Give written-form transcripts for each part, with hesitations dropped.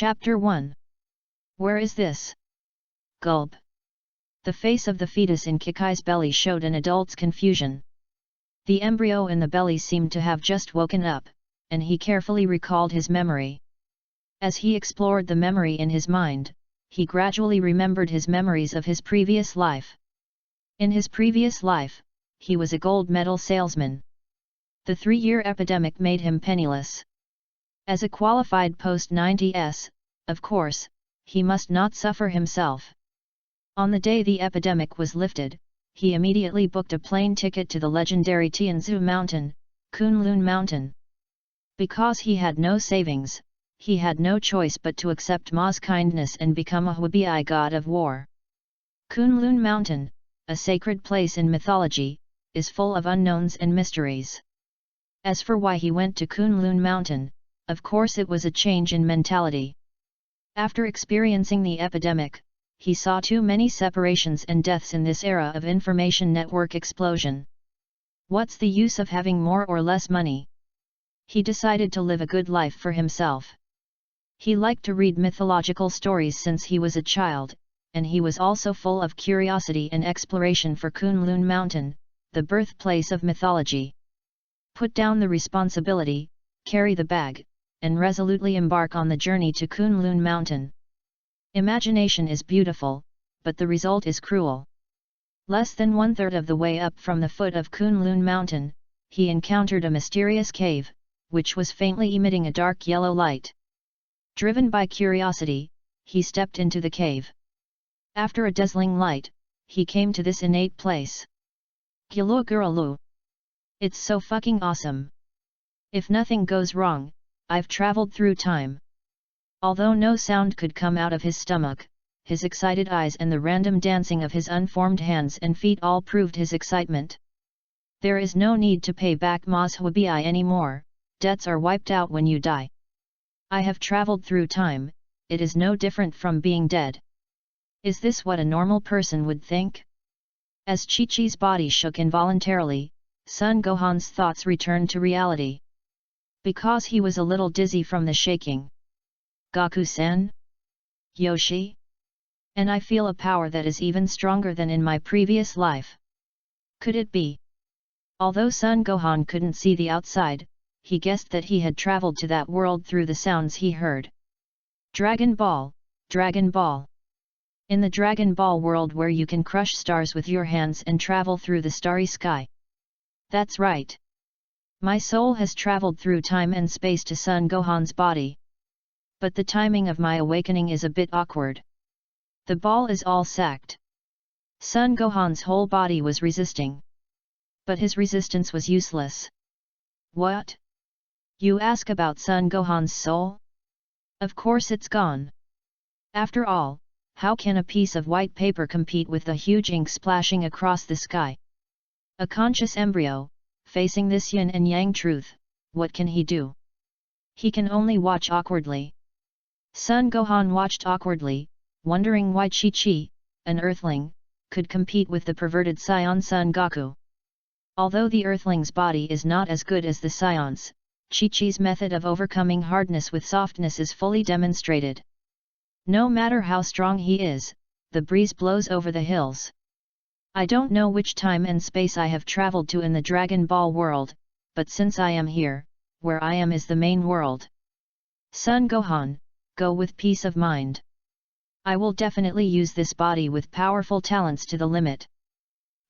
Chapter 1. Where is this? Gulp. The face of the fetus in Kikai's belly showed an adult's confusion. The embryo in the belly seemed to have just woken up, and he carefully recalled his memory. As he explored the memory in his mind, he gradually remembered his memories of his previous life. In his previous life, he was a gold medal salesman. The 3-year epidemic made him penniless. As a qualified post-90s, of course, he must not suffer himself. On the day the epidemic was lifted, he immediately booked a plane ticket to the legendary Tianzhu Mountain, Kunlun Mountain. Because he had no savings, he had no choice but to accept Ma's kindness and become a Huabii god of war. Kunlun Mountain, a sacred place in mythology, is full of unknowns and mysteries. As for why he went to Kunlun Mountain, of course it was a change in mentality. After experiencing the epidemic, he saw too many separations and deaths in this era of information network explosion. What's the use of having more or less money? He decided to live a good life for himself. He liked to read mythological stories since he was a child, and he was also full of curiosity and exploration for Kunlun Mountain, the birthplace of mythology. Put down the responsibility, carry the bag, and resolutely embark on the journey to Kunlun Mountain. Imagination is beautiful, but the result is cruel. Less than 1/3 of the way up from the foot of Kunlun Mountain, he encountered a mysterious cave, which was faintly emitting a dark yellow light. Driven by curiosity, he stepped into the cave. After a dazzling light, he came to this innate place. Gilo Guralu. It's so fucking awesome. If nothing goes wrong, I've traveled through time. Although no sound could come out of his stomach, his excited eyes and the random dancing of his unformed hands and feet all proved his excitement. There is no need to pay back Ma's Huabii anymore, debts are wiped out when you die. I have traveled through time, it is no different from being dead. Is this what a normal person would think? As Chi-Chi's body shook involuntarily, Son Gohan's thoughts returned to reality. Because he was a little dizzy from the shaking. Gaku-san? Yoshi? And I feel a power that is even stronger than in my previous life. Could it be? Although Son Gohan couldn't see the outside, he guessed that he had traveled to that world through the sounds he heard. Dragon Ball, Dragon Ball. In the Dragon Ball world where you can crush stars with your hands and travel through the starry sky. That's right. My soul has traveled through time and space to Son Gohan's body. But the timing of my awakening is a bit awkward. The ball is all sacked. Son Gohan's whole body was resisting. But his resistance was useless. What? You ask about Son Gohan's soul? Of course it's gone. After all, how can a piece of white paper compete with the huge ink splashing across the sky? A conscious embryo, facing this yin and yang truth, what can he do? He can only watch awkwardly. Son Gohan watched awkwardly, wondering why Chi-Chi, an earthling, could compete with the perverted Saiyan Son Goku. Although the earthling's body is not as good as the Saiyan's, Chi-Chi's method of overcoming hardness with softness is fully demonstrated. No matter how strong he is, the breeze blows over the hills. I don't know which time and space I have traveled to in the Dragon Ball world, but since I am here, where I am is the main world. Son Gohan, go with peace of mind. I will definitely use this body with powerful talents to the limit.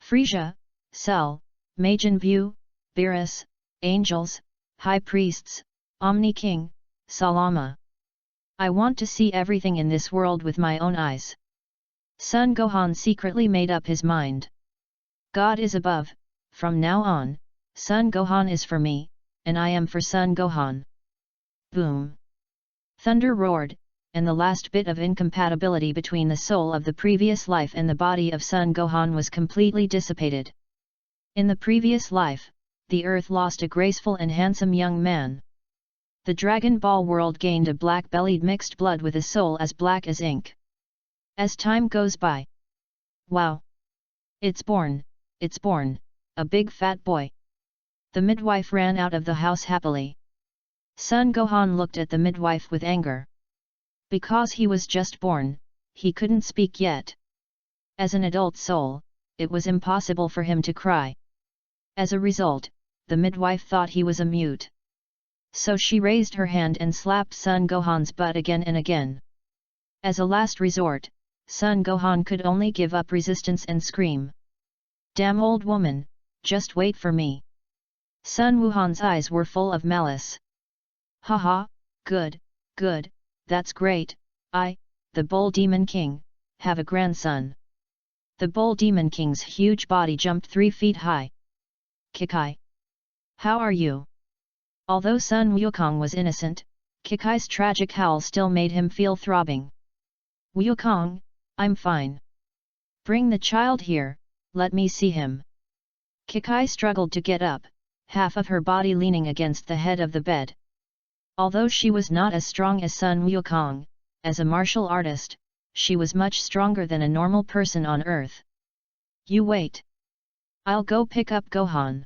Frieza, Cell, Majin Buu, Beerus, angels, high priests, Omni King, Salama. I want to see everything in this world with my own eyes. Son Gohan secretly made up his mind. God is above, from now on, Son Gohan is for me, and I am for Son Gohan. Boom! Thunder roared, and the last bit of incompatibility between the soul of the previous life and the body of Son Gohan was completely dissipated. In the previous life, the earth lost a graceful and handsome young man. The Dragon Ball world gained a black-bellied mixed blood with a soul as black as ink. As time goes by. Wow! It's born, a big fat boy. The midwife ran out of the house happily. Son Gohan looked at the midwife with anger. Because he was just born, he couldn't speak yet. As an adult soul, it was impossible for him to cry. As a result, the midwife thought he was a mute. So she raised her hand and slapped Sun Gohan's butt again and again. As a last resort, Sun Gohan could only give up resistance and scream. "Damn old woman, just wait for me." Sun Wuhan's eyes were full of malice. "Haha, good, good, that's great, the Bull Demon King, have a grandson." The Bull Demon King's huge body jumped 3 feet high. "Kikai! How are you?" Although Sun Wukong was innocent, Kikai's tragic howl still made him feel throbbing. "Wukong, I'm fine. Bring the child here, let me see him." Kikai struggled to get up, half of her body leaning against the head of the bed. Although she was not as strong as Sun Wukong, as a martial artist, she was much stronger than a normal person on Earth. "You wait. I'll go pick up Gohan."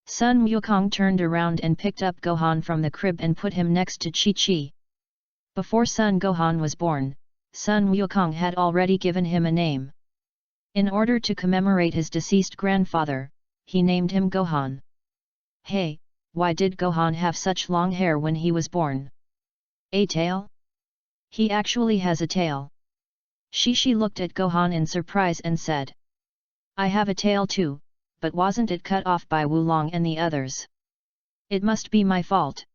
Sun Wukong turned around and picked up Gohan from the crib and put him next to Chi-Chi. Before Sun Gohan was born, Sun Wukong had already given him a name. In order to commemorate his deceased grandfather, he named him Gohan. "Hey, why did Gohan have such long hair when he was born?" "A tail? He actually has a tail." Shishi looked at Gohan in surprise and said, "I have a tail too, but wasn't it cut off by Wulong and the others? It must be my fault."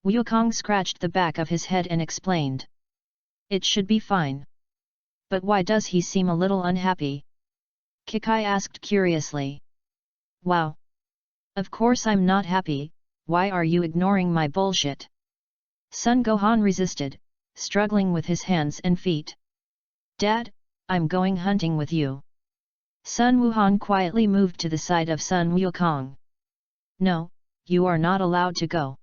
Wukong scratched the back of his head and explained, "It should be fine. But why does he seem a little unhappy?" Kikai asked curiously. "Wow! Of course I'm not happy, why are you ignoring my bullshit?" Sun Gohan resisted, struggling with his hands and feet. "Dad, I'm going hunting with you." Sun Wuhan quietly moved to the side of Sun Wukong. "No, you are not allowed to go.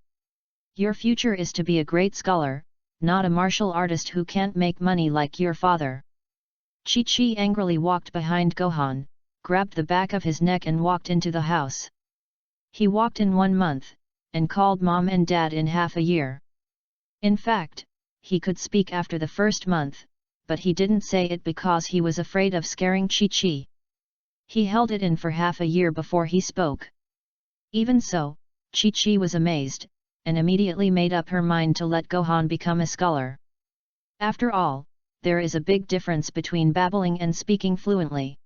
Your future is to be a great scholar, not a martial artist who can't make money like your father." Chi-Chi angrily walked behind Gohan, grabbed the back of his neck and walked into the house. He walked in 1 month, and called Mom and Dad in half a year. In fact, he could speak after the first month, but he didn't say it because he was afraid of scaring Chi-Chi. He held it in for half a year before he spoke. Even so, Chi-Chi was amazed, and immediately made up her mind to let Gohan become a scholar. After all, there is a big difference between babbling and speaking fluently.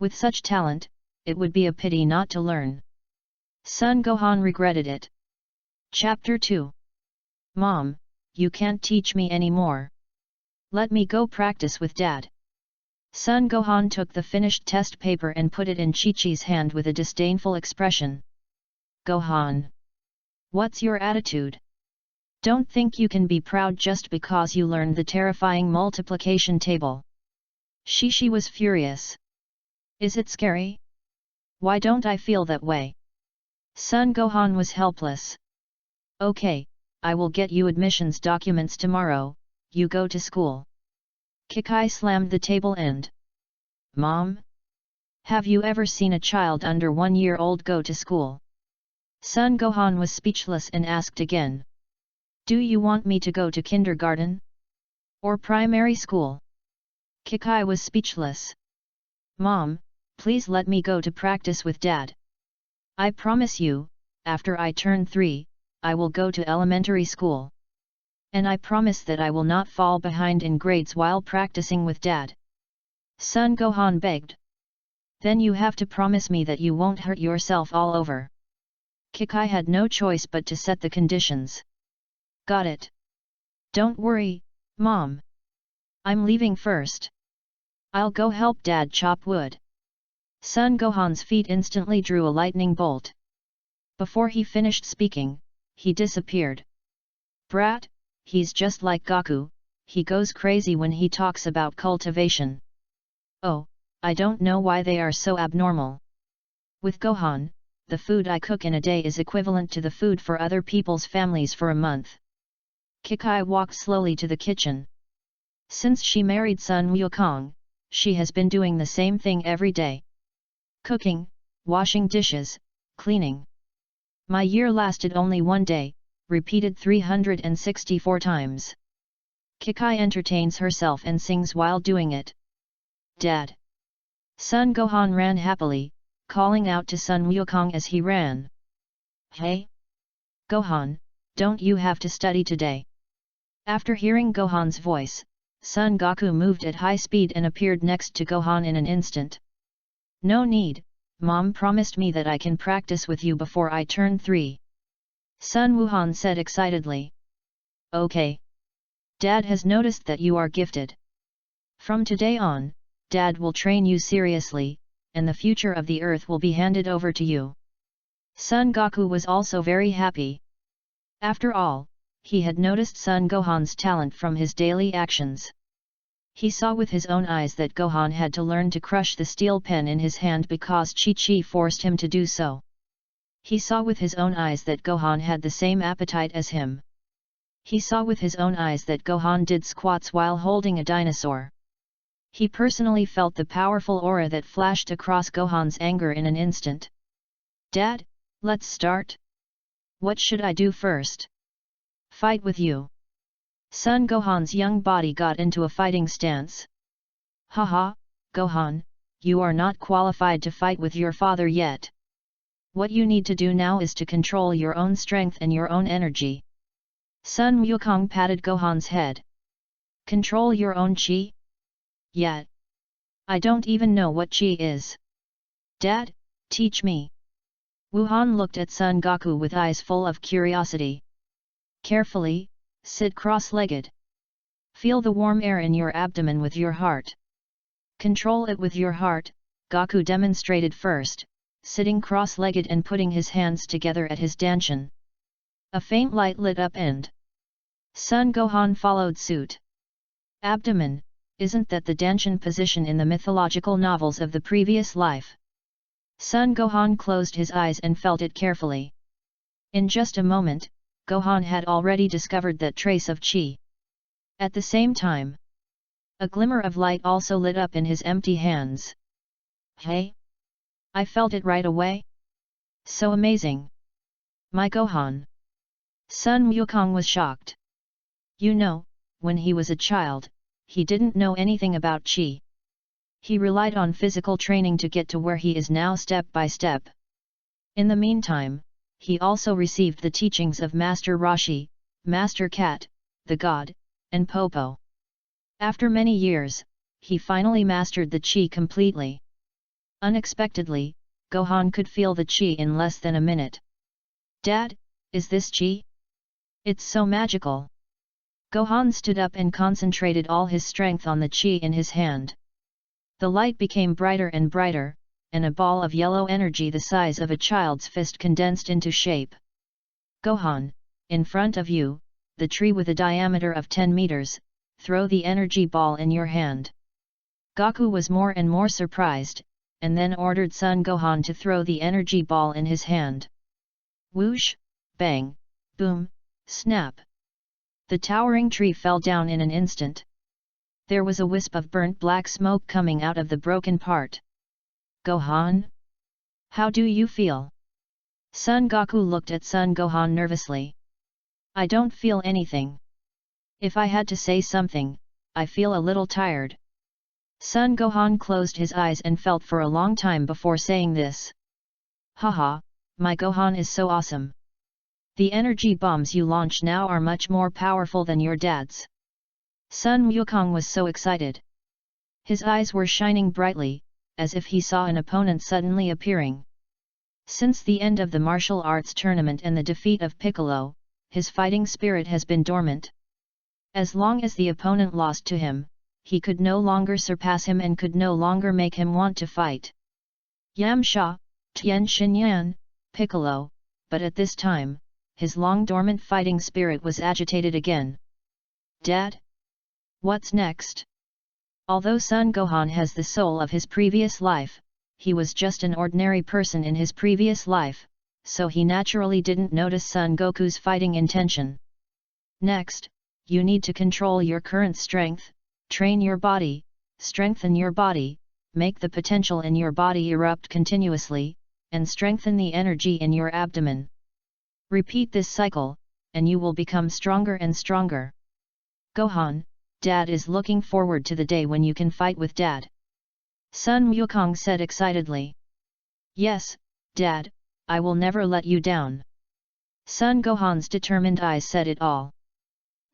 With such talent, it would be a pity not to learn. Sun Gohan regretted it. Chapter 2. "Mom, you can't teach me anymore. Let me go practice with Dad." Sun Gohan took the finished test paper and put it in Chi-Chi's hand with a disdainful expression. "Gohan! What's your attitude? Don't think you can be proud just because you learned the terrifying multiplication table." Shishi was furious. "Is it scary? Why don't I feel that way?" Sun Gohan was helpless. "Okay, I will get you admissions documents tomorrow, you go to school." Kikai slammed the table and, "Mom? Have you ever seen a child under 1 year old go to school?" Sun Gohan was speechless and asked again. "Do you want me to go to kindergarten? Or primary school?" Kikai was speechless. "Mom, please let me go to practice with Dad. I promise you, after I turn 3, I will go to elementary school. And I promise that I will not fall behind in grades while practicing with Dad." Sun Gohan begged. "Then you have to promise me that you won't hurt yourself all over." Kikai had no choice but to set the conditions. "Got it. Don't worry, Mom. I'm leaving first. I'll go help Dad chop wood." Sun Gohan's feet instantly drew a lightning bolt. Before he finished speaking, he disappeared. "Brat, he's just like Goku, he goes crazy when he talks about cultivation. Oh, I don't know why they are so abnormal. With Gohan, the food I cook in a day is equivalent to the food for other people's families for a month." Kikai walked slowly to the kitchen. Since she married Sun Wukong, she has been doing the same thing every day. Cooking, washing dishes, cleaning. "My year lasted only 1 day, repeated 364 times. Kikai entertains herself and sings while doing it. Dad! Son Gohan ran happily, calling out to Son Wukong as he ran. Hey! Gohan, don't you have to study today? After hearing Gohan's voice, Son Goku moved at high speed and appeared next to Gohan in an instant. No need, Mom promised me that I can practice with you before I turn 3. Sun Wuhan said excitedly. Okay. Dad has noticed that you are gifted. From today on, Dad will train you seriously, and the future of the Earth will be handed over to you. Son Goku was also very happy. After all, he had noticed Son Gohan's talent from his daily actions. He saw with his own eyes that Gohan had to learn to crush the steel pen in his hand because Chi-Chi forced him to do so. He saw with his own eyes that Gohan had the same appetite as him. He saw with his own eyes that Gohan did squats while holding a dinosaur. He personally felt the powerful aura that flashed across Gohan's anger in an instant. Dad, let's start? What should I do first? Fight with you. Son Gohan's young body got into a fighting stance. Haha, Gohan, you are not qualified to fight with your father yet. What you need to do now is to control your own strength and your own energy. Sun Wukong patted Gohan's head. Control your own chi? Yet. I don't even know what chi is. Dad, teach me. Wuhan looked at Son Goku with eyes full of curiosity. Carefully, sit cross-legged. Feel the warm air in your abdomen with your heart. Control it with your heart, Goku demonstrated first, sitting cross-legged and putting his hands together at his danchan. A faint light lit up and Son Gohan followed suit. Abdomen, isn't that the danchan position in the mythological novels of the previous life? Son Gohan closed his eyes and felt it carefully. In just a moment, Gohan had already discovered that trace of chi. At the same time, a glimmer of light also lit up in his empty hands. Hey! I felt it right away. So amazing! My Gohan! Sun Wukong was shocked. You know, when he was a child, he didn't know anything about chi. He relied on physical training to get to where he is now step by step. In the meantime, he also received the teachings of Master Roshi, Master Cat, the God, and Popo. After many years, he finally mastered the chi completely. Unexpectedly, Gohan could feel the chi in less than a minute. Dad, is this chi? It's so magical. Gohan stood up and concentrated all his strength on the chi in his hand. The light became brighter and brighter, and a ball of yellow energy the size of a child's fist condensed into shape. Gohan, in front of you, the tree with a diameter of 10 meters, throw the energy ball in your hand. Goku was more and more surprised, and then ordered Son Gohan to throw the energy ball in his hand. Whoosh, bang, boom, snap. The towering tree fell down in an instant. There was a wisp of burnt black smoke coming out of the broken part. Gohan? How do you feel? Son Goku looked at Son Gohan nervously. I don't feel anything. If I had to say something, I feel a little tired. Son Gohan closed his eyes and felt for a long time before saying this. Haha, my Gohan is so awesome. The energy bombs you launch now are much more powerful than your dad's. Sun Wukong was so excited. His eyes were shining brightly, as if he saw an opponent suddenly appearing. Since the end of the martial arts tournament and the defeat of Piccolo, his fighting spirit has been dormant. As long as the opponent lost to him, he could no longer surpass him and could no longer make him want to fight. Yamcha, Tien Shinyan, Piccolo, but at this time, his long-dormant fighting spirit was agitated again. Dad? What's next? Although Son Gohan has the soul of his previous life, he was just an ordinary person in his previous life, so he naturally didn't notice Son Goku's fighting intention. Next, you need to control your current strength, train your body, strengthen your body, make the potential in your body erupt continuously, and strengthen the energy in your abdomen. Repeat this cycle, and you will become stronger and stronger. Gohan, Dad is looking forward to the day when you can fight with Dad. Sun Wukong said excitedly. Yes, Dad, I will never let you down. Sun Gohan's determined eyes said it all.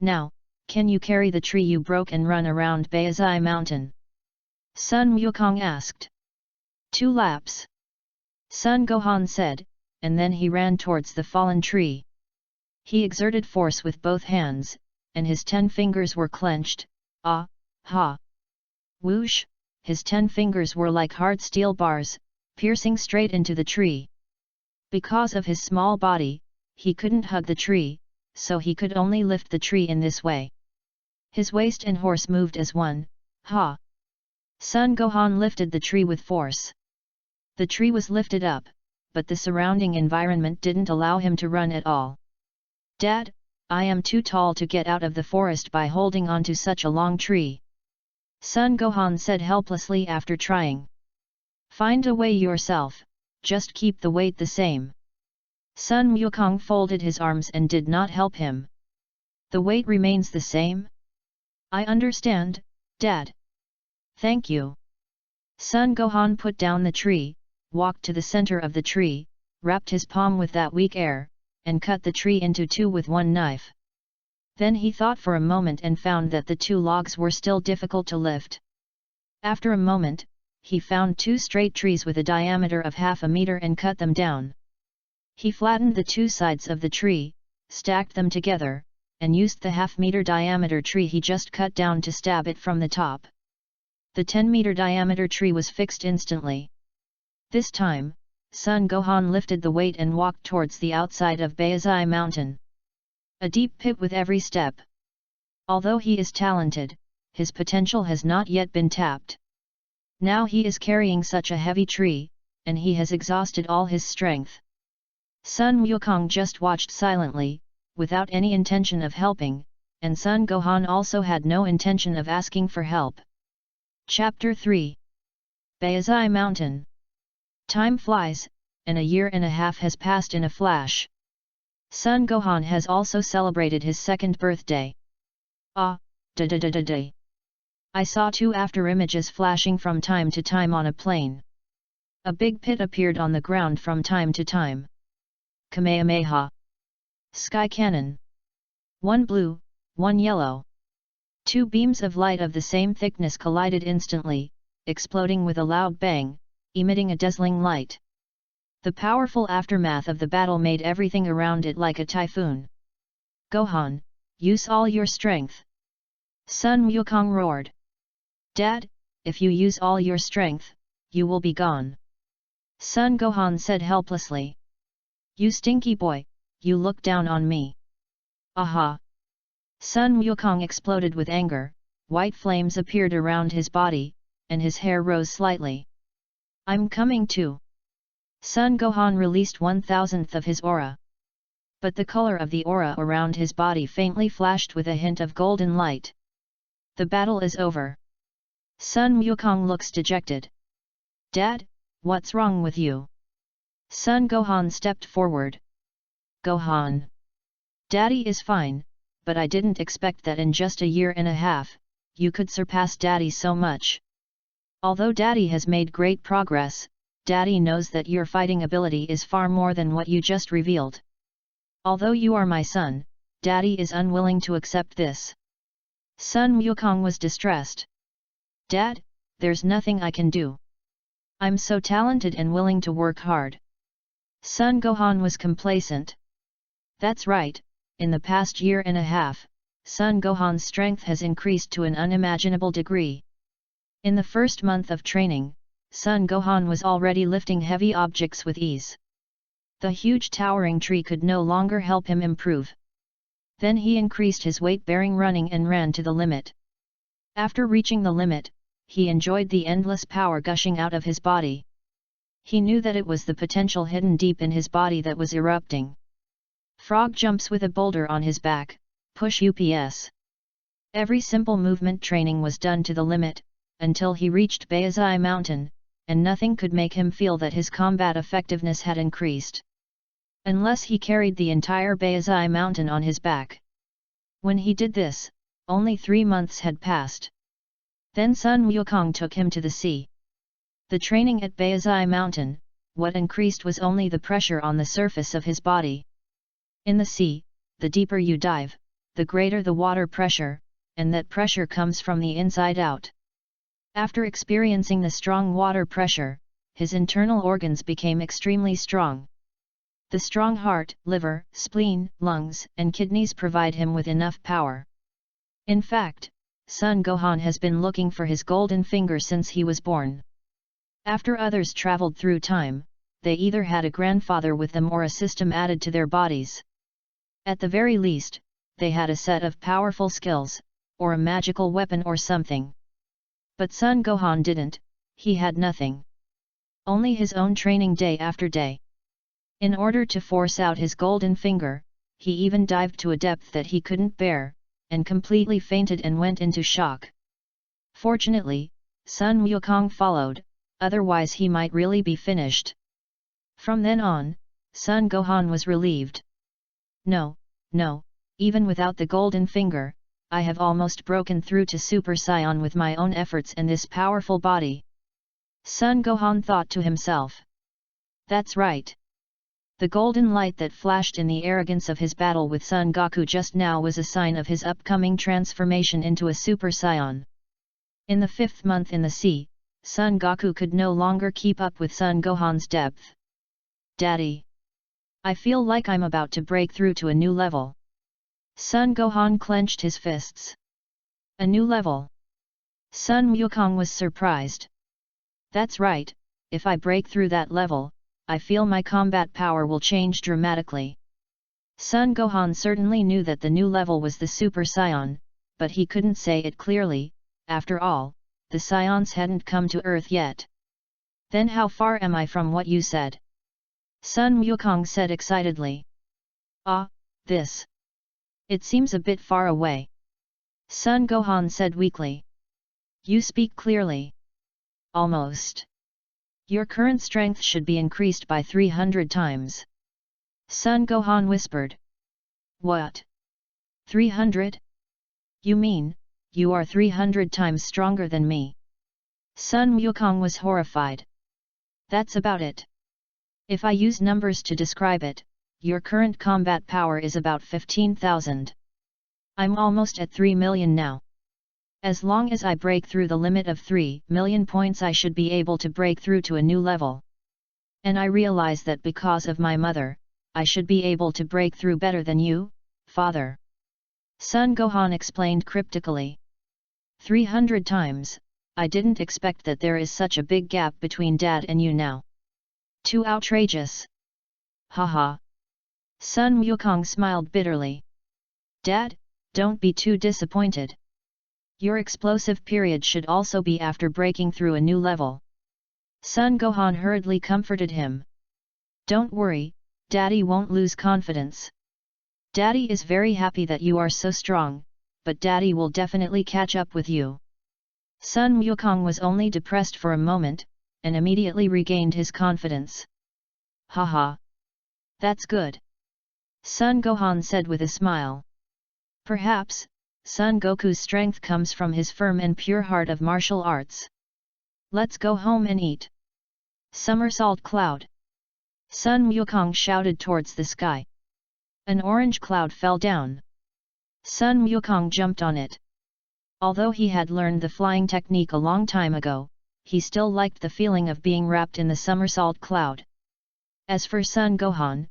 Now, can you carry the tree you broke and run around Baizai Mountain? Sun Wukong asked. 2 laps. Sun Gohan said, and then he ran towards the fallen tree. He exerted force with both hands, and his 10 fingers were clenched. Ah, ha! Whoosh! His 10 fingers were like hard steel bars, piercing straight into the tree. Because of his small body, he couldn't hug the tree, so he could only lift the tree in this way. His waist and horse moved as one. Ha! Sun Gohan lifted the tree with force. The tree was lifted up, but the surrounding environment didn't allow him to run at all. Dad, I am too tall to get out of the forest by holding on to such a long tree. Sun Gohan said helplessly after trying. Find a way yourself, just keep the weight the same. Sun Wukong folded his arms and did not help him. The weight remains the same? I understand, Dad. Thank you. Sun Gohan put down the tree, walked to the center of the tree, wrapped his palm with that weak air, and cut the tree into 2 with 1 knife. Then he thought for a moment and found that the 2 logs were still difficult to lift. After a moment, he found 2 straight trees with a diameter of half a meter and cut them down. He flattened the 2 sides of the tree, stacked them together, and used the half-meter diameter tree he just cut down to stab it from the top. The 10-meter diameter tree was fixed instantly. This time, Sun Gohan lifted the weight and walked towards the outside of Baizai Mountain. A deep pit with every step. Although he is talented, his potential has not yet been tapped. Now he is carrying such a heavy tree, and he has exhausted all his strength. Sun Wukong just watched silently, without any intention of helping, and Sun Gohan also had no intention of asking for help. Chapter 3. Baizai Mountain. Time flies, and a year and a half has passed in a flash. Sun Gohan has also celebrated his 2nd birthday. Ah, da. I saw 2 after images flashing from time to time on a plane. A big pit appeared on the ground from time to time. Kamehameha. Sky cannon. 1 blue, 1 yellow. 2 beams of light of the same thickness collided instantly, exploding with a loud bang, emitting a dazzling light. The powerful aftermath of the battle made everything around it like a typhoon. Gohan, use all your strength. Sun Wukong roared. Dad, if you use all your strength, you will be gone. Sun Gohan said helplessly. You stinky boy, you look down on me. Aha! Sun Wukong exploded with anger, white flames appeared around his body, and his hair rose slightly. I'm coming too. Sun Gohan released 1/1000th of his aura. But the color of the aura around his body faintly flashed with a hint of golden light. The battle is over. Sun Wukong looks dejected. Dad, what's wrong with you? Sun Gohan stepped forward. Gohan. Daddy is fine, but I didn't expect that in just a year and a half, you could surpass Daddy so much. Although Daddy has made great progress, Daddy knows that your fighting ability is far more than what you just revealed. Although you are my son, Daddy is unwilling to accept this. Sun Wukong was distressed. Dad, there's nothing I can do. I'm so talented and willing to work hard. Sun Gohan was complacent. That's right, in the past year and a half, Sun Gohan's strength has increased to an unimaginable degree. In the first month of training, Sun Gohan was already lifting heavy objects with ease. The huge towering tree could no longer help him improve. Then he increased his weight-bearing running and ran to the limit. After reaching the limit, he enjoyed the endless power gushing out of his body. He knew that it was the potential hidden deep in his body that was erupting. Frog jumps with a boulder on his back, push UPS. Every simple movement training was done to the limit, until he reached Baizai Mountain, and nothing could make him feel that his combat effectiveness had increased. Unless he carried the entire Baizai Mountain on his back. When he did this, Only 3 months had passed. Then Sun Wukong took him to the sea. The training at Baizai Mountain, what increased was only the pressure on the surface of his body. In the sea, the deeper you dive, the greater the water pressure, and that pressure comes from the inside out. After experiencing the strong water pressure, his internal organs became extremely strong. The strong heart, liver, spleen, lungs, and kidneys provide him with enough power. In fact, Sun Gohan has been looking for his golden finger since he was born. After others traveled through time, they either had a grandfather with them or a system added to their bodies. At the very least, they had a set of powerful skills, or a magical weapon or something. But Sun Gohan didn't, he had nothing. Only his own training day after day. In order to force out his golden finger, he even dived to a depth that he couldn't bear, and completely fainted and went into shock. Fortunately, Sun Wukong followed, otherwise he might really be finished. From then on, Sun Gohan was relieved. No, even without the golden finger, I have almost broken through to Super Saiyan with my own efforts and this powerful body. Sun Gohan thought to himself. That's right. The golden light that flashed in the arrogance of his battle with Son Goku just now was a sign of his upcoming transformation into a Super Saiyan. In the 5th month in the sea, Son Goku could no longer keep up with Sun Gohan's depth. Daddy! I feel like I'm about to break through to a new level. Sun Gohan clenched his fists. A new level? Sun Wukong was surprised. That's right, if I break through that level, I feel my combat power will change dramatically. Sun Gohan certainly knew that the new level was the Super Saiyan, but he couldn't say it clearly. After all, the Saiyans hadn't come to Earth yet. Then how far am I from what you said? Sun Wukong said excitedly. Ah, this. It seems a bit far away. Sun Gohan said weakly. You speak clearly. Almost. Your current strength should be increased by 300 times. Sun Gohan whispered. What? 300? You mean, you are 300 times stronger than me? Sun Wukong was horrified. That's about it. If I use numbers to describe it, your current combat power is about 15,000. I'm almost at 3 million now. As long as I break through the limit of 3 million points I should be able to break through to a new level. And I realize that because of my mother, I should be able to break through better than you, father. Sun Gohan explained cryptically. 300 times, I didn't expect that there is such a big gap between dad and you now. Too outrageous. Haha. Sun Wukong smiled bitterly. Dad, don't be too disappointed. Your explosive period should also be after breaking through a new level. Sun Gohan hurriedly comforted him. Don't worry, Daddy won't lose confidence. Daddy is very happy that you are so strong, but Daddy will definitely catch up with you. Sun Wukong was only depressed for a moment, and immediately regained his confidence. Haha. That's good. Sun Gohan said with a smile. Perhaps, Son Goku's strength comes from his firm and pure heart of martial arts. Let's go home and eat. Somersault cloud. Sun Wukong shouted towards the sky. An orange cloud fell down. Sun Wukong jumped on it. Although he had learned the flying technique a long time ago, he still liked the feeling of being wrapped in the somersault cloud. As for Sun Gohan,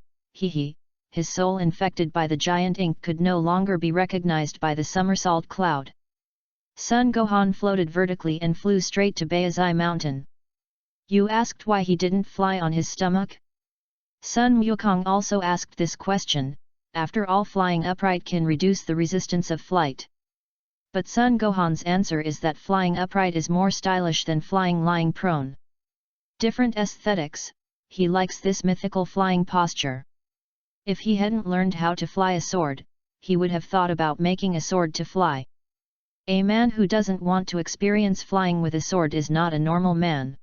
his soul infected by the giant ink could no longer be recognized by the somersault cloud. Sun Gohan floated vertically and flew straight to Baizai Mountain. You asked why he didn't fly on his stomach? Sun Wukong also asked this question. After all, flying upright can reduce the resistance of flight. But Sun Gohan's answer is that flying upright is more stylish than flying lying prone. Different aesthetics, he likes this mythical flying posture. If he hadn't learned how to fly a sword, he would have thought about making a sword to fly. A man who doesn't want to experience flying with a sword is not a normal man.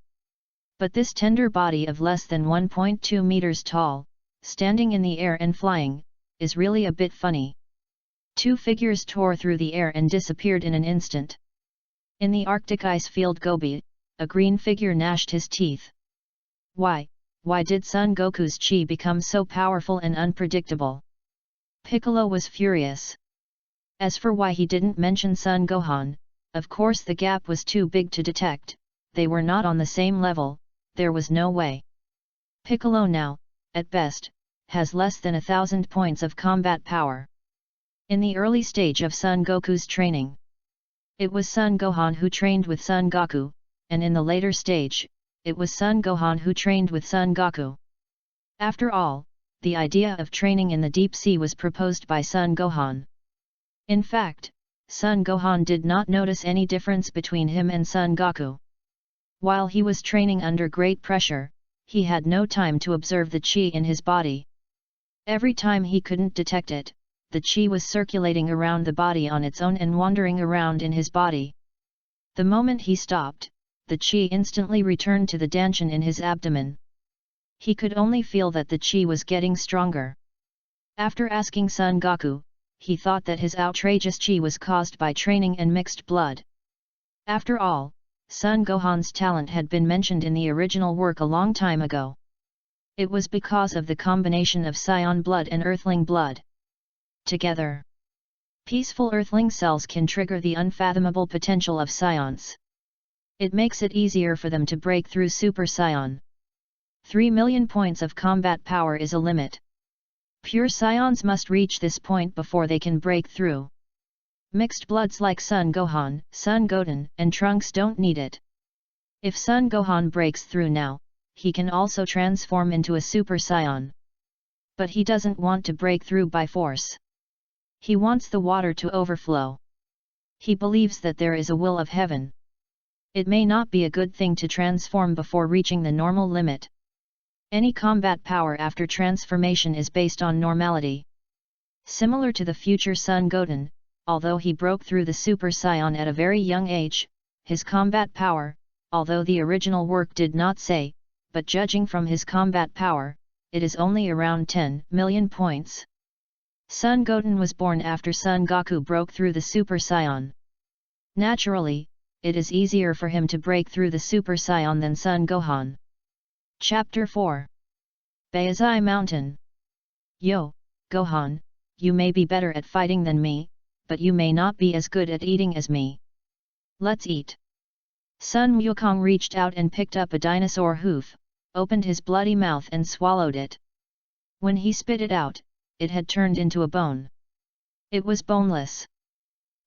But this tender body of less than 1.2 meters tall, standing in the air and flying, is really a bit funny. Two figures tore through the air and disappeared in an instant. In the Arctic ice field Gobi, a green figure gnashed his teeth. Why did Son Goku's chi become so powerful and unpredictable? Piccolo was furious. As for why he didn't mention Son Gohan, of course the gap was too big to detect, they were not on the same level, there was no way. Piccolo now, at best, has less than 1,000 points of combat power. In the early stage of Son Goku's training, it was Son Gohan who trained with Son Goku, and in the later stage, it was Son Gohan who trained with Son Goku. After all, the idea of training in the deep sea was proposed by Son Gohan. In fact, Son Gohan did not notice any difference between him and Son Goku. While he was training under great pressure, he had no time to observe the chi in his body. Every time he couldn't detect it, the chi was circulating around the body on its own and wandering around in his body. The moment he stopped, the chi instantly returned to the danshin in his abdomen. He could only feel that the chi was getting stronger. After asking Son Goku, he thought that his outrageous chi was caused by training and mixed blood. After all, Son Gohan's talent had been mentioned in the original work a long time ago. It was because of the combination of Scion blood and Earthling blood. Together, peaceful Earthling cells can trigger the unfathomable potential of Scions. It makes it easier for them to break through Super Scion. 3 million points of combat power is a limit. Pure Scions must reach this point before they can break through. Mixed bloods like Son Gohan, Son Goten, and Trunks don't need it. If Son Gohan breaks through now, he can also transform into a Super Scion. But he doesn't want to break through by force. He wants the water to overflow. He believes that there is a will of heaven. It may not be a good thing to transform before reaching the normal limit. Any combat power after transformation is based on normality. Similar to the future Son Goten, although he broke through the Super Scion at a very young age, his combat power, although the original work did not say, but judging from his combat power, it is only around 10 million points. Son Goten was born after Son Goku broke through the Super Scion. Naturally, it is easier for him to break through the Super Scion than Son Gohan. Chapter 4. Baizai Mountain. Yo, Gohan, you may be better at fighting than me, but you may not be as good at eating as me. Let's eat. Sun Wukong reached out and picked up a dinosaur hoof, opened his bloody mouth and swallowed it. When he spit it out, it had turned into a bone. It was boneless.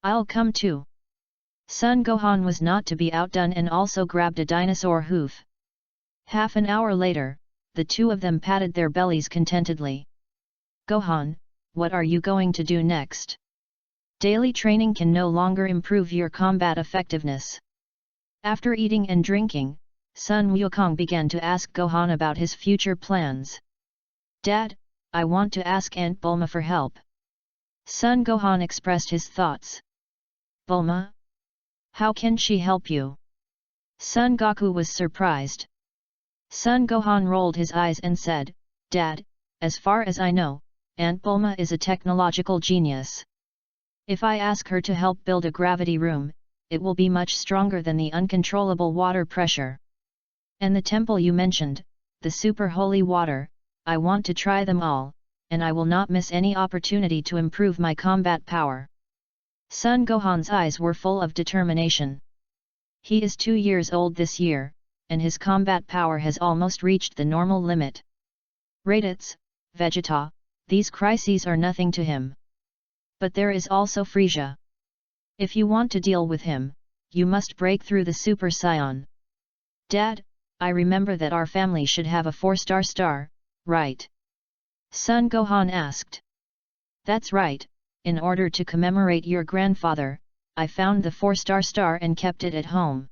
I'll come too. Son Gohan was not to be outdone and also grabbed a dinosaur hoof. Half an hour later, the two of them patted their bellies contentedly. Gohan, what are you going to do next? Daily training can no longer improve your combat effectiveness. After eating and drinking, Sun Wukong began to ask Gohan about his future plans. Dad, I want to ask Aunt Bulma for help. Son Gohan expressed his thoughts. Bulma? How can she help you? Son Goku was surprised. Son Gohan rolled his eyes and said, Dad, as far as I know, Aunt Bulma is a technological genius. If I ask her to help build a gravity room, it will be much stronger than the uncontrollable water pressure. And the temple you mentioned, the super holy water, I want to try them all, and I will not miss any opportunity to improve my combat power. Son Gohan's eyes were full of determination. He is 2 years old this year, and his combat power has almost reached the normal limit. Raditz, Vegeta, these crises are nothing to him. But there is also Frieza. If you want to deal with him, you must break through the Super Saiyan. Dad, I remember that our family should have a 4-star star, right? Son Gohan asked. That's right, in order to commemorate your grandfather, I found the 4-star star and kept it at home.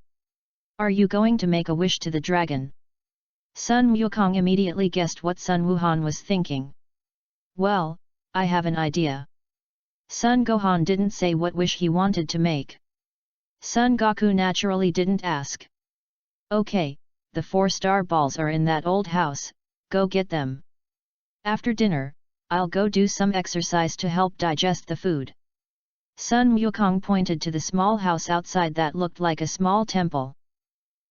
Are you going to make a wish to the dragon? Sun Wukong immediately guessed what Sun Wuhan was thinking. Well, I have an idea. Son Gohan didn't say what wish he wanted to make. Son Goku naturally didn't ask. Okay, the 4-star balls are in that old house, go get them. After dinner, I'll go do some exercise to help digest the food. Sun Wukong pointed to the small house outside that looked like a small temple.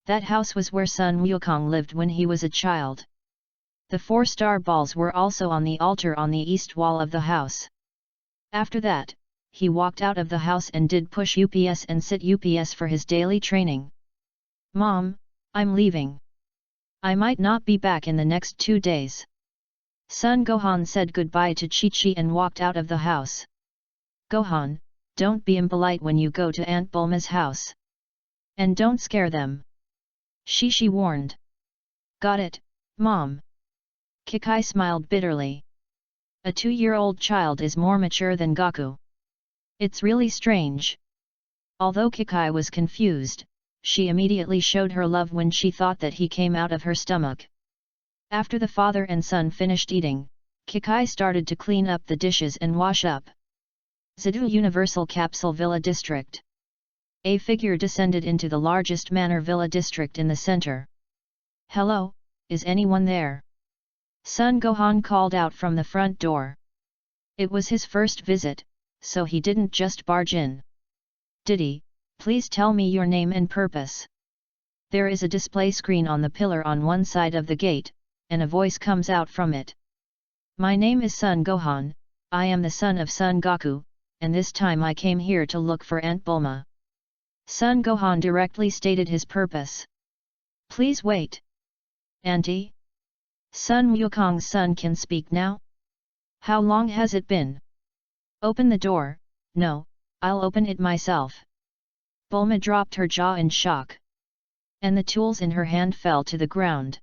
That house was where Sun Wukong lived when he was a child. The 4-star balls were also on the altar on the east wall of the house. After that, he walked out of the house and did push UPS and sit UPS for his daily training. "Mom, I'm leaving. I might not be back in the next 2 days." Sun Gohan said goodbye to Chi-Chi and walked out of the house. "Gohan, don't be impolite when you go to Aunt Bulma's house. And don't scare them," Chi-Chi warned. "Got it, Mom." Kikai smiled bitterly. A 2-year-old child is more mature than Goku. It's really strange. Although Kikai was confused, she immediately showed her love when she thought that he came out of her stomach. After the father and son finished eating, Kikai started to clean up the dishes and wash up. Zidu Universal Capsule Villa District. A figure descended into the largest manor villa district in the center. "Hello, is anyone there?" Sun Gohan called out from the front door. It was his first visit, so he didn't just barge in. "Diddy, please tell me your name and purpose." There is a display screen on the pillar on one side of the gate, and a voice comes out from it. "My name is Sun Gohan, I am the son of Son Goku, and this time I came here to look for Aunt Bulma." Sun Gohan directly stated his purpose. "Please wait." "Auntie? Sun Wukong's son can speak now? How long has it been?" "Open the door." "No, I'll open it myself." Bulma dropped her jaw in shock. And the tools in her hand fell to the ground.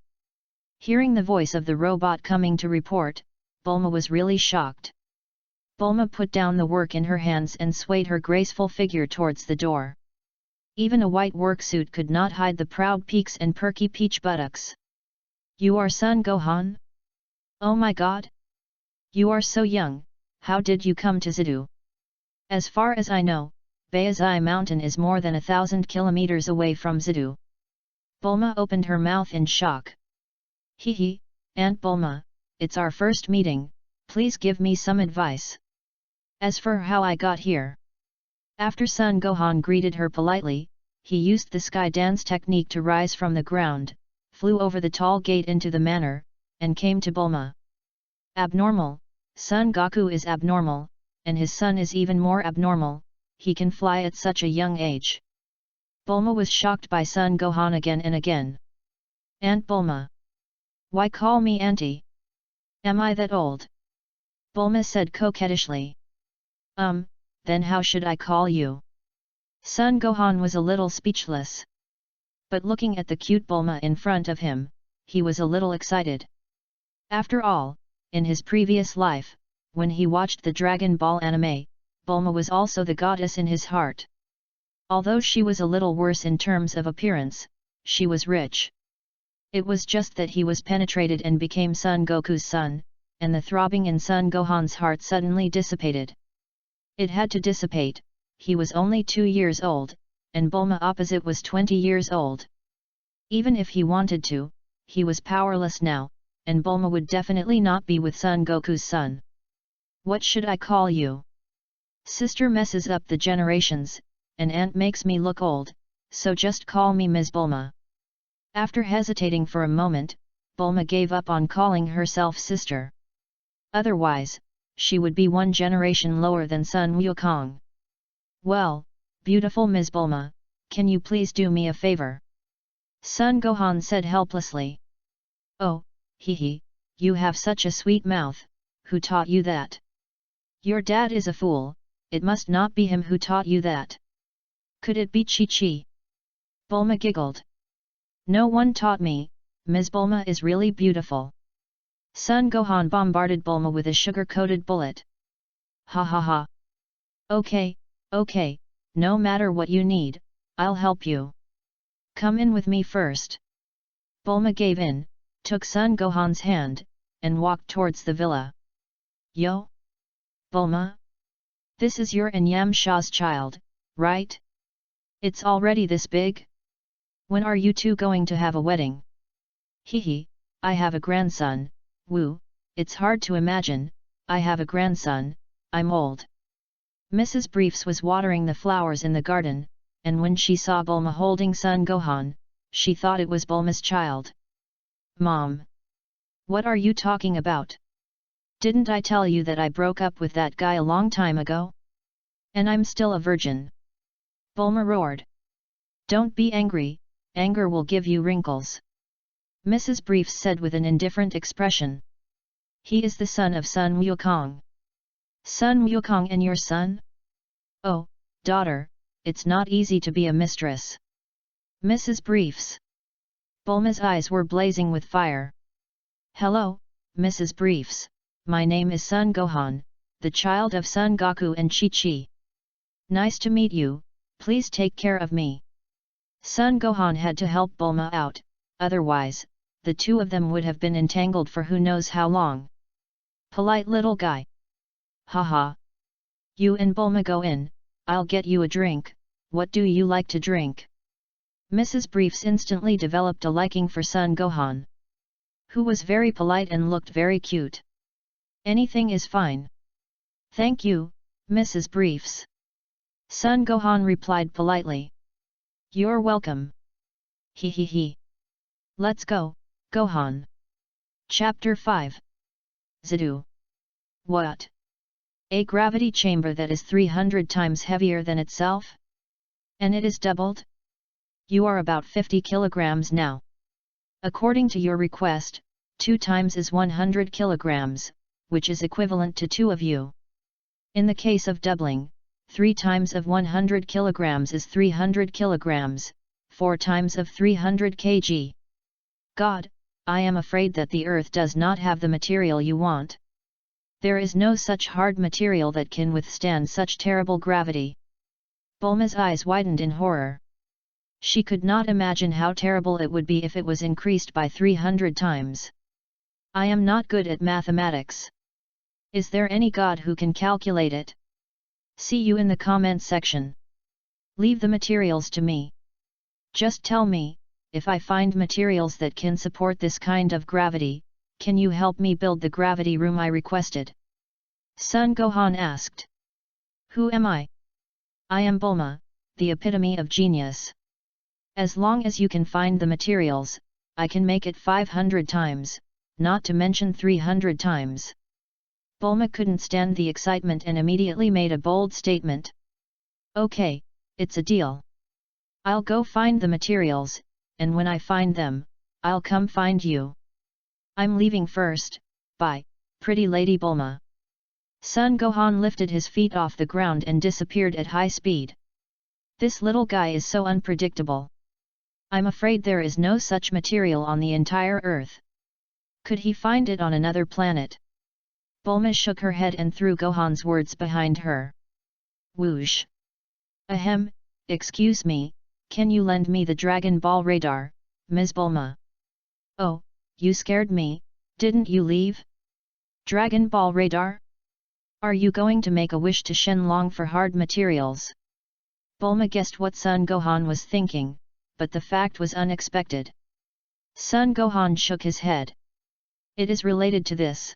Hearing the voice of the robot coming to report, Bulma was really shocked. Bulma put down the work in her hands and swayed her graceful figure towards the door. Even a white work suit could not hide the proud peaks and perky peach buttocks. "You are Sun Gohan? Oh my god! You are so young, how did you come to Zidu?" "As far as I know, Bayazai Mountain is more than 1,000 kilometers away from Zidu." Bulma opened her mouth in shock. "Hee, Aunt Bulma, it's our first meeting, please give me some advice. As for how I got here." After Sun Gohan greeted her politely, he used the sky dance technique to rise from the ground, flew over the tall gate into the manor, and came to Bulma. "Abnormal, Son Goku is abnormal, and his son is even more abnormal, he can fly at such a young age." Bulma was shocked by Son Gohan again and again. "Aunt Bulma. Why call me auntie? Am I that old?" Bulma said coquettishly. Then how should I call you?" Son Gohan was a little speechless. But looking at the cute Bulma in front of him, he was a little excited. After all, in his previous life, when he watched the Dragon Ball anime, Bulma was also the goddess in his heart. Although she was a little worse in terms of appearance, she was rich. It was just that he was penetrated and became Son Goku's son, and the throbbing in Son Gohan's heart suddenly dissipated. It had to dissipate, he was only 2 years old, and Bulma opposite was 20 years old. Even if he wanted to, he was powerless now, and Bulma would definitely not be with Son Goku's son. "What should I call you? Sister messes up the generations, and aunt makes me look old, so just call me Ms. Bulma." After hesitating for a moment, Bulma gave up on calling herself sister. Otherwise, she would be 1 generation lower than Sun Wukong. "Well, beautiful Ms. Bulma, can you please do me a favor?" Sun Gohan said helplessly. "Oh, hee, you have such a sweet mouth, who taught you that?" "Your dad is a fool, it must not be him who taught you that. Could it be Chi-Chi?" Bulma giggled. "No one taught me, Ms. Bulma is really beautiful." Sun Gohan bombarded Bulma with a sugar-coated bullet. "Ha ha ha. Okay, no matter what you need, I'll help you. Come in with me first." Bulma gave in, took Sun Gohan's hand, and walked towards the villa. "Yo? Bulma? This is your and Yamcha's child, right? It's already this big? When are you two going to have a wedding?" "Hee, I have a grandson, woo, it's hard to imagine, I have a grandson, I'm old." Mrs. Briefs was watering the flowers in the garden, and when she saw Bulma holding Sun Gohan, she thought it was Bulma's child. "Mom! What are you talking about? Didn't I tell you that I broke up with that guy a long time ago? And I'm still a virgin?" Bulma roared. "Don't be angry, anger will give you wrinkles," Mrs. Briefs said with an indifferent expression. "He is the son of Sun Wukong." "Sun Wukong and your son? Oh, daughter, it's not easy to be a mistress." Mrs. Briefs. Bulma's eyes were blazing with fire. "Hello, Mrs. Briefs, my name is Sun Gohan, the child of Sun Goku and Chi-Chi. Nice to meet you, please take care of me." Sun Gohan had to help Bulma out, otherwise, the two of them would have been entangled for who knows how long. "Polite little guy. Haha. You and Bulma go in, I'll get you a drink. What do you like to drink?" Mrs. Briefs instantly developed a liking for Sun Gohan, who was very polite and looked very cute. "Anything is fine. Thank you, Mrs. Briefs." Sun Gohan replied politely. "You're welcome. He he he. Let's go, Gohan." Chapter 5. Zidu. What? A gravity chamber that is 300 times heavier than itself? And it is doubled? You are about 50 kilograms now. According to your request, 2 times is 100 kilograms, which is equivalent to 2 of you. In the case of doubling, 3 times of 100 kilograms is 300 kilograms, 4 times of 300 kg. God, I am afraid that the earth does not have the material you want. There is no such hard material that can withstand such terrible gravity. Bulma's eyes widened in horror. She could not imagine how terrible it would be if it was increased by 300 times. "I am not good at mathematics. Is there any god who can calculate it? See you in the comment section. Leave the materials to me. Just tell me, if I find materials that can support this kind of gravity, can you help me build the gravity room I requested?" Sun Gohan asked. "Who am I? I am Bulma, the epitome of genius. As long as you can find the materials, I can make it 500 times, not to mention 300 times. Bulma couldn't stand the excitement and immediately made a bold statement. "Okay, it's a deal. I'll go find the materials, and when I find them, I'll come find you. I'm leaving first, bye, pretty lady Bulma." Sun Gohan lifted his feet off the ground and disappeared at high speed. This little guy is so unpredictable. I'm afraid there is no such material on the entire Earth. Could he find it on another planet? Bulma shook her head and threw Gohan's words behind her. Whoosh! Ahem, excuse me, can you lend me the Dragon Ball radar, Ms. Bulma? Oh, you scared me, didn't you leave? Dragon Ball radar? Are you going to make a wish to Shenlong for hard materials? Bulma guessed what Sun Gohan was thinking, but the fact was unexpected. Sun Gohan shook his head. It is related to this.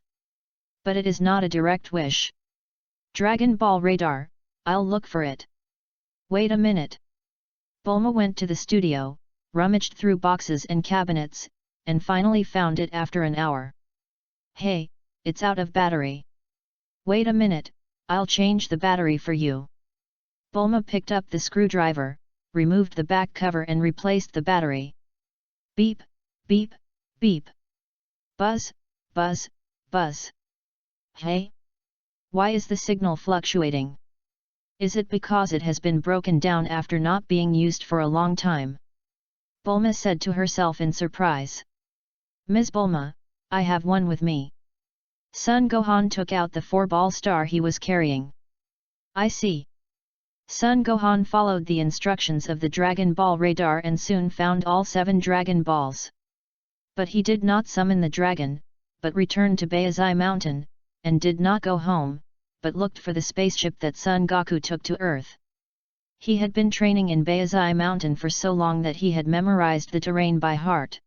But it is not a direct wish. Dragon Ball radar, I'll look for it. Wait a minute. Bulma went to the studio, rummaged through boxes and cabinets, and finally found it after an hour. Hey, it's out of battery. Wait a minute, I'll change the battery for you. Bulma picked up the screwdriver, removed the back cover and replaced the battery. Beep, beep, beep. Buzz, buzz, buzz. Hey? Why is the signal fluctuating? Is it because it has been broken down after not being used for a long time? Bulma said to herself in surprise. Ms. Bulma, I have one with me. Sun Gohan took out the 4-ball star he was carrying. I see. Sun Gohan followed the instructions of the Dragon Ball radar and soon found all 7 Dragon Balls. But he did not summon the dragon, but returned to Baizai Mountain, and did not go home, but looked for the spaceship that Son Goku took to Earth. He had been training in Baizai Mountain for so long that he had memorized the terrain by heart.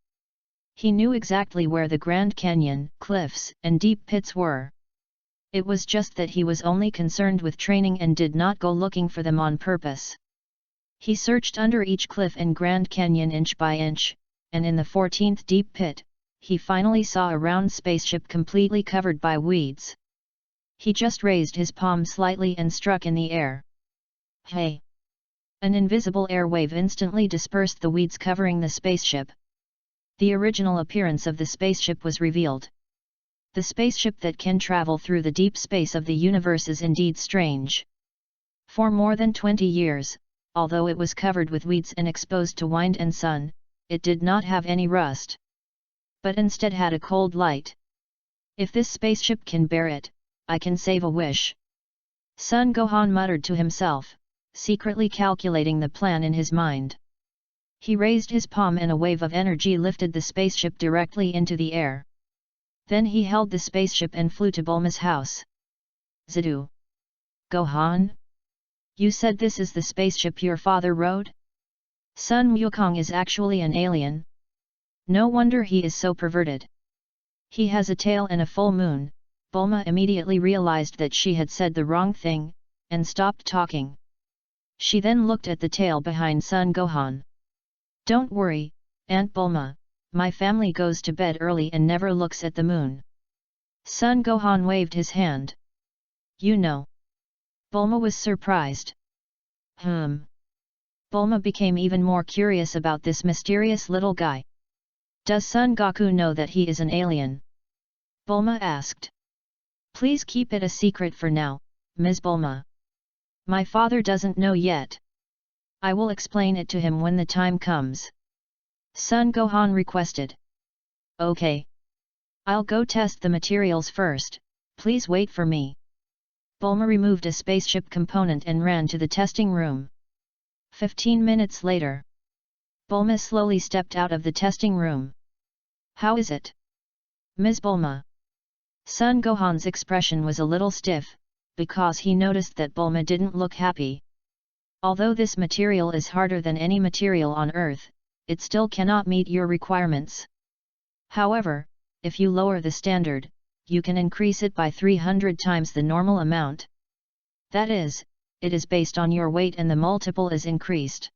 He knew exactly where the Grand Canyon, cliffs, and deep pits were. It was just that he was only concerned with training and did not go looking for them on purpose. He searched under each cliff and Grand Canyon inch by inch, and in the 14th deep pit, he finally saw a round spaceship completely covered by weeds. He just raised his palm slightly and struck in the air. Hey! An invisible air wave instantly dispersed the weeds covering the spaceship. The original appearance of the spaceship was revealed. The spaceship that can travel through the deep space of the universe is indeed strange. For more than 20 years, although it was covered with weeds and exposed to wind and sun, it did not have any rust, but instead had a cold light. If this spaceship can bear it, I can save a wish. Sun Gohan muttered to himself, secretly calculating the plan in his mind. He raised his palm and a wave of energy lifted the spaceship directly into the air. Then he held the spaceship and flew to Bulma's house. Zidu. Gohan? You said this is the spaceship your father rode? Sun Wukong is actually an alien. No wonder he is so perverted. He has a tail and a full moon. Bulma immediately realized that she had said the wrong thing, and stopped talking. She then looked at the tail behind Sun Gohan. Don't worry, Aunt Bulma, my family goes to bed early and never looks at the moon. Sun Gohan waved his hand. You know. Bulma was surprised. Bulma became even more curious about this mysterious little guy. Does Son Goku know that he is an alien? Bulma asked. Please keep it a secret for now, Ms. Bulma. My father doesn't know yet. I will explain it to him when the time comes. Son Gohan requested. Okay. I'll go test the materials first, please wait for me. Bulma removed a spaceship component and ran to the testing room. 15 minutes later. Bulma slowly stepped out of the testing room. How is it? Ms. Bulma. Son Gohan's expression was a little stiff, because he noticed that Bulma didn't look happy. Although this material is harder than any material on Earth, it still cannot meet your requirements. However, if you lower the standard, you can increase it by 300 times the normal amount. That is, it is based on your weight and the multiple is increased.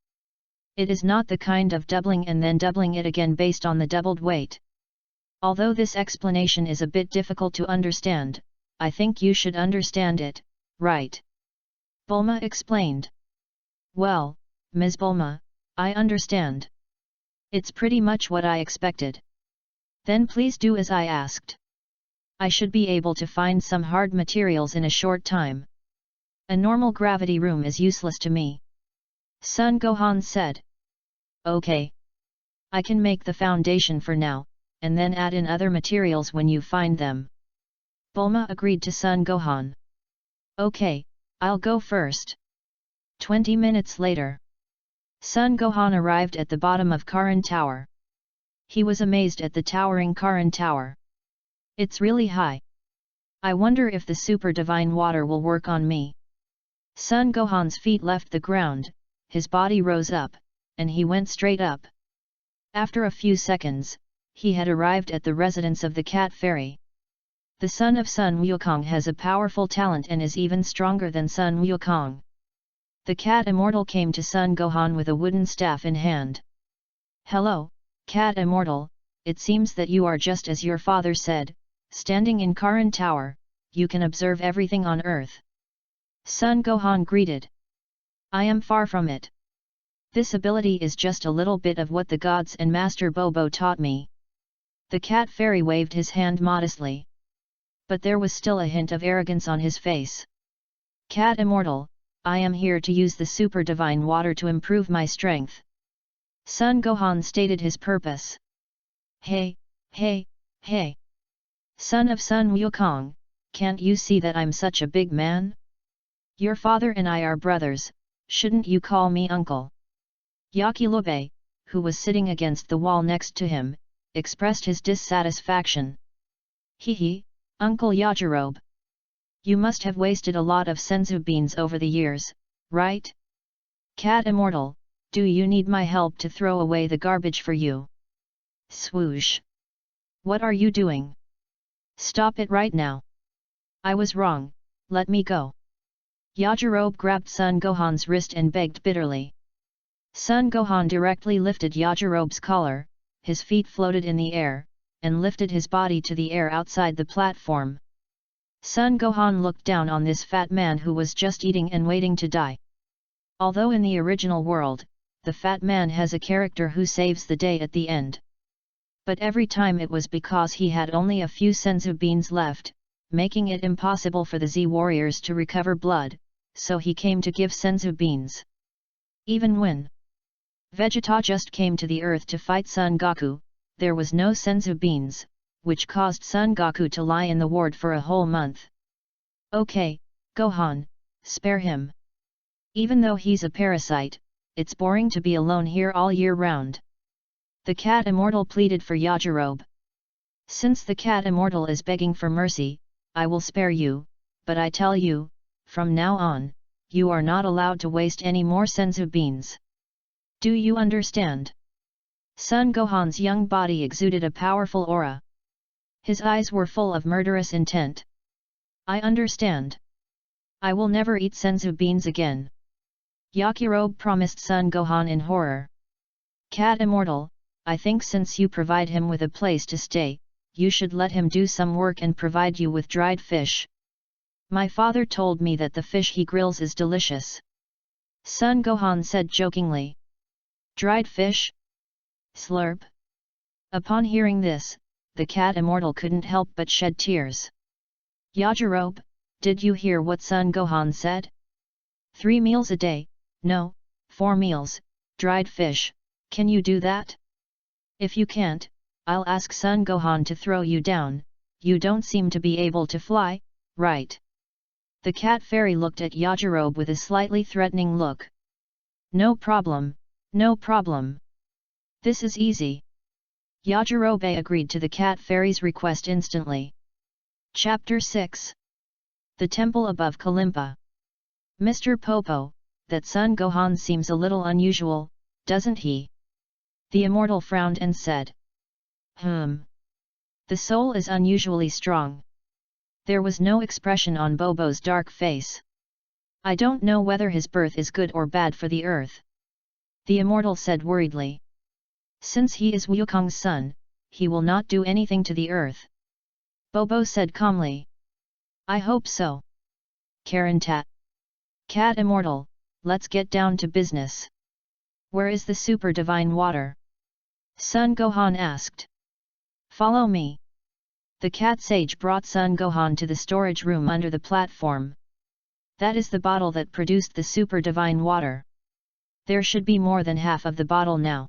It is not the kind of doubling and then doubling it again based on the doubled weight. Although this explanation is a bit difficult to understand, I think you should understand it, right? Bulma explained. Well, Ms. Bulma, I understand. It's pretty much what I expected. Then please do as I asked. I should be able to find some hard materials in a short time. A normal gravity room is useless to me. Son Gohan said. Okay. I can make the foundation for now, and then add in other materials when you find them. Bulma agreed to Son Gohan. Okay, I'll go first. 20 minutes later. Son Gohan arrived at the bottom of Karin Tower. He was amazed at the towering Karin Tower. It's really high. I wonder if the super divine water will work on me. Son Gohan's feet left the ground, his body rose up, and he went straight up. After a few seconds, he had arrived at the residence of the Cat Fairy. The son of Sun Wukong has a powerful talent and is even stronger than Sun Wukong. The Cat Immortal came to Son Gohan with a wooden staff in hand. Hello, Cat Immortal, it seems that you are just as your father said, standing in Karin Tower, you can observe everything on Earth. Son Gohan greeted. I am far from it. This ability is just a little bit of what the gods and Master Bobo taught me. The Cat Fairy waved his hand modestly. But there was still a hint of arrogance on his face. Cat Immortal, I am here to use the super divine water to improve my strength. Son Gohan stated his purpose. Hey, hey, hey! Son of Sun Wukong, can't you see that I'm such a big man? Your father and I are brothers, shouldn't you call me uncle? Yakilobe, who was sitting against the wall next to him, expressed his dissatisfaction. Hee, Uncle Yajirobe. You must have wasted a lot of senzu beans over the years, right? Cat Immortal, do you need my help to throw away the garbage for you? Swoosh! What are you doing? Stop it right now! I was wrong, let me go. Yajirobe grabbed Sun Gohan's wrist and begged bitterly. Sun Gohan directly lifted Yajirobe's collar, his feet floated in the air, and lifted his body to the air outside the platform. Sun Gohan looked down on this fat man who was just eating and waiting to die. Although in the original world, the fat man has a character who saves the day at the end. But every time it was because he had only a few senzu beans left, making it impossible for the Z warriors to recover blood, so he came to give senzu beans. Even when Vegeta just came to the earth to fight Son Goku, there was no senzu beans, which caused Son Goku to lie in the ward for a whole month. Okay, Gohan, spare him. Even though he's a parasite, it's boring to be alone here all year round. The cat immortal pleaded for Yajirobe. Since the cat immortal is begging for mercy, I will spare you, but I tell you, from now on, you are not allowed to waste any more senzu beans. Do you understand? Son Gohan's young body exuded a powerful aura. His eyes were full of murderous intent. I understand. I will never eat senzu beans again. Yajirobe promised Son Gohan in horror. Cat immortal, I think since you provide him with a place to stay, you should let him do some work and provide you with dried fish. My father told me that the fish he grills is delicious. Son Gohan said jokingly. Dried fish? Slurp. Upon hearing this, the cat immortal couldn't help but shed tears. Yajirobe, did you hear what Son Gohan said? 3 meals a day, no, 4 meals, dried fish, can you do that? If you can't, I'll ask Son Gohan to throw you down, you don't seem to be able to fly, right? The cat fairy looked at Yajirobe with a slightly threatening look. No problem, no problem. This is easy. Yajirobe agreed to the cat fairy's request instantly. Chapter 6. The Temple above Kalimpa. Mr. Popo, that Son Gohan seems a little unusual, doesn't he? The immortal frowned and said. The soul is unusually strong. There was no expression on Bobo's dark face. I don't know whether his birth is good or bad for the earth. The immortal said worriedly. Since he is Wukong's son, he will not do anything to the earth. Bobo said calmly. I hope so. Karantat. Cat immortal, let's get down to business. Where is the super divine water? Son Gohan asked. Follow me. The cat sage brought Son Gohan to the storage room under the platform. That is the bottle that produced the super divine water. There should be more than half of the bottle now.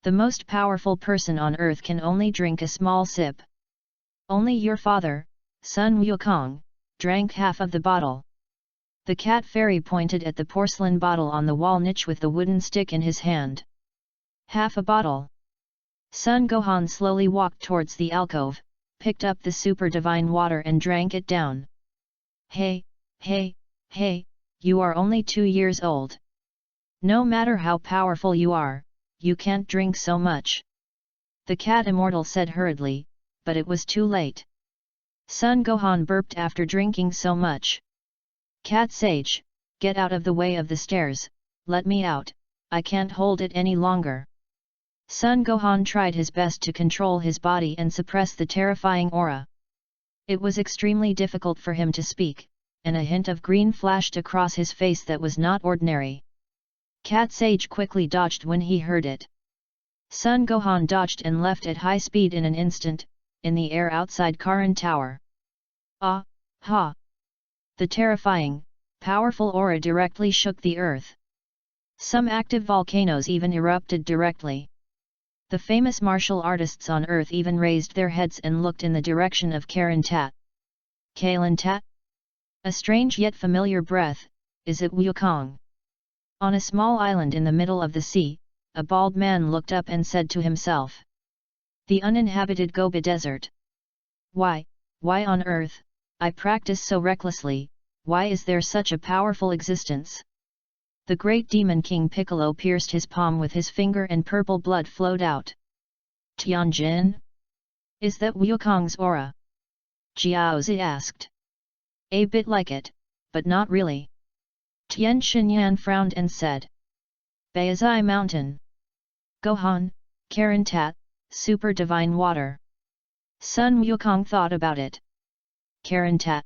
The most powerful person on earth can only drink a small sip. Only your father, Sun Wukong, drank half of the bottle. The cat fairy pointed at the porcelain bottle on the wall niche with the wooden stick in his hand. Half a bottle. Son Gohan slowly walked towards the alcove, picked up the super divine water and drank it down. Hey, you are only 2 years old. No matter how powerful you are, you can't drink so much. The cat immortal said hurriedly, but it was too late. Son Gohan burped after drinking so much. Cat sage, get out of the way of the stairs, let me out, I can't hold it any longer. Son Gohan tried his best to control his body and suppress the terrifying aura. It was extremely difficult for him to speak, and a hint of green flashed across his face that was not ordinary. Cat sage quickly dodged when he heard it. Son Gohan dodged and left at high speed in an instant, in the air outside Karan Tower. Ah, ha! The terrifying, powerful aura directly shook the earth. Some active volcanoes even erupted directly. The famous martial artists on earth even raised their heads and looked in the direction of Karantat. Kalantat? A strange yet familiar breath, is it Wukong? On a small island in the middle of the sea, a bald man looked up and said to himself. The uninhabited Gobi Desert. Why on earth, I practice so recklessly, why is there such a powerful existence? The great demon King Piccolo pierced his palm with his finger and purple blood flowed out. Tianjin? Is that Wukong's aura? Jiaozi asked. A bit like it, but not really. Tian Xinyan frowned and said. Baizai Mountain. Gohan, Karen Tat, Super Divine Water. Sun Wukong thought about it. Karen Tat.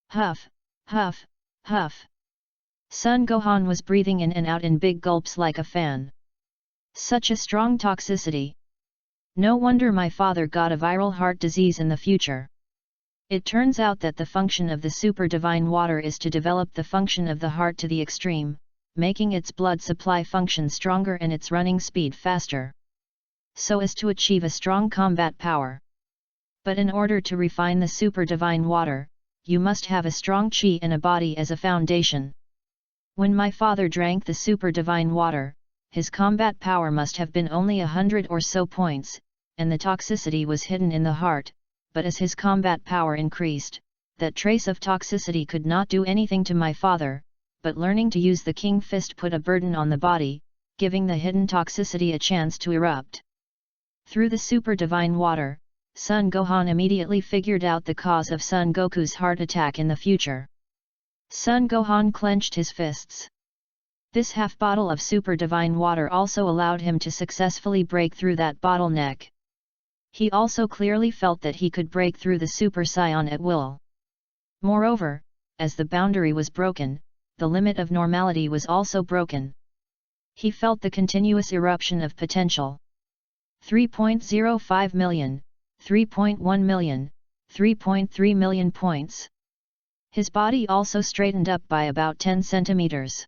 Huff, huff, huff. Sun Gohan was breathing in and out in big gulps like a fan. Such a strong toxicity. No wonder my father got a viral heart disease in the future. It turns out that the function of the super divine water is to develop the function of the heart to the extreme, making its blood supply function stronger and its running speed faster, so as to achieve a strong combat power. But in order to refine the super divine water, you must have a strong chi and a body as a foundation. When my father drank the super divine water, his combat power must have been only 100 or so points, and the toxicity was hidden in the heart, but as his combat power increased, that trace of toxicity could not do anything to my father, but learning to use the king fist put a burden on the body, giving the hidden toxicity a chance to erupt. Through the super divine water, Son Gohan immediately figured out the cause of Son Goku's heart attack in the future. Son Gohan clenched his fists. This half bottle of super divine water also allowed him to successfully break through that bottleneck. He also clearly felt that he could break through the Super Saiyan at will. Moreover, as the boundary was broken, the limit of normality was also broken. He felt the continuous eruption of potential. 3.05 million, 3.1 million, 3.3 million points. His body also straightened up by about 10 centimeters.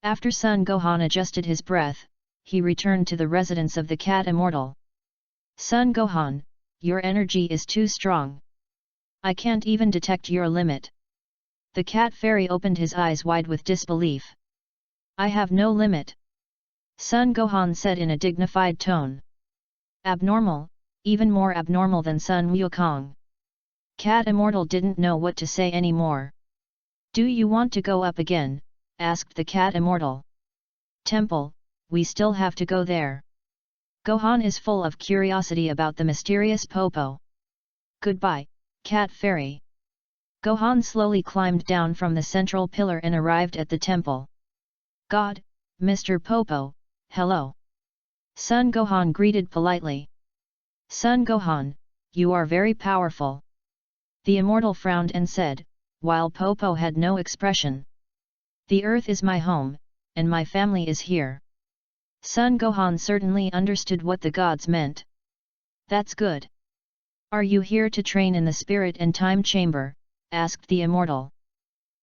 After Son Gohan adjusted his breath, he returned to the residence of the cat immortal. Son Gohan, your energy is too strong. I can't even detect your limit. The cat fairy opened his eyes wide with disbelief. I have no limit. Son Gohan said in a dignified tone. Abnormal, even more abnormal than Sun Wukong. Cat immortal didn't know what to say anymore. Do you want to go up again? Asked the cat immortal. Temple, we still have to go there. Gohan is full of curiosity about the mysterious Popo. Goodbye, cat fairy. Gohan slowly climbed down from the central pillar and arrived at the temple. God, Mr. Popo, hello. Son Gohan greeted politely. Son Gohan, you are very powerful. The immortal frowned and said, while Popo had no expression. The earth is my home, and my family is here. Son Gohan certainly understood what the gods meant. That's good. Are you here to train in the spirit and time chamber? Asked the immortal.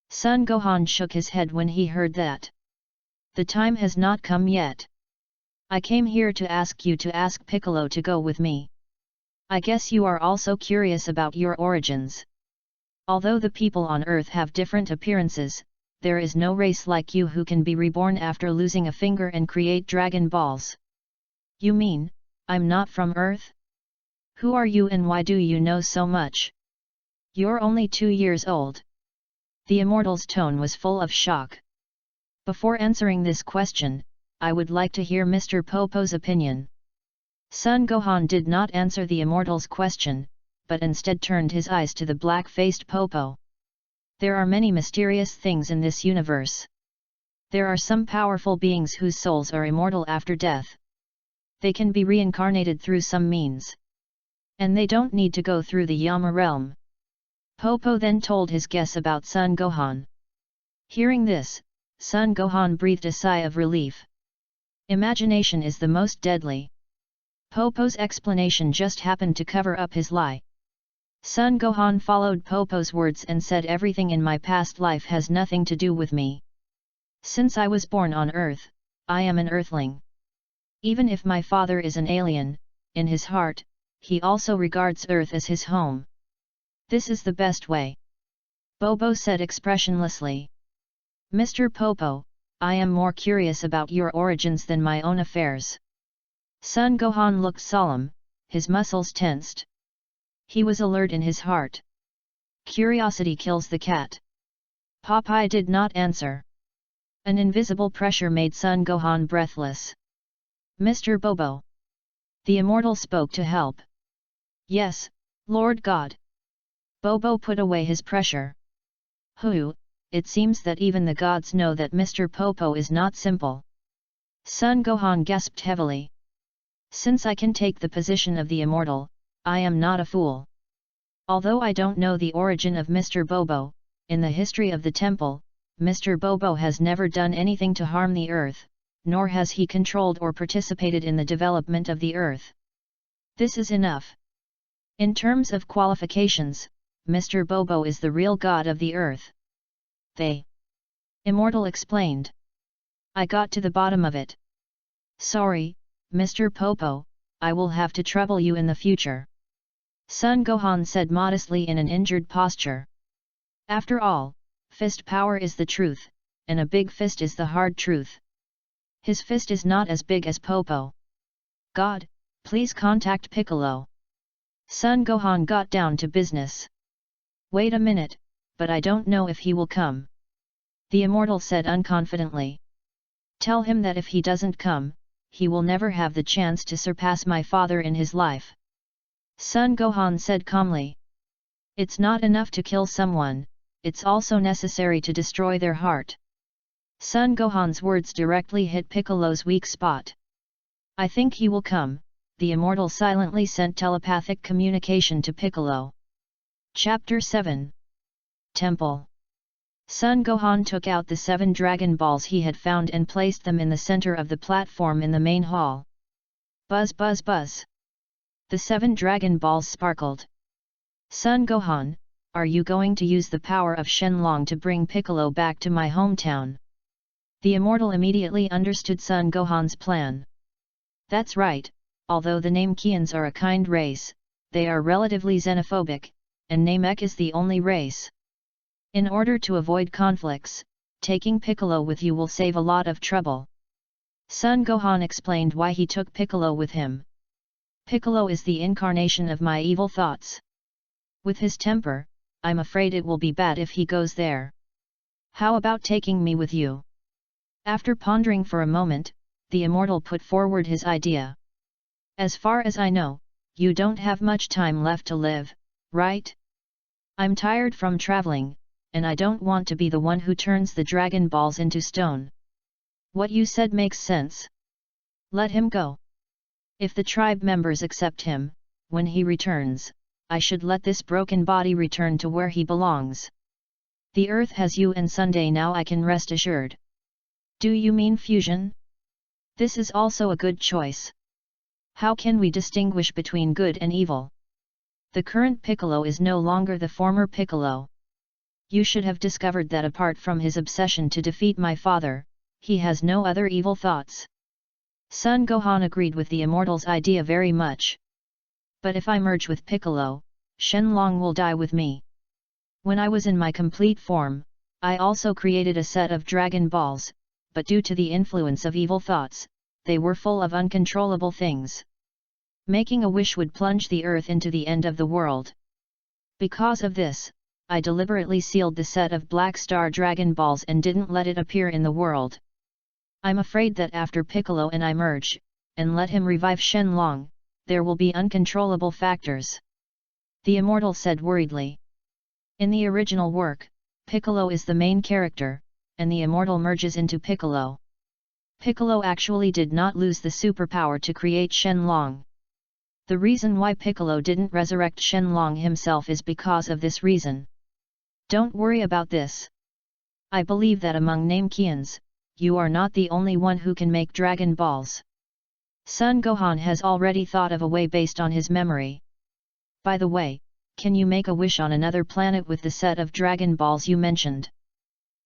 Son Gohan shook his head when he heard that. The time has not come yet. I came here to ask you to ask Piccolo to go with me. I guess you are also curious about your origins. Although the people on Earth have different appearances, there is no race like you who can be reborn after losing a finger and create Dragon Balls. You mean, I'm not from Earth? Who are you and why do you know so much? You're only 2 years old. The immortal's tone was full of shock. Before answering this question, I would like to hear Mr. Popo's opinion. Son Gohan did not answer the immortal's question, but instead turned his eyes to the black-faced Popo. There are many mysterious things in this universe. There are some powerful beings whose souls are immortal after death. They can be reincarnated through some means. And they don't need to go through the Yama realm. Popo then told his guess about Son Gohan. Hearing this, Son Gohan breathed a sigh of relief. Imagination is the most deadly. Popo's explanation just happened to cover up his lie. Son Gohan followed Popo's words and said everything in my past life has nothing to do with me. Since I was born on Earth, I am an Earthling. Even if my father is an alien, in his heart, he also regards Earth as his home. This is the best way. Bobo said expressionlessly. Mr. Popo, I am more curious about your origins than my own affairs. Son Gohan looked solemn, his muscles tensed. He was alert in his heart. Curiosity kills the cat. Popeye did not answer. An invisible pressure made Son Gohan breathless. Mr. Bobo. The immortal spoke to help. Yes, Lord God. Bobo put away his pressure. It seems that even the gods know that Mr. Popo is not simple. Sun Gohan gasped heavily. Since I can take the position of the immortal, I am not a fool. Although I don't know the origin of Mr. Bobo, in the history of the temple, Mr. Bobo has never done anything to harm the earth, nor has he controlled or participated in the development of the earth. This is enough. In terms of qualifications, Mr. Bobo is the real god of the earth. The immortal explained. I got to the bottom of it. Sorry, Mr. Popo, I will have to trouble you in the future. Sun Gohan said modestly in an injured posture. After all, fist power is the truth, and a big fist is the hard truth. His fist is not as big as Popo. God, please contact Piccolo. Sun Gohan got down to business. Wait a minute, but I don't know if he will come. The immortal said unconfidently. Tell him that if he doesn't come, he will never have the chance to surpass my father in his life. Sun Gohan said calmly. It's not enough to kill someone, it's also necessary to destroy their heart. Sun Gohan's words directly hit Piccolo's weak spot. I think he will come, the immortal silently sent telepathic communication to Piccolo. Chapter 7 Temple. Sun Gohan took out the 7 Dragon Balls he had found and placed them in the center of the platform in the main hall. Buzz buzz buzz. The 7 Dragon Balls sparkled. Sun Gohan, are you going to use the power of Shenlong to bring Piccolo back to my hometown? The immortal immediately understood Sun Gohan's plan. That's right, although the Namekians are a kind race, they are relatively xenophobic, and Namek is the only race. In order to avoid conflicts, taking Piccolo with you will save a lot of trouble. Sun Gohan explained why he took Piccolo with him. Piccolo is the incarnation of my evil thoughts. With his temper, I'm afraid it will be bad if he goes there. How about taking me with you? After pondering for a moment, the immortal put forward his idea. As far as I know, you don't have much time left to live, right? I'm tired from traveling, and I don't want to be the one who turns the Dragon Balls into stone. What you said makes sense. Let him go. If the tribe members accept him, when he returns, I should let this broken body return to where he belongs. The earth has you and Sunday now, I can rest assured. Do you mean fusion? This is also a good choice. How can we distinguish between good and evil? The current Piccolo is no longer the former Piccolo. You should have discovered that apart from his obsession to defeat my father, he has no other evil thoughts. Sun Gohan agreed with the immortal's idea very much. But if I merge with Piccolo, Shenlong will die with me. When I was in my complete form, I also created a set of Dragon Balls, but due to the influence of evil thoughts, they were full of uncontrollable things. Making a wish would plunge the earth into the end of the world. Because of this, I deliberately sealed the set of Black Star Dragon Balls and didn't let it appear in the world. I'm afraid that after Piccolo and I merge, and let him revive Shenlong, there will be uncontrollable factors. The immortal said worriedly. In the original work, Piccolo is the main character, and the immortal merges into Piccolo. Piccolo actually did not lose the superpower to create Shenlong. The reason why Piccolo didn't resurrect Shenlong himself is because of this reason. Don't worry about this. I believe that among Namekians, you are not the only one who can make Dragon Balls. Sun Gohan has already thought of a way based on his memory. By the way, can you make a wish on another planet with the set of Dragon Balls you mentioned?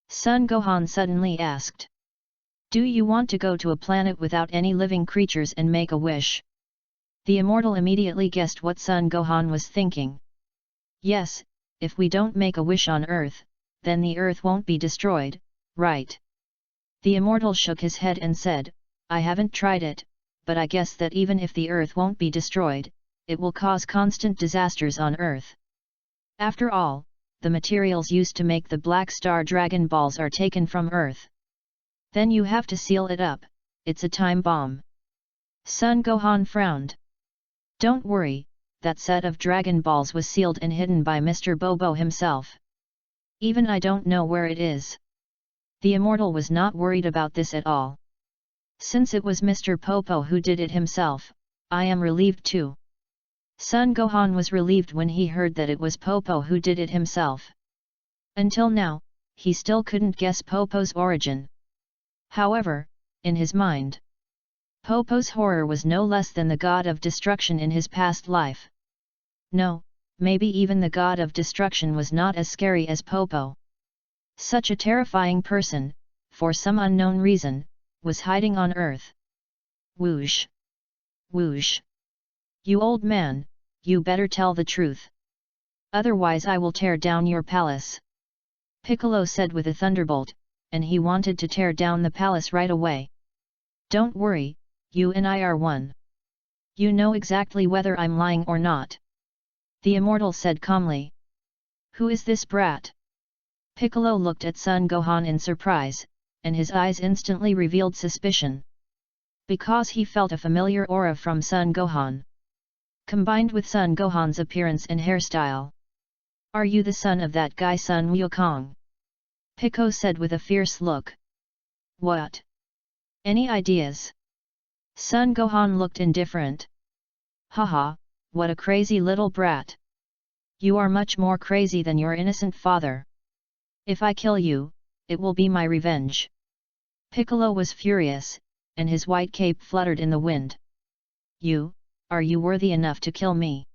Sun Gohan suddenly asked. Do you want to go to a planet without any living creatures and make a wish? The immortal immediately guessed what Sun Gohan was thinking. Yes, if we don't make a wish on Earth, then the Earth won't be destroyed, right? The immortal shook his head and said, I haven't tried it, but I guess that even if the Earth won't be destroyed, it will cause constant disasters on Earth. After all, the materials used to make the Black Star Dragon Balls are taken from Earth. Then you have to seal it up, it's a time bomb. Sun Gohan frowned. Don't worry, that set of Dragon Balls was sealed and hidden by Mr. Bobo himself. Even I don't know where it is. The immortal was not worried about this at all. Since it was Mr. Popo who did it himself, I am relieved too. Son Gohan was relieved when he heard that it was Popo who did it himself. Until now, he still couldn't guess Popo's origin. However, in his mind, Popo's horror was no less than the god of destruction in his past life. No, maybe even the god of destruction was not as scary as Popo. Such a terrifying person, for some unknown reason, was hiding on Earth. Whoosh! Whoosh! You old man, you better tell the truth. Otherwise I will tear down your palace. Piccolo said with a thunderbolt, and he wanted to tear down the palace right away. Don't worry, you and I are one. You know exactly whether I'm lying or not. The immortal said calmly. Who is this brat? Piccolo looked at Son Gohan in surprise, and his eyes instantly revealed suspicion. Because he felt a familiar aura from Son Gohan, combined with Son Gohan's appearance and hairstyle. Are you the son of that guy Sun Wukong? Pico said with a fierce look. What? Any ideas? Son Gohan looked indifferent. Haha, what a crazy little brat. You are much more crazy than your innocent father. If I kill you, it will be my revenge. Piccolo was furious, and his white cape fluttered in the wind. Are you worthy enough to kill me?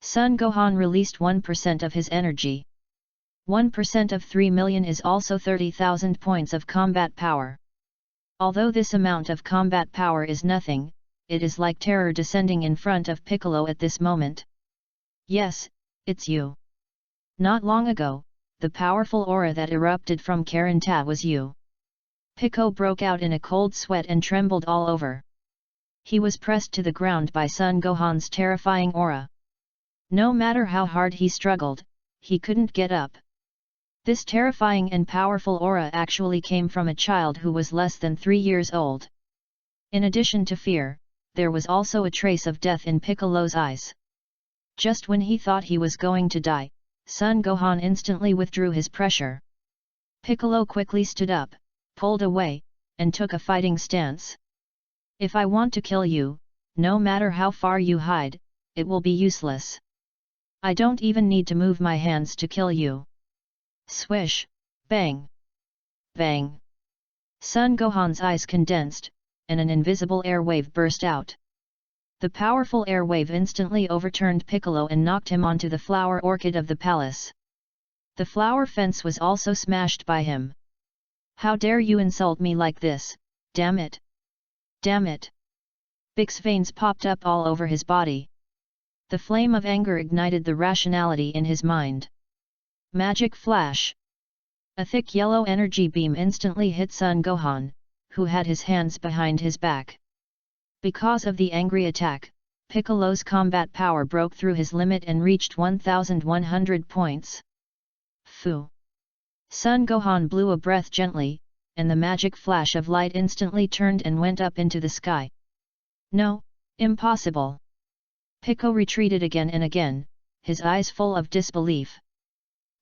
Son Gohan released 1% of his energy. 1% of 3 million is also 30,000 points of combat power. Although this amount of combat power is nothing, it is like terror descending in front of Piccolo at this moment. Yes, it's you. Not long ago, the powerful aura that erupted from Karanta was you. Pico broke out in a cold sweat and trembled all over. He was pressed to the ground by Son Gohan's terrifying aura. No matter how hard he struggled, he couldn't get up. This terrifying and powerful aura actually came from a child who was less than 3 years old. In addition to fear, there was also a trace of death in Piccolo's eyes. Just when he thought he was going to die, Son Gohan instantly withdrew his pressure. Piccolo quickly stood up, pulled away, and took a fighting stance. If I want to kill you, no matter how far you hide, it will be useless. I don't even need to move my hands to kill you. Swish, bang, bang. Son Gohan's eyes condensed, and an invisible air wave burst out. The powerful air wave instantly overturned Piccolo and knocked him onto the flower orchid of the palace. The flower fence was also smashed by him. How dare you insult me like this, damn it! Damn it! Bix veins popped up all over his body. The flame of anger ignited the rationality in his mind. Magic flash! A thick yellow energy beam instantly hit Son Gohan, who had his hands behind his back. Because of the angry attack, Piccolo's combat power broke through his limit and reached 1,100 points. Phew! Son Gohan blew a breath gently, and the magic flash of light instantly turned and went up into the sky. No, impossible! Pico retreated again and again, his eyes full of disbelief.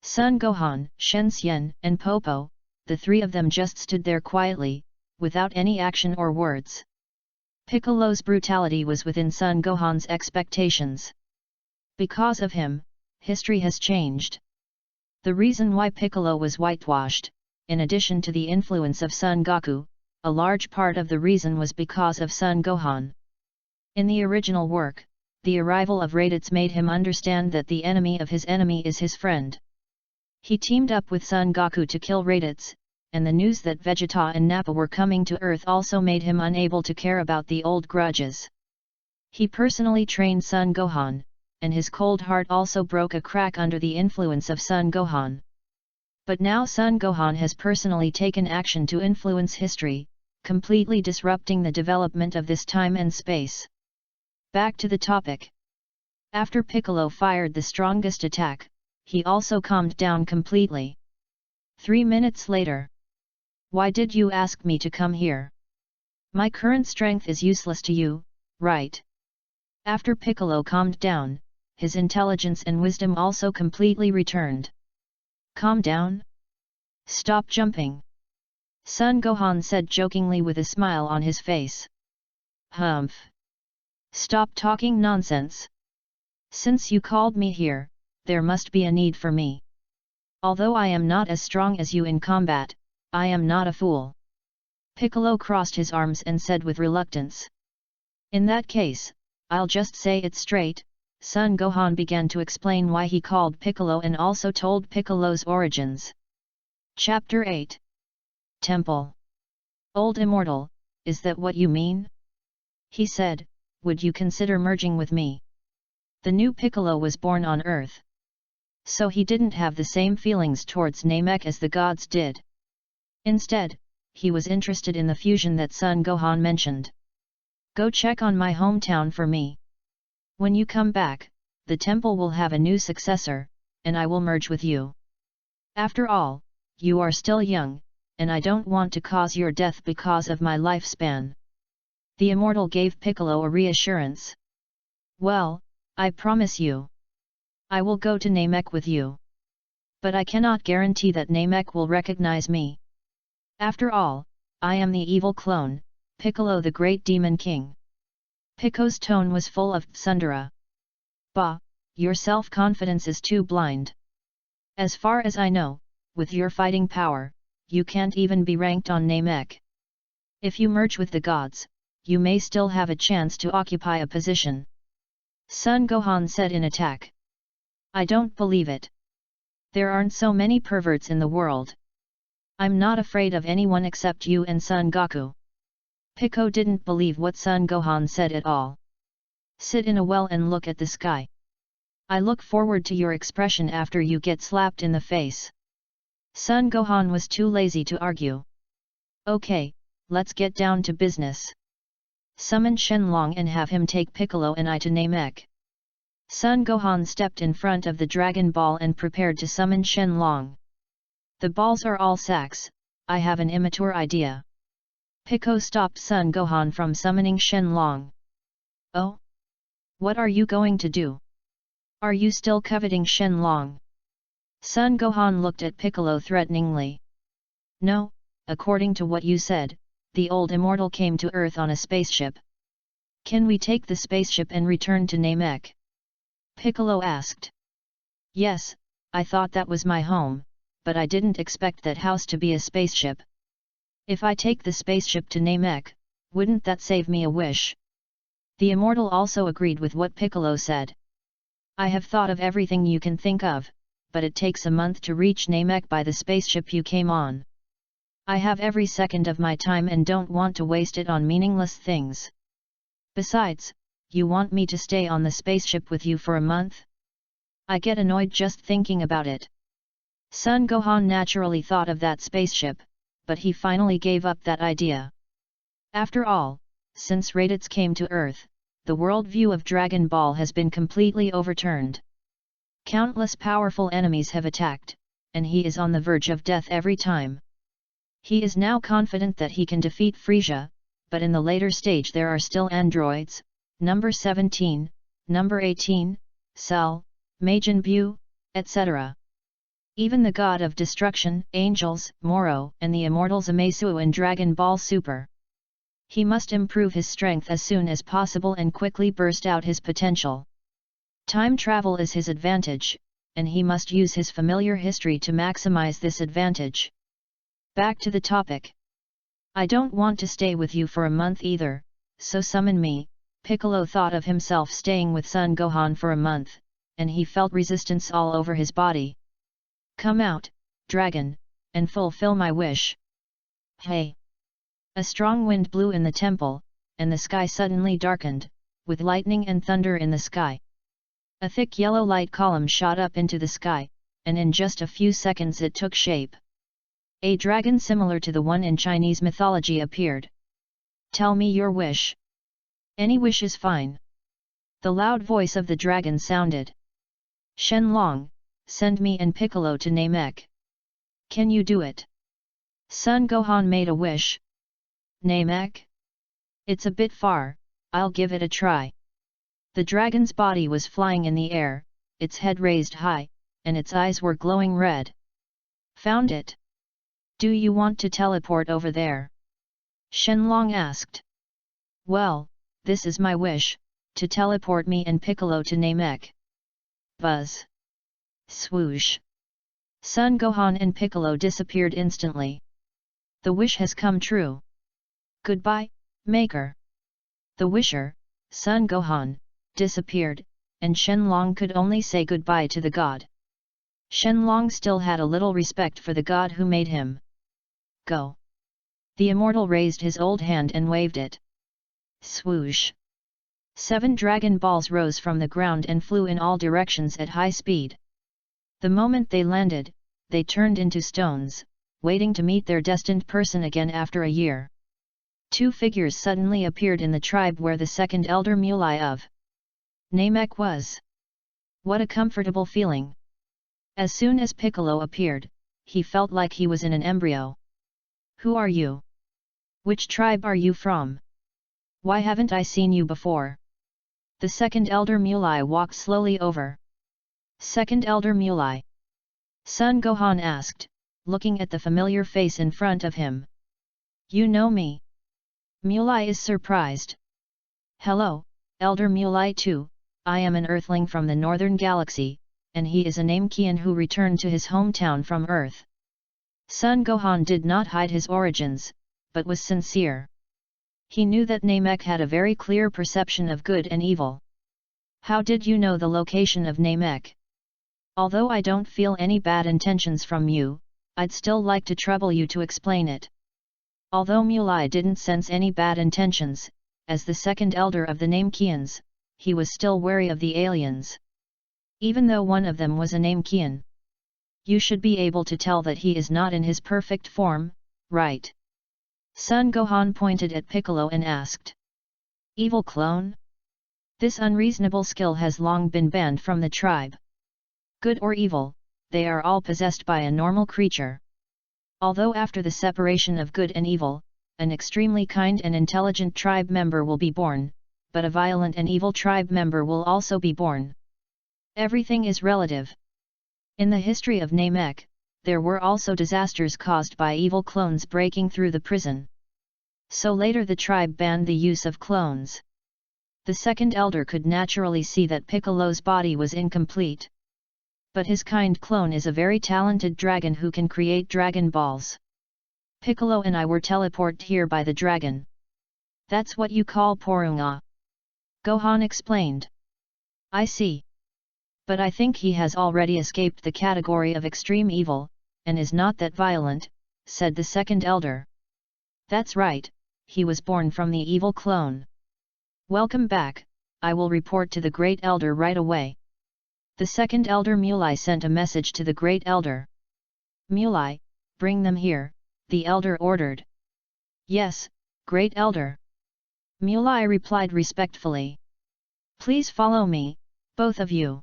Son Gohan, Shen Xian, and Popo, the three of them just stood there quietly, without any action or words. Piccolo's brutality was within Son Gohan's expectations. Because of him, history has changed. The reason why Piccolo was whitewashed, in addition to the influence of Son Goku, a large part of the reason was because of Son Gohan. In the original work, the arrival of Raditz made him understand that the enemy of his enemy is his friend. He teamed up with Son Goku to kill Raditz, and the news that Vegeta and Nappa were coming to Earth also made him unable to care about the old grudges. He personally trained Son Gohan, and his cold heart also broke a crack under the influence of Son Gohan. But now Son Gohan has personally taken action to influence history, completely disrupting the development of this time and space. Back to the topic. After Piccolo fired the strongest attack, he also calmed down completely. 3 minutes later. Why did you ask me to come here? My current strength is useless to you, right? After Piccolo calmed down, his intelligence and wisdom also completely returned. Calm down. Stop jumping. Sun Gohan said jokingly with a smile on his face. Humph. Stop talking nonsense. Since you called me here, there must be a need for me. Although I am not as strong as you in combat, I am not a fool. Piccolo crossed his arms and said with reluctance. In that case, I'll just say it straight. Sun Gohan began to explain why he called Piccolo and also told Piccolo's origins. Chapter 8. Temple. Old Immortal, is that what you mean? He said, would you consider merging with me? The new Piccolo was born on Earth. So he didn't have the same feelings towards Namek as the gods did. Instead, he was interested in the fusion that Sun Gohan mentioned. Go check on my hometown for me. When you come back, the temple will have a new successor, and I will merge with you. After all, you are still young, and I don't want to cause your death because of my lifespan. The immortal gave Piccolo a reassurance. Well, I promise you. I will go to Namek with you. But I cannot guarantee that Namek will recognize me. After all, I am the evil clone, Piccolo the Great Demon King. Pico's tone was full of tsundere. Bah, your self-confidence is too blind. As far as I know, with your fighting power, you can't even be ranked on Namek. If you merge with the gods, you may still have a chance to occupy a position. Sun Gohan said in attack. I don't believe it. There aren't so many perverts in the world. I'm not afraid of anyone except you and Son Goku. Pico didn't believe what Sun Gohan said at all. Sit in a well and look at the sky. I look forward to your expression after you get slapped in the face. Sun Gohan was too lazy to argue. Okay, let's get down to business. Summon Shenlong and have him take Piccolo and I to Namek. Sun Gohan stepped in front of the Dragon Ball and prepared to summon Shenlong. The balls are all sacks, I have an immature idea. Pico stopped Sun Gohan from summoning Shenlong. Oh? What are you going to do? Are you still coveting Shenlong? Sun Gohan looked at Piccolo threateningly. No, according to what you said, the old immortal came to Earth on a spaceship. Can we take the spaceship and return to Namek? Piccolo asked. Yes, I thought that was my home, but I didn't expect that house to be a spaceship. If I take the spaceship to Namek, wouldn't that save me a wish? The immortal also agreed with what Piccolo said. I have thought of everything you can think of, but it takes a month to reach Namek by the spaceship you came on. I have every second of my time and don't want to waste it on meaningless things. Besides, you want me to stay on the spaceship with you for a month? I get annoyed just thinking about it. Sun Gohan naturally thought of that spaceship, but he finally gave up that idea. After all, since Raditz came to Earth, the world view of Dragon Ball has been completely overturned. Countless powerful enemies have attacked, and he is on the verge of death every time. He is now confident that he can defeat Frieza, but in the later stage there are still androids, number 17, number 18, Cell, Majin Buu, etc. Even the god of destruction, angels, Moro, and the immortals Amasu in Dragon Ball Super. He must improve his strength as soon as possible and quickly burst out his potential. Time travel is his advantage, and he must use his familiar history to maximize this advantage. Back to the topic. I don't want to stay with you for a month either, so summon me. Piccolo thought of himself staying with Son Gohan for a month, and he felt resistance all over his body. Come out, dragon, and fulfill my wish. Hey! A strong wind blew in the temple, and the sky suddenly darkened, with lightning and thunder in the sky. A thick yellow light column shot up into the sky, and in just a few seconds it took shape. A dragon similar to the one in Chinese mythology appeared. Tell me your wish. Any wish is fine. The loud voice of the dragon sounded. Shenlong, send me and Piccolo to Namek. Can you do it? Son Gohan made a wish. Namek? It's a bit far, I'll give it a try. The dragon's body was flying in the air, its head raised high, and its eyes were glowing red. Found it. Do you want to teleport over there? Shenlong asked. Well, this is my wish, to teleport me and Piccolo to Namek. Buzz. Swoosh. Son Gohan and Piccolo disappeared instantly. The wish has come true. Goodbye, Maker. The wisher, Son Gohan, disappeared, and Shenlong could only say goodbye to the god. Shenlong still had a little respect for the god who made him. Go. The immortal raised his old hand and waved it. Swoosh. 7 dragon balls rose from the ground and flew in all directions at high speed. The moment they landed, they turned into stones, waiting to meet their destined person again after a year. 2 figures suddenly appeared in the tribe where the second elder Mulai of Namek was. What a comfortable feeling! As soon as Piccolo appeared, he felt like he was in an embryo. Who are you? Which tribe are you from? Why haven't I seen you before? The second elder Mulai walked slowly over. Second elder Mulai. Son Gohan asked, looking at the familiar face in front of him. You know me? Mulai is surprised. Hello, Elder Mulai too, I am an Earthling from the Northern Galaxy, and he is a Namekian who returned to his hometown from Earth. Son Gohan did not hide his origins, but was sincere. He knew that Namek had a very clear perception of good and evil. How did you know the location of Namek? Although I don't feel any bad intentions from you, I'd still like to trouble you to explain it. Although Mulai didn't sense any bad intentions, as the second elder of the Namekians, he was still wary of the aliens. Even though one of them was a Namekian. You should be able to tell that he is not in his perfect form, right? Son Gohan pointed at Piccolo and asked. Evil clone? This unreasonable skill has long been banned from the tribe. Good or evil, they are all possessed by a normal creature. Although after the separation of good and evil, an extremely kind and intelligent tribe member will be born, but a violent and evil tribe member will also be born. Everything is relative. In the history of Namek, there were also disasters caused by evil clones breaking through the prison. So later the tribe banned the use of clones. The second elder could naturally see that Piccolo's body was incomplete. But his kind clone is a very talented dragon who can create dragon balls. Piccolo and I were teleported here by the dragon. That's what you call Porunga. Gohan explained. I see. But I think he has already escaped the category of extreme evil, and is not that violent, said the second elder. That's right, he was born from the evil clone. Welcome back, I will report to the great elder right away. The second elder Mulai sent a message to the great elder. Mulai, bring them here, the elder ordered. Yes, great elder. Mulai replied respectfully. Please follow me, both of you.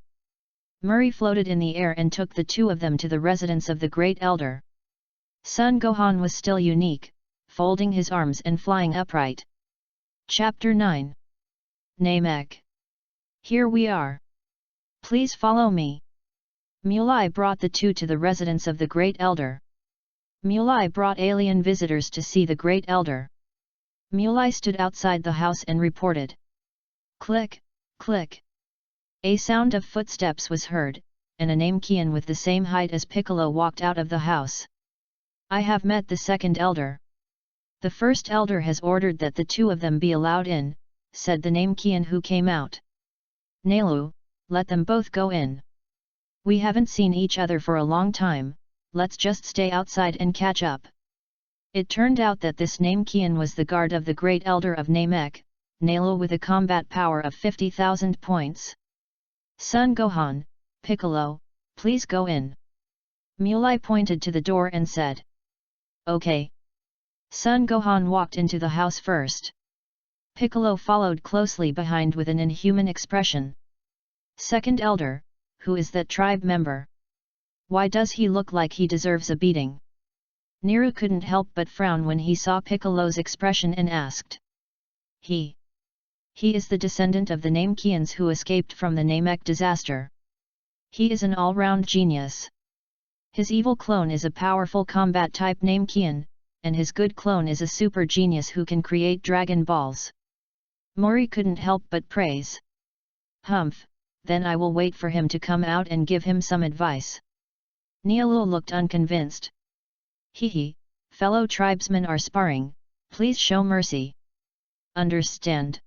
Murray floated in the air and took the 2 of them to the residence of the great elder. Son Gohan was still unique, folding his arms and flying upright. Chapter 9. Namek. Here we are. Please follow me. Mulai brought the 2 to the residence of the great elder. Mulai brought alien visitors to see the great elder. Mulai stood outside the house and reported. Click, click. A sound of footsteps was heard, and a Namekian with the same height as Piccolo walked out of the house. I have met the second elder. The first elder has ordered that the 2 of them be allowed in, said the Namekian who came out. Nelu, let them both go in. We haven't seen each other for a long time, let's just stay outside and catch up. It turned out that this Namekian was the guard of the great elder of Namek, Nelu with a combat power of 50,000 points. Son Gohan, Piccolo, please go in. Mulai pointed to the door and said. Okay. Son Gohan walked into the house first. Piccolo followed closely behind with an inhuman expression. Second elder, who is that tribe member? Why does he look like he deserves a beating? Neru couldn't help but frown when he saw Piccolo's expression and asked. He is the descendant of the Namekians who escaped from the Namek disaster. He is an all-round genius. His evil clone is a powerful combat type named Qian, and his good clone is a super genius who can create Dragon Balls. Mori couldn't help but praise. Humph, then I will wait for him to come out and give him some advice. Nielu looked unconvinced. Hehe, fellow tribesmen are sparring, please show mercy. Understand.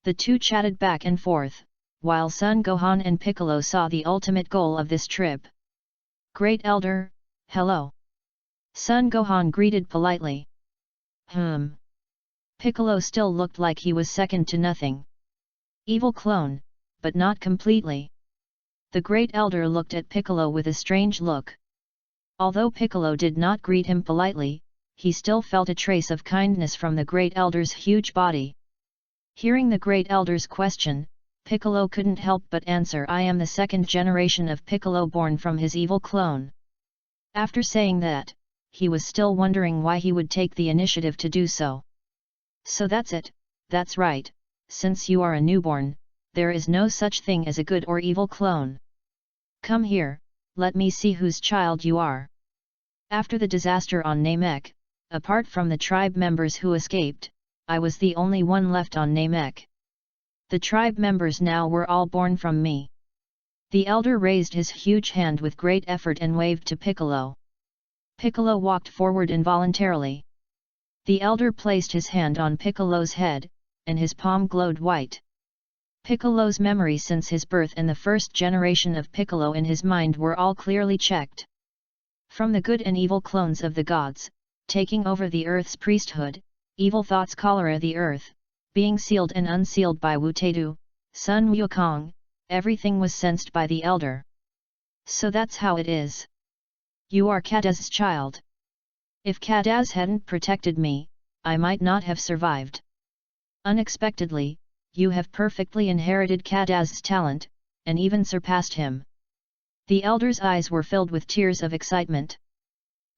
The two chatted back and forth, while Son Gohan and Piccolo saw the ultimate goal of this trip. Great Elder, hello. Son Gohan greeted politely. Piccolo still looked like he was second to nothing. Evil clone, but not completely. The Great Elder looked at Piccolo with a strange look. Although Piccolo did not greet him politely, he still felt a trace of kindness from the Great Elder's huge body. Hearing the Great Elder's question, Piccolo couldn't help but answer, I am the second generation of Piccolo born from his evil clone. After saying that, he was still wondering why he would take the initiative to do so. So that's it, that's right, since you are a newborn, there is no such thing as a good or evil clone. Come here, let me see whose child you are. After the disaster on Namek, apart from the tribe members who escaped, I was the only one left on Namek. The tribe members now were all born from me. The elder raised his huge hand with great effort and waved to Piccolo. Piccolo walked forward involuntarily. The elder placed his hand on Piccolo's head, and his palm glowed white. Piccolo's memory since his birth and the first generation of Piccolo in his mind were all clearly checked. From the good and evil clones of the gods, taking over the earth's priesthood, evil thoughts cholera the earth, being sealed and unsealed by Wutedu, Sun Wukong, everything was sensed by the elder. So that's how it is. You are Kadaz's child. If Kadaz hadn't protected me, I might not have survived. Unexpectedly, you have perfectly inherited Kadaz's talent, and even surpassed him. The elder's eyes were filled with tears of excitement.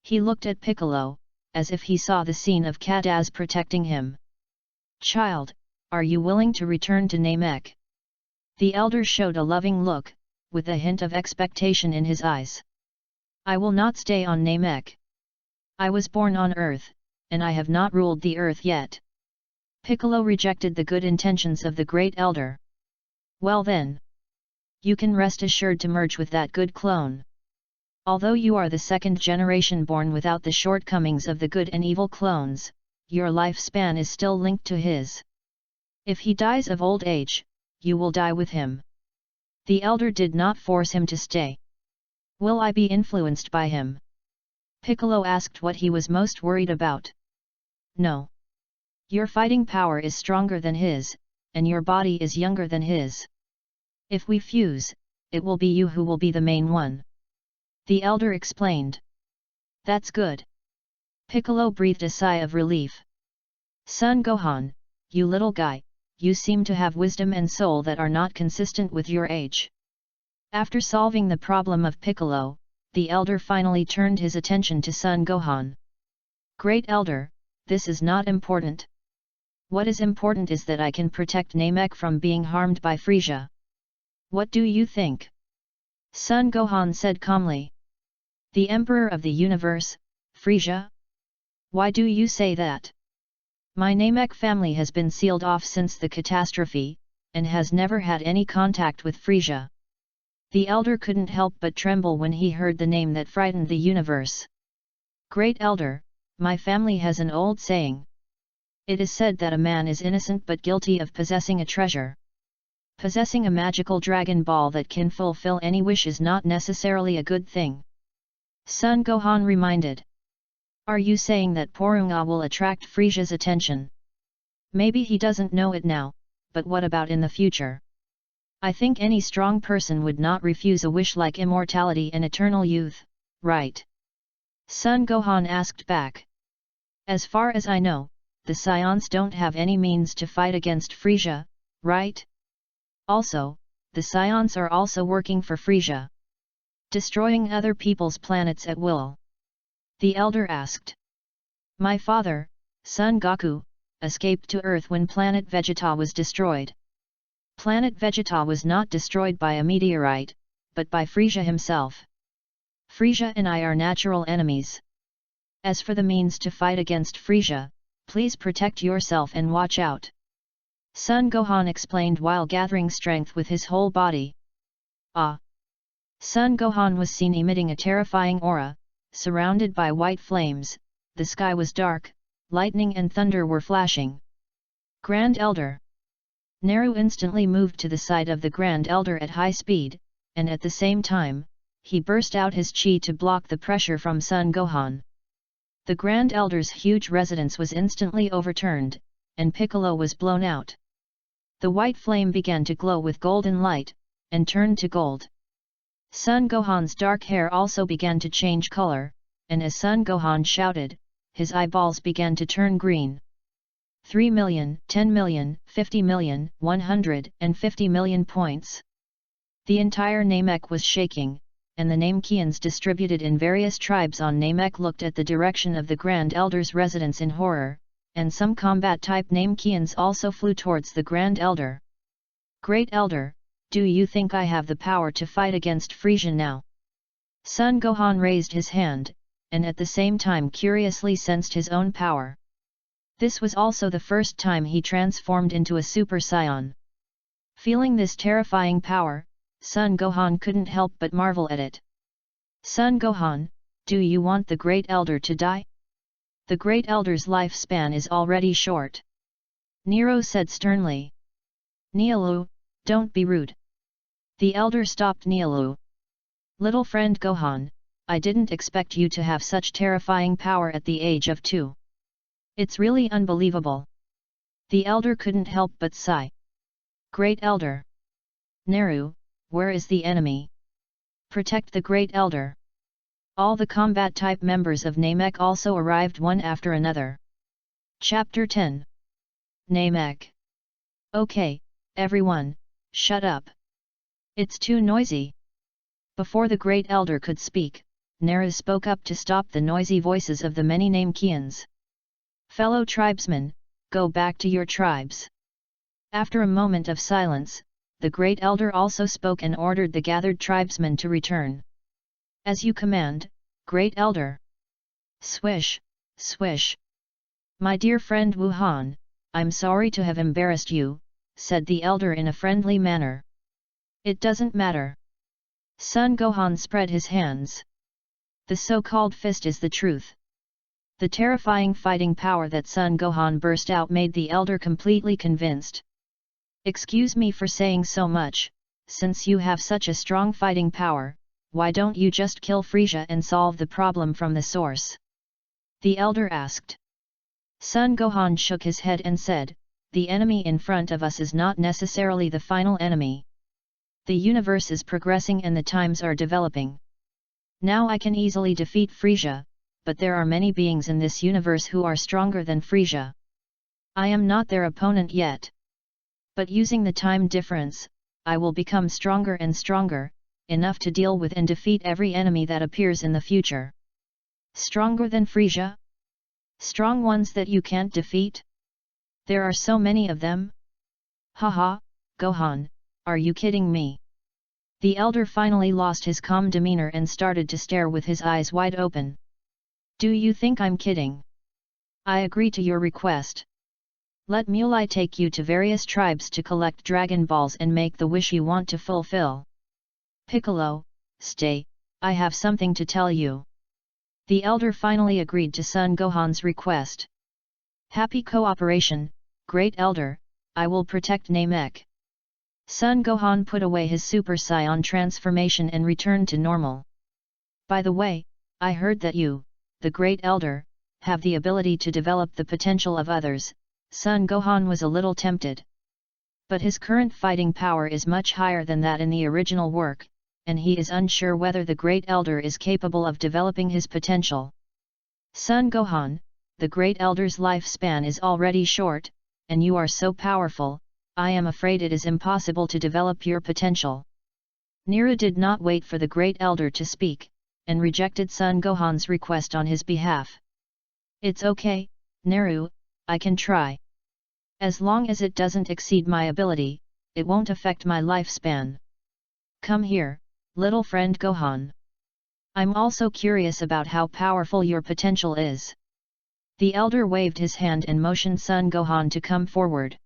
He looked at Piccolo, as if he saw the scene of Kadaz protecting him. Child, are you willing to return to Namek? The elder showed a loving look, with a hint of expectation in his eyes. I will not stay on Namek. I was born on Earth, and I have not ruled the Earth yet. Piccolo rejected the good intentions of the Great Elder. Well then. You can rest assured to merge with that good clone. Although you are the second generation born without the shortcomings of the good and evil clones, your lifespan is still linked to his. If he dies of old age, you will die with him. The elder did not force him to stay. Will I be influenced by him? Piccolo asked what he was most worried about. No. Your fighting power is stronger than his, and your body is younger than his. If we fuse, it will be you who will be the main one. The elder explained. That's good. Piccolo breathed a sigh of relief. Son Gohan, you little guy, you seem to have wisdom and soul that are not consistent with your age. After solving the problem of Piccolo, the elder finally turned his attention to Son Gohan. Great Elder, this is not important. What is important is that I can protect Namek from being harmed by Frieza. What do you think? Son Gohan said calmly. The Emperor of the Universe, Frieza? Why do you say that? My Namek family has been sealed off since the catastrophe, and has never had any contact with Frieza. The elder couldn't help but tremble when he heard the name that frightened the universe. Great Elder, my family has an old saying. It is said that a man is innocent but guilty of possessing a treasure. Possessing a magical Dragon Ball that can fulfill any wish is not necessarily a good thing. Son Gohan reminded. Are you saying that Porunga will attract Frieza's attention? Maybe he doesn't know it now, but what about in the future? I think any strong person would not refuse a wish like immortality and eternal youth, right? Son Gohan asked back. As far as I know, the Scions don't have any means to fight against Frieza, right? Also, the Scions are also working for Frieza. Destroying other people's planets at will. The elder asked. My father, Son Goku, escaped to Earth when planet Vegeta was destroyed. Planet Vegeta was not destroyed by a meteorite, but by Frieza himself. Frisia and I are natural enemies. As for the means to fight against Frisia, please protect yourself and watch out. Sun Gohan explained while gathering strength with his whole body. Ah! Sun Gohan was seen emitting a terrifying aura, surrounded by white flames, the sky was dark, lightning and thunder were flashing. Grand Elder! Naru instantly moved to the side of the Grand Elder at high speed, and at the same time, he burst out his chi to block the pressure from Sun Gohan. The Grand Elder's huge residence was instantly overturned, and Piccolo was blown out. The white flame began to glow with golden light, and turned to gold. Sun Gohan's dark hair also began to change color, and as Sun Gohan shouted, his eyeballs began to turn green. 3 million, 10 million, 50 million, 150 million points. The entire Namek was shaking, and the Namekians distributed in various tribes on Namek looked at the direction of the Grand Elder's residence in horror, and some combat-type Namekians also flew towards the Grand Elder. Great Elder, do you think I have the power to fight against Frisia now? Sun Gohan raised his hand, and at the same time curiously sensed his own power. This was also the first time he transformed into a Super Saiyan. Feeling this terrifying power, Sun Gohan couldn't help but marvel at it. Sun Gohan, do you want the Great Elder to die? The Great Elder's lifespan is already short. Nero said sternly. Nialu, don't be rude. The Elder stopped Nialu. Little friend Gohan, I didn't expect you to have such terrifying power at the age of 2. It's really unbelievable. The Elder couldn't help but sigh. Great Elder. Naru, where is the enemy? Protect the Great Elder. All the combat-type members of Namek also arrived one after another. Chapter 10. Namek. Okay, everyone, shut up. It's too noisy. Before the Great Elder could speak, Naru spoke up to stop the noisy voices of the many Namekians. Fellow tribesmen, go back to your tribes. After a moment of silence, the Great Elder also spoke and ordered the gathered tribesmen to return. As you command, Great Elder. Swish, swish. My dear friend Wuhan, I'm sorry to have embarrassed you, said the Elder in a friendly manner. It doesn't matter. Sun Gohan spread his hands. The so-called fist is the truth. The terrifying fighting power that Sun Gohan burst out made the Elder completely convinced. Excuse me for saying so much, since you have such a strong fighting power, why don't you just kill Frisia and solve the problem from the source? The Elder asked. Sun Gohan shook his head and said, the enemy in front of us is not necessarily the final enemy. The universe is progressing and the times are developing. Now I can easily defeat Frisia, but there are many beings in this universe who are stronger than Frisia. I am not their opponent yet. But using the time difference, I will become stronger and stronger, enough to deal with and defeat every enemy that appears in the future. Stronger than Frisia? Strong ones that you can't defeat? There are so many of them? Haha, Gohan, are you kidding me? The Elder finally lost his calm demeanor and started to stare with his eyes wide open. Do you think I'm kidding? I agree to your request. Let Mulai take you to various tribes to collect Dragon Balls and make the wish you want to fulfill. Piccolo, stay, I have something to tell you. The Elder finally agreed to Sun Gohan's request. Happy cooperation, Great Elder, I will protect Namek. Sun Gohan put away his Super Saiyan transformation and returned to normal. By the way, I heard that you, the Great Elder, have the ability to develop the potential of others. Sun Gohan was a little tempted. But his current fighting power is much higher than that in the original work, and he is unsure whether the Great Elder is capable of developing his potential. Sun Gohan, the Great Elder's lifespan is already short, and you are so powerful, I am afraid it is impossible to develop your potential. Nero did not wait for the Great Elder to speak, and rejected Sun Gohan's request on his behalf. It's okay, Nero, I can try. As long as it doesn't exceed my ability, it won't affect my lifespan. Come here, little friend Gohan. I'm also curious about how powerful your potential is. The elder waved his hand and motioned Son Gohan to come forward.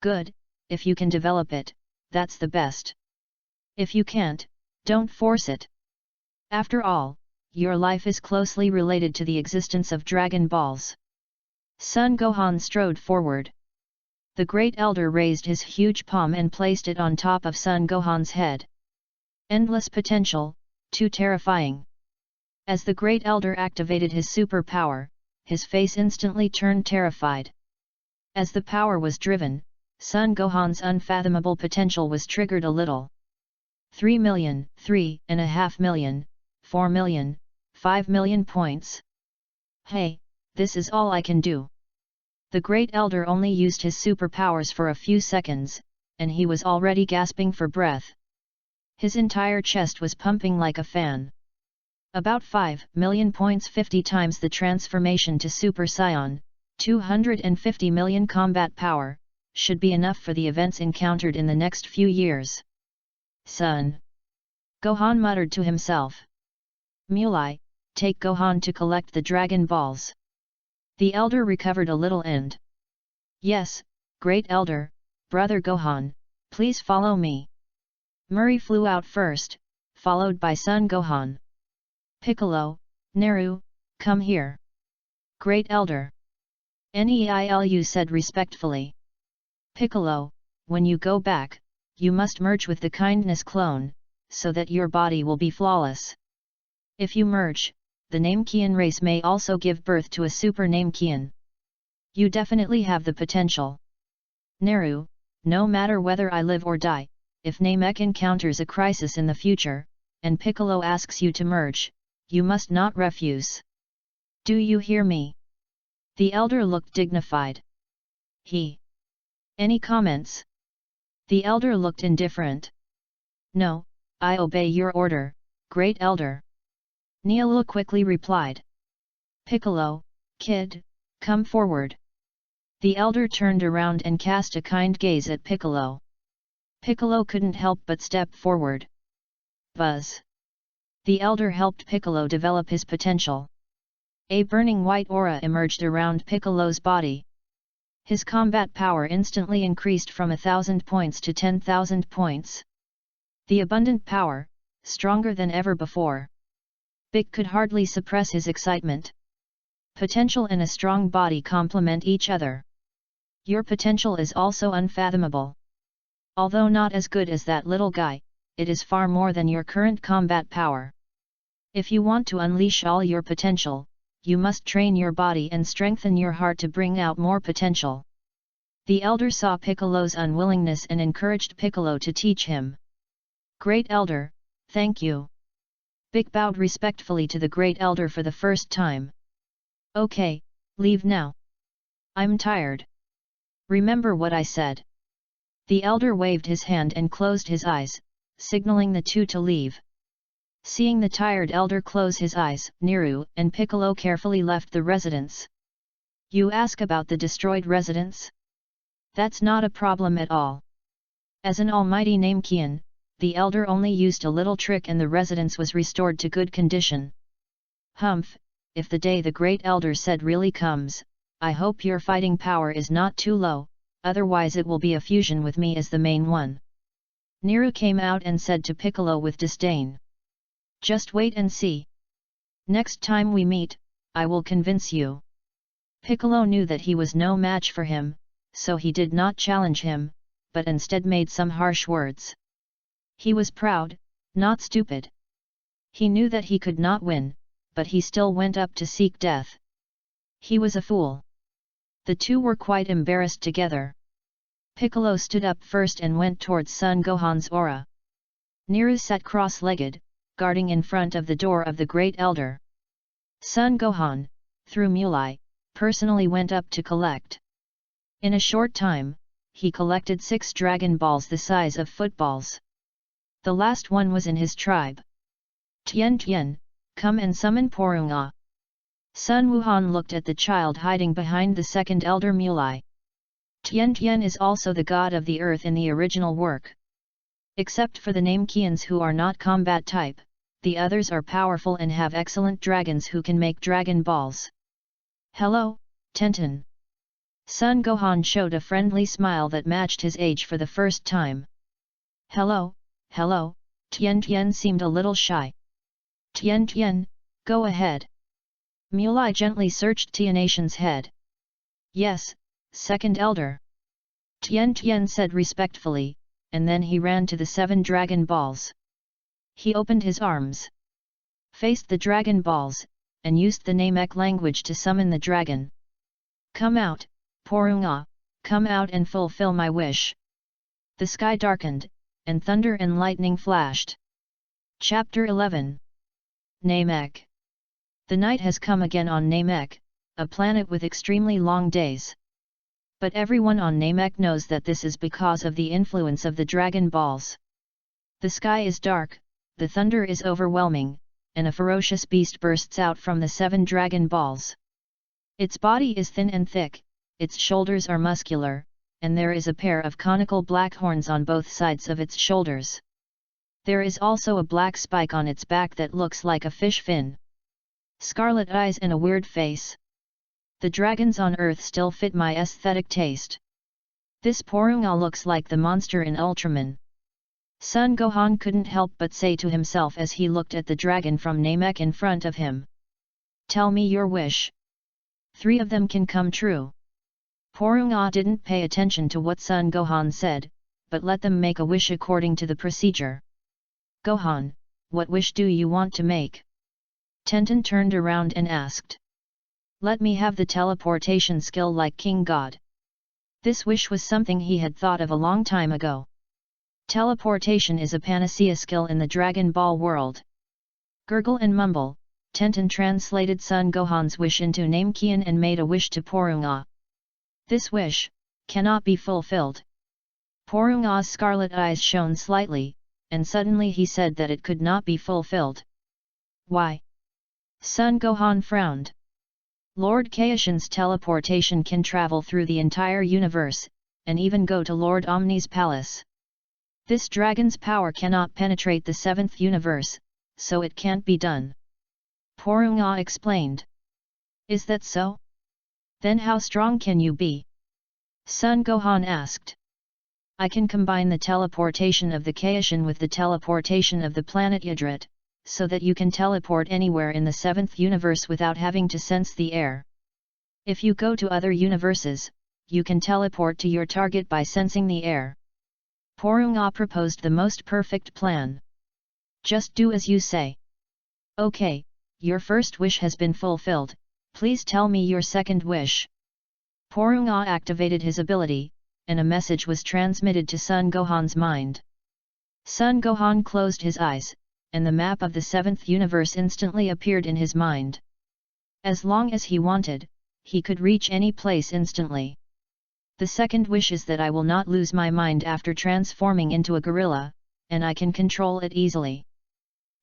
Good, if you can develop it, that's the best. If you can't, don't force it. After all, your life is closely related to the existence of Dragon Balls. Son Gohan strode forward. The great elder raised his huge palm and placed it on top of Son Gohan's head. Endless potential, too terrifying. As the great elder activated his superpower, his face instantly turned terrified. As the power was driven, Son Gohan's unfathomable potential was triggered a little. 3 million, 3.5 million, 4 million, 5 million points. Hey, this is all I can do. The great elder only used his superpowers for a few seconds, and he was already gasping for breath. His entire chest was pumping like a fan. About 5 million points, 50 times the transformation to Super Saiyan, 250 million combat power, should be enough for the events encountered in the next few years. Son Gohan muttered to himself. Mulai, take Gohan to collect the Dragon Balls. The elder recovered a little and. Yes, great elder, brother Gohan, please follow me. Murray flew out first, followed by Son Gohan. Piccolo, Naru, come here. Great elder. Neilu said respectfully. Piccolo, when you go back, you must merge with the kindness clone, so that your body will be flawless. If you merge, the Namekian race may also give birth to a super Namekian. You definitely have the potential. Naru, no matter whether I live or die, if Namek encounters a crisis in the future, and Piccolo asks you to merge, you must not refuse. Do you hear me? The elder looked dignified. Any comments? The elder looked indifferent. No, I obey your order, great elder. Nielu quickly replied. Piccolo, kid, come forward. The elder turned around and cast a kind gaze at Piccolo. Piccolo couldn't help but step forward. Buzz. The elder helped Piccolo develop his potential. A burning white aura emerged around Piccolo's body. His combat power instantly increased from 1,000 points to 10,000 points. The abundant power, stronger than ever before. Big could hardly suppress his excitement. Potential and a strong body complement each other. Your potential is also unfathomable. Although not as good as that little guy, it is far more than your current combat power. If you want to unleash all your potential, you must train your body and strengthen your heart to bring out more potential. The elder saw Piccolo's unwillingness and encouraged Piccolo to teach him. Great elder, thank you. Big bowed respectfully to the great elder for the first time. Okay, leave now. I'm tired. Remember what I said. The elder waved his hand and closed his eyes, signaling the two to leave. Seeing the tired elder close his eyes, Niru and Piccolo carefully left the residence. You ask about the destroyed residence? That's not a problem at all. As an almighty Namekian, the elder only used a little trick and the residence was restored to good condition. Humph, if the day the great elder said really comes, I hope your fighting power is not too low, otherwise it will be a fusion with me as the main one. Niru came out and said to Piccolo with disdain. Just wait and see. Next time we meet, I will convince you. Piccolo knew that he was no match for him, so he did not challenge him, but instead made some harsh words. He was proud, not stupid. He knew that he could not win, but he still went up to seek death. He was a fool. The two were quite embarrassed together. Piccolo stood up first and went towards Son Gohan's aura. Niru sat cross-legged, guarding in front of the door of the great elder. Son Gohan, through Mulai, personally went up to collect. In a short time, he collected 6 Dragon Balls the size of footballs. The last one was in his tribe. Tian, come and summon Porunga. Sun Wuhan looked at the child hiding behind the second elder Mulai. Tian is also the god of the earth in the original work. Except for the Namekians who are not combat type, the others are powerful and have excellent dragons who can make dragon balls. Hello, Tenten. Sun Gohan showed a friendly smile that matched his age for the first time. Hello, hello, Tian Tian seemed a little shy. Tian Tian, go ahead. Mulai gently searched Tianation's head. Yes, second elder. Tian Tian said respectfully, and then he ran to the 7 dragon balls. He opened his arms, faced the dragon balls, and used the Namek language to summon the dragon. Come out, Porunga, come out and fulfill my wish. The sky darkened, and thunder and lightning flashed. Chapter 11. Namek. The night has come again on Namek, a planet with extremely long days. But everyone on Namek knows that this is because of the influence of the Dragon Balls. The sky is dark, the thunder is overwhelming, and a ferocious beast bursts out from the 7 Dragon Balls. Its body is thin and thick, its shoulders are muscular, and there is a pair of conical black horns on both sides of its shoulders. There is also a black spike on its back that looks like a fish fin. Scarlet eyes and a weird face. The dragons on Earth still fit my aesthetic taste. This Porunga looks like the monster in Ultraman. Sun Gohan couldn't help but say to himself as he looked at the dragon from Namek in front of him. Tell me your wish. 3 of them can come true. Porunga didn't pay attention to what Sun Gohan said, but let them make a wish according to the procedure. Gohan, what wish do you want to make? Tenten turned around and asked. Let me have the teleportation skill like King God. This wish was something he had thought of a long time ago. Teleportation is a panacea skill in the Dragon Ball world. Gurgle and mumble, Tenten translated Sun Gohan's wish into Namekian and made a wish to Porunga. This wish cannot be fulfilled. Porunga's scarlet eyes shone slightly, and suddenly he said that it could not be fulfilled. Why? Sun Gohan frowned. Lord Kaishin's teleportation can travel through the entire universe, and even go to Lord Omni's palace. This dragon's power cannot penetrate the 7th universe, so it can't be done. Porunga explained. Is that so? Then how strong can you be? Sun Gohan asked. I can combine the teleportation of the Kaishin with the teleportation of the planet Yadrat, so that you can teleport anywhere in the 7th universe without having to sense the air. If you go to other universes, you can teleport to your target by sensing the air. Porunga proposed the most perfect plan. Just do as you say. Okay, your first wish has been fulfilled, please tell me your second wish. Porunga activated his ability, and a message was transmitted to Sun Gohan's mind. Sun Gohan closed his eyes, and the map of the 7th universe instantly appeared in his mind. As long as he wanted, he could reach any place instantly. The second wish is that I will not lose my mind after transforming into a gorilla, and I can control it easily.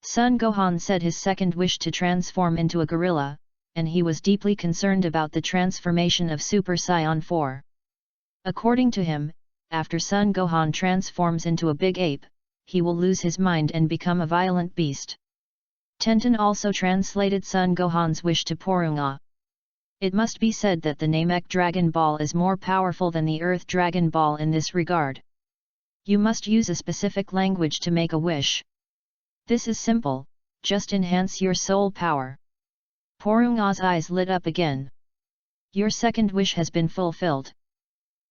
Sun Gohan said his second wish to transform into a gorilla, and he was deeply concerned about the transformation of Super Saiyan 4. According to him, after Sun Gohan transforms into a big ape, he will lose his mind and become a violent beast. Tenten also translated Sun Gohan's wish to Porunga. It must be said that the Namek Dragon Ball is more powerful than the Earth Dragon Ball in this regard. You must use a specific language to make a wish. This is simple, just enhance your soul power. Porunga's eyes lit up again. Your second wish has been fulfilled.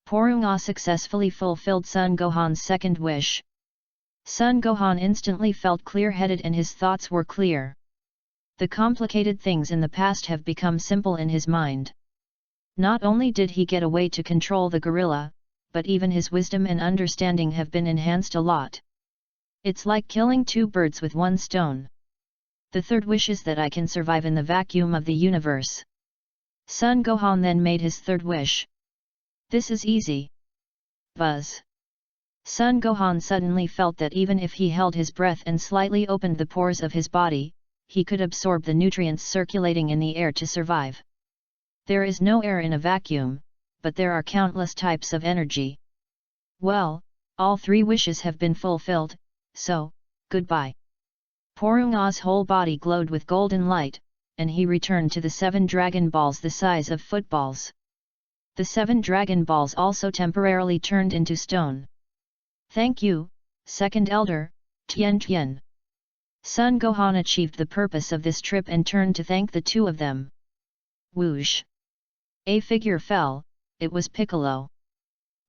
Porunga successfully fulfilled Sun Gohan's second wish. Sun Gohan instantly felt clear-headed and his thoughts were clear. The complicated things in the past have become simple in his mind. Not only did he get a way to control the gorilla, but even his wisdom and understanding have been enhanced a lot. It's like killing 2 birds with 1 stone. The third wish is that I can survive in the vacuum of the universe. Sun Gohan then made his third wish. This is easy. Buzz. Sun Gohan suddenly felt that even if he held his breath and slightly opened the pores of his body, he could absorb the nutrients circulating in the air to survive. There is no air in a vacuum, but there are countless types of energy. Well, all 3 wishes have been fulfilled, so, goodbye. Porunga's whole body glowed with golden light, and he returned to the 7 dragon balls the size of footballs. The 7 dragon balls also temporarily turned into stone. Thank you, second elder, Tian Tian. Sun Gohan achieved the purpose of this trip and turned to thank the 2 of them. Whoosh! A figure fell, it was Piccolo.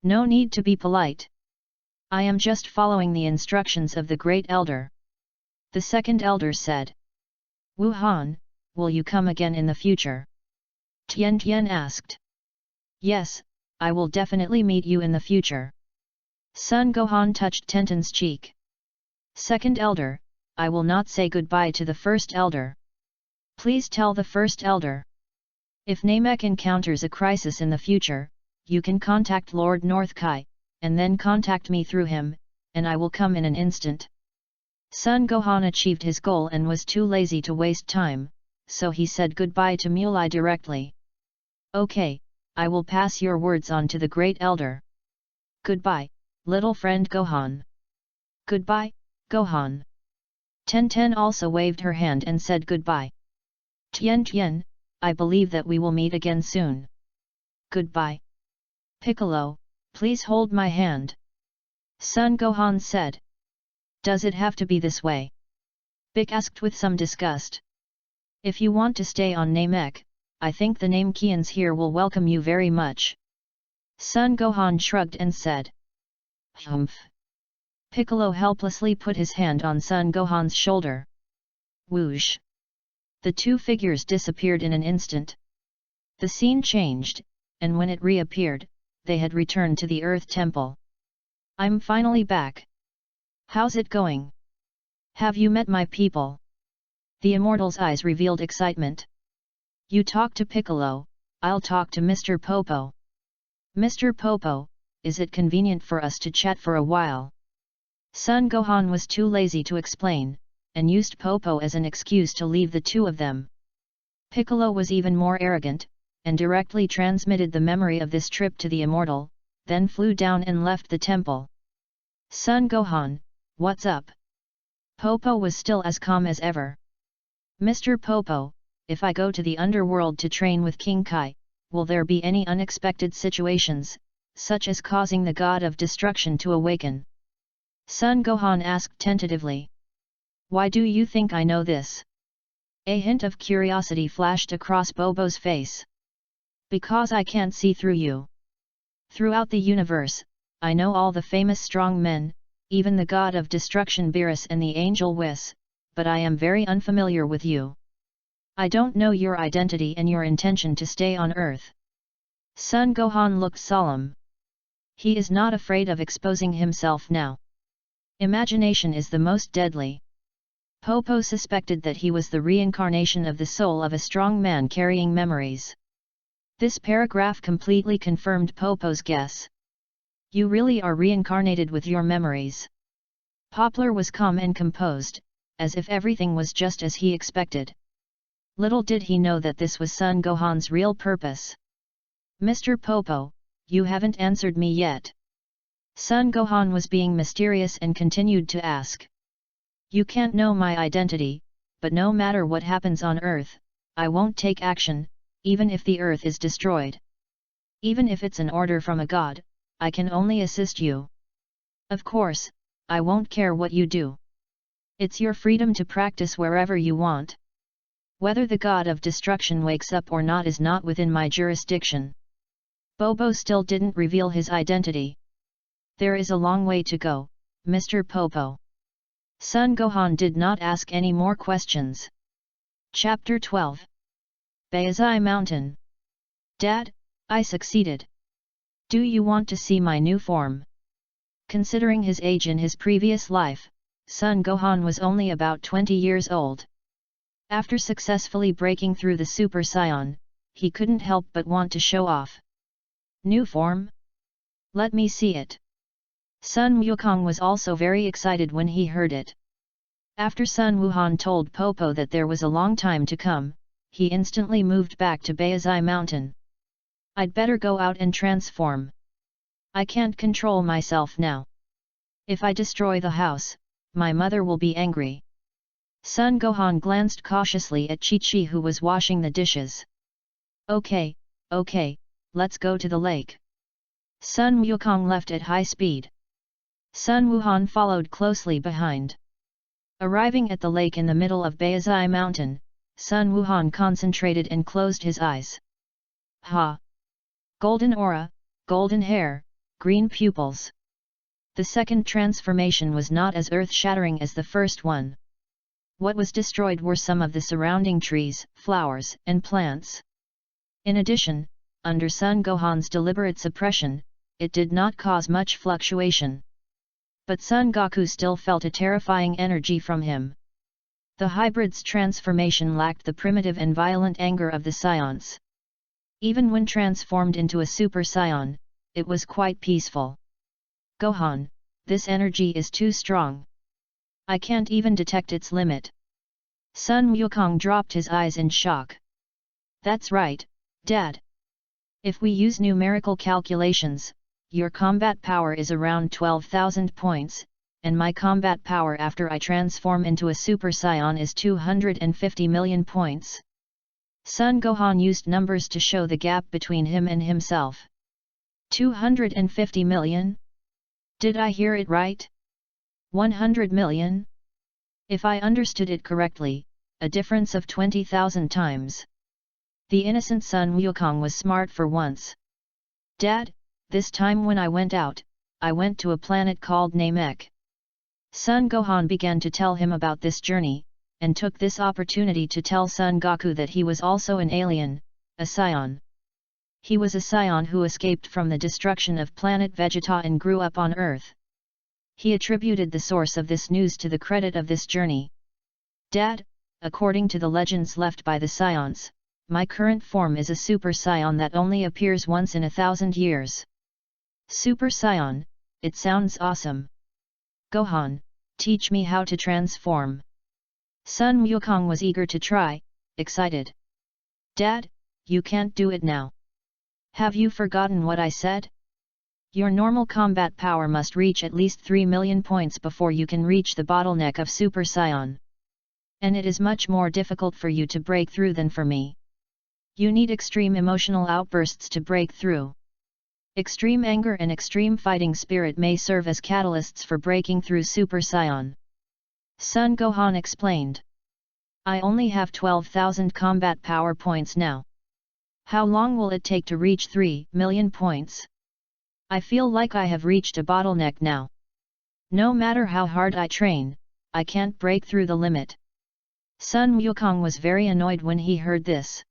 No need to be polite. I am just following the instructions of the great elder. The second elder said. Wuhan, will you come again in the future? Tian Tian asked. Yes, I will definitely meet you in the future. Sun Gohan touched Tenten's cheek. Second elder, I will not say goodbye to the first elder. Please tell the first elder. If Namek encounters a crisis in the future, you can contact Lord North Kai, and then contact me through him, and I will come in an instant. Sun Gohan achieved his goal and was too lazy to waste time, so he said goodbye to Mulai directly. Okay, I will pass your words on to the great elder. Goodbye, little friend Gohan. Goodbye, Gohan. Tenten also waved her hand and said goodbye. Tian Tian, I believe that we will meet again soon. Goodbye. Piccolo, please hold my hand. Sun Gohan said. Does it have to be this way? Bic asked with some disgust. If you want to stay on Namek, I think the Namekians here will welcome you very much. Sun Gohan shrugged and said. Humph. Piccolo helplessly put his hand on Sun Gohan's shoulder. Whoosh. The 2 figures disappeared in an instant. The scene changed, and when it reappeared, they had returned to the Earth Temple. I'm finally back. How's it going? Have you met my people? The immortal's eyes revealed excitement. You talk to Piccolo, I'll talk to Mr. Popo. Mr. Popo, is it convenient for us to chat for a while? Sun Gohan was too lazy to explain, and used Popo as an excuse to leave the 2 of them. Piccolo was even more arrogant, and directly transmitted the memory of this trip to the immortal, then flew down and left the temple. Sun Gohan, what's up? Popo was still as calm as ever. Mr. Popo, if I go to the underworld to train with King Kai, will there be any unexpected situations, such as causing the god of destruction to awaken? Sun Gohan asked tentatively. Why do you think I know this? A hint of curiosity flashed across Bobo's face. Because I can't see through you. Throughout the universe, I know all the famous strong men, even the god of destruction Beerus and the angel Whis, but I am very unfamiliar with you. I don't know your identity and your intention to stay on Earth. Sun Gohan looked solemn. He is not afraid of exposing himself now. Imagination is the most deadly. Popo suspected that he was the reincarnation of the soul of a strong man carrying memories. This paragraph completely confirmed Popo's guess. You really are reincarnated with your memories. Poplar was calm and composed, as if everything was just as he expected. Little did he know that this was Sun Gohan's real purpose. Mr. Popo, you haven't answered me yet. Sun Gohan was being mysterious and continued to ask. You can't know my identity, but no matter what happens on Earth, I won't take action, even if the Earth is destroyed. Even if it's an order from a god, I can only assist you. Of course, I won't care what you do. It's your freedom to practice wherever you want. Whether the god of destruction wakes up or not is not within my jurisdiction. Bobo still didn't reveal his identity. There is a long way to go, Mr. Popo. Sun Gohan did not ask any more questions. Chapter 12. Baizai Mountain. Dad, I succeeded. Do you want to see my new form? Considering his age in his previous life, Sun Gohan was only about 20 years old. After successfully breaking through the Super Saiyan, he couldn't help but want to show off. New form? Let me see it. Sun Wukong was also very excited when he heard it. After Sun Wuhan told Popo that there was a long time to come, he instantly moved back to Baizai Mountain. I'd better go out and transform. I can't control myself now. If I destroy the house, my mother will be angry. Sun Gohan glanced cautiously at Chi-Chi, who was washing the dishes. Okay, let's go to the lake. Sun Wukong left at high speed. Sun Wuhan followed closely behind. Arriving at the lake in the middle of Baizai Mountain, Sun Wuhan concentrated and closed his eyes. Ha! Golden aura, golden hair, green pupils. The second transformation was not as earth-shattering as the first one. What was destroyed were some of the surrounding trees, flowers, and plants. In addition, under Sun Gohan's deliberate suppression, it did not cause much fluctuation. But Sun Goku still felt a terrifying energy from him. The hybrid's transformation lacked the primitive and violent anger of the Scions. Even when transformed into a Super Saiyan, it was quite peaceful. Gohan, this energy is too strong. I can't even detect its limit. Sun Wukong dropped his eyes in shock. That's right, Dad. If we use numerical calculations, your combat power is around 12,000 points, and my combat power after I transform into a Super Saiyan is 250 million points. Sun Gohan used numbers to show the gap between him and himself. 250 million? Did I hear it right? 100 million? If I understood it correctly, a difference of 20,000 times. The innocent Sun Wukong was smart for once. Dad, this time when I went out, I went to a planet called Namek. Sun Gohan began to tell him about this journey, and took this opportunity to tell Son Goku that he was also an alien, a Scion. He was a Scion who escaped from the destruction of planet Vegeta and grew up on Earth. He attributed the source of this news to the credit of this journey. Dad, according to the legends left by the Scions, my current form is a Super Saiyan that only appears once in 1,000 years. Super Saiyan, it sounds awesome. Gohan, teach me how to transform. Sun Wukong was eager to try, excited. Dad, you can't do it now. Have you forgotten what I said? Your normal combat power must reach at least 3 million points before you can reach the bottleneck of Super Saiyan. And it is much more difficult for you to break through than for me. You need extreme emotional outbursts to break through. Extreme anger and extreme fighting spirit may serve as catalysts for breaking through Super Saiyan. Sun Gohan explained. I only have 12,000 combat power points now. How long will it take to reach 3 million points? I feel like I have reached a bottleneck now. No matter how hard I train, I can't break through the limit. Sun Wukong was very annoyed when he heard this.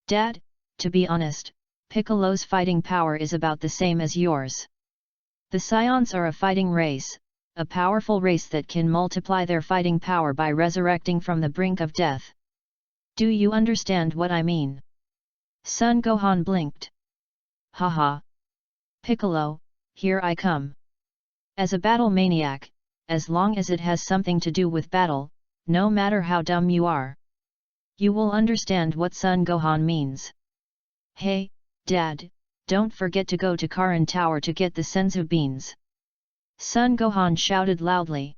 Dad, to be honest, Piccolo's fighting power is about the same as yours. The Scions are a fighting race, a powerful race that can multiply their fighting power by resurrecting from the brink of death. Do you understand what I mean? Sun Gohan blinked. Haha. Piccolo, here I come. As a battle maniac, as long as it has something to do with battle, no matter how dumb you are, you will understand what Sun Gohan means. Hey, Dad, don't forget to go to Karin Tower to get the senzu beans. Sun Gohan shouted loudly.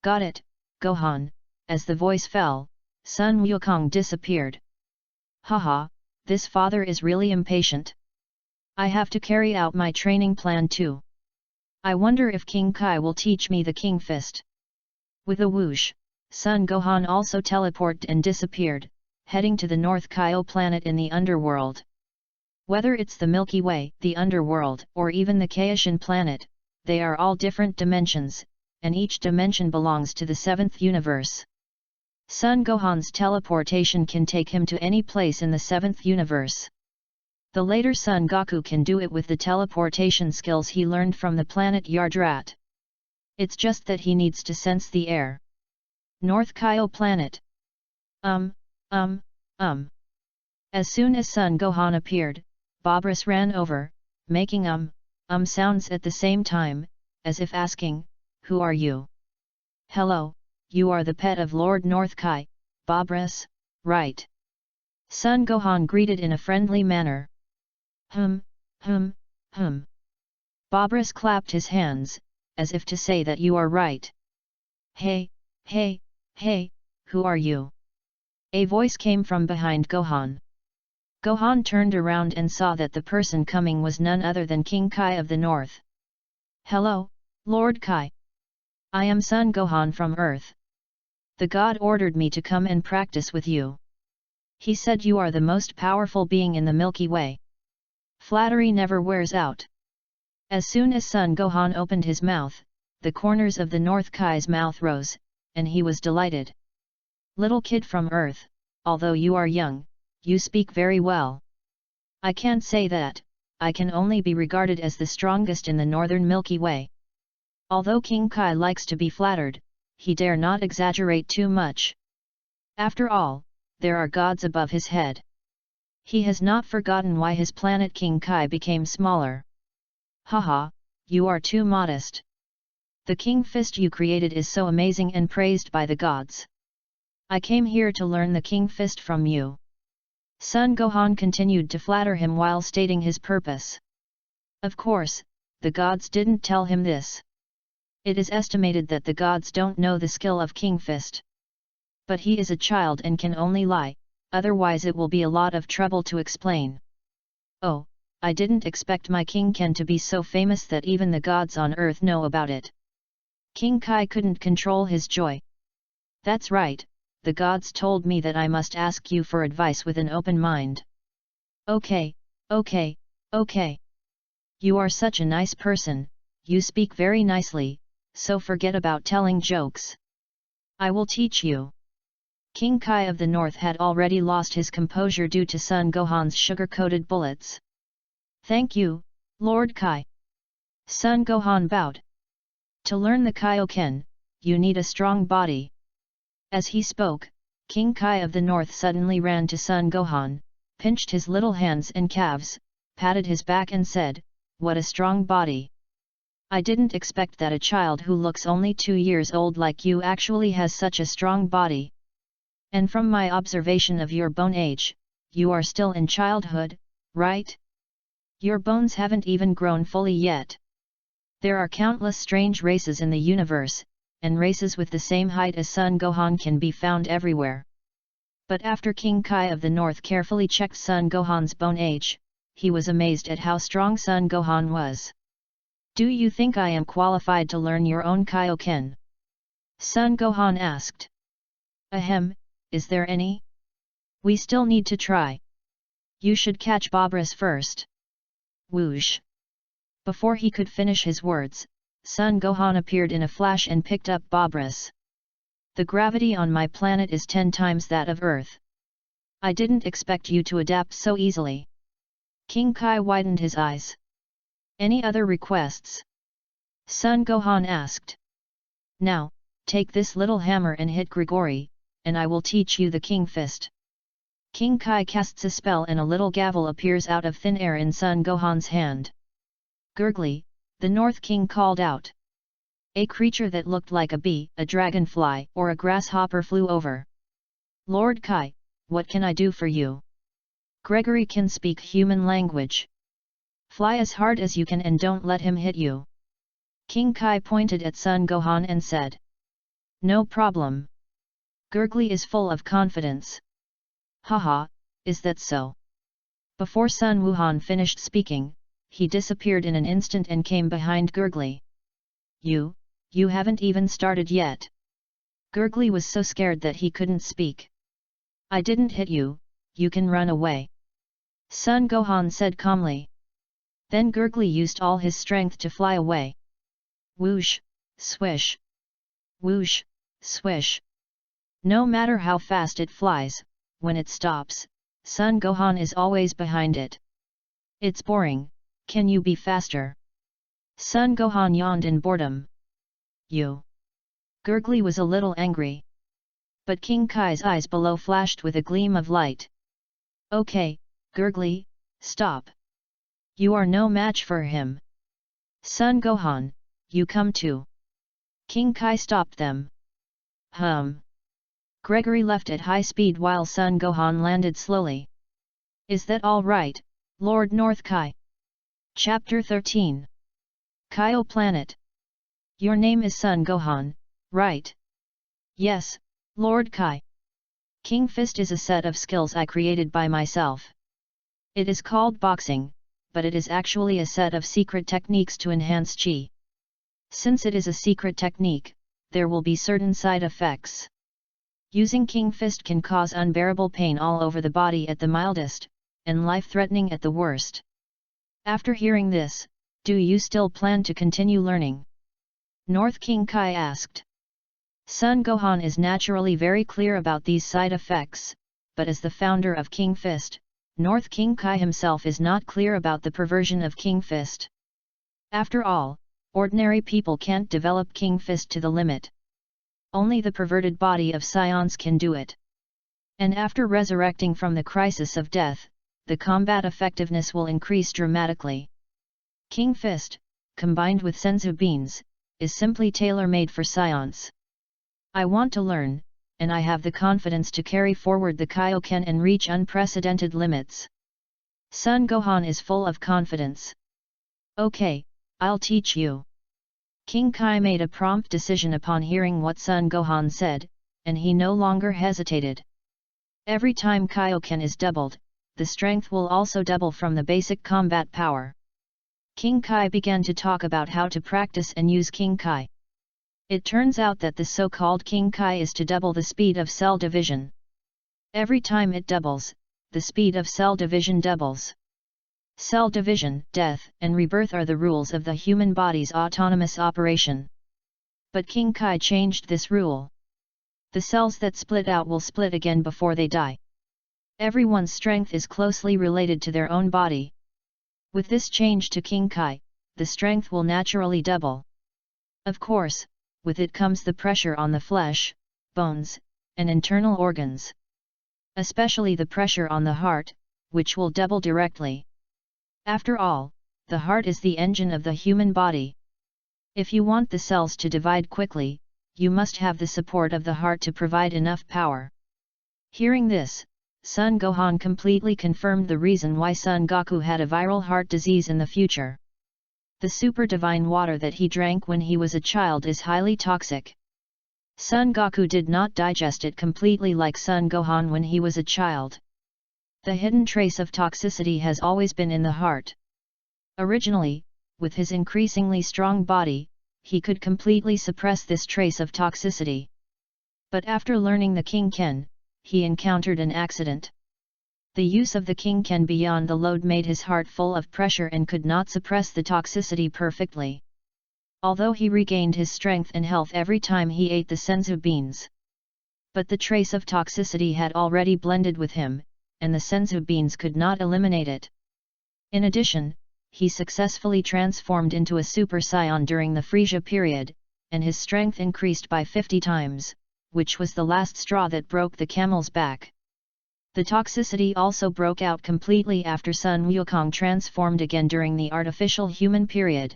Got it, Gohan. As the voice fell, Sun Wukong disappeared. Haha, this father is really impatient. I have to carry out my training plan too. I wonder if King Kai will teach me the King Fist. With a whoosh, Sun Gohan also teleported and disappeared, heading to the North Kaio planet in the underworld. Whether it's the Milky Way, the underworld, or even the Kaishan planet, they are all different dimensions, and each dimension belongs to the 7th universe. Sun Gohan's teleportation can take him to any place in the 7th universe. The later Son Goku can do it with the teleportation skills he learned from the planet Yardrat. It's just that he needs to sense the air. North Kaio planet. As soon as Son Gohan appeared, Babris ran over, making sounds at the same time, as if asking, who are you? Hello, you are the pet of Lord North Kai, Babris, right? Son Gohan greeted in a friendly manner. Babris clapped his hands, as if to say that you are right. Hey, who are you? A voice came from behind Gohan. Gohan turned around and saw that the person coming was none other than King Kai of the North. Hello, Lord Kai. I am Son Gohan from Earth. The god ordered me to come and practice with you. He said you are the most powerful being in the Milky Way. Flattery never wears out. As soon as Son Gohan opened his mouth, the corners of the North Kai's mouth rose, and he was delighted. Little kid from Earth, although you are young, you speak very well. I can't say that, I can only be regarded as the strongest in the northern Milky Way. Although King Kai likes to be flattered, he dare not exaggerate too much. After all, there are gods above his head. He has not forgotten why his planet King Kai became smaller. Haha, you are too modest. The King Fist you created is so amazing and praised by the gods. I came here to learn the King Fist from you. Son Gohan continued to flatter him while stating his purpose. Of course, the gods didn't tell him this. It is estimated that the gods don't know the skill of King Fist. But he is a child and can only lie, otherwise it will be a lot of trouble to explain. Oh, I didn't expect my King Ken to be so famous that even the gods on earth know about it. King Kai couldn't control his joy. That's right, the gods told me that I must ask you for advice with an open mind. Okay. You are such a nice person, you speak very nicely, so forget about telling jokes. I will teach you. King Kai of the North had already lost his composure due to Son Gohan's sugar-coated bullets. Thank you, Lord Kai. Son Gohan bowed. To learn the Kaioken, you need a strong body. As he spoke, King Kai of the North suddenly ran to Son Gohan, pinched his little hands and calves, patted his back and said, "What a strong body! I didn't expect that a child who looks only 2 years old like you actually has such a strong body. And from my observation of your bone age, you are still in childhood, right? Your bones haven't even grown fully yet. There are countless strange races in the universe, and races with the same height as Son Gohan can be found everywhere." But after King Kai of the North carefully checked Son Gohan's bone age, he was amazed at how strong Son Gohan was. "Do you think I am qualified to learn your own Kaioken?" Son Gohan asked. "Ahem, is there any? We still need to try. You should catch Babras first." Whoosh! Before he could finish his words, Son Gohan appeared in a flash and picked up Babras. "The gravity on my planet is 10 times that of Earth. I didn't expect you to adapt so easily." King Kai widened his eyes. "Any other requests?" Son Gohan asked. "Now, take this little hammer and hit Grigori, and I will teach you the King Fist." King Kai casts a spell and a little gavel appears out of thin air in Son Gohan's hand. Gurgly, the North King called out. A creature that looked like a bee, a dragonfly, or a grasshopper flew over. "Lord Kai, what can I do for you?" "Gregory can speak human language. Fly as hard as you can and don't let him hit you." King Kai pointed at Son Gohan and said. "No problem. Gurgly is full of confidence." "Haha, is that so?" Before Sun Wuhan finished speaking, he disappeared in an instant and came behind Gurgly. You haven't even started yet." Gurgly was so scared that he couldn't speak. "I didn't hit you, you can run away," Son Gohan said calmly. Then Gurgly used all his strength to fly away. Whoosh, swish. Whoosh, swish. No matter how fast it flies, when it stops, Son Gohan is always behind it. "It's boring, can you be faster?" Son Gohan yawned in boredom. "You." Gurgly was a little angry. But King Kai's eyes below flashed with a gleam of light. "Okay, Gurgly, stop. You are no match for him. Son Gohan, you come too." King Kai stopped them. Gregory left at high speed while Son Gohan landed slowly. "Is that all right, Lord North Kai?" Chapter 13. Kaio Planet. "Your name is Son Gohan, right?" "Yes, Lord Kai. King Fist is a set of skills I created by myself. It is called boxing, but it is actually a set of secret techniques to enhance chi. Since it is a secret technique, there will be certain side effects. Using King Fist can cause unbearable pain all over the body at the mildest, and life-threatening at the worst. After hearing this, do you still plan to continue learning? North King Kai asked. Sun Gohan is naturally very clear about these side effects, but as the founder of King Fist, North King Kai himself is not clear about the perversion of King Fist. After all, ordinary people can't develop King Fist to the limit. Only the perverted body of scions can do it. And after resurrecting from the crisis of death, the combat effectiveness will increase dramatically. King Fist, combined with senzu beans, is simply tailor-made for scions. I want to learn, and I have the confidence to carry forward the Kaioken and reach unprecedented limits. Sun Gohan is full of confidence. Okay, I'll teach you. King Kai made a prompt decision upon hearing what Sun Gohan said, and he no longer hesitated. Every time Kaioken is doubled, the strength will also double from the basic combat power. King Kai began to talk about how to practice and use King Kai. It turns out that the so-called King Kai is to double the speed of cell division. Every time it doubles, the speed of cell division doubles. Cell division, death, and rebirth are the rules of the human body's autonomous operation. But King Kai changed this rule. The cells that split out will split again before they die. Everyone's strength is closely related to their own body. With this change to King Kai, the strength will naturally double. Of course, with it comes the pressure on the flesh, bones, and internal organs. Especially the pressure on the heart, which will double directly. After all, the heart is the engine of the human body. If you want the cells to divide quickly, you must have the support of the heart to provide enough power. Hearing this, Sun Gohan completely confirmed the reason why Son Goku had a viral heart disease in the future. The super divine water that he drank when he was a child is highly toxic. Son Goku did not digest it completely like Son Gohan when he was a child. The hidden trace of toxicity has always been in the heart. Originally, with his increasingly strong body, he could completely suppress this trace of toxicity. But after learning the King Ken, he encountered an accident. The use of the King Ken beyond the load made his heart full of pressure and could not suppress the toxicity perfectly. Although he regained his strength and health every time he ate the senzu beans. But the trace of toxicity had already blended with him, and the senzu beans could not eliminate it. In addition, he successfully transformed into a Super Saiyan during the Frisia period, and his strength increased by 50 times, which was the last straw that broke the camel's back. The toxicity also broke out completely after Sun Wukong transformed again during the artificial human period.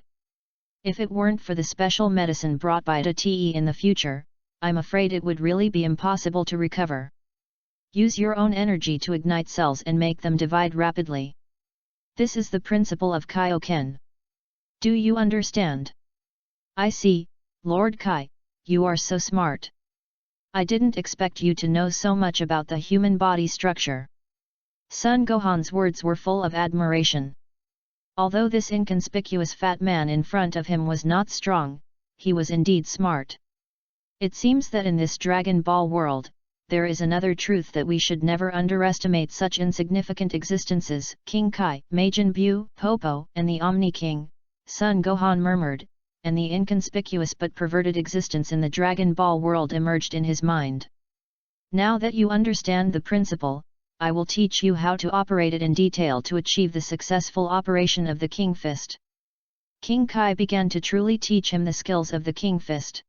If it weren't for the special medicine brought by Te in the future, I'm afraid it would really be impossible to recover. Use your own energy to ignite cells and make them divide rapidly. This is the principle of Kaioken. Do you understand? I see, Lord Kai, you are so smart. I didn't expect you to know so much about the human body structure. Sun Gohan's words were full of admiration. Although this inconspicuous fat man in front of him was not strong, he was indeed smart. It seems that in this Dragon Ball world, there is another truth that we should never underestimate such insignificant existences. King Kai, Majin Buu, Popo, and the Omni King, Sun Gohan murmured, and the inconspicuous but perverted existence in the Dragon Ball world emerged in his mind. Now that you understand the principle, I will teach you how to operate it in detail to achieve the successful operation of the King Fist. King Kai began to truly teach him the skills of the King Fist.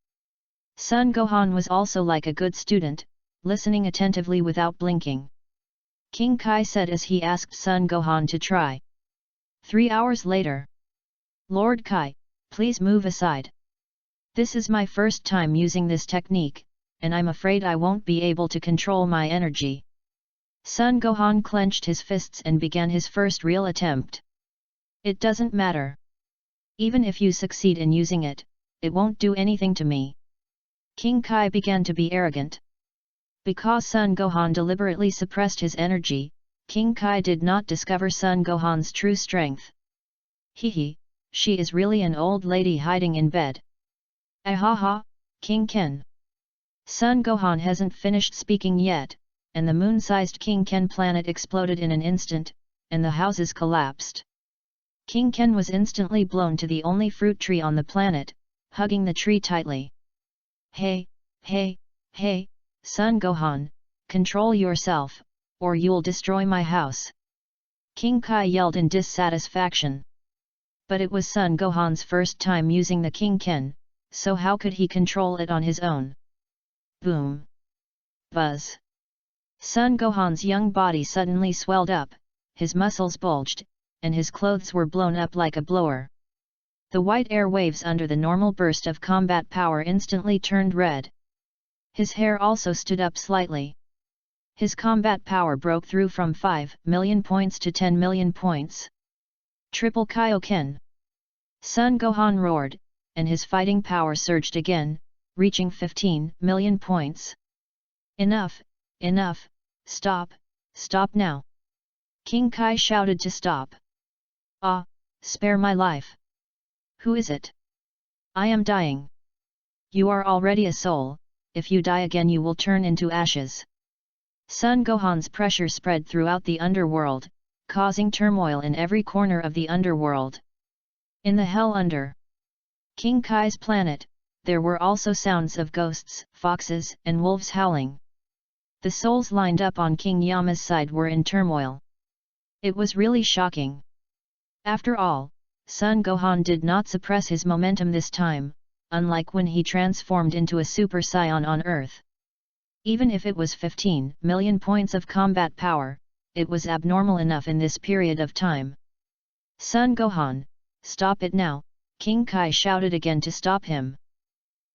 Sun Gohan was also like a good student, listening attentively without blinking. King Kai said as he asked Sun Gohan to try. 3 hours later. Lord Kai, please move aside. This is my first time using this technique, and I'm afraid I won't be able to control my energy. Sun Gohan clenched his fists and began his first real attempt. It doesn't matter. Even if you succeed in using it, it won't do anything to me. King Kai began to be arrogant. Because Sun Gohan deliberately suppressed his energy, King Kai did not discover Sun Gohan's true strength. Hehe, she is really an old lady hiding in bed. Ahaha, King Ken. Sun Gohan hasn't finished speaking yet, and the moon-sized King Ken planet exploded in an instant, and the houses collapsed. King Ken was instantly blown to the only fruit tree on the planet, hugging the tree tightly. Hey, hey, hey, Sun Gohan, control yourself, or you'll destroy my house. King Kai yelled in dissatisfaction. But it was Sun Gohan's first time using the King Ken, so how could he control it on his own? Boom! Buzz! Sun Gohan's young body suddenly swelled up, his muscles bulged, and his clothes were blown up like a blower. The white air waves under the normal burst of combat power instantly turned red. His hair also stood up slightly. His combat power broke through from 5 million points to 10 million points. Triple Kaioken! Sun Gohan roared, and his fighting power surged again, reaching 15 million points. Enough, enough, stop, stop now! King Kai shouted to stop. Ah, spare my life! Who is it? I am dying. You are already a soul, if you die again you will turn into ashes. Sun Gohan's pressure spread throughout the underworld, causing turmoil in every corner of the underworld. In the hell under King Kai's planet, there were also sounds of ghosts, foxes, and wolves howling. The souls lined up on King Yama's side were in turmoil. It was really shocking. After all, Sun Gohan did not suppress his momentum this time, unlike when he transformed into a Super Saiyan on Earth. Even if it was 15 million points of combat power, it was abnormal enough in this period of time. Sun Gohan, stop it now, King Kai shouted again to stop him.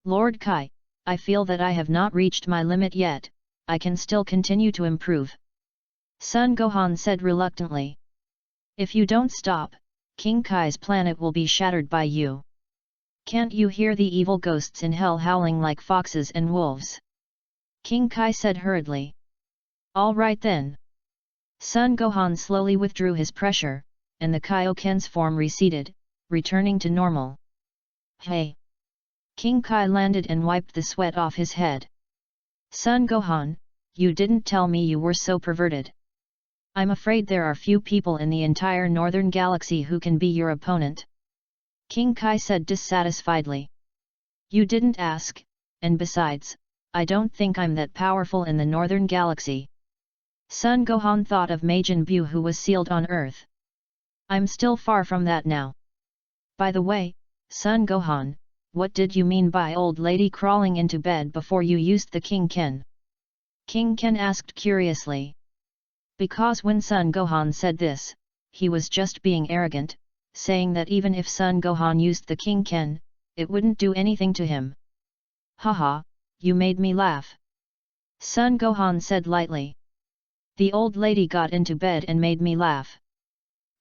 Lord Kai, I feel that I have not reached my limit yet, I can still continue to improve. Sun Gohan said reluctantly. If you don't stop, King Kai's planet will be shattered by you. Can't you hear the evil ghosts in hell howling like foxes and wolves? King Kai said hurriedly. All right then. Sun Gohan slowly withdrew his pressure, and the Kaioken's form receded, returning to normal. Hey! King Kai landed and wiped the sweat off his head. Sun Gohan, you didn't tell me you were so perverted. I'm afraid there are few people in the entire Northern Galaxy who can be your opponent. King Kai said dissatisfiedly. You didn't ask, and besides, I don't think I'm that powerful in the Northern Galaxy. Sun Gohan thought of Majin Buu who was sealed on Earth. I'm still far from that now. By the way, Sun Gohan, what did you mean by old lady crawling into bed before you used the King Ken? King Ken asked curiously. Because when Sun Gohan said this, he was just being arrogant, saying that even if Sun Gohan used the King Ken, it wouldn't do anything to him. Haha, you made me laugh. Sun Gohan said lightly. The old lady got into bed and made me laugh.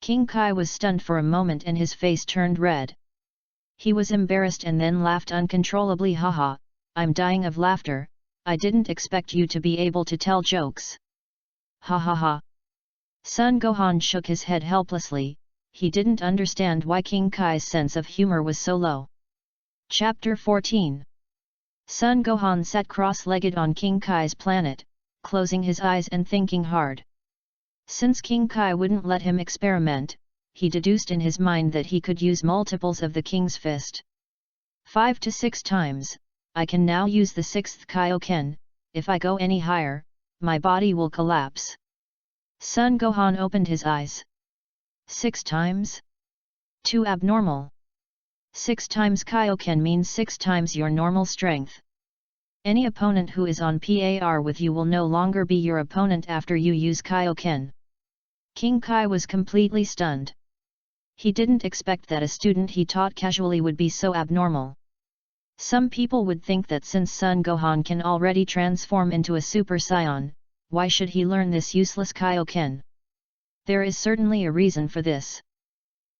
King Kai was stunned for a moment and his face turned red. He was embarrassed and then laughed uncontrollably. Haha, I'm dying of laughter, I didn't expect you to be able to tell jokes. Ha ha ha. Sun Gohan shook his head helplessly, he didn't understand why King Kai's sense of humor was so low. Chapter 14. Sun Gohan sat cross-legged on King Kai's planet, closing his eyes and thinking hard. Since King Kai wouldn't let him experiment, he deduced in his mind that he could use multiples of the King's Fist. 5 to 6 times, I can now use the 6th Kaioken, if I go any higher, my body will collapse. Sun Gohan opened his eyes. 6 times? Too abnormal. 6 times Kaioken means 6 times your normal strength. Any opponent who is on par with you will no longer be your opponent after you use Kaioken. King Kai was completely stunned. He didn't expect that a student he taught casually would be so abnormal. Some people would think that since Sun Gohan can already transform into a Super Saiyan, why should he learn this useless Kaioken? There is certainly a reason for this.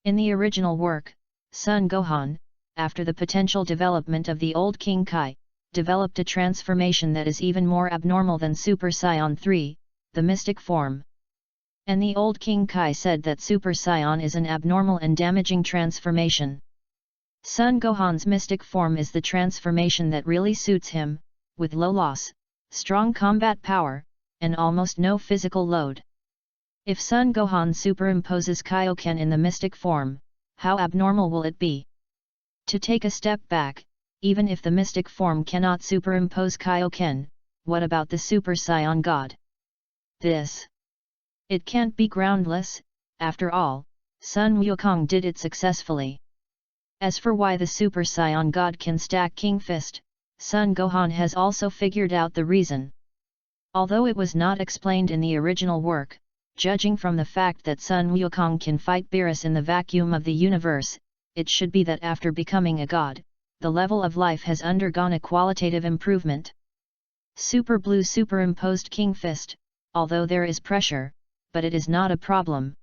In the original work, Sun Gohan, after the potential development of the old King Kai, developed a transformation that is even more abnormal than Super Saiyan 3, the mystic form. And the old King Kai said that Super Saiyan is an abnormal and damaging transformation. Son Gohan's mystic form is the transformation that really suits him, with low loss, strong combat power, and almost no physical load. If Son Gohan superimposes Kaioken in the mystic form, how abnormal will it be? To take a step back, even if the mystic form cannot superimpose Kaioken, what about the Super Saiyan God? It can't be groundless. After all, Sun Wukong did it successfully. As for why the Super Saiyan God can stack King Fist, Son Gohan has also figured out the reason. Although it was not explained in the original work, judging from the fact that Sun Wukong can fight Beerus in the vacuum of the universe, it should be that after becoming a god, the level of life has undergone a qualitative improvement. Super Blue superimposed King Fist, although there is pressure, but it is not a problem.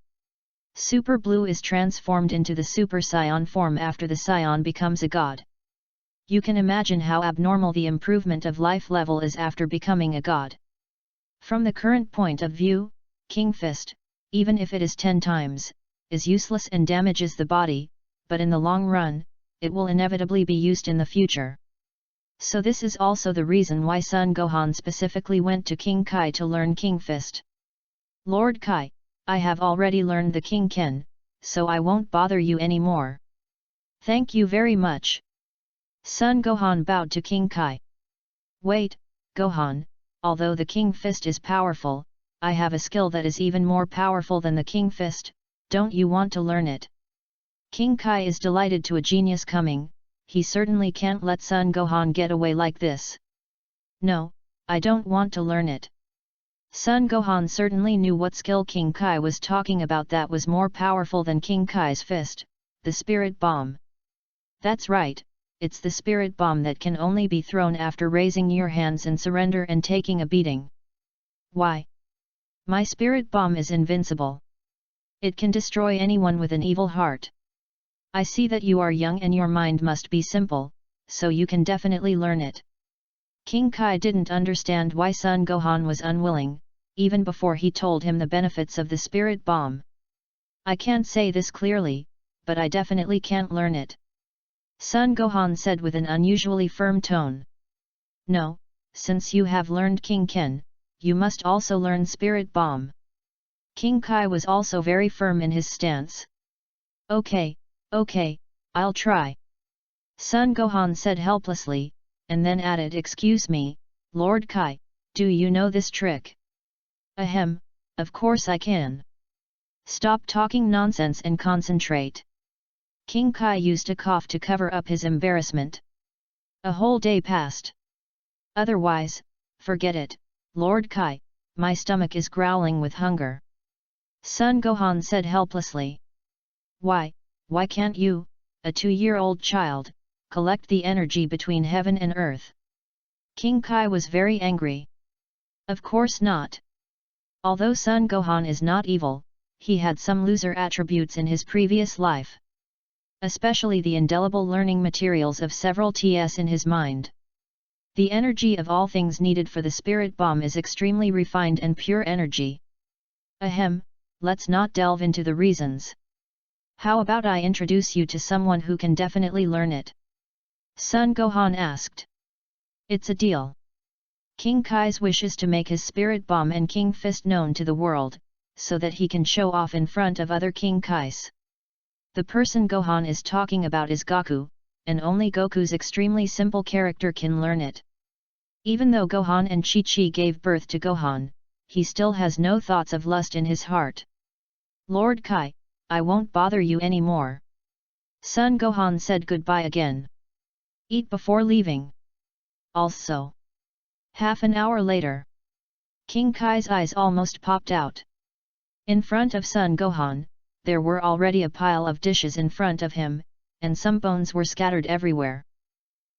Super Blue is transformed into the Super Saiyan form after the Saiyan becomes a god. You can imagine how abnormal the improvement of life level is after becoming a god. From the current point of view, King Fist, even if it is 10 times, is useless and damages the body, but in the long run, it will inevitably be used in the future. So this is also the reason why Son Gohan specifically went to King Kai to learn King Fist. Lord Kai, I have already learned the King Ken, so I won't bother you anymore. Thank you very much. Son Gohan bowed to King Kai. Wait, Gohan, although the King Fist is powerful, I have a skill that is even more powerful than the King Fist, don't you want to learn it? King Kai is delighted to a genius coming, he certainly can't let Son Gohan get away like this. No, I don't want to learn it. Son Gohan certainly knew what skill King Kai was talking about that was more powerful than King Kai's fist, the Spirit Bomb. That's right, it's the Spirit Bomb that can only be thrown after raising your hands in surrender and taking a beating. Why? My Spirit Bomb is invincible. It can destroy anyone with an evil heart. I see that you are young and your mind must be simple, so you can definitely learn it. King Kai didn't understand why Son Gohan was unwilling, even before he told him the benefits of the Spirit Bomb. I can't say this clearly, but I definitely can't learn it. Son Gohan said with an unusually firm tone. No, since you have learned King Ken, you must also learn Spirit Bomb. King Kai was also very firm in his stance. Okay, I'll try. Son Gohan said helplessly, and then added, excuse me, Lord Kai, do you know this trick? Ahem, of course I can. Stop talking nonsense and concentrate. King Kai used a cough to cover up his embarrassment. A whole day passed. Otherwise, forget it, Lord Kai, my stomach is growling with hunger. Son Gohan said helplessly. Why can't you, a 2-year-old child, collect the energy between heaven and earth? King Kai was very angry. Of course not. Although Son Gohan is not evil, he had some loser attributes in his previous life. Especially the indelible learning materials of several TS in his mind. The energy of all things needed for the Spirit Bomb is extremely refined and pure energy. Ahem, let's not delve into the reasons. How about I introduce you to someone who can definitely learn it? Son Gohan asked. It's a deal. King Kai's wish is to make his Spirit Bomb and King Fist known to the world, so that he can show off in front of other King Kais. The person Gohan is talking about is Goku, and only Goku's extremely simple character can learn it. Even though Gohan and Chi-Chi gave birth to Gohan, he still has no thoughts of lust in his heart. Lord Kai, I won't bother you anymore. Son Gohan said goodbye again. Eat before leaving. Also. Half an hour later. King Kai's eyes almost popped out. In front of Son Gohan, there were already a pile of dishes in front of him, and some bones were scattered everywhere.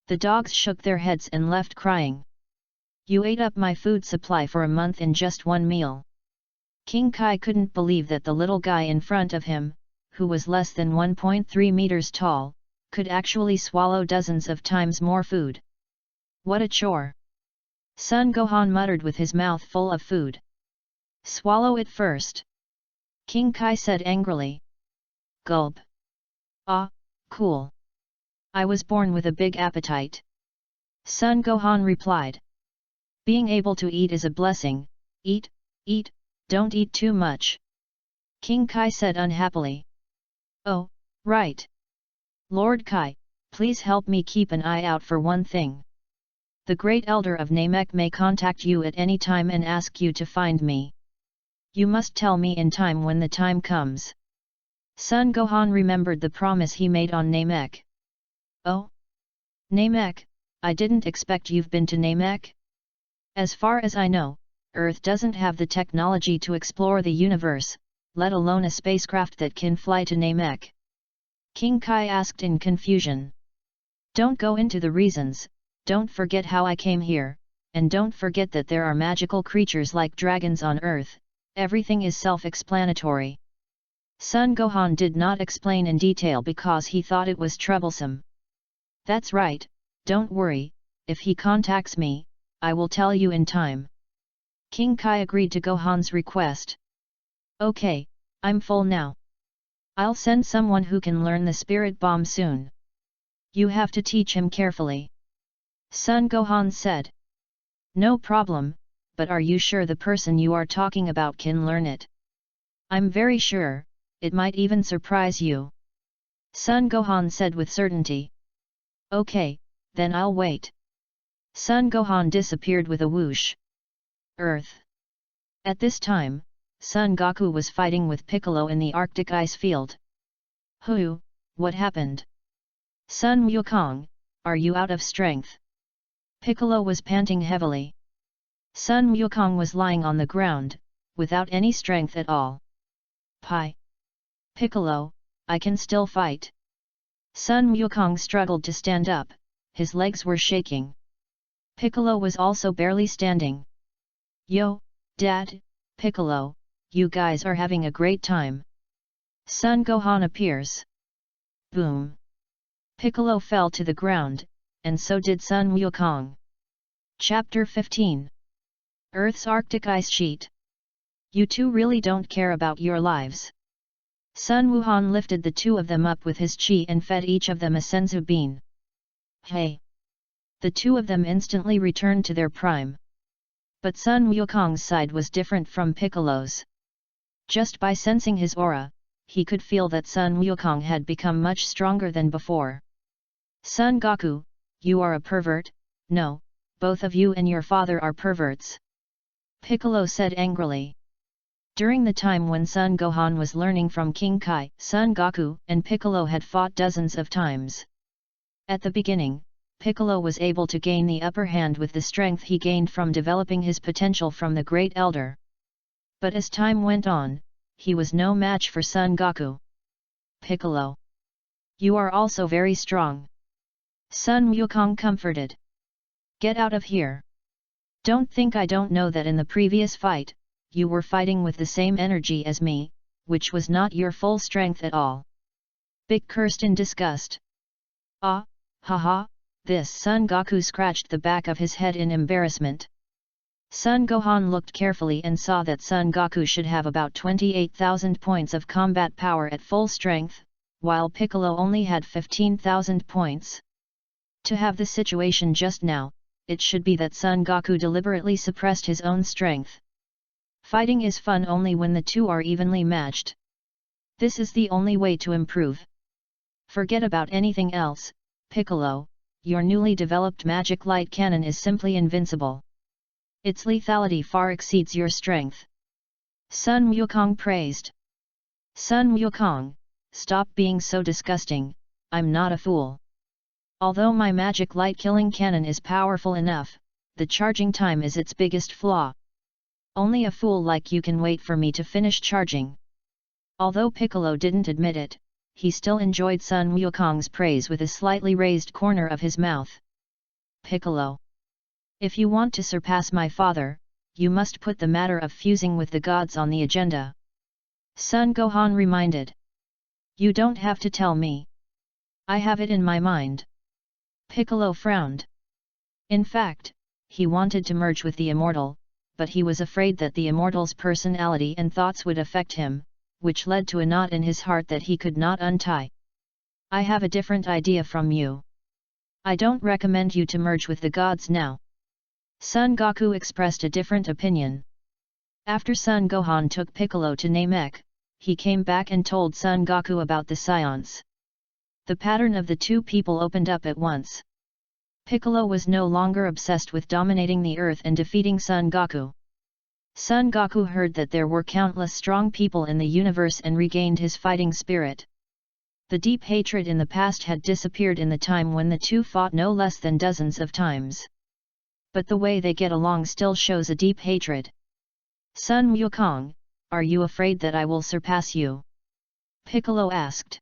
The dogs shook their heads and left crying. You ate up my food supply for a month in just one meal. King Kai couldn't believe that the little guy in front of him, who was less than 1.3 meters tall, could actually swallow dozens of times more food. What a chore! Son Gohan muttered with his mouth full of food. Swallow it first. King Kai said angrily. Gulp. Ah, cool. I was born with a big appetite. Son Gohan replied. Being able to eat is a blessing. Eat, eat, don't eat too much. King Kai said unhappily. Oh, right. Lord Kai, please help me keep an eye out for one thing. The Great Elder of Namek may contact you at any time and ask you to find me. You must tell me in time when the time comes. Son Gohan remembered the promise he made on Namek. Oh? Namek, I didn't expect you've been to Namek? As far as I know, Earth doesn't have the technology to explore the universe, let alone a spacecraft that can fly to Namek. King Kai asked in confusion. Don't go into the reasons, don't forget how I came here, and don't forget that there are magical creatures like dragons on Earth, everything is self-explanatory. Son Gohan did not explain in detail because he thought it was troublesome. That's right, don't worry, if he contacts me, I will tell you in time. King Kai agreed to Gohan's request. Okay, I'm full now. I'll send someone who can learn the spirit bomb soon. You have to teach him carefully. Son Gohan said. No problem, but are you sure the person you are talking about can learn it? I'm very sure, it might even surprise you. Son Gohan said with certainty. Okay, then I'll wait. Son Gohan disappeared with a whoosh. Earth. At this time, Son Goku was fighting with Piccolo in the Arctic ice field. Hu, what happened? Son Wukong, are you out of strength? Piccolo was panting heavily. Son Wukong was lying on the ground, without any strength at all. Pi. Piccolo, I can still fight. Son Wukong struggled to stand up, his legs were shaking. Piccolo was also barely standing. Yo, Dad, Piccolo, you guys are having a great time. Son Gohan appears. Boom. Piccolo fell to the ground, and so did Son Wukong. Chapter 15. Earth's Arctic Ice Sheet. You two really don't care about your lives. Sun Wuhan lifted the two of them up with his chi and fed each of them a senzu bean. Hey! The two of them instantly returned to their prime. But Sun Wukong's side was different from Piccolo's. Just by sensing his aura, he could feel that Sun Wukong had become much stronger than before. Son Goku, you are a pervert? No, both of you and your father are perverts. Piccolo said angrily. During the time when Son Gohan was learning from King Kai, Son Goku and Piccolo had fought dozens of times. At the beginning, Piccolo was able to gain the upper hand with the strength he gained from developing his potential from the Great Elder. But as time went on, he was no match for Son Goku. Piccolo, you are also very strong. Sun Wukong comforted. Get out of here. Don't think I don't know that in the previous fight, you were fighting with the same energy as me, which was not your full strength at all. Big cursed in disgust. Ah, haha, this Son Goku scratched the back of his head in embarrassment. Son Gohan looked carefully and saw that Son Goku should have about 28,000 points of combat power at full strength, while Piccolo only had 15,000 points. To have the situation just now, it should be that Son Goku deliberately suppressed his own strength. Fighting is fun only when the two are evenly matched. This is the only way to improve. Forget about anything else, Piccolo, your newly developed magic light cannon is simply invincible. Its lethality far exceeds your strength. Sun Wukong praised. Sun Wukong, stop being so disgusting, I'm not a fool. Although my magic light killing cannon is powerful enough, the charging time is its biggest flaw. Only a fool like you can wait for me to finish charging. Although Piccolo didn't admit it, he still enjoyed Sun Wukong's praise with a slightly raised corner of his mouth. Piccolo, if you want to surpass my father, you must put the matter of fusing with the gods on the agenda. Son Gohan reminded. You don't have to tell me. I have it in my mind. Piccolo frowned. In fact, he wanted to merge with the immortal, but he was afraid that the immortal's personality and thoughts would affect him, which led to a knot in his heart that he could not untie. I have a different idea from you. I don't recommend you to merge with the gods now. Son Goku expressed a different opinion. After Son Gohan took Piccolo to Namek, he came back and told Son Goku about the seance. The pattern of the two people opened up at once. Piccolo was no longer obsessed with dominating the earth and defeating Son Goku. Son Goku heard that there were countless strong people in the universe and regained his fighting spirit. The deep hatred in the past had disappeared in the time when the two fought no less than dozens of times. But the way they get along still shows a deep hatred. Sun Wukong, are you afraid that I will surpass you? Piccolo asked.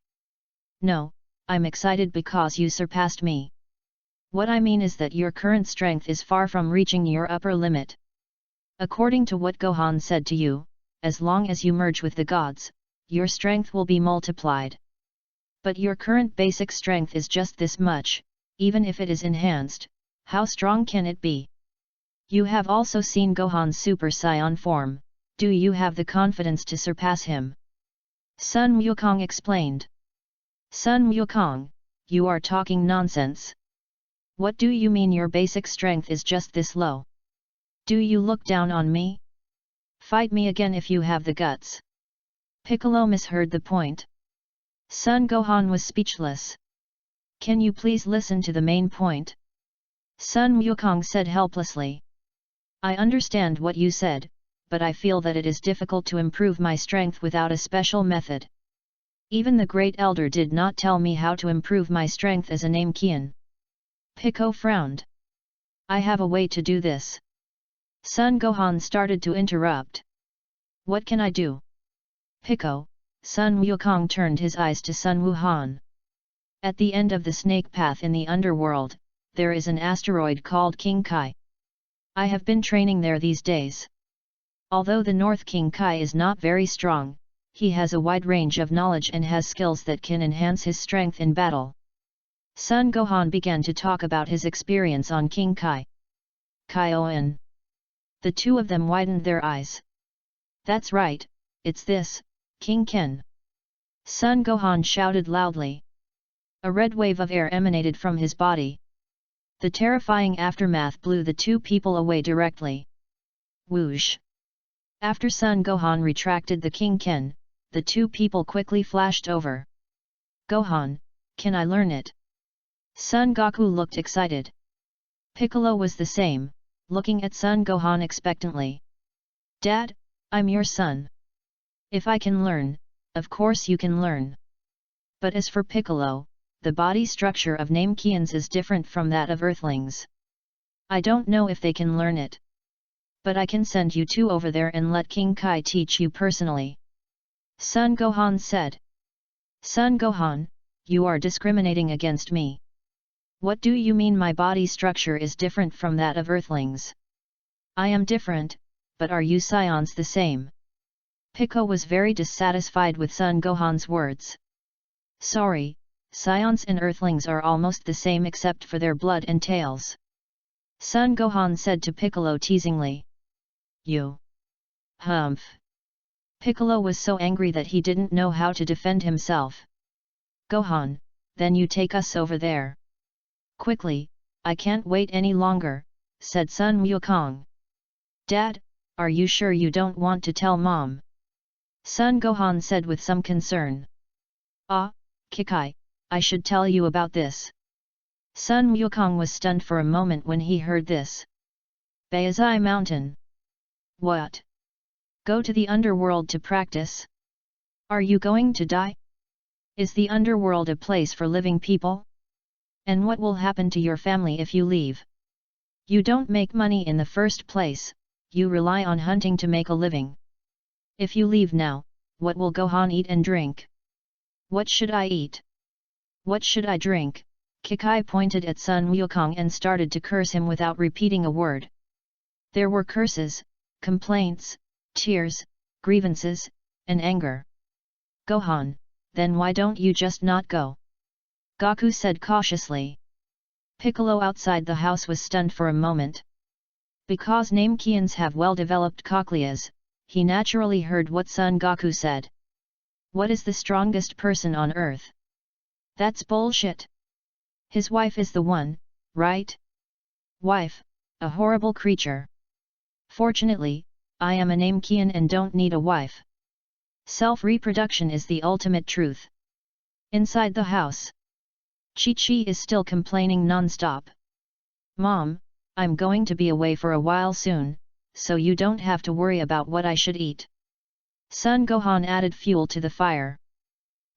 No, I'm excited because you surpassed me. What I mean is that your current strength is far from reaching your upper limit. According to what Gohan said to you, as long as you merge with the gods, your strength will be multiplied. But your current basic strength is just this much, even if it is enhanced, how strong can it be? You have also seen Gohan's Super Saiyan form, do you have the confidence to surpass him? Sun Wukong explained. Sun Wukong, you are talking nonsense. What do you mean your basic strength is just this low? Do you look down on me? Fight me again if you have the guts. Piccolo misheard the point. Son Gohan was speechless. Can you please listen to the main point? Sun Wukong said helplessly. I understand what you said, but I feel that it is difficult to improve my strength without a special method. Even the Great Elder did not tell me how to improve my strength as a Namekian. Pico frowned. I have a way to do this. Son Gohan started to interrupt. What can I do? Pico, Sun Wukong turned his eyes to Sun Wuhan. At the end of the snake path in the underworld, there is an asteroid called King Kai. I have been training there these days. Although the North King Kai is not very strong, he has a wide range of knowledge and has skills that can enhance his strength in battle. Sun Gohan began to talk about his experience on King Kai. Kai-on. The two of them widened their eyes. That's right, it's this, King Ken. Sun Gohan shouted loudly. A red wave of air emanated from his body. The terrifying aftermath blew the two people away directly. Whoosh! After Sun Gohan retracted the King Ken, the two people quickly flashed over. Gohan, can I learn it? Son Goku looked excited. Piccolo was the same, looking at Son Gohan expectantly. Dad, I'm your son. If I can learn, of course you can learn. But as for Piccolo, the body structure of Namekians is different from that of Earthlings. I don't know if they can learn it. But I can send you two over there and let King Kai teach you personally. Son Gohan said. Son Gohan, you are discriminating against me. What do you mean my body structure is different from that of Earthlings? I am different, but are you Saiyans the same? Pico was very dissatisfied with Son Gohan's words. Sorry, Saiyans and Earthlings are almost the same except for their blood and tails. Son Gohan said to Piccolo teasingly. You. Humph. Piccolo was so angry that he didn't know how to defend himself. Gohan, then you take us over there. Quickly, I can't wait any longer, said Sun Wukong. Dad, are you sure you don't want to tell Mom? Son Gohan said with some concern. Ah, Kikai, I should tell you about this. Sun Wukong was stunned for a moment when he heard this. Baizai Mountain. What? Go to the underworld to practice? Are you going to die? Is the underworld a place for living people? And what will happen to your family if you leave? You don't make money in the first place, you rely on hunting to make a living. If you leave now, what will Gohan eat and drink? What should I eat? What should I drink? Kikai pointed at Sun Wukong and started to curse him without repeating a word. There were curses, complaints, tears, grievances, and anger. Gohan, then why don't you just not go? Goku said cautiously. Piccolo outside the house was stunned for a moment. Because Namekians have well-developed cochleas, he naturally heard what Son Goku said. What is the strongest person on earth? That's bullshit. His wife is the one, right? Wife, a horrible creature. Fortunately, I am a Namekian and don't need a wife. Self-reproduction is the ultimate truth. Inside the house, Chi-Chi is still complaining non-stop. Mom, I'm going to be away for a while soon, so you don't have to worry about what I should eat. Son Gohan added fuel to the fire.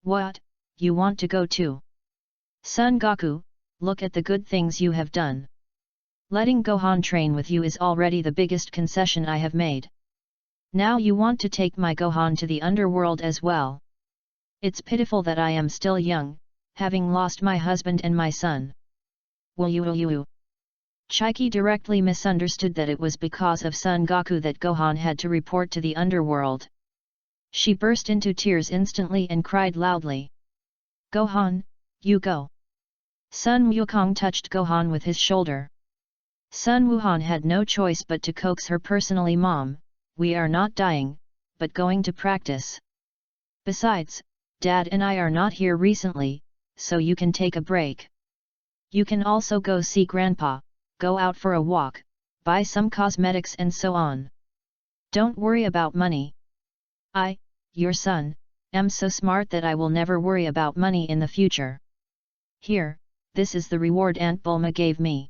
What, you want to go too? Son Goku, look at the good things you have done. Letting Gohan train with you is already the biggest concession I have made. Now you want to take my Gohan to the underworld as well. It's pitiful that I am still young, having lost my husband and my son. Will you? Chaiki directly misunderstood that it was because of Son Goku that Gohan had to report to the underworld. She burst into tears instantly and cried loudly. Gohan, you go. Sun Wukong touched Gohan with his shoulder. Sun Wuhan had no choice but to coax her personally. Mom, we are not dying, but going to practice. Besides, Dad and I are not here recently, so you can take a break. You can also go see Grandpa, go out for a walk, buy some cosmetics and so on. Don't worry about money. I, your son, am so smart that I will never worry about money in the future. Here, this is the reward Aunt Bulma gave me.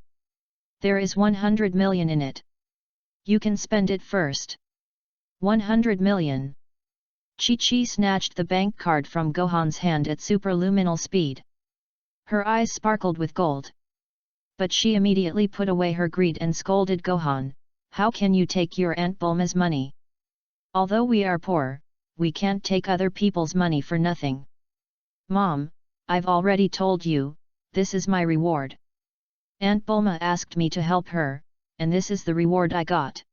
There is 100 million in it. You can spend it first. 100 million. Chi-Chi snatched the bank card from Gohan's hand at superluminal speed. Her eyes sparkled with gold. But she immediately put away her greed and scolded Gohan, how can you take your Aunt Bulma's money? Although we are poor, we can't take other people's money for nothing. Mom, I've already told you, this is my reward. Aunt Bulma asked me to help her, and this is the reward I got.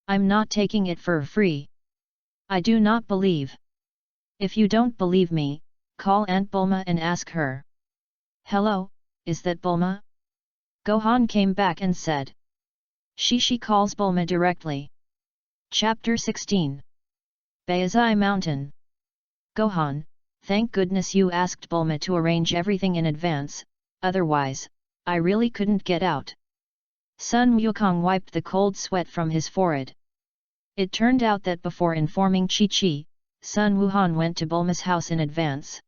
I'm not taking it for free. I do not believe. If you don't believe me, call Aunt Bulma and ask her. Hello, is that Bulma? Gohan came back and said. She calls Bulma directly. Chapter 16. Bayazai Mountain. Gohan, thank goodness you asked Bulma to arrange everything in advance, otherwise, I really couldn't get out. Sun Wukong wiped the cold sweat from his forehead. It turned out that before informing Chi-Chi, Sun Wuhan went to Bulma's house in advance.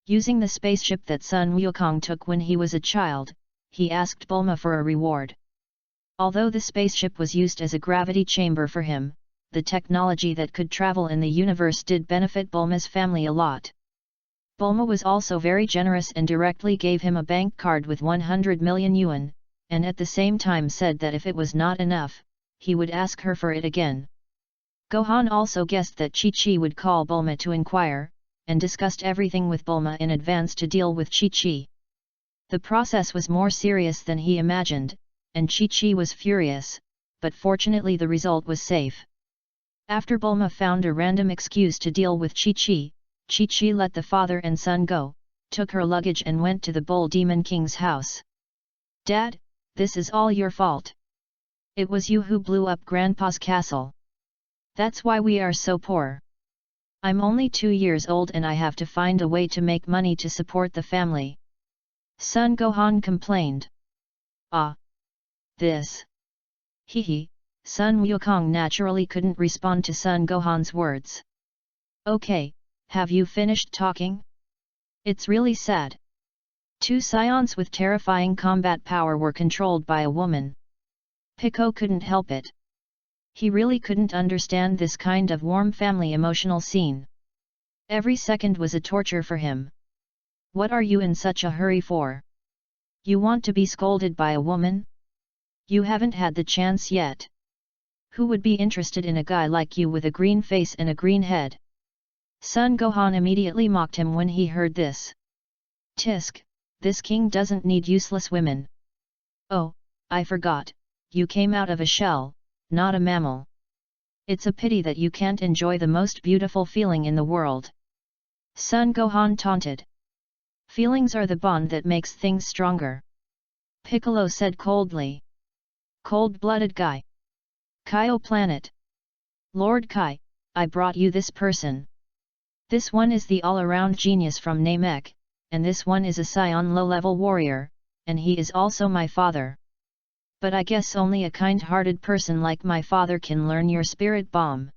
Using the spaceship that Sun Wukong took when he was a child, he asked Bulma for a reward. Although the spaceship was used as a gravity chamber for him, the technology that could travel in the universe did benefit Bulma's family a lot. Bulma was also very generous and directly gave him a bank card with 100 million yuan, and at the same time said that if it was not enough, he would ask her for it again. Gohan also guessed that Chi-Chi would call Bulma to inquire, and discussed everything with Bulma in advance to deal with Chi-Chi. The process was more serious than he imagined, and Chi-Chi was furious, but fortunately the result was safe. After Bulma found a random excuse to deal with Chi-Chi, Chi-Chi let the father and son go, took her luggage and went to the Bull Demon King's house. Dad, this is all your fault. It was you who blew up Grandpa's castle. That's why we are so poor. I'm only 2 years old and I have to find a way to make money to support the family. Son Gohan complained. Ah. This. Hehe, Sun Wukong naturally couldn't respond to Son Gohan's words. Okay, have you finished talking? It's really sad. 2 scions with terrifying combat power were controlled by a woman. Pico couldn't help it. He really couldn't understand this kind of warm family emotional scene. Every second was a torture for him. What are you in such a hurry for? You want to be scolded by a woman? You haven't had the chance yet. Who would be interested in a guy like you with a green face and a green head? Son Gohan immediately mocked him when he heard this. Tisk, this king doesn't need useless women. Oh, I forgot, you came out of a shell, not a mammal. It's a pity that you can't enjoy the most beautiful feeling in the world. Son Gohan taunted. Feelings are the bond that makes things stronger. Piccolo said coldly. Cold-blooded guy. Kaio planet. Lord Kai, I brought you this person. This one is the all-around genius from Namek, and this one is a scion low-level warrior, and he is also my father. But I guess only a kind-hearted person like my father can learn your spirit bomb.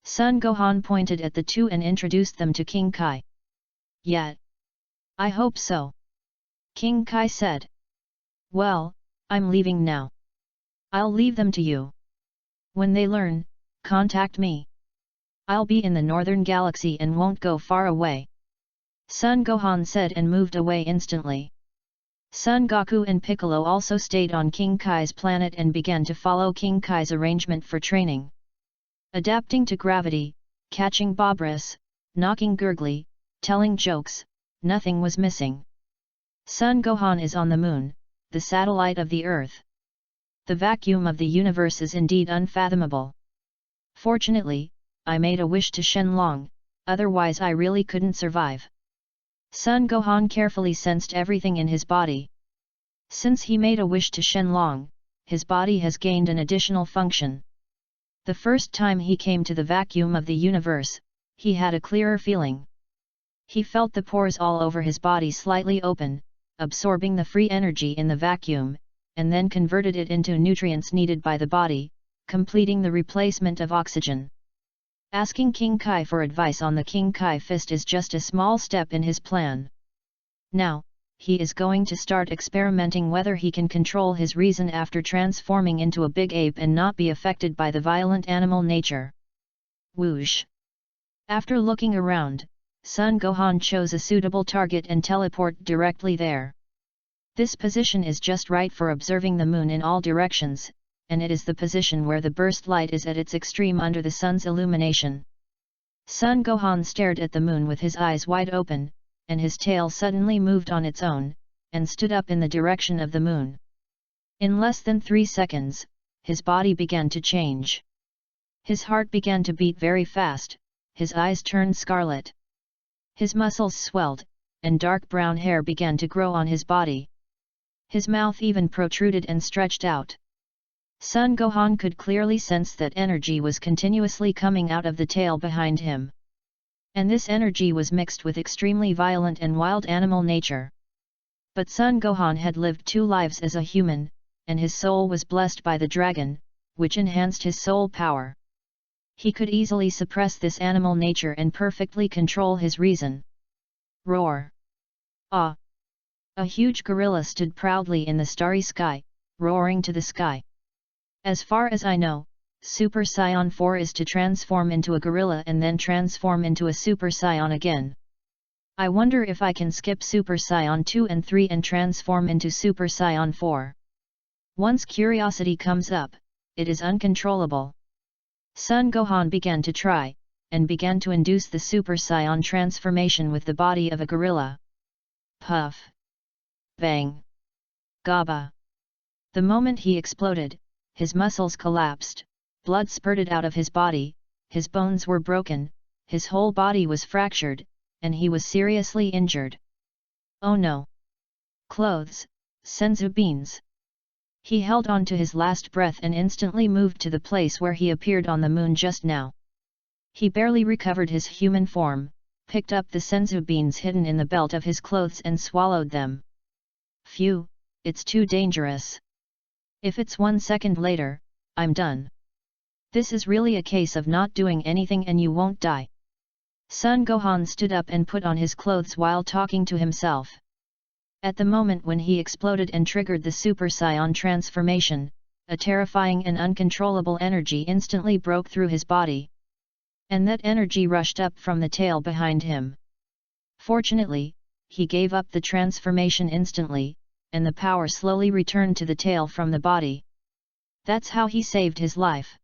Son Gohan pointed at the two and introduced them to King Kai. Yet. I hope so. King Kai said. Well, I'm leaving now. I'll leave them to you. When they learn, contact me. I'll be in the northern galaxy and won't go far away. Son Gohan said and moved away instantly. Son Goku and Piccolo also stayed on King Kai's planet and began to follow King Kai's arrangement for training. Adapting to gravity, catching Bobris, knocking Gurgly, telling jokes, nothing was missing. Son Gohan is on the moon, the satellite of the Earth. The vacuum of the universe is indeed unfathomable. Fortunately, I made a wish to Shenlong, otherwise I really couldn't survive. Son Gohan carefully sensed everything in his body. Since he made a wish to Shenlong, his body has gained an additional function. The first time he came to the vacuum of the universe, he had a clearer feeling. He felt the pores all over his body slightly open, absorbing the free energy in the vacuum, and then converted it into nutrients needed by the body, completing the replacement of oxygen. Asking King Kai for advice on the King Kai fist is just a small step in his plan. Now, he is going to start experimenting whether he can control his reason after transforming into a big ape and not be affected by the violent animal nature. Whoosh! After looking around, Son Gohan chose a suitable target and teleported directly there. This position is just right for observing the moon in all directions, and it is the position where the burst light is at its extreme under the sun's illumination. Son Gohan stared at the moon with his eyes wide open, and his tail suddenly moved on its own, and stood up in the direction of the moon. In less than 3 seconds, his body began to change. His heart began to beat very fast, his eyes turned scarlet. His muscles swelled, and dark brown hair began to grow on his body. His mouth even protruded and stretched out. Son Gohan could clearly sense that energy was continuously coming out of the tail behind him. And this energy was mixed with extremely violent and wild animal nature. But Son Gohan had lived 2 lives as a human, and his soul was blessed by the dragon, which enhanced his soul power. He could easily suppress this animal nature and perfectly control his reason. Roar! Ah! A huge gorilla stood proudly in the starry sky, roaring to the sky. As far as I know, Super Saiyan 4 is to transform into a gorilla and then transform into a Super Saiyan again. I wonder if I can skip Super Saiyan 2 and 3 and transform into Super Saiyan 4. Once curiosity comes up, it is uncontrollable. Son Gohan began to try, and began to induce the Super Saiyan transformation with the body of a gorilla. Puff! Bang! Gaba! The moment he exploded, his muscles collapsed, blood spurted out of his body, his bones were broken, his whole body was fractured, and he was seriously injured. Oh no! Clothes, senzu beans! He held on to his last breath and instantly moved to the place where he appeared on the moon just now. He barely recovered his human form, picked up the senzu beans hidden in the belt of his clothes and swallowed them. Phew, it's too dangerous. If it's 1 second later, I'm done. This is really a case of not doing anything and you won't die. Son Gohan stood up and put on his clothes while talking to himself. At the moment when he exploded and triggered the Super Saiyan transformation, a terrifying and uncontrollable energy instantly broke through his body. And that energy rushed up from the tail behind him. Fortunately, he gave up the transformation instantly, and the power slowly returned to the tail from the body. That's how he saved his life.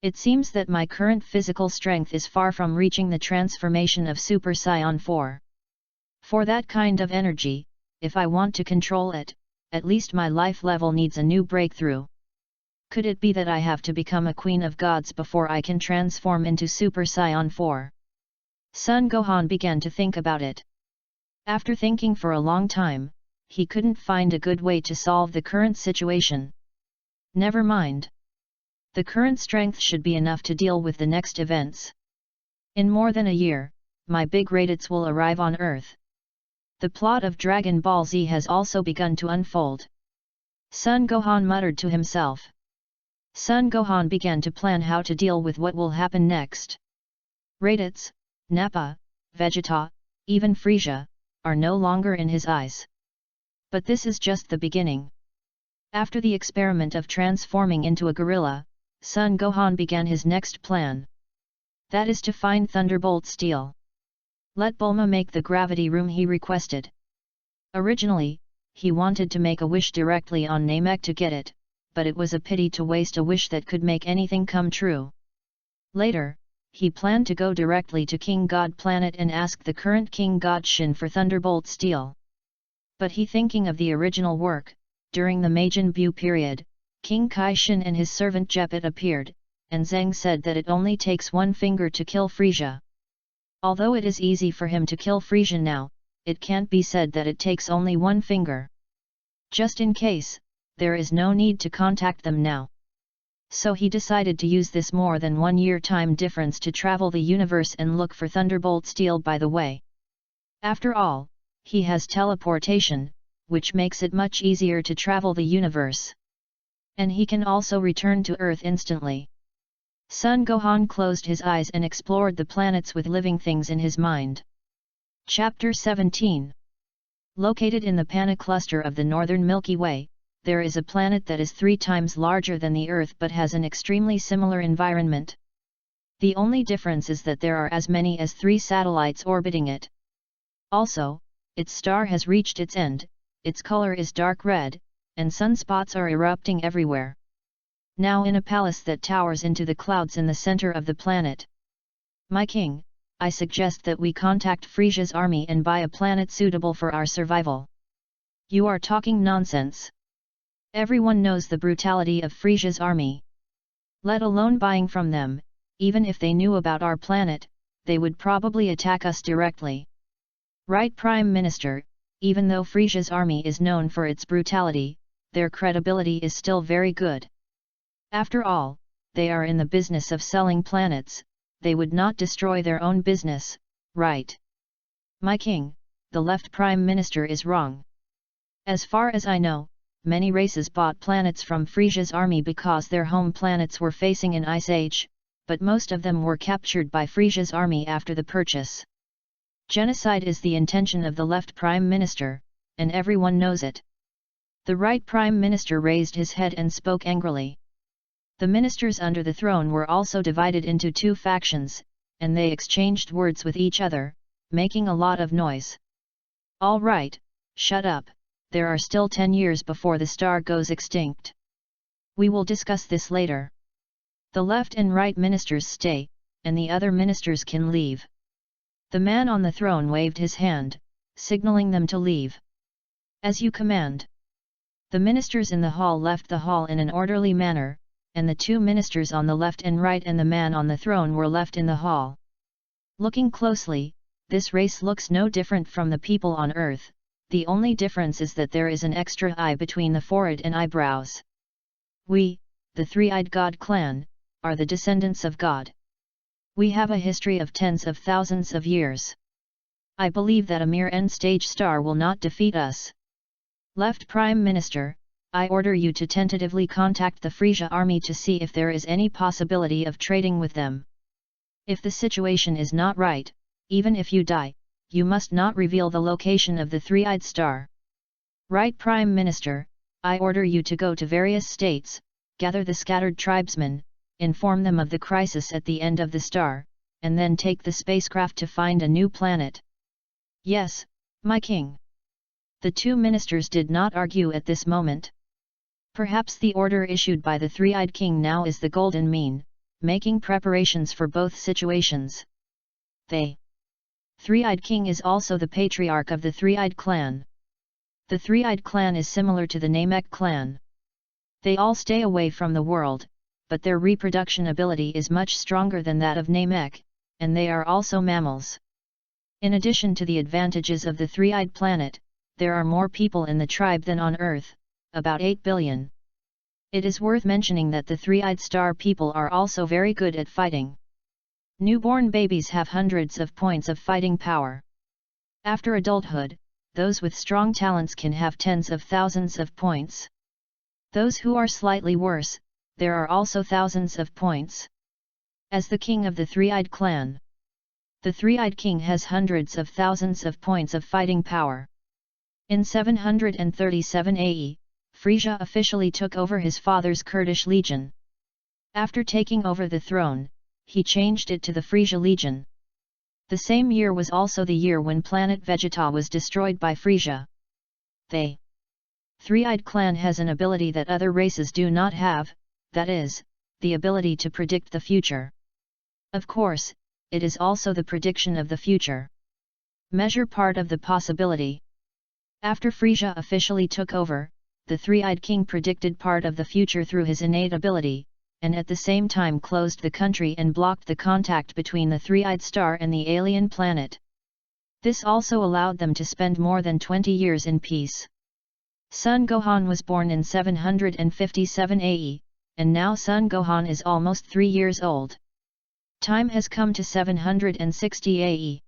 It seems that my current physical strength is far from reaching the transformation of Super Saiyan 4. For that kind of energy, if I want to control it, at least my life level needs a new breakthrough. Could it be that I have to become a queen of gods before I can transform into Super Saiyan 4? Son Gohan began to think about it. After thinking for a long time, he couldn't find a good way to solve the current situation. Never mind. The current strength should be enough to deal with the next events. In more than a year, my big Raditz will arrive on Earth. The plot of Dragon Ball Z has also begun to unfold. Son Gohan muttered to himself. Son Gohan began to plan how to deal with what will happen next. Raditz, Nappa, Vegeta, even Frieza, are no longer in his eyes. But this is just the beginning. After the experiment of transforming into a gorilla, Son Gohan began his next plan. That is to find Thunderbolt Steel. Let Bulma make the gravity room he requested. Originally, he wanted to make a wish directly on Namek to get it, but it was a pity to waste a wish that could make anything come true. Later, he planned to go directly to King God Planet and ask the current King God Shin for Thunderbolt Steel. But he thinking of the original work, during the Majin Buu period, King Kai Shin and his servant Jepit appeared, and Zhang said that it only takes one finger to kill Frieza. Although it is easy for him to kill Frieza now, it can't be said that it takes only one finger. Just in case, there is no need to contact them now. So he decided to use this more than 1 year time difference to travel the universe and look for Thunderbolt Steel by the way. After all, he has teleportation, which makes it much easier to travel the universe. And he can also return to Earth instantly. Son Gohan closed his eyes and explored the planets with living things in his mind. Chapter 17. Located in the Pana cluster of the northern Milky Way, there is a planet that is 3 times larger than the Earth but has an extremely similar environment. The only difference is that there are as many as 3 satellites orbiting it. Also, its star has reached its end, its color is dark red, and sunspots are erupting everywhere. Now in a palace that towers into the clouds in the center of the planet. My king, I suggest that we contact Frieza's army and buy a planet suitable for our survival. You are talking nonsense. Everyone knows the brutality of Frieza's army. Let alone buying from them, even if they knew about our planet, they would probably attack us directly. Right, Prime Minister, even though Frieza's army is known for its brutality, their credibility is still very good. After all, they are in the business of selling planets, they would not destroy their own business, right? My king, the left Prime Minister is wrong. As far as I know, many races bought planets from Frieza's army because their home planets were facing an ice age, but most of them were captured by Frieza's army after the purchase. Genocide is the intention of the left Prime Minister, and everyone knows it. The right Prime Minister raised his head and spoke angrily. The ministers under the throne were also divided into 2 factions, and they exchanged words with each other, making a lot of noise. All right, shut up, there are still 10 years before the star goes extinct. We will discuss this later. The left and right ministers stay, and the other ministers can leave. The man on the throne waved his hand, signaling them to leave. As you command. The ministers in the hall left the hall in an orderly manner, and the 2 ministers on the left and right and the man on the throne were left in the hall. Looking closely, this race looks no different from the people on Earth, the only difference is that there is an extra eye between the forehead and eyebrows. We, the Three-Eyed God clan, are the descendants of God. We have a history of tens of thousands of years. I believe that a mere end-stage star will not defeat us. Left Prime Minister, I order you to tentatively contact the Frieza army to see if there is any possibility of trading with them. If the situation is not right, even if you die, you must not reveal the location of the Three-Eyed Star. Right Prime Minister, I order you to go to various states, gather the scattered tribesmen, inform them of the crisis at the end of the star, and then take the spacecraft to find a new planet. Yes, my king. The 2 ministers did not argue at this moment. Perhaps the order issued by the Three-Eyed King now is the golden mean, making preparations for both situations. The Three-Eyed King is also the patriarch of the Three-Eyed clan. The Three-Eyed clan is similar to the Namek clan. They all stay away from the world, but their reproduction ability is much stronger than that of Namek, and they are also mammals. In addition to the advantages of the Three-Eyed planet, there are more people in the tribe than on Earth, about 8 billion. It is worth mentioning that the three-eyed star people are also very good at fighting. Newborn babies have hundreds of points of fighting power. After adulthood, those with strong talents can have tens of thousands of points. Those who are slightly worse, there are also thousands of points. As the king of the three-eyed clan, the three-eyed king has hundreds of thousands of points of fighting power. In 737 AE, Frisia officially took over his father's Kurdish legion. After taking over the throne, he changed it to the Frisia Legion. The same year was also the year when planet Vegeta was destroyed by Frisia. The three-eyed clan has an ability that other races do not have, that is, the ability to predict the future. Of course, it is also the prediction of the future. Measure part of the possibility. After Frisia officially took over, the three-eyed king predicted part of the future through his innate ability, and at the same time closed the country and blocked the contact between the three-eyed star and the alien planet. This also allowed them to spend more than 20 years in peace. Sun Gohan was born in 757 AE, and now Sun Gohan is almost 3 years old. Time has come to 760 AE.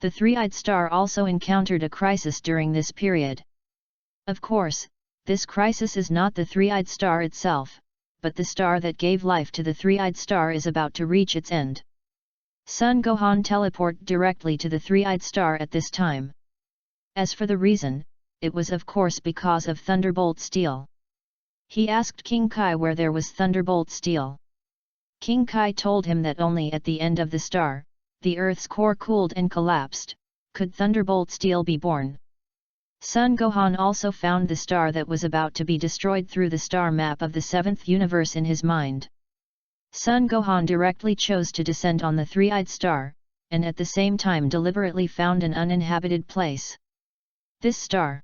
The three-eyed star also encountered a crisis during this period. Of course, this crisis is not the three-eyed star itself, but the star that gave life to the three-eyed star is about to reach its end. Sun Gohan teleported directly to the three-eyed star at this time. As for the reason, it was of course because of Thunderbolt Steel. He asked King Kai where there was Thunderbolt Steel. King Kai told him that only at the end of the star, the Earth's core cooled and collapsed, could Thunderbolt Steel be born. Sun Gohan also found the star that was about to be destroyed through the star map of the 7th universe in his mind. Sun Gohan directly chose to descend on the three-eyed star, and at the same time deliberately found an uninhabited place. This star,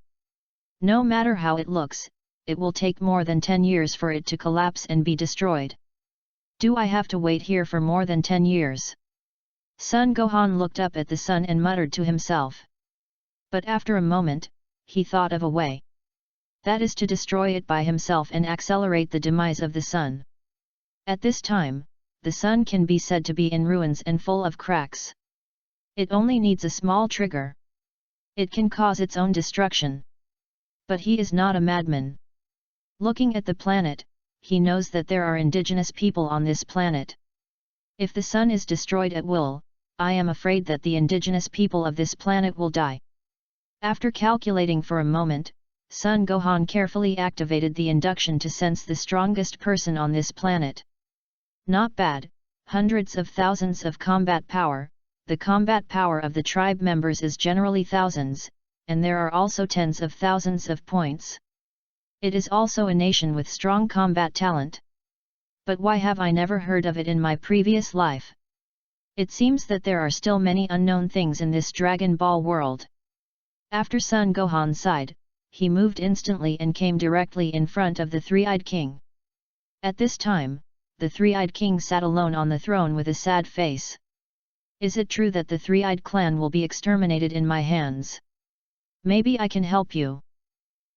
no matter how it looks, it will take more than 10 years for it to collapse and be destroyed. Do I have to wait here for more than 10 years? Sun Gohan looked up at the sun and muttered to himself. But after a moment, he thought of a way. That is to destroy it by himself and accelerate the demise of the sun. At this time, the sun can be said to be in ruins and full of cracks. It only needs a small trigger. It can cause its own destruction. But he is not a madman. Looking at the planet, he knows that there are indigenous people on this planet. If the sun is destroyed at will, I am afraid that the indigenous people of this planet will die. After calculating for a moment, Sun Gohan carefully activated the induction to sense the strongest person on this planet. Not bad, hundreds of thousands of combat power. The combat power of the tribe members is generally thousands, and there are also tens of thousands of points. It is also a nation with strong combat talent. But why have I never heard of it in my previous life? It seems that there are still many unknown things in this Dragon Ball world. After Sun Gohan sighed, he moved instantly and came directly in front of the three-eyed king. At this time, the three-eyed king sat alone on the throne with a sad face. Is it true that the three-eyed clan will be exterminated in my hands? Maybe I can help you.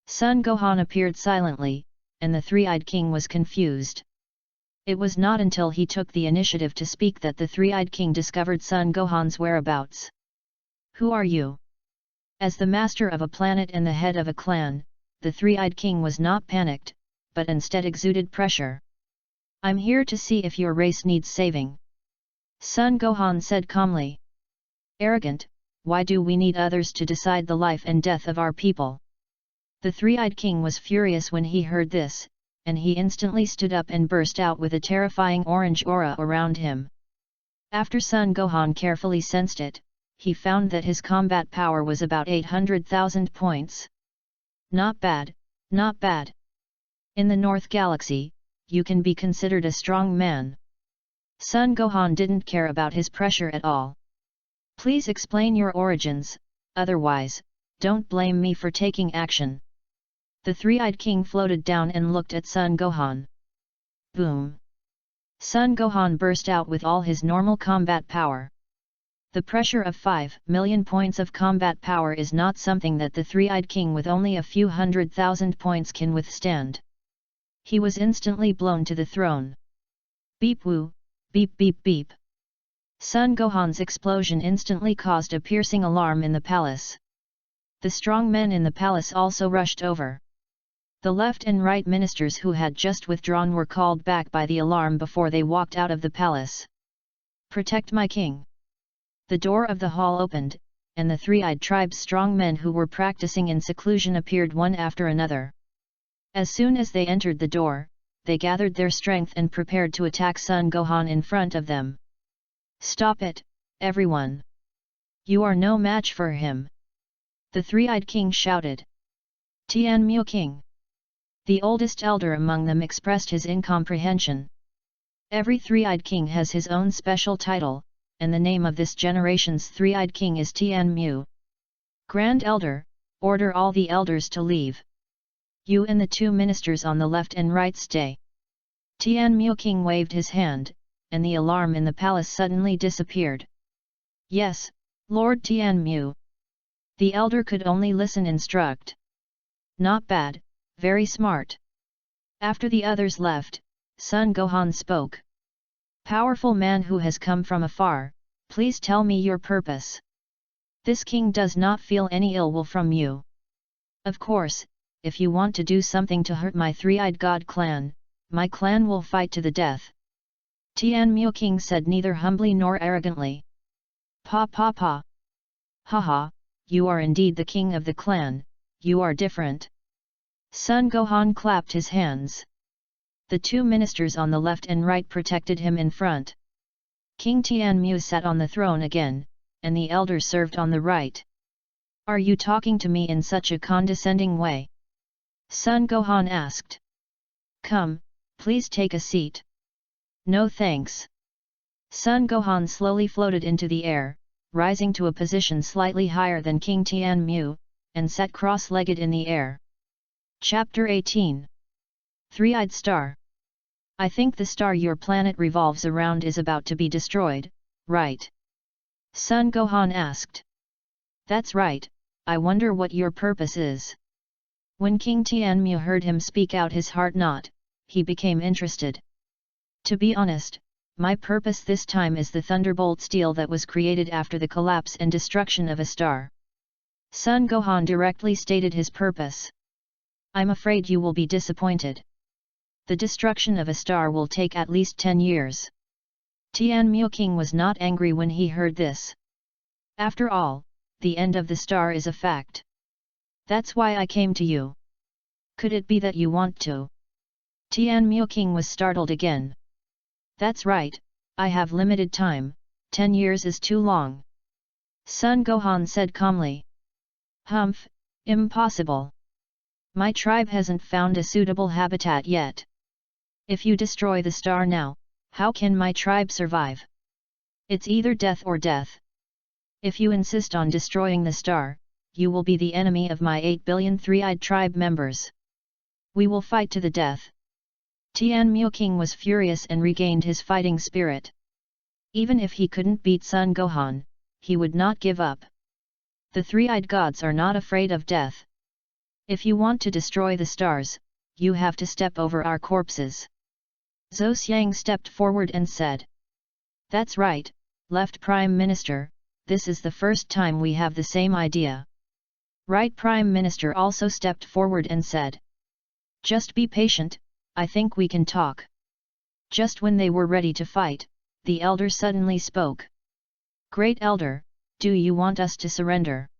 Sun Gohan appeared silently, and the three-eyed king was confused. It was not until he took the initiative to speak that the three-eyed king discovered Sun Gohan's whereabouts. Who are you? As the master of a planet and the head of a clan, the three-eyed king was not panicked, but instead exuded pressure. I'm here to see if your race needs saving. Sun Gohan said calmly. Arrogant, why do we need others to decide the life and death of our people? The three-eyed king was furious when he heard this, and he instantly stood up and burst out with a terrifying orange aura around him. After Sun Gohan carefully sensed it, he found that his combat power was about 800,000 points. Not bad, not bad. In the North Galaxy, you can be considered a strong man. Sun Gohan didn't care about his pressure at all. Please explain your origins, otherwise, don't blame me for taking action. The three-eyed king floated down and looked at Sun Gohan. Boom! Sun Gohan burst out with all his normal combat power. The pressure of 5 million points of combat power is not something that the three-eyed king with only a few 100,000 points can withstand. He was instantly blown to the throne. Beep woo, beep beep beep. Sun Gohan's explosion instantly caused a piercing alarm in the palace. The strong men in the palace also rushed over. The left and right ministers who had just withdrawn were called back by the alarm before they walked out of the palace. Protect my king! The door of the hall opened, and the three-eyed tribe's strong men who were practicing in seclusion appeared one after another. As soon as they entered the door, they gathered their strength and prepared to attack Sun Gohan in front of them. Stop it, everyone! You are no match for him! The three-eyed king shouted. Tianmu King! The oldest elder among them expressed his incomprehension. Every three-eyed king has his own special title, and the name of this generation's three-eyed king is Tianmu. Grand Elder, order all the elders to leave. You and the two ministers on the left and right stay. Tianmu King waved his hand, and the alarm in the palace suddenly disappeared. Yes, Lord Tianmu. The elder could only listen and instruct. Not bad, very smart. After the others left, Sun Gohan spoke. Powerful man who has come from afar, please tell me your purpose. This king does not feel any ill will from you. Of course, if you want to do something to hurt my three-eyed god clan, my clan will fight to the death. Tianmu King said neither humbly nor arrogantly. Pa pa pa. Haha, you are indeed the king of the clan, you are different. Sun Gohan clapped his hands. The two ministers on the left and right protected him in front. King Tianmu sat on the throne again, and the elders served on the right. Are you talking to me in such a condescending way? Sun Gohan asked. Come, please take a seat. No thanks. Sun Gohan slowly floated into the air, rising to a position slightly higher than King Tianmu, and sat cross-legged in the air. Chapter 18. Three-Eyed Star. I think the star your planet revolves around is about to be destroyed, right? Sun Gohan asked. That's right, I wonder what your purpose is. When King Tianmu heard him speak out his heart not, he became interested. To be honest, my purpose this time is the thunderbolt steel that was created after the collapse and destruction of a star. Sun Gohan directly stated his purpose. I'm afraid you will be disappointed. The destruction of a star will take at least 10 years. Tianmu King was not angry when he heard this. After all, the end of the star is a fact. That's why I came to you. Could it be that you want to? Tianmu King was startled again. That's right, I have limited time, 10 years is too long. Sun Gohan said calmly. Humph, impossible. My tribe hasn't found a suitable habitat yet. If you destroy the star now, how can my tribe survive? It's either death or death. If you insist on destroying the star, you will be the enemy of my 8 billion three-eyed tribe members. We will fight to the death. Tianmu King was furious and regained his fighting spirit. Even if he couldn't beat Sun Gohan, he would not give up. The three-eyed gods are not afraid of death. If you want to destroy the stars, you have to step over our corpses. Zhou Xiang stepped forward and said. That's right, Left Prime Minister, this is the first time we have the same idea. Right Prime Minister also stepped forward and said. Just be patient, I think we can talk. Just when they were ready to fight, the elder suddenly spoke. Great Elder, do you want us to surrender?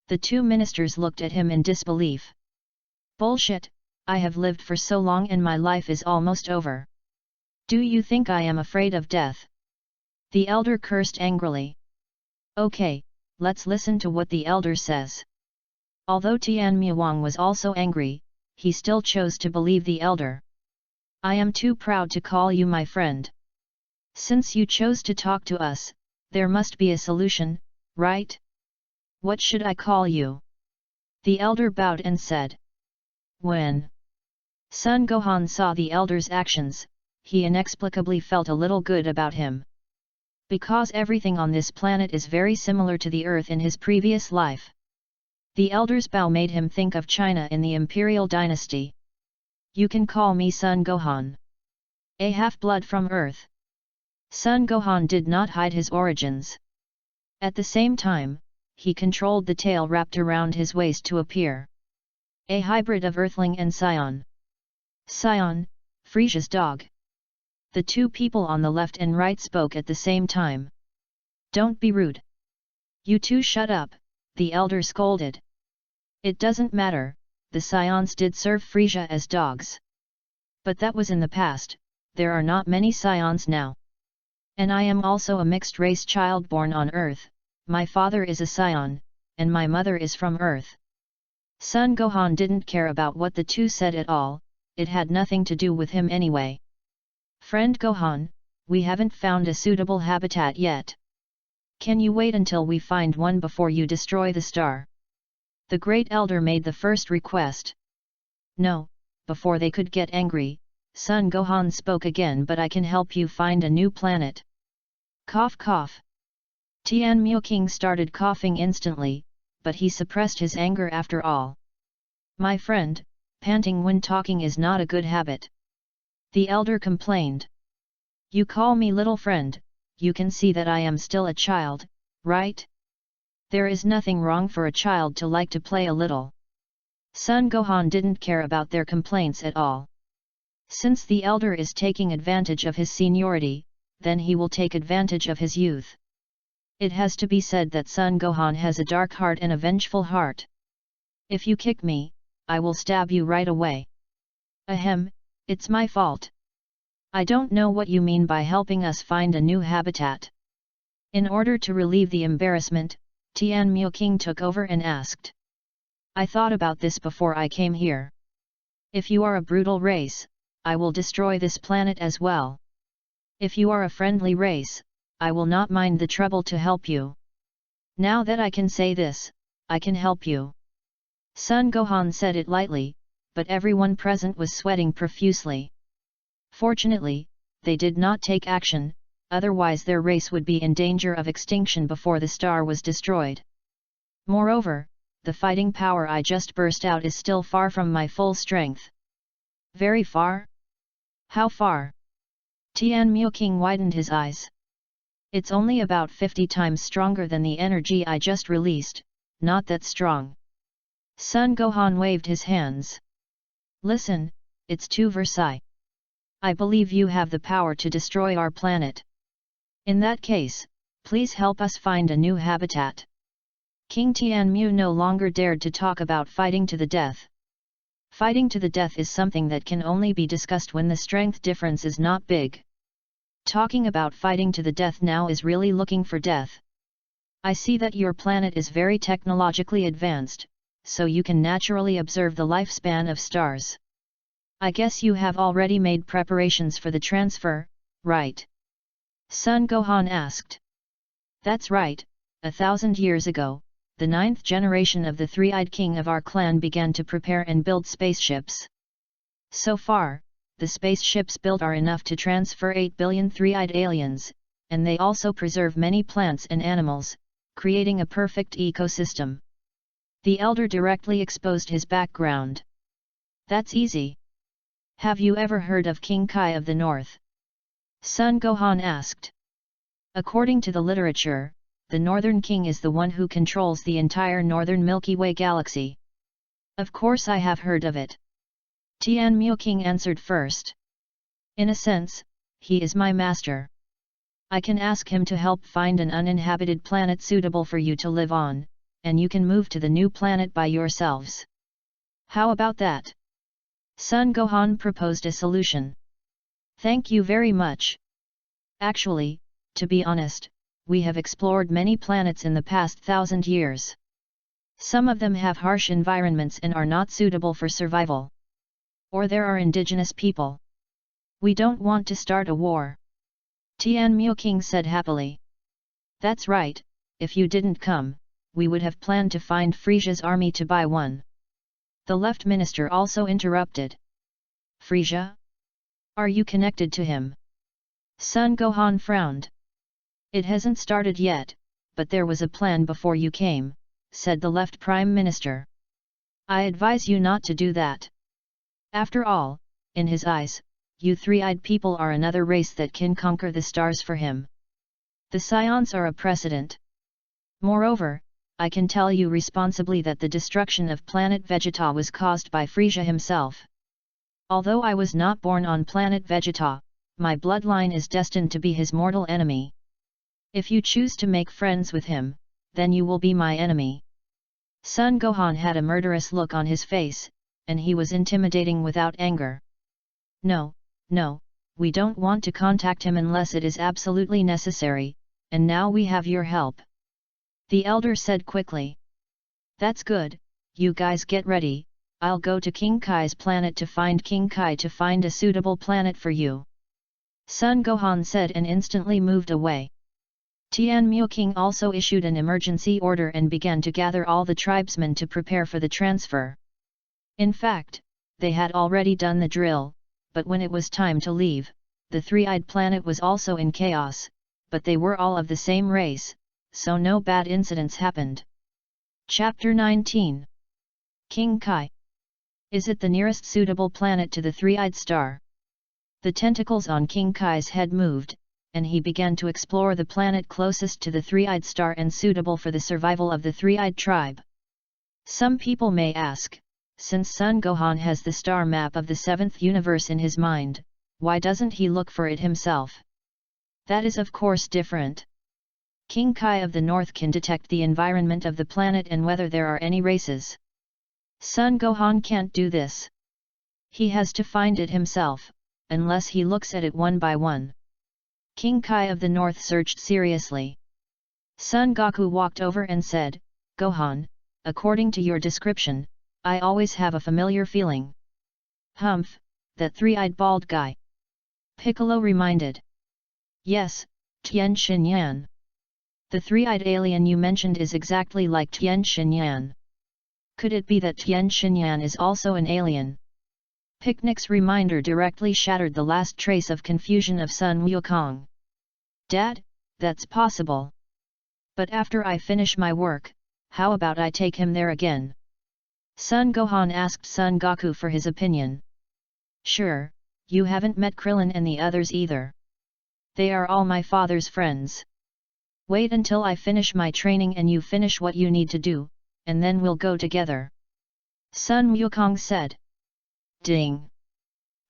The two ministers looked at him in disbelief. Bullshit, I have lived for so long and my life is almost over. Do you think I am afraid of death? The elder cursed angrily. Okay, let's listen to what the elder says. Although Tianmu Wang was also angry, he still chose to believe the elder. I am too proud to call you my friend. Since you chose to talk to us, there must be a solution, right? What should I call you? The elder bowed and said. When Sun Gohan saw the elder's actions, he inexplicably felt a little good about him. Because everything on this planet is very similar to the Earth in his previous life. The elder's bow made him think of China in the imperial dynasty. You can call me Sun Gohan. A half-blood from Earth. Sun Gohan did not hide his origins. At the same time, he controlled the tail wrapped around his waist to appear a hybrid of Earthling and Scion. Scion, Frisia's dog. The two people on the left and right spoke at the same time. Don't be rude. You two shut up, the elder scolded. It doesn't matter, the Scions did serve Frisia as dogs. But that was in the past, there are not many Scions now. And I am also a mixed-race child born on Earth, my father is a Scion, and my mother is from Earth. Sun Gohan didn't care about what the two said at all, it had nothing to do with him anyway. Friend Gohan, we haven't found a suitable habitat yet. Can you wait until we find one before you destroy the star? The great elder made the first request. No, before they could get angry, Sun Gohan spoke again, but I can help you find a new planet. Cough cough. Tianmu King started coughing instantly, but he suppressed his anger after all. My friend, panting when talking is not a good habit. The elder complained. You call me little friend, you can see that I am still a child, right? There is nothing wrong for a child to like to play a little. Sun Gohan didn't care about their complaints at all. Since the elder is taking advantage of his seniority, then he will take advantage of his youth. It has to be said that Sun Gohan has a dark heart and a vengeful heart. If you kick me, I will stab you right away. Ahem, it's my fault. I don't know what you mean by helping us find a new habitat. In order to relieve the embarrassment, Tianmu King took over and asked. I thought about this before I came here. If you are a brutal race, I will destroy this planet as well. If you are a friendly race, I will not mind the trouble to help you. Now that I can say this, I can help you. Sun Gohan said it lightly, but everyone present was sweating profusely. Fortunately, they did not take action, otherwise their race would be in danger of extinction before the star was destroyed. Moreover, the fighting power I just burst out is still far from my full strength. Very far? How far? Tianmu King widened his eyes. It's only about 50 times stronger than the energy I just released, not that strong. Sun Gohan waved his hands. Listen, it's too Versailles. I believe you have the power to destroy our planet. In that case, please help us find a new habitat. King Tianmu no longer dared to talk about fighting to the death. Fighting to the death is something that can only be discussed when the strength difference is not big. Talking about fighting to the death now is really looking for death. I see that your planet is very technologically advanced, so you can naturally observe the lifespan of stars. I guess you have already made preparations for the transfer, right? Sun Gohan asked. That's right, 1,000 years ago, the 9th generation of the three-eyed king of our clan began to prepare and build spaceships. So far, the spaceships built are enough to transfer 8 billion three-eyed aliens, and they also preserve many plants and animals, creating a perfect ecosystem. The elder directly exposed his background. That's easy. Have you ever heard of King Kai of the North? Sun Gohan asked. According to the literature, the Northern King is the one who controls the entire northern Milky Way galaxy. Of course I have heard of it. Tianmu King answered first. In a sense, he is my master. I can ask him to help find an uninhabited planet suitable for you to live on, and you can move to the new planet by yourselves. How about that? Sun Gohan proposed a solution. Thank you very much. Actually, to be honest, we have explored many planets in the past 1,000 years. Some of them have harsh environments and are not suitable for survival. Or there are indigenous people. We don't want to start a war. Tianmu King said happily. That's right, if you didn't come, we would have planned to find Frisia's army to buy one. The left minister also interrupted. Frisia? Are you connected to him? Sun Gohan frowned. It hasn't started yet, but there was a plan before you came, said the left Prime Minister. I advise you not to do that. After all, in his eyes, you three-eyed people are another race that can conquer the stars for him. The Scions are a precedent. Moreover, I can tell you responsibly that the destruction of planet Vegeta was caused by Frisia himself. Although I was not born on planet Vegeta, my bloodline is destined to be his mortal enemy. If you choose to make friends with him, then you will be my enemy. Son Gohan had a murderous look on his face, and he was intimidating without anger. No, we don't want to contact him unless it is absolutely necessary, and now we have your help. The elder said quickly. That's good, you guys get ready, I'll go to King Kai's planet to find King Kai to find a suitable planet for you. Son Gohan said and instantly moved away. Tianmu King also issued an emergency order and began to gather all the tribesmen to prepare for the transfer. In fact, they had already done the drill, but when it was time to leave, the three-eyed planet was also in chaos, but they were all of the same race, so no bad incidents happened. Chapter 19. King Kai. Is it the nearest suitable planet to the three-eyed star? The tentacles on King Kai's head moved, and he began to explore the planet closest to the three-eyed star and suitable for the survival of the three-eyed tribe. Some people may ask, since Son Gohan has the star map of the seventh universe in his mind, why doesn't he look for it himself? That is of course different. King Kai of the North can detect the environment of the planet and whether there are any races. Son Gohan can't do this. He has to find it himself, unless he looks at it one by one. King Kai of the North searched seriously. Son Goku walked over and said, Gohan, according to your description, I always have a familiar feeling. Humph, that three-eyed bald guy. Piccolo reminded. Yes, Tien Shinyan. The three-eyed alien you mentioned is exactly like Tien Shinyan. Could it be that Tien Shinyan is also an alien? Picnic's reminder directly shattered the last trace of confusion of Sun Wukong. Dad, that's possible. But after I finish my work, how about I take him there again? Son Gohan asked Son Goku for his opinion. Sure, you haven't met Krillin and the others either. They are all my father's friends. Wait until I finish my training and you finish what you need to do, and then we'll go together. Sun Wukong said. Ding!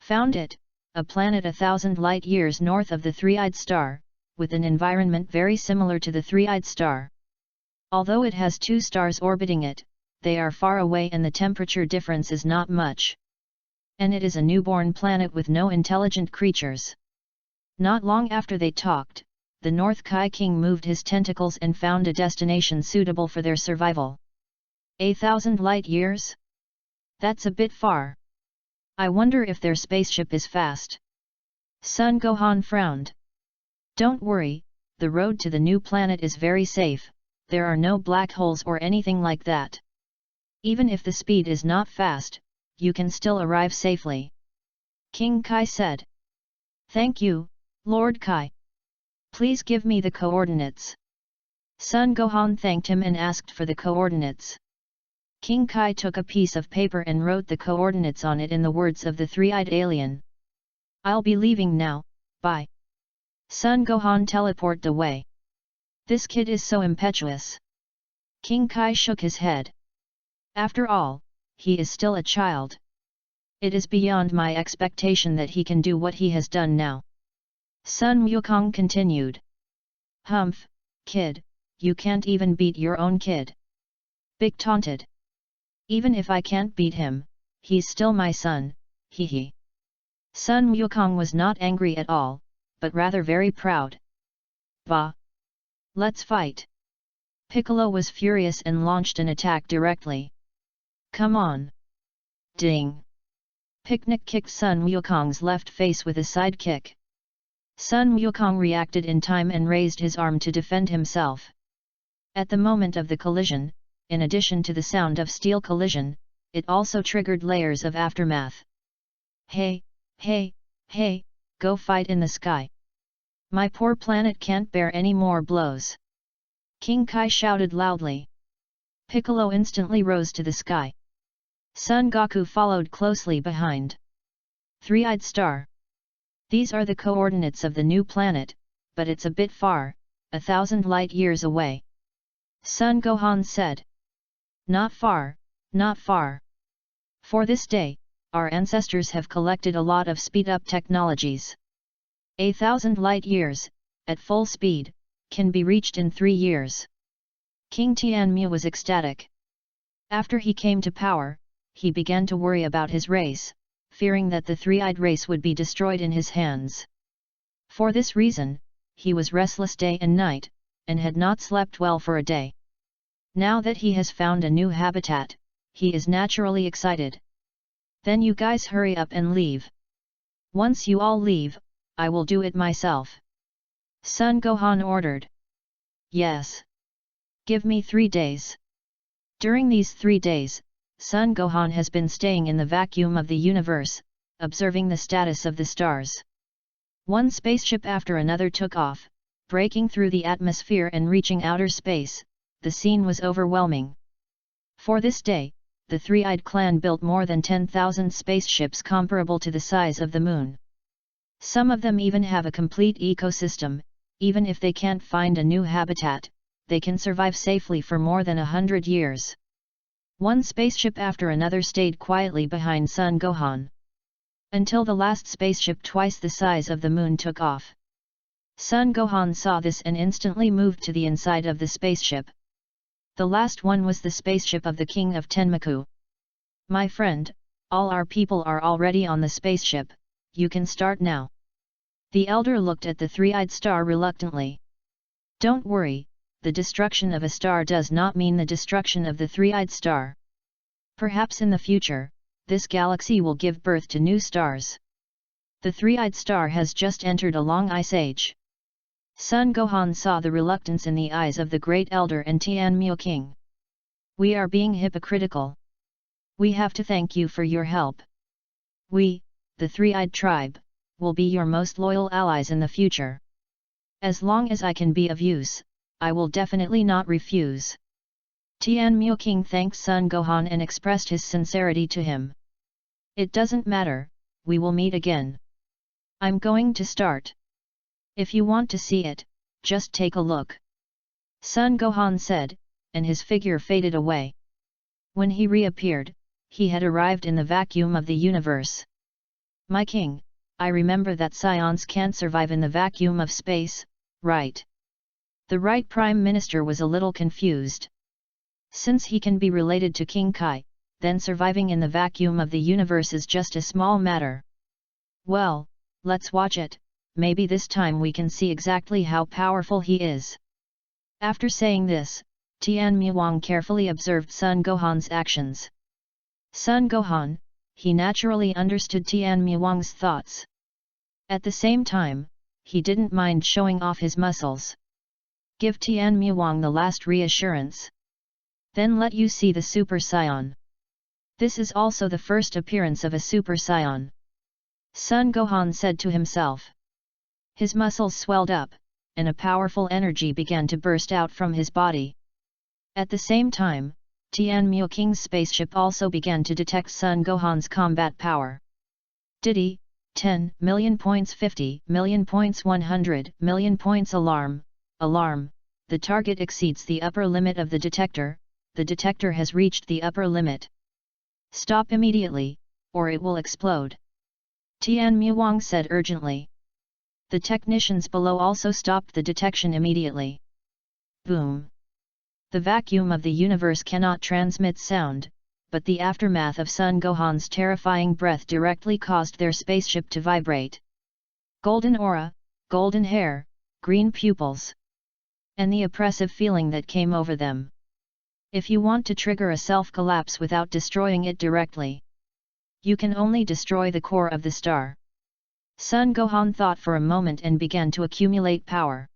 Found it, a planet 1,000 light-years north of the three-eyed star, with an environment very similar to the three-eyed star. Although it has two stars orbiting it, they are far away and the temperature difference is not much. And it is a newborn planet with no intelligent creatures. Not long after they talked, the North Kai King moved his tentacles and found a destination suitable for their survival. 1,000 light-years? That's a bit far. I wonder if their spaceship is fast. Son Gohan frowned. Don't worry, the road to the new planet is very safe, there are no black holes or anything like that. Even if the speed is not fast, you can still arrive safely. King Kai said. Thank you, Lord Kai. Please give me the coordinates. Son Gohan thanked him and asked for the coordinates. King Kai took a piece of paper and wrote the coordinates on it in the words of the three-eyed alien. I'll be leaving now, bye. Son Gohan teleported away. This kid is so impetuous. King Kai shook his head. After all, he is still a child. It is beyond my expectation that he can do what he has done now. Sun Wukong continued. Humph, kid, you can't even beat your own kid. Big taunted. Even if I can't beat him, he's still my son, hee hee. Sun Wukong was not angry at all, but rather very proud. Bah! Let's fight! Piccolo was furious and launched an attack directly. Come on! Ding! Picnic kicked Sun Wukong's left face with a side kick. Sun Wukong reacted in time and raised his arm to defend himself. At the moment of the collision, in addition to the sound of steel collision, it also triggered layers of aftermath. Hey, hey, hey, go fight in the sky! My poor planet can't bear any more blows. King Kai shouted loudly. Piccolo instantly rose to the sky. Son Goku followed closely behind. Three-eyed star. These are the coordinates of the new planet, but it's a bit far, 1,000 light-years away. Son Gohan said. Not far, not far. For this day, our ancestors have collected a lot of speed-up technologies. 1,000 light-years, at full speed, can be reached in 3 years. King Tianmu was ecstatic. After he came to power, he began to worry about his race, fearing that the three-eyed race would be destroyed in his hands. For this reason, he was restless day and night, and had not slept well for a day. Now that he has found a new habitat, he is naturally excited. Then you guys hurry up and leave. Once you all leave, I will do it myself. Son Gohan ordered. Yes. Give me 3 days. During these 3 days, Son Gohan has been staying in the vacuum of the universe, observing the status of the stars. One spaceship after another took off, breaking through the atmosphere and reaching outer space. The scene was overwhelming. For this day, the Three-Eyed Clan built more than 10,000 spaceships comparable to the size of the moon. Some of them even have a complete ecosystem. Even if they can't find a new habitat, they can survive safely for more than 100 years. One spaceship after another stayed quietly behind Son Gohan. Until the last spaceship twice the size of the moon took off. Son Gohan saw this and instantly moved to the inside of the spaceship. The last one was the spaceship of the King of Tenmaku. My friend, all our people are already on the spaceship, you can start now. The elder looked at the three-eyed star reluctantly. Don't worry, the destruction of a star does not mean the destruction of the three-eyed star. Perhaps in the future, this galaxy will give birth to new stars. The three-eyed star has just entered a long ice age. Son Gohan saw the reluctance in the eyes of the great elder and Tianmu King. We are being hypocritical. We have to thank you for your help. We, the three-eyed tribe, will be your most loyal allies in the future. As long as I can be of use, I will definitely not refuse. Tianmu King thanked Son Gohan and expressed his sincerity to him. It doesn't matter, we will meet again. I'm going to start. If you want to see it, just take a look. Son Gohan said, and his figure faded away. When he reappeared, he had arrived in the vacuum of the universe. My king, I remember that scions can't survive in the vacuum of space, right? The right Prime Minister was a little confused. Since he can be related to King Kai, then surviving in the vacuum of the universe is just a small matter. Well, let's watch it. Maybe this time we can see exactly how powerful he is. After saying this, Tianmu carefully observed Son Gohan's actions. Son Gohan, he naturally understood Tianmu thoughts. At the same time, he didn't mind showing off his muscles. Give Tianmu the last reassurance. Then let you see the Super Saiyan. This is also the first appearance of a Super Saiyan. Son Gohan said to himself. His muscles swelled up, and a powerful energy began to burst out from his body. At the same time, Tianmu King's spaceship also began to detect Son Gohan's combat power. Diddy, 10 million points 50 million points 100 million points alarm, alarm, the target exceeds the upper limit of the detector has reached the upper limit. Stop immediately, or it will explode. Tianmu said urgently. The technicians below also stopped the detection immediately. Boom! The vacuum of the universe cannot transmit sound, but the aftermath of Son Gohan's terrifying breath directly caused their spaceship to vibrate. Golden aura, golden hair, green pupils. And the oppressive feeling that came over them. If you want to trigger a self-collapse without destroying it directly, you can only destroy the core of the star. Son Gohan thought for a moment and began to accumulate power.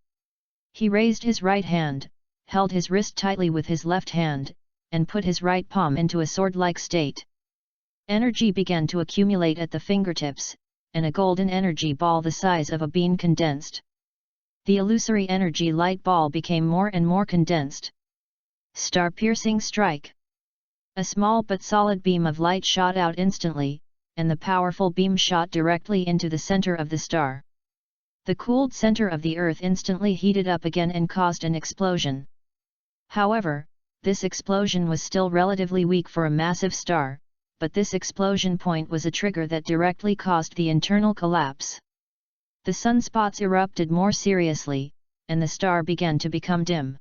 He raised his right hand, held his wrist tightly with his left hand, and put his right palm into a sword-like state. Energy began to accumulate at the fingertips, and a golden energy ball the size of a bean condensed. The illusory energy light ball became more and more condensed. Star-piercing strike. A small but solid beam of light shot out instantly, and the powerful beam shot directly into the center of the star. The cooled center of the Earth instantly heated up again and caused an explosion. However, this explosion was still relatively weak for a massive star, but this explosion point was a trigger that directly caused the internal collapse. The sunspots erupted more seriously, and the star began to become dim.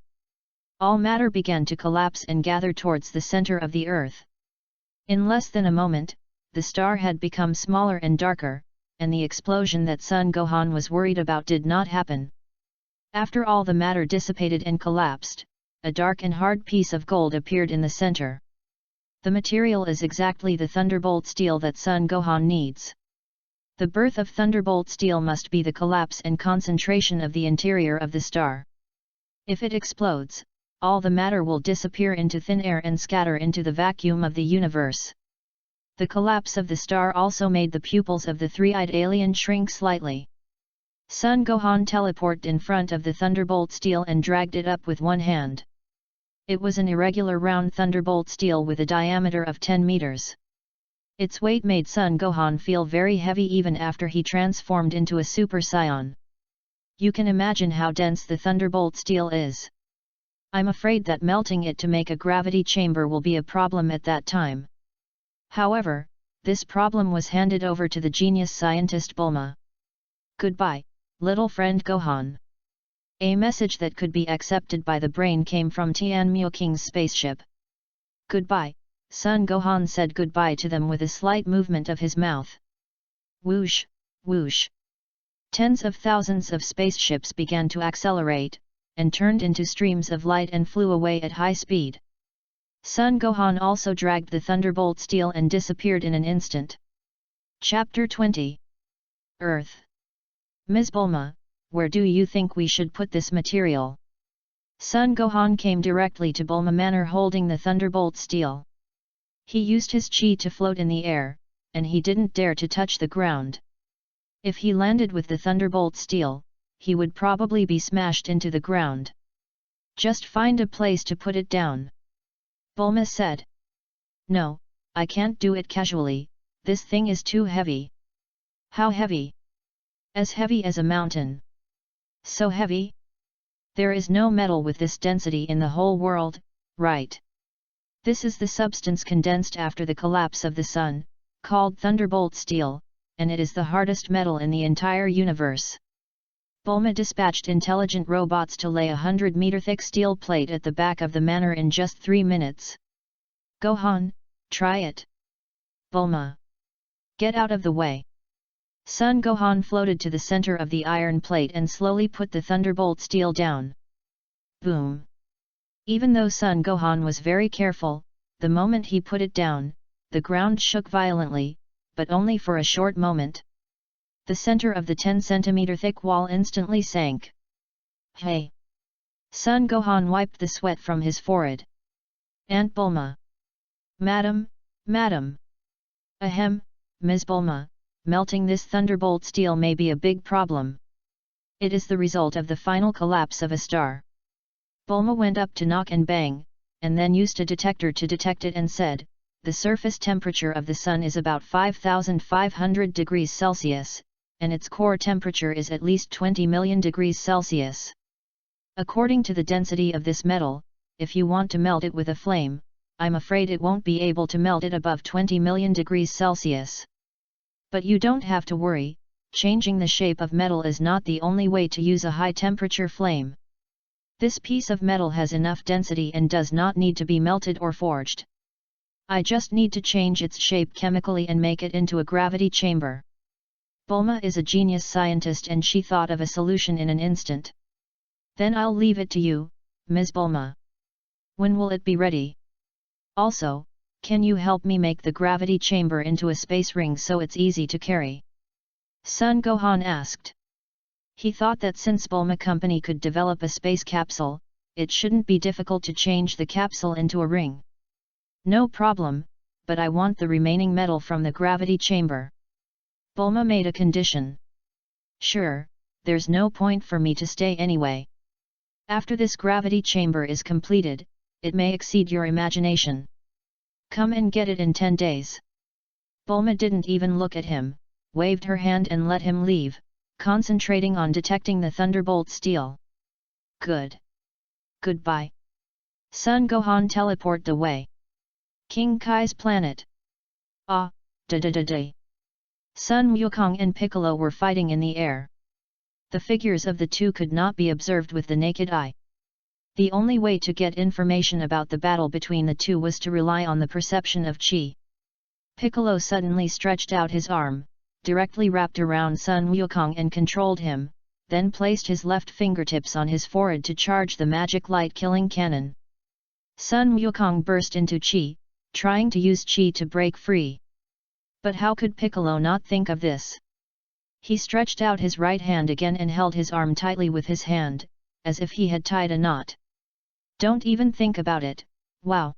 All matter began to collapse and gather towards the center of the Earth. In less than a moment, the star had become smaller and darker, and the explosion that Sun Gohan was worried about did not happen. After all the matter dissipated and collapsed, a dark and hard piece of gold appeared in the center. The material is exactly the Thunderbolt steel that Sun Gohan needs. The birth of Thunderbolt steel must be the collapse and concentration of the interior of the star. If it explodes, all the matter will disappear into thin air and scatter into the vacuum of the universe. The collapse of the star also made the pupils of the three-eyed alien shrink slightly. Sun Gohan teleported in front of the Thunderbolt steel and dragged it up with one hand. It was an irregular round Thunderbolt steel with a diameter of 10 meters. Its weight made Sun Gohan feel very heavy even after he transformed into a Super Saiyan. You can imagine how dense the Thunderbolt steel is. I'm afraid that melting it to make a gravity chamber will be a problem at that time. However, this problem was handed over to the genius scientist Bulma. Goodbye, little friend Gohan. A message that could be accepted by the brain came from Tianmu King's spaceship. Goodbye, Sun Gohan said goodbye to them with a slight movement of his mouth. Whoosh, whoosh. Tens of thousands of spaceships began to accelerate, and turned into streams of light and flew away at high speed. Sun Gohan also dragged the Thunderbolt steel and disappeared in an instant. Chapter 20. Earth. Ms. Bulma, where do you think we should put this material? Sun Gohan came directly to Bulma Manor holding the Thunderbolt steel. He used his chi to float in the air, and he didn't dare to touch the ground. If he landed with the Thunderbolt steel, he would probably be smashed into the ground. Just find a place to put it down. Bulma said. No, I can't do it casually, this thing is too heavy. How heavy? As heavy as a mountain. So heavy? There is no metal with this density in the whole world, right? This is the substance condensed after the collapse of the sun, called Thunderbolt steel, and it is the hardest metal in the entire universe. Bulma dispatched intelligent robots to lay a 100-meter thick steel plate at the back of the manor in just 3 minutes. Gohan, try it. Bulma. Get out of the way. Sun Gohan floated to the center of the iron plate and slowly put the Thunderbolt steel down. Boom. Even though Sun Gohan was very careful, the moment he put it down, the ground shook violently, but only for a short moment. The center of the 10-centimeter thick wall instantly sank. Hey! Sun Gohan wiped the sweat from his forehead. Aunt Bulma. Madam, Madam. Ahem, Ms. Bulma, melting this Thunderbolt steel may be a big problem. It is the result of the final collapse of a star. Bulma went up to knock and bang, and then used a detector to detect it and said, the surface temperature of the sun is about 5,500 degrees Celsius, and its core temperature is at least 20 million degrees Celsius. According to the density of this metal, if you want to melt it with a flame, I'm afraid it won't be able to melt it above 20 million degrees Celsius. But you don't have to worry, changing the shape of metal is not the only way to use a high-temperature flame. This piece of metal has enough density and does not need to be melted or forged. I just need to change its shape chemically and make it into a gravity chamber. Bulma is a genius scientist and she thought of a solution in an instant. Then I'll leave it to you, Ms. Bulma. When will it be ready? Also, can you help me make the gravity chamber into a space ring so it's easy to carry? Sun Gohan asked. He thought that since Bulma Company could develop a space capsule, it shouldn't be difficult to change the capsule into a ring. No problem, but I want the remaining metal from the gravity chamber. Bulma made a condition. Sure, there's no point for me to stay anyway. After this gravity chamber is completed, it may exceed your imagination. Come and get it in 10 days. Bulma didn't even look at him, waved her hand and let him leave, concentrating on detecting the thunderbolt steel. Good. Goodbye. Son Gohan teleported away. King Kai's planet. Ah, da. Sun Wukong and Piccolo were fighting in the air. The figures of the two could not be observed with the naked eye. The only way to get information about the battle between the two was to rely on the perception of Qi. Piccolo suddenly stretched out his arm, directly wrapped around Sun Wukong and controlled him, then placed his left fingertips on his forehead to charge the magic light-killing cannon. Sun Wukong burst into Qi, trying to use Qi to break free. But how could Piccolo not think of this? He stretched out his right hand again and held his arm tightly with his hand, as if he had tied a knot. Don't even think about it, wow!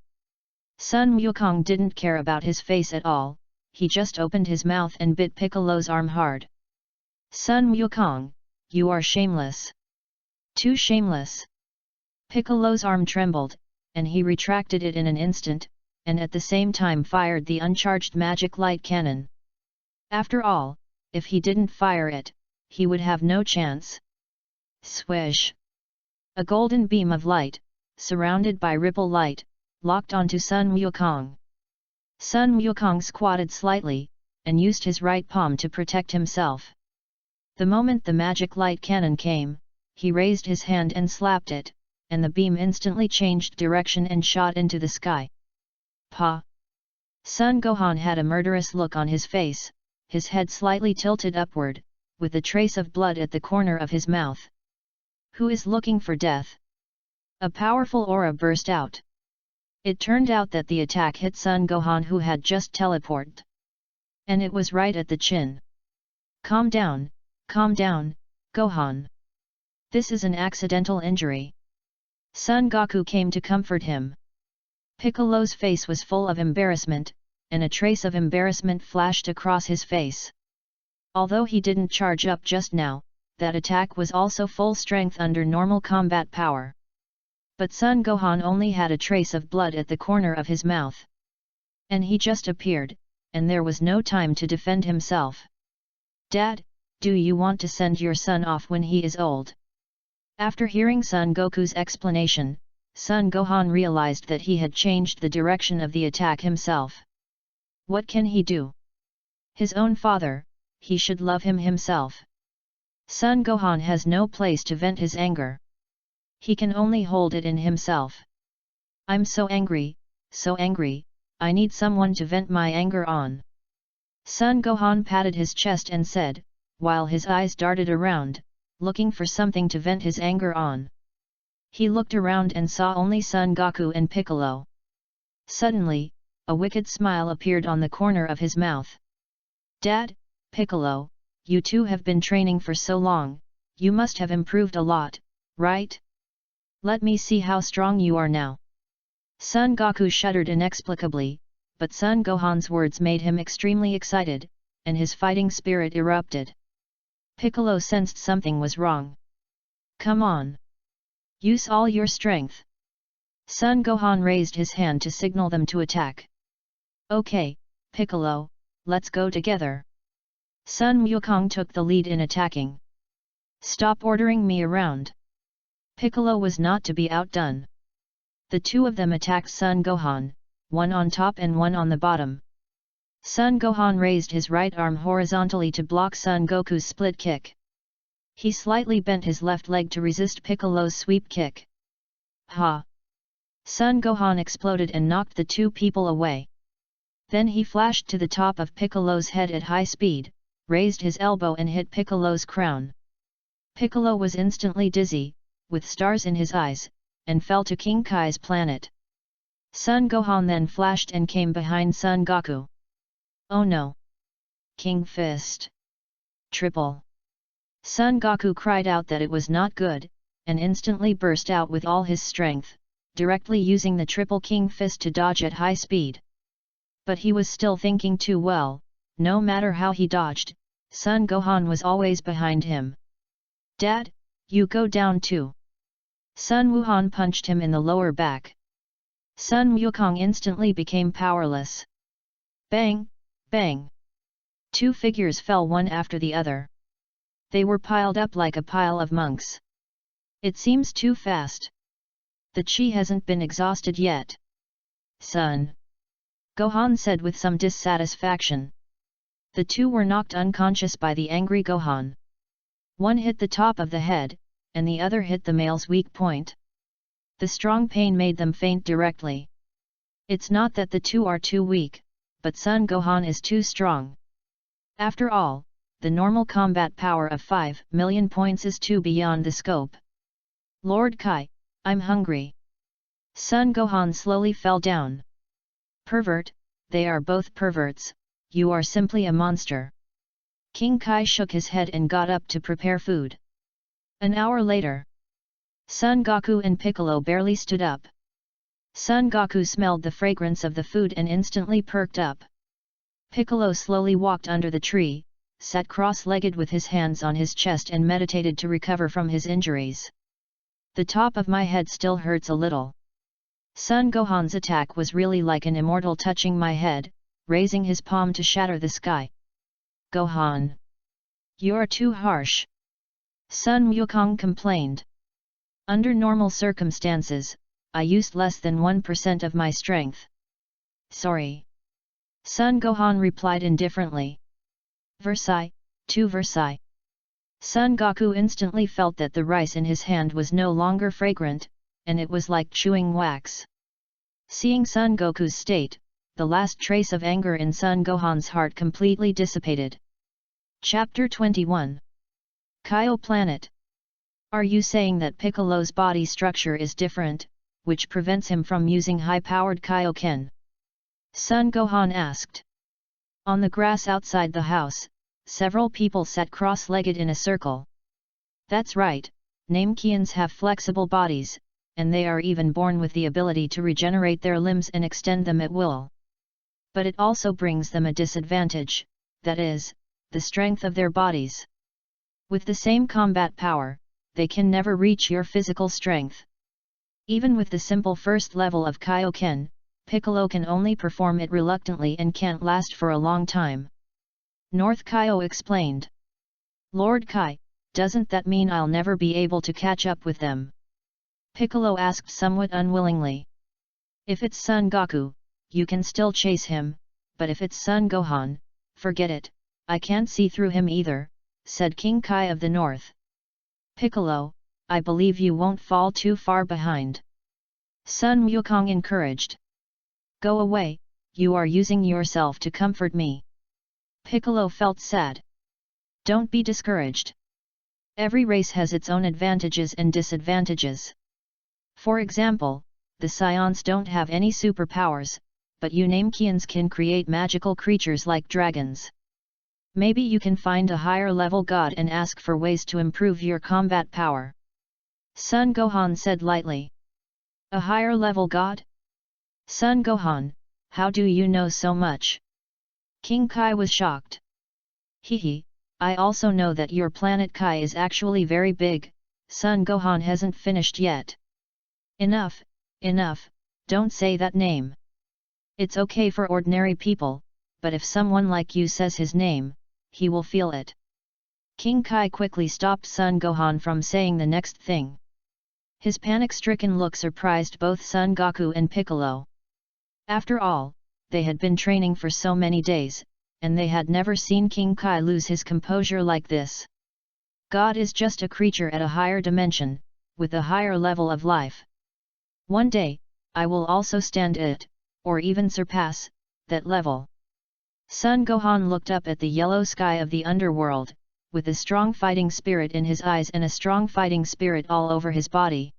Sun Wukong didn't care about his face at all, he just opened his mouth and bit Piccolo's arm hard. Sun Wukong, you are shameless. Too shameless. Piccolo's arm trembled, and he retracted it in an instant, and at the same time fired the uncharged magic light cannon. After all, if he didn't fire it, he would have no chance. Swish! A golden beam of light, surrounded by ripple light, locked onto Sun Wukong. Sun Wukong squatted slightly, and used his right palm to protect himself. The moment the magic light cannon came, he raised his hand and slapped it, and the beam instantly changed direction and shot into the sky. Pa! Sun Gohan had a murderous look on his face, his head slightly tilted upward, with a trace of blood at the corner of his mouth. Who is looking for death? A powerful aura burst out. It turned out that the attack hit Sun Gohan, who had just teleported. And it was right at the chin. Calm down, Gohan. This is an accidental injury. Son Goku came to comfort him. Piccolo's face was full of embarrassment, and a trace of embarrassment flashed across his face. Although he didn't charge up just now, that attack was also full strength under normal combat power. But Son Gohan only had a trace of blood at the corner of his mouth. And he just appeared, and there was no time to defend himself. Dad, do you want to send your son off when he is old? After hearing Son Goku's explanation, Son Gohan realized that he had changed the direction of the attack himself. What can he do? His own father, he should love him himself. Son Gohan has no place to vent his anger. He can only hold it in himself. I'm so angry, I need someone to vent my anger on. Son Gohan patted his chest and said, while his eyes darted around, looking for something to vent his anger on. He looked around and saw only Son Goku and Piccolo. Suddenly, a wicked smile appeared on the corner of his mouth. Dad, Piccolo, you two have been training for so long, you must have improved a lot, right? Let me see how strong you are now. Son Goku shuddered inexplicably, but Son Gohan's words made him extremely excited, and his fighting spirit erupted. Piccolo sensed something was wrong. Come on! Use all your strength! Son Gohan raised his hand to signal them to attack. Okay, Piccolo, let's go together. Sun Wukong took the lead in attacking. Stop ordering me around. Piccolo was not to be outdone. The two of them attacked Son Gohan, one on top and one on the bottom. Son Gohan raised his right arm horizontally to block Son Goku's split kick. He slightly bent his left leg to resist Piccolo's sweep kick. Ha! Son Gohan exploded and knocked the two people away. Then he flashed to the top of Piccolo's head at high speed, raised his elbow and hit Piccolo's crown. Piccolo was instantly dizzy, with stars in his eyes, and fell to King Kai's planet. Son Gohan then flashed and came behind Son Goku. Oh no! King Fist! Triple! Son Goku cried out that it was not good, and instantly burst out with all his strength, directly using the triple King Fist to dodge at high speed. But he was still thinking too well, no matter how he dodged, Son Gohan was always behind him. Dad, you go down too. Sun Wuhan punched him in the lower back. Sun Wukong instantly became powerless. Bang, bang. Two figures fell one after the other. They were piled up like a pile of monks. It seems too fast. The chi hasn't been exhausted yet. Son. Gohan said with some dissatisfaction. The two were knocked unconscious by the angry Gohan. One hit the top of the head, and the other hit the male's weak point. The strong pain made them faint directly. It's not that the two are too weak, but Son Gohan is too strong. After all, the normal combat power of 5 million points is too beyond the scope. Lord Kai, I'm hungry. Son Gohan slowly fell down. Pervert, they are both perverts, you are simply a monster. King Kai shook his head and got up to prepare food. An hour later, Son Goku and Piccolo barely stood up. Son Goku smelled the fragrance of the food and instantly perked up. Piccolo slowly walked under the tree, sat cross-legged with his hands on his chest and meditated to recover from his injuries. The top of my head still hurts a little. Son Gohan's attack was really like an immortal touching my head, raising his palm to shatter the sky. Gohan, you're too harsh. Sun Wukong complained. Under normal circumstances, I used less than 1% of my strength. Sorry. Sun Gohan replied indifferently. Versailles, to Versailles. Son Goku instantly felt that the rice in his hand was no longer fragrant, and it was like chewing wax. Seeing Son Goku's state, the last trace of anger in Son Gohan's heart completely dissipated. Chapter 21. Kaio Planet. Are you saying that Piccolo's body structure is different, which prevents him from using high-powered Kaioken? Son Gohan asked. On the grass outside the house, several people sat cross-legged in a circle. That's right, Namekians have flexible bodies, and they are even born with the ability to regenerate their limbs and extend them at will. But it also brings them a disadvantage, that is, the strength of their bodies. With the same combat power, they can never reach your physical strength. Even with the simple first level of Kaioken, Piccolo can only perform it reluctantly and can't last for a long time. North Kaio explained. Lord Kai, doesn't that mean I'll never be able to catch up with them? Piccolo asked somewhat unwillingly. If it's Son Goku, you can still chase him, but if it's Son Gohan, forget it, I can't see through him either, said King Kai of the North. Piccolo, I believe you won't fall too far behind. Sun Wukong encouraged. Go away, you are using yourself to comfort me. Piccolo felt sad. Don't be discouraged. Every race has its own advantages and disadvantages. For example, the Scions don't have any superpowers, but you Namekians can create magical creatures like dragons. Maybe you can find a higher level god and ask for ways to improve your combat power. Son Gohan said lightly. A higher level god? Son Gohan, how do you know so much? King Kai was shocked. Hehe, I also know that your planet Kai is actually very big. Son Gohan hasn't finished yet. Enough, enough, don't say that name. It's okay for ordinary people, but if someone like you says his name, he will feel it. King Kai quickly stopped Son Gohan from saying the next thing. His panic-stricken look surprised both Son Goku and Piccolo. After all, they had been training for so many days, and they had never seen King Kai lose his composure like this. God is just a creature at a higher dimension, with a higher level of life. One day, I will also stand at, or even surpass, that level. Son Gohan looked up at the yellow sky of the underworld, with a strong fighting spirit in his eyes and a strong fighting spirit all over his body.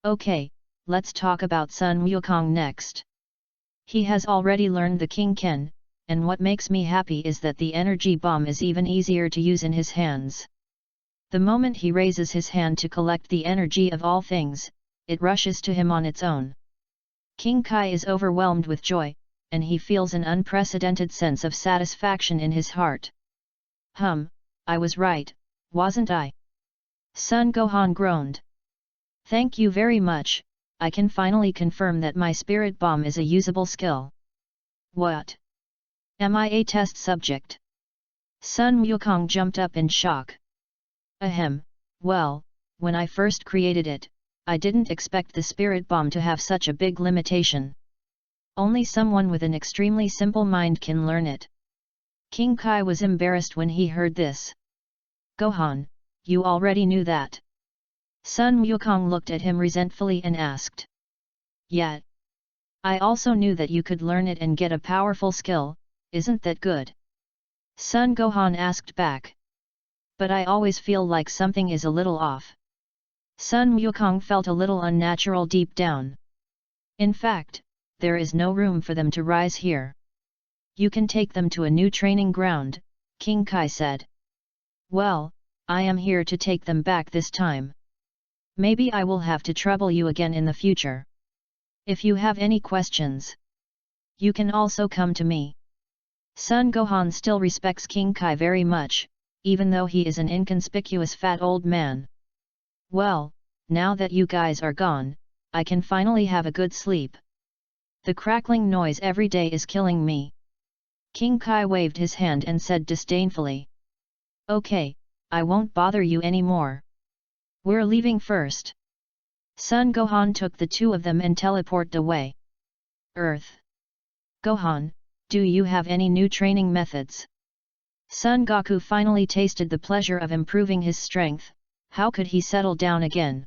Okay, let's talk about Sun Wukong next. He has already learned the King Ken, and what makes me happy is that the energy bomb is even easier to use in his hands. The moment he raises his hand to collect the energy of all things, it rushes to him on its own. King Kai is overwhelmed with joy, and he feels an unprecedented sense of satisfaction in his heart. I was right, wasn't I? Sun Gohan groaned. Thank you very much, I can finally confirm that my spirit bomb is a usable skill. What? Am I a test subject? Sun Wukong jumped up in shock. Ahem, well, when I first created it, I didn't expect the spirit bomb to have such a big limitation. Only someone with an extremely simple mind can learn it. King Kai was embarrassed when he heard this. Gohan, you already knew that. Sun Wukong looked at him resentfully and asked. Yet. I also knew that you could learn it and get a powerful skill, isn't that good? Sun Gohan asked back. But I always feel like something is a little off. Sun Wukong felt a little unnatural deep down. In fact, there is no room for them to rise here. You can take them to a new training ground, King Kai said. Well, I am here to take them back this time. Maybe I will have to trouble you again in the future. If you have any questions, you can also come to me. Sun Gohan still respects King Kai very much, even though he is an inconspicuous fat old man. Well, now that you guys are gone, I can finally have a good sleep. The crackling noise every day is killing me. King Kai waved his hand and said disdainfully. Okay, I won't bother you anymore. We're leaving first. Sun Gohan took the two of them and teleported away. Earth. Gohan, do you have any new training methods? Son Goku finally tasted the pleasure of improving his strength. How could he settle down again?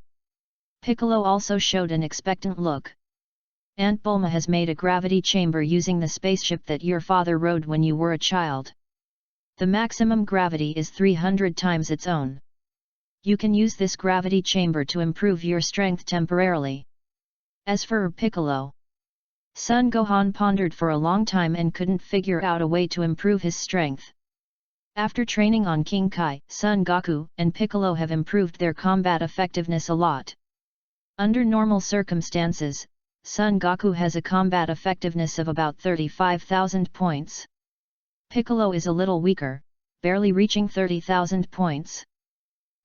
Piccolo also showed an expectant look. Aunt Bulma has made a gravity chamber using the spaceship that your father rode when you were a child. The maximum gravity is 300 times its own. You can use this gravity chamber to improve your strength temporarily. As for Piccolo, Son Gohan pondered for a long time and couldn't figure out a way to improve his strength. After training on King Kai, Son Goku and Piccolo have improved their combat effectiveness a lot. Under normal circumstances, Son Goku has a combat effectiveness of about 35,000 points. Piccolo is a little weaker, barely reaching 30,000 points.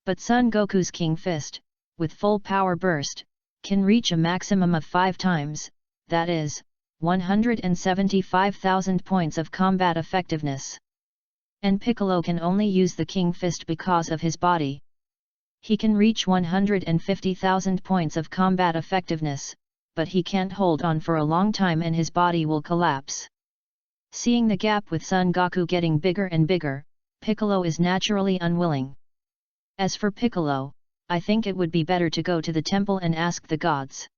But Son Goku's King Fist, with full power burst, can reach a maximum of 5 times, that is, 175,000 points of combat effectiveness. And Piccolo can only use the King Fist because of his body. He can reach 150,000 points of combat effectiveness, but he can't hold on for a long time and his body will collapse. Seeing the gap with Son Goku getting bigger and bigger, Piccolo is naturally unwilling. As for Piccolo, I think it would be better to go to the temple and ask the gods.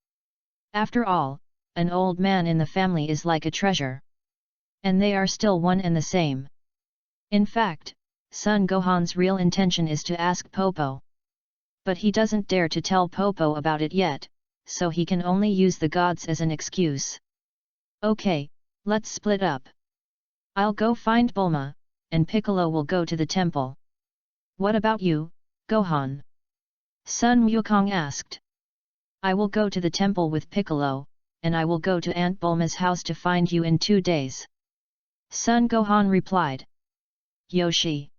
After all, an old man in the family is like a treasure. And they are still one and the same. In fact, Son Gohan's real intention is to ask Popo. But he doesn't dare to tell Popo about it yet, so he can only use the gods as an excuse. Okay, let's split up. I'll go find Bulma, and Piccolo will go to the temple. What about you, Gohan? Sun Wukong asked. I will go to the temple with Piccolo, and I will go to Aunt Bulma's house to find you in 2 days. Sun Gohan replied. Yoshi.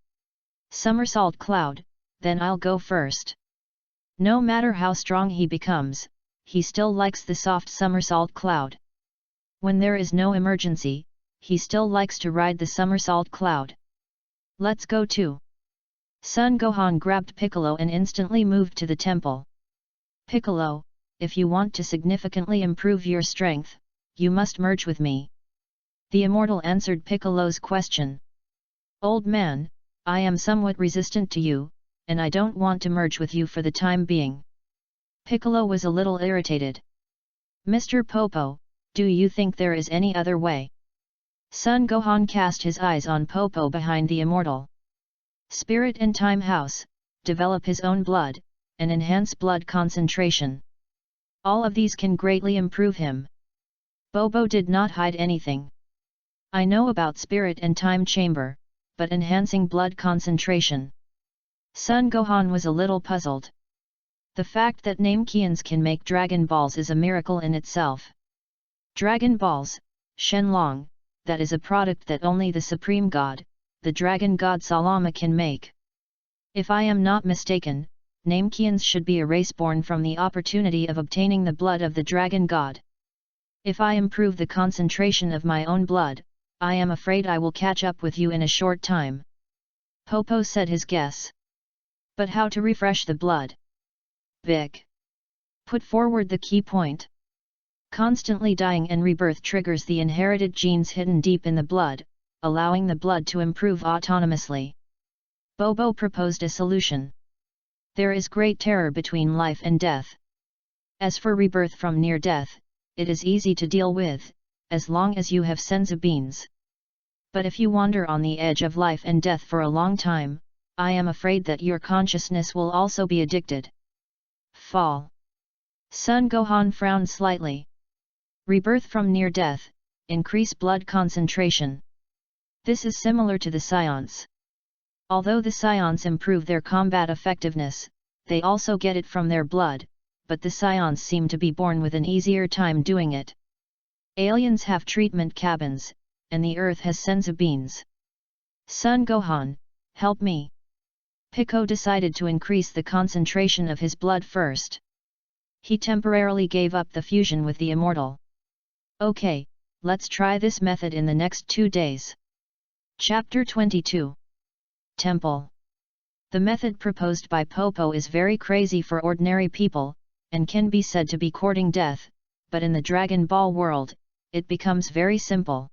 Somersault Cloud, then I'll go first. No matter how strong he becomes, he still likes the soft somersault cloud. When there is no emergency, he still likes to ride the somersault cloud. Let's go too. Son Gohan grabbed Piccolo and instantly moved to the temple. Piccolo, if you want to significantly improve your strength, you must merge with me. The immortal answered Piccolo's question. Old man, I am somewhat resistant to you, and I don't want to merge with you for the time being. Piccolo was a little irritated. Mr. Popo, do you think there is any other way? Son Gohan cast his eyes on Popo behind the immortal. Spirit and Time House, develop his own blood, and enhance blood concentration. All of these can greatly improve him. Bobo did not hide anything. I know about Spirit and Time Chamber, but enhancing blood concentration. Son Gohan was a little puzzled. The fact that Namekians can make Dragon Balls is a miracle in itself. Dragon Balls, Shenlong, that is a product that only the Supreme God, the Dragon God Salama can make. If I am not mistaken, Namekians should be a race born from the opportunity of obtaining the blood of the dragon god. If I improve the concentration of my own blood, I am afraid I will catch up with you in a short time. Popo said his guess. But how to refresh the blood? Vic put forward the key point. Constantly dying and rebirth triggers the inherited genes hidden deep in the blood, allowing the blood to improve autonomously. Bobo proposed a solution. There is great terror between life and death. As for rebirth from near death, it is easy to deal with, as long as you have senzu beans. But if you wander on the edge of life and death for a long time, I am afraid that your consciousness will also be addicted. Fall. Son Gohan frowned slightly. Rebirth from near death, increase blood concentration. This is similar to the Scions. Although the Scions improve their combat effectiveness, they also get it from their blood, but the Scions seem to be born with an easier time doing it. Aliens have treatment cabins, and the Earth has senzu beans. Son Gohan, help me. Piccolo decided to increase the concentration of his blood first. He temporarily gave up the fusion with the immortal. Okay, let's try this method in the next 2 days. Chapter 22. Temple. The method proposed by Popo is very crazy for ordinary people, and can be said to be courting death, but in the Dragon Ball world, it becomes very simple.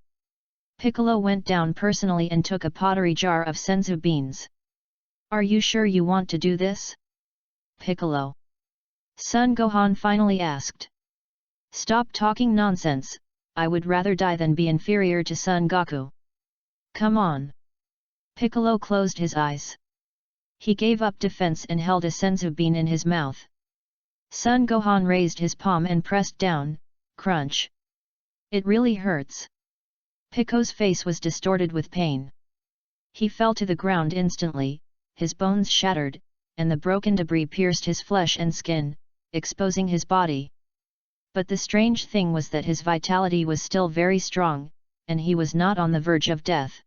Piccolo went down personally and took a pottery jar of senzu beans. Are you sure you want to do this? Piccolo. Son Gohan finally asked. Stop talking nonsense, I would rather die than be inferior to Son Goku. Come on. Piccolo closed his eyes. He gave up defense and held a senzu bean in his mouth. Son Gohan raised his palm and pressed down, crunch. It really hurts. Piccolo's face was distorted with pain. He fell to the ground instantly, his bones shattered, and the broken debris pierced his flesh and skin, exposing his body. But the strange thing was that his vitality was still very strong, and he was not on the verge of death.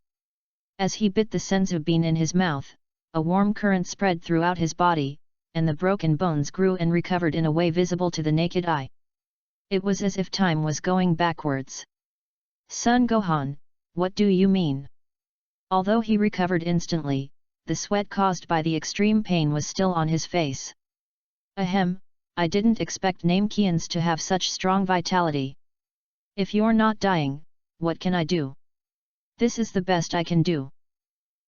As he bit the senzu bean in his mouth, a warm current spread throughout his body, and the broken bones grew and recovered in a way visible to the naked eye. It was as if time was going backwards. Son Gohan, what do you mean? Although he recovered instantly, the sweat caused by the extreme pain was still on his face. Ahem, I didn't expect Namekians to have such strong vitality. If you're not dying, what can I do? This is the best I can do.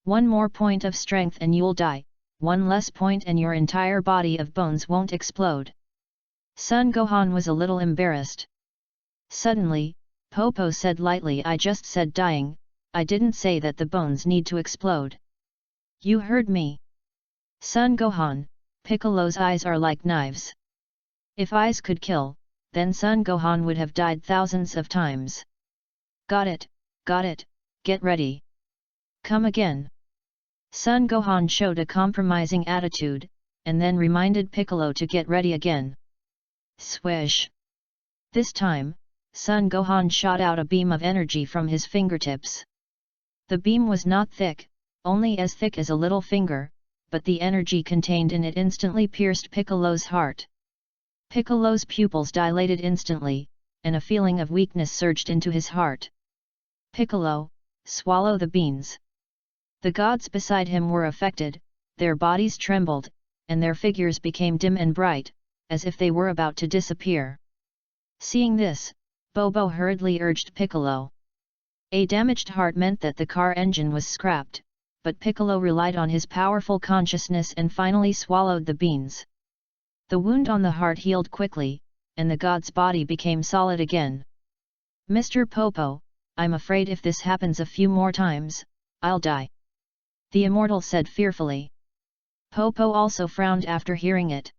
One more point of strength and you'll die, one less point and your entire body of bones won't explode. Son Gohan was a little embarrassed. Suddenly, Popo said lightly, I just said dying, I didn't say that the bones need to explode. You heard me. Son Gohan, Piccolo's eyes are like knives. If eyes could kill, then Son Gohan would have died thousands of times. Got it, get ready. Come again. Son Gohan showed a compromising attitude, and then reminded Piccolo to get ready again. Swish. This time, Son Gohan shot out a beam of energy from his fingertips. The beam was not thick, only as thick as a little finger, but the energy contained in it instantly pierced Piccolo's heart. Piccolo's pupils dilated instantly, and a feeling of weakness surged into his heart. Piccolo, swallow the beans. The gods beside him were affected, their bodies trembled, and their figures became dim and bright, as if they were about to disappear. Seeing this, Bobo hurriedly urged Piccolo. A damaged heart meant that the car engine was scrapped, but Piccolo relied on his powerful consciousness and finally swallowed the beans. The wound on the heart healed quickly, and the god's body became solid again. Mr. Popo, I'm afraid if this happens a few more times, I'll die. The immortal said fearfully. Popo also frowned after hearing it.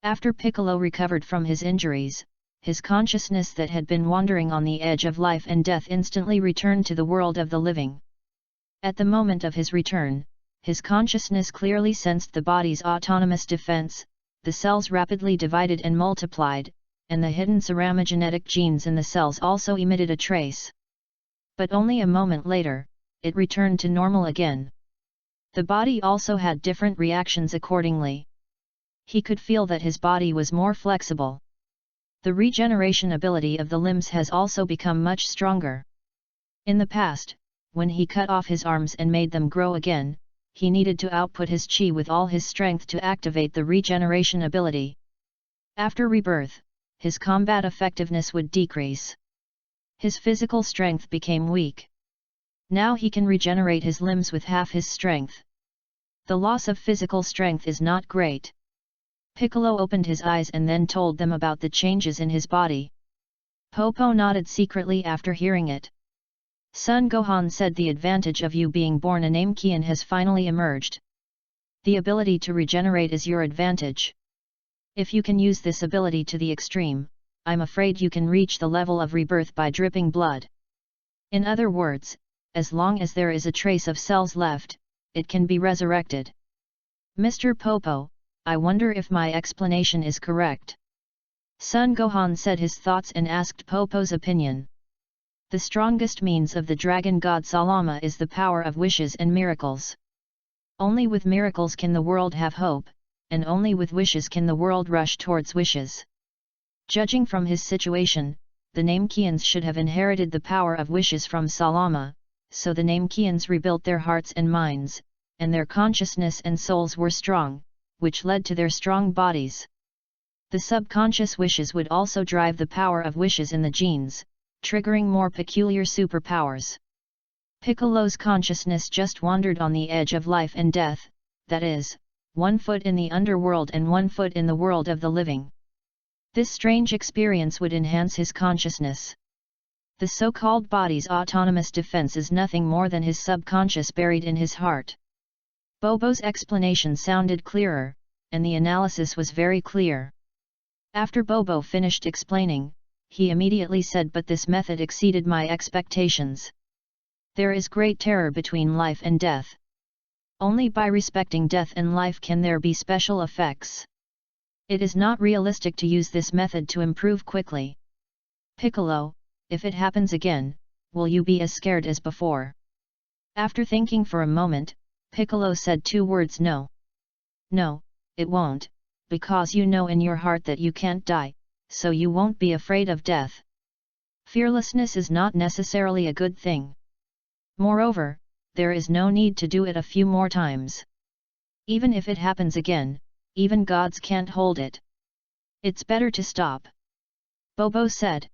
After Piccolo recovered from his injuries, his consciousness that had been wandering on the edge of life and death instantly returned to the world of the living. At the moment of his return, his consciousness clearly sensed the body's autonomous defense, the cells rapidly divided and multiplied, and the hidden ceramigenetic genes in the cells also emitted a trace. But only a moment later, it returned to normal again. The body also had different reactions accordingly. He could feel that his body was more flexible. The regeneration ability of the limbs has also become much stronger. In the past, when he cut off his arms and made them grow again, he needed to output his chi with all his strength to activate the regeneration ability. After rebirth, his combat effectiveness would decrease. His physical strength became weak. Now he can regenerate his limbs with half his strength. The loss of physical strength is not great. Piccolo opened his eyes and then told them about the changes in his body. Popo nodded secretly after hearing it. Son Gohan said, the advantage of you being born a Namekian has finally emerged. The ability to regenerate is your advantage. If you can use this ability to the extreme, I'm afraid you can reach the level of rebirth by dripping blood. In other words, as long as there is a trace of cells left, it can be resurrected. Mr. Popo, I wonder if my explanation is correct. Son Gohan said his thoughts and asked Popo's opinion. The strongest means of the dragon god Salama is the power of wishes and miracles. Only with miracles can the world have hope, and only with wishes can the world rush towards wishes. Judging from his situation, the Namekians should have inherited the power of wishes from Salama, so the Namekians rebuilt their hearts and minds, and their consciousness and souls were strong, which led to their strong bodies. The subconscious wishes would also drive the power of wishes in the genes, triggering more peculiar superpowers. Piccolo's consciousness just wandered on the edge of life and death, that is, 1 foot in the underworld and 1 foot in the world of the living. This strange experience would enhance his consciousness. The so-called body's autonomous defense is nothing more than his subconscious buried in his heart. Bobo's explanation sounded clearer, and the analysis was very clear. After Bobo finished explaining, he immediately said, but this method exceeded my expectations. There is great terror between life and death. Only by respecting death and life can there be special effects. It is not realistic to use this method to improve quickly. Piccolo, if it happens again, will you be as scared as before? After thinking for a moment, Piccolo said 2 words: no. No, it won't, because you know in your heart that you can't die, so you won't be afraid of death. Fearlessness is not necessarily a good thing. Moreover, there is no need to do it a few more times. Even if it happens again, even gods can't hold it. It's better to stop. Bobo said.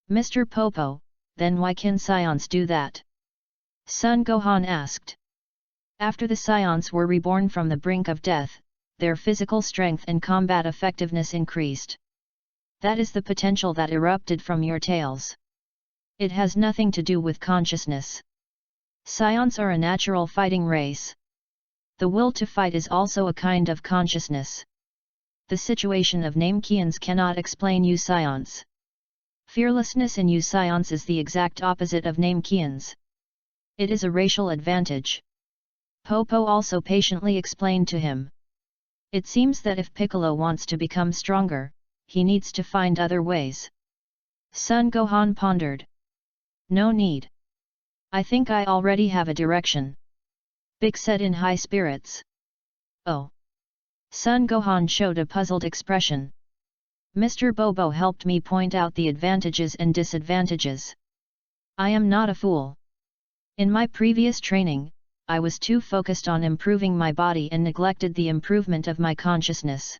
Mr. Popo, then why can Scions do that? Son Gohan asked. After the Scions were reborn from the brink of death, their physical strength and combat effectiveness increased. That is the potential that erupted from your tales. It has nothing to do with consciousness. Scions are a natural fighting race. The will to fight is also a kind of consciousness. The situation of Namekians cannot explain you Scions. Fearlessness in you Scions is the exact opposite of Namekians. It is a racial advantage. Popo also patiently explained to him. It seems that if Piccolo wants to become stronger, he needs to find other ways. Son Gohan pondered. No need. I think I already have a direction. Big said in high spirits. Oh. Son Gohan showed a puzzled expression. Mr. Bobo helped me point out the advantages and disadvantages. I am not a fool. In my previous training, I was too focused on improving my body and neglected the improvement of my consciousness.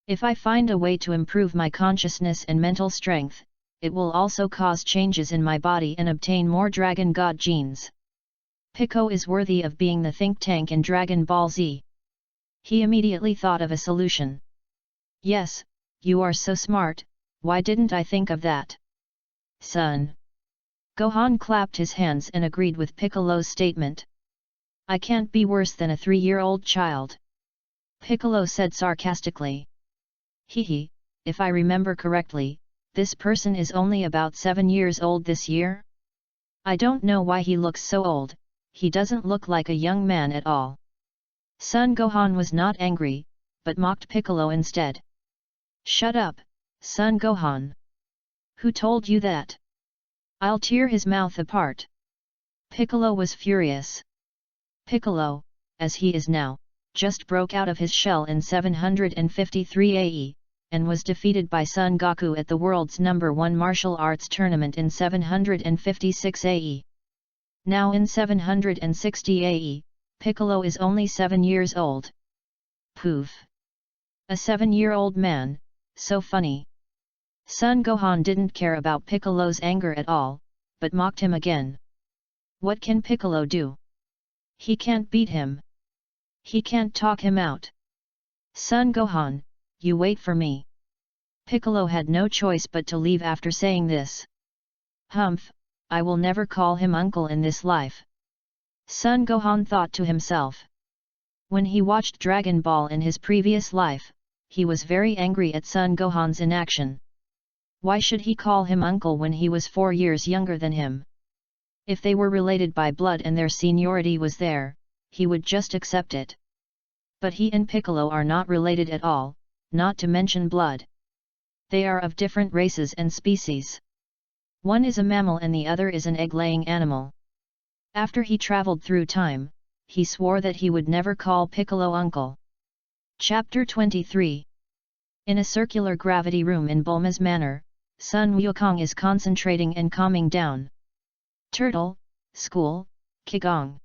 If I find a way to improve my consciousness and mental strength, it will also cause changes in my body and obtain more Dragon God genes. Pico is worthy of being the think tank in Dragon Ball Z. He immediately thought of a solution. Yes, you are so smart, why didn't I think of that? Son. Gohan clapped his hands and agreed with Piccolo's statement. I can't be worse than a 3-year-old child. Piccolo said sarcastically. Hehe, if I remember correctly, this person is only about 7 years old this year? I don't know why he looks so old, he doesn't look like a young man at all. Son Gohan was not angry, but mocked Piccolo instead. Shut up, Son Gohan. Who told you that? I'll tear his mouth apart. Piccolo was furious. Piccolo, as he is now, just broke out of his shell in 753 AE, and was defeated by Son Goku at the world's #1 martial arts tournament in 756 AE. Now in 760 AE, Piccolo is only 7 years old. Poof! A 7-year-old man, so funny. Son Gohan didn't care about Piccolo's anger at all, but mocked him again. What can Piccolo do? He can't beat him. He can't talk him out. Son Gohan, you wait for me. Piccolo had no choice but to leave after saying this. Humph, I will never call him uncle in this life. Son Gohan thought to himself. When he watched Dragon Ball in his previous life, he was very angry at Son Gohan's inaction. Why should he call him uncle when he was 4 years younger than him? If they were related by blood and their seniority was there, he would just accept it. But he and Piccolo are not related at all, not to mention blood. They are of different races and species. One is a mammal and the other is an egg-laying animal. After he traveled through time, he swore that he would never call Piccolo uncle. Chapter 23. In a circular gravity room in Bulma's manor, Sun Wukong is concentrating and calming down. Turtle, school, Qigong.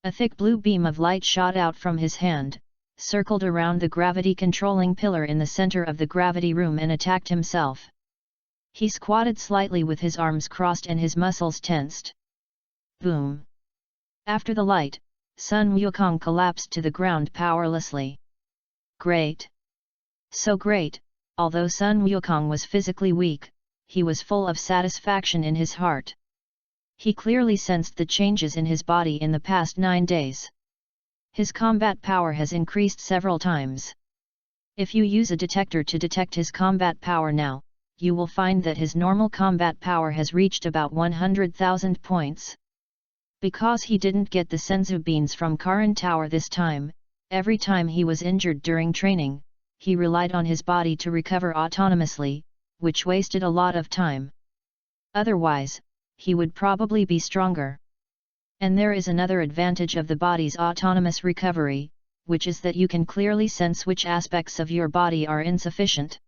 A thick blue beam of light shot out from his hand, circled around the gravity-controlling pillar in the center of the gravity room and attacked himself. He squatted slightly with his arms crossed and his muscles tensed. Boom! After the light, Sun Wukong collapsed to the ground powerlessly. Great! So great, although Sun Wukong was physically weak, he was full of satisfaction in his heart. He clearly sensed the changes in his body in the past 9 days. His combat power has increased several times. If you use a detector to detect his combat power now, you will find that his normal combat power has reached about 100,000 points. Because he didn't get the senzu beans from Karin Tower this time, every time he was injured during training, he relied on his body to recover autonomously, which wasted a lot of time. Otherwise, he would probably be stronger. And there is another advantage of the body's autonomous recovery, which is that you can clearly sense which aspects of your body are insufficient.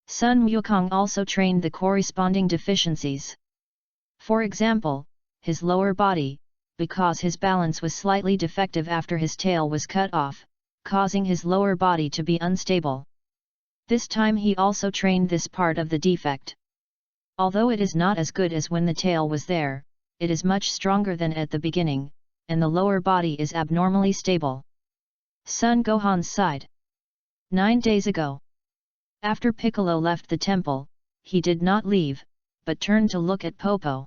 Sun Wukong also trained the corresponding deficiencies. For example, his lower body, because his balance was slightly defective after his tail was cut off, causing his lower body to be unstable. This time he also trained this part of the defect. Although it is not as good as when the tail was there, it is much stronger than at the beginning, and the lower body is abnormally stable. Sun Gohan sighed. 9 days ago. After Piccolo left the temple, he did not leave, but turned to look at Popo.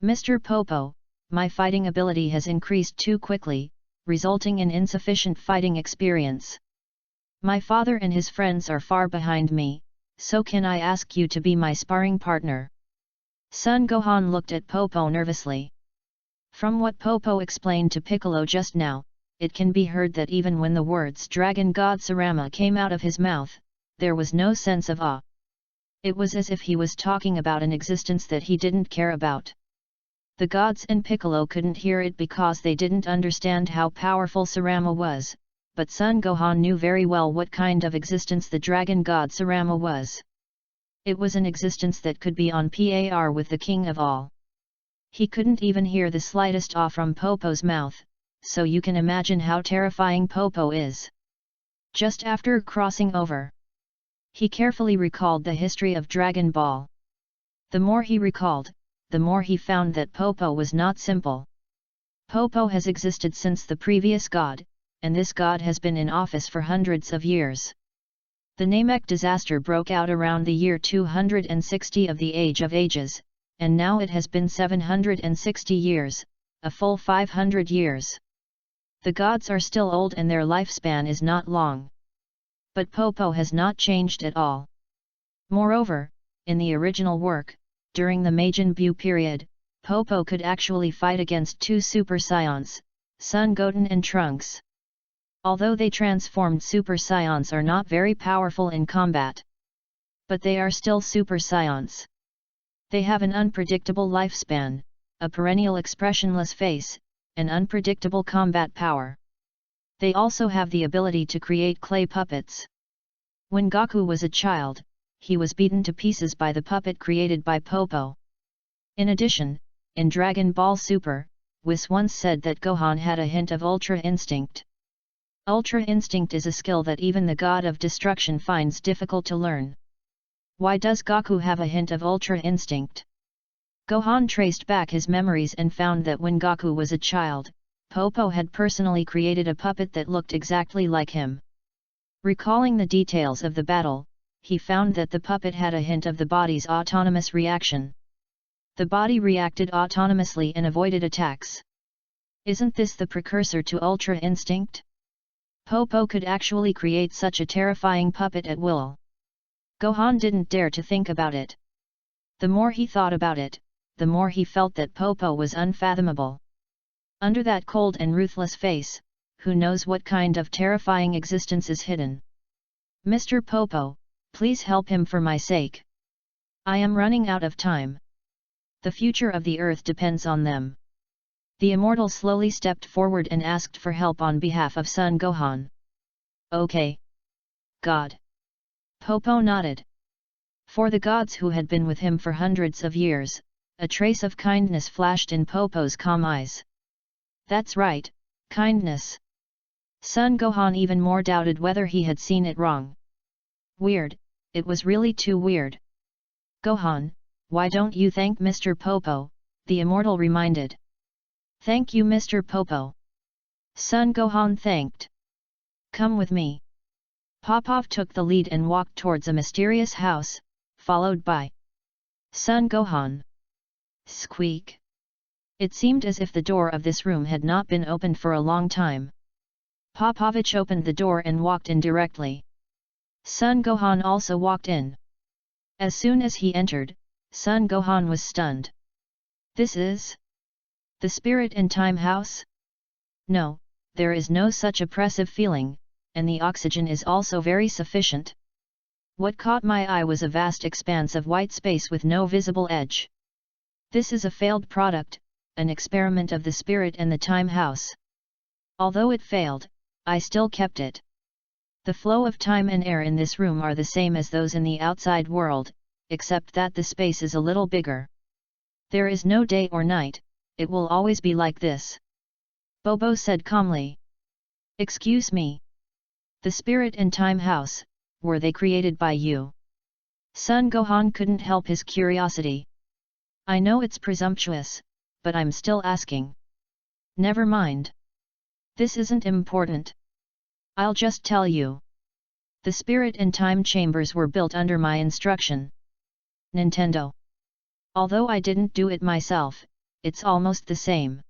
Mr. Popo, my fighting ability has increased too quickly, resulting in insufficient fighting experience. My father and his friends are far behind me, so can I ask you to be my sparring partner? Sun Gohan looked at Popo nervously. From what Popo explained to Piccolo just now, it can be heard that even when the words Dragon God Sarama came out of his mouth, there was no sense of awe. It was as if he was talking about an existence that he didn't care about. The gods and Piccolo couldn't hear it because they didn't understand how powerful Sarama was, but Sun Gohan knew very well what kind of existence the dragon god Sarama was. It was an existence that could be on par with the king of all. He couldn't even hear the slightest awe from Popo's mouth, so you can imagine how terrifying Popo is. Just after crossing over, he carefully recalled the history of Dragon Ball. The more he recalled, the more he found that Popo was not simple. Popo has existed since the previous god, and this god has been in office for hundreds of years. The Namek disaster broke out around the year 260 of the Age of Ages, and now it has been 760 years, a full 500 years. The gods are still old and their lifespan is not long. But Popo has not changed at all. Moreover, in the original work, during the Majin Buu period, Popo could actually fight against 2 Super Saiyans, Son Goten and Trunks. Although they transformed Super Saiyans are not very powerful in combat. But they are still Super Saiyans. They have an unpredictable lifespan, a perennial expressionless face, and unpredictable combat power. They also have the ability to create clay puppets. When Goku was a child, he was beaten to pieces by the puppet created by Popo. In addition, in Dragon Ball Super, Whis once said that Gohan had a hint of Ultra Instinct. Ultra Instinct is a skill that even the God of Destruction finds difficult to learn. Why does Goku have a hint of Ultra Instinct? Gohan traced back his memories and found that when Goku was a child, Popo had personally created a puppet that looked exactly like him. Recalling the details of the battle, he found that the puppet had a hint of the body's autonomous reaction. The body reacted autonomously and avoided attacks. Isn't this the precursor to Ultra Instinct? Popo could actually create such a terrifying puppet at will. Gohan didn't dare to think about it. The more he thought about it, the more he felt that Popo was unfathomable. Under that cold and ruthless face, who knows what kind of terrifying existence is hidden? Mr. Popo, please help him for my sake. I am running out of time. The future of the Earth depends on them. The immortal slowly stepped forward and asked for help on behalf of Son Gohan. Okay. God. Popo nodded. For the gods who had been with him for hundreds of years, a trace of kindness flashed in Popo's calm eyes. That's right, kindness. Son Gohan even more doubted whether he had seen it wrong. Weird, it was really too weird. Gohan, why don't you thank Mr. Popo, the immortal reminded. Thank you Mr. Popo. Son Gohan thanked. Come with me. Popov took the lead and walked towards a mysterious house, followed by Son Gohan. Squeak. It seemed as if the door of this room had not been opened for a long time. Popovich opened the door and walked in directly. Son Gohan also walked in. As soon as he entered, Son Gohan was stunned. This is the Spirit and Time House? No, there is no such oppressive feeling, and the oxygen is also very sufficient. What caught my eye was a vast expanse of white space with no visible edge. This is a failed product, an experiment of the Spirit and the Time House. Although it failed, I still kept it. The flow of time and air in this room are the same as those in the outside world, except that the space is a little bigger. There is no day or night, it will always be like this. Bobo said calmly. Excuse me. The Spirit and Time House, were they created by you? Son Gohan couldn't help his curiosity. I know it's presumptuous, but I'm still asking. Never mind. This isn't important. I'll just tell you. The Spirit and Time Chambers were built under my instruction. Nintendo. Although I didn't do it myself, it's almost the same.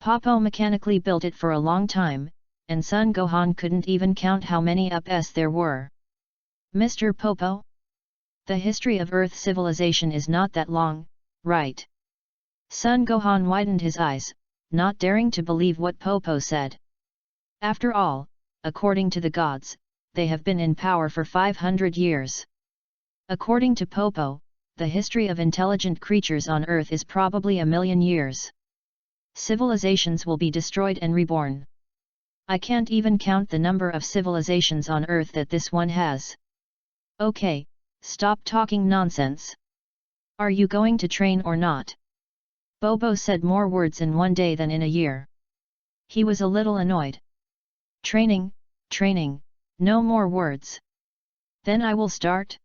Popo mechanically built it for a long time, and Son Gohan couldn't even count how many ups there were. Mr. Popo? The history of Earth civilization is not that long, right? Son Gohan widened his eyes, not daring to believe what Popo said. After all, according to the gods, they have been in power for 500 years. According to Popo, the history of intelligent creatures on Earth is probably 1,000,000 years. Civilizations will be destroyed and reborn. I can't even count the number of civilizations on Earth that this one has. Okay, stop talking nonsense. Are you going to train or not? Bobo said more words in one day than in a year. He was a little annoyed. Training, training, no more words. Then I will start?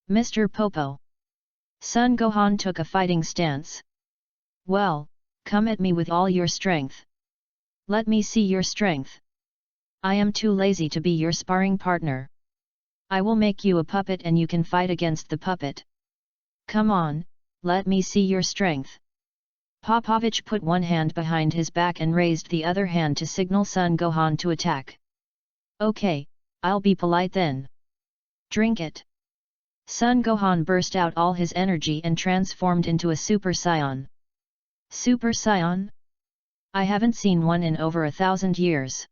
Mr. Popo. Son Gohan took a fighting stance. Well, come at me with all your strength. Let me see your strength. I am too lazy to be your sparring partner. I will make you a puppet and you can fight against the puppet. Come on, let me see your strength. Popovich put one hand behind his back and raised the other hand to signal Son Gohan to attack. Okay, I'll be polite then. Drink it. Son Gohan burst out all his energy and transformed into a Super Saiyan. Super Saiyan? I haven't seen one in over 1,000 years.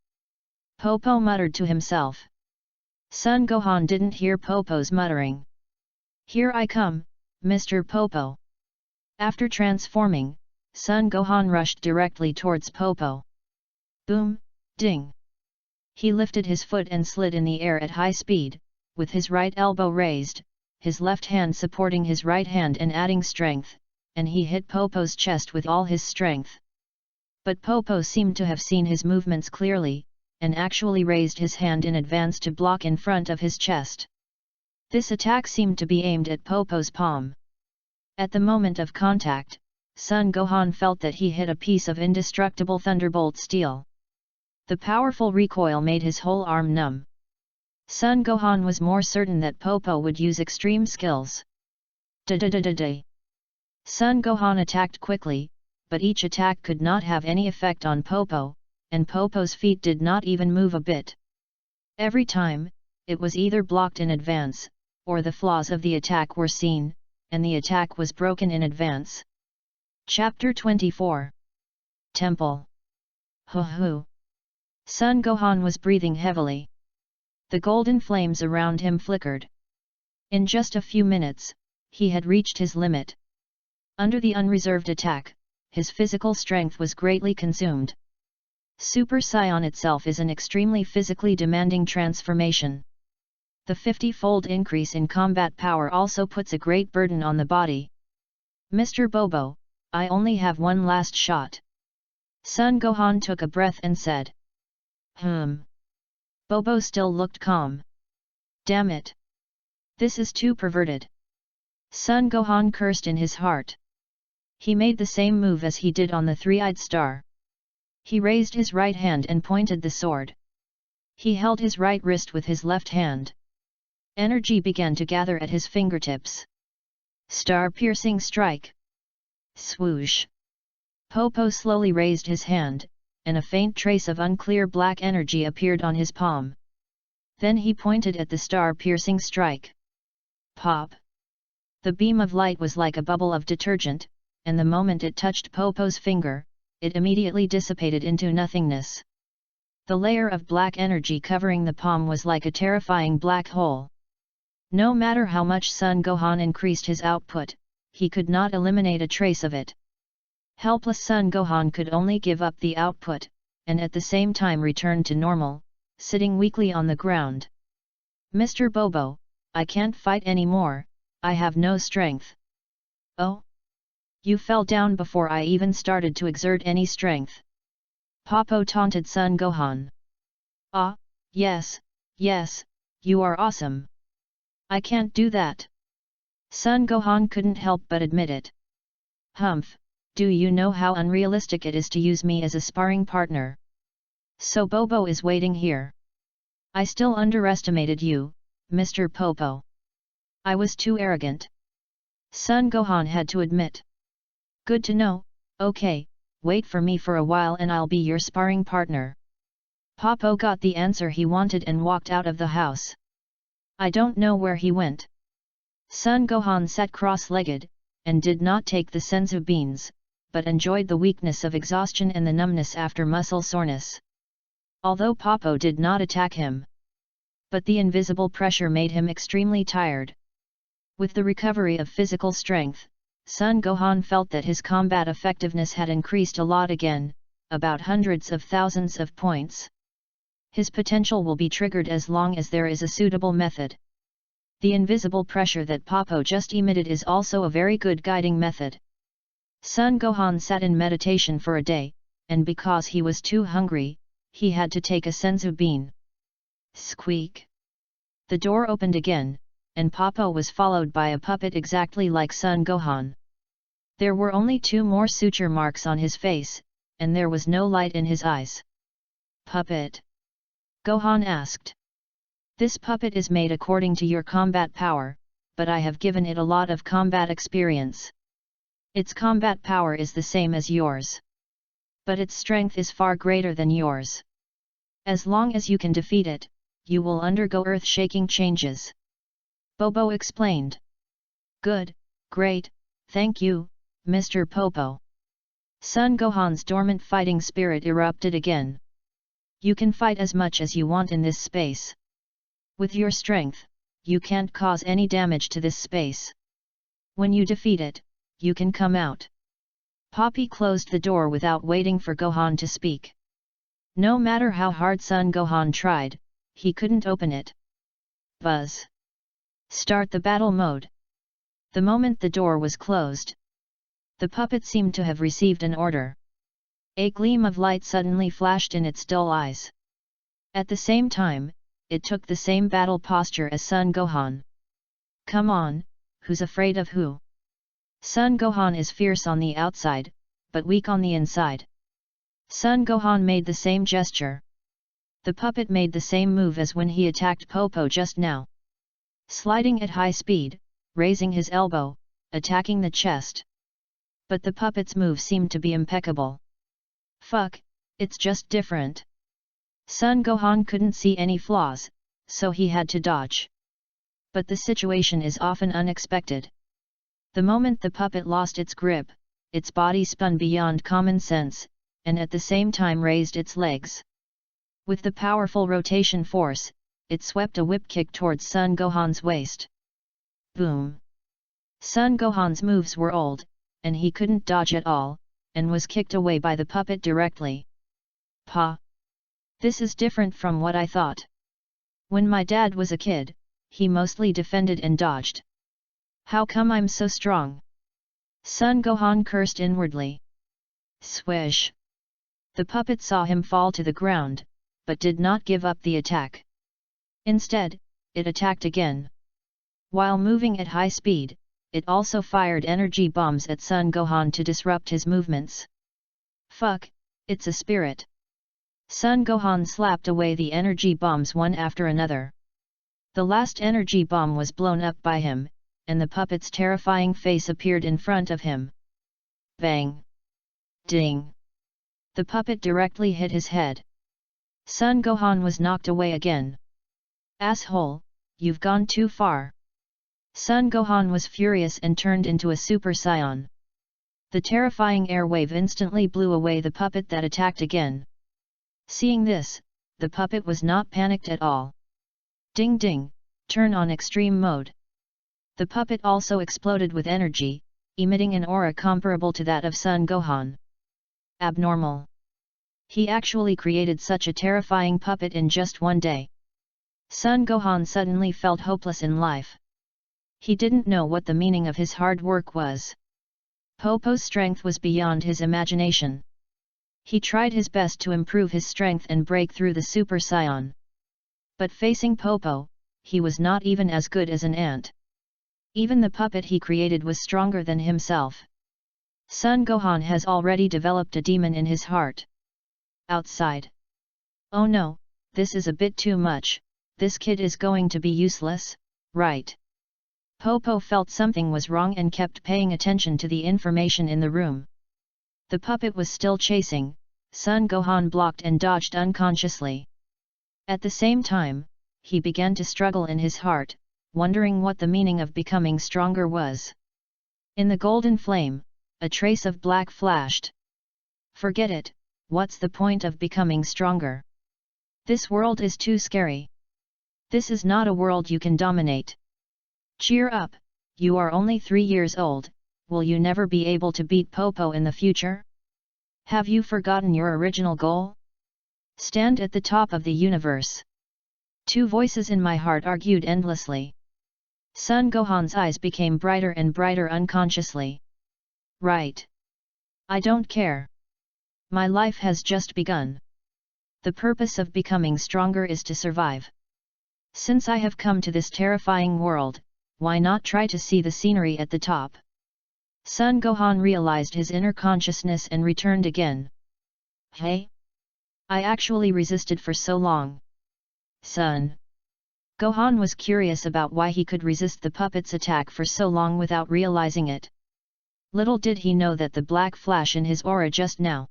Popo muttered to himself. Son Gohan didn't hear Popo's muttering. Here I come, Mr. Popo. After transforming, Son Gohan rushed directly towards Popo. Boom, ding. He lifted his foot and slid in the air at high speed, with his right elbow raised, his left hand supporting his right hand and adding strength, and he hit Popo's chest with all his strength. But Popo seemed to have seen his movements clearly, and actually raised his hand in advance to block in front of his chest. This attack seemed to be aimed at Popo's palm. At the moment of contact, Sun Gohan felt that he hit a piece of indestructible thunderbolt steel. The powerful recoil made his whole arm numb. Sun Gohan was more certain that Popo would use extreme skills. Da-da-da-da-da. Sun Gohan attacked quickly, but each attack could not have any effect on Popo, and Popo's feet did not even move a bit. Every time, it was either blocked in advance, or the flaws of the attack were seen, and the attack was broken in advance. Chapter 24. Temple. Hoo-hoo. Sun Gohan was breathing heavily. The golden flames around him flickered. In just a few minutes, he had reached his limit. Under the unreserved attack, his physical strength was greatly consumed. Super Saiyan itself is an extremely physically demanding transformation. The 50-fold increase in combat power also puts a great burden on the body. Mr. Bobo, I only have one last shot. Sun Gohan took a breath and said. Bobo still looked calm. Damn it! This is too perverted. Sun Gohan cursed in his heart. He made the same move as he did on the three-eyed star. He raised his right hand and pointed the sword. He held his right wrist with his left hand. Energy began to gather at his fingertips. Star-piercing strike. Swoosh. Popo slowly raised his hand, and a faint trace of unclear black energy appeared on his palm. Then he pointed at the star-piercing strike. Pop! The beam of light was like a bubble of detergent, and the moment it touched Popo's finger, it immediately dissipated into nothingness. The layer of black energy covering the palm was like a terrifying black hole. No matter how much Sun Gohan increased his output, he could not eliminate a trace of it. Helpless Sun Gohan could only give up the output, and at the same time return to normal, sitting weakly on the ground. Mr. Bobo, I can't fight anymore, I have no strength. Oh? You fell down before I even started to exert any strength. Popo taunted Sun Gohan. Ah, yes, you are awesome. I can't do that. Sun Gohan couldn't help but admit it. Humph, do you know how unrealistic it is to use me as a sparring partner? So Bobo is waiting here. I still underestimated you, Mr. Popo. I was too arrogant. Sun Gohan had to admit. Good to know, okay, wait for me for a while and I'll be your sparring partner. Popo got the answer he wanted and walked out of the house. I don't know where he went. Sun Gohan sat cross-legged, and did not take the senzu beans, but enjoyed the weakness of exhaustion and the numbness after muscle soreness. Although Popo did not attack him, but the invisible pressure made him extremely tired. With the recovery of physical strength, Sun Gohan felt that his combat effectiveness had increased a lot again, about hundreds of thousands of points. His potential will be triggered as long as there is a suitable method. The invisible pressure that Popo just emitted is also a very good guiding method. Sun Gohan sat in meditation for a day, and because he was too hungry, he had to take a senzu bean. Squeak! The door opened again, and Popo was followed by a puppet exactly like Sun Gohan. There were only 2 more suture marks on his face, and there was no light in his eyes. Puppet? Gohan asked. This puppet is made according to your combat power, but I have given it a lot of combat experience. Its combat power is the same as yours. But its strength is far greater than yours. As long as you can defeat it, you will undergo earth-shaking changes. Bobo explained. Good, great, thank you, Mr. Popo. Sun Gohan's dormant fighting spirit erupted again. You can fight as much as you want in this space. With your strength, you can't cause any damage to this space. When you defeat it, you can come out. Poppy closed the door without waiting for Gohan to speak. No matter how hard Son Gohan tried, he couldn't open it. Buzz. Start the battle mode. The moment the door was closed, the puppet seemed to have received an order. A gleam of light suddenly flashed in its dull eyes. At the same time, it took the same battle posture as Son Gohan. Come on, who's afraid of who? Son Gohan is fierce on the outside, but weak on the inside. Son Gohan made the same gesture. The puppet made the same move as when he attacked Popo just now. Sliding at high speed, raising his elbow, attacking the chest. But the puppet's move seemed to be impeccable. Fuck, it's just different. Son Gohan couldn't see any flaws, so he had to dodge. But the situation is often unexpected. The moment the puppet lost its grip, its body spun beyond common sense, and at the same time raised its legs. With the powerful rotation force, it swept a whip kick towards Son Gohan's waist. Boom! Son Gohan's moves were old, and he couldn't dodge at all, and was kicked away by the puppet directly. Pa! This is different from what I thought. When my dad was a kid, he mostly defended and dodged. How come I'm so strong? Son Gohan cursed inwardly. Swish! The puppet saw him fall to the ground, but did not give up the attack. Instead, it attacked again. While moving at high speed, it also fired energy bombs at Son Gohan to disrupt his movements. Fuck, it's a spirit. Son Gohan slapped away the energy bombs one after another. The last energy bomb was blown up by him, and the puppet's terrifying face appeared in front of him. Bang! Ding! The puppet directly hit his head. Son Gohan was knocked away again. Asshole, you've gone too far. Son Gohan was furious and turned into a Super Saiyan. The terrifying air wave instantly blew away the puppet that attacked again. Seeing this, the puppet was not panicked at all. Ding ding, turn on extreme mode. The puppet also exploded with energy, emitting an aura comparable to that of Son Gohan. Abnormal. He actually created such a terrifying puppet in just one day. Son Gohan suddenly felt hopeless in life. He didn't know what the meaning of his hard work was. Popo's strength was beyond his imagination. He tried his best to improve his strength and break through the Super Saiyan. But facing Popo, he was not even as good as an ant. Even the puppet he created was stronger than himself. Son Gohan has already developed a demon in his heart. Outside. Oh no, this is a bit too much, this kid is going to be useless, right? Popo felt something was wrong and kept paying attention to the information in the room. The puppet was still chasing, Son Gohan blocked and dodged unconsciously. At the same time, he began to struggle in his heart, wondering what the meaning of becoming stronger was. In the golden flame, a trace of black flashed. Forget it, what's the point of becoming stronger? This world is too scary. This is not a world you can dominate. Cheer up, you are only 3 years old, will you never be able to beat Popo in the future? Have you forgotten your original goal? Stand at the top of the universe. Two voices in my heart argued endlessly. Son Gohan's eyes became brighter and brighter unconsciously. Right. I don't care. My life has just begun. The purpose of becoming stronger is to survive. Since I have come to this terrifying world, why not try to see the scenery at the top? Son Gohan realized his inner consciousness and returned again. Hey? I actually resisted for so long. Son. Gohan was curious about why he could resist the puppet's attack for so long without realizing it. Little did he know that the black flash in his aura just now.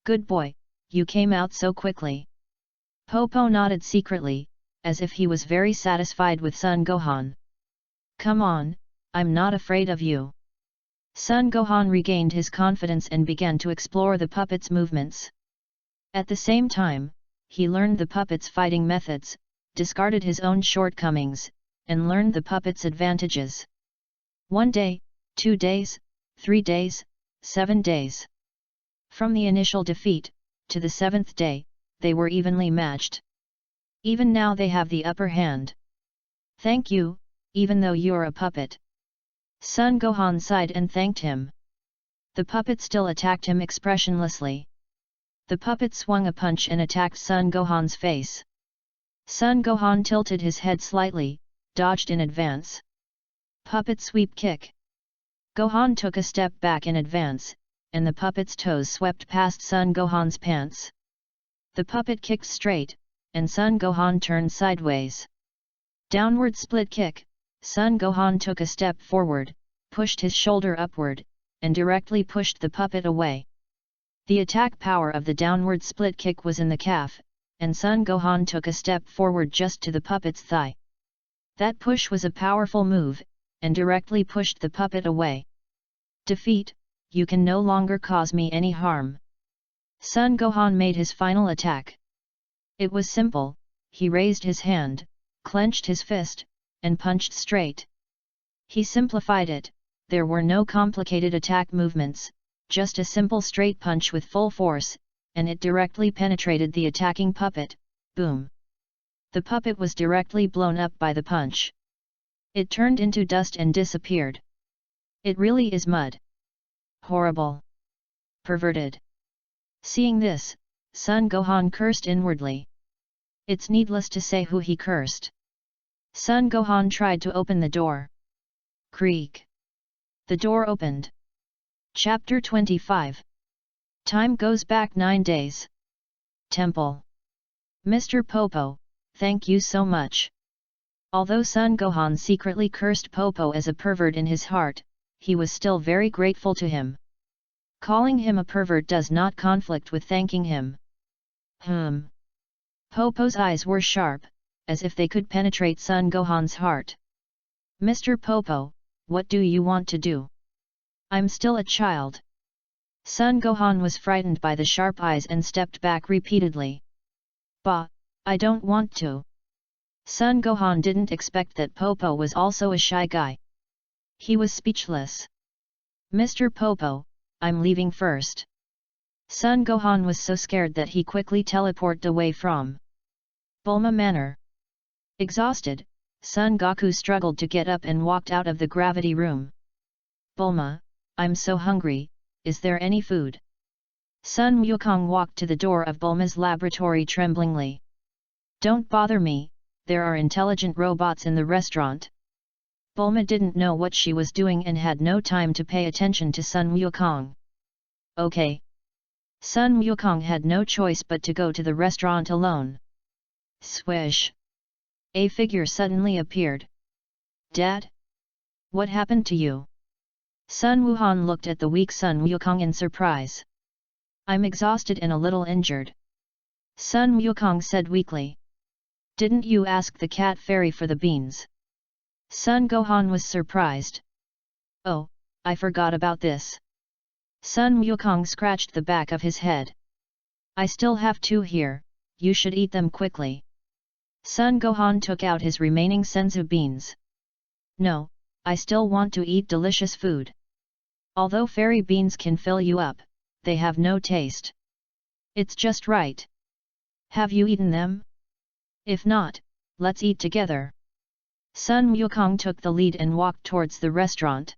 Good boy, you came out so quickly. Popo nodded secretly, as if he was very satisfied with Son Gohan. Come on, I'm not afraid of you. Son Gohan regained his confidence and began to explore the puppet's movements. At the same time, he learned the puppet's fighting methods, discarded his own shortcomings, and learned the puppet's advantages. 1 day, 2 days, 3 days, 7 days. From the initial defeat, to the 7th day, they were evenly matched. Even now they have the upper hand. Thank you, even though you're a puppet. Sun Gohan sighed and thanked him. The puppet still attacked him expressionlessly. The puppet swung a punch and attacked Sun Gohan's face. Sun Gohan tilted his head slightly, dodged in advance. Puppet sweep kick. Gohan took a step back in advance, and the puppet's toes swept past Sun Gohan's pants. The puppet kicked straight, and Sun Gohan turned sideways. Downward split kick. Sun Gohan took a step forward, pushed his shoulder upward, and directly pushed the puppet away. The attack power of the downward split kick was in the calf, and Sun Gohan took a step forward just to the puppet's thigh. That push was a powerful move, and directly pushed the puppet away. Defeat, you can no longer cause me any harm. Sun Gohan made his final attack. It was simple, he raised his hand, clenched his fist, and punched straight. He simplified it, there were no complicated attack movements, just a simple straight punch with full force, and it directly penetrated the attacking puppet, boom. The puppet was directly blown up by the punch. It turned into dust and disappeared. It really is mud. Horrible. Perverted. Seeing this, Sun Gohan cursed inwardly. It's needless to say who he cursed. Sun Gohan tried to open the door. Creak. The door opened. Chapter 25. Time goes back 9 days. Temple. Mr. Popo, thank you so much. Although Sun Gohan secretly cursed Popo as a pervert in his heart, he was still very grateful to him. Calling him a pervert does not conflict with thanking him. Popo's eyes were sharp, as if they could penetrate Sun Gohan's heart. Mr. Popo, what do you want to do? I'm still a child. Sun Gohan was frightened by the sharp eyes and stepped back repeatedly. Bah, I don't want to. Sun Gohan didn't expect that Popo was also a shy guy. He was speechless. Mr. Popo, I'm leaving first. Sun Gohan was so scared that he quickly teleported away from Bulma Manor. Exhausted, Son Goku struggled to get up and walked out of the gravity room. Bulma, I'm so hungry, is there any food? Sun Wukong walked to the door of Bulma's laboratory tremblingly. Don't bother me, there are intelligent robots in the restaurant. Bulma didn't know what she was doing and had no time to pay attention to Sun Wukong. Okay. Sun Wukong had no choice but to go to the restaurant alone. Swish. A figure suddenly appeared. Dad? What happened to you? Sun Wuhan looked at the weak Sun Wukong in surprise. I'm exhausted and a little injured. Sun Wukong said weakly. Didn't you ask the cat fairy for the beans? Sun Gohan was surprised. Oh, I forgot about this. Sun Wukong scratched the back of his head. I still have 2 here, you should eat them quickly. Sun Gohan took out his remaining senzu beans. No, I still want to eat delicious food. Although fairy beans can fill you up, they have no taste. It's just right. Have you eaten them? If not, let's eat together. Sun Wukong took the lead and walked towards the restaurant.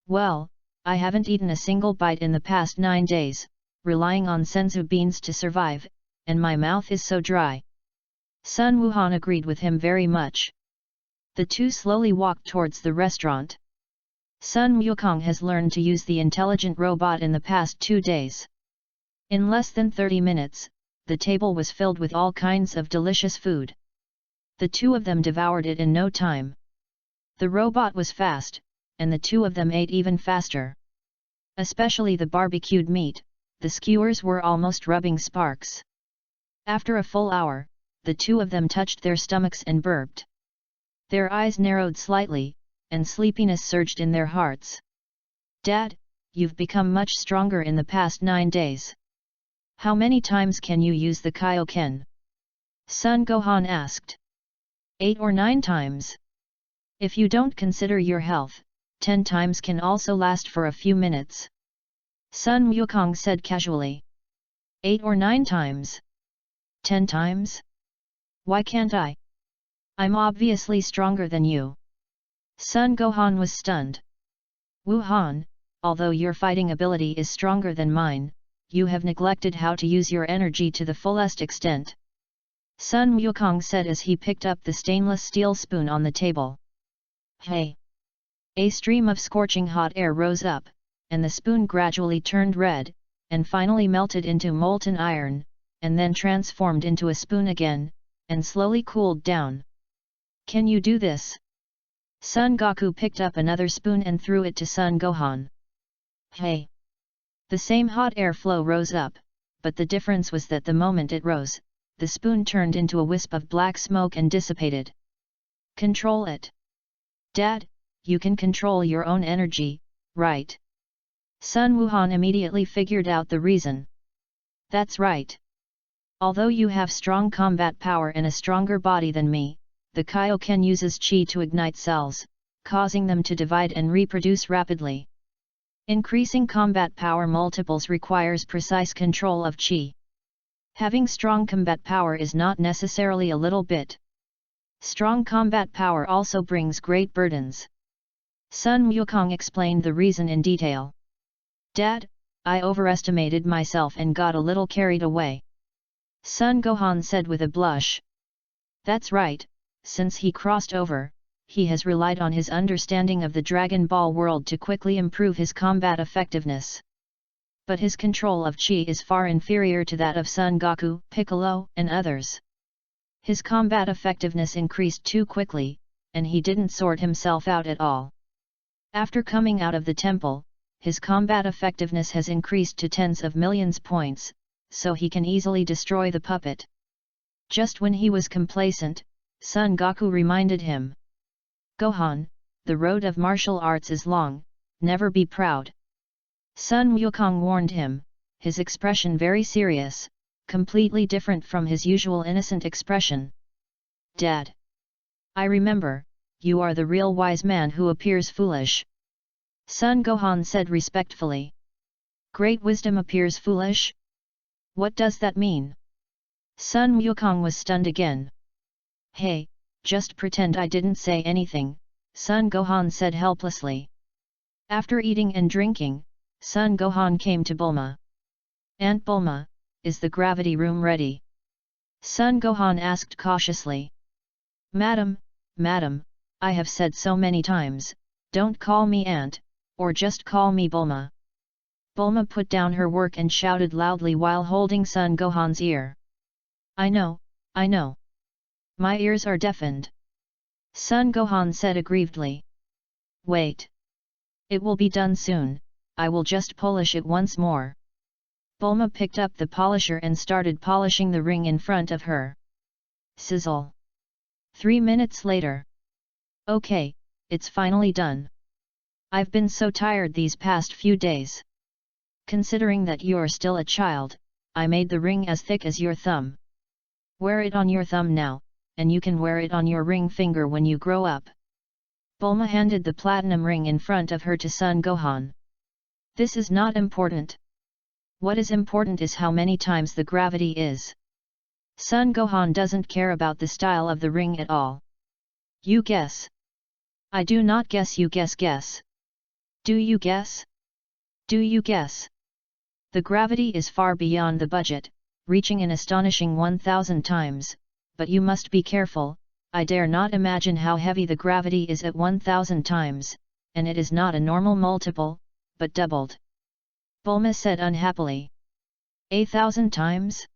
Well, I haven't eaten a single bite in the past 9 days, relying on senzu beans to survive, and my mouth is so dry. Sun Wuhan agreed with him very much. The two slowly walked towards the restaurant. Sun Wukong has learned to use the intelligent robot in the past 2 days. In less than 30 minutes, the table was filled with all kinds of delicious food. The two of them devoured it in no time. The robot was fast, and the two of them ate even faster. Especially the barbecued meat, the skewers were almost rubbing sparks. After a full hour, the two of them touched their stomachs and burped. Their eyes narrowed slightly, and sleepiness surged in their hearts. Dad, you've become much stronger in the past 9 days. How many times can you use the Kaioken? Sun Gohan asked. 8 or 9 times. If you don't consider your health, 10 times can also last for a few minutes. Sun Wukong said casually. 8 or 9 times. 10 times? Why can't I? I'm obviously stronger than you. Sun Gohan was stunned. Wuhan, although your fighting ability is stronger than mine, you have neglected how to use your energy to the fullest extent. Sun Wukong said as he picked up the stainless steel spoon on the table. Hey! A stream of scorching hot air rose up, and the spoon gradually turned red, and finally melted into molten iron, and then transformed into a spoon again, and slowly cooled down. Can you do this? Son Goku picked up another spoon and threw it to Son Gohan. Hey! The same hot air flow rose up, but the difference was that the moment it rose, the spoon turned into a wisp of black smoke and dissipated. Control it. Dad, you can control your own energy, right? Sun Wuhan immediately figured out the reason. That's right. Although you have strong combat power and a stronger body than me, the Kaioken uses Qi to ignite cells, causing them to divide and reproduce rapidly. Increasing combat power multiples requires precise control of Qi. Having strong combat power is not necessarily a little bit. Strong combat power also brings great burdens. Sun Wukong explained the reason in detail. Dad, I overestimated myself and got a little carried away. Sun Gohan said with a blush. That's right, since he crossed over, he has relied on his understanding of the Dragon Ball world to quickly improve his combat effectiveness. But his control of Qi is far inferior to that of Son Goku, Piccolo, and others. His combat effectiveness increased too quickly, and he didn't sort himself out at all. After coming out of the temple, his combat effectiveness has increased to tens of millions points, so he can easily destroy the puppet. Just when he was complacent, Son Goku reminded him. Gohan, the road of martial arts is long, never be proud. Sun Wukong warned him, his expression very serious, completely different from his usual innocent expression. Dad! I remember, you are the real wise man who appears foolish. Sun Gohan said respectfully. Great wisdom appears foolish? What does that mean? Sun Wukong was stunned again. Hey, just pretend I didn't say anything, Sun Gohan said helplessly. After eating and drinking, Sun Gohan came to Bulma. Aunt Bulma, is the gravity room ready? Sun Gohan asked cautiously. Madam, I have said so many times, don't call me aunt, or just call me Bulma. Bulma put down her work and shouted loudly while holding Sun Gohan's ear. I know. My ears are deafened. Sun Gohan said aggrievedly. Wait. It will be done soon, I will just polish it once more. Bulma picked up the polisher and started polishing the ring in front of her. Sizzle. 3 minutes later. Okay, it's finally done. I've been so tired these past few days. Considering that you're still a child, I made the ring as thick as your thumb. Wear it on your thumb now, and you can wear it on your ring finger when you grow up. Bulma handed the platinum ring in front of her to Sun Gohan. This is not important. What is important is how many times the gravity is. Sun Gohan doesn't care about the style of the ring at all. You guess. I do not guess, you guess. Do you guess? Do you guess? The gravity is far beyond the budget, reaching an astonishing 1000 times, but you must be careful, I dare not imagine how heavy the gravity is at 1000 times, and it is not a normal multiple, but doubled. Bulma said unhappily. 1000 times?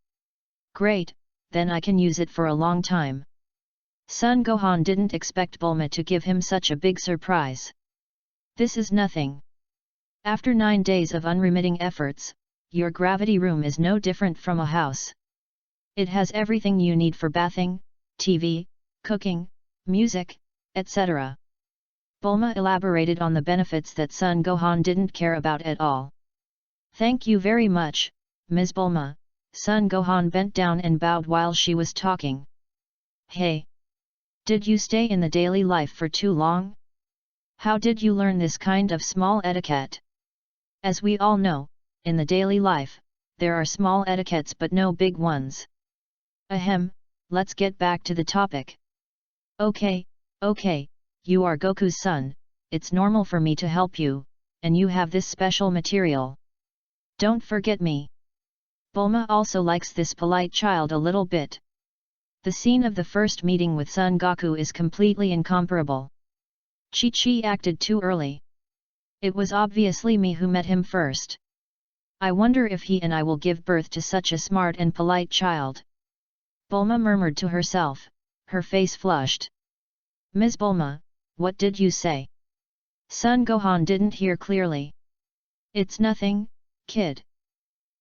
Great, then I can use it for a long time. Sun Gohan didn't expect Bulma to give him such a big surprise. This is nothing. After 9 days of unremitting efforts, your gravity room is no different from a house. It has everything you need for bathing, TV, cooking, music, etc. Bulma elaborated on the benefits that Sun Gohan didn't care about at all. Thank you very much, Ms. Bulma. Sun Gohan bent down and bowed while she was talking. Hey! Did you stay in the daily life for too long? How did you learn this kind of small etiquette? As we all know, in the daily life, there are small etiquettes but no big ones. Ahem, let's get back to the topic. Okay, you are Goku's son, it's normal for me to help you, and you have this special material. Don't forget me. Bulma also likes this polite child a little bit. The scene of the first meeting with Son Goku is completely incomparable. Chi-Chi acted too early. It was obviously me who met him first. I wonder if he and I will give birth to such a smart and polite child. Bulma murmured to herself, her face flushed. Ms. Bulma, what did you say? Son Gohan didn't hear clearly. It's nothing, kid.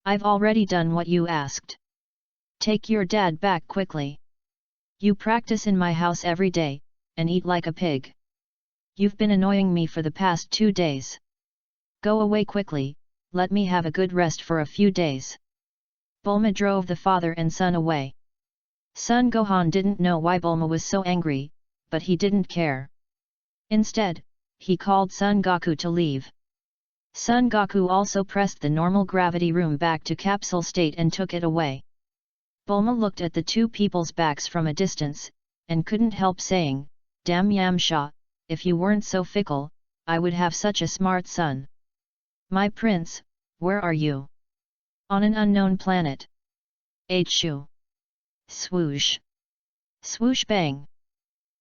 I've already done what you asked. Take your dad back quickly. You practice in my house every day, and eat like a pig. You've been annoying me for the past 2 days. Go away quickly, let me have a good rest for a few days. Bulma drove the father and son away. Son Gohan didn't know why Bulma was so angry, but he didn't care. Instead, he called Son Goku to leave. Son Goku also pressed the normal gravity room back to capsule state and took it away. Bulma looked at the two people's backs from a distance, and couldn't help saying, "Damn Yamcha, if you weren't so fickle, I would have such a smart son." My prince, where are you? On an unknown planet. H-shoo. Swoosh. Swoosh bang.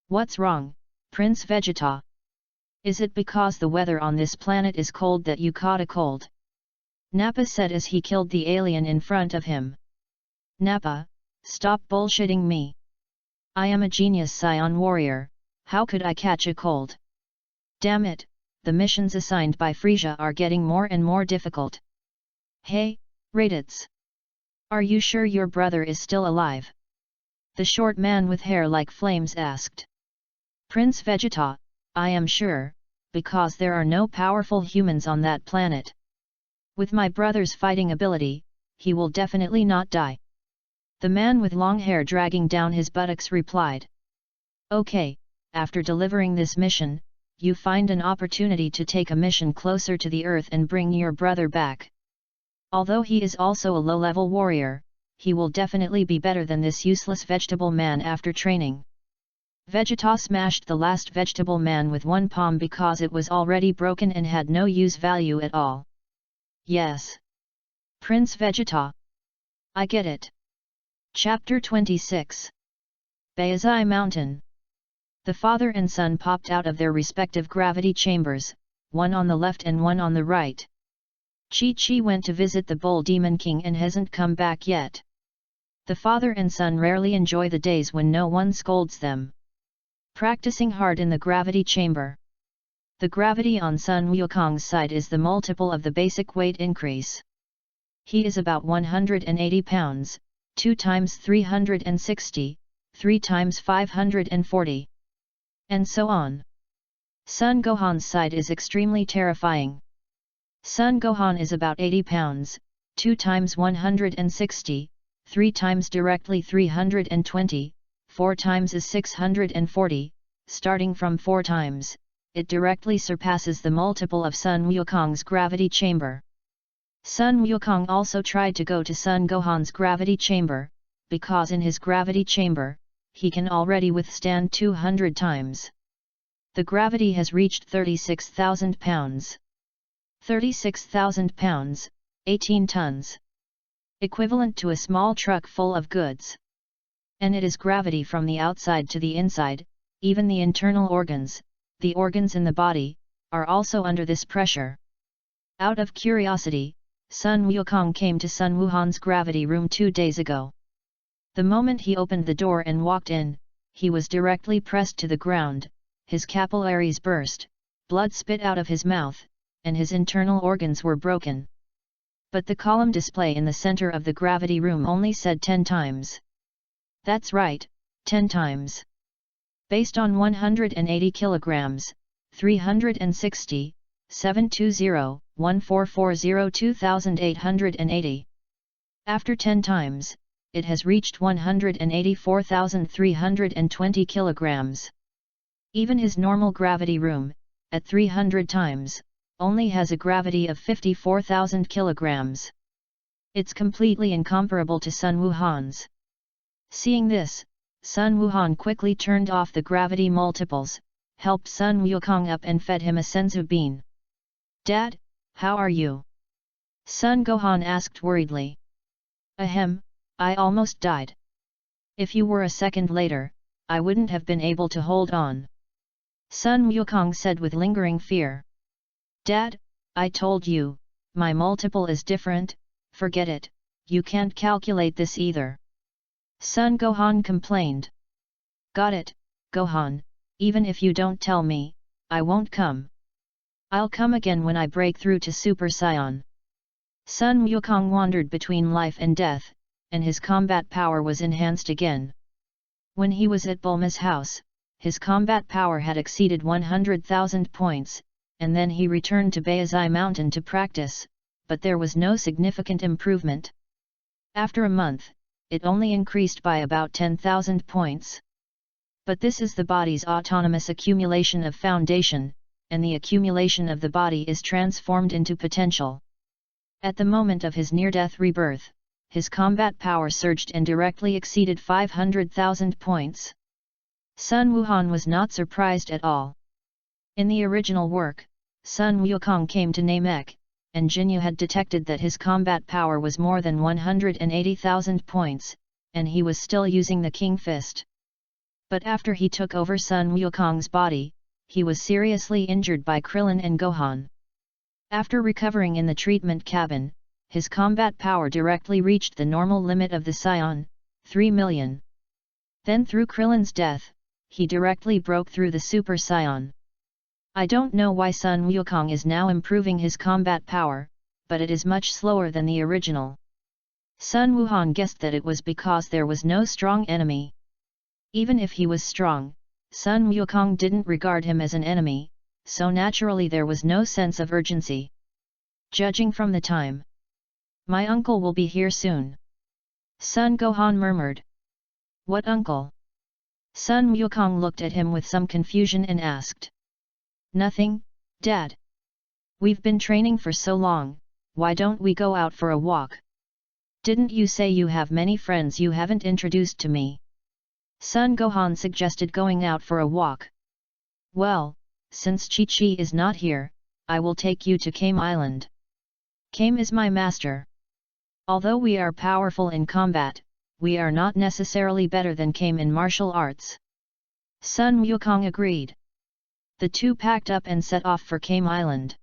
What's wrong, Prince Vegeta? Is it because the weather on this planet is cold that you caught a cold? Nappa said as he killed the alien in front of him. Nappa, stop bullshitting me. I am a genius Scion warrior, how could I catch a cold? Damn it, the missions assigned by Frieza are getting more and more difficult. Hey, Raditz. Are you sure your brother is still alive? The short man with hair like flames asked. Prince Vegeta, I am sure, because there are no powerful humans on that planet. With my brother's fighting ability, he will definitely not die. The man with long hair dragging down his buttocks replied. Okay, after delivering this mission, you find an opportunity to take a mission closer to the Earth and bring your brother back. Although he is also a low-level warrior, he will definitely be better than this useless vegetable man after training. Vegeta smashed the last vegetable man with one palm because it was already broken and had no use value at all. Yes. Prince Vegeta. I get it. Chapter 26. Bayazai Mountain. The father and son popped out of their respective gravity chambers, one on the left and one on the right. Chi-Chi went to visit the Bull Demon King and hasn't come back yet. The father and son rarely enjoy the days when no one scolds them. Practicing hard in the gravity chamber. The gravity on Sun Wukong's side is the multiple of the basic weight increase. He is about 180 pounds, 2 times 360, 3 times 540. And so on. Son Gohan's side is extremely terrifying. Son Gohan is about 80 pounds, 2 times 160, 3 times directly 320, 4 times is 640, starting from 4 times, it directly surpasses the multiple of Sun Wukong's gravity chamber. Sun Wukong also tried to go to Son Gohan's gravity chamber, because in his gravity chamber, he can already withstand 200 times. The gravity has reached 36,000 pounds. 36,000 pounds, 18 tons. Equivalent to a small truck full of goods. And it is gravity from the outside to the inside, even the internal organs, the organs in the body, are also under this pressure. Out of curiosity, Sun Wukong came to Sun Wuhan's gravity room 2 days ago. The moment he opened the door and walked in, he was directly pressed to the ground, his capillaries burst, blood spit out of his mouth, and his internal organs were broken. But the column display in the center of the gravity room only said 10 times. That's right, 10 times. Based on 180 kilograms, 360, 720, 1440 2880. After 10 times, it has reached 184,320 kilograms. Even his normal gravity room, at 300 times, only has a gravity of 54,000 kilograms. It's completely incomparable to Sun Wuhan's. Seeing this, Sun Wuhan quickly turned off the gravity multiples, helped Sun Wukong up and fed him a senzu bean. "Dad, how are you?" Sun Gohan asked worriedly. "Ahem, I almost died. If you were a second later, I wouldn't have been able to hold on," Sun Wukong said with lingering fear. "Dad, I told you, my multiple is different, forget it, you can't calculate this either," Sun Gohan complained. "Got it, Gohan, even if you don't tell me, I won't come. I'll come again when I break through to Super Saiyan." Sun Wukong wandered between life and death, and his combat power was enhanced again. When he was at Bulma's house, his combat power had exceeded 100,000 points, and then he returned to Baizai Mountain to practice, but there was no significant improvement. After a month, it only increased by about 10,000 points. But this is the body's autonomous accumulation of foundation, and the accumulation of the body is transformed into potential. At the moment of his near-death rebirth, his combat power surged and directly exceeded 500,000 points. Sun Wuhan was not surprised at all. In the original work, Sun Wukong came to Namek, and Jinyu had detected that his combat power was more than 180,000 points, and he was still using the King Fist. But after he took over Sun Wukong's body, he was seriously injured by Krillin and Gohan. After recovering in the treatment cabin, his combat power directly reached the normal limit of the Saiyan, 3 million. Then through Krillin's death, he directly broke through the Super Saiyan. I don't know why Sun Wukong is now improving his combat power, but it is much slower than the original. Sun Wuhan guessed that it was because there was no strong enemy. Even if he was strong, Sun Wukong didn't regard him as an enemy, so naturally there was no sense of urgency. Judging from the time, "My uncle will be here soon," Sun Gohan murmured. "What uncle?" Sun Wukong looked at him with some confusion and asked. "Nothing, Dad. We've been training for so long, why don't we go out for a walk? Didn't you say you have many friends you haven't introduced to me?" Sun Gohan suggested going out for a walk. "Well, since Chi-Chi is not here, I will take you to Kame Island. Kame is my master. Although we are powerful in combat, we are not necessarily better than Kame in martial arts." Sun Wukong agreed. The two packed up and set off for Kame Island.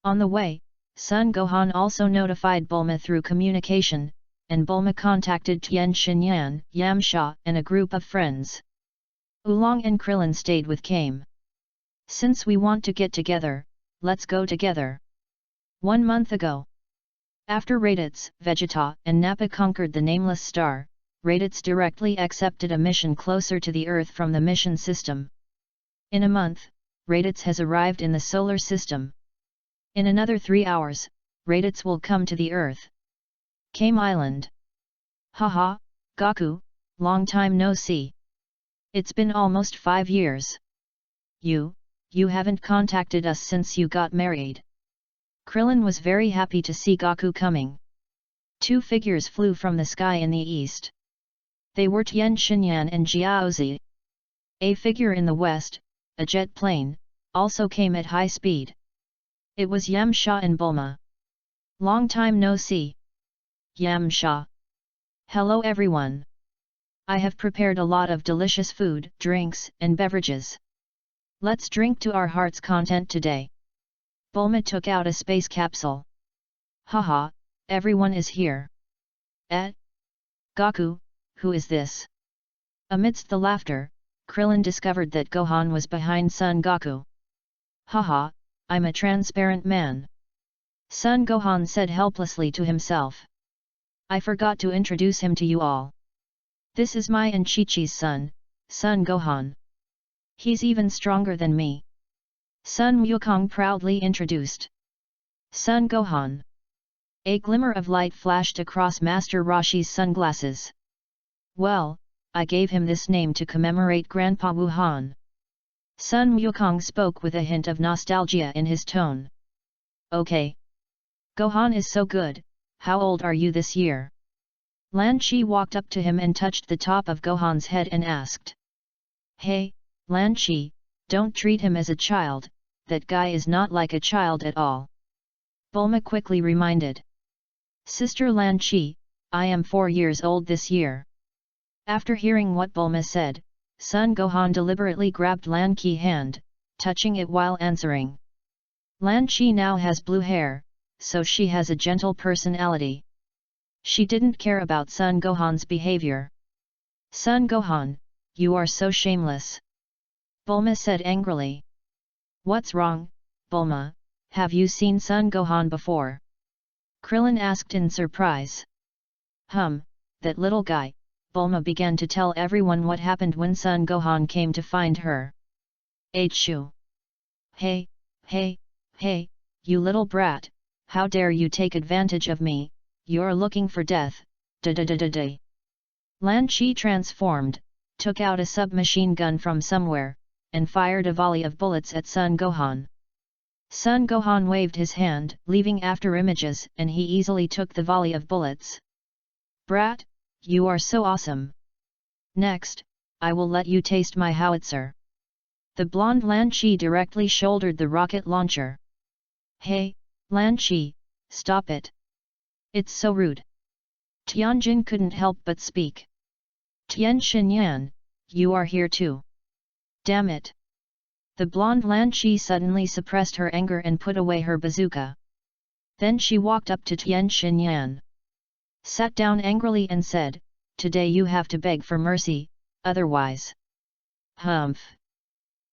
On the way, Sun Gohan also notified Bulma through communication, and Bulma contacted Tien Shinyan, Yamcha, and a group of friends. Oolong and Krillin stayed with Kame. "Since we want to get together, let's go together." 1 month ago, after Raditz, Vegeta, and Nappa conquered the Nameless Star, Raditz directly accepted a mission closer to the Earth from the mission system. In a month, Raditz has arrived in the solar system. In another 3 hours, Raditz will come to the Earth. Kame Island. "Haha, Goku, long time no see. It's been almost 5 years. You haven't contacted us since you got married." Krillin was very happy to see Goku coming. 2 figures flew from the sky in the east. They were Tien Shinyan and Jiaozi. A figure in the west, a jet plane, also came at high speed. It was Yamcha and Bulma. "Long time no see." Yamcha. "Hello everyone. I have prepared a lot of delicious food, drinks, and beverages. Let's drink to our heart's content today." Bulma took out a space capsule. "Haha, everyone is here. Goku, who is this?" Amidst the laughter, Krillin discovered that Gohan was behind Son Goku. "Haha, I'm a transparent man," Son Gohan said helplessly to himself. "I forgot to introduce him to you all. This is my and Chi-Chi's son, Son Gohan. He's even stronger than me," Sun Wukong proudly introduced. "Son Gohan." A glimmer of light flashed across Master Roshi's sunglasses. "Well, I gave him this name to commemorate Grandpa Wuhan." Sun Wukong spoke with a hint of nostalgia in his tone. "Okay. Gohan is so good, how old are you this year?" Lan Qi walked up to him and touched the top of Gohan's head and asked. Hey, Lan Qi, don't treat him as a child, that guy is not like a child at all. Bulma quickly reminded. Sister Lan Qi, I am 4 years old this year. After hearing what Bulma said, Son Gohan deliberately grabbed Lan Qi's hand, touching it while answering. Lan Qi now has blue hair, so she has a gentle personality. She didn't care about Son Gohan's behavior. Son Gohan, you are so shameless. Bulma said angrily. What's wrong, Bulma, have you seen Son Gohan before? Krillin asked in surprise. That little guy. Bulma began to tell everyone what happened when Son Gohan came to find her. Achoo! Hey, you little brat, how dare you take advantage of me, you're looking for death, da-da-da-da-da. Lan Qi transformed, took out a submachine gun from somewhere, and fired a volley of bullets at Son Gohan. Son Gohan waved his hand, leaving after images, and he easily took the volley of bullets. Brat, you are so awesome. Next, I will let you taste my howitzer. The blonde Lan Qi directly shouldered the rocket launcher. Hey, Lan Qi, stop it. It's so rude. Tianjin couldn't help but speak. Tian Xinyan, you are here too. Damn it. The blonde Lan Qi suddenly suppressed her anger and put away her bazooka. Then she walked up to Tian Xinyan. Sat down angrily and said, Today you have to beg for mercy, otherwise. Humph.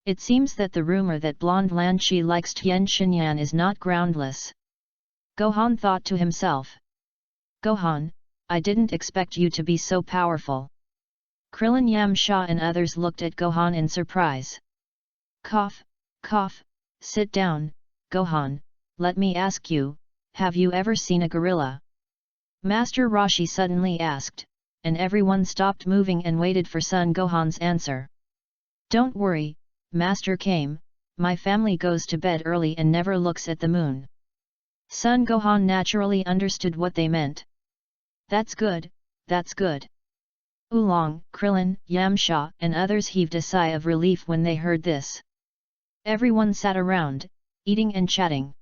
It seems that the rumor that blonde Lan Qi likes Tian Xinyan is not groundless. Gohan thought to himself. Gohan, I didn't expect you to be so powerful. Krillin Yamcha and others looked at Gohan in surprise. Cough, sit down, Gohan, let me ask you, have you ever seen a gorilla? Master Roshi suddenly asked, and everyone stopped moving and waited for Son Gohan's answer. Don't worry, Master came, my family goes to bed early and never looks at the moon. Son Gohan naturally understood what they meant. That's good, that's good. Oolong, Krillin, Yamcha and others heaved a sigh of relief when they heard this. Everyone sat around, eating and chatting.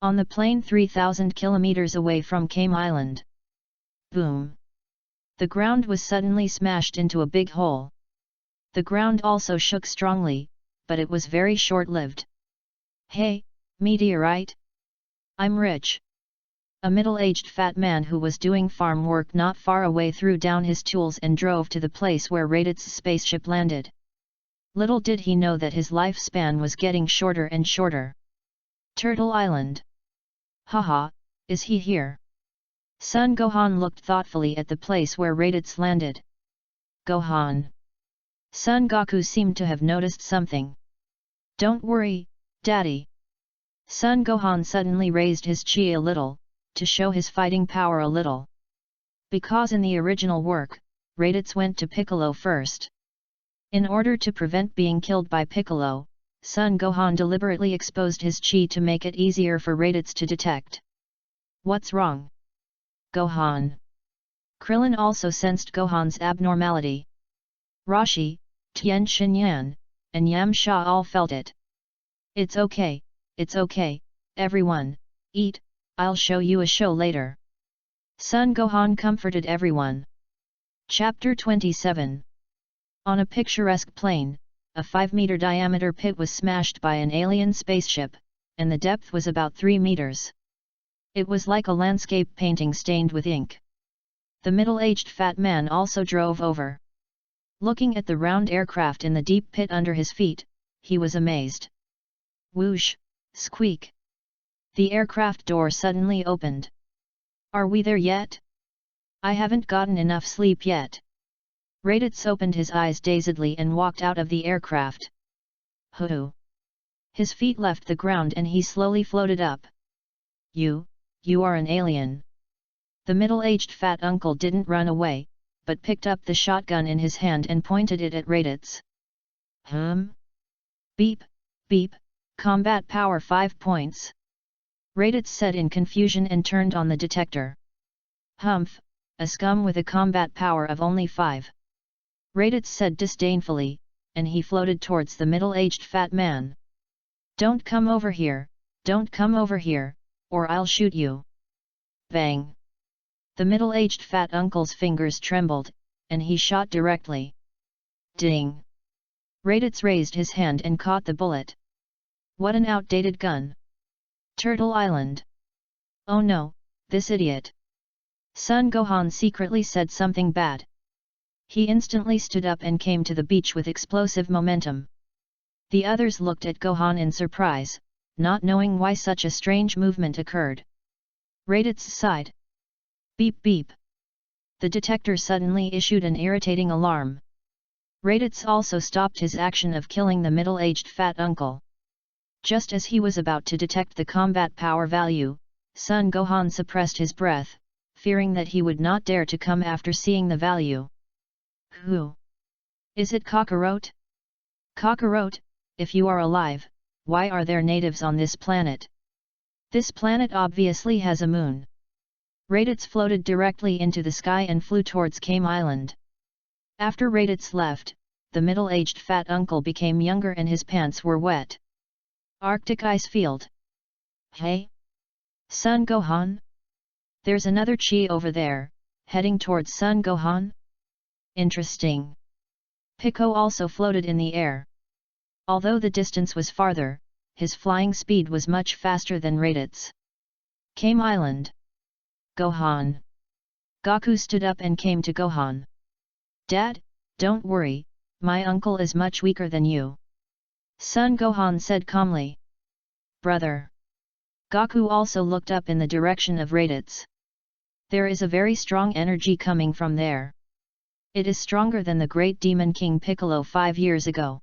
On the plain 3,000 kilometers away from Kame Island. Boom! The ground was suddenly smashed into a big hole. The ground also shook strongly, but it was very short-lived. Hey, meteorite! I'm rich. A middle-aged fat man who was doing farm work not far away threw down his tools and drove to the place where Raditz spaceship landed. Little did he know that his lifespan was getting shorter and shorter. Turtle Island. Haha, is he here? Son Gohan looked thoughtfully at the place where Raditz landed. Gohan. Son Goku seemed to have noticed something. Don't worry, Daddy. Son Gohan suddenly raised his chi a little, to show his fighting power a little. Because in the original work, Raditz went to Piccolo first. In order to prevent being killed by Piccolo, Son Gohan deliberately exposed his chi to make it easier for Raditz to detect. What's wrong? Gohan. Krillin also sensed Gohan's abnormality. Roshi, Tian Xinyan, and Yamcha all felt it. It's okay, everyone, eat, I'll show you a show later. Son Gohan comforted everyone. Chapter 27. On a picturesque plain, a 5-meter diameter pit was smashed by an alien spaceship, and the depth was about 3 meters. It was like a landscape painting stained with ink. The middle-aged fat man also drove over. Looking at the round aircraft in the deep pit under his feet, he was amazed. Whoosh, squeak. The aircraft door suddenly opened. Are we there yet? I haven't gotten enough sleep yet. Raditz opened his eyes dazedly and walked out of the aircraft. Hoo! His feet left the ground and he slowly floated up. You are an alien. The middle-aged fat uncle didn't run away, but picked up the shotgun in his hand and pointed it at Raditz. Beep, beep, combat power 5 points. Raditz said in confusion and turned on the detector. Humph, a scum with a combat power of only 5. Raditz said disdainfully, and he floated towards the middle-aged fat man. Don't come over here, don't come over here, or I'll shoot you. Bang! The middle-aged fat uncle's fingers trembled, and he shot directly. Ding! Raditz raised his hand and caught the bullet. What an outdated gun! Turtle Island! Oh no, this idiot! Sun Gohan secretly said something bad. He instantly stood up and came to the beach with explosive momentum. The others looked at Gohan in surprise, not knowing why such a strange movement occurred. Raditz sighed. Beep beep. The detector suddenly issued an irritating alarm. Raditz also stopped his action of killing the middle-aged fat uncle. Just as he was about to detect the combat power value, Sun Gohan suppressed his breath, fearing that he would not dare to come after seeing the value. Who? Is it Kakarot? Kakarot, if you are alive, why are there natives on this planet? This planet obviously has a moon. Raditz floated directly into the sky and flew towards Kame Island. After Raditz left, the middle-aged fat uncle became younger and his pants were wet. Arctic ice field. Hey? Sun Gohan? There's another Chi over there, heading towards Sun Gohan? Interesting. Pico also floated in the air. Although the distance was farther, his flying speed was much faster than Raditz. Kame Island. Gohan. Goku stood up and came to Gohan. Dad, don't worry, my uncle is much weaker than you. Sun Gohan said calmly. Brother. Goku also looked up in the direction of Raditz. There is a very strong energy coming from there. It is stronger than the great demon King Piccolo 5 years ago.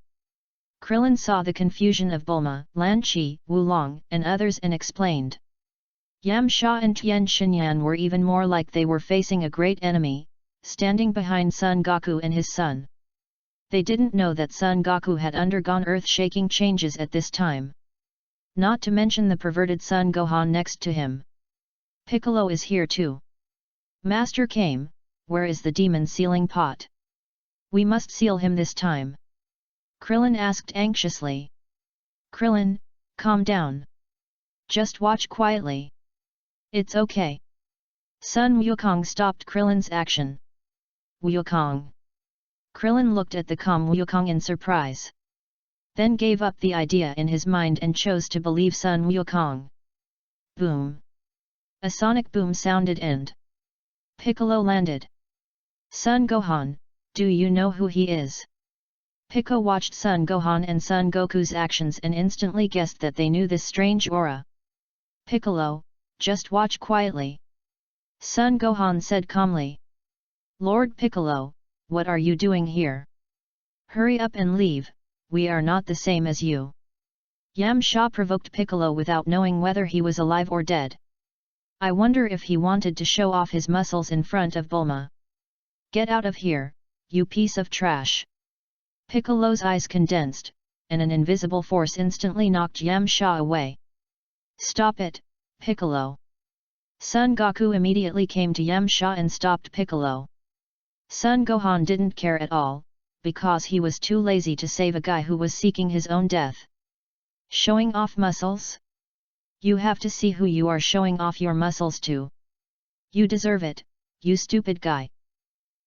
Krillin saw the confusion of Bulma, Lan Chi, Wulong, and others and explained. Yamcha and Tien Shinyan were even more like they were facing a great enemy, standing behind Son Goku and his son. They didn't know that Son Goku had undergone earth-shaking changes at this time. Not to mention the perverted Son Gohan next to him. Piccolo is here too. Master came. Where is the demon sealing pot? We must seal him this time. Krillin asked anxiously. Krillin, calm down. Just watch quietly. It's okay. Sun Wukong stopped Krillin's action. Wukong. Krillin looked at the calm Wukong in surprise. Then gave up the idea in his mind and chose to believe Sun Wukong. Boom. A sonic boom sounded and Piccolo landed. Son Gohan, do you know who he is? Pico watched Son Gohan and Son Goku's actions and instantly guessed that they knew this strange aura. Piccolo, just watch quietly. Son Gohan said calmly. Lord Piccolo, what are you doing here? Hurry up and leave, we are not the same as you. Yamcha provoked Piccolo without knowing whether he was alive or dead. I wonder if he wanted to show off his muscles in front of Bulma. Get out of here, you piece of trash. Piccolo's eyes condensed, and an invisible force instantly knocked Yamcha away. Stop it, Piccolo. Son Goku immediately came to Yamcha and stopped Piccolo. Son Gohan didn't care at all, because he was too lazy to save a guy who was seeking his own death. Showing off muscles? You have to see who you are showing off your muscles to. You deserve it, you stupid guy.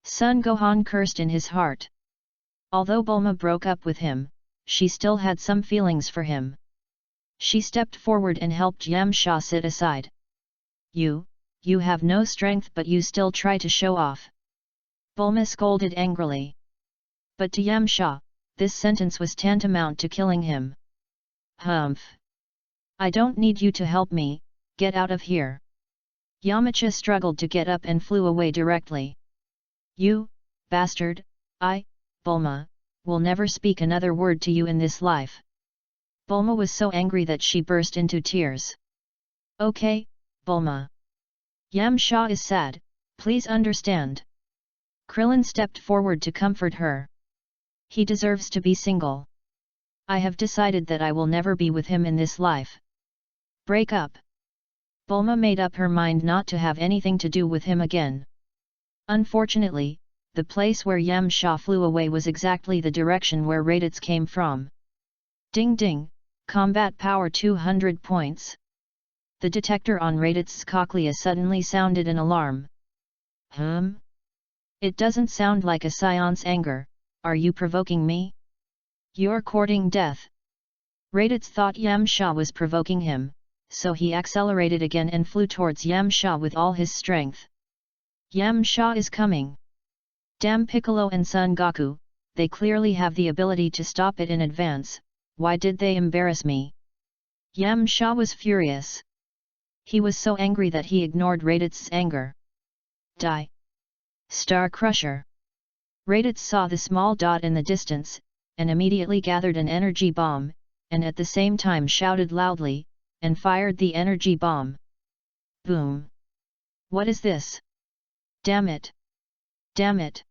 Son Gohan cursed in his heart. Although Bulma broke up with him, she still had some feelings for him. She stepped forward and helped Yamcha sit aside. You have no strength but you still try to show off. Bulma scolded angrily. But to Yamcha, this sentence was tantamount to killing him. Humph. I don't need you to help me, get out of here. Yamcha struggled to get up and flew away directly. You, bastard, Bulma, will never speak another word to you in this life. Bulma was so angry that she burst into tears. Okay, Bulma. Yamcha is sad, please understand. Krillin stepped forward to comfort her. He deserves to be single. I have decided that I will never be with him in this life. Break up. Bulma made up her mind not to have anything to do with him again. Unfortunately, the place where Yamcha flew away was exactly the direction where Raditz came from. Ding ding, combat power 200 points. The detector on Raditz's cochlea suddenly sounded an alarm. It doesn't sound like a Scion's anger. Are you provoking me? You're courting death. Raditz thought Yamcha was provoking him, so he accelerated again and flew towards Yamcha with all his strength. Yamcha is coming. Damn Piccolo and Son Goku, they clearly have the ability to stop it in advance. Why did they embarrass me? Yamcha was furious. He was so angry that he ignored Raditz's anger. Die! Star Crusher! Raditz saw the small dot in the distance, and immediately gathered an energy bomb, and at the same time shouted loudly, and fired the energy bomb. Boom! What is this? Damn it! Damn it!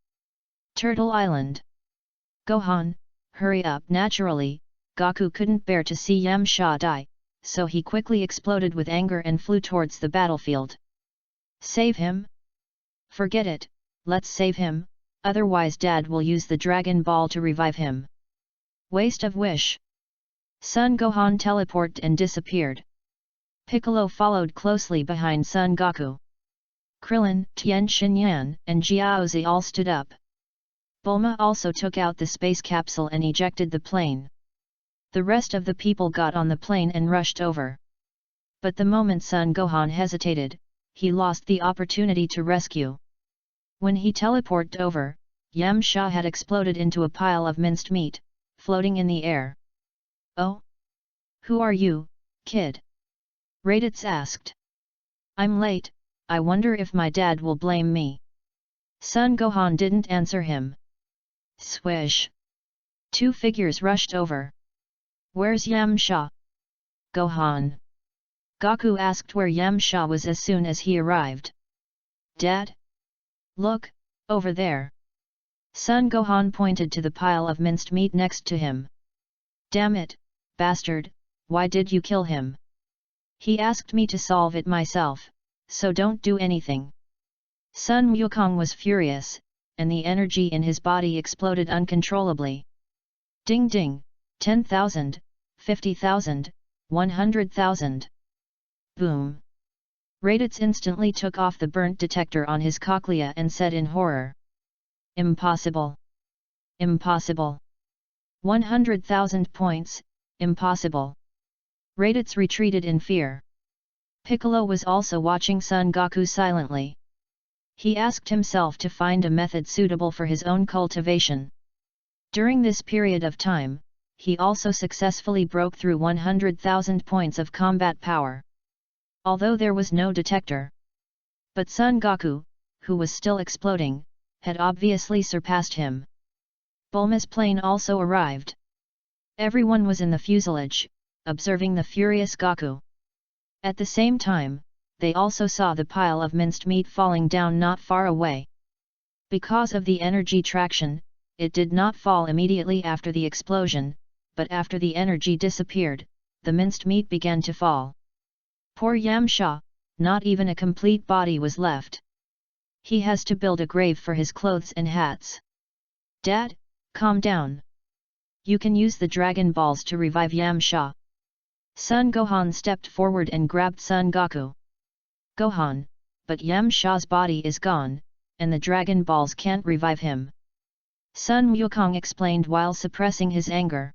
Turtle Island! Gohan, hurry up! Naturally, Goku couldn't bear to see Yamcha die, so he quickly exploded with anger and flew towards the battlefield. Save him? Forget it, let's save him, otherwise Dad will use the Dragon Ball to revive him. Waste of wish. Son Gohan teleported and disappeared. Piccolo followed closely behind Son Goku. Krillin, Tien Shinyan, and Jiaozi all stood up. Bulma also took out the space capsule and ejected the plane. The rest of the people got on the plane and rushed over. But the moment Son Gohan hesitated, he lost the opportunity to rescue. When he teleported over, Yamcha had exploded into a pile of minced meat, floating in the air. Oh? Who are you, kid? Raditz asked. I'm late, I wonder if my dad will blame me. Son Gohan didn't answer him. Swish! Two figures rushed over. Where's Yamcha? Gohan. Goku asked where Yamcha was as soon as he arrived. Dad? Look, over there. Son Gohan pointed to the pile of minced meat next to him. Damn it, bastard, why did you kill him? He asked me to solve it myself, so don't do anything. Sun Wukong was furious, and the energy in his body exploded uncontrollably. Ding ding, 10,000, 50,000, 100,000. Boom! Raditz instantly took off the burnt detector on his cochlea and said in horror. Impossible! Impossible! 100,000 points, impossible! Raditz retreated in fear. Piccolo was also watching Son Goku silently. He asked himself to find a method suitable for his own cultivation. During this period of time, he also successfully broke through 100,000 points of combat power. Although there was no detector. But Son Goku, who was still exploding, had obviously surpassed him. Bulma's plane also arrived. Everyone was in the fuselage, observing the furious Goku. At the same time, they also saw the pile of minced meat falling down not far away. Because of the energy traction, it did not fall immediately after the explosion, but after the energy disappeared, the minced meat began to fall. Poor Yamcha, not even a complete body was left. He has to build a grave for his clothes and hats. Dad, calm down. You can use the Dragon Balls to revive Yamcha. Son Gohan stepped forward and grabbed Son Goku. Gohan, but Yamcha's body is gone, and the Dragon Balls can't revive him. Son Wukong explained while suppressing his anger.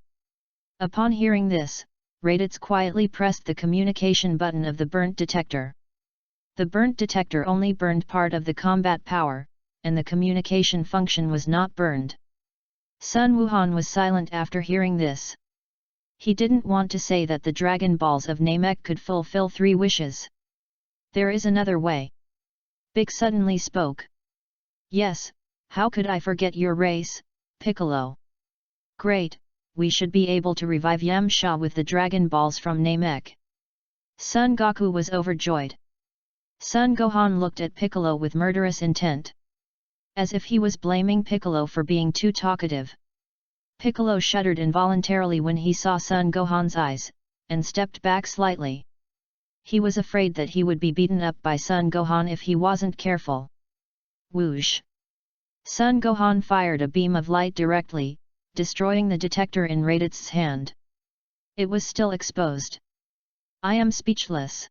Upon hearing this, Raditz quietly pressed the communication button of the burnt detector. The burnt detector only burned part of the combat power, and the communication function was not burned. Sun Wuhan was silent after hearing this. He didn't want to say that the Dragon Balls of Namek could fulfill 3 wishes. There is another way. Big suddenly spoke. Yes, how could I forget your race, Piccolo? Great, we should be able to revive Yamcha with the Dragon Balls from Namek. Son Goku was overjoyed. Son Gohan looked at Piccolo with murderous intent. As if he was blaming Piccolo for being too talkative. Piccolo shuddered involuntarily when he saw Son Gohan's eyes, and stepped back slightly. He was afraid that he would be beaten up by Son Gohan if he wasn't careful. Whoosh! Sun Gohan fired a beam of light directly, destroying the detector in Radith's hand. It was still exposed. I am speechless.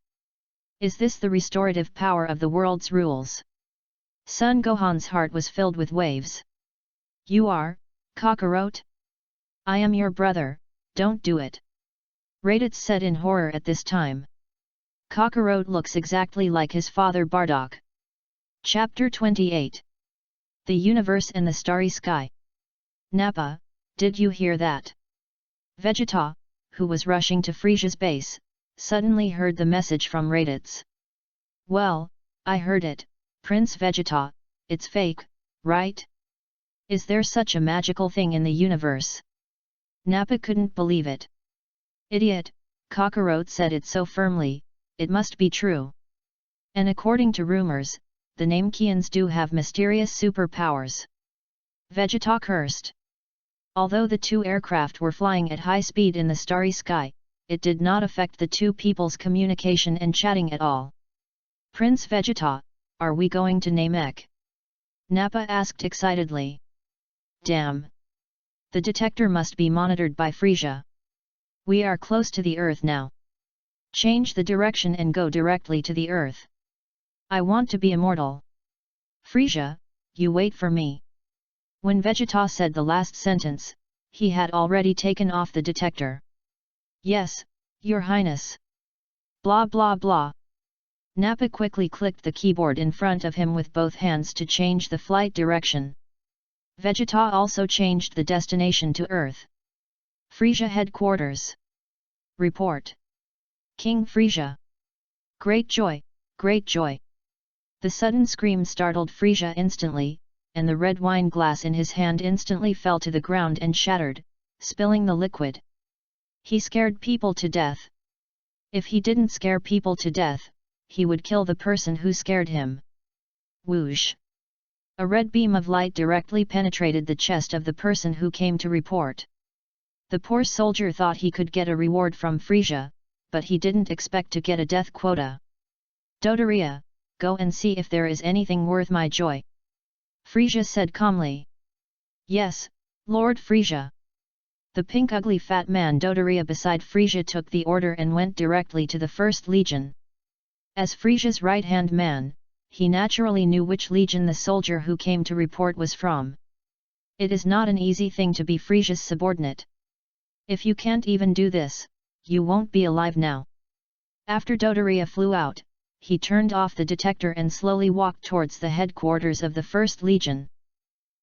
Is this the restorative power of the world's rules? Sun Gohan's heart was filled with waves. You are, Kakarot? I am your brother, don't do it. Raditz said in horror at this time. Kakarot looks exactly like his father Bardock. Chapter 28. The Universe and the Starry Sky. Nappa, did you hear that? Vegeta, who was rushing to Frisia's base, suddenly heard the message from Raditz. Well, I heard it, Prince Vegeta, it's fake, right? Is there such a magical thing in the universe? Nappa couldn't believe it. Idiot, Kakarot said it so firmly, it must be true. And according to rumors, the Namekians do have mysterious superpowers. Vegeta cursed. Although the two aircraft were flying at high speed in the starry sky, it did not affect the two people's communication and chatting at all. Prince Vegeta, are we going to Namek? Nappa asked excitedly. Damn! The detector must be monitored by Frisia. We are close to the Earth now. Change the direction and go directly to the Earth. I want to be immortal. Frisia, you wait for me. When Vegeta said the last sentence, he had already taken off the detector. Yes, Your Highness. Blah blah blah. Nappa quickly clicked the keyboard in front of him with both hands to change the flight direction. Vegeta also changed the destination to Earth. Frisia headquarters. Report. King Frisia. Great joy, great joy. The sudden scream startled Frisia instantly, and the red wine glass in his hand instantly fell to the ground and shattered, spilling the liquid. He scared people to death. If he didn't scare people to death, he would kill the person who scared him. Whoosh! A red beam of light directly penetrated the chest of the person who came to report. The poor soldier thought he could get a reward from Frisia, but he didn't expect to get a death quota. Dodoria, go and see if there is anything worth my joy. Frisia said calmly. Yes, Lord Frisia. The pink ugly fat man Dodoria beside Frisia took the order and went directly to the First Legion. As Frisia's right-hand man, he naturally knew which legion the soldier who came to report was from. It is not an easy thing to be Frisia's subordinate. If you can't even do this, you won't be alive now. After Dodoria flew out, he turned off the detector and slowly walked towards the headquarters of the First Legion.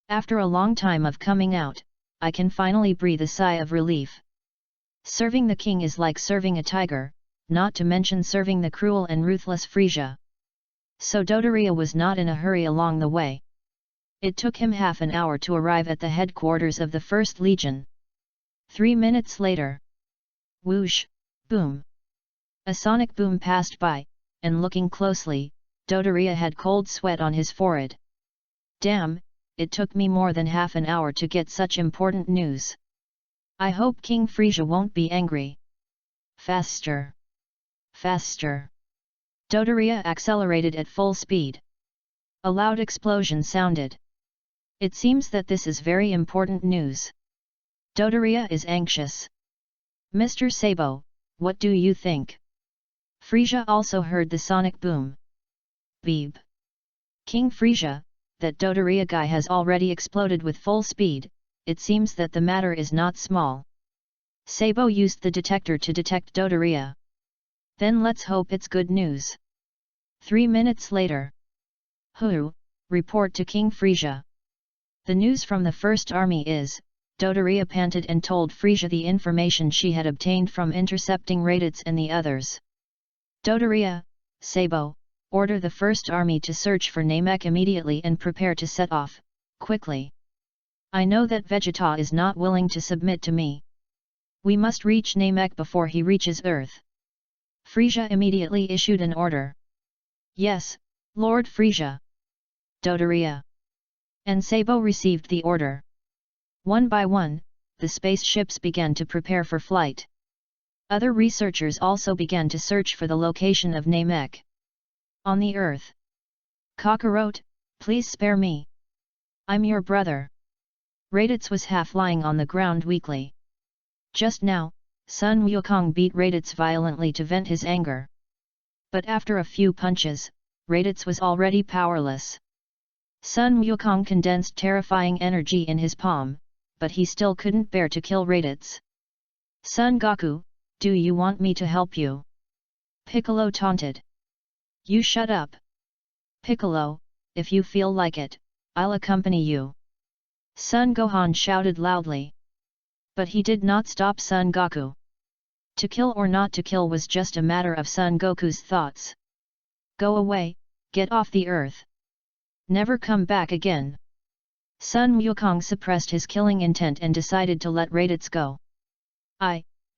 After a long time of coming out, I can finally breathe a sigh of relief. Serving the king is like serving a tiger, not to mention serving the cruel and ruthless Frisia. So Dodoria was not in a hurry along the way. It took him half an hour to arrive at the headquarters of the First Legion. 3 minutes later. Whoosh, boom. A sonic boom passed by, and looking closely, Dodoria had cold sweat on his forehead. Damn, it took me more than half an hour to get such important news. I hope King Frisia won't be angry. Faster. Faster. Dodoria accelerated at full speed. A loud explosion sounded. It seems that this is very important news. Dodoria is anxious. Mr. Sabo, what do you think? Frisia also heard the sonic boom. Beep. King Frisia, that Dodoria guy has already exploded with full speed, it seems that the matter is not small. Sabo used the detector to detect Dodoria. Then let's hope it's good news. 3 minutes later. Hu, report to King Frisia. The news from the First Army is, Dodoria panted and told Frisia the information she had obtained from intercepting Raditz and the others. Dodoria, Sabo, order the First Army to search for Namek immediately and prepare to set off, quickly. I know that Vegeta is not willing to submit to me. We must reach Namek before he reaches Earth. Frisia immediately issued an order. Yes, Lord Frisia. Dodoria and Sabo received the order. One by one, the spaceships began to prepare for flight. Other researchers also began to search for the location of Namek. On the Earth. Kakarot, Please spare me. I'm your brother. Raditz was half lying on the ground weakly. Just now, Sun Wukong beat Raditz violently to vent his anger. But after a few punches, Raditz was already powerless. Sun Wukong condensed terrifying energy in his palm, but he still couldn't bear to kill Raditz. Son Goku, do you want me to help you? Piccolo taunted. You shut up. Piccolo, if you feel like it, I'll accompany you. Son Gohan shouted loudly. But he did not stop Son Goku. To kill or not to kill was just a matter of Son Goku's thoughts. Go away, get off the earth. Never come back again. Sun Wukong suppressed his killing intent and decided to let Raditz go.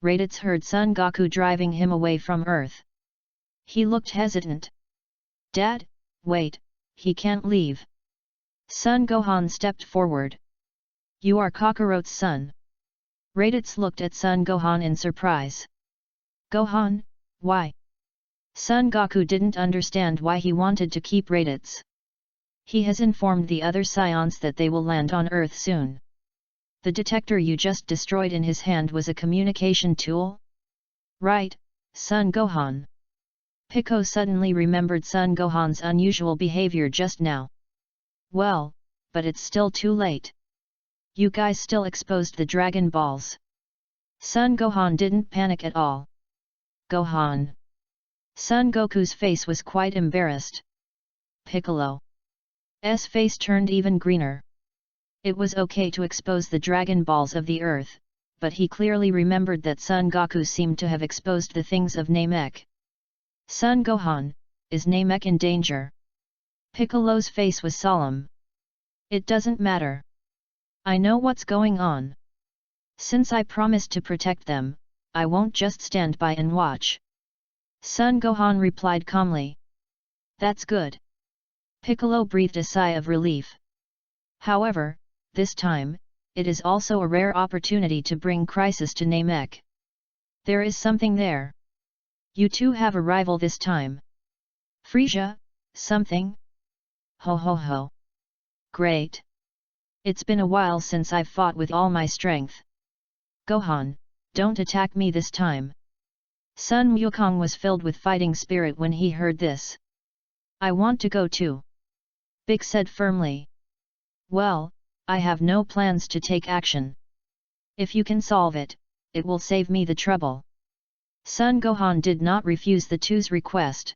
Raditz heard Son Goku driving him away from Earth. He looked hesitant. Dad, wait, he can't leave. Son Gohan stepped forward. You are Kakarot's son. Raditz looked at Son Gohan in surprise. Gohan, why? Son Goku didn't understand why he wanted to keep Raditz. He has informed the other Scions that they will land on Earth soon. The detector you just destroyed in his hand was a communication tool? Right, Son Gohan. Pico suddenly remembered Son Gohan's unusual behavior just now. Well, but it's still too late. You guys still exposed the Dragon Balls. Son Gohan didn't panic at all. Gohan. Son Goku's face was quite embarrassed. Piccolo's face turned even greener. It was okay to expose the Dragon Balls of the Earth, but he clearly remembered that Son Goku seemed to have exposed the things of Namek. Son Gohan, is Namek in danger? Piccolo's face was solemn. It doesn't matter. I know what's going on. Since I promised to protect them, I won't just stand by and watch. Son Gohan replied calmly. That's good. Piccolo breathed a sigh of relief. However, this time, it is also a rare opportunity to bring crisis to Namek. There is something there. You two have a rival this time. Frisia, something? Ho ho ho. Great. It's been a while since I've fought with all my strength. Gohan, don't attack me this time. Sun Wukong was filled with fighting spirit when he heard this. I want to go too. Big said firmly. Well, I have no plans to take action. If you can solve it, it will save me the trouble. Son Gohan did not refuse the two's request.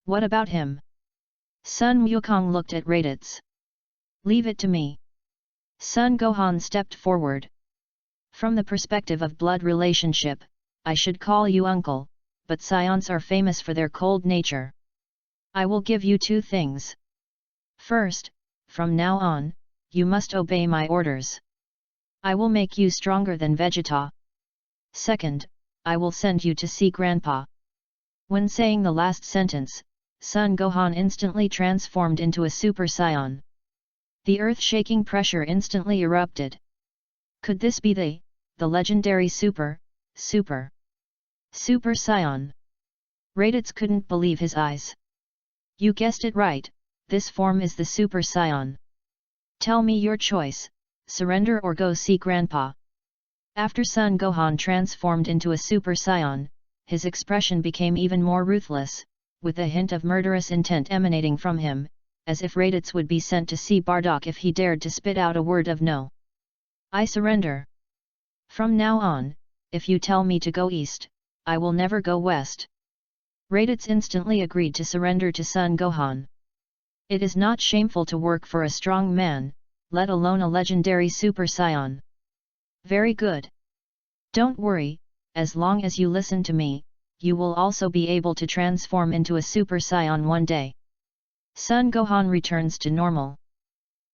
What about him? Sun Wukong looked at Raditz. Leave it to me. Son Gohan stepped forward. From the perspective of blood relationship, I should call you uncle, but Scions are famous for their cold nature. I will give you two things. First, from now on, you must obey my orders. I will make you stronger than Vegeta. Second, I will send you to see Grandpa. When saying the last sentence, Son Gohan instantly transformed into a Super Saiyan. The earth-shaking pressure instantly erupted. Could this be the legendary Super Saiyan? Raditz couldn't believe his eyes. You guessed it right, this form is the Super Saiyan. Tell me your choice, surrender or go see Grandpa. After Son Gohan transformed into a Super Saiyan, his expression became even more ruthless, with a hint of murderous intent emanating from him, as if Raditz would be sent to see Bardock if he dared to spit out a word of no. I surrender. From now on, if you tell me to go east, I will never go west. Raditz instantly agreed to surrender to Son Gohan. It is not shameful to work for a strong man, let alone a legendary Super Saiyan. Very good. Don't worry, as long as you listen to me, you will also be able to transform into a Super Saiyan one day. Son Gohan returns to normal.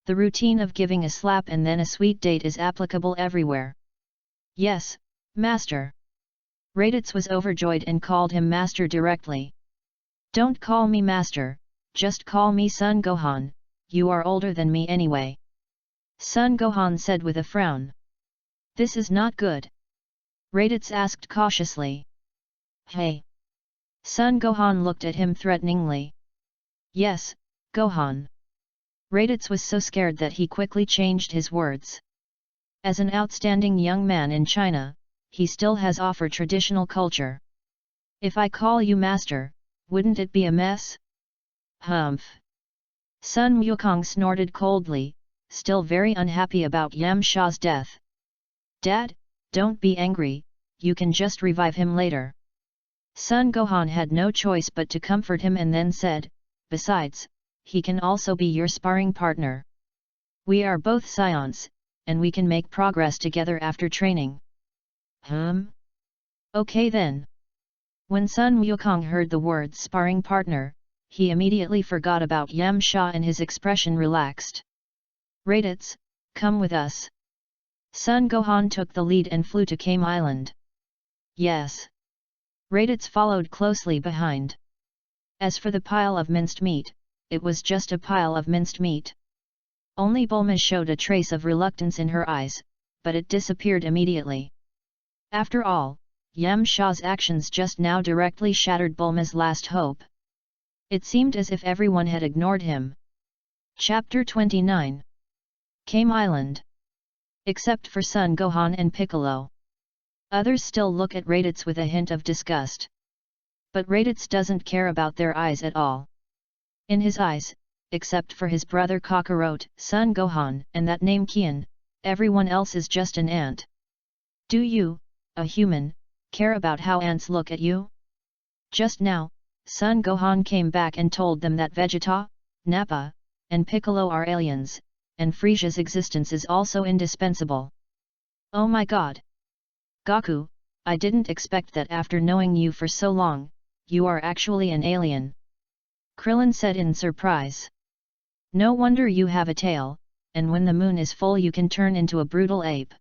The routine of giving a slap and then a sweet date is applicable everywhere. Yes, Master. Raditz was overjoyed and called him Master directly. Don't call me Master, just call me Son Gohan, you are older than me anyway. Son Gohan said with a frown. This is not good. Raditz asked cautiously. Hey! Son Gohan looked at him threateningly. Yes, Gohan. Raditz was so scared that he quickly changed his words. As an outstanding young man in China, he still has offered traditional culture. If I call you master, wouldn't it be a mess? Humph. Sun Wukong snorted coldly, still very unhappy about Yam Sha's death. Dad, don't be angry, you can just revive him later. Sun Gohan had no choice but to comfort him and then said, besides, he can also be your sparring partner. We are both scions, and we can make progress together after training. Okay then. When Sun Wukong heard the words sparring partner, he immediately forgot about Yam Sha and his expression relaxed. Raditz, come with us. Sun Gohan took the lead and flew to Kame Island. Yes. Raditz followed closely behind. As for the pile of minced meat, it was just a pile of minced meat. Only Bulma showed a trace of reluctance in her eyes, but it disappeared immediately. After all, Yam Sha's actions just now directly shattered Bulma's last hope. It seemed as if everyone had ignored him. Chapter 29. Kame Island. Except for Son Gohan and Piccolo. Others still look at Raditz with a hint of disgust. But Raditz doesn't care about their eyes at all. In his eyes, except for his brother Kakarot, Son Gohan, and that name Kian, everyone else is just an ant. Do you, a human, care about how ants look at you? Just now, Son Gohan came back and told them that Vegeta, Nappa, and Piccolo are aliens, and Frisia's existence is also indispensable. Oh my god! Goku, I didn't expect that after knowing you for so long, you are actually an alien. Krillin said in surprise. No wonder you have a tail, and when the moon is full you can turn into a brutal ape.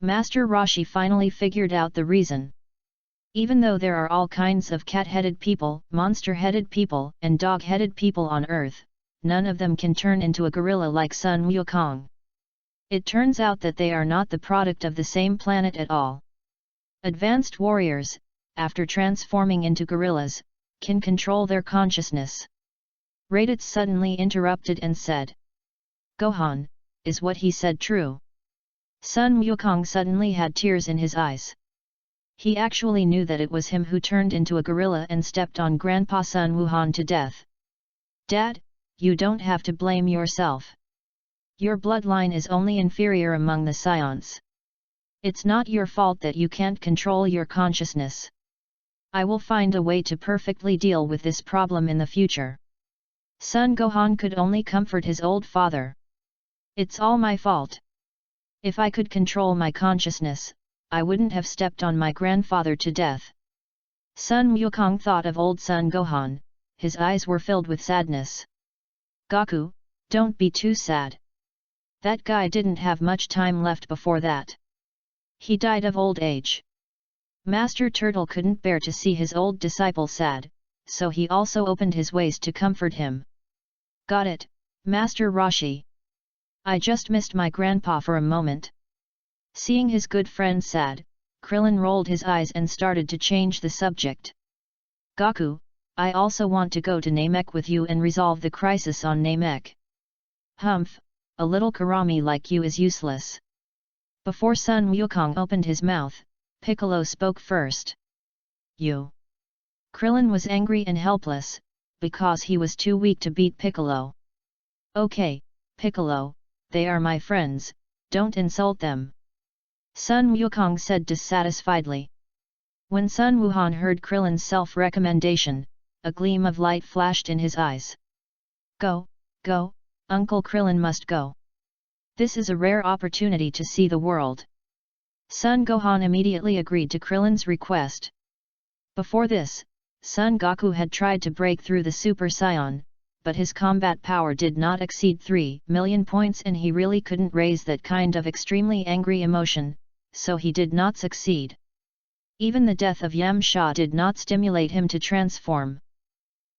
Master Roshi finally figured out the reason. Even though there are all kinds of cat-headed people, monster-headed people, and dog-headed people on Earth, none of them can turn into a gorilla like Sun Wukong. It turns out that they are not the product of the same planet at all. Advanced warriors, after transforming into gorillas, can control their consciousness. Raditz suddenly interrupted and said, Gohan, is what he said true? Sun Wukong suddenly had tears in his eyes. He actually knew that it was him who turned into a gorilla and stepped on Grandpa Sun Wuhan to death. Dad, you don't have to blame yourself. Your bloodline is only inferior among the scions. It's not your fault that you can't control your consciousness. I will find a way to perfectly deal with this problem in the future. Son Gohan could only comfort his old father. It's all my fault. If I could control my consciousness, I wouldn't have stepped on my grandfather to death. Sun Wukong thought of old Son Gohan, his eyes were filled with sadness. Goku, don't be too sad. That guy didn't have much time left before that. He died of old age. Master Turtle couldn't bear to see his old disciple sad, so he also opened his ways to comfort him. Got it, Master Roshi. I just missed my grandpa for a moment. Seeing his good friend sad, Krillin rolled his eyes and started to change the subject. Goku, I also want to go to Namek with you and resolve the crisis on Namek. Humph, a little Karami like you is useless. Before Sun Wukong opened his mouth, Piccolo spoke first. You. Krillin was angry and helpless, because he was too weak to beat Piccolo. Okay, Piccolo, they are my friends, don't insult them. Sun Wukong said dissatisfiedly. When Sun Wuhan heard Krillin's self-recommendation, a gleam of light flashed in his eyes. Go, go, Uncle Krillin must go. This is a rare opportunity to see the world. Son Gohan immediately agreed to Krillin's request. Before this, Son Goku had tried to break through the Super Saiyan, but his combat power did not exceed 3 million points and he really couldn't raise that kind of extremely angry emotion, so he did not succeed. Even the death of Yam Sha did not stimulate him to transform.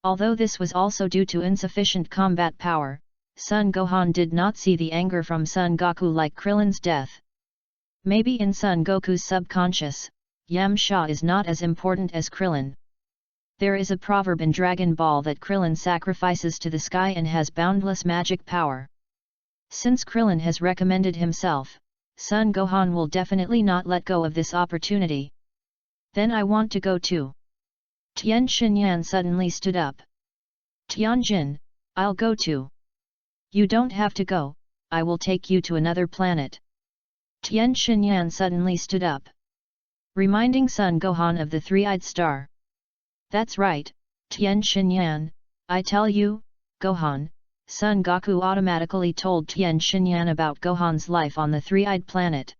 Although this was also due to insufficient combat power, Son Gohan did not see the anger from Son Goku like Krillin's death. Maybe in Son Goku's subconscious, Yam Sha is not as important as Krillin. There is a proverb in Dragon Ball that Krillin sacrifices to the sky and has boundless magic power. Since Krillin has recommended himself, Son Gohan will definitely not let go of this opportunity. Then I want to go too. Tien Shinyan suddenly stood up. Tianjin, I'll go too. You don't have to go, I will take you to another planet. Tien Shinyan suddenly stood up, reminding Son Gohan of the three-eyed star. That's right, Tien Shinyan, I tell you, Gohan. Son Goku automatically told Tien Shinyan about Gohan's life on the three-eyed planet.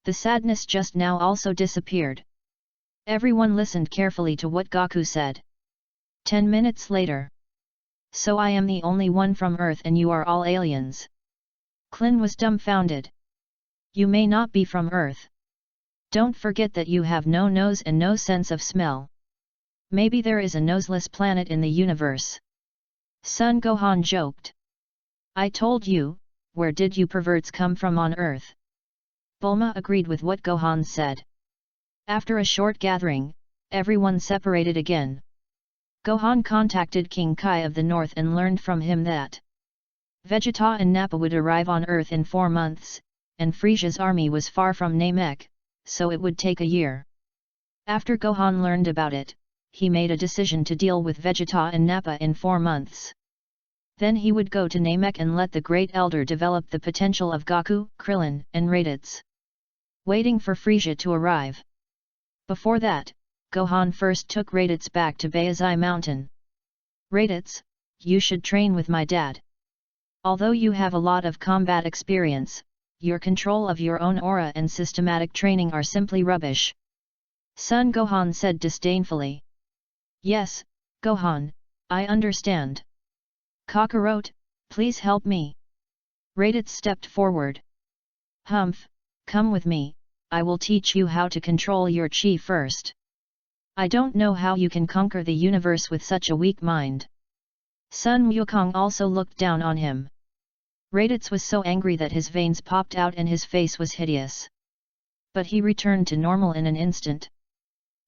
The sadness just now also disappeared. Everyone listened carefully to what Goku said. 10 minutes later. So I am the only one from Earth and you are all aliens. Klin was dumbfounded. You may not be from Earth. Don't forget that you have no nose and no sense of smell. Maybe there is a noseless planet in the universe. Son Gohan joked. I told you, where did you perverts come from on Earth? Bulma agreed with what Gohan said. After a short gathering, everyone separated again. Gohan contacted King Kai of the North and learned from him that Vegeta and Nappa would arrive on Earth in 4 months, and Frisia's army was far from Namek, so it would take a year. After Gohan learned about it, he made a decision to deal with Vegeta and Nappa in 4 months. Then he would go to Namek and let the Great Elder develop the potential of Goku, Krillin, and Raditz. Waiting for Frisia to arrive. Before that, Gohan first took Raditz back to Bayazai Mountain. Raditz, you should train with my dad. Although you have a lot of combat experience, your control of your own aura and systematic training are simply rubbish. Son Gohan said disdainfully. Yes, Gohan, I understand. Kakarot, please help me. Raditz stepped forward. Humph, come with me, I will teach you how to control your chi first. I don't know how you can conquer the universe with such a weak mind. Sun Wukong also looked down on him. Raditz was so angry that his veins popped out and his face was hideous. But he returned to normal in an instant.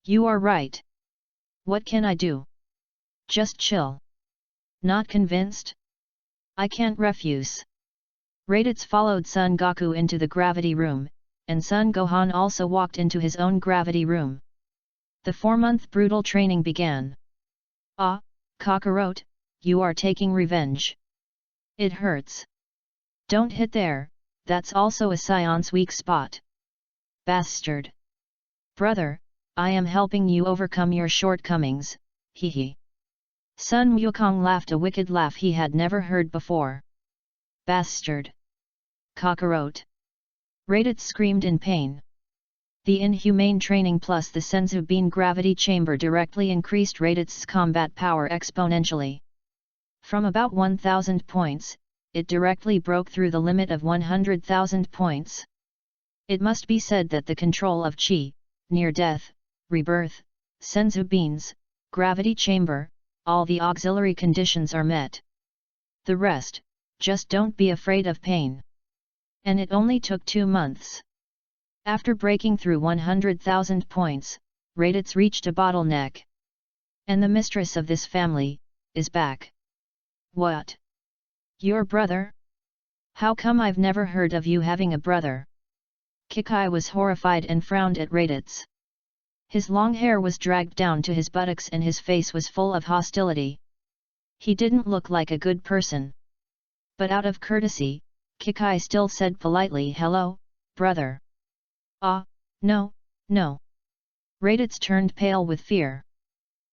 You are right. What can I do? Just chill. Not convinced? I can't refuse. Raditz followed Son Goku into the gravity room, and Son Gohan also walked into his own gravity room. The 4-month brutal training began. Ah, Kakarot, you are taking revenge. It hurts. Don't hit there, that's also a Scion's weak spot. Bastard. Brother, I am helping you overcome your shortcomings, hee hee. Sun Wukong laughed a wicked laugh he had never heard before. Bastard. Kakarot. Raditz screamed in pain. The inhumane training plus the Senzu Bean gravity chamber directly increased Raditz's combat power exponentially. From about 1,000 points, it directly broke through the limit of 100,000 points. It must be said that the control of Qi, near-death, rebirth, Senzu Beans, gravity chamber, all the auxiliary conditions are met. The rest, just don't be afraid of pain. And it only took 2 months. After breaking through 100,000 points, Raditz reached a bottleneck. And the mistress of this family is back. What? Your brother? How come I've never heard of you having a brother? Kikai was horrified and frowned at Raditz. His long hair was dragged down to his buttocks and his face was full of hostility. He didn't look like a good person. But out of courtesy, Kikai still said politely, "Hello, brother." "Ah, no, no." Raditz turned pale with fear.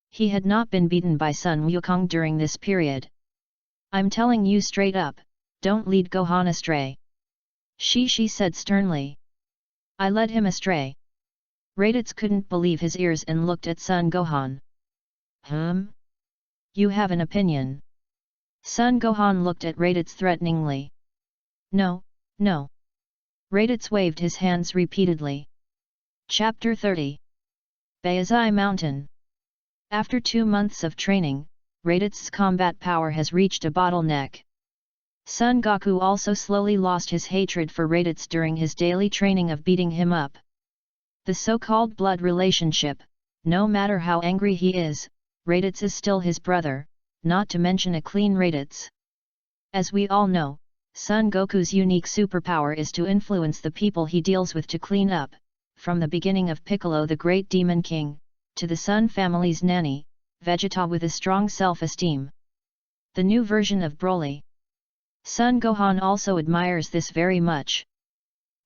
He had not been beaten by Sun Wukong during this period. "I'm telling you straight up, don't lead Gohan astray." She said sternly. "I led him astray." Raditz couldn't believe his ears and looked at Son Gohan. You have an opinion?" Son Gohan looked at Raditz threateningly. "No, no." Raditz waved his hands repeatedly. Chapter 30. Bayazai Mountain. After 2 months of training, Raditz's combat power has reached a bottleneck. Son Goku also slowly lost his hatred for Raditz during his daily training of beating him up. The so-called blood relationship, no matter how angry he is, Raditz is still his brother, not to mention a clean Raditz. As we all know, Son Goku's unique superpower is to influence the people he deals with to clean up, from the beginning of Piccolo the Great Demon King, to the Son family's nanny, Vegeta with a strong self-esteem. The new version of Broly. Son Gohan also admires this very much.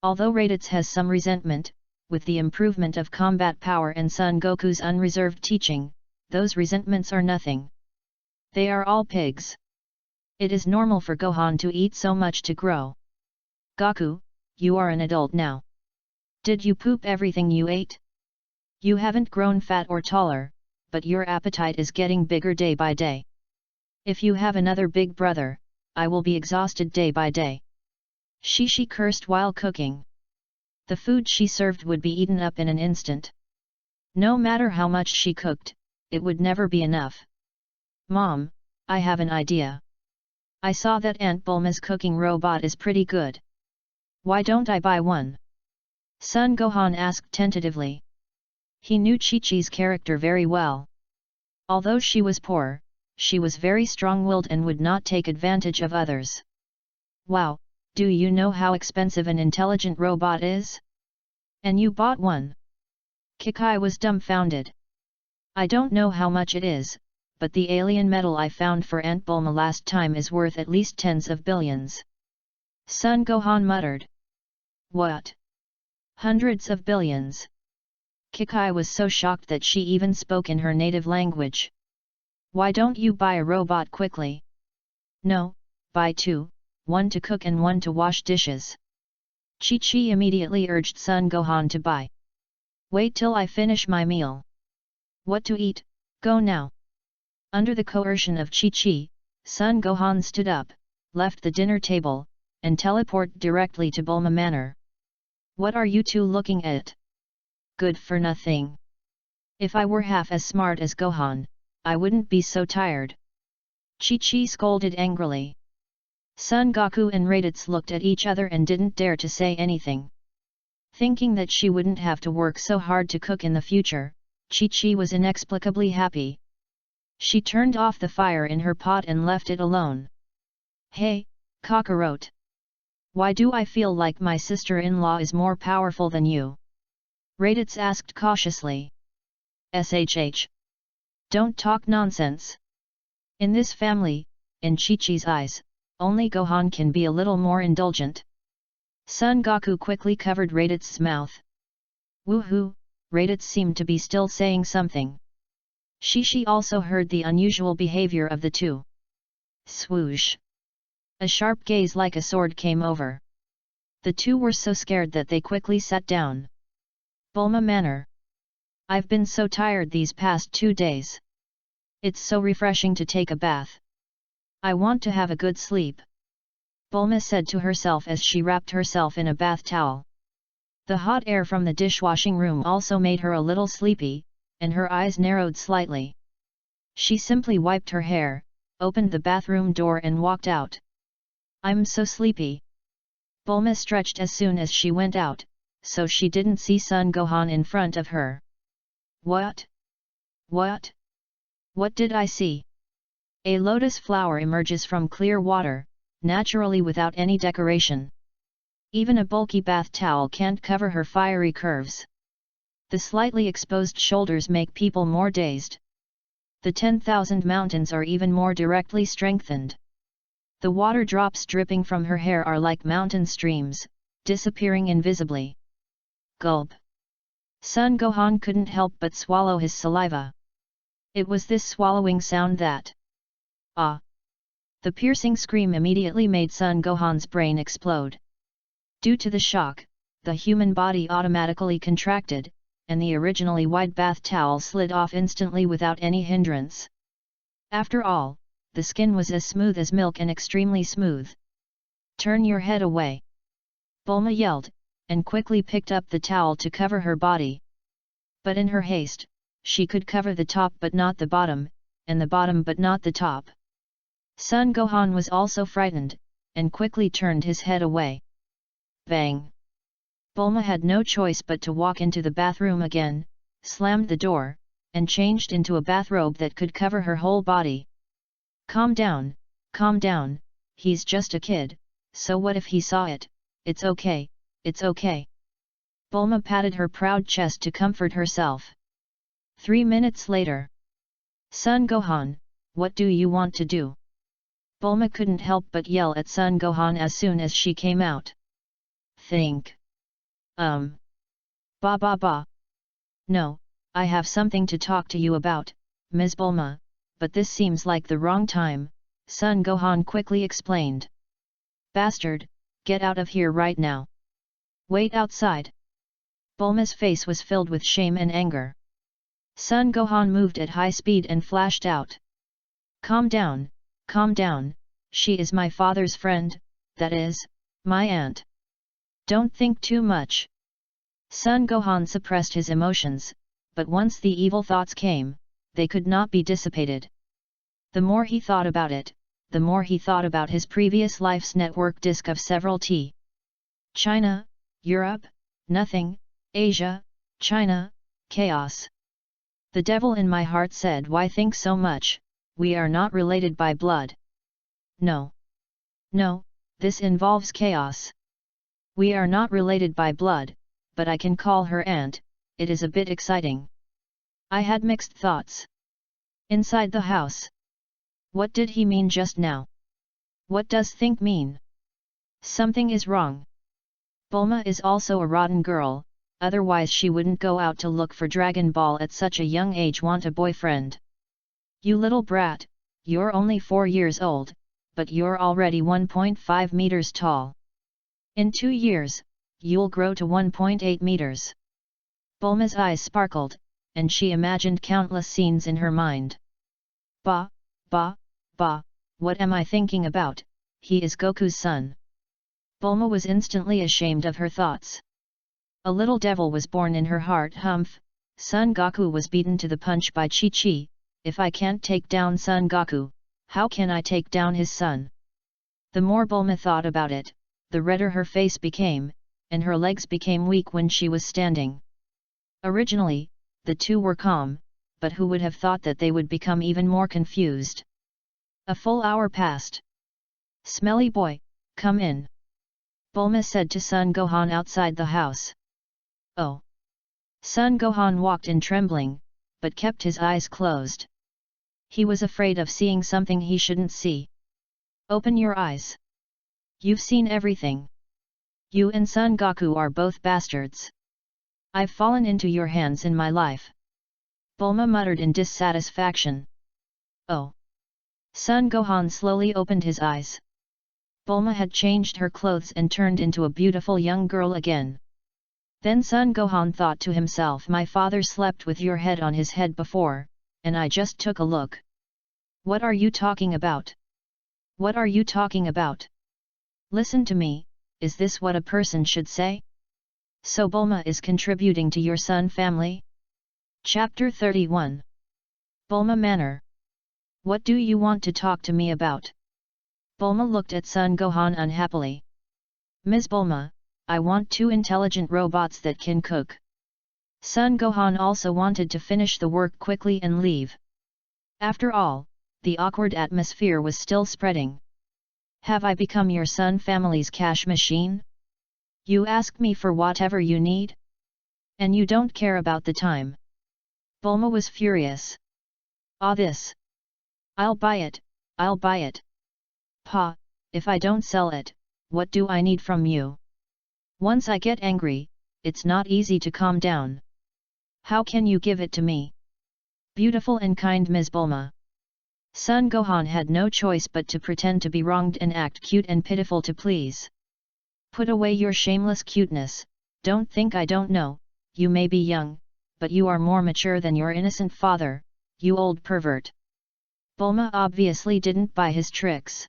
Although Raditz has some resentment, with the improvement of combat power and Son Goku's unreserved teaching, those resentments are nothing. They are all pigs. It is normal for Gohan to eat so much to grow. Goku, you are an adult now. Did you poop everything you ate? You haven't grown fat or taller, but your appetite is getting bigger day by day. If you have another big brother, I will be exhausted day by day. She cursed while cooking. The food she served would be eaten up in an instant. No matter how much she cooked, it would never be enough. Mom, I have an idea. I saw that Aunt Bulma's cooking robot is pretty good. Why don't I buy one? Son Gohan asked tentatively. He knew Chi-Chi's character very well. Although she was poor, she was very strong-willed and would not take advantage of others. Wow, do you know how expensive an intelligent robot is? And you bought one? Kikai was dumbfounded. I don't know how much it is, but the alien metal I found for Aunt Bulma last time is worth at least tens of billions. Son Gohan muttered. What? Hundreds of billions. Kikai was so shocked that she even spoke in her native language. Why don't you buy a robot quickly? No, buy two, one to cook and one to wash dishes. Chi-Chi immediately urged Son Gohan to buy. Wait till I finish my meal. What to eat? Go now. Under the coercion of Chi-Chi, Son Gohan stood up, left the dinner table, and teleported directly to Bulma Manor. What are you two looking at? Good for nothing. If I were half as smart as Gohan, I wouldn't be so tired. Chi-Chi scolded angrily. Son Goku and Raditz looked at each other and didn't dare to say anything. Thinking that she wouldn't have to work so hard to cook in the future, Chi-Chi was inexplicably happy. She turned off the fire in her pot and left it alone. Hey, cockroach! Why do I feel like my sister-in-law is more powerful than you? Raditz asked cautiously. SHH. Don't talk nonsense. In this family, in Chi-Chi's eyes, only Gohan can be a little more indulgent. Son Goku quickly covered Raditz's mouth. Woohoo, Raditz seemed to be still saying something. She also heard the unusual behavior of the two. Swoosh! A sharp gaze like a sword came over. The two were so scared that they quickly sat down. Bulma Manor. I've been so tired these past 2 days. It's so refreshing to take a bath. I want to have a good sleep. Bulma said to herself as she wrapped herself in a bath towel. The hot air from the dishwashing room also made her a little sleepy, and her eyes narrowed slightly. She simply wiped her hair, opened the bathroom door and walked out. I'm so sleepy. Bulma stretched as soon as she went out, so she didn't see Son Gohan in front of her. What? What? What did I see? A lotus flower emerges from clear water, naturally without any decoration. Even a bulky bath towel can't cover her fiery curves. The slightly exposed shoulders make people more dazed. The 10,000 mountains are even more directly strengthened. The water drops dripping from her hair are like mountain streams, disappearing invisibly. Gulp. Son Gohan couldn't help but swallow his saliva. It was this swallowing sound that... Ah! The piercing scream immediately made Son Gohan's brain explode. Due to the shock, the human body automatically contracted, and the originally wide bath towel slid off instantly without any hindrance. After all, the skin was as smooth as milk and extremely smooth. Turn your head away! Bulma yelled, and quickly picked up the towel to cover her body. But in her haste, she could cover the top but not the bottom, and the bottom but not the top. Son Gohan was also frightened, and quickly turned his head away. Bang! Bulma had no choice but to walk into the bathroom again, slammed the door, and changed into a bathrobe that could cover her whole body. Calm down, he's just a kid, so what if he saw it? It's okay, it's okay. Bulma patted her proud chest to comfort herself. 3 minutes later. Son Gohan, what do you want to do? Bulma couldn't help but yell at Son Gohan as soon as she came out. Think. Ba ba ba. No, I have something to talk to you about, Ms. Bulma, but this seems like the wrong time, Son Gohan quickly explained. Bastard, get out of here right now. Wait outside. Bulma's face was filled with shame and anger. Son Gohan moved at high speed and flashed out. Calm down, she is my father's friend, that is, my aunt. Don't think too much. Son Gohan suppressed his emotions, but once the evil thoughts came, they could not be dissipated. The more he thought about it, the more he thought about his previous life's network disk of several China, Europe, nothing, Asia, China, chaos. The devil in my heart said, why think so much, we are not related by blood. No, this involves chaos. We are not related by blood, but I can call her aunt, it is a bit exciting. I had mixed thoughts. Inside the house. What did he mean just now? What does think mean? Something is wrong. Bulma is also a rotten girl, otherwise she wouldn't go out to look for Dragon Ball at such a young age. Want a boyfriend. You little brat, you're only 4 years old, but you're already 1.5 meters tall. In 2 years, you'll grow to 1.8 meters. Bulma's eyes sparkled, and she imagined countless scenes in her mind. Ba, what am I thinking about? He is Goku's son. Bulma was instantly ashamed of her thoughts. A little devil was born in her heart. Humph, Son Goku was beaten to the punch by Chi-Chi. If I can't take down Son Goku, how can I take down his son? The more Bulma thought about it, the redder her face became, and her legs became weak when she was standing. Originally, the two were calm, but who would have thought that they would become even more confused? A full hour passed. Smelly boy, come in. Bulma said to Son Gohan outside the house. Oh. Son Gohan walked in trembling, but kept his eyes closed. He was afraid of seeing something he shouldn't see. Open your eyes. You've seen everything. You and Son Goku are both bastards. I've fallen into your hands in my life. Bulma muttered in dissatisfaction. Oh. Son Gohan slowly opened his eyes. Bulma had changed her clothes and turned into a beautiful young girl again. Then Son Gohan thought to himself, my father slept with your head on his head before, and I just took a look. What are you talking about? What are you talking about? Listen to me, is this what a person should say? So Bulma is contributing to your son family? Chapter 31. Bulma Manor. What do you want to talk to me about? Bulma looked at Son Gohan unhappily. Ms. Bulma, I want 2 intelligent robots that can cook. Son Gohan also wanted to finish the work quickly and leave. After all, the awkward atmosphere was still spreading. Have I become your son family's cash machine? You ask me for whatever you need? And you don't care about the time. Bulma was furious. Ah, this. I'll buy it, I'll buy it. Pa, if I don't sell it, what do I need from you? Once I get angry, it's not easy to calm down. How can you give it to me? Beautiful and kind Ms. Bulma. Son Gohan had no choice but to pretend to be wronged and act cute and pitiful to please. Put away your shameless cuteness, don't think I don't know, you may be young, but you are more mature than your innocent father, you old pervert. Bulma obviously didn't buy his tricks.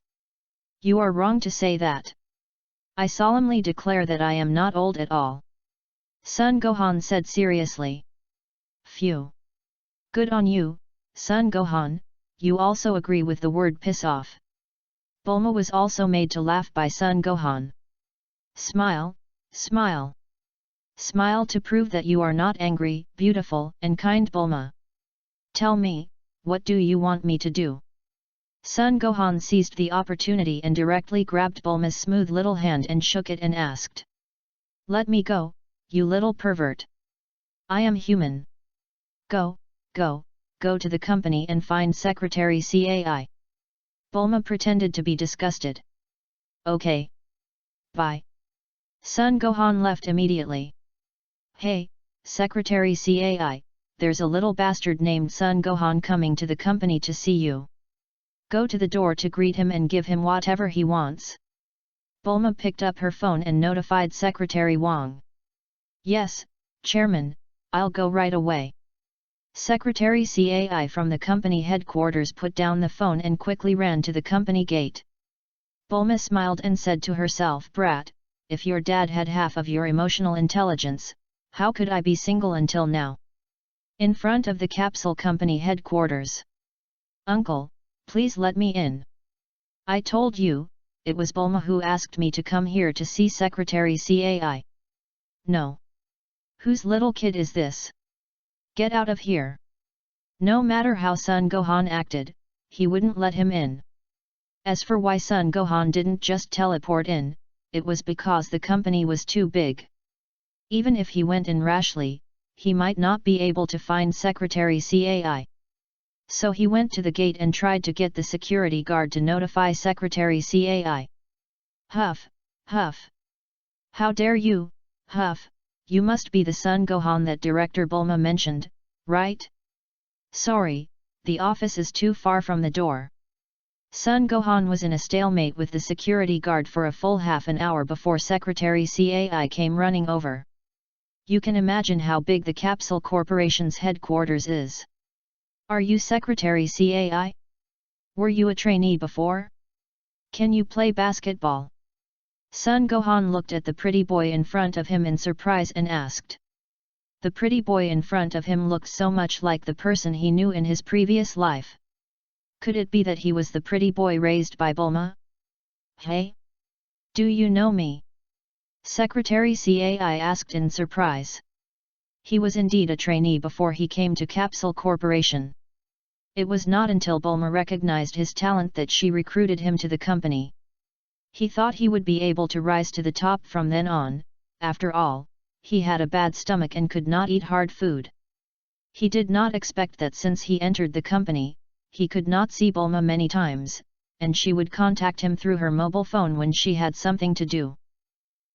You are wrong to say that. I solemnly declare that I am not old at all. Son Gohan said seriously. Phew. Good on you, Son Gohan, you also agree with the word piss off. Bulma was also made to laugh by Son Gohan. Smile, smile. Smile to prove that you are not angry, beautiful and kind Bulma. Tell me, what do you want me to do? Sun Gohan seized the opportunity and directly grabbed Bulma's smooth little hand and shook it and asked. Let me go, you little pervert. I am human. Go, go, go to the company and find Secretary Cai. Bulma pretended to be disgusted. Okay. Bye. Sun Gohan left immediately. Hey, Secretary Cai, there's a little bastard named Sun Gohan coming to the company to see you. Go to the door to greet him and give him whatever he wants. Bulma picked up her phone and notified Secretary Wang. Yes, Chairman, I'll go right away. Secretary Cai from the company headquarters put down the phone and quickly ran to the company gate. Bulma smiled and said to herself, Brat, if your dad had half of your emotional intelligence, how could I be single until now? In front of the capsule company headquarters. Uncle, please let me in. I told you, it was Bulma who asked me to come here to see Secretary Cai. No. Whose little kid is this? Get out of here. No matter how Sun Gohan acted, he wouldn't let him in. As for why Sun Gohan didn't just teleport in, it was because the company was too big. Even if he went in rashly, he might not be able to find Secretary Cai. So he went to the gate and tried to get the security guard to notify Secretary Cai. Huff, huff. How dare you, huff, you must be the Sun Gohan that Director Bulma mentioned, right? Sorry, the office is too far from the door. Sun Gohan was in a stalemate with the security guard for a full half an hour before Secretary Cai came running over. You can imagine how big the Capsule Corporation's headquarters is. Are you Secretary Cai? Were you a trainee before? Can you play basketball? Sun Gohan looked at the pretty boy in front of him in surprise and asked. The pretty boy in front of him looked so much like the person he knew in his previous life. Could it be that he was the pretty boy raised by Bulma? Hey? Do you know me? Secretary Cai asked in surprise. He was indeed a trainee before he came to Capsule Corporation. It was not until Bulma recognized his talent that she recruited him to the company. He thought he would be able to rise to the top from then on. After all, he had a bad stomach and could not eat hard food. He did not expect that since he entered the company, he could not see Bulma many times, and she would contact him through her mobile phone when she had something to do.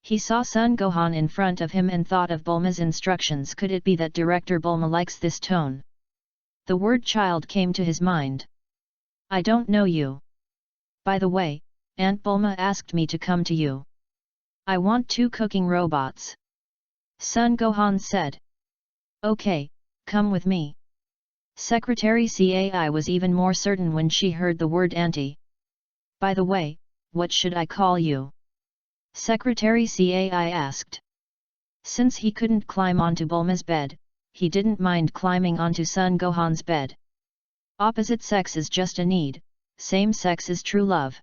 He saw Sun Gohan in front of him and thought of Bulma's instructions. Could it be that Director Bulma likes this tone? The word child came to his mind. I don't know you. By the way, Aunt Bulma asked me to come to you. I want 2 cooking robots. Sun Gohan said. Okay, come with me. Secretary Cai was even more certain when she heard the word auntie. By the way, what should I call you? Secretary Cai asked. Since he couldn't climb onto Bulma's bed, he didn't mind climbing onto Sun Gohan's bed. Opposite sex is just a need, same sex is true love.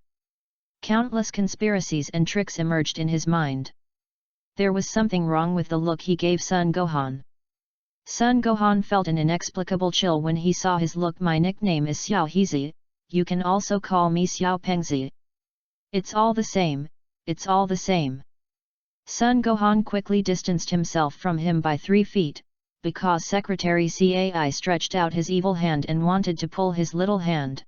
Countless conspiracies and tricks emerged in his mind. There was something wrong with the look he gave Sun Gohan. Sun Gohan felt an inexplicable chill when he saw his look. My nickname is Xiao Hezi, you can also call me Xiao Pengzi. It's all the same, it's all the same. Sun Gohan quickly distanced himself from him by 3 feet, because Secretary Cai stretched out his evil hand and wanted to pull his little hand.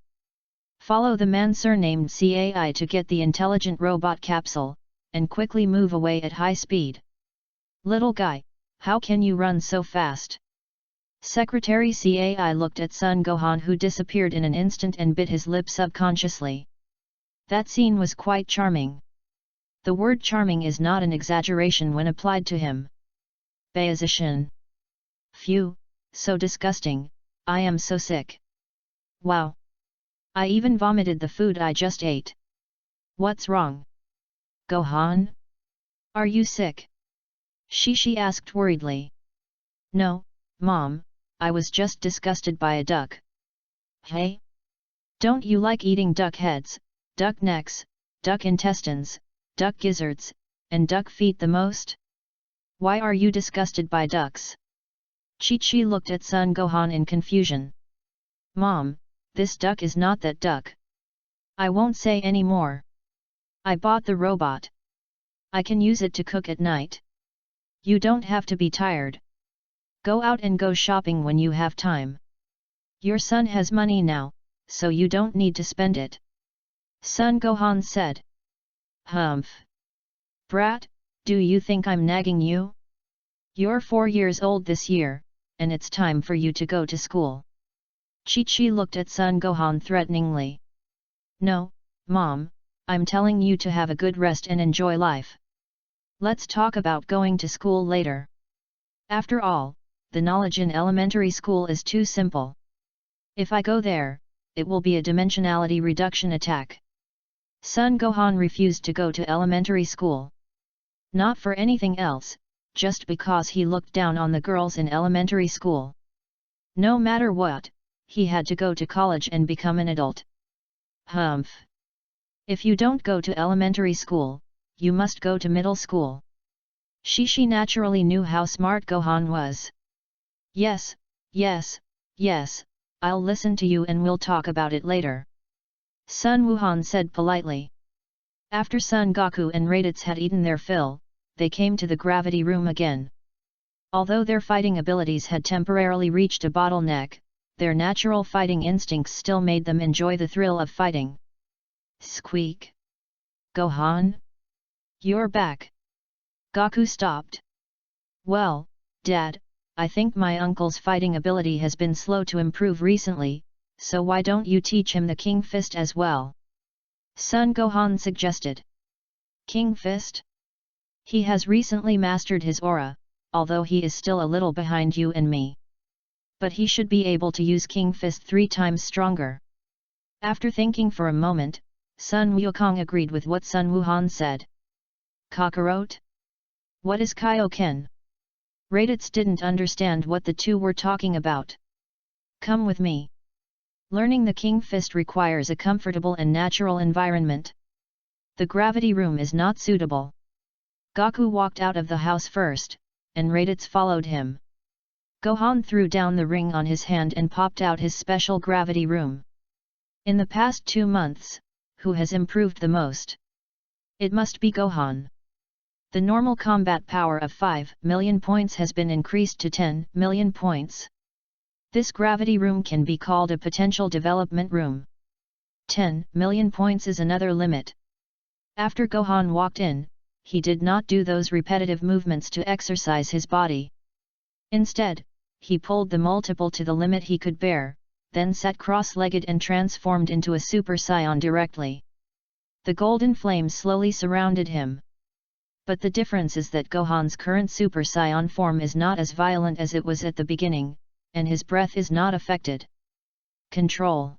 Follow the man surnamed Cai to get the intelligent robot capsule, and quickly move away at high speed. Little guy, how can you run so fast? Secretary Cai looked at Sun Gohan, who disappeared in an instant and bit his lip subconsciously. That scene was quite charming. The word charming is not an exaggeration when applied to him. Bayazishin. Phew, so disgusting, I am so sick. Wow. I even vomited the food I just ate. What's wrong? Gohan? Are you sick? She asked worriedly. No, Mom, I was just disgusted by a duck. Hey? Don't you like eating duck heads, duck necks, duck intestines, duck gizzards, and duck feet the most? Why are you disgusted by ducks? Chi looked at Sun Gohan in confusion. Mom, this duck is not that duck. I won't say any more. I bought the robot. I can use it to cook at night. You don't have to be tired. Go out and go shopping when you have time. Your son has money now, so you don't need to spend it. Son Gohan said. Humph. Brat, do you think I'm nagging you? You're 4 years old this year, and it's time for you to go to school. Chi-Chi looked at Son Gohan threateningly. No, Mom, I'm telling you to have a good rest and enjoy life. Let's talk about going to school later. After all, the knowledge in elementary school is too simple. If I go there, it will be a dimensionality reduction attack. Son Gohan refused to go to elementary school. Not for anything else, just because he looked down on the girls in elementary school. No matter what, he had to go to college and become an adult. Humph. If you don't go to elementary school, you must go to middle school. Shishi naturally knew how smart Gohan was. Yes, yes, yes, I'll listen to you and we'll talk about it later. Sun Wuhan said politely. After Son Goku and Raditz had eaten their fill, they came to the gravity room again. Although their fighting abilities had temporarily reached a bottleneck, their natural fighting instincts still made them enjoy the thrill of fighting. Squeak! Gohan? You're back! Goku stopped. Well, Dad, I think my uncle's fighting ability has been slow to improve recently, so why don't you teach him the King Fist as well? Son Gohan suggested. King Fist? He has recently mastered his aura, although he is still a little behind you and me. But he should be able to use King Fist 3 times stronger. After thinking for a moment, Sun Wukong agreed with what Sun Wuhan said. Kakarot? What is Kaioken? Raditz didn't understand what the two were talking about. Come with me. Learning the King Fist requires a comfortable and natural environment. The gravity room is not suitable. Goku walked out of the house first, and Raditz followed him. Gohan threw down the ring on his hand and popped out his special gravity room. In the past 2 months, who has improved the most? It must be Gohan. The normal combat power of 5 million points has been increased to 10 million points. This gravity room can be called a potential development room. 10 million points is another limit. After Gohan walked in, he did not do those repetitive movements to exercise his body. Instead, he pulled the multiple to the limit he could bear, then sat cross-legged and transformed into a Super Saiyan directly. The golden flames slowly surrounded him. But the difference is that Gohan's current Super Saiyan form is not as violent as it was at the beginning, and his breath is not affected. Control.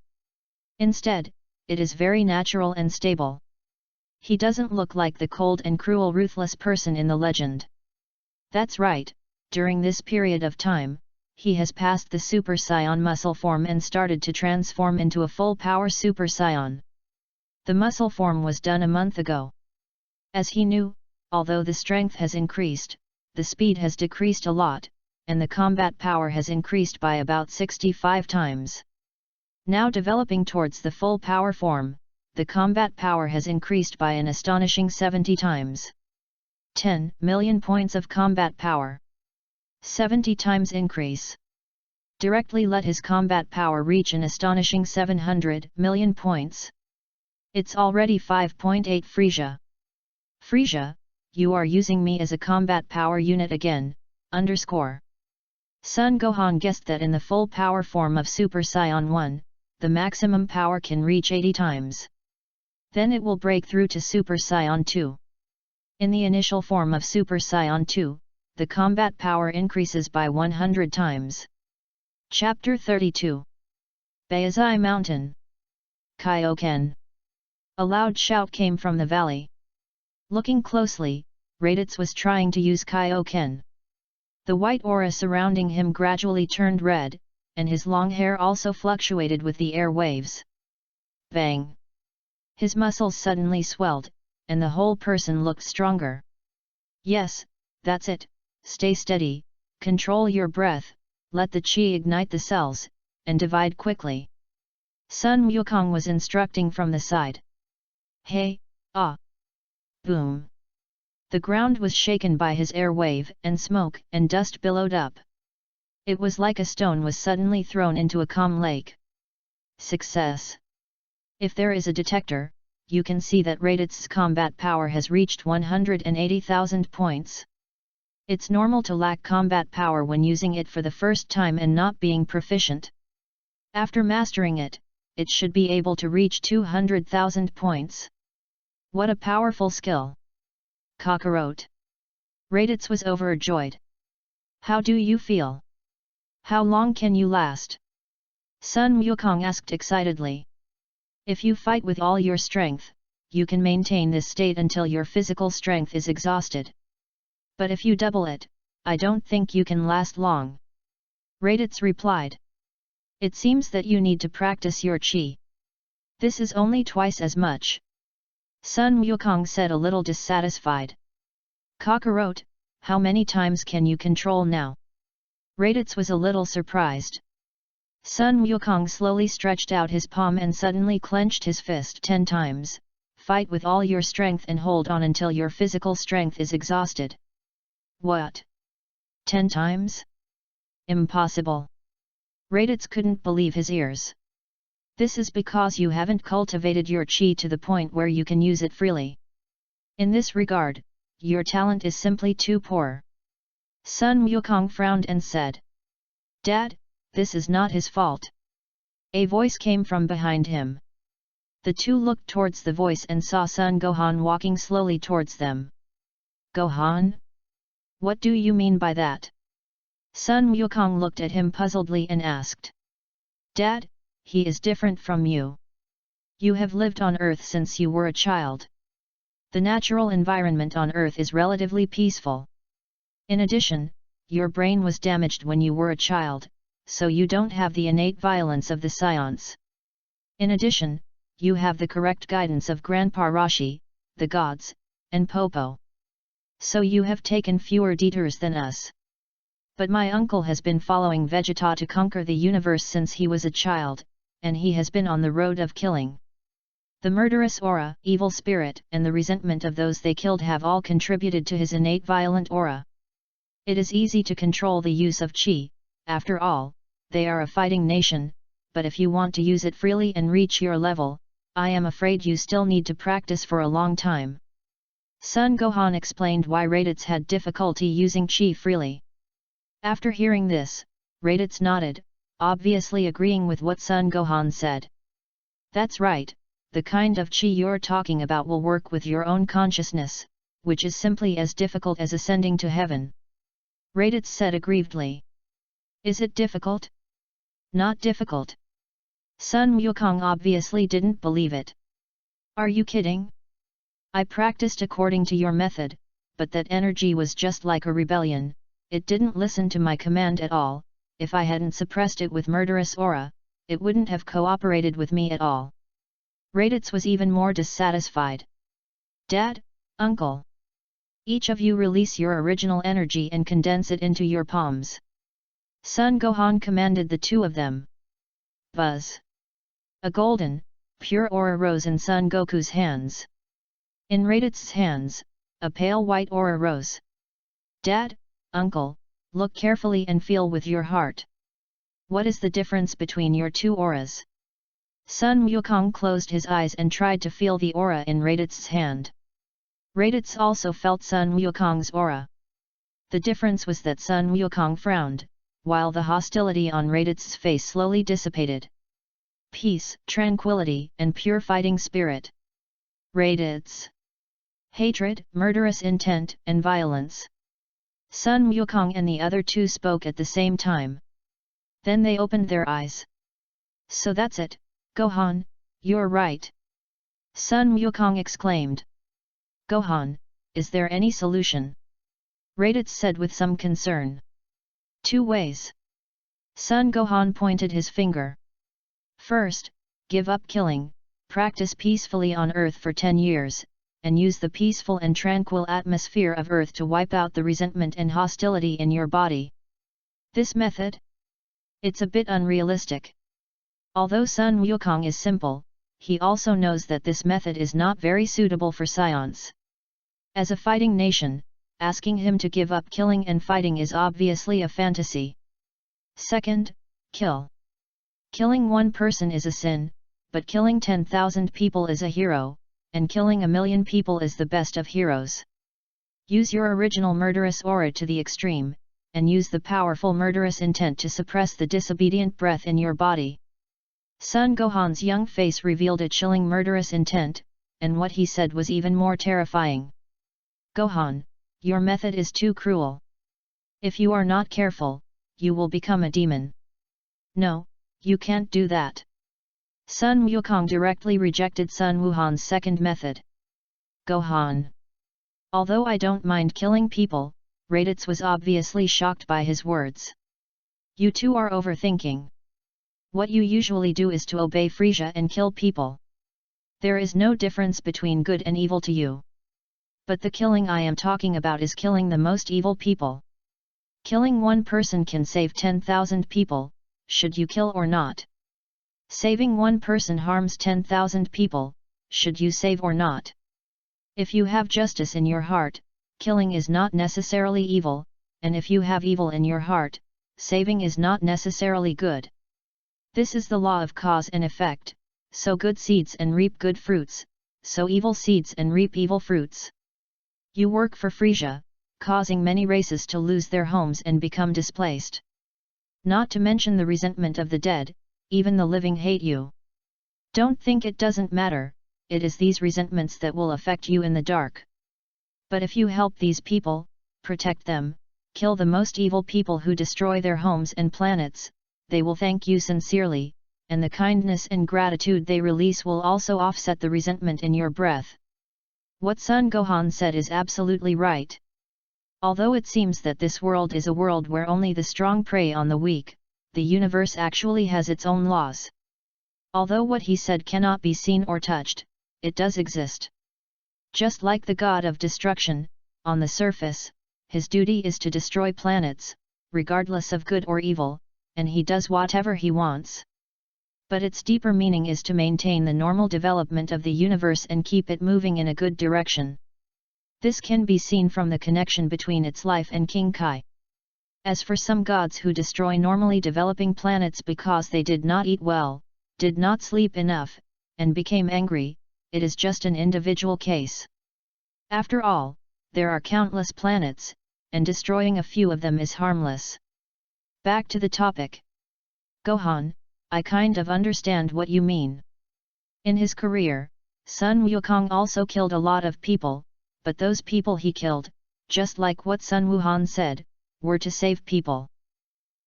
Instead, it is very natural and stable. He doesn't look like the cold and cruel ruthless person in the legend. That's right, during this period of time, he has passed the Super Saiyan muscle form and started to transform into a full-power Super Saiyan. The muscle form was done a month ago. As he knew, although the strength has increased, the speed has decreased a lot, and the combat power has increased by about 65 times. Now developing towards the full power form, the combat power has increased by an astonishing 70 times. 10 million points of combat power. 70 times increase. Directly let his combat power reach an astonishing 700 million points. It's already 5.8 Frisia. Frisia, you are using me as a combat power unit again, underscore. Son Gohan guessed that in the full power form of Super Saiyan 1, the maximum power can reach 80 times. Then it will break through to Super Saiyan 2. In the initial form of Super Saiyan 2, the combat power increases by 100 times. Chapter 32. Baizai Mountain. Kaioken. A loud shout came from the valley. Looking closely, Raditz was trying to use Kaioken. The white aura surrounding him gradually turned red, and his long hair also fluctuated with the air waves. Bang! His muscles suddenly swelled, and the whole person looked stronger. Yes, that's it, stay steady, control your breath, let the chi ignite the cells, and divide quickly. Sun Wukong was instructing from the side. Hey, ah! Boom! The ground was shaken by his air wave, and smoke and dust billowed up. It was like a stone was suddenly thrown into a calm lake. Success! If there is a detector, you can see that Radit's combat power has reached 180,000 points. It's normal to lack combat power when using it for the first time and not being proficient. After mastering it, it should be able to reach 200,000 points. What a powerful skill! Kakarot. Raditz was overjoyed. How do you feel? How long can you last? Sun Wukong asked excitedly. If you fight with all your strength, you can maintain this state until your physical strength is exhausted. But if you double it, I don't think you can last long. Raditz replied. It seems that you need to practice your qi. This is only twice as much. Sun Wukong said a little dissatisfied. Kakarot, how many times can you control now? Raditz was a little surprised. Sun Wukong slowly stretched out his palm and suddenly clenched his fist 10 times. Fight with all your strength and hold on until your physical strength is exhausted. What? 10 times? Impossible. Raditz couldn't believe his ears. This is because you haven't cultivated your qi to the point where you can use it freely. In this regard, your talent is simply too poor. Sun Wukong frowned and said. Dad, this is not his fault. A voice came from behind him. The two looked towards the voice and saw Sun Gohan walking slowly towards them. Gohan? What do you mean by that? Sun Wukong looked at him puzzledly and asked. Dad, he is different from you. You have lived on Earth since you were a child. The natural environment on Earth is relatively peaceful. In addition, your brain was damaged when you were a child, so you don't have the innate violence of the scions. In addition, you have the correct guidance of Grandpa Rashi, the gods, and Popo. So you have taken fewer detours than us. But my uncle has been following Vegeta to conquer the universe since he was a child, and he has been on the road of killing. The murderous aura, evil spirit, and the resentment of those they killed have all contributed to his innate violent aura. It is easy to control the use of qi, after all, they are a fighting nation, but if you want to use it freely and reach your level, I am afraid you still need to practice for a long time. Sun Gohan explained why Raditz had difficulty using qi freely. After hearing this, Raditz nodded, obviously agreeing with what Sun Gohan said. That's right, the kind of qi you're talking about will work with your own consciousness, which is simply as difficult as ascending to heaven. Raditz said aggrievedly. Is it difficult? Not difficult. Sun Wukong obviously didn't believe it. Are you kidding? I practiced according to your method, but that energy was just like a rebellion, it didn't listen to my command at all. If I hadn't suppressed it with murderous aura, it wouldn't have cooperated with me at all. Raditz was even more dissatisfied. Dad, Uncle. Each of you release your original energy and condense it into your palms. Sun Gohan commanded the two of them. Buzz. A golden, pure aura rose in Son Goku's hands. In Raditz's hands, a pale white aura rose. Dad, Uncle, look carefully and feel with your heart. What is the difference between your two auras? Sun Wukong closed his eyes and tried to feel the aura in Raditz's hand. Raditz also felt Sun Wukong's aura. The difference was that Sun Wukong frowned, while the hostility on Raditz's face slowly dissipated. Peace, tranquility, and pure fighting spirit. Raditz. Hatred, murderous intent, and violence. Sun Wukong and the other two spoke at the same time. Then they opened their eyes. So that's it, Gohan, you're right. Sun Wukong exclaimed. Gohan, is there any solution? Raditz said with some concern. Two ways. Sun Gohan pointed his finger. First, give up killing, practice peacefully on Earth for 10 years, and use the peaceful and tranquil atmosphere of Earth to wipe out the resentment and hostility in your body. This method? It's a bit unrealistic. Although Sun Wukong is simple, he also knows that this method is not very suitable for science. As a fighting nation, asking him to give up killing and fighting is obviously a fantasy. Second, kill. Killing one person is a sin, but killing 10,000 people is a hero, and killing 1,000,000 people is the best of heroes. Use your original murderous aura to the extreme, and use the powerful murderous intent to suppress the disobedient breath in your body. Sun Gohan's young face revealed a chilling murderous intent, and what he said was even more terrifying. Gohan, your method is too cruel. If you are not careful, you will become a demon. No, you can't do that. Sun Wukong directly rejected Sun Wuhan's second method. Gohan. Although I don't mind killing people, Raditz was obviously shocked by his words. You two are overthinking. What you usually do is to obey Frisia and kill people. There is no difference between good and evil to you. But the killing I am talking about is killing the most evil people. Killing one person can save 10,000 people, should you kill or not? Saving one person harms 10,000 people, should you save or not? If you have justice in your heart, killing is not necessarily evil, and if you have evil in your heart, saving is not necessarily good. This is the law of cause and effect: sow good seeds and reap good fruits, sow evil seeds and reap evil fruits. You work for Frisia, causing many races to lose their homes and become displaced. Not to mention the resentment of the dead, even the living hate you. Don't think it doesn't matter, it is these resentments that will affect you in the dark. But if you help these people, protect them, kill the most evil people who destroy their homes and planets, they will thank you sincerely, and the kindness and gratitude they release will also offset the resentment in your breath. What Sun Gohan said is absolutely right. Although it seems that this world is a world where only the strong prey on the weak, the universe actually has its own laws. Although what he said cannot be seen or touched, it does exist. Just like the god of destruction, on the surface, his duty is to destroy planets, regardless of good or evil, and he does whatever he wants. But its deeper meaning is to maintain the normal development of the universe and keep it moving in a good direction. This can be seen from the connection between its life and King Kai. As for some gods who destroy normally developing planets because they did not eat well, did not sleep enough, and became angry, it is just an individual case. After all, there are countless planets, and destroying a few of them is harmless. Back to the topic. Gohan, I kind of understand what you mean. In his career, Sun Wukong also killed a lot of people, but those people he killed, just like what Sun Wuhan said, were to save people.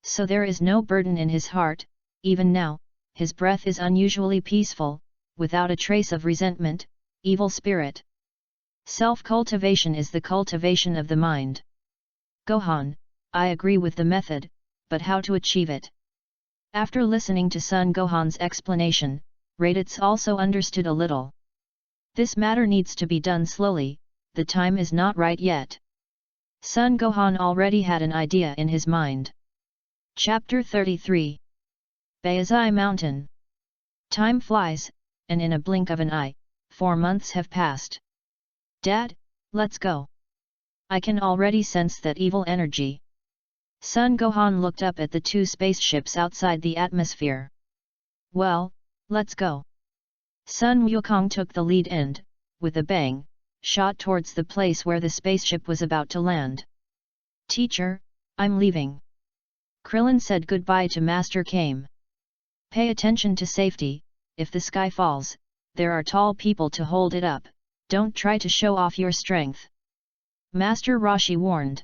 So there is no burden in his heart. Even now, his breath is unusually peaceful, without a trace of resentment, evil spirit. Self-cultivation is the cultivation of the mind. Gohan, I agree with the method, but how to achieve it? After listening to Sun Gohan's explanation, Raditz also understood a little. This matter needs to be done slowly, the time is not right yet. Sun Gohan already had an idea in his mind. Chapter 33. Baizai Mountain. Time flies, and in a blink of an eye, 4 months have passed. Dad, let's go. I can already sense that evil energy. Sun Gohan looked up at the 2 spaceships outside the atmosphere. Well, let's go. Sun Wukong took the lead and, with a bang, shot towards the place where the spaceship was about to land. Teacher, I'm leaving. Krillin said goodbye to Master Kame. Pay attention to safety, if the sky falls, there are tall people to hold it up, don't try to show off your strength. Master Roshi warned.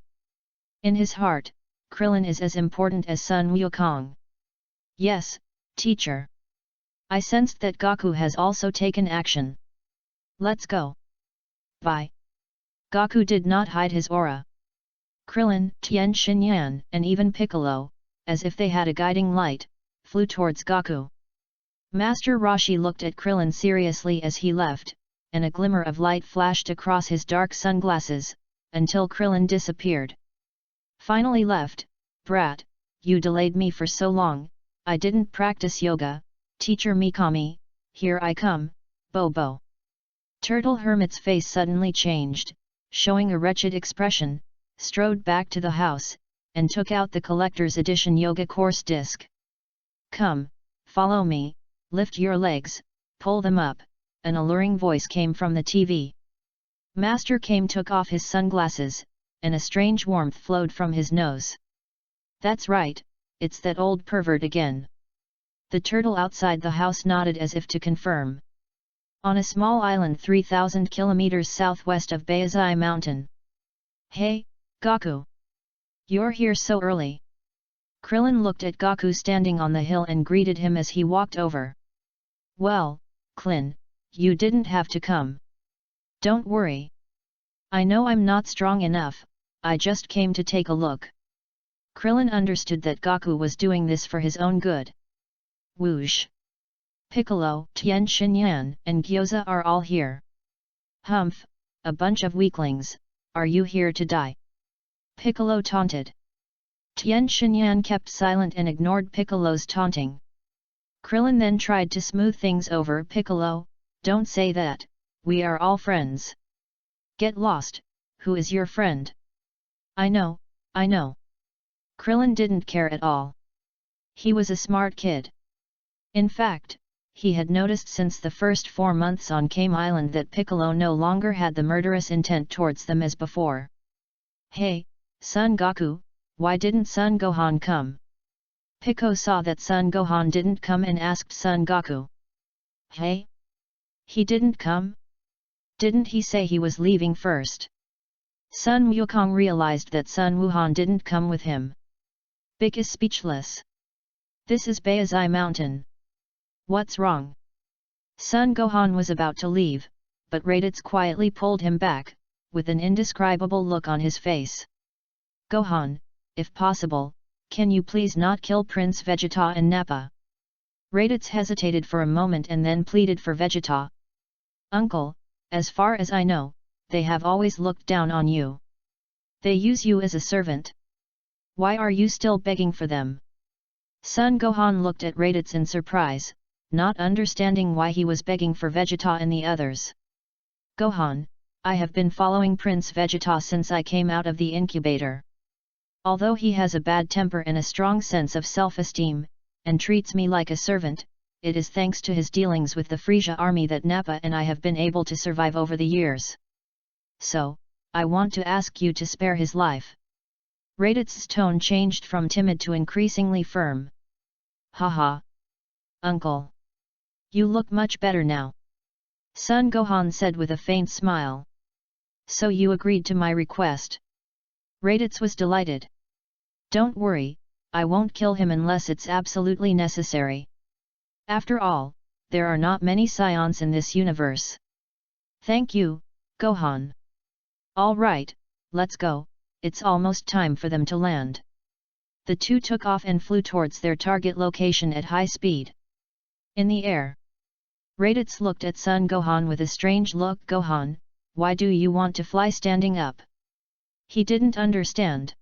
In his heart, Krillin is as important as Sun Wukong. Yes, teacher. I sensed that Goku has also taken action. Let's go. Bye. Goku did not hide his aura. Krillin, Tien Shinyan, and even Piccolo, as if they had a guiding light, flew towards Goku. Master Roshi looked at Krillin seriously as he left, and a glimmer of light flashed across his dark sunglasses, until Krillin disappeared. Finally left, brat, you delayed me for so long, I didn't practice yoga, Teacher Mikami, here I come, Bobo. Turtle Hermit's face suddenly changed, showing a wretched expression, strode back to the house, and took out the collector's edition yoga course disc. Come, follow me, lift your legs, pull them up, an alluring voice came from the TV. Master Kame took off his sunglasses, and a strange warmth flowed from his nose. That's right, it's that old pervert again. The turtle outside the house nodded as if to confirm. On a small island 3,000 kilometers southwest of Bayazai Mountain. Hey, Gaku! You're here so early. Krillin looked at Gaku standing on the hill and greeted him as he walked over. Well, Klin, you didn't have to come. Don't worry. I know I'm not strong enough, I just came to take a look. Krillin understood that Gaku was doing this for his own good. Whoosh! Piccolo, Tien Shinyan, and Gyoza are all here. Humph, a bunch of weaklings, are you here to die? Piccolo taunted. Tien Shinyan kept silent and ignored Piccolo's taunting. Krillin then tried to smooth things over. Piccolo, don't say that, we are all friends. Get lost, who is your friend? I know. Krillin didn't care at all. He was a smart kid. In fact, he had noticed since the first 4 months on Kame Island that Piccolo no longer had the murderous intent towards them as before. Hey, Son Goku, why didn't Son Gohan come? Piccolo saw that Son Gohan didn't come and asked Son Goku. Hey? He didn't come? Didn't he say he was leaving first? Sun Wukong realized that Sun Wuhan didn't come with him. Big is speechless. This is Bayazai Mountain. What's wrong? Sun Gohan was about to leave, but Raditz quietly pulled him back, with an indescribable look on his face. Gohan, if possible, can you please not kill Prince Vegeta and Nappa? Raditz hesitated for a moment and then pleaded for Vegeta. Uncle, as far as I know, they have always looked down on you. They use you as a servant. Why are you still begging for them? Son Gohan looked at Raditz in surprise, not understanding why he was begging for Vegeta and the others. Gohan, I have been following Prince Vegeta since I came out of the incubator. Although he has a bad temper and a strong sense of self-esteem, and treats me like a servant, it is thanks to his dealings with the Frisia army that Nappa and I have been able to survive over the years. So, I want to ask you to spare his life. Raditz's tone changed from timid to increasingly firm. Haha. Uncle. You look much better now. Son Gohan said with a faint smile. So you agreed to my request. Raditz was delighted. Don't worry, I won't kill him unless it's absolutely necessary. After all, there are not many Scions in this universe. Thank you, Gohan. All right, let's go, it's almost time for them to land. The two took off and flew towards their target location at high speed. In the air, Raditz looked at Son Gohan with a strange look. Gohan, why do you want to fly standing up? He didn't understand.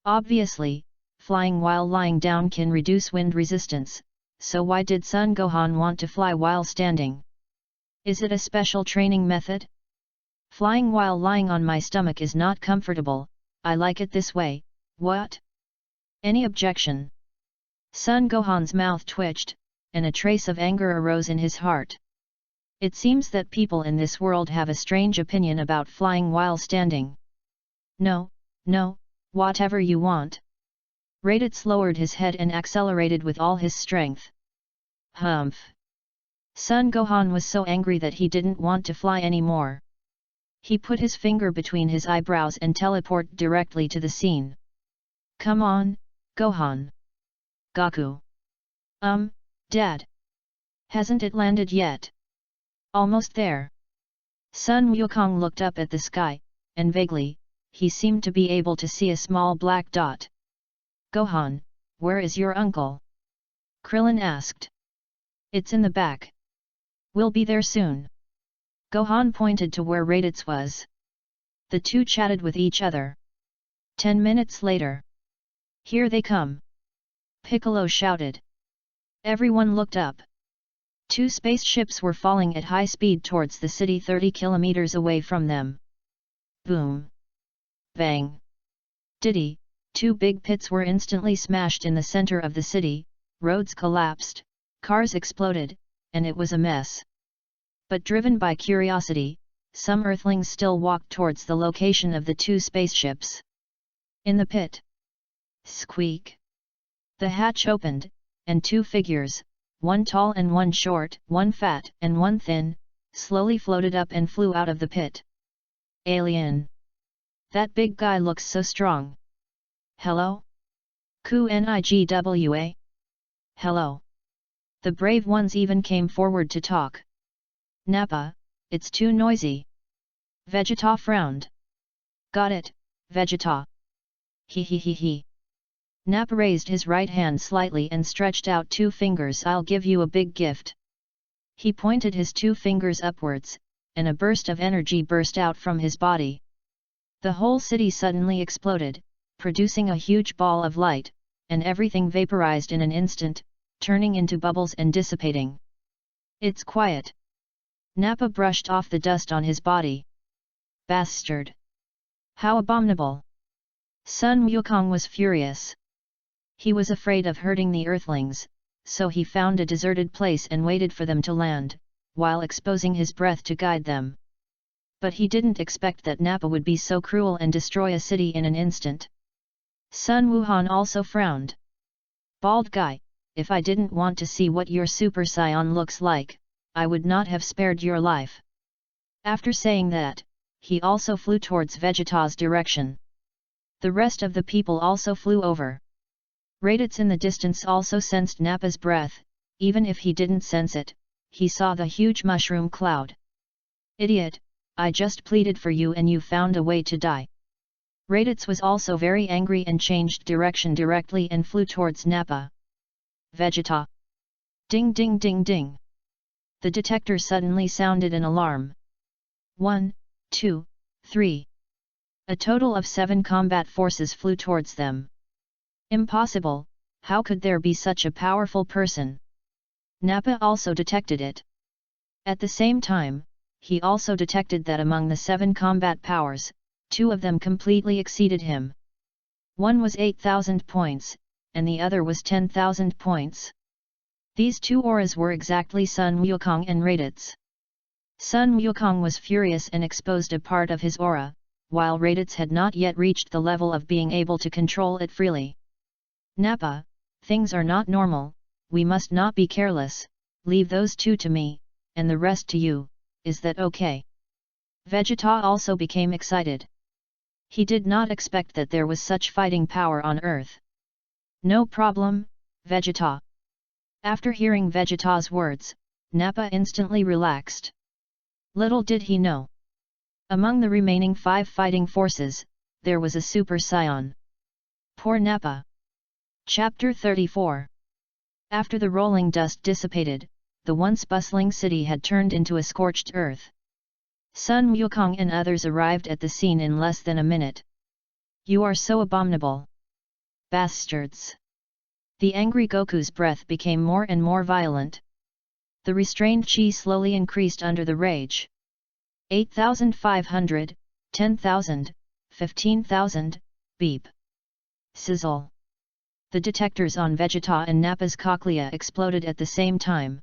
Obviously, flying while lying down can reduce wind resistance, so why did Son Gohan want to fly while standing? Is it a special training method? Flying while lying on my stomach is not comfortable, I like it this way. What? Any objection? Son Gohan's mouth twitched, and a trace of anger arose in his heart. It seems that people in this world have a strange opinion about flying while standing. No, whatever you want. Raditz lowered his head and accelerated with all his strength. Humph! Son Gohan was so angry that he didn't want to fly anymore. He put his finger between his eyebrows and teleported directly to the scene. Come on, Gohan. Gaku. Dad. Hasn't it landed yet? Almost there. Sun Wukong looked up at the sky, and vaguely, he seemed to be able to see a small black dot. Gohan, where is your uncle? Krillin asked. It's in the back. We'll be there soon. Gohan pointed to where Raditz was. The two chatted with each other. 10 minutes later. Here they come! Piccolo shouted. Everyone looked up. Two spaceships were falling at high speed towards the city 30 kilometers away from them. Boom! Bang! Diddy! Two big pits were instantly smashed in the center of the city, roads collapsed, cars exploded, and it was a mess. But driven by curiosity, some Earthlings still walked towards the location of the two spaceships. In the pit. Squeak! The hatch opened, and two figures, one tall and one short, one fat and one thin, slowly floated up and flew out of the pit. Alien! That big guy looks so strong. Hello? Ku Nigwa? Hello? The brave ones even came forward to talk. Nappa, it's too noisy. Vegeta frowned. Got it, Vegeta. He. Nappa raised his right hand slightly and stretched out two fingers. I'll give you a big gift. He pointed his two fingers upwards, and a burst of energy burst out from his body. The whole city suddenly exploded, producing a huge ball of light, and everything vaporized in an instant, turning into bubbles and dissipating. It's quiet. Nappa brushed off the dust on his body. Bastard! How abominable! Sun Wukong was furious. He was afraid of hurting the Earthlings, so he found a deserted place and waited for them to land, while exposing his breath to guide them. But he didn't expect that Nappa would be so cruel and destroy a city in an instant. Sun Wuhan also frowned. Bald guy, if I didn't want to see what your Super Saiyan looks like, I would not have spared your life. After saying that, he also flew towards Vegeta's direction. The rest of the people also flew over. Raditz in the distance also sensed Nappa's breath, even if he didn't sense it, he saw the huge mushroom cloud. Idiot, I just pleaded for you and you found a way to die. Raditz was also very angry and changed direction directly and flew towards Nappa. Vegeta! Ding ding ding ding! The detector suddenly sounded an alarm. 1, 2, 3. A total of 7 combat forces flew towards them. Impossible, how could there be such a powerful person? Nappa also detected it. At the same time, he also detected that among the 7 combat powers, 2 of them completely exceeded him. One was 8,000 points, and the other was 10,000 points. These 2 auras were exactly Sun Wukong and Raditz. Sun Wukong was furious and exposed a part of his aura, while Raditz had not yet reached the level of being able to control it freely. Nappa, things are not normal, we must not be careless, leave those 2 to me, and the rest to you, is that okay? Vegeta also became excited. He did not expect that there was such fighting power on Earth. No problem, Vegeta. After hearing Vegeta's words, Nappa instantly relaxed. Little did he know. Among the remaining 5 fighting forces, there was a Super Saiyan. Poor Nappa. Chapter 34. After the rolling dust dissipated, the once bustling city had turned into a scorched earth. Sun Wukong and others arrived at the scene in less than a minute. You are so abominable. Bastards! The angry Goku's breath became more and more violent. The restrained chi slowly increased under the rage. 8,500, 10,000, 15,000, beep. Sizzle. The detectors on Vegeta and Nappa's cochlea exploded at the same time.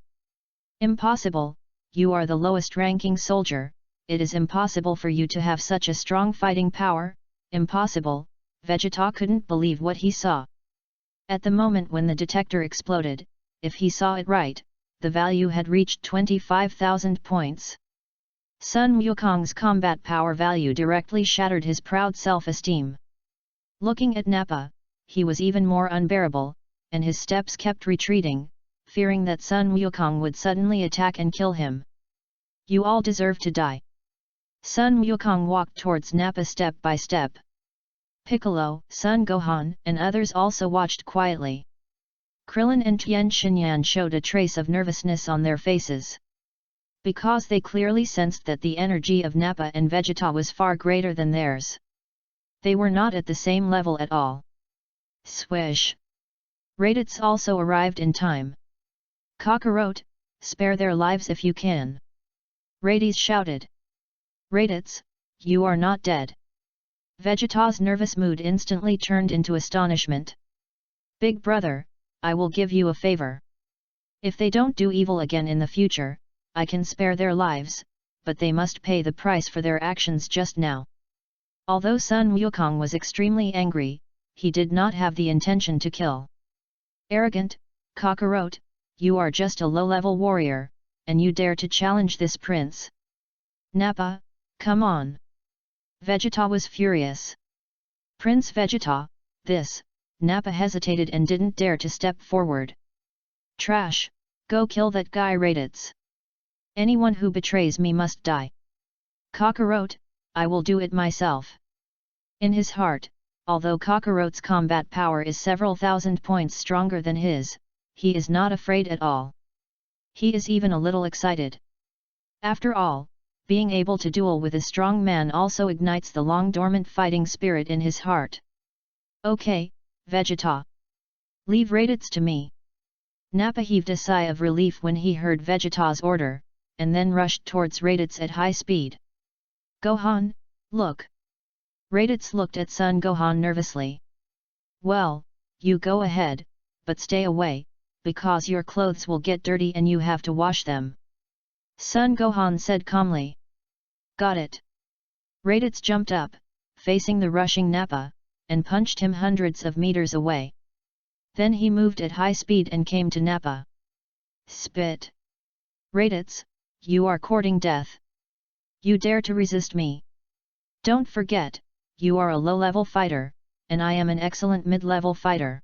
Impossible, you are the lowest ranking soldier, it is impossible for you to have such a strong fighting power, impossible, Vegeta couldn't believe what he saw. At the moment when the detector exploded, if he saw it right, the value had reached 25,000 points. Sun Wukong's combat power value directly shattered his proud self-esteem. Looking at Nappa, he was even more unbearable, and his steps kept retreating, fearing that Sun Wukong would suddenly attack and kill him. You all deserve to die. Sun Wukong walked towards Nappa step by step. Piccolo, Sun Gohan, and others also watched quietly. Krillin and Tien Shinyan showed a trace of nervousness on their faces. Because they clearly sensed that the energy of Nappa and Vegeta was far greater than theirs. They were not at the same level at all. Swish! Raditz also arrived in time. Kakarot, spare their lives if you can. Rades shouted. Raditz, you are not dead. Vegeta's nervous mood instantly turned into astonishment. Big brother, I will give you a favor. If they don't do evil again in the future, I can spare their lives, but they must pay the price for their actions just now. Although Sun Wukong was extremely angry, he did not have the intention to kill. Arrogant, cockroach, you are just a low-level warrior, and you dare to challenge this prince. Nappa, come on. Vegeta was furious. Prince Vegeta, this, Nappa hesitated and didn't dare to step forward. Trash, go kill that guy Raditz. Anyone who betrays me must die. Cockroach, I will do it myself. In his heart, although Cockroach's combat power is several thousand points stronger than his, he is not afraid at all. He is even a little excited. After all, being able to duel with a strong man also ignites the long-dormant fighting spirit in his heart. Okay, Vegeta. Leave Raditz to me. Nappa heaved a sigh of relief when he heard Vegeta's order, and then rushed towards Raditz at high speed. Gohan, look. Raditz looked at Son Gohan nervously. Well, you go ahead, but stay away, because your clothes will get dirty and you have to wash them. Son Gohan said calmly. Got it. Raditz jumped up, facing the rushing Nappa, and punched him hundreds of meters away. Then he moved at high speed and came to Nappa. Spit. Raditz, you are courting death. You dare to resist me. Don't forget, you are a low-level fighter, and I am an excellent mid-level fighter.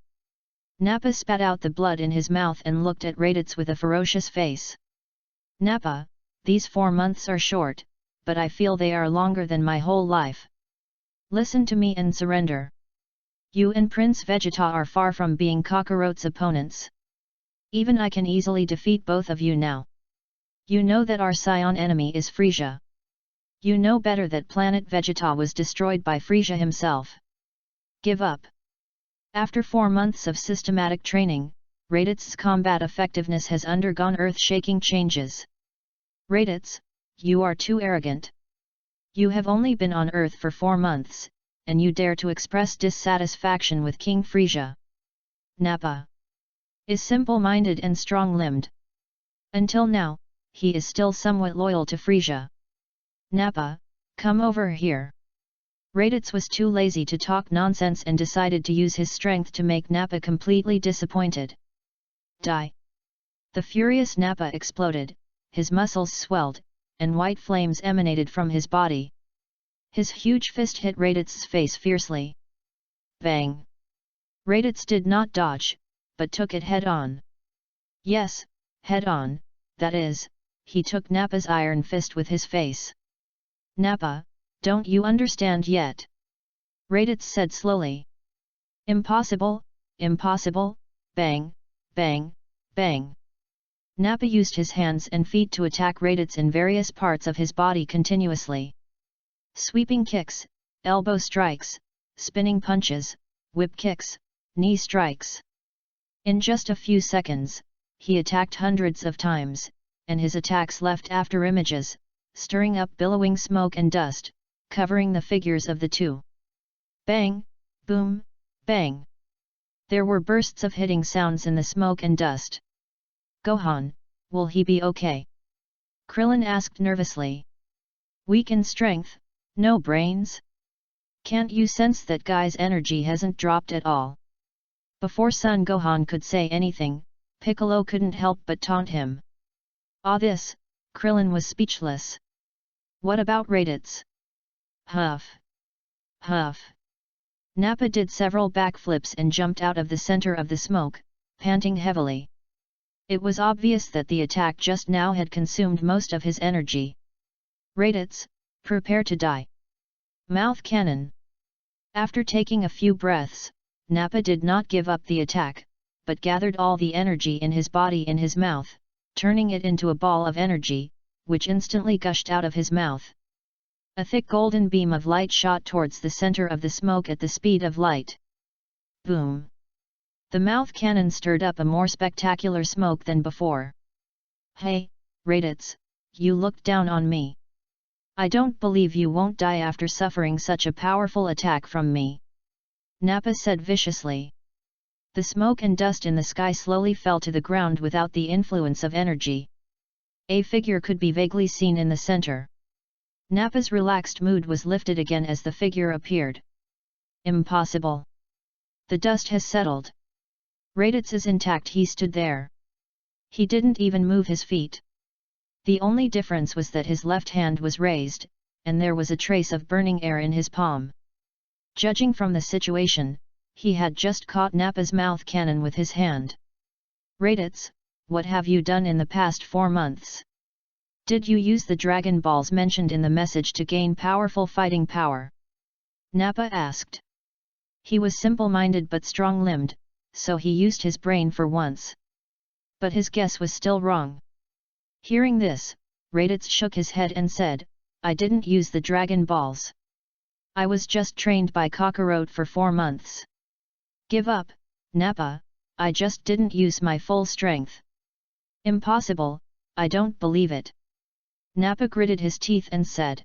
Nappa spat out the blood in his mouth and looked at Raditz with a ferocious face. Nappa, these 4 months are short, but I feel they are longer than my whole life. Listen to me and surrender. You and Prince Vegeta are far from being Cockroach's opponents. Even I can easily defeat both of you now. You know that our scion enemy is Frieza. You know better that planet Vegeta was destroyed by Frieza himself. Give up. After 4 months of systematic training, Raditz's combat effectiveness has undergone earth-shaking changes. Raditz, you are too arrogant. You have only been on Earth for 4 months, and you dare to express dissatisfaction with King Frieza. Nappa is simple-minded and strong-limbed. Until now, he is still somewhat loyal to Frieza. Nappa, come over here. Raditz was too lazy to talk nonsense and decided to use his strength to make Nappa completely disappointed. Die! The furious Nappa exploded, his muscles swelled, and white flames emanated from his body. His huge fist hit Raditz's face fiercely. Bang! Raditz did not dodge, but took it head-on. Yes, head-on, that is, he took Nappa's iron fist with his face. Nappa, don't you understand yet? Raditz said slowly. Impossible, impossible, bang, bang, bang. Nappa used his hands and feet to attack Raditz in various parts of his body continuously. Sweeping kicks, elbow strikes, spinning punches, whip kicks, knee strikes. In just a few seconds, he attacked hundreds of times, and his attacks left after images, stirring up billowing smoke and dust, covering the figures of the two. Bang, boom, bang. There were bursts of hitting sounds in the smoke and dust. Gohan, will he be okay? Krillin asked nervously. Weak in strength, no brains? Can't you sense that guy's energy hasn't dropped at all? Before Son Gohan could say anything, Piccolo couldn't help but taunt him. This, Krillin was speechless. What about Raditz? Huff. Huff. Nappa did several backflips and jumped out of the center of the smoke, panting heavily. It was obvious that the attack just now had consumed most of his energy. Raditz, prepare to die. Mouth cannon. After taking a few breaths, Nappa did not give up the attack, but gathered all the energy in his body in his mouth, turning it into a ball of energy, which instantly gushed out of his mouth. A thick golden beam of light shot towards the center of the smoke at the speed of light. Boom! The mouth cannon stirred up a more spectacular smoke than before. Hey, Raditz, you looked down on me. I don't believe you won't die after suffering such a powerful attack from me. Nappa said viciously. The smoke and dust in the sky slowly fell to the ground without the influence of energy. A figure could be vaguely seen in the center. Nappa's relaxed mood was lifted again as the figure appeared. Impossible. The dust has settled. Raditz is intact. He stood there. He didn't even move his feet. The only difference was that his left hand was raised, and there was a trace of burning air in his palm. Judging from the situation, he had just caught Nappa's mouth cannon with his hand. Raditz, what have you done in the past 4 months? Did you use the Dragon Balls mentioned in the message to gain powerful fighting power? Nappa asked. He was simple-minded but strong-limbed, so he used his brain for once. But his guess was still wrong. Hearing this, Raditz shook his head and said, I didn't use the Dragon Balls. I was just trained by Kakarot for 4 months. Give up, Nappa, I just didn't use my full strength. Impossible, I don't believe it. Nappa gritted his teeth and said.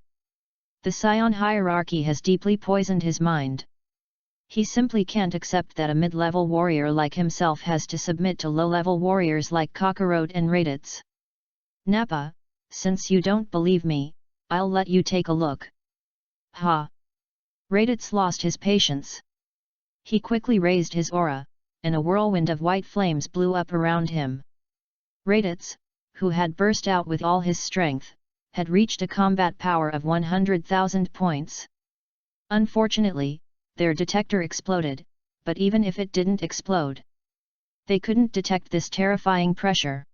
The Scion hierarchy has deeply poisoned his mind. He simply can't accept that a mid-level warrior like himself has to submit to low-level warriors like Kakarot and Raditz. Nappa, since you don't believe me, I'll let you take a look. Ha! Raditz lost his patience. He quickly raised his aura, and a whirlwind of white flames blew up around him. Raditz, who had burst out with all his strength, had reached a combat power of 100,000 points. Unfortunately, their detector exploded, but even if it didn't explode, they couldn't detect this terrifying pressure.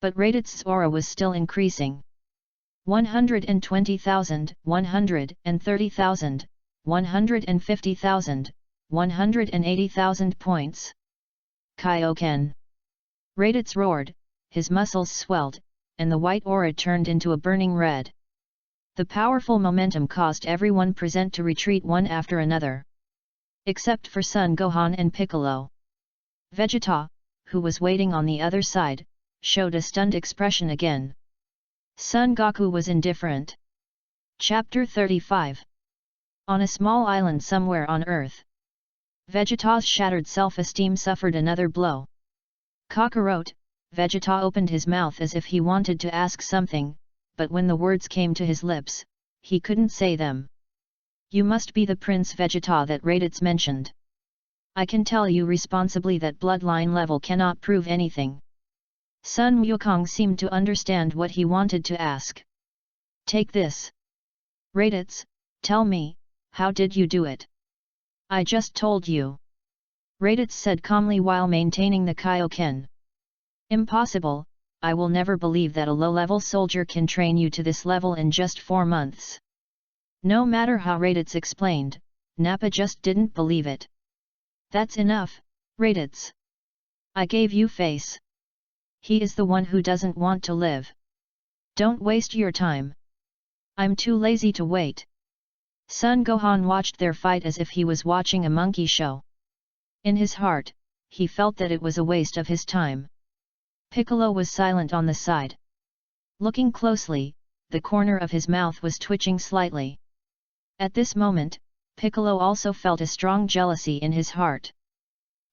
But Raditz's aura was still increasing. 120,000, 130,000, 150,000, 180,000 points. Kaioken! Raditz roared, his muscles swelled, and the white aura turned into a burning red. The powerful momentum caused everyone present to retreat one after another. Except for Son Gohan and Piccolo. Vegeta, who was waiting on the other side, showed a stunned expression again. Son Goku was indifferent. Chapter 35. On a small island somewhere on Earth, Vegeta's shattered self-esteem suffered another blow. Kakarot, Vegeta opened his mouth as if he wanted to ask something, but when the words came to his lips, he couldn't say them. You must be the Prince Vegeta that Raditz mentioned. I can tell you responsibly that bloodline level cannot prove anything. Sun Wukong seemed to understand what he wanted to ask. Take this. Raditz, tell me, how did you do it? I just told you. Raditz said calmly while maintaining the Kaioken. Impossible, I will never believe that a low-level soldier can train you to this level in just 4 months. No matter how Raditz explained, Nappa just didn't believe it. That's enough, Raditz. I gave you face. He is the one who doesn't want to live. Don't waste your time. I'm too lazy to wait. Son Gohan watched their fight as if he was watching a monkey show. In his heart, he felt that it was a waste of his time. Piccolo was silent on the side. Looking closely, the corner of his mouth was twitching slightly. At this moment, Piccolo also felt a strong jealousy in his heart.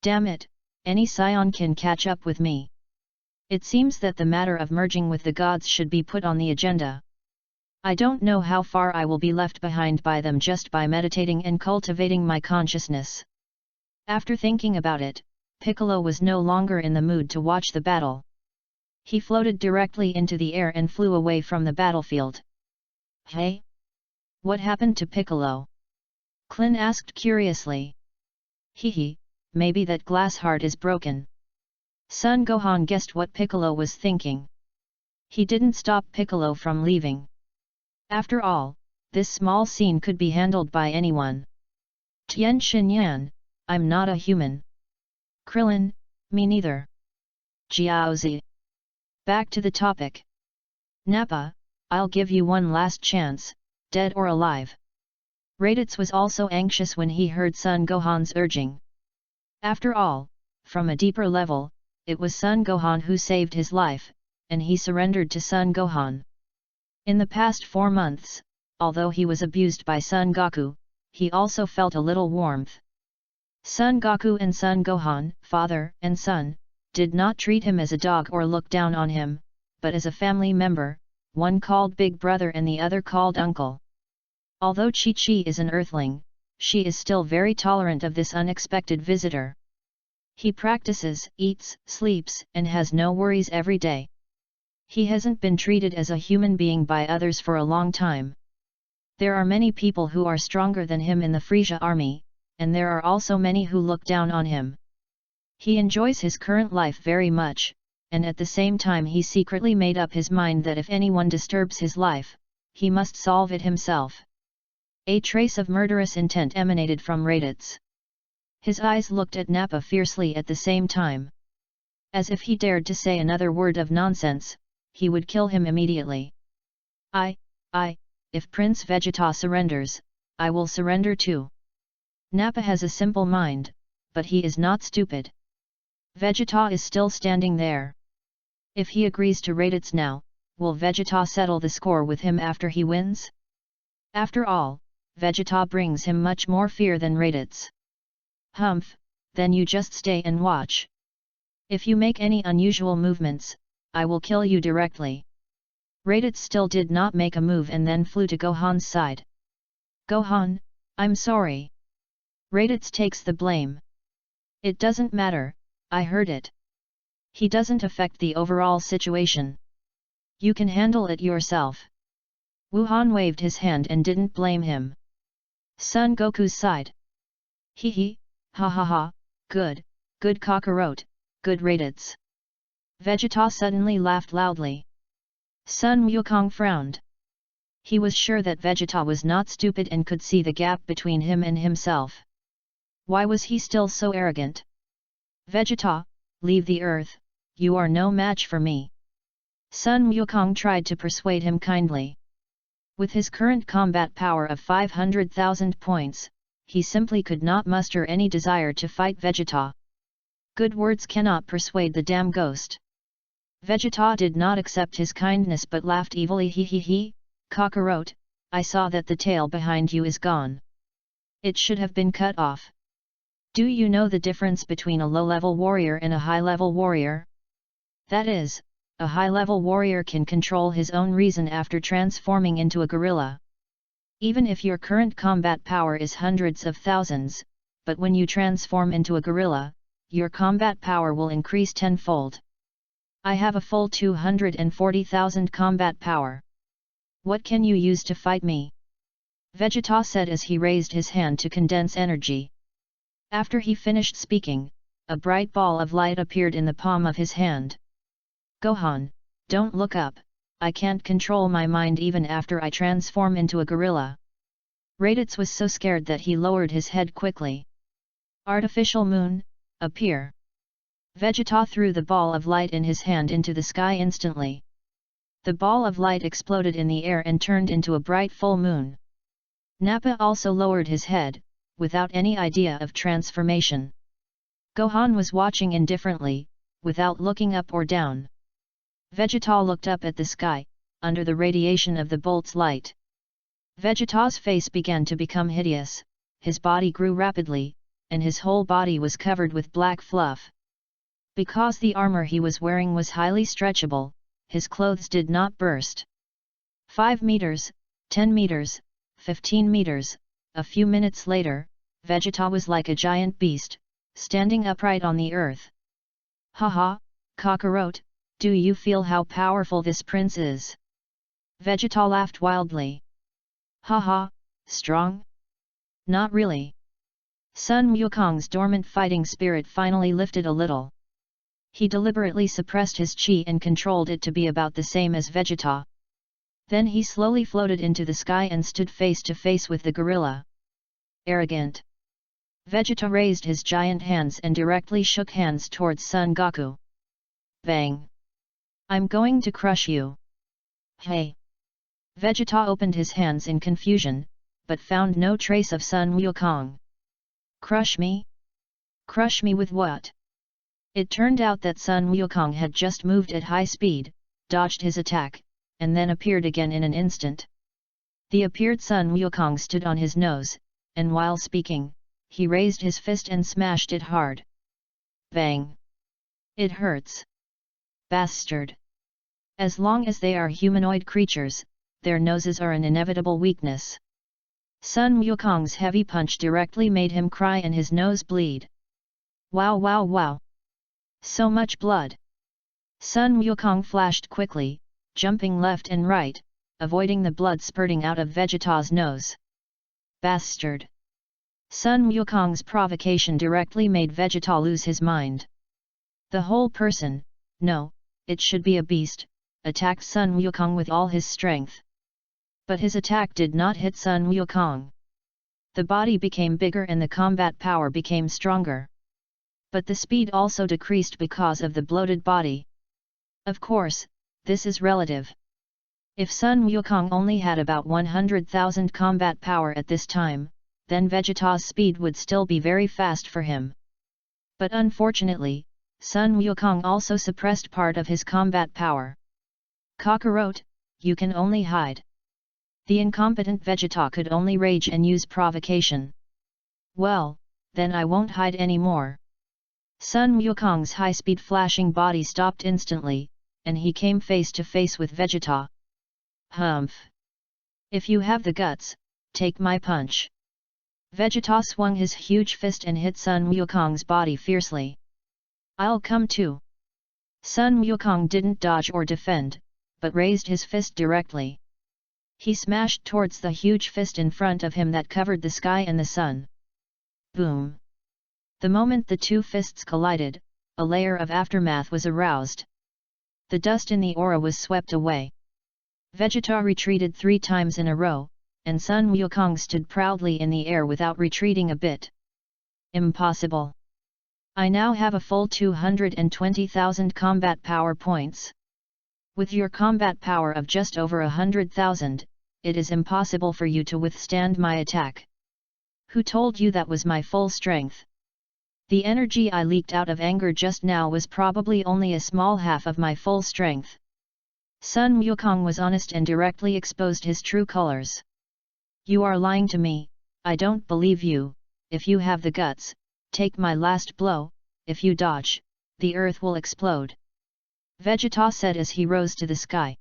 Damn it, any Scion can catch up with me. It seems that the matter of merging with the gods should be put on the agenda. I don't know how far I will be left behind by them just by meditating and cultivating my consciousness. After thinking about it, Piccolo was no longer in the mood to watch the battle. He floated directly into the air and flew away from the battlefield. Hey? What happened to Piccolo? Klin asked curiously. Hehe, maybe that glass heart is broken. Son Gohan guessed what Piccolo was thinking. He didn't stop Piccolo from leaving. After all, this small scene could be handled by anyone. Tien Shinyan, I'm not a human. Krillin, me neither. Jiaozi. Back to the topic. Nappa, I'll give you one last chance, dead or alive. Raditz was also anxious when he heard Son Gohan's urging. After all, from a deeper level, it was Son Gohan who saved his life, and he surrendered to Son Gohan. In the past 4 months, although he was abused by Son Goku, he also felt a little warmth. Son Goku and Son Gohan, father and son, did not treat him as a dog or look down on him, but as a family member, one called Big Brother and the other called Uncle. Although Chi-Chi is an earthling, she is still very tolerant of this unexpected visitor. He practices, eats, sleeps, and has no worries every day. He hasn't been treated as a human being by others for a long time. There are many people who are stronger than him in the Frisia army, and there are also many who look down on him. He enjoys his current life very much, and at the same time he secretly made up his mind that if anyone disturbs his life, he must solve it himself. A trace of murderous intent emanated from Raditz. His eyes looked at Nappa fiercely at the same time. As if he dared to say another word of nonsense, he would kill him immediately. If Prince Vegeta surrenders, I will surrender too. Nappa has a simple mind, but he is not stupid. Vegeta is still standing there. If he agrees to Raditz now, will Vegeta settle the score with him after he wins? After all, Vegeta brings him much more fear than Raditz. Humph, then you just stay and watch. If you make any unusual movements, I will kill you directly. Raditz still did not make a move and then flew to Gohan's side. Gohan, I'm sorry. Raditz takes the blame. It doesn't matter, I heard it. He doesn't affect the overall situation. You can handle it yourself. Wuhan waved his hand and didn't blame him. Son Goku's side. Hee, ha ha ha, good Kakarot, good Raditz. Vegeta suddenly laughed loudly. Sun Wukong frowned. He was sure that Vegeta was not stupid and could see the gap between him and himself. Why was he still so arrogant? Vegeta, leave the earth, you are no match for me. Sun Wukong tried to persuade him kindly. With his current combat power of 500,000 points, he simply could not muster any desire to fight Vegeta. Good words cannot persuade the damn ghost. Vegeta did not accept his kindness but laughed evilly. He, Kakarot, I saw that the tail behind you is gone. It should have been cut off. Do you know the difference between a low-level warrior and a high-level warrior? That is, a high-level warrior can control his own reason after transforming into a gorilla. Even if your current combat power is hundreds of thousands, but when you transform into a gorilla, your combat power will increase tenfold. I have a full 240,000 combat power. What can you use to fight me? Vegeta said as he raised his hand to condense energy. After he finished speaking, a bright ball of light appeared in the palm of his hand. Gohan, don't look up, I can't control my mind even after I transform into a gorilla. Raditz was so scared that he lowered his head quickly. Artificial moon, appear. Vegeta threw the ball of light in his hand into the sky instantly. The ball of light exploded in the air and turned into a bright full moon. Nappa also lowered his head, without any idea of transformation. Gohan was watching indifferently, without looking up or down. Vegeta looked up at the sky, under the radiation of the bolt's light. Vegeta's face began to become hideous, his body grew rapidly, and his whole body was covered with black fluff. Because the armor he was wearing was highly stretchable, his clothes did not burst. 5 meters, 10 meters, 15 meters, a few minutes later, Vegeta was like a giant beast, standing upright on the earth. Haha, Kakarot, do you feel how powerful this prince is? Vegeta laughed wildly. Haha, strong? Not really. Sun Wukong's dormant fighting spirit finally lifted a little. He deliberately suppressed his chi and controlled it to be about the same as Vegeta. Then he slowly floated into the sky and stood face to face with the gorilla. Arrogant. Vegeta raised his giant hands and directly shook hands towards Son Goku. Bang! I'm going to crush you. Hey! Vegeta opened his hands in confusion, but found no trace of Sun Wukong. Crush me? Crush me with what? It turned out that Sun Wukong had just moved at high speed, dodged his attack, and then appeared again in an instant. The appeared Sun Wukong stood on his nose, and while speaking, he raised his fist and smashed it hard. Bang! It hurts. Bastard! As long as they are humanoid creatures, their noses are an inevitable weakness. Sun Wukong's heavy punch directly made him cry and his nose bleed. Wow wow wow! So much blood! Sun Wukong flashed quickly, jumping left and right, avoiding the blood spurting out of Vegeta's nose. Bastard! Sun Wukong's provocation directly made Vegeta lose his mind. The whole person, no, it should be a beast, attacked Sun Wukong with all his strength. But his attack did not hit Sun Wukong. The body became bigger and the combat power became stronger. But the speed also decreased because of the bloated body. Of course, this is relative. If Sun Wukong only had about 100,000 combat power at this time, then Vegeta's speed would still be very fast for him. But unfortunately, Sun Wukong also suppressed part of his combat power. Kakarot, you can only hide. The incompetent Vegeta could only rage and use provocation. Well, then I won't hide anymore. Sun Wukong's high-speed flashing body stopped instantly, and he came face to face with Vegeta. Humph! If you have the guts, take my punch. Vegeta swung his huge fist and hit Sun Wukong's body fiercely. I'll come too. Sun Wukong didn't dodge or defend, but raised his fist directly. He smashed towards the huge fist in front of him that covered the sky and the sun. Boom! The moment the two fists collided, a layer of aftermath was aroused. The dust in the aura was swept away. Vegeta retreated 3 times in a row, and Sun Wukong stood proudly in the air without retreating a bit. Impossible! I now have a full 220,000 combat power points. With your combat power of just over 100,000, it is impossible for you to withstand my attack. Who told you that was my full strength? The energy I leaked out of anger just now was probably only a small half of my full strength. Sun Wukong was honest and directly exposed his true colors. You are lying to me, I don't believe you. If you have the guts, take my last blow. If you dodge, the earth will explode. Vegeta said as he rose to the sky.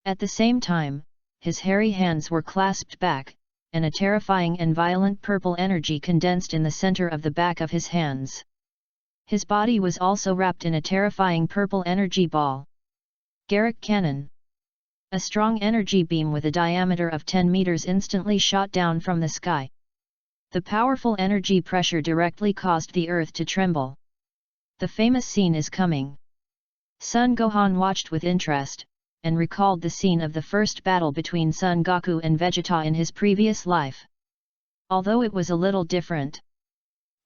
At the same time, his hairy hands were clasped back, and a terrifying and violent purple energy condensed in the center of the back of his hands. His body was also wrapped in a terrifying purple energy ball. Garrick Cannon. A strong energy beam with a diameter of 10 meters instantly shot down from the sky. The powerful energy pressure directly caused the earth to tremble. The famous scene is coming. Son Gohan watched with interest, and recalled the scene of the first battle between Son Goku and Vegeta in his previous life. Although it was a little different,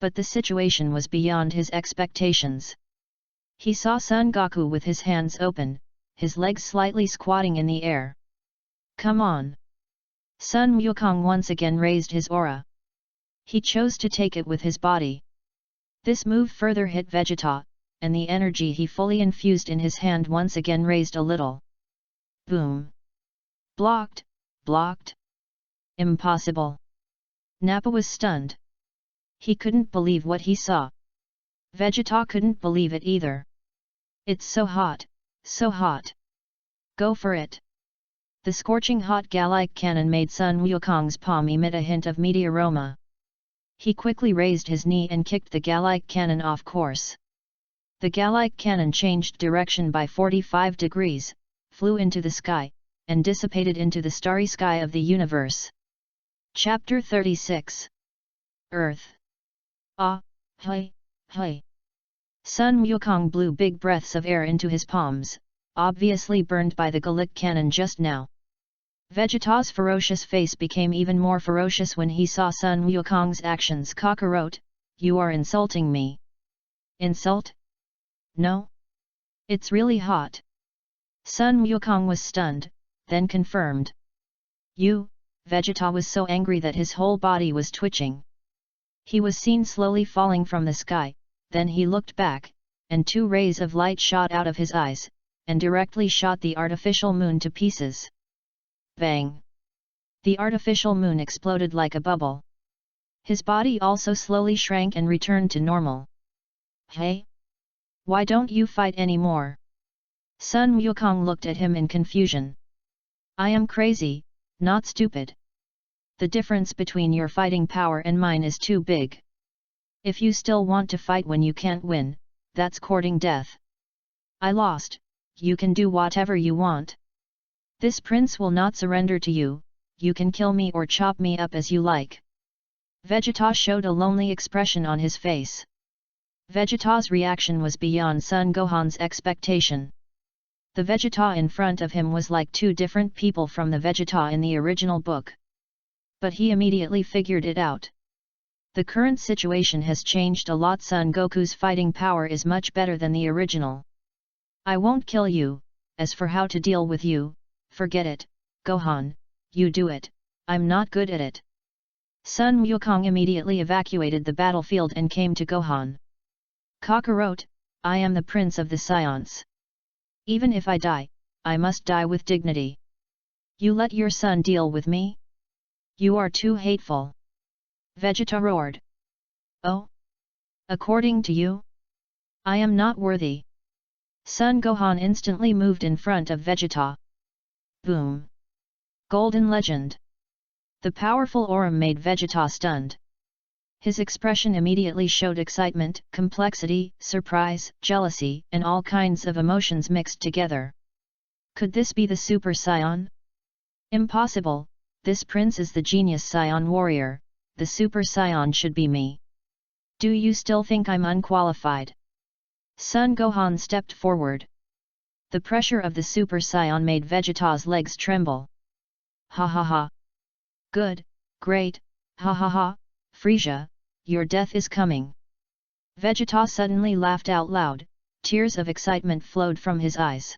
but the situation was beyond his expectations. He saw Son Goku with his hands open, his legs slightly squatting in the air. Come on! Sun Wukong once again raised his aura. He chose to take it with his body. This move further hit Vegeta, and the energy he fully infused in his hand once again raised a little. Boom! Blocked! Blocked! Impossible! Nappa was stunned. He couldn't believe what he saw. Vegeta couldn't believe it either. It's so hot, so hot! Go for it! The scorching hot Gallic cannon made Sun Wukong's palm emit a hint of meaty aroma. He quickly raised his knee and kicked the Gallic cannon off course. The Gallic cannon changed direction by 45 degrees, flew into the sky, and dissipated into the starry sky of the universe. Chapter 36. Earth. Ah, hi, hi. Sun Wukong blew big breaths of air into his palms, obviously burned by the Gallic cannon just now. Vegeta's ferocious face became even more ferocious when he saw Sun Wukong's actions. Kakarot, you are insulting me. Insult? No? It's really hot. Sun Wukong was stunned, then confirmed. Vegeta was so angry that his whole body was twitching. He was seen slowly falling from the sky, then he looked back, and 2 rays of light shot out of his eyes, and directly shot the artificial moon to pieces. Bang! The artificial moon exploded like a bubble. His body also slowly shrank and returned to normal. Hey? Why don't you fight anymore? Sun Wukong looked at him in confusion. I am crazy, not stupid. The difference between your fighting power and mine is too big. If you still want to fight when you can't win, that's courting death. I lost, you can do whatever you want. This prince will not surrender to you, you can kill me or chop me up as you like. Vegeta showed a lonely expression on his face. Vegeta's reaction was beyond Son Gohan's expectation. The Vegeta in front of him was like two different people from the Vegeta in the original book. But he immediately figured it out. The current situation has changed a lot. Son Goku's fighting power is much better than the original. I won't kill you, as for how to deal with you, forget it, Gohan, you do it, I'm not good at it. Sun Wukong immediately evacuated the battlefield and came to Gohan. Kakarot, I am the prince of the Saiyans. Even if I die, I must die with dignity. You let your son deal with me? You are too hateful. Vegeta roared. Oh? According to you? I am not worthy. Son Gohan instantly moved in front of Vegeta. Boom! Golden Legend! The powerful aura made Vegeta stunned. His expression immediately showed excitement, complexity, surprise, jealousy, and all kinds of emotions mixed together. Could this be the Super Saiyan? Impossible, this prince is the genius Saiyan warrior, the Super Saiyan should be me. Do you still think I'm unqualified? Son Gohan stepped forward. The pressure of the Super Saiyan made Vegeta's legs tremble. Ha ha ha! Good, great, ha ha ha, Frieza, your death is coming. Vegeta suddenly laughed out loud, tears of excitement flowed from his eyes.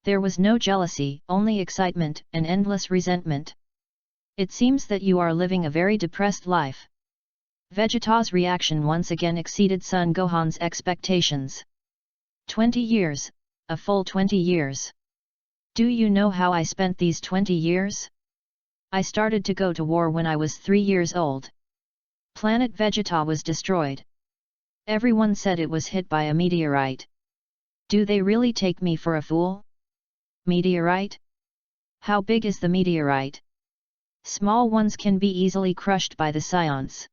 There was no jealousy, only excitement and endless resentment. It seems that you are living a very depressed life. Vegeta's reaction once again exceeded Son Gohan's expectations. 20 years, a full 20 years. Do you know how I spent these 20 years? I started to go to war when I was 3 years old. Planet Vegeta was destroyed. Everyone said it was hit by a meteorite. Do they really take me for a fool? Meteorite? How big is the meteorite? Small ones can be easily crushed by the Saiyans.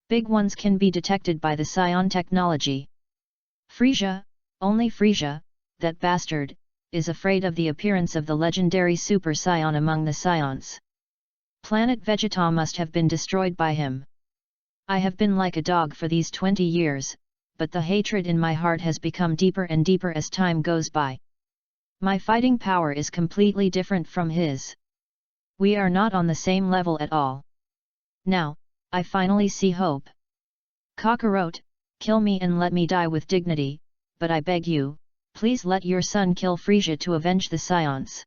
Big ones can be detected by the Saiyan technology. Frieza, only Frieza, that bastard, is afraid of the appearance of the legendary Super Saiyan among the Saiyans. Planet Vegeta must have been destroyed by him. I have been like a dog for these 20 years, but the hatred in my heart has become deeper and deeper as time goes by. My fighting power is completely different from his. We are not on the same level at all. Now, I finally see hope. Kakarot, kill me and let me die with dignity, but I beg you, please let your son kill Frieza to avenge the Saiyans.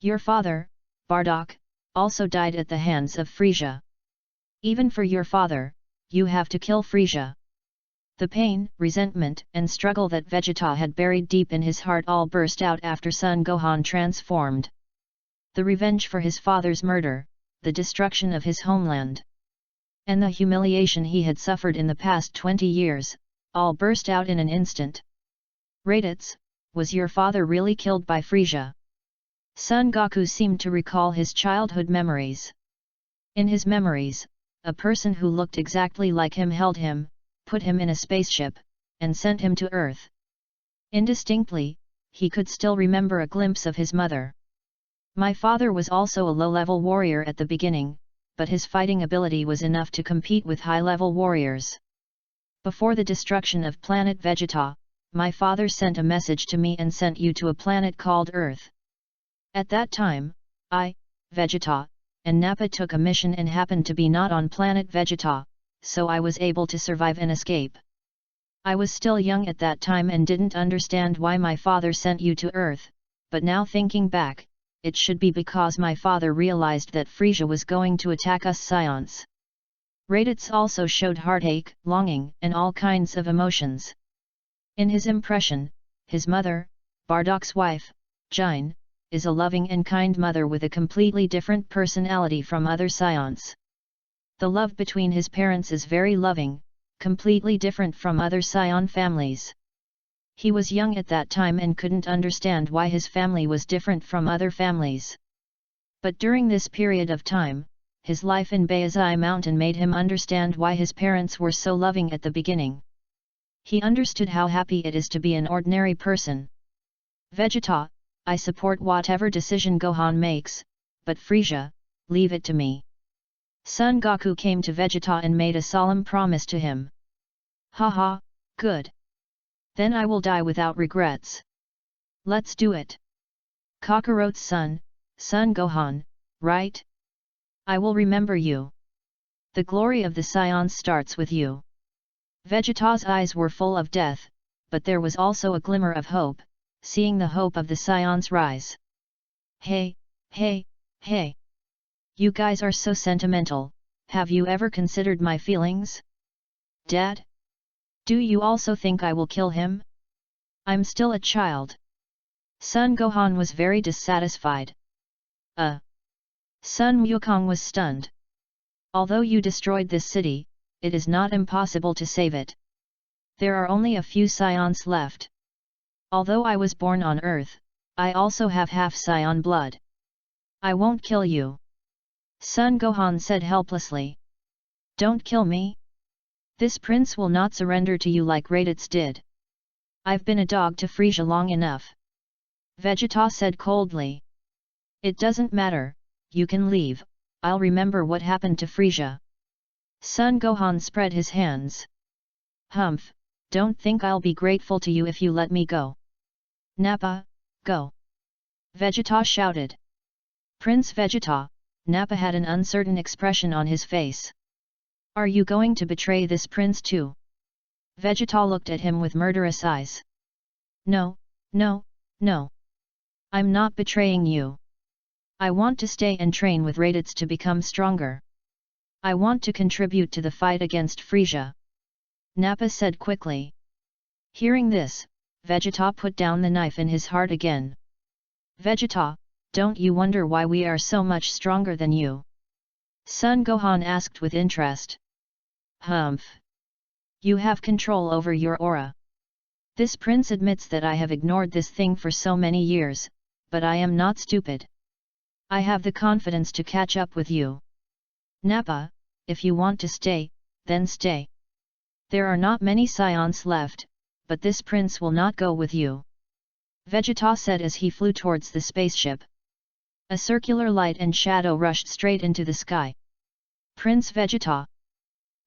Your father, Bardock, also died at the hands of Frieza. Even for your father, you have to kill Frieza. The pain, resentment, and struggle that Vegeta had buried deep in his heart all burst out after Son Gohan transformed. The revenge for his father's murder, the destruction of his homeland, and the humiliation he had suffered in the past 20 years, all burst out in an instant. Raditz, was your father really killed by Frieza? Son Goku seemed to recall his childhood memories. In his memories, a person who looked exactly like him held him, put him in a spaceship, and sent him to Earth. Indistinctly, he could still remember a glimpse of his mother. My father was also a low-level warrior at the beginning, but his fighting ability was enough to compete with high-level warriors. Before the destruction of planet Vegeta, my father sent a message to me and sent you to a planet called Earth. At that time, I, Vegeta, and Nappa took a mission and happened to be not on planet Vegeta, so I was able to survive and escape. I was still young at that time and didn't understand why my father sent you to Earth, but now thinking back, it should be because my father realized that Frieza was going to attack us Saiyans. Raditz also showed heartache, longing, and all kinds of emotions. In his impression, his mother, Bardak's wife, Jine, is a loving and kind mother with a completely different personality from other scions. The love between his parents is very loving, completely different from other scion families. He was young at that time and couldn't understand why his family was different from other families. But during this period of time, his life in Bayazai Mountain made him understand why his parents were so loving at the beginning. He understood how happy it is to be an ordinary person. Vegeta, I support whatever decision Gohan makes, but Frieza, leave it to me. Son Goku came to Vegeta and made a solemn promise to him. Haha, good. Then I will die without regrets. Let's do it. Kakarot's son Gohan, right? I will remember you. The glory of the Scions starts with you. Vegeta's eyes were full of death, but there was also a glimmer of hope, seeing the hope of the Scions rise. Hey, hey, hey! You guys are so sentimental, have you ever considered my feelings? Dad? Do you also think I will kill him? I'm still a child. Son Gohan was very dissatisfied. Son Wukong was stunned. Although you destroyed this city, it is not impossible to save it. There are only a few scions left. Although I was born on Earth, I also have half scion blood. I won't kill you. Son Gohan said helplessly. Don't kill me. This prince will not surrender to you like Raditz did. I've been a dog to Frieza long enough. Vegeta said coldly. It doesn't matter, you can leave, I'll remember what happened to Frieza. Son Gohan spread his hands. Humph, don't think I'll be grateful to you if you let me go. Nappa, go. Vegeta shouted. Prince Vegeta, Nappa had an uncertain expression on his face. Are you going to betray this prince too? Vegeta looked at him with murderous eyes. No, no, no. I'm not betraying you. I want to stay and train with Raditz to become stronger. I want to contribute to the fight against Frieza. Nappa said quickly. Hearing this, Vegeta put down the knife in his heart again. Vegeta, don't you wonder why we are so much stronger than you? Son Gohan asked with interest. Humph. You have control over your aura. This prince admits that I have ignored this thing for so many years, but I am not stupid. I have the confidence to catch up with you. Nappa, if you want to stay, then stay. There are not many scions left, but this prince will not go with you. Vegeta said as he flew towards the spaceship. A circular light and shadow rushed straight into the sky. Prince Vegeta.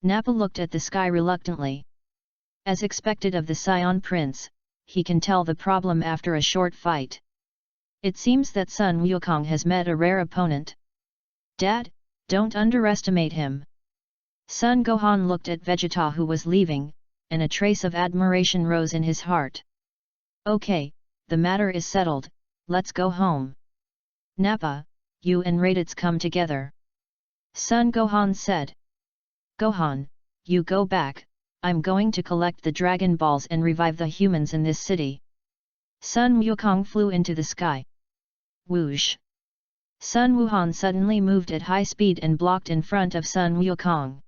Nappa looked at the sky reluctantly. As expected of the Scion Prince, he can tell the problem after a short fight. It seems that Sun Wukong has met a rare opponent. Dad, don't underestimate him. Son Gohan looked at Vegeta who was leaving, and a trace of admiration rose in his heart. Okay, the matter is settled, let's go home. Nappa, you and Raditz come together. Son Gohan said. Gohan, you go back, I'm going to collect the Dragon Balls and revive the humans in this city. Sun Wukong flew into the sky. Whoosh! Sun Wuhan suddenly moved at high speed and blocked in front of Sun Wukong.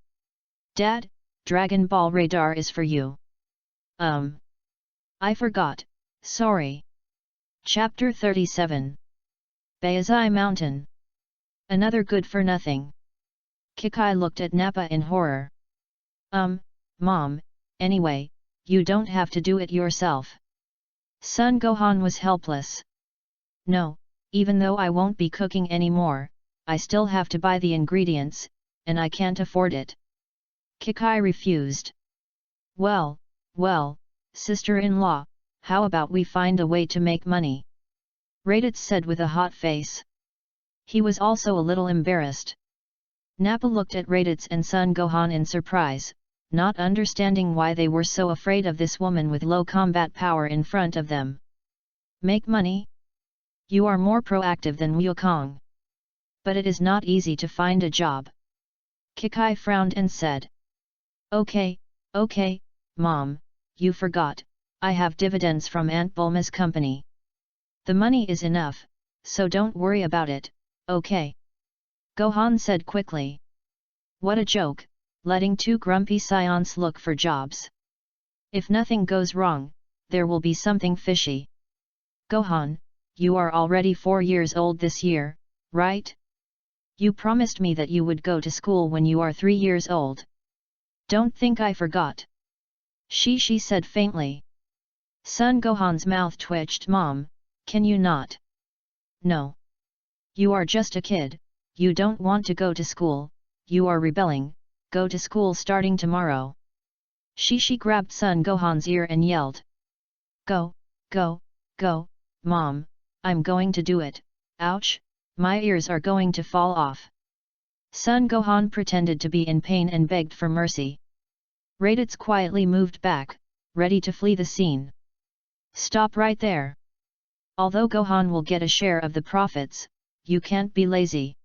Dad, Dragon Ball radar is for you. I forgot, sorry. Chapter 37. Bayazai Mountain. Another good for nothing. Kikai looked at Nappa in horror. Mom, anyway, you don't have to do it yourself. Son Gohan was helpless. No, even though I won't be cooking anymore, I still have to buy the ingredients, and I can't afford it. Kikai refused. Well, sister-in-law, how about we find a way to make money? Raditz said with a hot face. He was also a little embarrassed. Nappa looked at Raditz and Son Gohan in surprise, not understanding why they were so afraid of this woman with low combat power in front of them. Make money? You are more proactive than Wukong. But it is not easy to find a job. Kikai frowned and said. Okay, Mom, you forgot, I have dividends from Aunt Bulma's company. The money is enough, so don't worry about it, okay? Gohan said quickly. What a joke, letting two grumpy scions look for jobs. If nothing goes wrong, there will be something fishy. Gohan, you are already 4 years old this year, right? You promised me that you would go to school when you are 3 years old. Don't think I forgot. She said faintly. Son Gohan's mouth twitched. Mom, can you not? No. You are just a kid, you don't want to go to school, you are rebelling, go to school starting tomorrow. She grabbed Son Gohan's ear and yelled. Go, go, go, Mom, I'm going to do it, ouch, my ears are going to fall off. Son Gohan pretended to be in pain and begged for mercy. Raditz quietly moved back, ready to flee the scene. Stop right there. Although Gohan will get a share of the profits, you can't be lazy.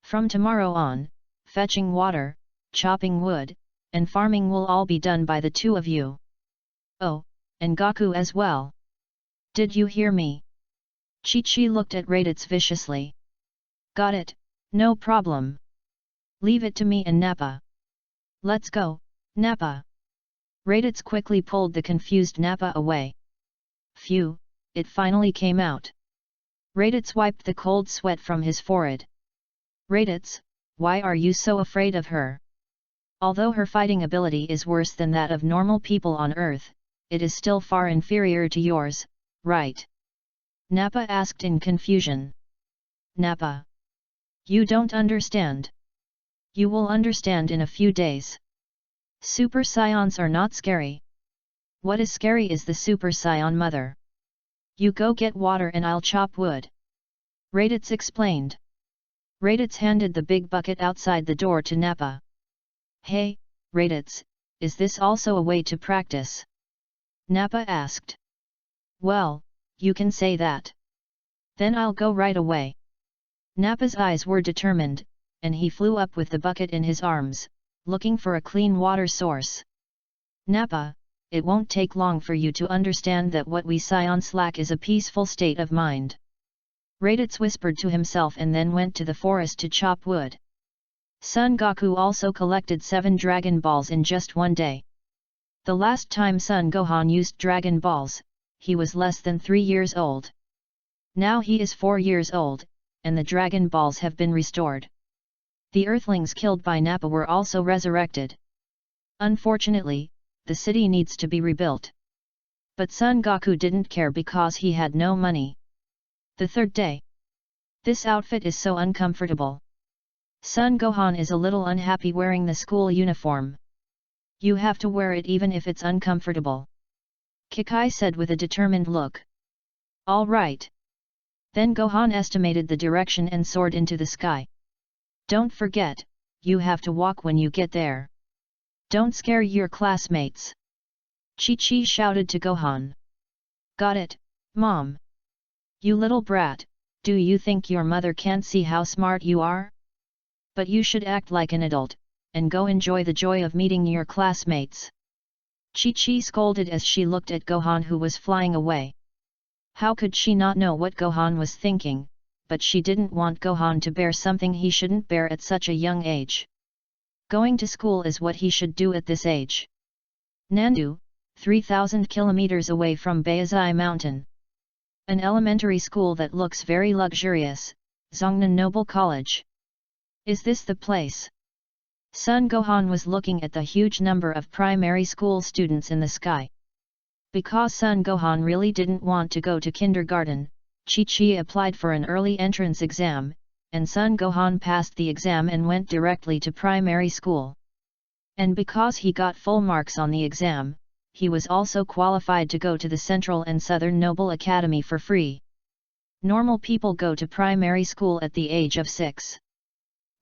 From tomorrow on, fetching water, chopping wood, and farming will all be done by the two of you. Oh, and Goku as well. Did you hear me? Chi looked at Raditz viciously. Got it, no problem. Leave it to me and Nappa. Let's go, Nappa. Raditz quickly pulled the confused Nappa away. Phew, it finally came out. Raditz wiped the cold sweat from his forehead. Raditz, why are you so afraid of her? Although her fighting ability is worse than that of normal people on Earth, it is still far inferior to yours, right? Nappa asked in confusion. Nappa. You don't understand. You will understand in a few days. Super Scions are not scary. What is scary is the Super Saiyan mother. You go get water and I'll chop wood. Raditz explained. Raditz handed the big bucket outside the door to Nappa. Hey, Raditz, is this also a way to practice? Nappa asked. Well, you can say that. Then I'll go right away. Nappa's eyes were determined, and he flew up with the bucket in his arms, looking for a clean water source. Nappa, it won't take long for you to understand that what we Scions lack is a peaceful state of mind. Raditz whispered to himself and then went to the forest to chop wood. Son Goku also collected 7 Dragon Balls in just one day. The last time Son Gohan used Dragon Balls, he was less than 3 years old. Now he is 4 years old, and the Dragon Balls have been restored. The Earthlings killed by Nappa were also resurrected. Unfortunately, the city needs to be rebuilt. But Son Goku didn't care because he had no money. The third day. This outfit is so uncomfortable. Son Gohan is a little unhappy wearing the school uniform. You have to wear it even if it's uncomfortable. Kikai said with a determined look. All right. Then Gohan estimated the direction and soared into the sky. Don't forget, you have to walk when you get there. Don't scare your classmates. Chi shouted to Gohan. Got it, Mom. You little brat, do you think your mother can't see how smart you are? But you should act like an adult, and go enjoy the joy of meeting your classmates. Chi scolded as she looked at Gohan who was flying away. How could she not know what Gohan was thinking, but she didn't want Gohan to bear something he shouldn't bear at such a young age. Going to school is what he should do at this age. Nandu, 3,000 kilometers away from Bayazai Mountain. An elementary school that looks very luxurious, Zhongnan Noble College. Is this the place? Son Gohan was looking at the huge number of primary school students in the sky. Because Son Gohan really didn't want to go to kindergarten, Chi applied for an early entrance exam, and Son Gohan passed the exam and went directly to primary school. And because he got full marks on the exam, he was also qualified to go to the Central and Southern Noble Academy for free. Normal people go to primary school at the age of 6.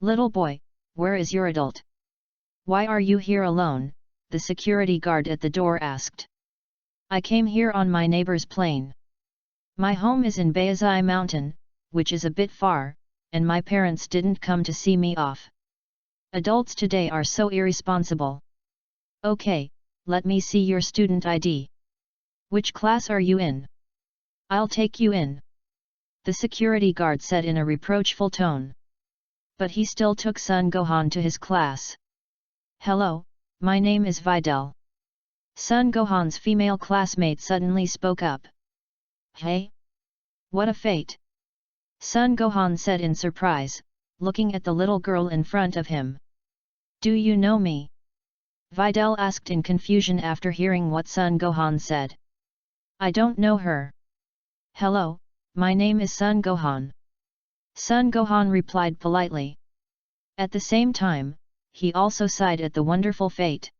Little boy, where is your adult? Why are you here alone? The security guard at the door asked. I came here on my neighbor's plane. My home is in Bayazai Mountain, which is a bit far, and my parents didn't come to see me off. Adults today are so irresponsible. Okay, let me see your student ID. Which class are you in? I'll take you in, the security guard said in a reproachful tone. But he still took Sun Gohan to his class. Hello, my name is Videl. Sun Gohan's female classmate suddenly spoke up. Hey? What a fate! Sun Gohan said in surprise, looking at the little girl in front of him. Do you know me? Videl asked in confusion after hearing what Sun Gohan said. I don't know her. Hello, my name is Sun Gohan. Sun Gohan replied politely. At the same time, he also sighed at the wonderful fate.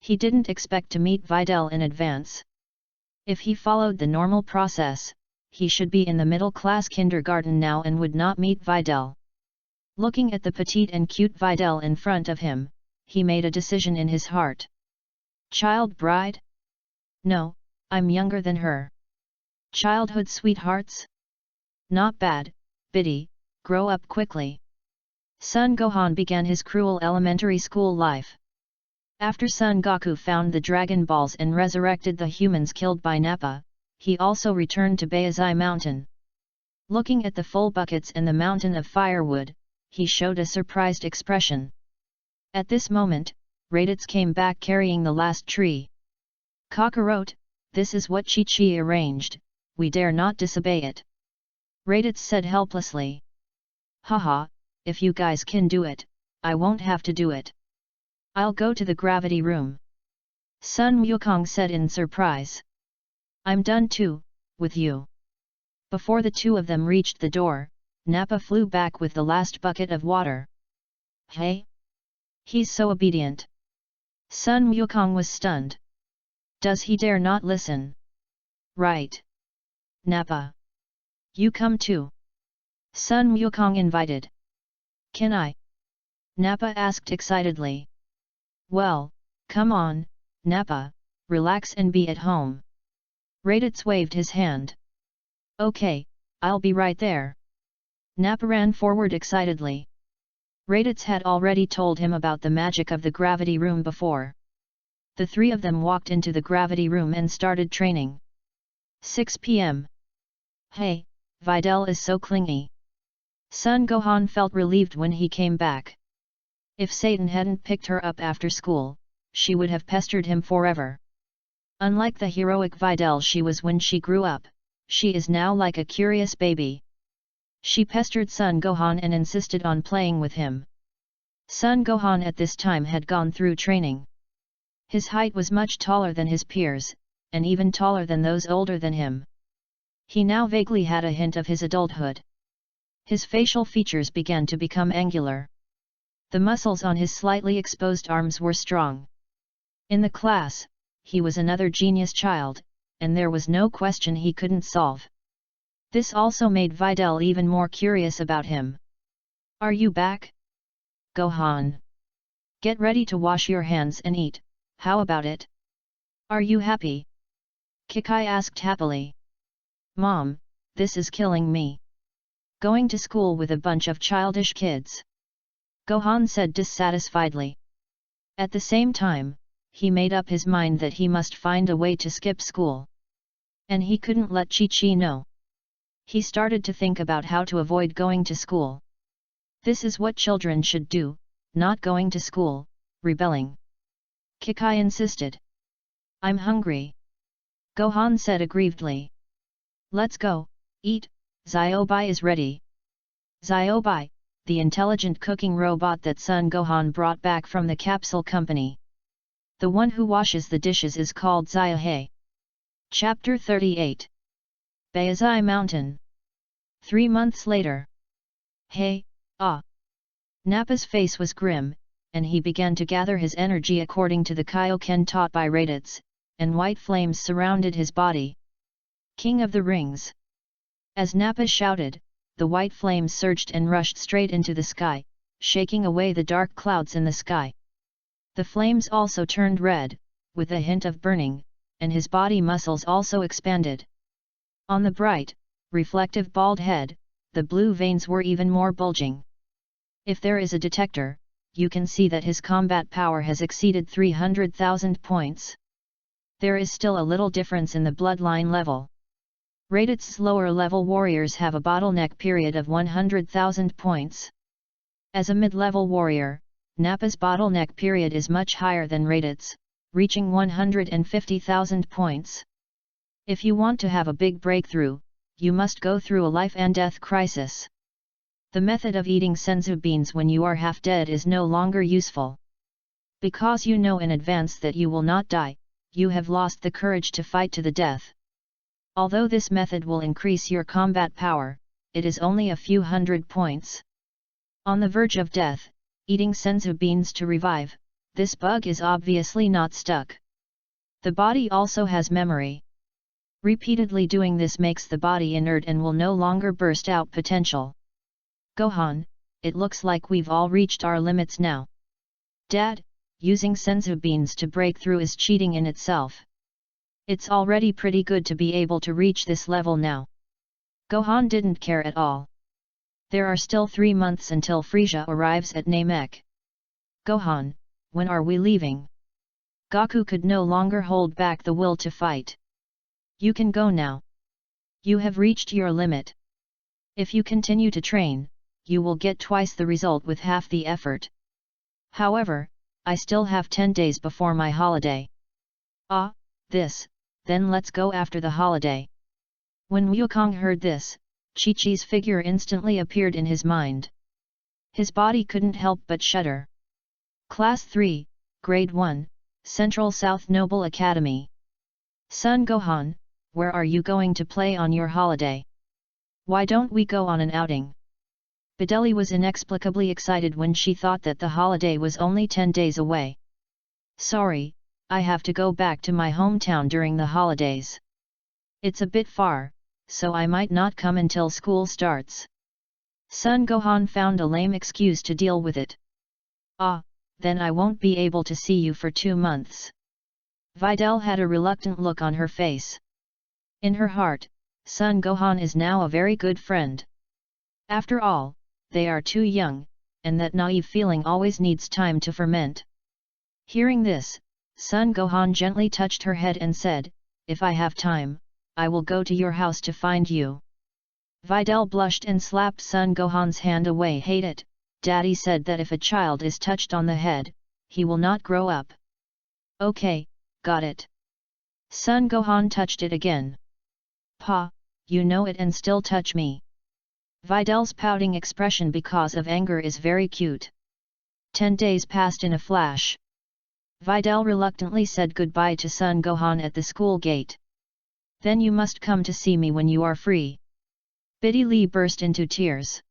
He didn't expect to meet Videl in advance. If he followed the normal process, he should be in the middle-class kindergarten now and would not meet Videl. Looking at the petite and cute Videl in front of him, he made a decision in his heart. Child bride? No, I'm younger than her. Childhood sweethearts? Not bad, Biddy, grow up quickly. Son Gohan began his cruel elementary school life. After Son Goku found the Dragon Balls and resurrected the humans killed by Nappa, he also returned to Baizai Mountain. Looking at the full buckets and the mountain of firewood, he showed a surprised expression. At this moment, Raditz came back carrying the last tree. Kakarot, this is what Chi-Chi arranged, we dare not disobey it. Raditz said helplessly. Haha, if you guys can do it, I won't have to do it. I'll go to the gravity room. Sun Wukong said in surprise. I'm done too, with you. Before the two of them reached the door, Nappa flew back with the last bucket of water. Hey? He's so obedient. Sun Wukong was stunned. Does he dare not listen? Right. Nappa. You come too. Sun Wukong invited. Can I? Nappa asked excitedly. Well, come on, Nappa, relax and be at home. Raditz waved his hand. Okay, I'll be right there. Nappa ran forward excitedly. Raditz had already told him about the magic of the gravity room before. The three of them walked into the gravity room and started training. 6 p.m. Hey, Videl is so clingy. Son Gohan felt relieved when he came back. If Satan hadn't picked her up after school, she would have pestered him forever. Unlike the heroic Videl she was when she grew up, she is now like a curious baby. She pestered Son Gohan and insisted on playing with him. Son Gohan at this time had gone through training. His height was much taller than his peers, and even taller than those older than him. He now vaguely had a hint of his adulthood. His facial features began to become angular. The muscles on his slightly exposed arms were strong. In the class, he was another genius child, and there was no question he couldn't solve. This also made Videl even more curious about him. Are you back? Gohan. Get ready to wash your hands and eat, how about it? Are you happy? Kikai asked happily. Mom, this is killing me. Going to school with a bunch of childish kids. Gohan said dissatisfiedly. At the same time, he made up his mind that he must find a way to skip school. And he couldn't let Chi-Chi know. He started to think about how to avoid going to school. This is what children should do, not going to school, rebelling. Kikai insisted. I'm hungry. Gohan said aggrievedly. Let's go, eat, Ziobai is ready. Ziobai, the intelligent cooking robot that Son Gohan brought back from the capsule company. The one who washes the dishes is called Ziohei. Chapter 38. Baizai Mountain. 3 months later. Hey, ah! Nappa's face was grim, and he began to gather his energy according to the Kaioken taught by Raditz, and white flames surrounded his body. King of the Rings. As Nappa shouted, the white flames surged and rushed straight into the sky, shaking away the dark clouds in the sky. The flames also turned red, with a hint of burning, and his body muscles also expanded. On the bright, reflective bald head, the blue veins were even more bulging. If there is a detector, you can see that his combat power has exceeded 300,000 points. There is still a little difference in the bloodline level. Rated lower level warriors have a bottleneck period of 100,000 points. As a mid-level warrior, Nappa's bottleneck period is much higher than Rated's, reaching 150,000 points. If you want to have a big breakthrough, you must go through a life and death crisis. The method of eating senzu beans when you are half dead is no longer useful. Because you know in advance that you will not die, you have lost the courage to fight to the death. Although this method will increase your combat power, it is only a few hundred points. On the verge of death, eating senzu beans to revive, this bug is obviously not stuck. The body also has memory. Repeatedly doing this makes the body inert and will no longer burst out potential. Gohan, it looks like we've all reached our limits now. Dad, using senzu beans to break through is cheating in itself. It's already pretty good to be able to reach this level now. Gohan didn't care at all. There are still 3 months until Frieza arrives at Namek. Gohan, when are we leaving? Goku could no longer hold back the will to fight. You can go now. You have reached your limit. If you continue to train, you will get twice the result with half the effort. However, I still have 10 days before my holiday. Ah, then let's go after the holiday. When Wukong heard this, Chi-Chi's figure instantly appeared in his mind. His body couldn't help but shudder. Class 3, Grade 1, Central South Noble Academy. Son Gohan, where are you going to play on your holiday? Why don't we go on an outing? Videli was inexplicably excited when she thought that the holiday was only 10 days away. Sorry, I have to go back to my hometown during the holidays. It's a bit far, so I might not come until school starts. Son Gohan found a lame excuse to deal with it. Ah, then I won't be able to see you for 2 months. Videl had a reluctant look on her face. In her heart, Son Gohan is now a very good friend. After all, they are too young, and that naive feeling always needs time to ferment. Hearing this, Son Gohan gently touched her head and said, "If I have time, I will go to your house to find you." Videl blushed and slapped Son Gohan's hand away. "Hate it, Daddy said that if a child is touched on the head, he will not grow up." "Okay, got it." Son Gohan touched it again. "Pa, you know it and still touch me." Videl's pouting expression because of anger is very cute. 10 days passed in a flash. Videl reluctantly said goodbye to Son Gohan at the school gate. "Then you must come to see me when you are free." Biddy Lee burst into tears.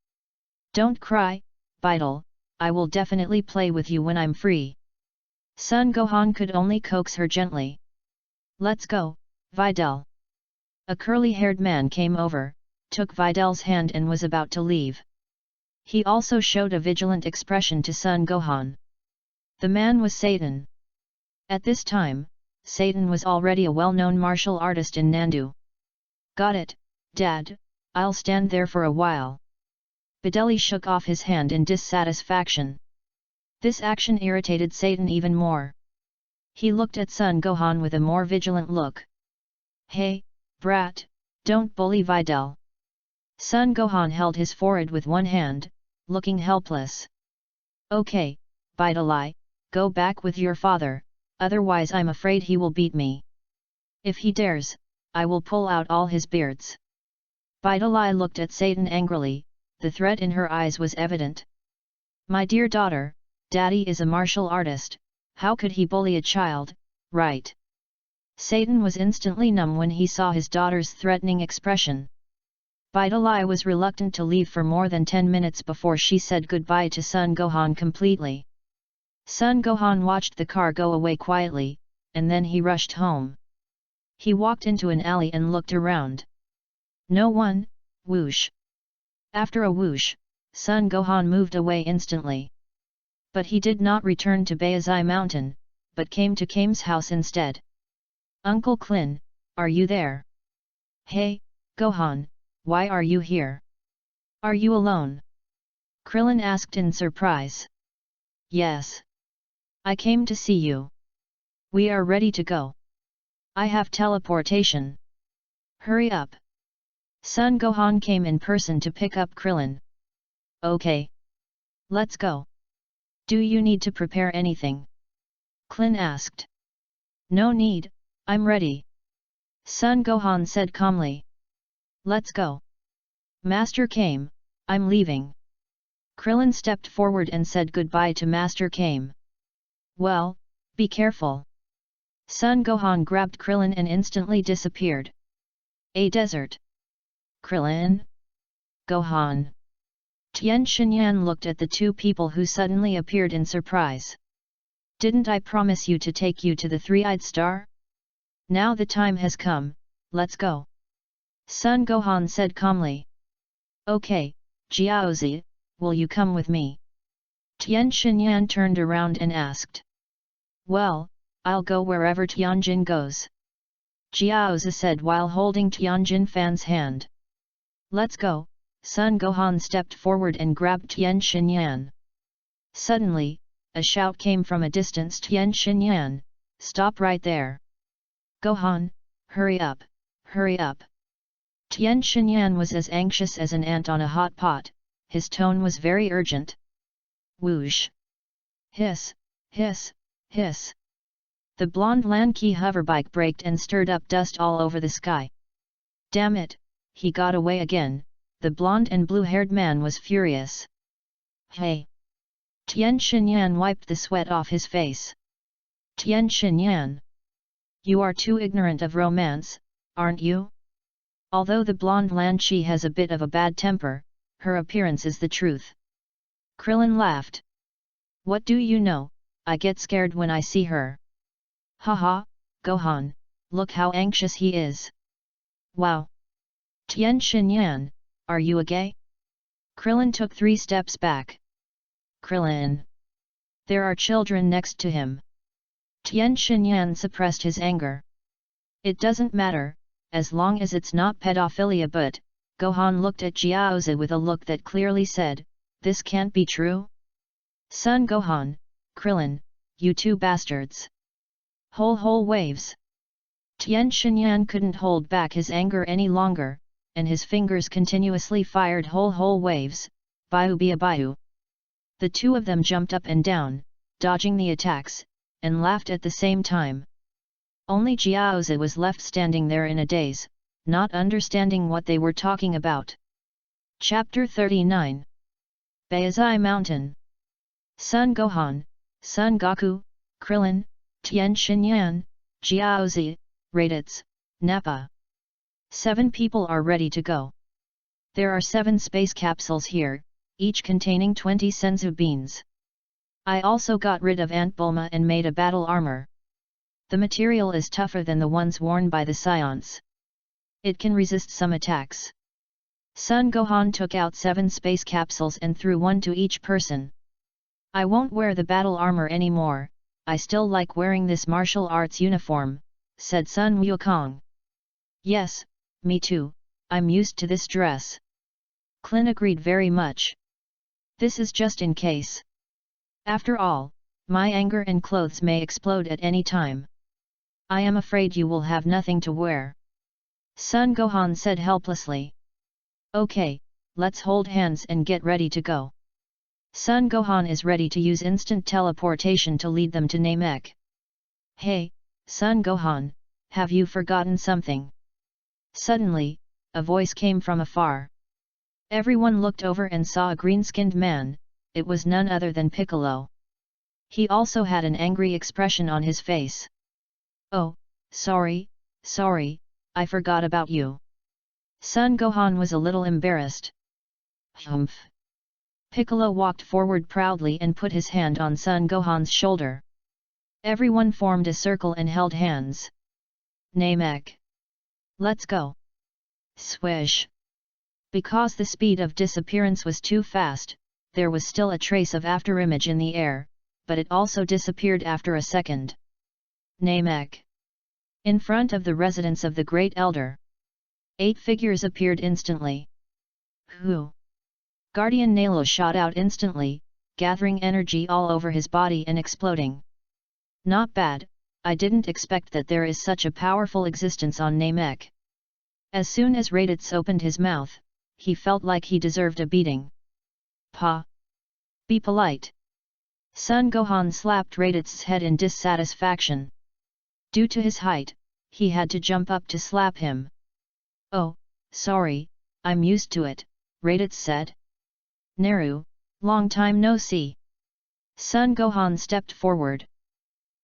"Don't cry, Videl, I will definitely play with you when I'm free." Son Gohan could only coax her gently. "Let's go, Videl." A curly-haired man came over, took Videl's hand and was about to leave. He also showed a vigilant expression to Son Gohan. The man was Satan. At this time, Satan was already a well-known martial artist in Nandu. "Got it, Dad, I'll stand there for a while." Videli shook off his hand in dissatisfaction. This action irritated Satan even more. He looked at Son Gohan with a more vigilant look. "Hey, brat, don't bully Videl." Son Gohan held his forehead with one hand, looking helpless. "Okay, Videli, go back with your father, otherwise I'm afraid he will beat me. If he dares, I will pull out all his beards." Videli looked at Satan angrily, the threat in her eyes was evident. "My dear daughter, Daddy is a martial artist, how could he bully a child, right?" Satan was instantly numb when he saw his daughter's threatening expression. Videli was reluctant to leave for more than 10 minutes before she said goodbye to Son Gohan completely. Son Gohan watched the car go away quietly, and then he rushed home. He walked into an alley and looked around. No one, whoosh. After a whoosh, Son Gohan moved away instantly. But he did not return to Bayazai Mountain, but came to Kame's house instead. "Uncle Klin, are you there?" "Hey, Gohan, why are you here? Are you alone?" Krillin asked in surprise. "Yes. I came to see you. We are ready to go. I have teleportation. Hurry up." Sun Gohan came in person to pick up Krillin. Okay. Let's go. Do you need to prepare anything? Krillin asked. No need, I'm ready. Sun Gohan said calmly. Let's go. Master Kame, I'm leaving. Krillin stepped forward and said goodbye to Master Kame. Well, be careful. Sun Gohan grabbed Krillin and instantly disappeared. A desert. Krillin? Gohan. Tien Shinyan looked at the two people who suddenly appeared in surprise. Didn't I promise you to take you to the three-eyed star? Now the time has come, let's go. Sun Gohan said calmly. Okay, Jiaozi, will you come with me? Tien Shinyan turned around and asked. Well, I'll go wherever Tianjin goes. Jiaozi said while holding Tianjin Fan's hand. Let's go. Sun Gohan stepped forward and grabbed Tien Shinyan. Suddenly, a shout came from a distance. Tien Shinyan, stop right there. Gohan, hurry up, hurry up. Tien Shinyan was as anxious as an ant on a hot pot, his tone was very urgent. Whoosh! Hiss, hiss, hiss. The blonde lanky hoverbike braked and stirred up dust all over the sky. Damn it, he got away again, the blonde and blue-haired man was furious. Hey! Tien Shinyan wiped the sweat off his face. Tien Shinyan! You are too ignorant of romance, aren't you? Although the blonde Lanchi has a bit of a bad temper, her appearance is the truth. Krillin laughed. What do you know, I get scared when I see her. Haha, Gohan, look how anxious he is. Wow! Tien Shinyan, are you a gay? Krillin took 3 steps back. Krillin! There are children next to him. Tien Shinyan suppressed his anger. It doesn't matter, as long as it's not pedophilia, but, Gohan looked at Jiaozi with a look that clearly said, this can't be true. Son Gohan, Krillin, you two bastards. Whole waves. Tien Shinyan couldn't hold back his anger any longer, and his fingers continuously fired whole waves, Baiu Bia Baiu. The two of them jumped up and down, dodging the attacks, and laughed at the same time. Only Jiaozi was left standing there in a daze, not understanding what they were talking about. Chapter 39. Baizai Mountain. Son Gohan, Son Goku, Krillin, Tien Shinyan, Jiaozi, Raditz, Nappa. 7 people are ready to go. There are 7 space capsules here, each containing 20 senzu beans. I also got rid of Ant Bulma and made a battle armor. The material is tougher than the ones worn by the Scions. It can resist some attacks. Son Gohan took out 7 space capsules and threw one to each person. I won't wear the battle armor anymore, I still like wearing this martial arts uniform, said Sun Wukong. Yes, me too, I'm used to this dress. Klin agreed very much. This is just in case. After all, my anger and clothes may explode at any time. I am afraid you will have nothing to wear. Son Gohan said helplessly. Okay, let's hold hands and get ready to go. Son Gohan is ready to use instant teleportation to lead them to Namek. Hey, Son Gohan, have you forgotten something? Suddenly, a voice came from afar. Everyone looked over and saw a green-skinned man, it was none other than Piccolo. He also had an angry expression on his face. Oh, sorry, I forgot about you. Son Gohan was a little embarrassed. Humph. Piccolo walked forward proudly and put his hand on Son Gohan's shoulder. Everyone formed a circle and held hands. Namek. Let's go. Swish. Because the speed of disappearance was too fast, there was still a trace of afterimage in the air, but it also disappeared after a second. Namek. In front of the residence of the Great Elder. 8 figures appeared instantly. Who? Guardian Nalo shot out instantly, gathering energy all over his body and exploding. Not bad, I didn't expect that there is such a powerful existence on Namek. As soon as Raditz opened his mouth, he felt like he deserved a beating. Pa! Be polite! Sun Gohan slapped Raditz's head in dissatisfaction. Due to his height, he had to jump up to slap him. Oh, sorry, I'm used to it, Raditz said. Naru, long time no see. Sun Gohan stepped forward.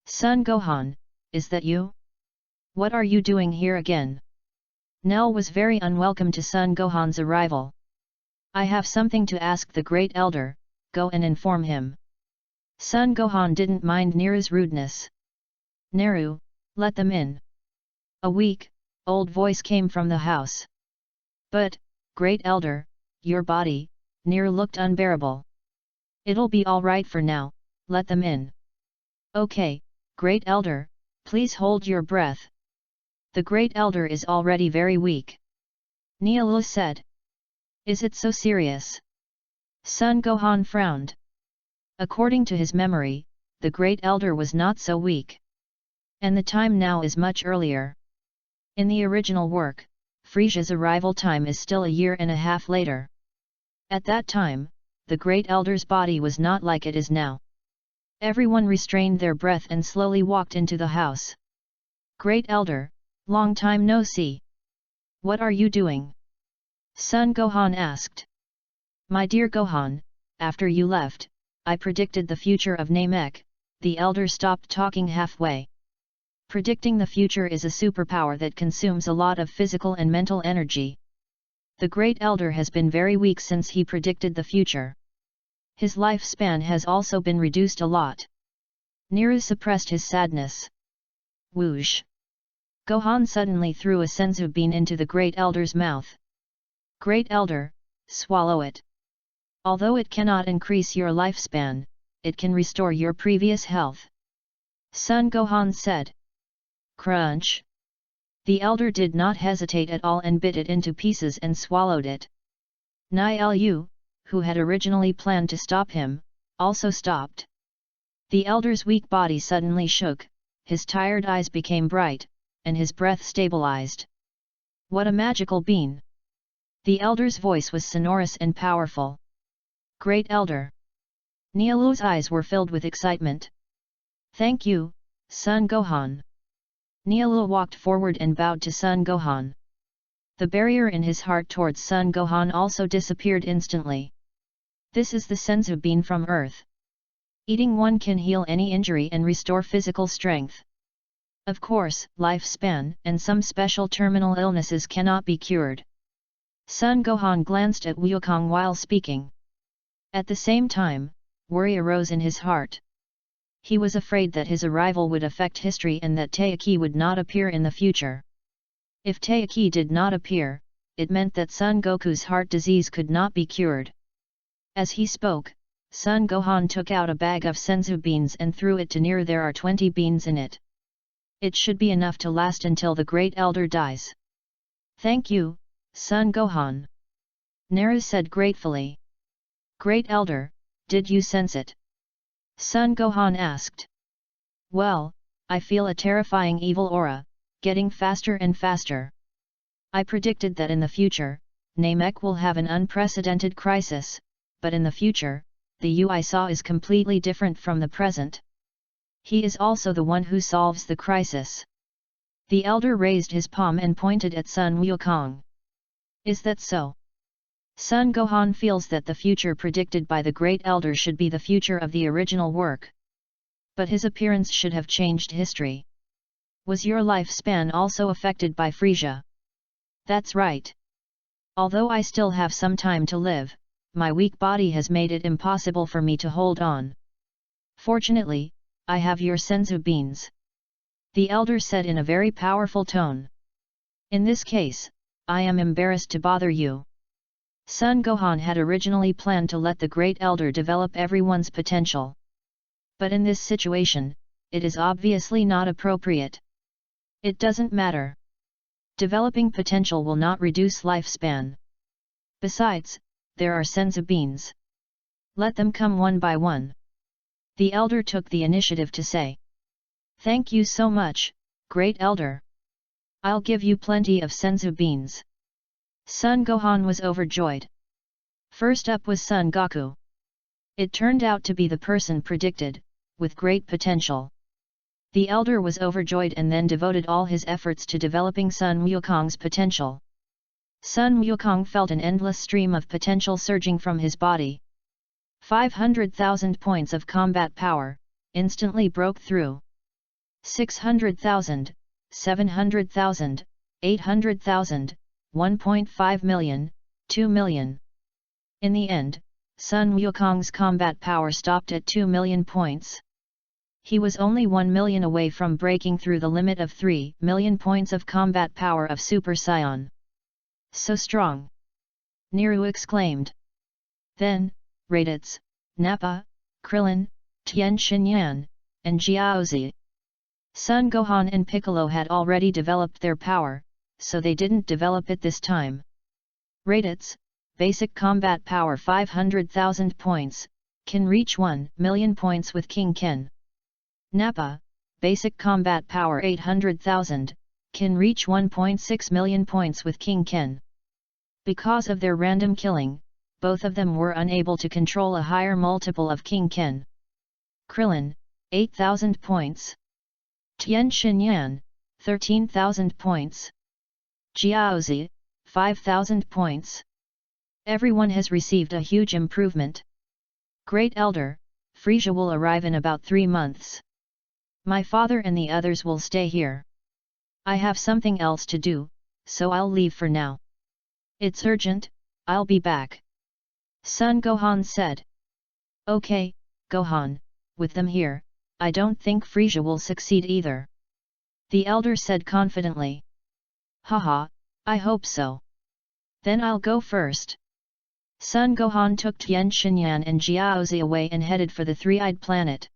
Sun Gohan, is that you? What are you doing here again? Nell was very unwelcome to Sun Gohan's arrival. I have something to ask the Great Elder, go and inform him. Sun Gohan didn't mind Naru's rudeness. Naru, let them in. A weak, old voice came from the house. But, Great Elder, your body, Naru looked unbearable. It'll be alright for now, let them in. Okay, Great Elder, please hold your breath. The Great Elder is already very weak. Nialu said. Is it so serious? Sun Gohan frowned. According to his memory, the Great Elder was not so weak. And the time now is much earlier. In the original work, Frisia's arrival time is still a year and a half later. At that time, the Great Elder's body was not like it is now. Everyone restrained their breath and slowly walked into the house. Great Elder, long time no see. What are you doing? Sun Gohan asked. My dear Gohan, after you left, I predicted the future of Namek. The Elder stopped talking halfway. Predicting the future is a superpower that consumes a lot of physical and mental energy. The Great Elder has been very weak since he predicted the future. His lifespan has also been reduced a lot. Naru suppressed his sadness. Whoosh! Gohan suddenly threw a senzu bean into the Great Elder's mouth. Great Elder, swallow it. Although it cannot increase your lifespan, it can restore your previous health. Sun Gohan said. Crunch! The Elder did not hesitate at all and bit it into pieces and swallowed it. Nilu, who had originally planned to stop him, also stopped. The Elder's weak body suddenly shook, his tired eyes became bright, and his breath stabilized. What a magical bean! The Elder's voice was sonorous and powerful. Great Elder! Nialu's eyes were filled with excitement. Thank you, Sun Gohan. Nialu walked forward and bowed to Sun Gohan. The barrier in his heart towards Sun Gohan also disappeared instantly. This is the senzu bean from Earth. Eating one can heal any injury and restore physical strength. Of course, lifespan and some special terminal illnesses cannot be cured. Sun Gohan glanced at Wukong while speaking. At the same time, worry arose in his heart. He was afraid that his arrival would affect history and that Taiki would not appear in the future. If Taiki did not appear, it meant that Son Goku's heart disease could not be cured. As he spoke, Son Gohan took out a bag of senzu beans and threw it to Naru. There are 20 beans in it. It should be enough to last until the Great Elder dies. Thank you, Son Gohan. Naru said gratefully. Great Elder, did you sense it? Son Gohan asked. Well, I feel a terrifying evil aura, getting faster and faster. I predicted that in the future, Namek will have an unprecedented crisis, but in the future, the you I saw is completely different from the present. He is also the one who solves the crisis. The Elder raised his palm and pointed at Sun Wukong. Is that so? Sun Gohan feels that the future predicted by the Great Elder should be the future of the original work. But his appearance should have changed history. Was your lifespan also affected by Frisia? That's right. Although I still have some time to live, my weak body has made it impossible for me to hold on. Fortunately, I have your senzu beans. The Elder said in a very powerful tone. In this case, I am embarrassed to bother you. Son Gohan had originally planned to let the Great Elder develop everyone's potential. But in this situation, it is obviously not appropriate. It doesn't matter. Developing potential will not reduce lifespan. Besides, there are senzu beans. Let them come one by one. The Elder took the initiative to say. Thank you so much, Great Elder. I'll give you plenty of senzu beans. Son Gohan was overjoyed. First up was Son Goku. It turned out to be the person predicted, with great potential. The elder was overjoyed and then devoted all his efforts to developing Sun Wukong's potential. Sun Wukong felt an endless stream of potential surging from his body. 500,000 points of combat power instantly broke through. 600,000, 700,000, 800,000, 1.5 million, 2 million. In the end, Sun Wukong's combat power stopped at 2 million points. He was only 1 million away from breaking through the limit of 3 million points of combat power of Super Saiyan. So strong! Nero exclaimed. Then, Raditz, Nappa, Krillin, Tien Shinyan, and Jiaozi. Son Gohan and Piccolo had already developed their power, so they didn't develop it this time. Raditz, basic combat power 500,000 points, can reach 1 million points with King Ken. Nappa, basic combat power 800,000, can reach 1.6 million points with King Ken. Because of their random killing, both of them were unable to control a higher multiple of King Ken. Krillin, 8,000 points. Tien Shinyan, 13,000 points. Jiaozi, 5,000 points. Everyone has received a huge improvement. Great Elder, Frieza will arrive in about 3 months. My father and the others will stay here. I have something else to do, so I'll leave for now. It's urgent, I'll be back. Son Gohan said. Okay, Gohan, with them here, I don't think Frieza will succeed either. The elder said confidently. Haha, I hope so. Then I'll go first. Son Gohan took Tien Shinyan and Jiaozi away and headed for the three-eyed planet.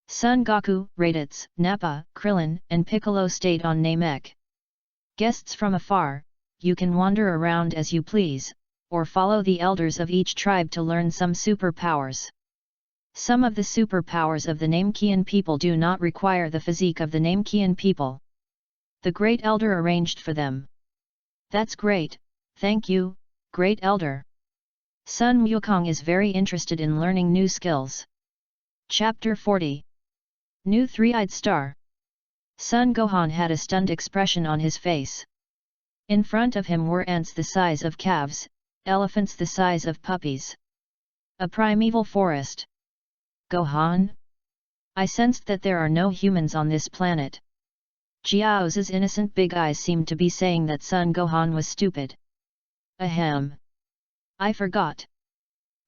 Son Goku, Raditz, Nappa, Krillin, and Piccolo stayed on Namek. Guests from afar, you can wander around as you please, or follow the elders of each tribe to learn some superpowers. Some of the superpowers of the Namekian people do not require the physique of the Namekian people. The Great Elder arranged for them. That's great, thank you, Great Elder. Sun Wukong is very interested in learning new skills. Chapter 40. New Three-Eyed Star. Son Gohan had a stunned expression on his face. In front of him were ants the size of calves, elephants the size of puppies. A primeval forest. Gohan? I sensed that there are no humans on this planet. Jiaozi's innocent big eyes seemed to be saying that Son Gohan was stupid. Ahem. I forgot.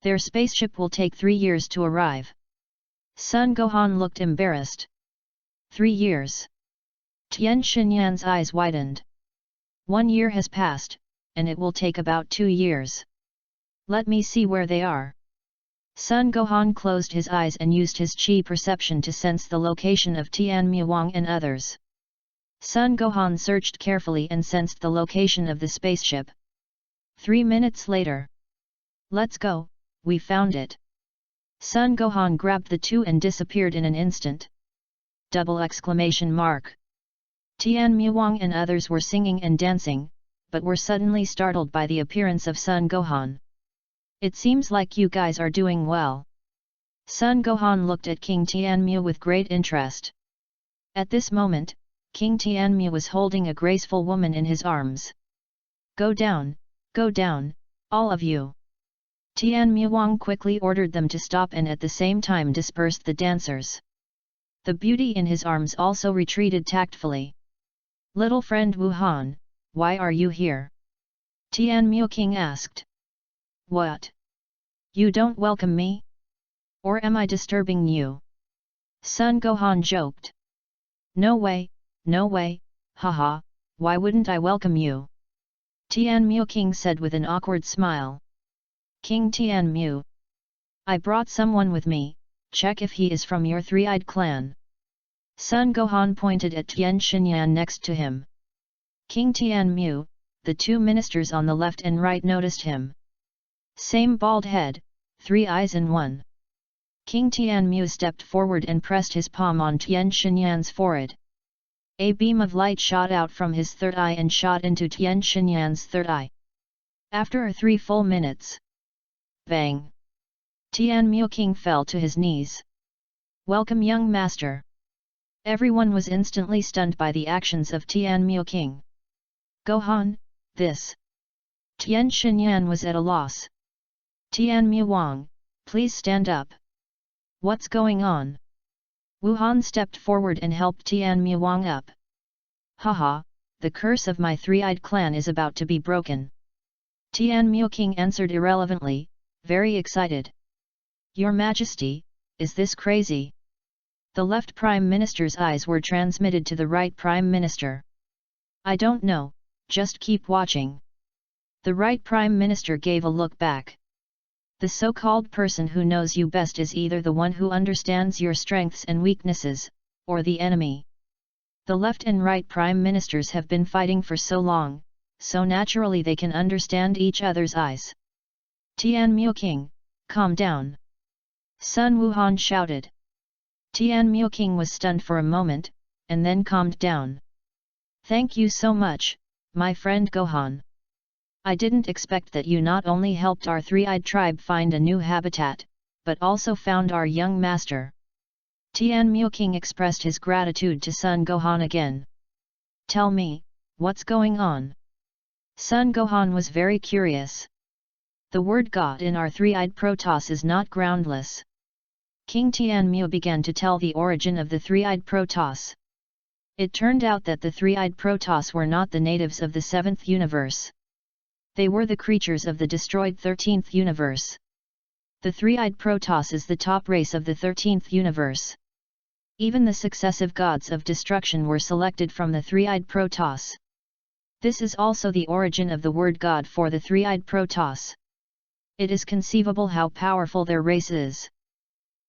Their spaceship will take 3 years to arrive. Son Gohan looked embarrassed. 3 years. Tien Shinyan's eyes widened. 1 year has passed, and it will take about 2 years. Let me see where they are. Son Gohan closed his eyes and used his chi perception to sense the location of Tian Muwang and others. Son Gohan searched carefully and sensed the location of the spaceship. 3 minutes later. Let's go, we found it. Son Gohan grabbed the two and disappeared in an instant. Double exclamation mark. Tian Muwang and others were singing and dancing, but were suddenly startled by the appearance of Son Gohan. It seems like you guys are doing well. Son Gohan looked at King Tianmu with great interest. At this moment, King Tianmu was holding a graceful woman in his arms. Go down, all of you. Tian Muwang quickly ordered them to stop and at the same time dispersed the dancers. The beauty in his arms also retreated tactfully. Little friend Wuhan, why are you here? Tian Mu King asked. What? You don't welcome me? Or am I disturbing you? Son Gohan joked. No way, haha, why wouldn't I welcome you? Tian Mu King said with an awkward smile. King Tian Mu. I brought someone with me, check if he is from your three-eyed clan. Son Gohan pointed at Tien Shinyan next to him. King Tian Mu, the two ministers on the left and right noticed him. Same bald head, 3 eyes in one. King Tian Mu stepped forward and pressed his palm on Tien Shinyan's forehead. A beam of light shot out from his third eye and shot into Tian Xinyan's third eye. After 3 full minutes. Bang! Tian Muking fell to his knees. Welcome, young master. Everyone was instantly stunned by the actions of Tian Muking. Gohan, this. Tian Xinyan was at a loss. Tian Muwang, please stand up. What's going on? Wuhan stepped forward and helped Tian Muwang up. Haha, the curse of my three-eyed clan is about to be broken. Tian Muking answered irrelevantly, very excited. Your Majesty, is this crazy? The left Prime Minister's eyes were transmitted to the right Prime Minister. I don't know, just keep watching. The right Prime Minister gave a look back. The so-called person who knows you best is either the one who understands your strengths and weaknesses, or the enemy. The left and right Prime Ministers have been fighting for so long, so naturally they can understand each other's eyes. Tian Muking, calm down. Sun Wuhan shouted. Tian Muking was stunned for a moment, and then calmed down. Thank you so much, my friend Gohan. I didn't expect that you not only helped our three-eyed tribe find a new habitat, but also found our young master. Tian Muking expressed his gratitude to Sun Gohan again. Tell me, what's going on? Sun Gohan was very curious. The word God in our three-eyed Protoss is not groundless. King Tian Mu began to tell the origin of the three-eyed Protoss. It turned out that the three-eyed Protoss were not the natives of the 7th universe. They were the creatures of the destroyed 13th universe. The three-eyed Protoss is the top race of the 13th universe. Even the successive gods of destruction were selected from the three-eyed Protoss. This is also the origin of the word God for the three-eyed Protoss. It is conceivable how powerful their race is.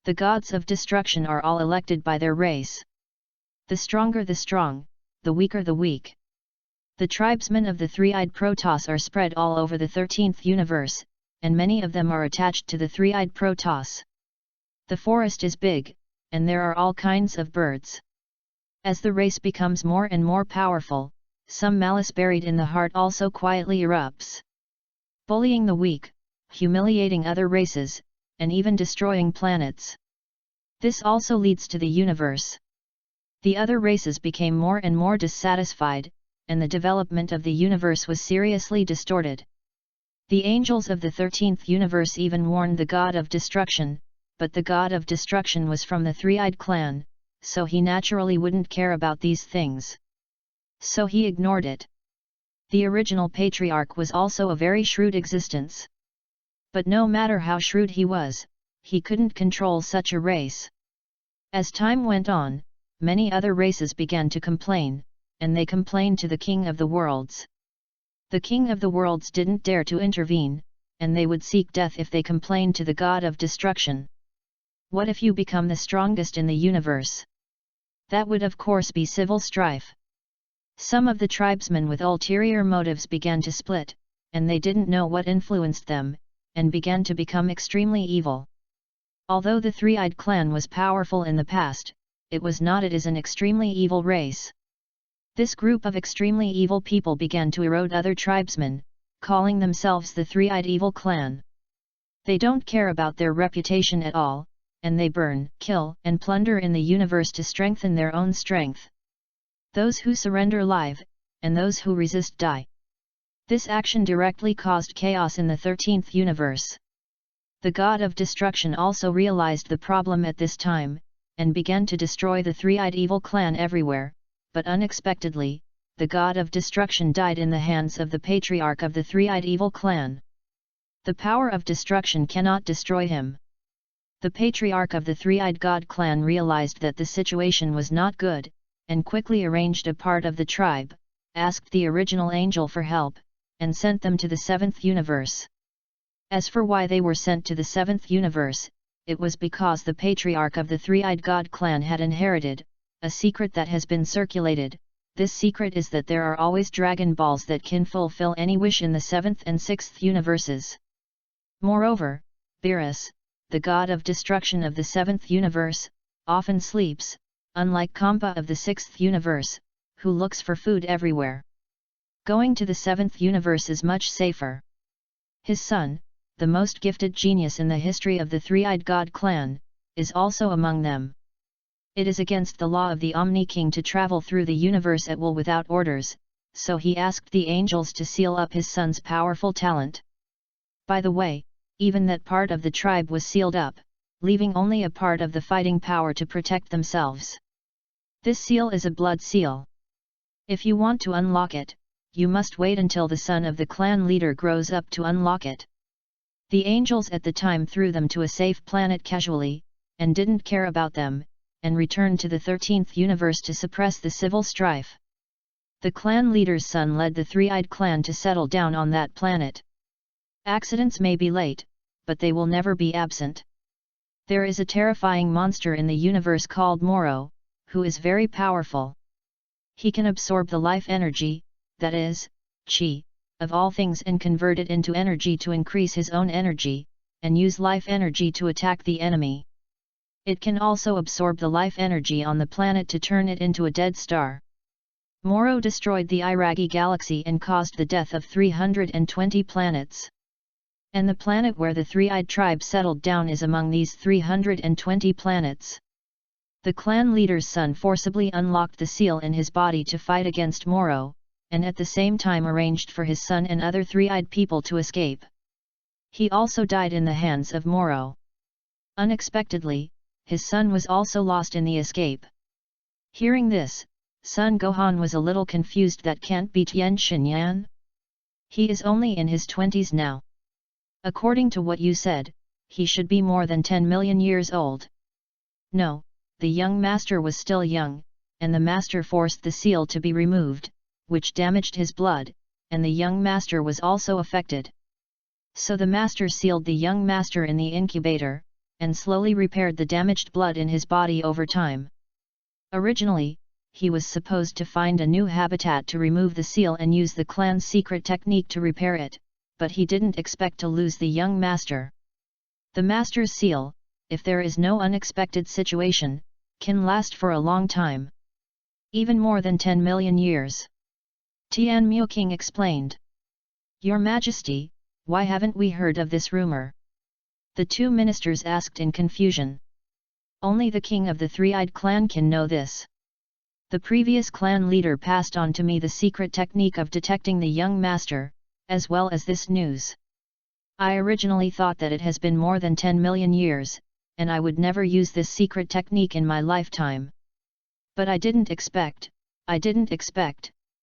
The gods of destruction are all elected by their race. The stronger the strong, the weaker the weak. The tribesmen of the three-eyed Protoss are spread all over the 13th universe, and many of them are attached to the three-eyed Protoss. The forest is big, and there are all kinds of birds. As the race becomes more and more powerful, some malice buried in the heart also quietly erupts. Bullying the weak, humiliating other races, and even destroying planets. This also leads to the universe. The other races became more and more dissatisfied, and the development of the universe was seriously distorted. The angels of the 13th universe even warned the god of destruction, but the god of destruction was from the three-eyed clan, so he naturally wouldn't care about these things. So he ignored it. The original patriarch was also a very shrewd existence. But no matter how shrewd he couldn't control such a race. As time went on, many other races began to complain, and they complained to the King of the Worlds. The King of the Worlds didn't dare to intervene, and they would seek death if they complained to the God of Destruction. What if you become the strongest in the universe? That would of course be civil strife. Some of the tribesmen with ulterior motives began to split, and they didn't know what influenced them, and began to become extremely evil. Although the three-eyed clan was powerful in the past, it is an extremely evil race. This group of extremely evil people began to erode other tribesmen, calling themselves the Three-Eyed Evil Clan. They don't care about their reputation at all, and they burn, kill, and plunder in the universe to strengthen their own strength. Those who surrender live, and those who resist die. This action directly caused chaos in the 13th universe. The god of destruction also realized the problem at this time, and began to destroy the Three-Eyed Evil Clan everywhere. But unexpectedly, the god of destruction died in the hands of the patriarch of the Three-Eyed Evil Clan. The power of destruction cannot destroy him. The patriarch of the Three-Eyed God Clan realized that the situation was not good, and quickly arranged a part of the tribe, asked the original angel for help, and sent them to the 7th universe. As for why they were sent to the 7th universe, it was because the patriarch of the Three-Eyed God Clan had inherited a secret that has been circulated. This secret is that there are always Dragon Balls that can fulfill any wish in the 7th and 6th universes. Moreover, Beerus, the god of destruction of the 7th universe, often sleeps, unlike Kampa of the 6th universe, who looks for food everywhere. Going to the 7th universe is much safer. His son, the most gifted genius in the history of the Three-Eyed God clan, is also among them. It is against the law of the Omni King to travel through the universe at will without orders, so he asked the angels to seal up his son's powerful talent. By the way, even that part of the tribe was sealed up, leaving only a part of the fighting power to protect themselves. This seal is a blood seal. If you want to unlock it, you must wait until the son of the clan leader grows up to unlock it. The angels at the time threw them to a safe planet casually, and didn't care about them, and returned to the 13th universe to suppress the civil strife. The clan leader's son led the Three-Eyed clan to settle down on that planet. Accidents may be late, but they will never be absent. There is a terrifying monster in the universe called Moro, who is very powerful. He can absorb the life energy, that is, chi, of all things and convert it into energy to increase his own energy, and use life energy to attack the enemy. It can also absorb the life energy on the planet to turn it into a dead star. Moro destroyed the Iragi galaxy and caused the death of 320 planets. And the planet where the Three-Eyed tribe settled down is among these 320 planets. The clan leader's son forcibly unlocked the seal in his body to fight against Moro, and at the same time arranged for his son and other Three-Eyed people to escape. He also died in the hands of Moro. Unexpectedly, his son was also lost in the escape. Hearing this, son Gohan was a little confused. That can't be Tien Shinyan? He is only in his 20s now. According to what you said, he should be more than 10 million years old. No, the young master was still young, and the master forced the seal to be removed, which damaged his blood, and the young master was also affected. So the master sealed the young master in the incubator, and slowly repaired the damaged blood in his body over time. Originally, he was supposed to find a new habitat to remove the seal and use the clan's secret technique to repair it, but he didn't expect to lose the young master. The master's seal, if there is no unexpected situation, can last for a long time. Even more than 10 million years. Tian Mu King explained. Your Majesty, why haven't we heard of this rumor? The two ministers asked in confusion. Only the king of the Three-Eyed clan can know this. The previous clan leader passed on to me the secret technique of detecting the young master, as well as this news. I originally thought that it has been more than 10 million years, and I would never use this secret technique in my lifetime. But I didn't expect,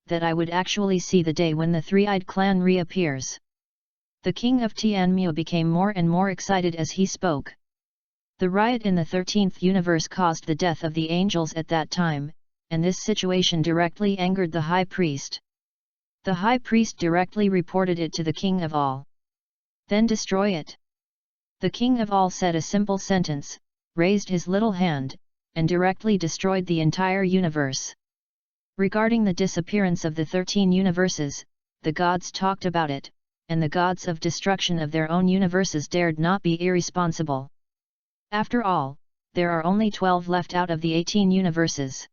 that I would actually see the day when the Three-Eyed clan reappears. The king of Tianmu became more and more excited as he spoke. The riot in the 13th universe caused the death of the angels at that time, and this situation directly angered the high priest. The high priest directly reported it to the king of all. Then destroy it. The king of all said a simple sentence, raised his little hand, and directly destroyed the entire universe. Regarding the disappearance of the 13 universes, the gods talked about it, and the gods of destruction of their own universes dared not be irresponsible. After all, there are only 12 left out of the 18 universes.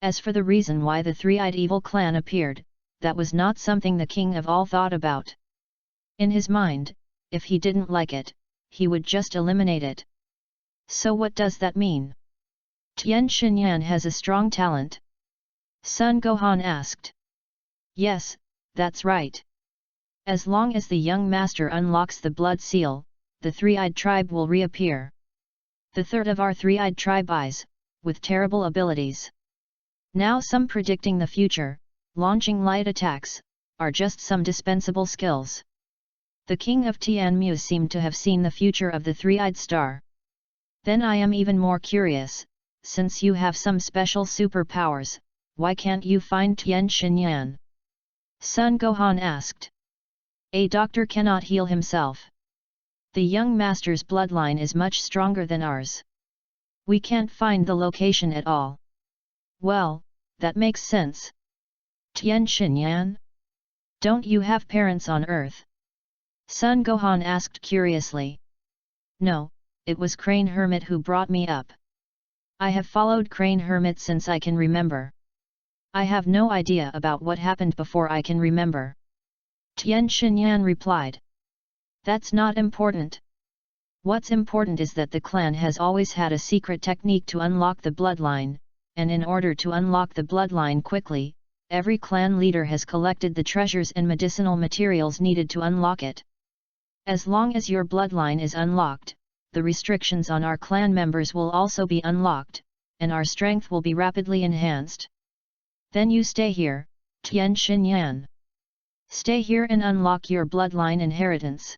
As for the reason why the Three-Eyed Evil clan appeared, that was not something the king of all thought about. In his mind, if he didn't like it, he would just eliminate it. So what does that mean? Tien Shinyan has a strong talent? Son Gohan asked. Yes, that's right. As long as the young master unlocks the blood seal, the Three-Eyed tribe will reappear. The third of our Three-Eyed tribe eyes, with terrible abilities. Now some predicting the future, launching light attacks, are just some dispensable skills. The king of Tianmu seemed to have seen the future of the Three-Eyed star. Then I am even more curious, since you have some special superpowers, why can't you find Tien Shinyan? Son Gohan asked. A doctor cannot heal himself. The young master's bloodline is much stronger than ours. We can't find the location at all. Well, that makes sense. Tien Shinyan? Don't you have parents on Earth? Son Gohan asked curiously. No, it was Crane Hermit who brought me up. I have followed Crane Hermit since I can remember. I have no idea about what happened before I can remember. Tian Xinyan replied. That's not important. What's important is that the clan has always had a secret technique to unlock the bloodline, and in order to unlock the bloodline quickly, every clan leader has collected the treasures and medicinal materials needed to unlock it. As long as your bloodline is unlocked, the restrictions on our clan members will also be unlocked, and our strength will be rapidly enhanced. Then you stay here, Tian Xinyan. Stay here and unlock your bloodline inheritance.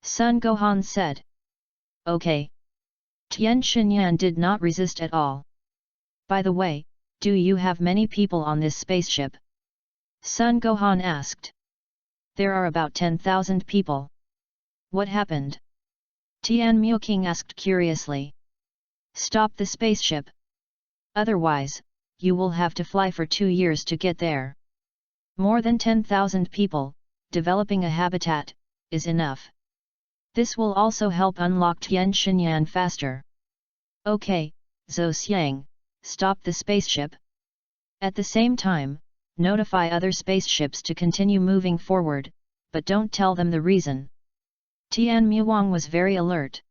Sun Gohan said. Okay. Tian Xinyan did not resist at all. By the way, do you have many people on this spaceship? Sun Gohan asked. There are about 10,000 people. What happened? Tian Muking asked curiously. Stop the spaceship. Otherwise, you will have to fly for 2 years to get there. More than 10,000 people, developing a habitat, is enough. This will also help unlock Tian Xinyan faster. Okay, Zhou Xiang, stop the spaceship. At the same time, notify other spaceships to continue moving forward, but don't tell them the reason. Tian Muwang was very alert.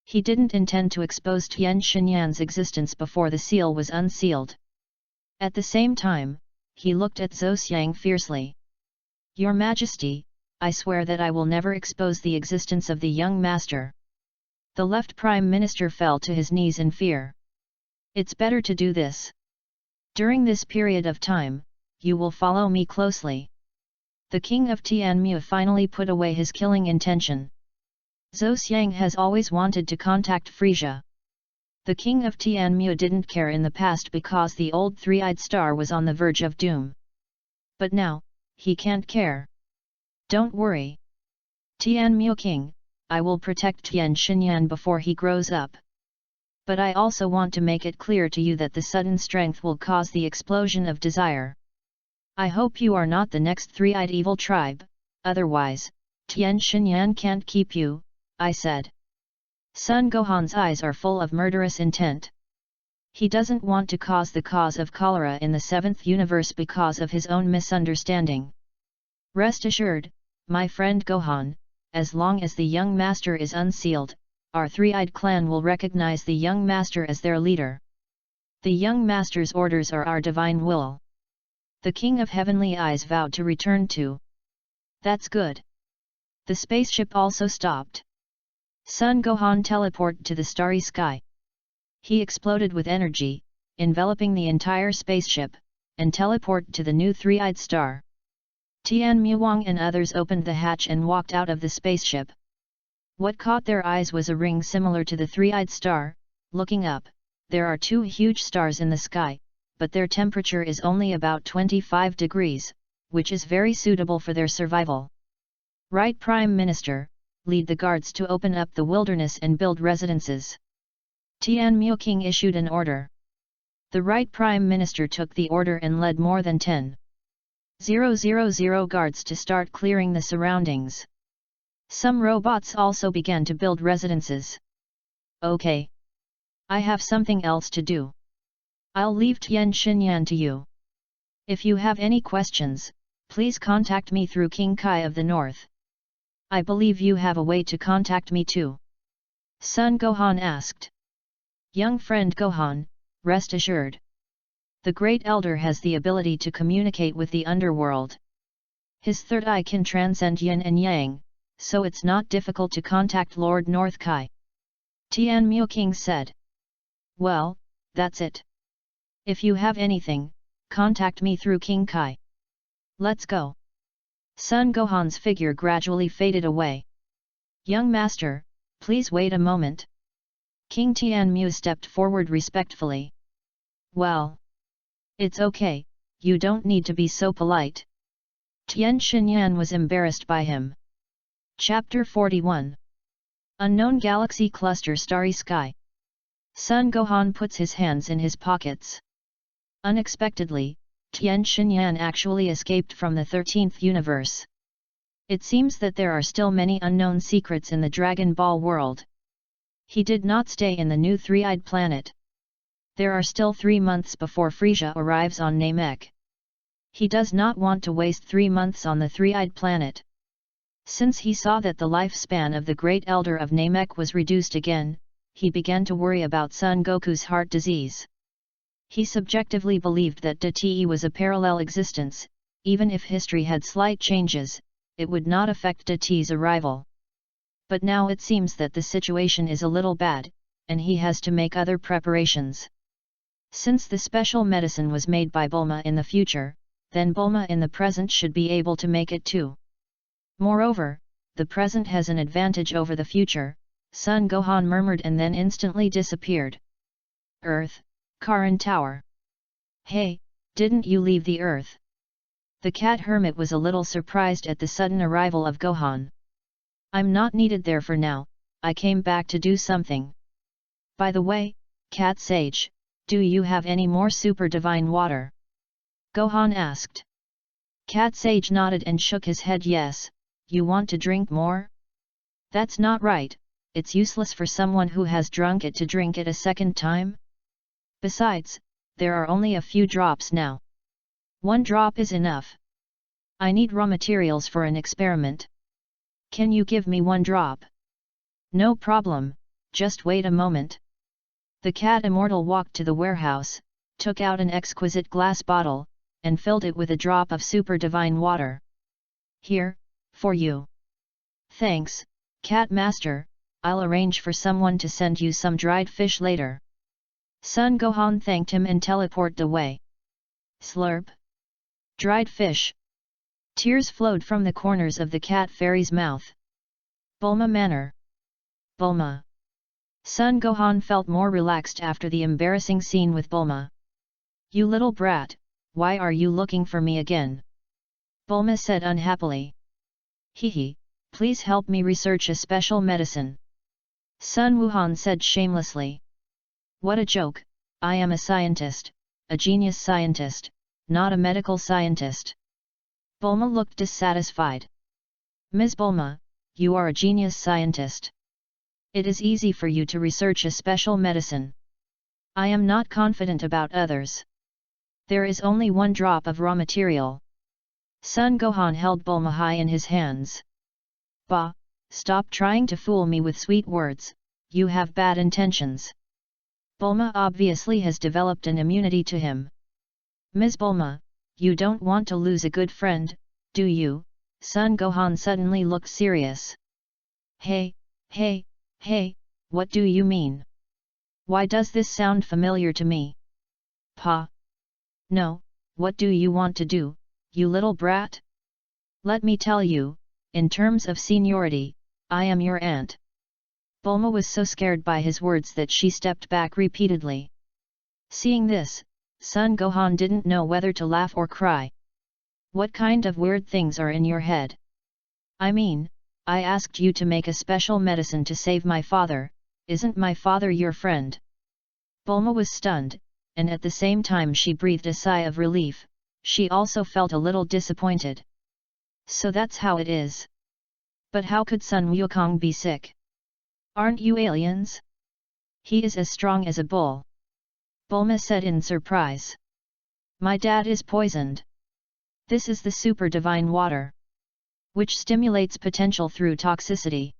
He didn't intend to expose Tian Xinyan's existence before the seal was unsealed. At the same time, he looked at Zhou Xiang fiercely. Your Majesty, I swear that I will never expose the existence of the young master. The left Prime Minister fell to his knees in fear. It's better to do this. During this period of time, you will follow me closely. The King of Tianmu finally put away his killing intention. Zhou Xiang has always wanted to contact Frisia. The King of Tianmu didn't care in the past because the old three-eyed star was on the verge of doom. But now, he can't care. Don't worry. Tianmu King, I will protect Tian Xinyan before he grows up. But I also want to make it clear to you that the sudden strength will cause the explosion of desire. I hope you are not the next three-eyed evil tribe, otherwise, Tian Xinyan can't keep you, I said. Sun Gohan's eyes are full of murderous intent. He doesn't want to cause the cause of cholera in the 7th universe because of his own misunderstanding. Rest assured, my friend Gohan, as long as the young master is unsealed, our three-eyed clan will recognize the young master as their leader. The young master's orders are our divine will. The King of Heavenly Eyes vowed to return to. That's good. The spaceship also stopped. Sun Gohan teleported to the starry sky. He exploded with energy, enveloping the entire spaceship, and teleported to the new three-eyed star. Tian Muwang and others opened the hatch and walked out of the spaceship. What caught their eyes was a ring similar to the three-eyed star. Looking up, there are 2 huge stars in the sky, but their temperature is only about 25 degrees, which is very suitable for their survival. Right Prime Minister, lead the guards to open up the wilderness and build residences. Tian Muking issued an order. The Right Prime Minister took the order and led more than 10,000 guards to start clearing the surroundings. Some robots also began to build residences. Okay. I have something else to do. I'll leave Tian Xinyan to you. If you have any questions, please contact me through King Kai of the North. I believe you have a way to contact me too. Sun Gohan asked. Young friend Gohan, rest assured. The Great Elder has the ability to communicate with the underworld. His third eye can transcend yin and yang, so it's not difficult to contact Lord North Kai. Tian Muking said. Well, that's it. If you have anything, contact me through King Kai. Let's go. Sun Gohan's figure gradually faded away. Young master, please wait a moment. King Tianmu stepped forward respectfully. Well. It's okay, you don't need to be so polite. Tian Xinyan was embarrassed by him. Chapter 41. Unknown Galaxy Cluster Starry Sky. Sun Gohan puts his hands in his pockets. Unexpectedly, Tian Xinyan actually escaped from the 13th universe. It seems that there are still many unknown secrets in the Dragon Ball world. He did not stay in the new three-eyed planet. There are still 3 months before Frisia arrives on Namek. He does not want to waste 3 months on the three-eyed planet. Since he saw that the lifespan of the great elder of Namek was reduced again, he began to worry about Son Goku's heart disease. He subjectively believed that Date was a parallel existence. Even if history had slight changes, it would not affect Date's arrival. But now it seems that the situation is a little bad, and he has to make other preparations. Since the special medicine was made by Bulma in the future, then Bulma in the present should be able to make it too. Moreover, the present has an advantage over the future, Son Gohan murmured and then instantly disappeared. Earth, Karin Tower. Hey, didn't you leave the Earth? The cat hermit was a little surprised at the sudden arrival of Gohan. I'm not needed there for now, I came back to do something. By the way, Cat Sage, do you have any more super divine water? Gohan asked. Cat Sage nodded and shook his head. Yes, you want to drink more? That's not right, it's useless for someone who has drunk it to drink it a second time. Besides, there are only a few drops now. 1 drop is enough. I need raw materials for an experiment. Can you give me 1 drop? No problem, just wait a moment. The cat immortal walked to the warehouse, took out an exquisite glass bottle, and filled it with a drop of super divine water. Here, for you. Thanks, Cat Master, I'll arrange for someone to send you some dried fish later. Son Gohan thanked him and teleported away. Slurp. Dried fish. Tears flowed from the corners of the cat fairy's mouth. Bulma Manor. Bulma. Son Gohan felt more relaxed after the embarrassing scene with Bulma. You little brat, why are you looking for me again? Bulma said unhappily. Hehe, please help me research a special medicine. Sun Wuhan said shamelessly. What a joke, I am a scientist, a genius scientist, not a medical scientist. Bulma looked dissatisfied. Ms. Bulma, you are a genius scientist. It is easy for you to research a special medicine. I am not confident about others. There is only 1 drop of raw material. Son Gohan held Bulma high in his hands. Bah, stop trying to fool me with sweet words, you have bad intentions. Bulma obviously has developed an immunity to him. Ms. Bulma, you don't want to lose a good friend, do you? Son Gohan suddenly looked serious. Hey, what do you mean? Why does this sound familiar to me? Pa. No, what do you want to do, you little brat? Let me tell you, in terms of seniority, I am your aunt. Bulma was so scared by his words that she stepped back repeatedly. Seeing this, Son Gohan didn't know whether to laugh or cry. What kind of weird things are in your head? I mean, I asked you to make a special medicine to save my father, isn't my father your friend? Bulma was stunned, and at the same time she breathed a sigh of relief, she also felt a little disappointed. So that's how it is. But how could Sun Wukong be sick? Aren't you aliens? He is as strong as a bull. Bulma said in surprise. My dad is poisoned. This is the super divine water, which stimulates potential through toxicity.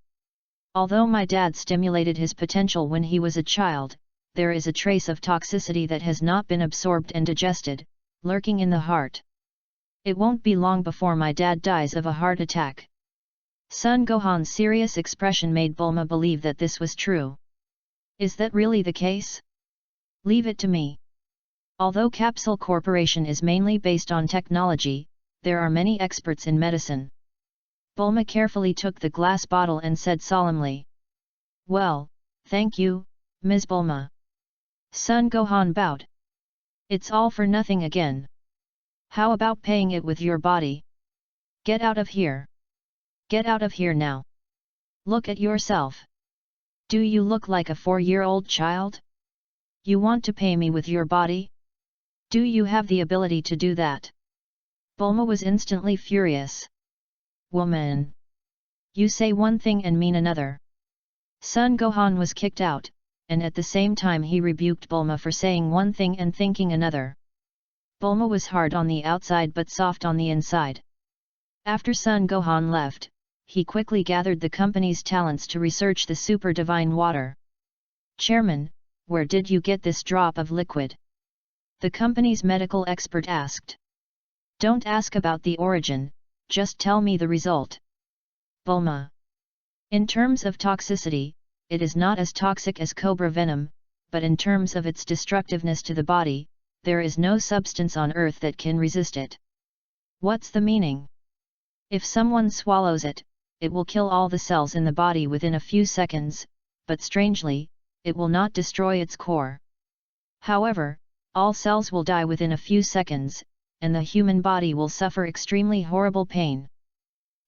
Although my dad stimulated his potential when he was a child, there is a trace of toxicity that has not been absorbed and digested, lurking in the heart. It won't be long before my dad dies of a heart attack. Son Gohan's serious expression made Bulma believe that this was true. Is that really the case? Leave it to me. Although Capsule Corporation is mainly based on technology, there are many experts in medicine. Bulma carefully took the glass bottle and said solemnly. Well, thank you, Ms. Bulma. Son Gohan bowed. It's all for nothing again. How about paying it with your body? Get out of here. Get out of here now. Look at yourself. Do you look like a 4-year-old child? You want to pay me with your body? Do you have the ability to do that? Bulma was instantly furious. Woman! You say one thing and mean another. Son Gohan was kicked out, and at the same time he rebuked Bulma for saying one thing and thinking another. Bulma was hard on the outside but soft on the inside. After Son Gohan left, he quickly gathered the company's talents to research the super divine water. "Chairman, where did you get this drop of liquid?" the company's medical expert asked. "Don't ask about the origin, just tell me the result." Bulma: "In terms of toxicity, it is not as toxic as cobra venom, but in terms of its destructiveness to the body, there is no substance on earth that can resist it." "What's the meaning?" "If someone swallows it, it will kill all the cells in the body within a few seconds, but strangely, it will not destroy its core. However, all cells will die within a few seconds, and the human body will suffer extremely horrible pain.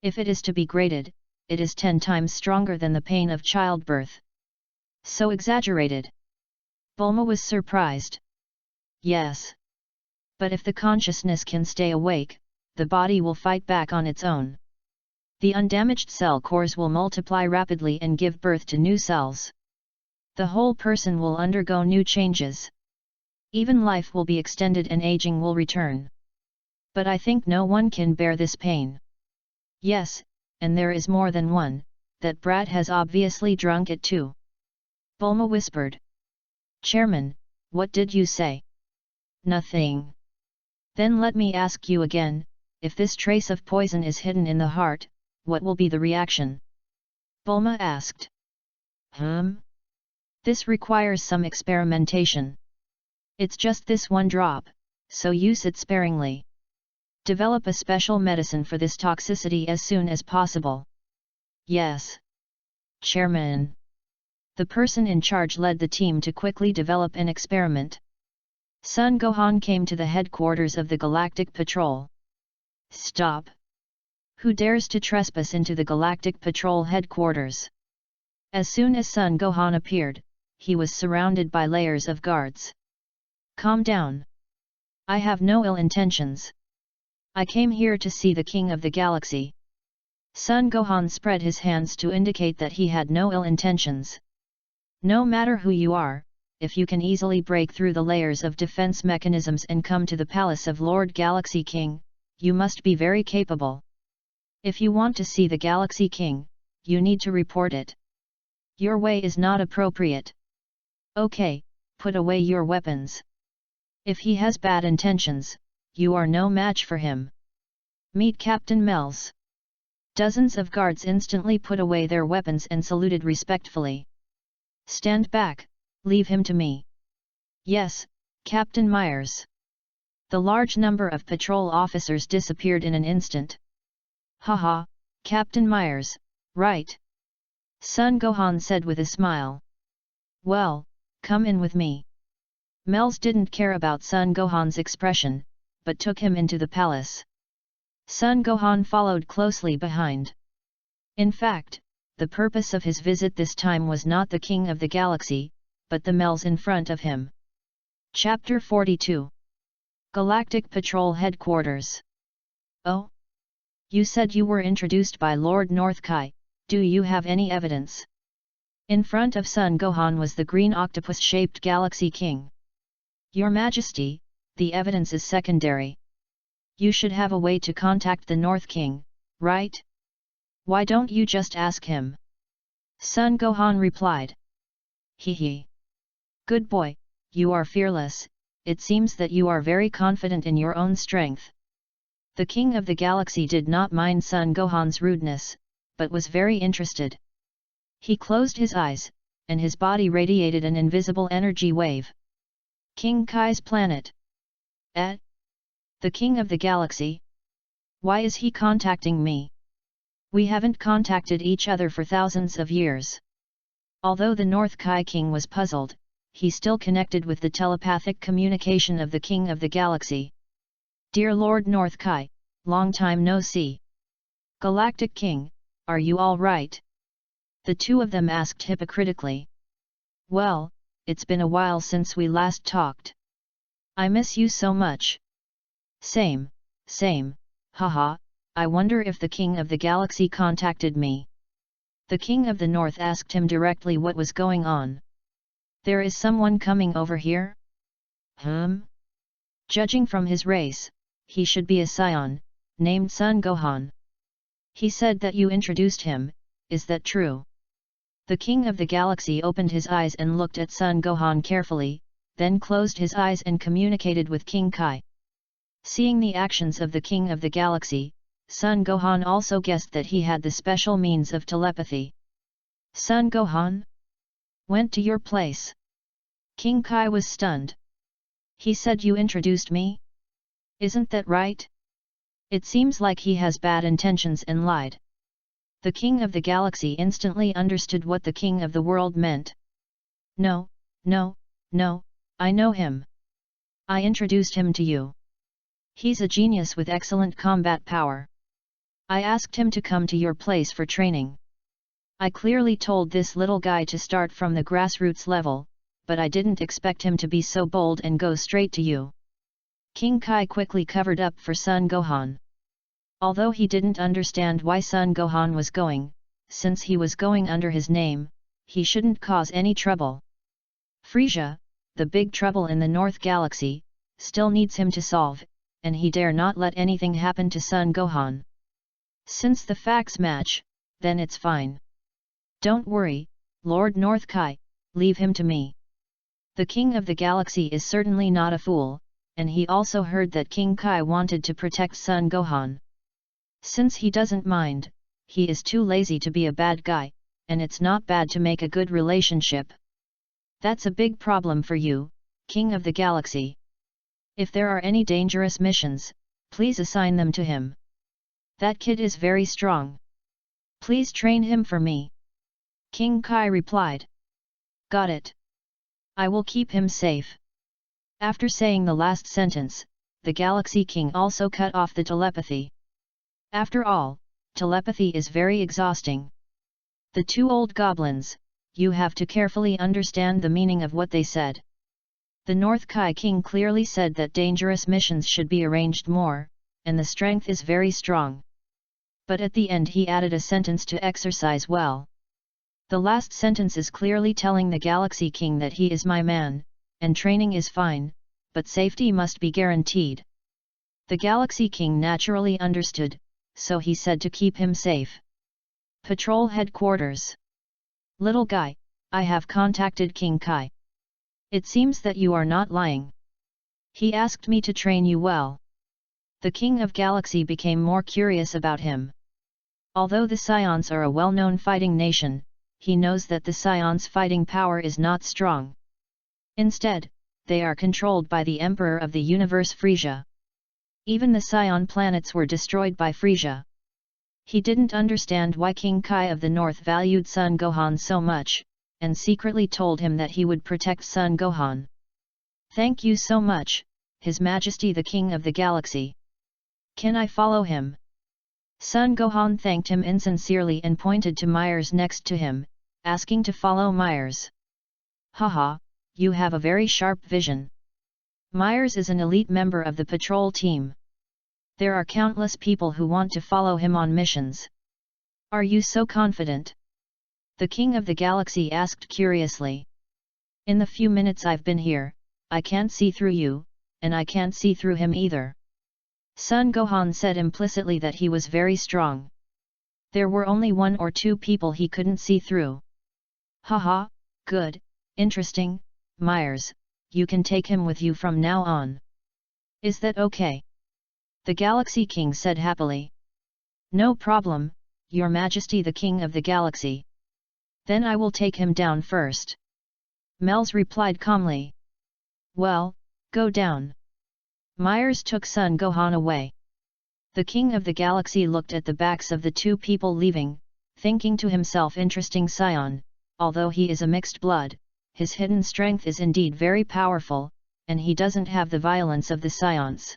If it is to be graded, it is 10 times stronger than the pain of childbirth." "So exaggerated?" Bulma was surprised. "Yes. But if the consciousness can stay awake, the body will fight back on its own. The undamaged cell cores will multiply rapidly and give birth to new cells. The whole person will undergo new changes. Even life will be extended and aging will return. But I think no one can bear this pain." "Yes, and there is more than one, that brat has obviously drunk it too." Bulma whispered. "Chairman, what did you say?" "Nothing." "Then let me ask you again, if this trace of poison is hidden in the heart, what will be the reaction?" Bulma asked. "This requires some experimentation. It's just this one drop, so use it sparingly. Develop a special medicine for this toxicity as soon as possible." "Yes, Chairman." The person in charge led the team to quickly develop an experiment. Son Gohan came to the headquarters of the Galactic Patrol. "Stop! Who dares to trespass into the Galactic Patrol headquarters?" As soon as Son Gohan appeared, he was surrounded by layers of guards. "Calm down. I have no ill intentions. I came here to see the King of the Galaxy." Son Gohan spread his hands to indicate that he had no ill intentions. "No matter who you are, if you can easily break through the layers of defense mechanisms and come to the palace of Lord Galaxy King, you must be very capable. If you want to see the Galaxy King, you need to report it. Your way is not appropriate. Okay, put away your weapons. If he has bad intentions, you are no match for him. Meet Captain Melz." Dozens of guards instantly put away their weapons and saluted respectfully. "Stand back, leave him to me." "Yes, Captain Myers." The large number of patrol officers disappeared in an instant. "Haha, Captain Myers, right?" Son Gohan said with a smile. "Well, come in with me." Melz didn't care about Son Gohan's expression, but took him into the palace. Son Gohan followed closely behind. In fact, the purpose of his visit this time was not the King of the Galaxy, but the Melz in front of him. Chapter 42. Galactic Patrol Headquarters. "Oh? You said you were introduced by Lord Northkai, do you have any evidence?" In front of Son Gohan was the green octopus-shaped Galaxy King. "Your Majesty, the evidence is secondary. You should have a way to contact the North King, right? Why don't you just ask him?" Son Gohan replied. "Hee. Good boy, you are fearless, it seems that you are very confident in your own strength." The King of the Galaxy did not mind Son Gohan's rudeness, but was very interested. He closed his eyes, and his body radiated an invisible energy wave. "King Kai's planet." "Eh? The King of the Galaxy? Why is he contacting me? We haven't contacted each other for thousands of years." Although the North Kai King was puzzled, he still connected with the telepathic communication of the King of the Galaxy. "Dear Lord North Kai, long time no see. Galactic King, are you all right?" the two of them asked hypocritically. "Well, it's been a while since we last talked. I miss you so much." Same, haha, I wonder if the King of the Galaxy contacted me." The King of the North asked him directly what was going on. There is someone coming over here? Judging from his race, he should be a scion, named Sun Gohan. He said that you introduced him, is that true? The King of the Galaxy opened his eyes and looked at Sun Gohan carefully, then closed his eyes and communicated with King Kai. Seeing the actions of the King of the Galaxy, Sun Gohan also guessed that he had the special means of telepathy. Sun Gohan? Went to your place. King Kai was stunned. He said you introduced me? Isn't that right? It seems like he has bad intentions and lied. The King of the Galaxy instantly understood what the King of the World meant. No, I know him. I introduced him to you. He's a genius with excellent combat power. I asked him to come to your place for training. I clearly told this little guy to start from the grassroots level, but I didn't expect him to be so bold and go straight to you. King Kai quickly covered up for Sun Gohan. Although he didn't understand why Sun Gohan was going, since he was going under his name, he shouldn't cause any trouble. Frisia, the big trouble in the North Galaxy, still needs him to solve, and he dare not let anything happen to Sun Gohan. Since the facts match, then it's fine. Don't worry, Lord North Kai, leave him to me. The King of the Galaxy is certainly not a fool, and he also heard that King Kai wanted to protect Sun Gohan. Since he doesn't mind, he is too lazy to be a bad guy, and it's not bad to make a good relationship. That's a big problem for you, King of the Galaxy. If there are any dangerous missions, please assign them to him. That kid is very strong. Please train him for me. King Kai replied. Got it. I will keep him safe. After saying the last sentence, the Galaxy King also cut off the telepathy. After all, telepathy is very exhausting. The two old goblins, you have to carefully understand the meaning of what they said. The North Kai King clearly said that dangerous missions should be arranged more, and the strength is very strong. But at the end he added a sentence to exercise well. The last sentence is clearly telling the Galaxy King that he is my man, and training is fine, but safety must be guaranteed. The Galaxy King naturally understood, so he said to keep him safe. Patrol Headquarters. Little guy, I have contacted King Kai. It seems that you are not lying. He asked me to train you well. The King of Galaxy became more curious about him. Although the Scions are a well-known fighting nation, he knows that the Scions' fighting power is not strong. Instead, they are controlled by the Emperor of the Universe Frisia. Even the Scion planets were destroyed by Frisia. He didn't understand why King Kai of the North valued Sun Gohan so much, and secretly told him that he would protect Sun Gohan. Thank you so much, His Majesty the King of the Galaxy. Can I follow him? Sun Gohan thanked him insincerely and pointed to Myers next to him, asking to follow Myers. Haha, you have a very sharp vision. Myers is an elite member of the patrol team. There are countless people who want to follow him on missions. Are you so confident? The King of the Galaxy asked curiously. In the few minutes I've been here, I can't see through you, and I can't see through him either. Sun Gohan said implicitly that he was very strong. There were only one or two people he couldn't see through. Haha, good, interesting, Myers, you can take him with you from now on. Is that okay? The Galaxy King said happily. No problem, Your Majesty the King of the Galaxy. Then I will take him down first. Mel's replied calmly. Well, go down. Myers took Sun Gohan away. The King of the Galaxy looked at the backs of the two people leaving, thinking to himself, interesting scion, although he is a mixed blood, his hidden strength is indeed very powerful, and he doesn't have the violence of the scions.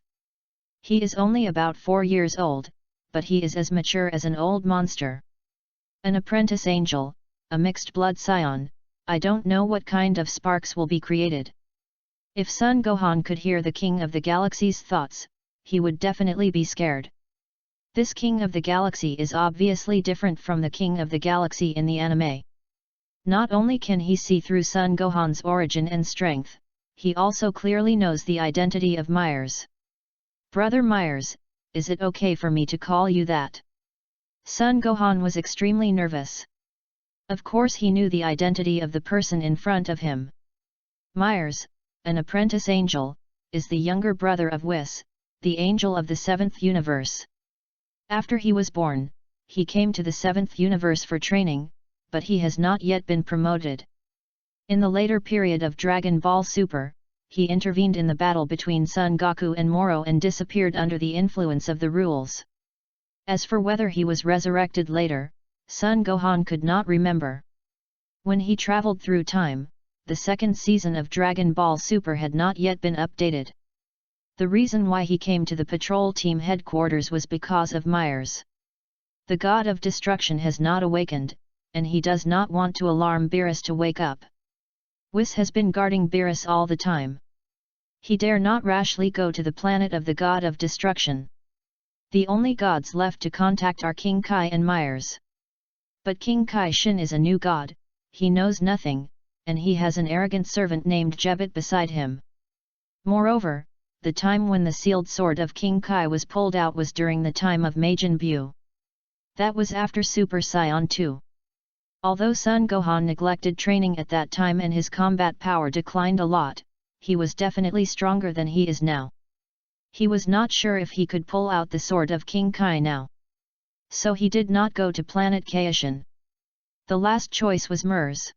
He is only about 4 years old, but he is as mature as an old monster. An apprentice angel, a mixed blood scion, I don't know what kind of sparks will be created. If Sun Gohan could hear the King of the Galaxy's thoughts, he would definitely be scared. This King of the Galaxy is obviously different from the King of the Galaxy in the anime. Not only can he see through Son Gohan's origin and strength, he also clearly knows the identity of Myers. "Brother Myers, is it okay for me to call you that?" Son Gohan was extremely nervous. Of course he knew the identity of the person in front of him. Myers, an apprentice angel, is the younger brother of Whis, the angel of the 7th universe. After he was born, he came to the 7th universe for training, but he has not yet been promoted. In the later period of Dragon Ball Super, he intervened in the battle between Son Goku and Moro and disappeared under the influence of the rules. As for whether he was resurrected later, Son Gohan could not remember. When he traveled through time, the second season of Dragon Ball Super had not yet been updated. The reason why he came to the patrol team headquarters was because of Myers. The god of destruction has not awakened, and he does not want to alarm Beerus to wake up. Whis has been guarding Beerus all the time. He dare not rashly go to the planet of the god of destruction. The only gods left to contact are King Kai and Myers. But King Kai Shin is a new god, he knows nothing, and he has an arrogant servant named Jebet beside him. Moreover, the time when the sealed sword of King Kai was pulled out was during the time of Majin Buu. That was after Super Saiyan 2. Although Son Gohan neglected training at that time and his combat power declined a lot, he was definitely stronger than he is now. He was not sure if he could pull out the sword of King Kai now. So he did not go to planet Kaishin. The last choice was Mers.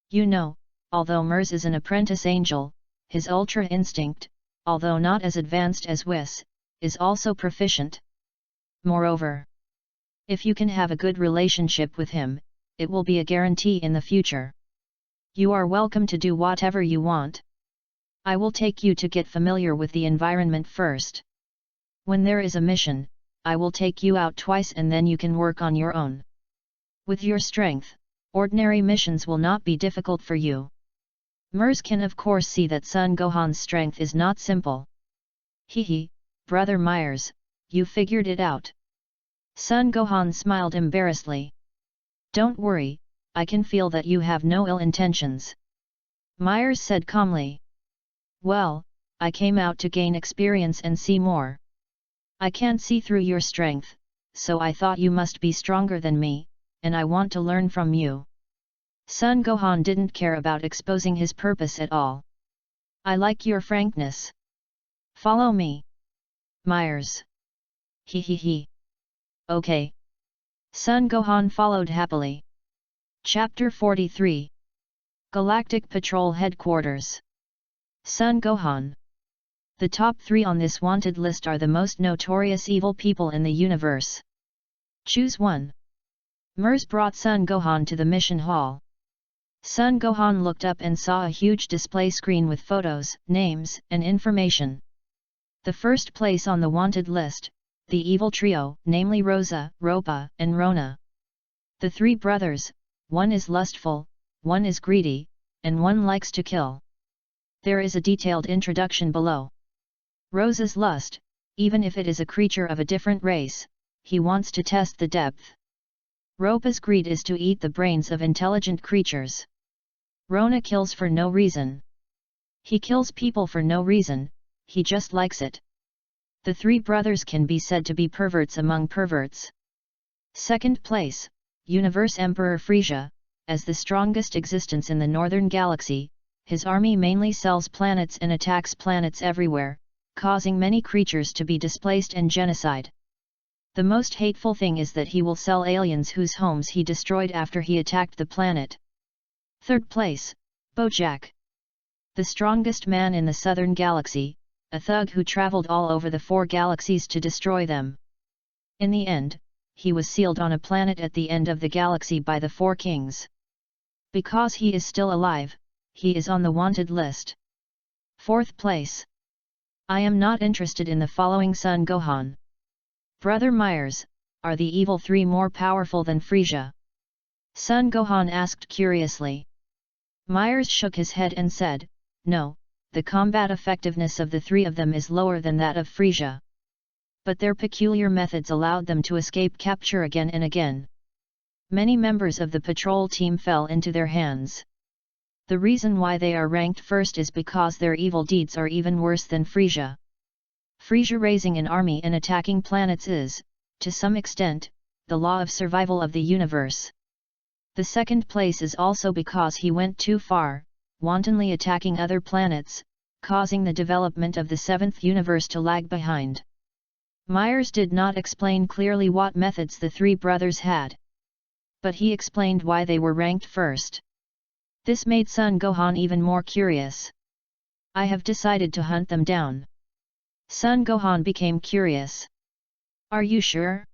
You know, although Mers is an apprentice angel, his Ultra Instinct, although not as advanced as Whis, is also proficient. Moreover, if you can have a good relationship with him, it will be a guarantee in the future. You are welcome to do whatever you want. I will take you to get familiar with the environment first. When there is a mission, I will take you out twice and then you can work on your own. With your strength, ordinary missions will not be difficult for you. Mers can of course see that Son Gohan's strength is not simple. Hehe, Brother Myers, you figured it out. Son Gohan smiled embarrassedly. Don't worry, I can feel that you have no ill intentions. Myers said calmly. Well, I came out to gain experience and see more. I can't see through your strength, so I thought you must be stronger than me, and I want to learn from you. Son Gohan didn't care about exposing his purpose at all. I like your frankness. Follow me. Myers. He. Okay. Son Gohan followed happily. Chapter 43. Galactic Patrol Headquarters. Son Gohan. The top 3 on this wanted list are the most notorious evil people in the universe. Choose one. Mers brought Son Gohan to the mission hall. Son Gohan looked up and saw a huge display screen with photos, names, and information. The first place on the wanted list, the evil trio, namely Rosa, Ropa, and Rona. The 3 brothers, one is lustful, one is greedy, and one likes to kill. There is a detailed introduction below. Rosa's lust, even if it is a creature of a different race, he wants to test the depth. Ropa's greed is to eat the brains of intelligent creatures. Rona kills for no reason. He kills people for no reason, he just likes it. The 3 brothers can be said to be perverts among perverts. Second place, Universe Emperor Frisia, as the strongest existence in the Northern Galaxy, his army mainly sells planets and attacks planets everywhere, causing many creatures to be displaced and genocide. The most hateful thing is that he will sell aliens whose homes he destroyed after he attacked the planet. Third place, Bojack. The strongest man in the Southern Galaxy, a thug who traveled all over the 4 galaxies to destroy them. In the end, he was sealed on a planet at the end of the galaxy by the 4 kings. Because he is still alive, he is on the wanted list. Fourth place. I am not interested in the following. Son Gohan. Brother Myers, are the evil 3 more powerful than Frisia? Son Gohan asked curiously. Myers shook his head and said, no, the combat effectiveness of the 3 of them is lower than that of Frisia. But their peculiar methods allowed them to escape capture again and again. Many members of the patrol team fell into their hands. The reason why they are ranked first is because their evil deeds are even worse than Frisia. Frisia raising an army and attacking planets is, to some extent, the law of survival of the universe. The second place is also because he went too far, wantonly attacking other planets, causing the development of the seventh universe to lag behind. Myers did not explain clearly what methods the three brothers had. But he explained why they were ranked first. This made Son Gohan even more curious. I have decided to hunt them down. Son Gohan became curious. Are you sure?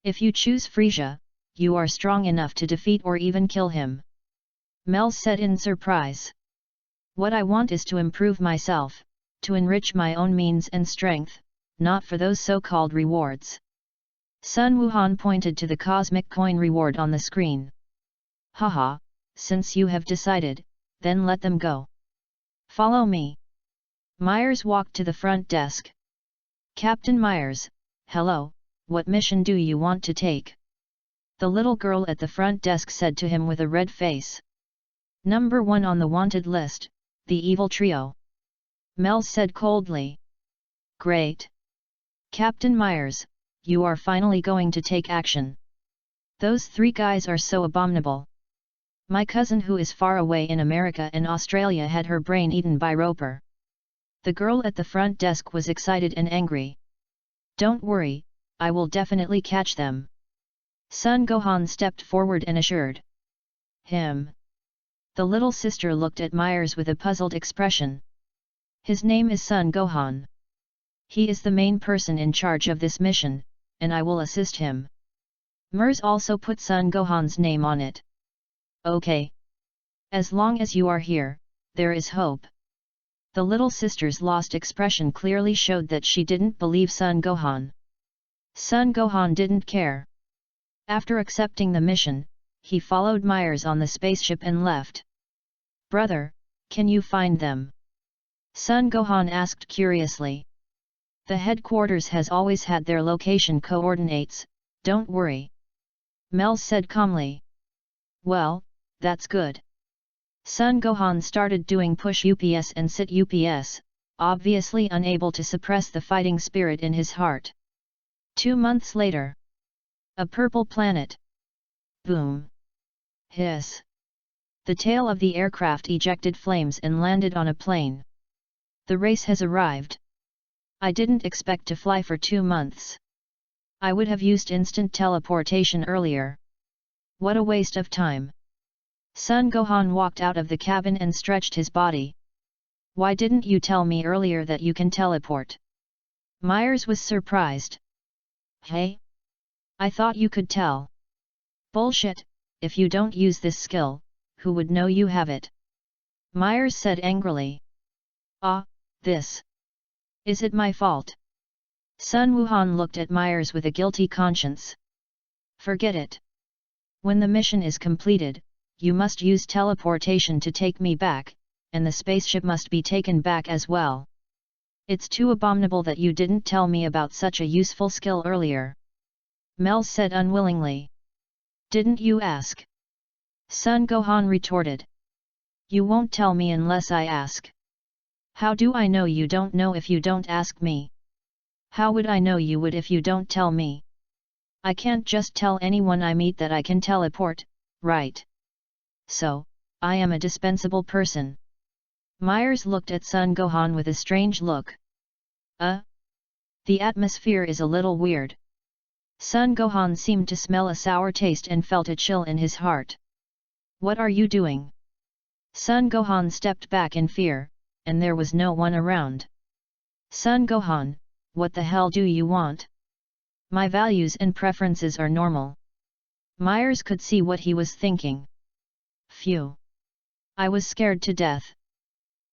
If you choose Frisia, you are strong enough to defeat or even kill him. Mel said in surprise. What I want is to improve myself, to enrich my own means and strength, not for those so-called rewards. Sun Wuhan pointed to the cosmic coin reward on the screen. Haha, since you have decided, then let them go. Follow me. Myers walked to the front desk. Captain Myers, hello, what mission do you want to take? The little girl at the front desk said to him with a red face. Number 1 on the wanted list, the evil trio. Mel said coldly. Great. Captain Myers, you are finally going to take action. Those three guys are so abominable. My cousin who is far away in America and Australia had her brain eaten by Roper. The girl at the front desk was excited and angry. Don't worry, I will definitely catch them. Son Gohan stepped forward and assured him. The little sister looked at Myers with a puzzled expression. His name is Son Gohan. He is the main person in charge of this mission, and I will assist him. Mers also put Son Gohan's name on it. Okay. As long as you are here, there is hope. The little sister's lost expression clearly showed that she didn't believe Son Gohan. Son Gohan didn't care. After accepting the mission, he followed Myers on the spaceship and left. Brother, can you find them? Son Gohan asked curiously. The headquarters has always had their location coordinates, don't worry. Mel said calmly. Well, that's good. Son Gohan started doing push UPS and sit UPS, obviously unable to suppress the fighting spirit in his heart. 2 months later. A purple planet. Boom. Hiss. The tail of the aircraft ejected flames and landed on a plane. The race has arrived. I didn't expect to fly for 2 months. I would have used instant teleportation earlier. What a waste of time. Son Gohan walked out of the cabin and stretched his body. Why didn't you tell me earlier that you can teleport? Myers was surprised. Hey? I thought you could tell. Bullshit, if you don't use this skill, who would know you have it? Myers said angrily. Ah, this. Is it my fault? Sun Wuhan looked at Myers with a guilty conscience. Forget it. When the mission is completed, you must use teleportation to take me back, and the spaceship must be taken back as well. It's too abominable that you didn't tell me about such a useful skill earlier. Mel said unwillingly. Didn't you ask? Son Gohan retorted. You won't tell me unless I ask. How do I know you don't know if you don't ask me? How would I know you would if you don't tell me? I can't just tell anyone I meet that I can teleport, right? So, I am a dispensable person. Myers looked at Son Gohan with a strange look. The atmosphere is a little weird. Son Gohan seemed to smell a sour taste and felt a chill in his heart. What are you doing? Son Gohan stepped back in fear, and there was no one around. Son Gohan, what the hell do you want? My values and preferences are normal. Myers could see what he was thinking. Phew. I was scared to death.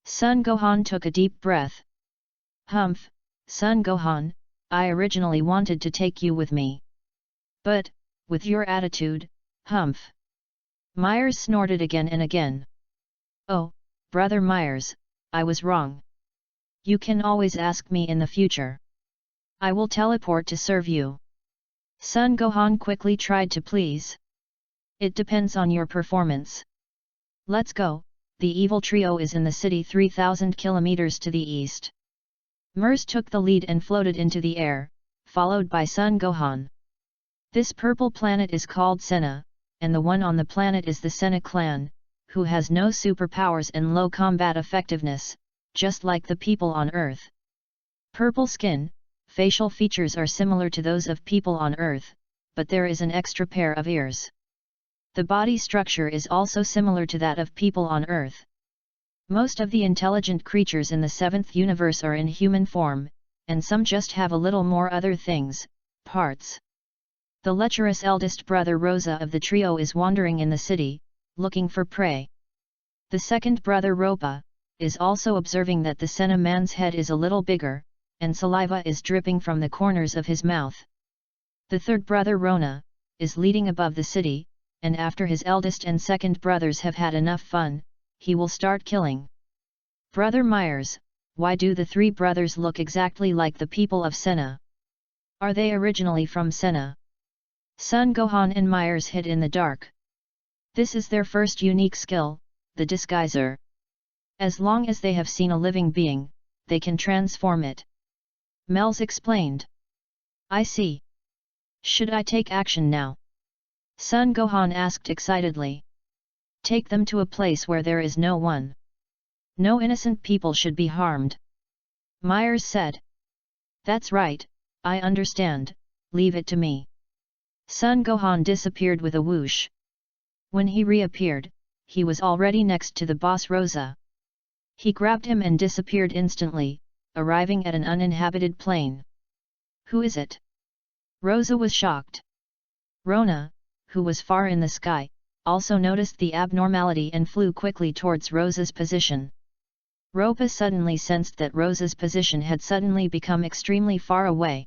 Son Gohan took a deep breath. Humph, Son Gohan, I originally wanted to take you with me. But, with your attitude, humph. Myers snorted again and again. Oh, Brother Myers, I was wrong. You can always ask me in the future. I will teleport to serve you. Son Gohan quickly tried to please. It depends on your performance. Let's go. The evil trio is in the city 3,000 kilometers to the east. Mers took the lead and floated into the air, followed by Sun Gohan. This purple planet is called Senna, and the one on the planet is the Senna clan, who has no superpowers and low combat effectiveness, just like the people on Earth. Purple skin, facial features are similar to those of people on Earth, but there is an extra pair of ears. The body structure is also similar to that of people on Earth. Most of the intelligent creatures in the seventh universe are in human form, and some just have a little more other things, parts. The lecherous eldest brother Rosa of the trio is wandering in the city, looking for prey. The second brother Ropa is also observing that the Senna man's head is a little bigger, and saliva is dripping from the corners of his mouth. The third brother Rona is leading above the city, and after his eldest and second brothers have had enough fun, he will start killing. Brother Myers, why do the three brothers look exactly like the people of Senna? Are they originally from Senna? Sun Gohan and Myers hid in the dark. This is their first unique skill, the disguiser. As long as they have seen a living being, they can transform it. Mel's explained. I see. Should I take action now? Sun Gohan asked excitedly. Take them to a place where there is no one. No innocent people should be harmed. Myers said. That's right, I understand, leave it to me. Sun Gohan disappeared with a whoosh. When he reappeared, he was already next to the boss Rosa. He grabbed him and disappeared instantly, arriving at an uninhabited plain. Who is it? Rosa was shocked. Rona, who was far in the sky, also noticed the abnormality and flew quickly towards Rosa's position. Ropa suddenly sensed that Rosa's position had suddenly become extremely far away.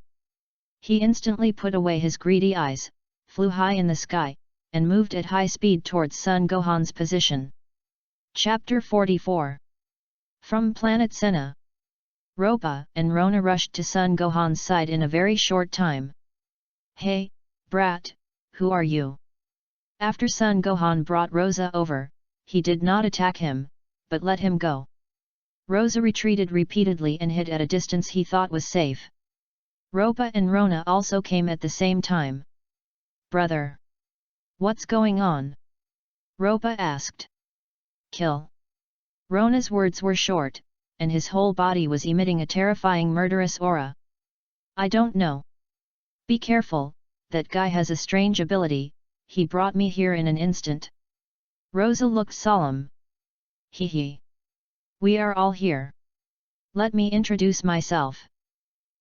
He instantly put away his greedy eyes, flew high in the sky, and moved at high speed towards Sun Gohan's position. Chapter 44. From Planet Senna. Ropa and Rona rushed to Sun Gohan's side in a very short time. Hey, brat, who are you? After Sun Gohan brought Rosa over, he did not attack him, but let him go. Rosa retreated repeatedly and hid at a distance he thought was safe. Ropa and Rona also came at the same time. Brother! What's going on? Ropa asked. Kill. Rona's words were short, and his whole body was emitting a terrifying murderous aura. I don't know. Be careful, that guy has a strange ability, he brought me here in an instant. Rosa looked solemn. Hee. We are all here. Let me introduce myself.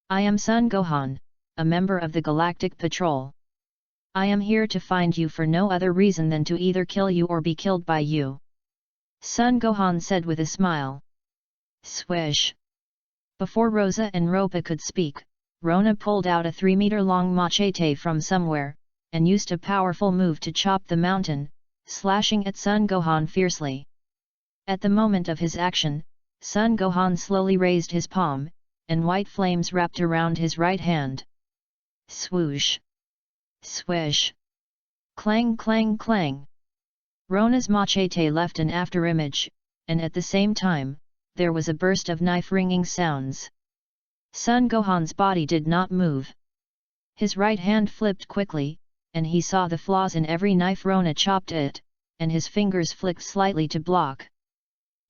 I am Sun Gohan, a member of the Galactic Patrol. I am here to find you for no other reason than to either kill you or be killed by you. Sun Gohan said with a smile. Swish. Before Rosa and Ropa could speak, Rona pulled out a 3-meter-long machete from somewhere, and used a powerful move to chop the mountain, slashing at Sun Gohan fiercely. At the moment of his action, Sun Gohan slowly raised his palm, and white flames wrapped around his right hand. Swoosh! Swish! Clang clang clang! Rona's machete left an afterimage, and at the same time, there was a burst of knife-ringing sounds. Sun Gohan's body did not move. His right hand flipped quickly, and he saw the flaws in every knife Rona chopped it, and his fingers flicked slightly to block.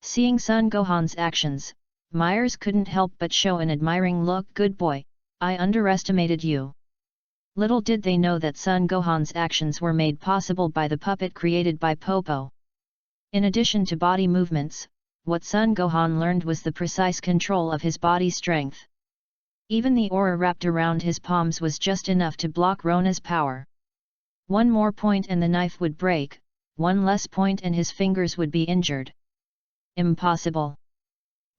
Seeing Sun Gohan's actions, Myers couldn't help but show an admiring look. Good boy, I underestimated you. Little did they know that Sun Gohan's actions were made possible by the puppet created by Popo. In addition to body movements, what Sun Gohan learned was the precise control of his body strength. Even the aura wrapped around his palms was just enough to block Rona's power. One more point and the knife would break, one less point and his fingers would be injured. Impossible.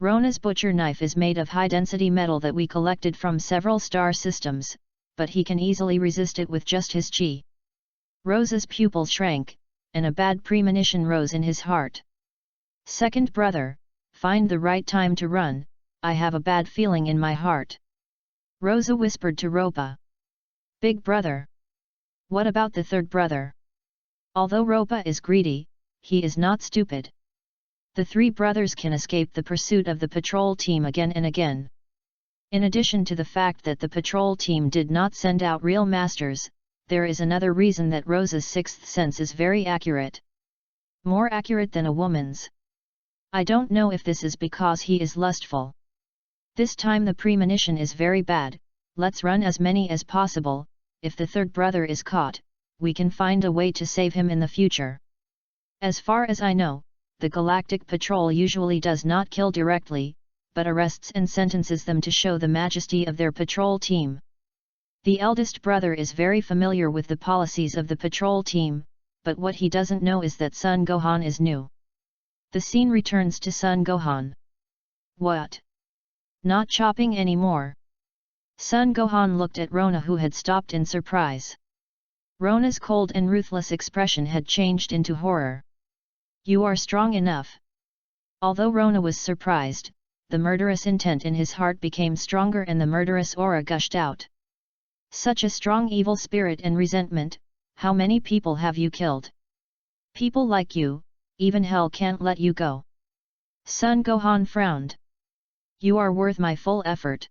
Rona's butcher knife is made of high-density metal that we collected from several star systems, but he can easily resist it with just his chi. Rosa's pupil shrank, and a bad premonition rose in his heart. Second brother, find the right time to run, I have a bad feeling in my heart. Rosa whispered to Ropa. Big brother. What about the third brother? Although Ropa is greedy, he is not stupid. The three brothers can escape the pursuit of the patrol team again and again. In addition to the fact that the patrol team did not send out real masters, there is another reason that Rosa's sixth sense is very accurate. More accurate than a woman's. I don't know if this is because he is lustful. This time the premonition is very bad. Let's run as many as possible. If the third brother is caught, we can find a way to save him in the future. As far as I know, the Galactic Patrol usually does not kill directly, but arrests and sentences them to show the majesty of their patrol team. The eldest brother is very familiar with the policies of the patrol team, but what he doesn't know is that Son Gohan is new. The scene returns to Son Gohan. What? Not chopping anymore? Son Gohan looked at Rona, who had stopped in surprise. Rona's cold and ruthless expression had changed into horror. You are strong enough. Although Rona was surprised, the murderous intent in his heart became stronger and the murderous aura gushed out. Such a strong evil spirit and resentment, how many people have you killed? People like you, even hell can't let you go. Son Gohan frowned. You are worth my full effort.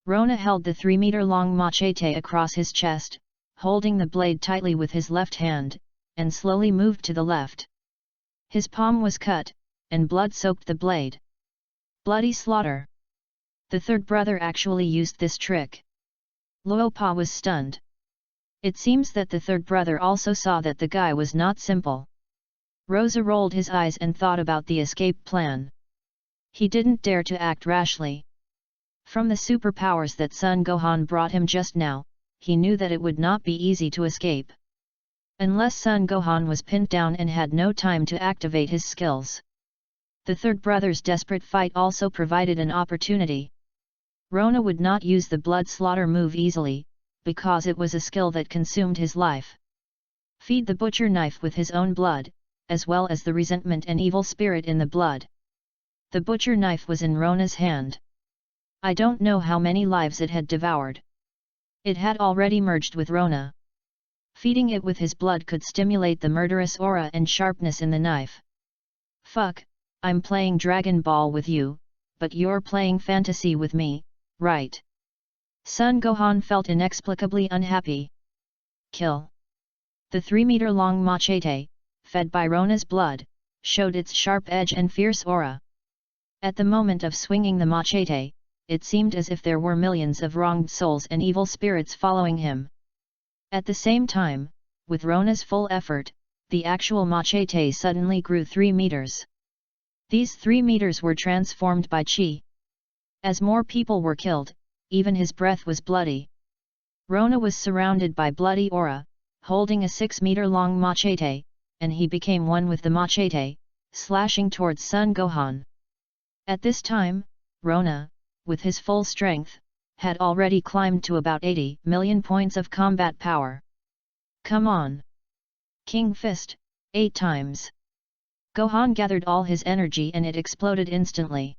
Rona held the 3-meter-long machete across his chest, holding the blade tightly with his left hand, and slowly moved to the left. His palm was cut, and blood soaked the blade. Bloody slaughter. The third brother actually used this trick. Luopa was stunned. It seems that the third brother also saw that the guy was not simple. Rosa rolled his eyes and thought about the escape plan. He didn't dare to act rashly. From the superpowers that Son Gohan brought him just now, he knew that it would not be easy to escape. Unless Son Gohan was pinned down and had no time to activate his skills. The third brother's desperate fight also provided an opportunity. Rona would not use the blood slaughter move easily, because it was a skill that consumed his life. Feed the butcher knife with his own blood, as well as the resentment and evil spirit in the blood. The butcher knife was in Rona's hand. I don't know how many lives it had devoured. It had already merged with Rona. Feeding it with his blood could stimulate the murderous aura and sharpness in the knife. Fuck, I'm playing Dragon Ball with you, but you're playing fantasy with me, right? Son Gohan felt inexplicably unhappy. Kill. The 3-meter-long machete, fed by Rona's blood, showed its sharp edge and fierce aura. At the moment of swinging the machete, it seemed as if there were millions of wronged souls and evil spirits following him. At the same time, with Rona's full effort, the actual machete suddenly grew 3 meters. These 3 meters were transformed by chi. As more people were killed, even his breath was bloody. Rona was surrounded by bloody aura, holding a 6-meter-long machete, and he became one with the machete, slashing towards Son Gohan. At this time, Rona, with his full strength, had already climbed to about 80 million points of combat power. Come on! King Fist, 8 times. Gohan gathered all his energy and it exploded instantly.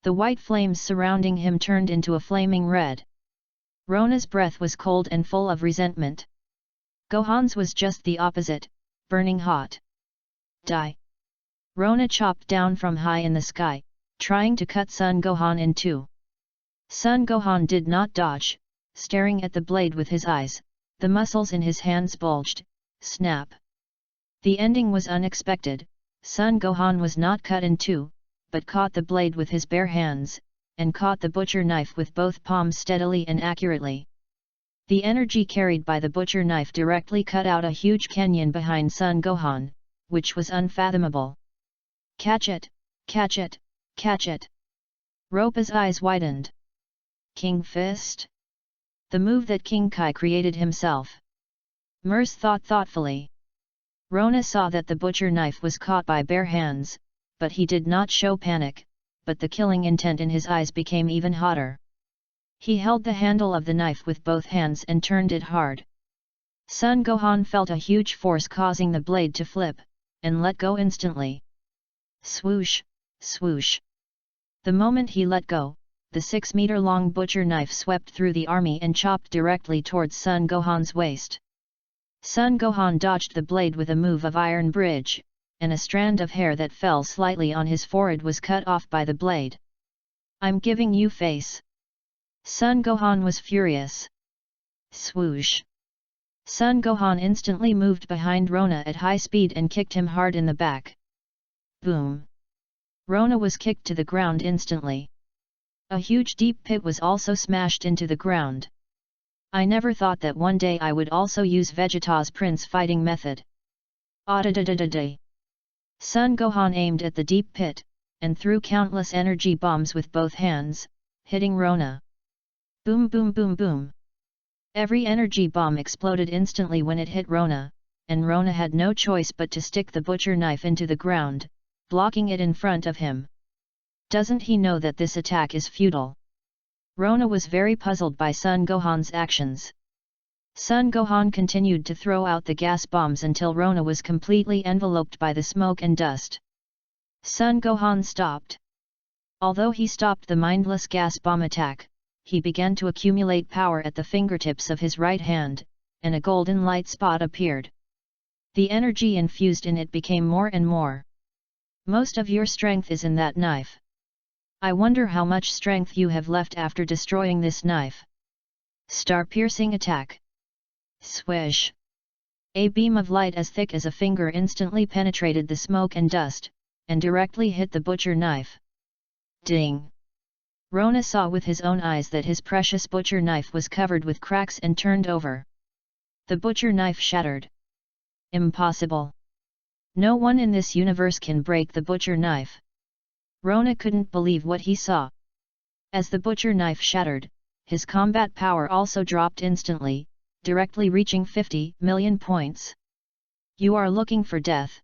The white flames surrounding him turned into a flaming red. Rona's breath was cold and full of resentment. Gohan's was just the opposite, burning hot. Die! Rona chopped down from high in the sky, trying to cut Son Gohan in two. Son Gohan did not dodge, staring at the blade with his eyes, the muscles in his hands bulged. Snap! The ending was unexpected. Son Gohan was not cut in two, but caught the blade with his bare hands, and caught the butcher knife with both palms steadily and accurately. The energy carried by the butcher knife directly cut out a huge canyon behind Son Gohan, which was unfathomable. Catch it! Catch it! Catch it! Ropa's eyes widened. King Fist? The move that King Kai created himself. Merce thought thoughtfully. Rona saw that the butcher knife was caught by bare hands, but he did not show panic, but the killing intent in his eyes became even hotter. He held the handle of the knife with both hands and turned it hard. Son Gohan felt a huge force causing the blade to flip, and let go instantly. Swoosh, swoosh. The moment he let go, the 6-meter-long butcher knife swept through the army and chopped directly towards Son Gohan's waist. Son Gohan dodged the blade with a move of Iron Bridge, and a strand of hair that fell slightly on his forehead was cut off by the blade. I'm giving you face. Son Gohan was furious. Swoosh! Son Gohan instantly moved behind Rona at high speed and kicked him hard in the back. Boom! Rona was kicked to the ground instantly. A huge deep pit was also smashed into the ground. I never thought that one day I would also use Vegeta's Prince fighting method. Audiobook. Son Gohan aimed at the deep pit, and threw countless energy bombs with both hands, hitting Rona. Boom boom boom boom. Every energy bomb exploded instantly when it hit Rona, and Rona had no choice but to stick the butcher knife into the ground, blocking it in front of him. Doesn't he know that this attack is futile? Rona was very puzzled by Son Gohan's actions. Son Gohan continued to throw out the gas bombs until Rona was completely enveloped by the smoke and dust. Son Gohan stopped. Although he stopped the mindless gas bomb attack, he began to accumulate power at the fingertips of his right hand, and a golden light spot appeared. The energy infused in it became more and more. Most of your strength is in that knife. I wonder how much strength you have left after destroying this knife. Star-piercing attack. Swish! A beam of light as thick as a finger instantly penetrated the smoke and dust, and directly hit the butcher knife. Ding! Rona saw with his own eyes that his precious butcher knife was covered with cracks and turned over. The butcher knife shattered. Impossible! No one in this universe can break the butcher knife. Rona couldn't believe what he saw. As the butcher knife shattered, his combat power also dropped instantly, directly reaching 50 million points. You are looking for death.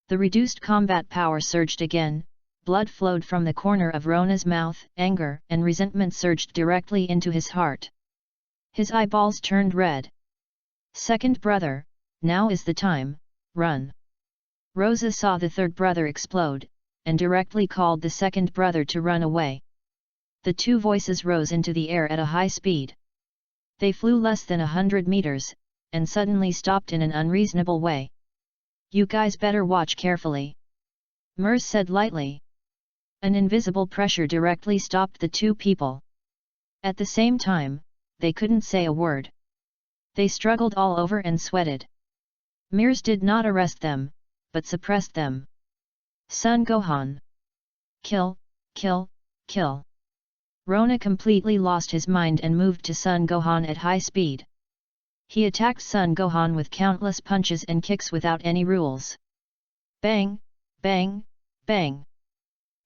The reduced combat power surged again, blood flowed from the corner of Rona's mouth, anger and resentment surged directly into his heart. His eyeballs turned red. Second brother, now is the time, run. Rosa saw the third brother explode, and directly called the second brother to run away. The two voices rose into the air at a high speed. They flew less than 100 meters, and suddenly stopped in an unreasonable way. You guys better watch carefully. Mers said lightly. An invisible pressure directly stopped the two people. At the same time, they couldn't say a word. They struggled all over and sweated. Mers did not arrest them, but suppressed them. Son Gohan. Kill, kill, kill. Rona completely lost his mind and moved to Son Gohan at high speed. He attacked Son Gohan with countless punches and kicks without any rules. Bang, bang, bang.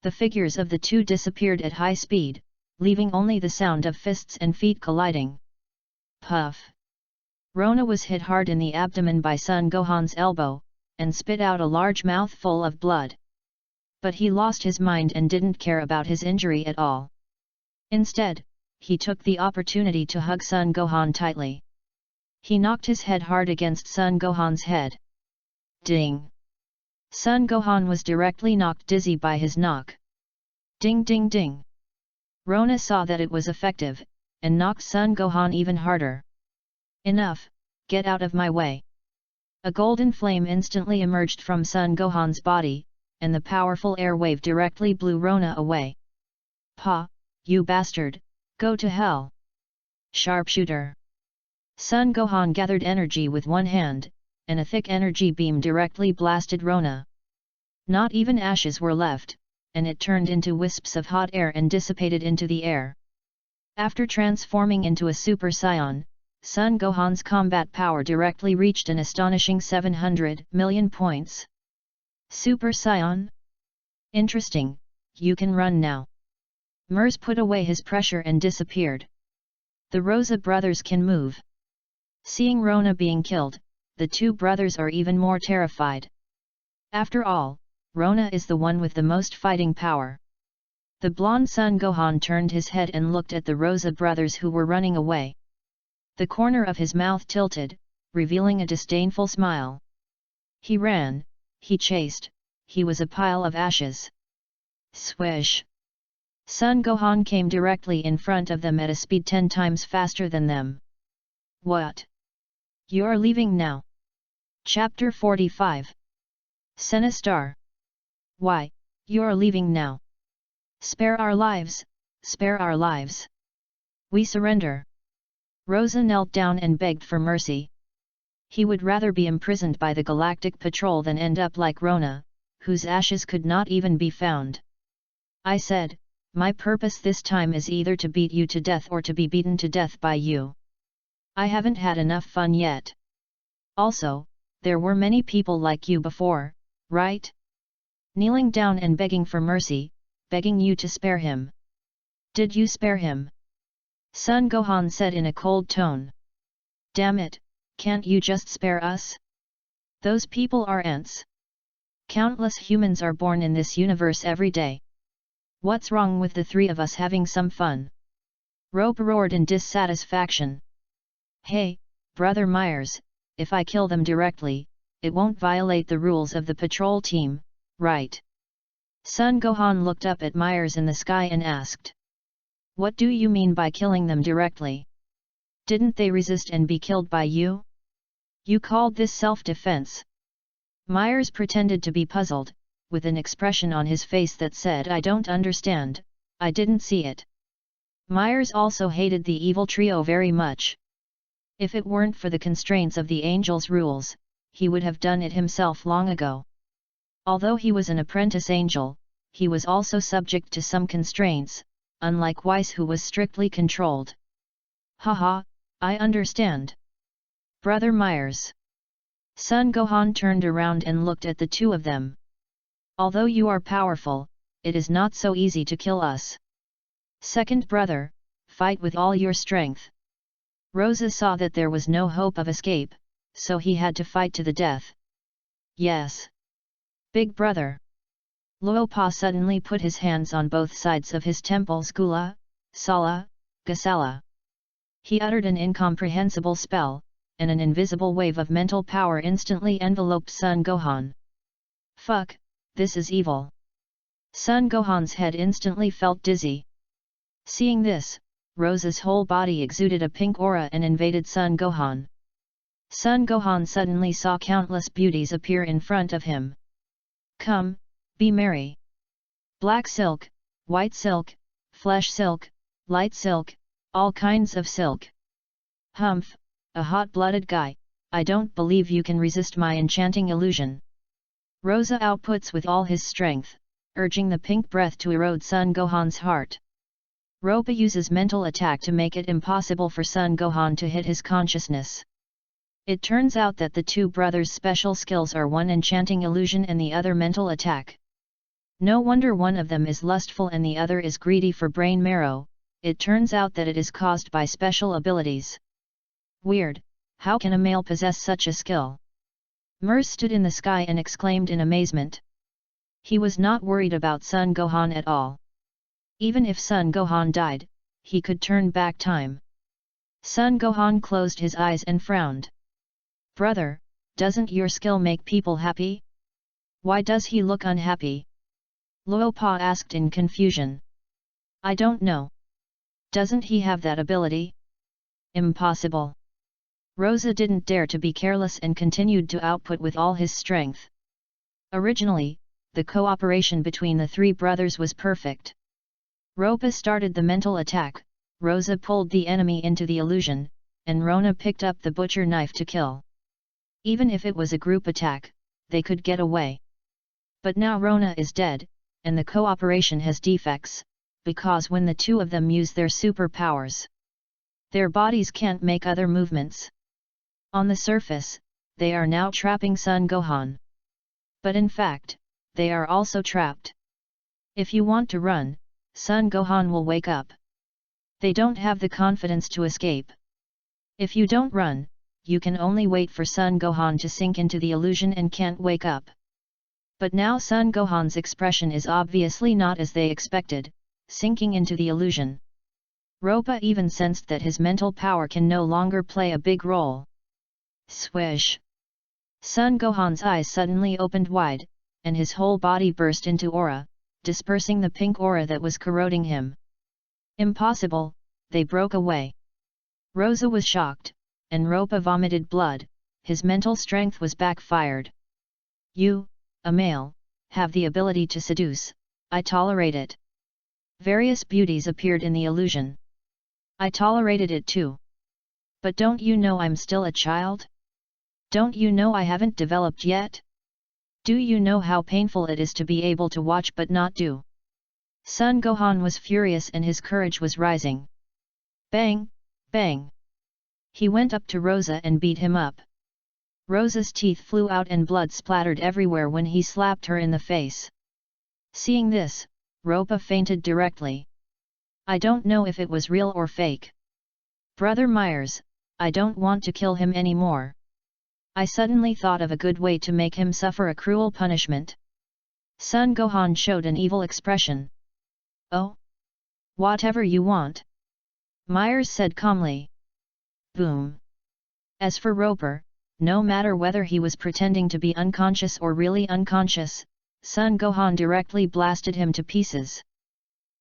The figures of the two disappeared at high speed, leaving only the sound of fists and feet colliding. Puff. Rona was hit hard in the abdomen by Son Gohan's elbow, and spit out a large mouthful of blood. But he lost his mind and didn't care about his injury at all. Instead, he took the opportunity to hug Son Gohan tightly. He knocked his head hard against Son Gohan's head. Ding! Son Gohan was directly knocked dizzy by his knock. Ding ding ding! Rona saw that it was effective, and knocked Son Gohan even harder. Enough, get out of my way. A golden flame instantly emerged from Son Gohan's body, and the powerful air wave directly blew Rona away. Pa, you bastard, go to hell! Sharpshooter! Son Gohan gathered energy with one hand, and a thick energy beam directly blasted Rona. Not even ashes were left, and it turned into wisps of hot air and dissipated into the air. After transforming into a Super Saiyan, Son Gohan's combat power directly reached an astonishing 700 million points. Super Saiyan? Interesting, you can run now. Mers put away his pressure and disappeared. The Rosa brothers can move. Seeing Rona being killed, the two brothers are even more terrified. After all, Rona is the one with the most fighting power. The blonde Son Gohan turned his head and looked at the Rosa brothers who were running away. The corner of his mouth tilted, revealing a disdainful smile. He ran, he chased, he was a pile of ashes. Swish! Son Gohan came directly in front of them at a speed 10 times faster than them. What? You're leaving now. Chapter 45. Senestar. Why, you're leaving now. Spare our lives, spare our lives. We surrender. Rosa knelt down and begged for mercy. He would rather be imprisoned by the Galactic Patrol than end up like Rona, whose ashes could not even be found. I said, my purpose this time is either to beat you to death or to be beaten to death by you. I haven't had enough fun yet. Also, there were many people like you before, right? Kneeling down and begging for mercy, begging you to spare him. Did you spare him? Son Gohan said in a cold tone. Damn it, can't you just spare us? Those people are ants. Countless humans are born in this universe every day. What's wrong with the three of us having some fun? Rope roared in dissatisfaction. Hey, Brother Myers, if I kill them directly, it won't violate the rules of the patrol team, right? Son Gohan looked up at Myers in the sky and asked. What do you mean by killing them directly? Didn't they resist and be killed by you? You called this self-defense. Myers pretended to be puzzled, with an expression on his face that said I don't understand, I didn't see it. Myers also hated the evil trio very much. If it weren't for the constraints of the Angel's rules, he would have done it himself long ago. Although he was an apprentice angel, he was also subject to some constraints, unlike Weiss who was strictly controlled. Haha, I understand. Brother Myers. Son Gohan turned around and looked at the two of them. Although you are powerful, it is not so easy to kill us. Second brother, fight with all your strength. Rosa saw that there was no hope of escape, so he had to fight to the death. Yes. Big brother. Luopa suddenly put his hands on both sides of his temples. Gula, Sala, Gasala. He uttered an incomprehensible spell, and an invisible wave of mental power instantly enveloped Son Gohan. Fuck, this is evil. Son Gohan's head instantly felt dizzy. Seeing this, Rosa's whole body exuded a pink aura and invaded Son Gohan. Son Gohan suddenly saw countless beauties appear in front of him. Come, be merry. Black silk, white silk, flesh silk, light silk, all kinds of silk. Humph, a hot-blooded guy, I don't believe you can resist my enchanting illusion. Rosa outputs with all his strength, urging the pink breath to erode Son Gohan's heart. Ropa uses mental attack to make it impossible for Son Gohan to hit his consciousness. It turns out that the two brothers' special skills are one enchanting illusion and the other mental attack. No wonder one of them is lustful and the other is greedy for brain marrow, it turns out that it is caused by special abilities. Weird, how can a male possess such a skill? Mers stood in the sky and exclaimed in amazement. He was not worried about Son Gohan at all. Even if Son Gohan died, he could turn back time. Son Gohan closed his eyes and frowned. Brother, doesn't your skill make people happy? Why does he look unhappy? Luopa asked in confusion. I don't know. Doesn't he have that ability? Impossible. Rosa didn't dare to be careless and continued to output with all his strength. Originally, the cooperation between the three brothers was perfect. Ropa started the mental attack, Rosa pulled the enemy into the illusion, and Rona picked up the butcher knife to kill. Even if it was a group attack, they could get away. But now Rona is dead, and the cooperation has defects, because when the two of them use their superpowers, their bodies can't make other movements. On the surface, they are now trapping Son Gohan. But in fact, they are also trapped. If you want to run, Son Gohan will wake up. They don't have the confidence to escape. If you don't run, you can only wait for Son Gohan to sink into the illusion and can't wake up. But now Son Gohan's expression is obviously not as they expected, sinking into the illusion. Ropa even sensed that his mental power can no longer play a big role. Swish! Son Gohan's eyes suddenly opened wide, and his whole body burst into aura, dispersing the pink aura that was corroding him. Impossible, they broke away. Rosa was shocked, and Ropa vomited blood. His mental strength was backfired. You, a male, have the ability to seduce, I tolerate it. Various beauties appeared in the illusion. I tolerated it too. But don't you know I'm still a child? Don't you know I haven't developed yet? Do you know how painful it is to be able to watch but not do? Son Gohan was furious and his courage was rising. Bang, bang. He went up to Rosa and beat him up. Rosa's teeth flew out and blood splattered everywhere when he slapped her in the face. Seeing this, Ropa fainted directly. I don't know if it was real or fake. Brother Myers, I don't want to kill him anymore. I suddenly thought of a good way to make him suffer a cruel punishment. Son Gohan showed an evil expression. Oh? Whatever you want. Myers said calmly. Boom. As for Roper, no matter whether he was pretending to be unconscious or really unconscious, Son Gohan directly blasted him to pieces.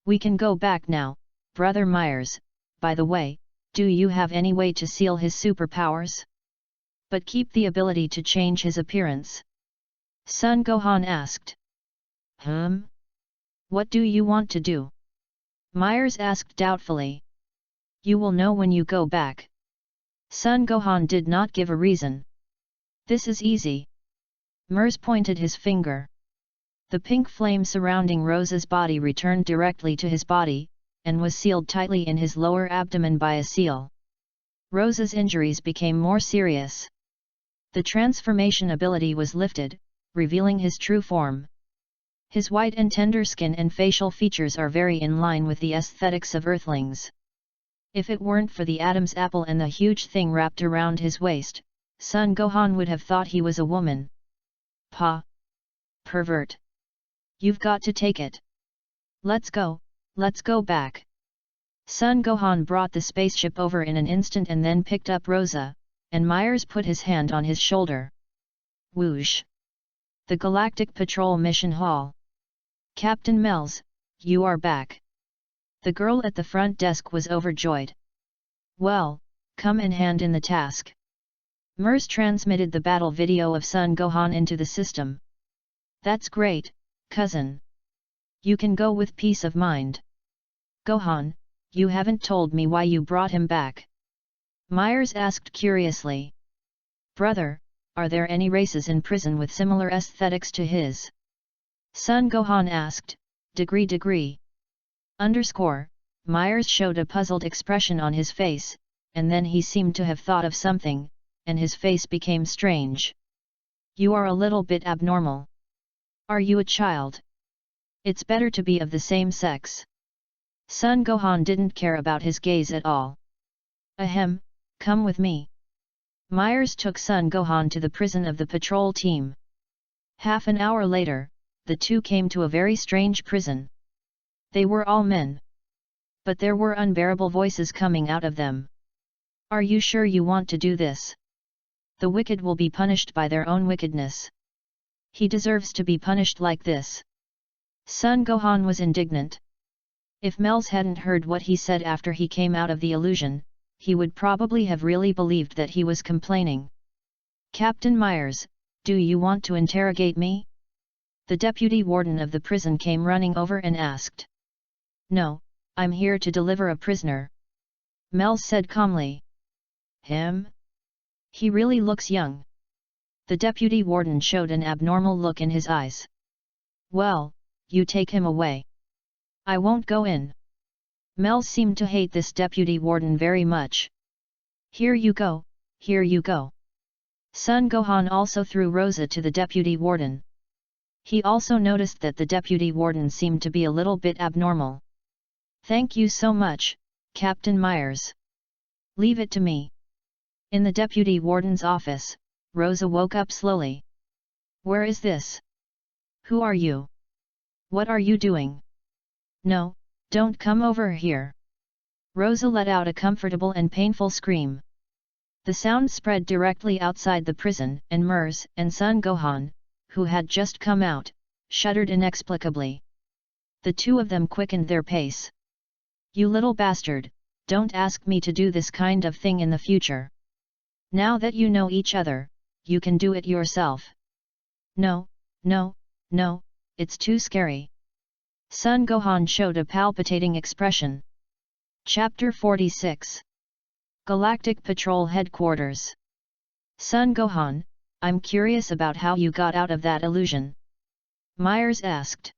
We can go back now, Brother Myers. By the way, do you have any way to seal his superpowers? But keep the ability to change his appearance? Son Gohan asked. What do you want to do? Myers asked doubtfully. You will know when you go back. Son Gohan did not give a reason. This is easy. Myers pointed his finger. The pink flame surrounding Rosa's body returned directly to his body, and was sealed tightly in his lower abdomen by a seal. Rosa's injuries became more serious. The transformation ability was lifted, revealing his true form. His white and tender skin and facial features are very in line with the aesthetics of Earthlings. If it weren't for the Adam's apple and the huge thing wrapped around his waist, Son Gohan would have thought he was a woman. Pa! Pervert! You've got to take it. Let's go back. Son Gohan brought the spaceship over in an instant and then picked up Rosa, and Myers put his hand on his shoulder. Whoosh! The Galactic Patrol Mission Hall. Captain Mel's, you are back. The girl at the front desk was overjoyed. Well, come and hand in the task. Myers transmitted the battle video of Son Gohan into the system. That's great, cousin. You can go with peace of mind. Gohan, you haven't told me why you brought him back. Myers asked curiously. Brother, are there any races in prison with similar aesthetics to his? Son Gohan asked, degree. Myers showed a puzzled expression on his face, and then he seemed to have thought of something, and his face became strange. You are a little bit abnormal. Are you a child? It's better to be of the same sex. Son Gohan didn't care about his gaze at all. Ahem, come with me. Myers took Son Gohan to the prison of the patrol team. Half an hour later, the two came to a very strange prison. They were all men. But there were unbearable voices coming out of them. Are you sure you want to do this? The wicked will be punished by their own wickedness. He deserves to be punished like this. Son Gohan was indignant. If Mel's hadn't heard what he said after he came out of the illusion, he would probably have really believed that he was complaining. Captain Myers, do you want to interrogate me? The deputy warden of the prison came running over and asked. No, I'm here to deliver a prisoner. Mel said calmly. Him? He really looks young. The deputy warden showed an abnormal look in his eyes. Well, you take him away. I won't go in. Mel seemed to hate this deputy warden very much. Here you go, here you go. Son Gohan also threw Rosa to the deputy warden. He also noticed that the deputy warden seemed to be a little bit abnormal. Thank you so much, Captain Myers. Leave it to me. In the deputy warden's office, Rosa woke up slowly. Where is this? Who are you? What are you doing? No, don't come over here. Rosa let out a comfortable and painful scream. The sound spread directly outside the prison, and Myers and Son Gohan, who had just come out, shuddered inexplicably. The two of them quickened their pace. You little bastard, don't ask me to do this kind of thing in the future. Now that you know each other, you can do it yourself. No, no, no, it's too scary. Sun Gohan showed a palpitating expression. Chapter 46. Galactic Patrol Headquarters. Sun Gohan, I'm curious about how you got out of that illusion. Myers asked.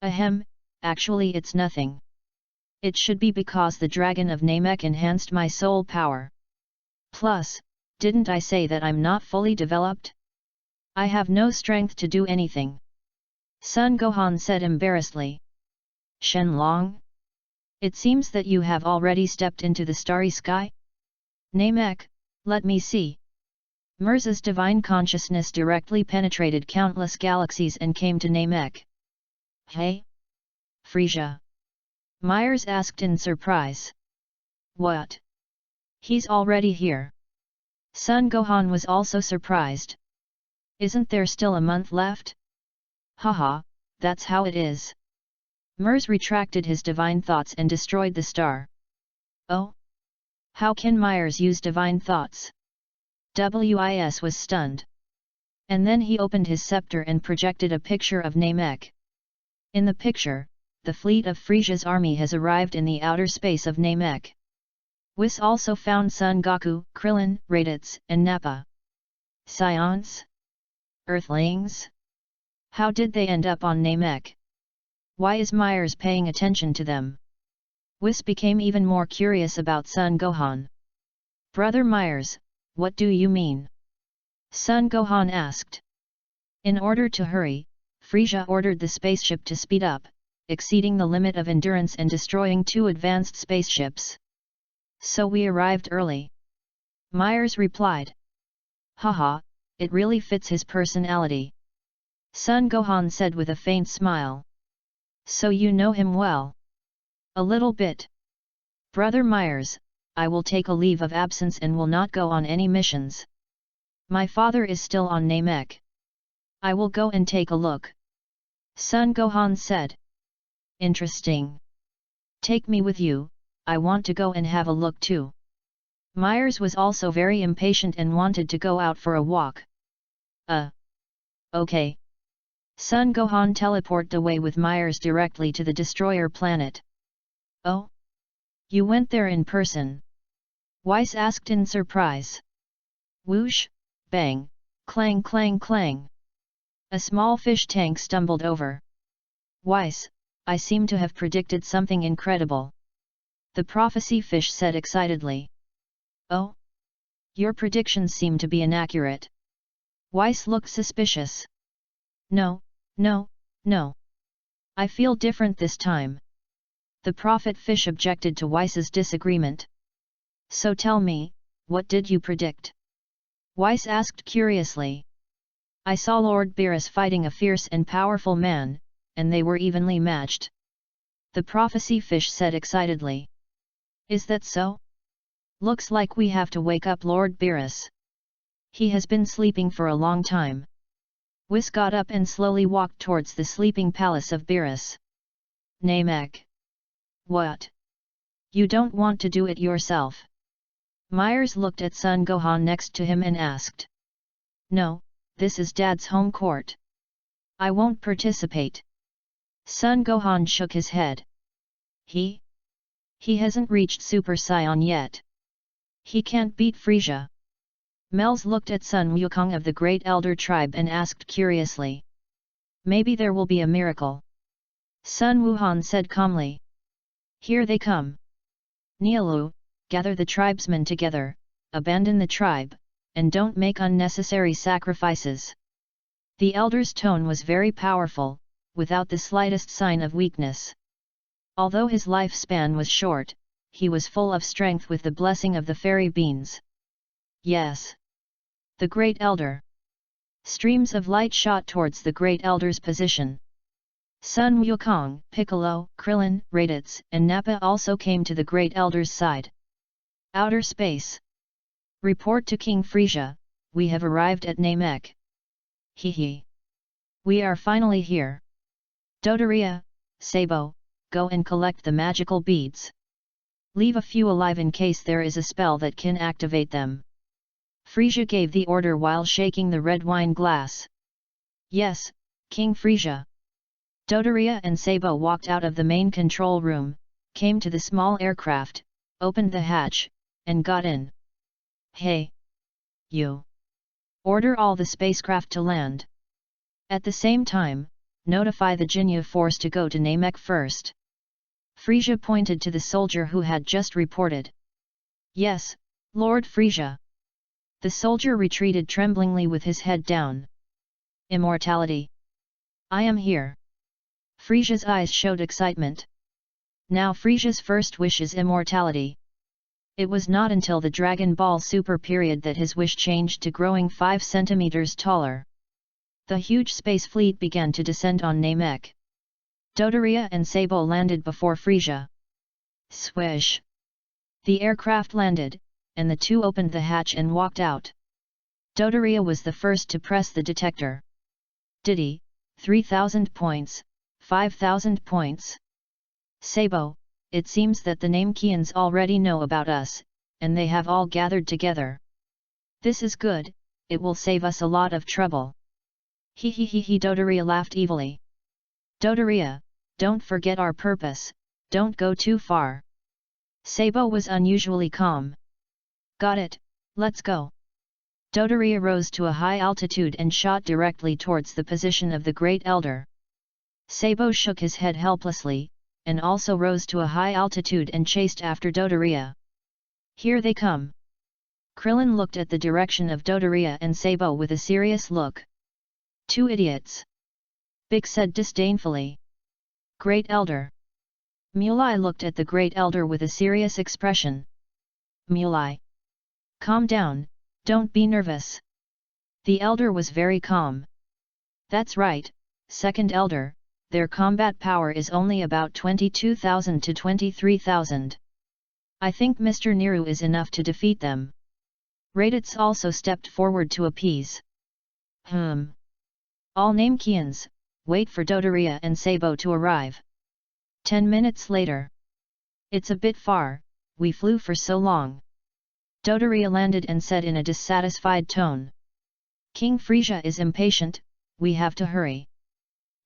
Ahem, actually it's nothing. It should be because the dragon of Namek enhanced my soul power. Plus, didn't I say that I'm not fully developed? I have no strength to do anything. Sun Gohan said embarrassedly. Shenlong? It seems that you have already stepped into the starry sky? Namek, let me see. Mirza's divine consciousness directly penetrated countless galaxies and came to Namek. Hey? Frisia? Myers asked in surprise. What? He's already here. Sun Gohan was also surprised. Isn't there still a month left? Haha, that's how it is. Mirza retracted his divine thoughts and destroyed the star. Oh? How can Myers use divine thoughts? Whis was stunned. And then he opened his scepter and projected a picture of Namek. In the picture, the fleet of Frisia's army has arrived in the outer space of Namek. Whis also found Son Goku, Krillin, Raditz, and Nappa. Scions? Earthlings? How did they end up on Namek? Why is Myers paying attention to them? Whis became even more curious about Sun Gohan. Brother Myers, what do you mean? Sun Gohan asked. In order to hurry, Frisia ordered the spaceship to speed up, exceeding the limit of endurance and destroying 2 advanced spaceships. So we arrived early. Myers replied. Haha, it really fits his personality. Sun Gohan said with a faint smile. So you know him well? A little bit. Brother Myers, I will take a leave of absence and will not go on any missions. My father is still on Namek. I will go and take a look. Sun Gohan said. Interesting. Take me with you, I want to go and have a look too. Myers was also very impatient and wanted to go out for a walk. Okay. Sun Gohan teleported away with Myers directly to the destroyer planet. Oh? You went there in person? Whis asked in surprise. Whoosh, bang, clang clang clang. A small fish tank stumbled over. Whis, I seem to have predicted something incredible. The prophecy fish said excitedly. Oh? Your predictions seem to be inaccurate. Whis looked suspicious. No, no, no. I feel different this time. The prophet fish objected to Whis's disagreement. So tell me, what did you predict? Whis asked curiously. I saw Lord Beerus fighting a fierce and powerful man, and they were evenly matched. The prophecy fish said excitedly. Is that so? Looks like we have to wake up Lord Beerus. He has been sleeping for a long time. Whis got up and slowly walked towards the sleeping palace of Beerus. Namek. What? You don't want to do it yourself? Myers looked at Sun Gohan next to him and asked. No, this is Dad's home court. I won't participate. Sun Gohan shook his head. He hasn't reached Super Saiyan yet. He can't beat Frisia. Mels looked at Sun Wukong of the Great Elder Tribe and asked curiously. Maybe there will be a miracle. Sun Wuhan said calmly. Here they come. Nialu, gather the tribesmen together, abandon the tribe, and don't make unnecessary sacrifices. The elder's tone was very powerful, without the slightest sign of weakness. Although his lifespan was short, he was full of strength with the blessing of the fairy beans. Yes. The Great Elder. Streams of light shot towards the Great Elder's position. Sun Wukong, Piccolo, Krillin, Raditz, and Nappa also came to the Great Elder's side. Outer space. Report to King Frisia, we have arrived at Namek. Hee. We are finally here. Dodoria, Sabo, go and collect the magical beads. Leave a few alive in case there is a spell that can activate them. Frisia gave the order while shaking the red wine glass. Yes, King Frisia. Dodoria and Sabo walked out of the main control room, came to the small aircraft, opened the hatch, and got in. Hey! You! Order all the spacecraft to land. At the same time, notify the Jinyu force to go to Namek first. Frisia pointed to the soldier who had just reported. Yes, Lord Frisia. The soldier retreated tremblingly with his head down. Immortality. I am here. Frisia's eyes showed excitement. Now Frisia's first wish is immortality. It was not until the Dragon Ball Super period that his wish changed to growing 5 centimeters taller. The huge space fleet began to descend on Namek. Dodoria and Sabo landed before Frisia. Swish! The aircraft landed, and the two opened the hatch and walked out. Dodoria was the first to press the detector. Diddy, 3,000 points, 5,000 points. Sabo, it seems that the Namekians already know about us, and they have all gathered together. This is good, it will save us a lot of trouble. He, Dodoria laughed evilly. Dodoria, don't forget our purpose, don't go too far. Sabo was unusually calm. Got it, let's go. Dodoria rose to a high altitude and shot directly towards the position of the Great Elder. Sabo shook his head helplessly, and also rose to a high altitude and chased after Dodoria. Here they come. Krillin looked at the direction of Dodoria and Sabo with a serious look. Two idiots. Big said disdainfully. Great Elder. Mulai looked at the Great Elder with a serious expression. Mulai. Calm down, don't be nervous. The Elder was very calm. That's right, Second Elder, their combat power is only about 22,000 to 23,000. I think Mr. Niru is enough to defeat them. Raditz also stepped forward to appease. All Namekians, wait for Dodoria and Sabo to arrive. 10 minutes later. It's a bit far, we flew for so long. Dodoria landed and said in a dissatisfied tone. King Frisia is impatient, we have to hurry.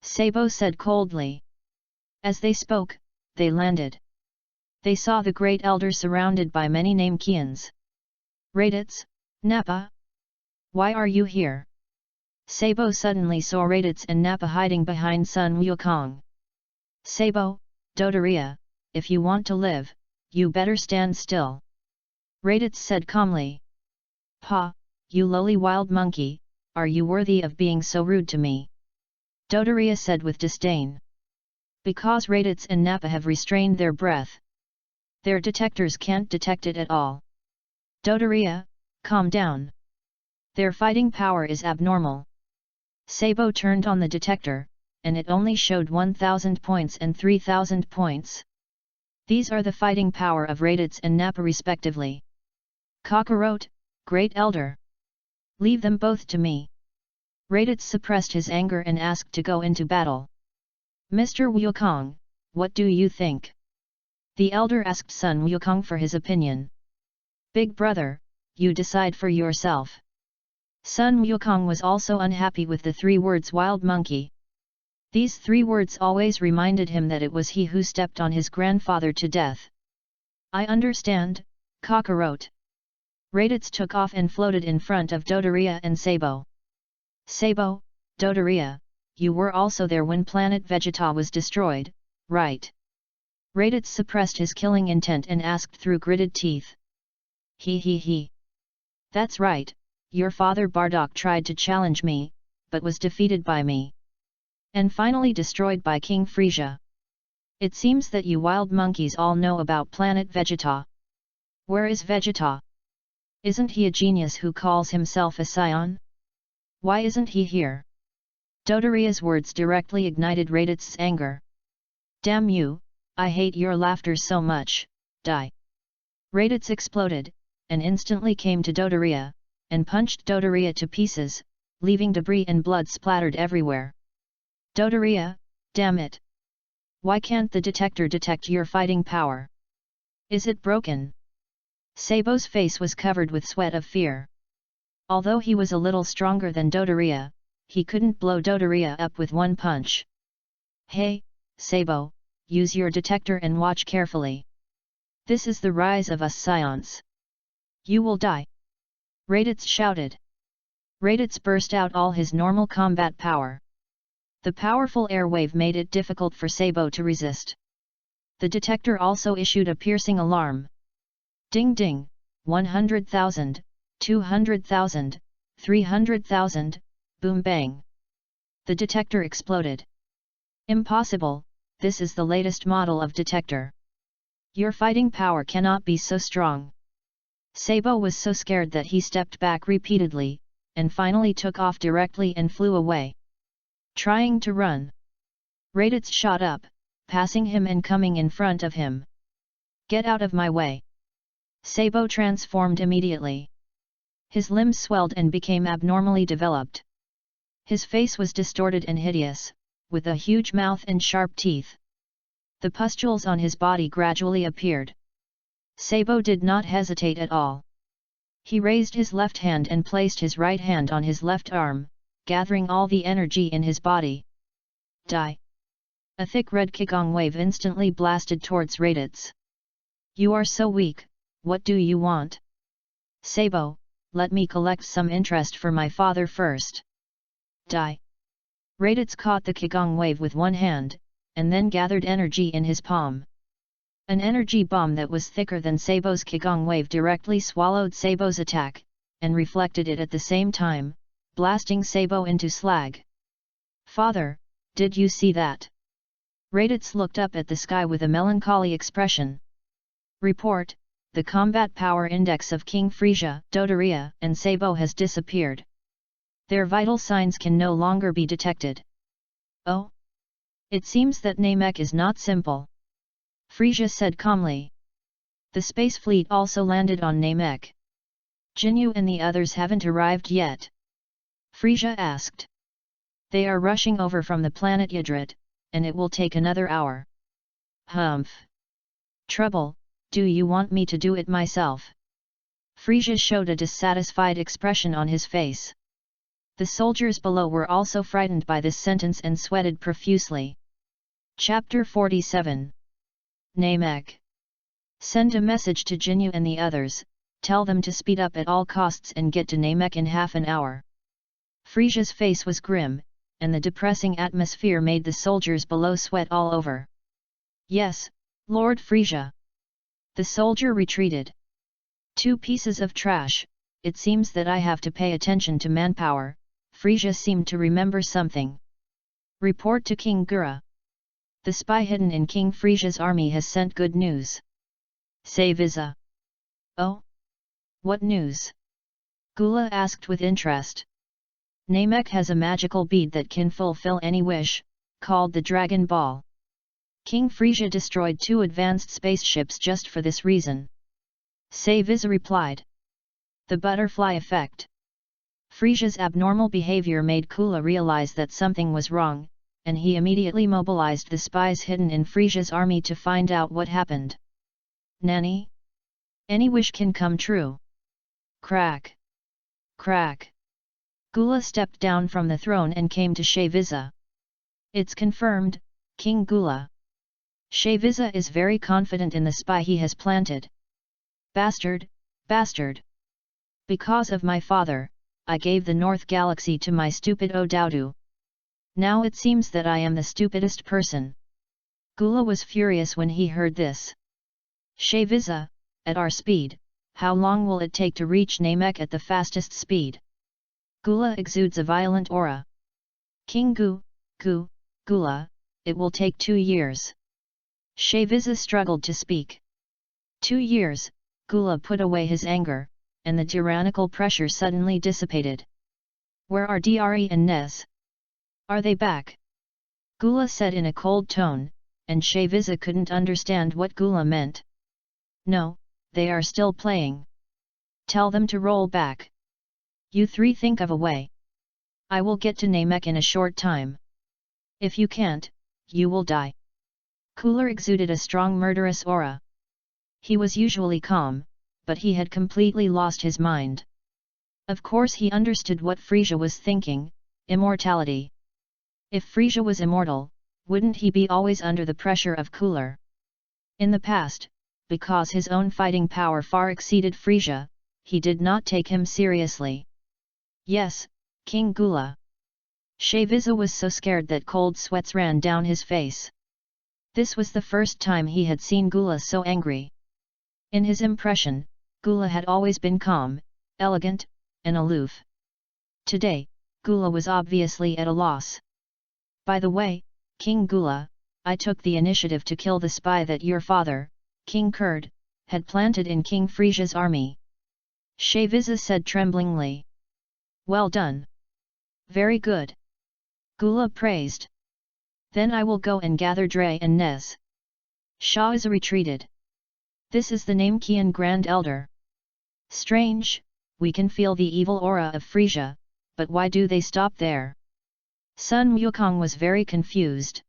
Sabo said coldly. As they spoke, they landed. They saw the Great Elder surrounded by many Namekians. Raditz, Nappa? Why are you here? Sabo suddenly saw Raditz and Nappa hiding behind Sun Wukong. Sabo, Dodoria, if you want to live, you better stand still. Raditz said calmly. Pa, you lowly wild monkey, are you worthy of being so rude to me? Dodoria said with disdain. Because Raditz and Nappa have restrained their breath. Their detectors can't detect it at all. Dodoria, calm down. Their fighting power is abnormal. Sabo turned on the detector, and it only showed 1,000 points and 3,000 points. These are the fighting power of Raditz and Nappa respectively. Kakarot, Great Elder. Leave them both to me. Raditz suppressed his anger and asked to go into battle. Mr. Wukong, what do you think? The elder asked Sun Wukong for his opinion. Big brother, you decide for yourself. Sun Wukong was also unhappy with the 3 words wild monkey. These 3 words always reminded him that it was he who stepped on his grandfather to death. I understand, Kakarot. Raditz took off and floated in front of Dodoria and Sabo. Sabo, Dodoria, you were also there when planet Vegeta was destroyed, right? Raditz suppressed his killing intent and asked through gritted teeth. He. That's right, your father Bardock tried to challenge me, but was defeated by me. And finally destroyed by King Frisia. It seems that you wild monkeys all know about planet Vegeta. Where is Vegeta? Isn't he a genius who calls himself a scion? Why isn't he here? Dodoria's words directly ignited Raditz's anger. Damn you, I hate your laughter so much, die. Raditz exploded, and instantly came to Dodoria, and punched Dodoria to pieces, leaving debris and blood splattered everywhere. Dodoria, damn it! Why can't the detector detect your fighting power? Is it broken? Sabo's face was covered with sweat of fear. Although he was a little stronger than Dodoria, he couldn't blow Dodoria up with one punch. Hey, Sabo, use your detector and watch carefully. This is the rise of us scions. You will die. Raditz shouted. Raditz burst out all his normal combat power. The powerful air wave made it difficult for Sabo to resist. The detector also issued a piercing alarm. Ding ding, 100,000, 200,000, 300,000, boom bang. The detector exploded. Impossible, this is the latest model of detector. Your fighting power cannot be so strong. Sabo was so scared that he stepped back repeatedly, and finally took off directly and flew away. Trying to run. Raditz shot up, passing him and coming in front of him. Get out of my way. Sabo transformed immediately. His limbs swelled and became abnormally developed. His face was distorted and hideous, with a huge mouth and sharp teeth. The pustules on his body gradually appeared. Sabo did not hesitate at all. He raised his left hand and placed his right hand on his left arm, gathering all the energy in his body. Die! A thick red Qigong wave instantly blasted towards Raditz. You are so weak, what do you want? Sabo, let me collect some interest for my father first. Die! Raditz caught the Qigong wave with one hand, and then gathered energy in his palm. An energy bomb that was thicker than Sabo's Qigong wave directly swallowed Sabo's attack, and reflected it at the same time, blasting Sabo into slag. Father, did you see that? Raditz looked up at the sky with a melancholy expression. Report, the combat power index of King Frisia, Dodoria, and Sabo has disappeared. Their vital signs can no longer be detected. Oh? It seems that Namek is not simple. Frisia said calmly. The space fleet also landed on Namek. Jinyu and the others haven't arrived yet. Frisia asked. They are rushing over from the planet Yadrit, and it will take another hour. Humph. Trouble, do you want me to do it myself? Frisia showed a dissatisfied expression on his face. The soldiers below were also frightened by this sentence and sweated profusely. Chapter 47. Namek. Send a message to Jinyu and the others, tell them to speed up at all costs and get to Namek in half an hour. Frisia's face was grim, and the depressing atmosphere made the soldiers below sweat all over. Yes, Lord Frisia. The soldier retreated. 2 pieces of trash, it seems that I have to pay attention to manpower. Frisia seemed to remember something. Report to King Gura. The spy hidden in King Frisia's army has sent good news. Say Visa. Oh? What news? Gula asked with interest. Namek has a magical bead that can fulfill any wish, called the Dragon Ball. King Frisia destroyed 2 advanced spaceships just for this reason. Say Visa replied. The butterfly effect. Frisia's abnormal behavior made Kula realize that something was wrong, and he immediately mobilized the spies hidden in Frisia's army to find out what happened. Nanny? Any wish can come true. Crack. Crack. Gula stepped down from the throne and came to Shaviza. It's confirmed, King Gula. Shaviza is very confident in the spy he has planted. Bastard, bastard. Because of my father, I gave the North Galaxy to my stupid O'Dowdu. Now it seems that I am the stupidest person. Gula was furious when he heard this. Shaviza, at our speed, how long will it take to reach Namek at the fastest speed? Gula exudes a violent aura. King Gula, it will take 2 years. Shaviza struggled to speak. 2 years, Gula put away his anger, and the tyrannical pressure suddenly dissipated. Where are Dri and Nez? Are they back? Gula said in a cold tone, and Shaviza couldn't understand what Gula meant. No, they are still playing. Tell them to roll back. You 3 think of a way. I will get to Namek in a short time. If you can't, you will die. Cooler exuded a strong murderous aura. He was usually calm, but he had completely lost his mind. Of course he understood what Frisia was thinking, immortality. If Frisia was immortal, wouldn't he be always under the pressure of Cooler? In the past, because his own fighting power far exceeded Frisia, he did not take him seriously. Yes, King Gula. Shaviza was so scared that cold sweats ran down his face. This was the first time he had seen Gula so angry. In his impression, Gula had always been calm, elegant, and aloof. Today, Gula was obviously at a loss. By the way, King Gula, I took the initiative to kill the spy that your father, King Kurd, had planted in King Frisia's army. Shaviza said tremblingly. Well done. Very good. Gula praised. Then I will go and gather Dre and Nez. Shaviza retreated. This is the name Kian Grand Elder. Strange, we can feel the evil aura of Frisia, but why do they stop there? Sun Wukong was very confused.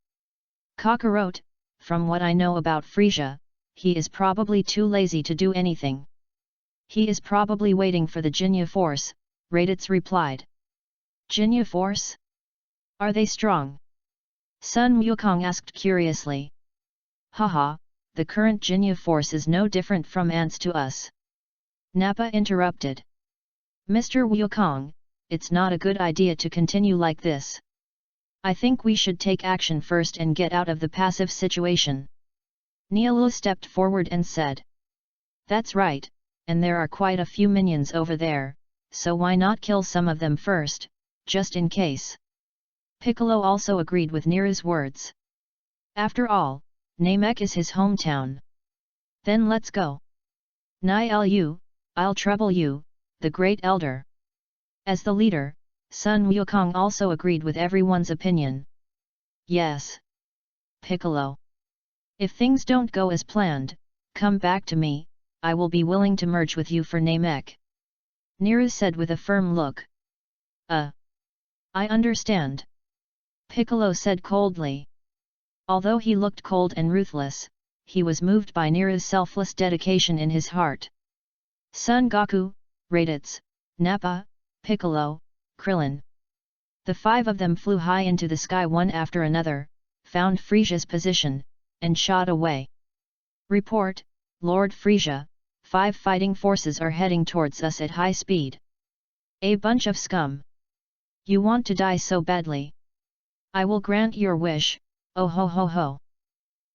Kakarot, from what I know about Frisia, he is probably too lazy to do anything. He is probably waiting for the Jinya force, Raditz replied. Jinya force? Are they strong? Sun Wukong asked curiously. Haha, the current Jinya force is no different from ants to us. Nappa interrupted. Mr. Wukong, it's not a good idea to continue like this. I think we should take action first and get out of the passive situation. Nialu stepped forward and said. That's right, and there are quite a few minions over there, so why not kill some of them first, just in case. Piccolo also agreed with Niru's words. After all, Namek is his hometown. Then let's go. Nilu, I'll trouble you, the great elder. As the leader, Sun Wukong also agreed with everyone's opinion. Yes. Piccolo. If things don't go as planned, come back to me, I will be willing to merge with you for Namek. Niru said with a firm look. I understand. Piccolo said coldly. Although he looked cold and ruthless, he was moved by Niru's selfless dedication in his heart. Son Goku, Raditz, Nappa, Piccolo, Krillin. The five of them flew high into the sky one after another, found Frisia's position, and shot away. Report, Lord Frisia, 5 fighting forces are heading towards us at high speed. A bunch of scum. You want to die so badly. I will grant your wish, oh ho ho ho.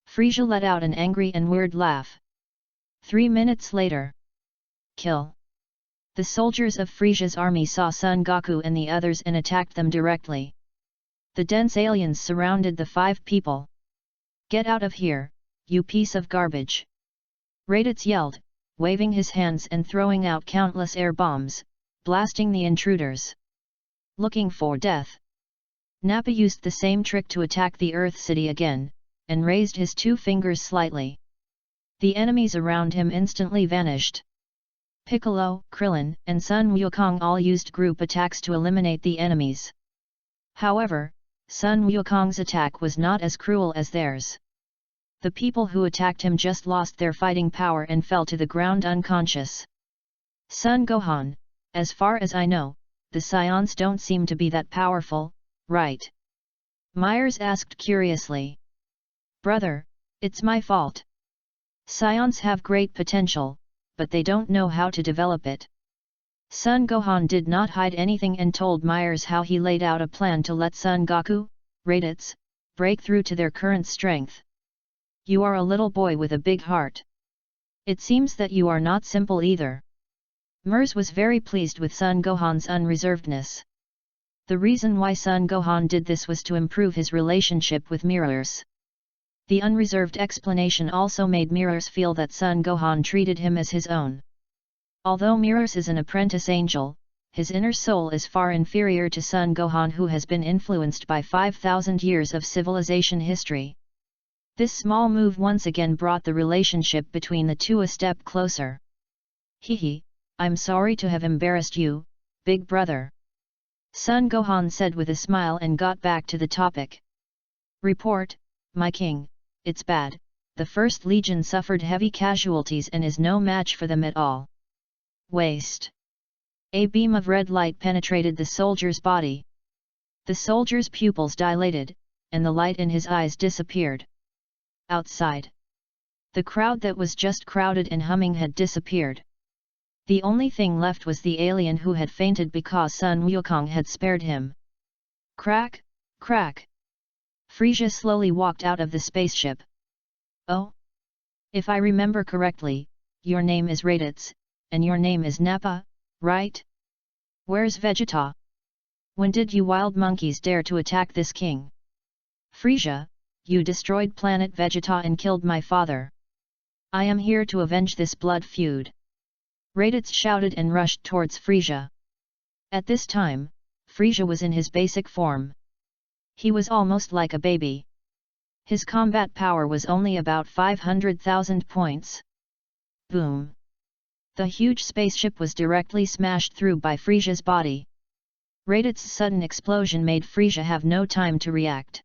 Frisia let out an angry and weird laugh. 3 minutes later. Kill. The soldiers of Frisia's army saw Son Goku and the others and attacked them directly. The dense aliens surrounded the 5 people. Get out of here, you piece of garbage. Raditz yelled, waving his hands and throwing out countless air bombs, blasting the intruders. Looking for death. Nappa used the same trick to attack the Earth City again, and raised his 2 fingers slightly. The enemies around him instantly vanished. Piccolo, Krillin, and Sun Wukong all used group attacks to eliminate the enemies. However, Sun Wukong's attack was not as cruel as theirs. The people who attacked him just lost their fighting power and fell to the ground unconscious. Son Gohan, as far as I know, the Scions don't seem to be that powerful, right? Myers asked curiously. Brother, it's my fault. Scions have great potential, but they don't know how to develop it. Son Gohan did not hide anything and told Myers how he laid out a plan to let Son Goku, Raditz, break through to their current strength. You are a little boy with a big heart. It seems that you are not simple either. Mers was very pleased with Son Gohan's unreservedness. The reason why Son Gohan did this was to improve his relationship with Mirrors. The unreserved explanation also made Mirrors feel that Son Gohan treated him as his own. Although Mirrors is an apprentice angel, his inner soul is far inferior to Son Gohan, who has been influenced by 5,000 years of civilization history. This small move once again brought the relationship between the two a step closer. Hehe, I'm sorry to have embarrassed you, big brother. Son Gohan said with a smile and got back to the topic. Report, my king, it's bad, the First Legion suffered heavy casualties and is no match for them at all. Waste. A beam of red light penetrated the soldier's body. The soldier's pupils dilated, and the light in his eyes disappeared. Outside, the crowd that was just crowded and humming had disappeared. The only thing left was the alien who had fainted because Sun Wukong had spared him. Crack, crack. Frisia slowly walked out of the spaceship. Oh? If I remember correctly, your name is Raditz, and your name is Nappa, right? Where's Vegeta? When did you wild monkeys dare to attack this king? Frisia, you destroyed planet Vegeta and killed my father. I am here to avenge this blood feud. Raditz shouted and rushed towards Frisia. At this time, Frisia was in his basic form. He was almost like a baby. His combat power was only about 500,000 points. Boom! The huge spaceship was directly smashed through by Frisia's body. Raditz's sudden explosion made Frisia have no time to react.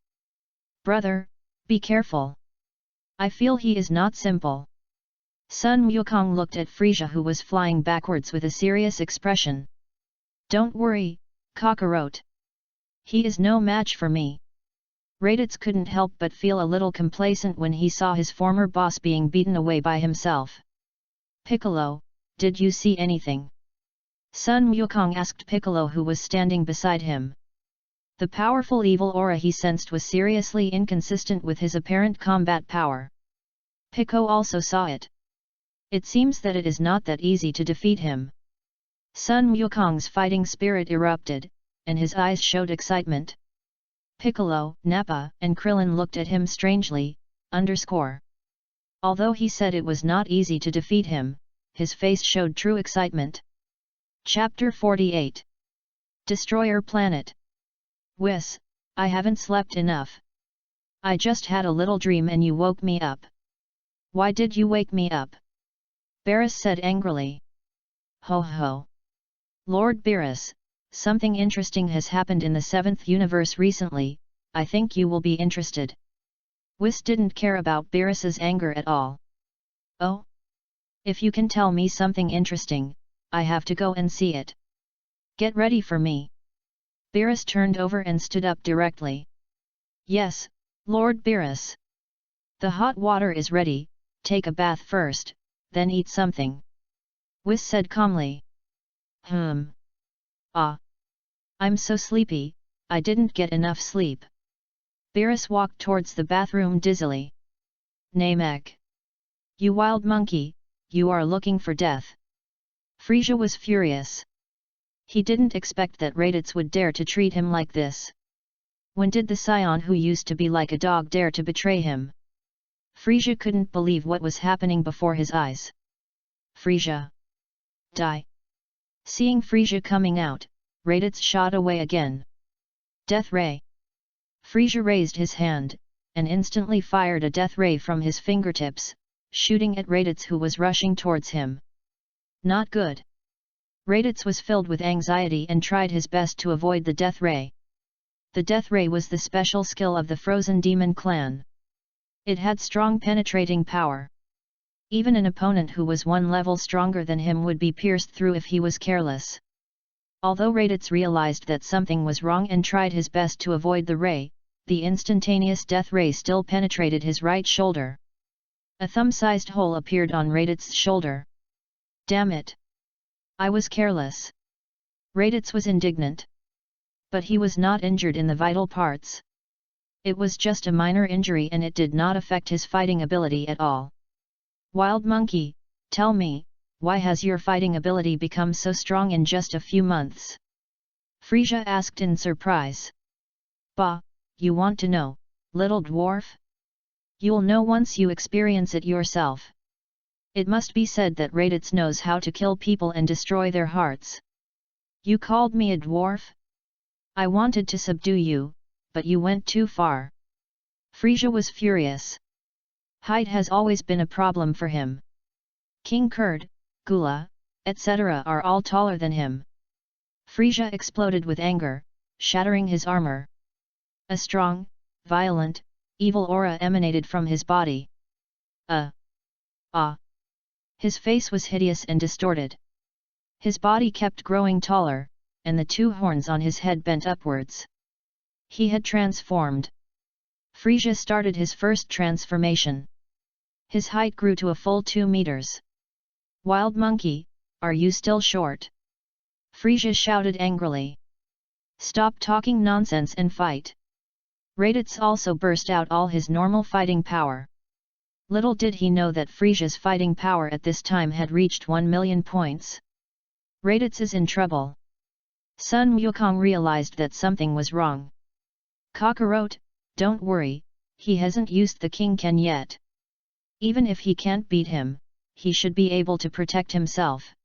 Brother, be careful. I feel he is not simple. Sun Wukong looked at Frisia, who was flying backwards with a serious expression. Don't worry, Kakarot. He is no match for me. Raditz couldn't help but feel a little complacent when he saw his former boss being beaten away by himself. Piccolo, did you see anything? Sun Wukong asked Piccolo, who was standing beside him. The powerful evil aura he sensed was seriously inconsistent with his apparent combat power. Pico also saw it. It seems that it is not that easy to defeat him. Sun Wukong's fighting spirit erupted, and his eyes showed excitement. Piccolo, Nappa, and Krillin looked at him strangely. Although he said it was not easy to defeat him, his face showed true excitement. Chapter 48. Destroyer Planet. Whis, I haven't slept enough. I just had a little dream and you woke me up. Why did you wake me up? Beerus said angrily. Ho ho. Lord Beerus, something interesting has happened in the 7th universe recently, I think you will be interested. Whis didn't care about Beerus's anger at all. Oh? If you can tell me something interesting, I have to go and see it. Get ready for me. Beerus turned over and stood up directly. Yes, Lord Beerus. The hot water is ready, take a bath first, then eat something. Whis said calmly. I'm so sleepy, I didn't get enough sleep. Beerus walked towards the bathroom dizzily. Namek! You wild monkey, you are looking for death. Frisia was furious. He didn't expect that Raditz would dare to treat him like this. When did the scion who used to be like a dog dare to betray him? Frisia couldn't believe what was happening before his eyes. Frisia! Die! Seeing Frisia coming out, Raditz shot away again. Death Ray! Frisia raised his hand, and instantly fired a death ray from his fingertips, shooting at Raditz, who was rushing towards him. Not good. Raditz was filled with anxiety and tried his best to avoid the death ray. The death ray was the special skill of the Frozen Demon clan. It had strong penetrating power. Even an opponent who was one level stronger than him would be pierced through if he was careless. Although Raditz realized that something was wrong and tried his best to avoid the ray, the instantaneous death ray still penetrated his right shoulder. A thumb-sized hole appeared on Raditz's shoulder. Damn it! I was careless. Raditz was indignant. But he was not injured in the vital parts. It was just a minor injury and it did not affect his fighting ability at all. Wild monkey, tell me, why has your fighting ability become so strong in just a few months? Frisia asked in surprise. Bah, you want to know, little dwarf? You'll know once you experience it yourself. It must be said that Raditz knows how to kill people and destroy their hearts. You called me a dwarf? I wanted to subdue you, but you went too far. Frisia was furious. Height has always been a problem for him. King Kurd, Gula, etc. are all taller than him. Frisia exploded with anger, shattering his armor. A strong, violent, evil aura emanated from his body. His face was hideous and distorted. His body kept growing taller, and the two horns on his head bent upwards. He had transformed. Frisia started his first transformation. His height grew to a full 2 meters. "Wild monkey, are you still short?" Frisia shouted angrily. "Stop talking nonsense and fight." Raditz also burst out all his normal fighting power. Little did he know that Frisia's fighting power at this time had reached 1 million points. Raditz is in trouble. Sun Wukong realized that something was wrong. "Kakarot, don't worry, he hasn't used the King Ken yet. Even if he can't beat him, he should be able to protect himself."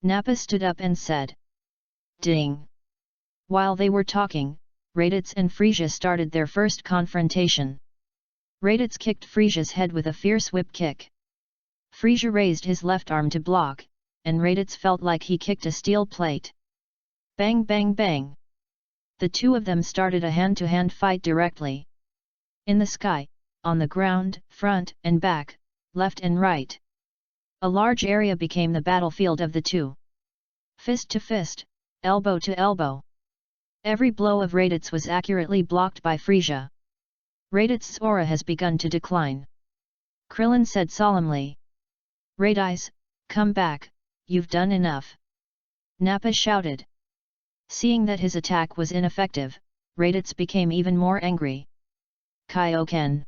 Nappa stood up and said. Ding! While they were talking, Raditz and Frisia started their first confrontation. Raditz kicked Frisia's head with a fierce whip kick. Frisia raised his left arm to block, and Raditz felt like he kicked a steel plate. Bang bang bang! The two of them started a hand-to-hand fight directly. In the sky, on the ground, front and back, left and right. A large area became the battlefield of the two. Fist to fist, elbow to elbow. Every blow of Raditz was accurately blocked by Frisia. "Raditz's aura has begun to decline," Krillin said solemnly. "Raditz, come back, you've done enough!" Nappa shouted. Seeing that his attack was ineffective, Raditz became even more angry. Kaioken!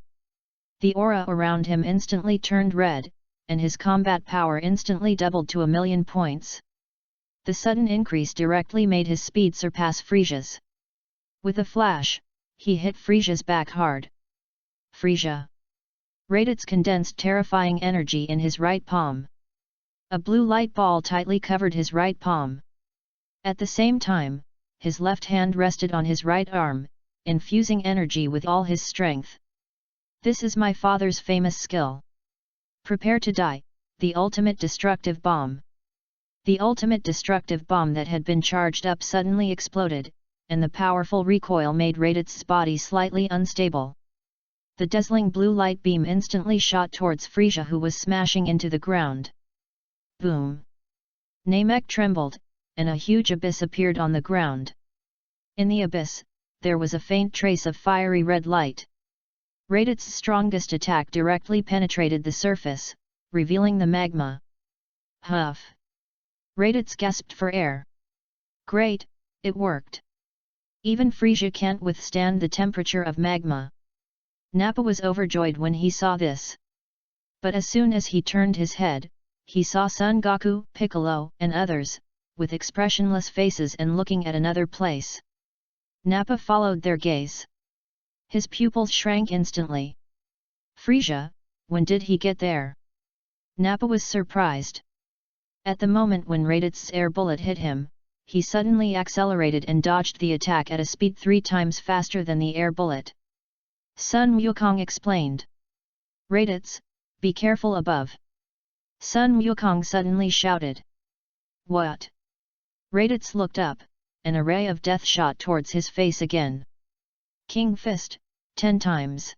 The aura around him instantly turned red, and his combat power instantly doubled to 1,000,000 points. The sudden increase directly made his speed surpass Frisia's. With a flash, he hit Frisia's back hard. "Frisia!" Raditz condensed terrifying energy in his right palm. A blue light ball tightly covered his right palm. At the same time, his left hand rested on his right arm, infusing energy with all his strength. "This is my father's famous skill. Prepare to die, the ultimate destructive bomb." The ultimate destructive bomb that had been charged up suddenly exploded, and the powerful recoil made Raditz's body slightly unstable. The dazzling blue light beam instantly shot towards Frisia, who was smashing into the ground. Boom! Namek trembled, and a huge abyss appeared on the ground. In the abyss, there was a faint trace of fiery red light. Raditz's strongest attack directly penetrated the surface, revealing the magma. Huff! Raditz gasped for air. "Great, it worked. Even Frisia can't withstand the temperature of magma." Nappa was overjoyed when he saw this. But as soon as he turned his head, he saw Son Goku, Piccolo, and others, with expressionless faces and looking at another place. Nappa followed their gaze. His pupils shrank instantly. "Frisia, when did he get there?" Nappa was surprised. At the moment when Raditz's air bullet hit him, he suddenly accelerated and dodged the attack at a speed 3 times faster than the air bullet. Sun Wukong explained. "Raditz, be careful above!" Sun Wukong suddenly shouted. "What?" Raditz looked up, and a ray of death shot towards his face again. King Fist, 10 times.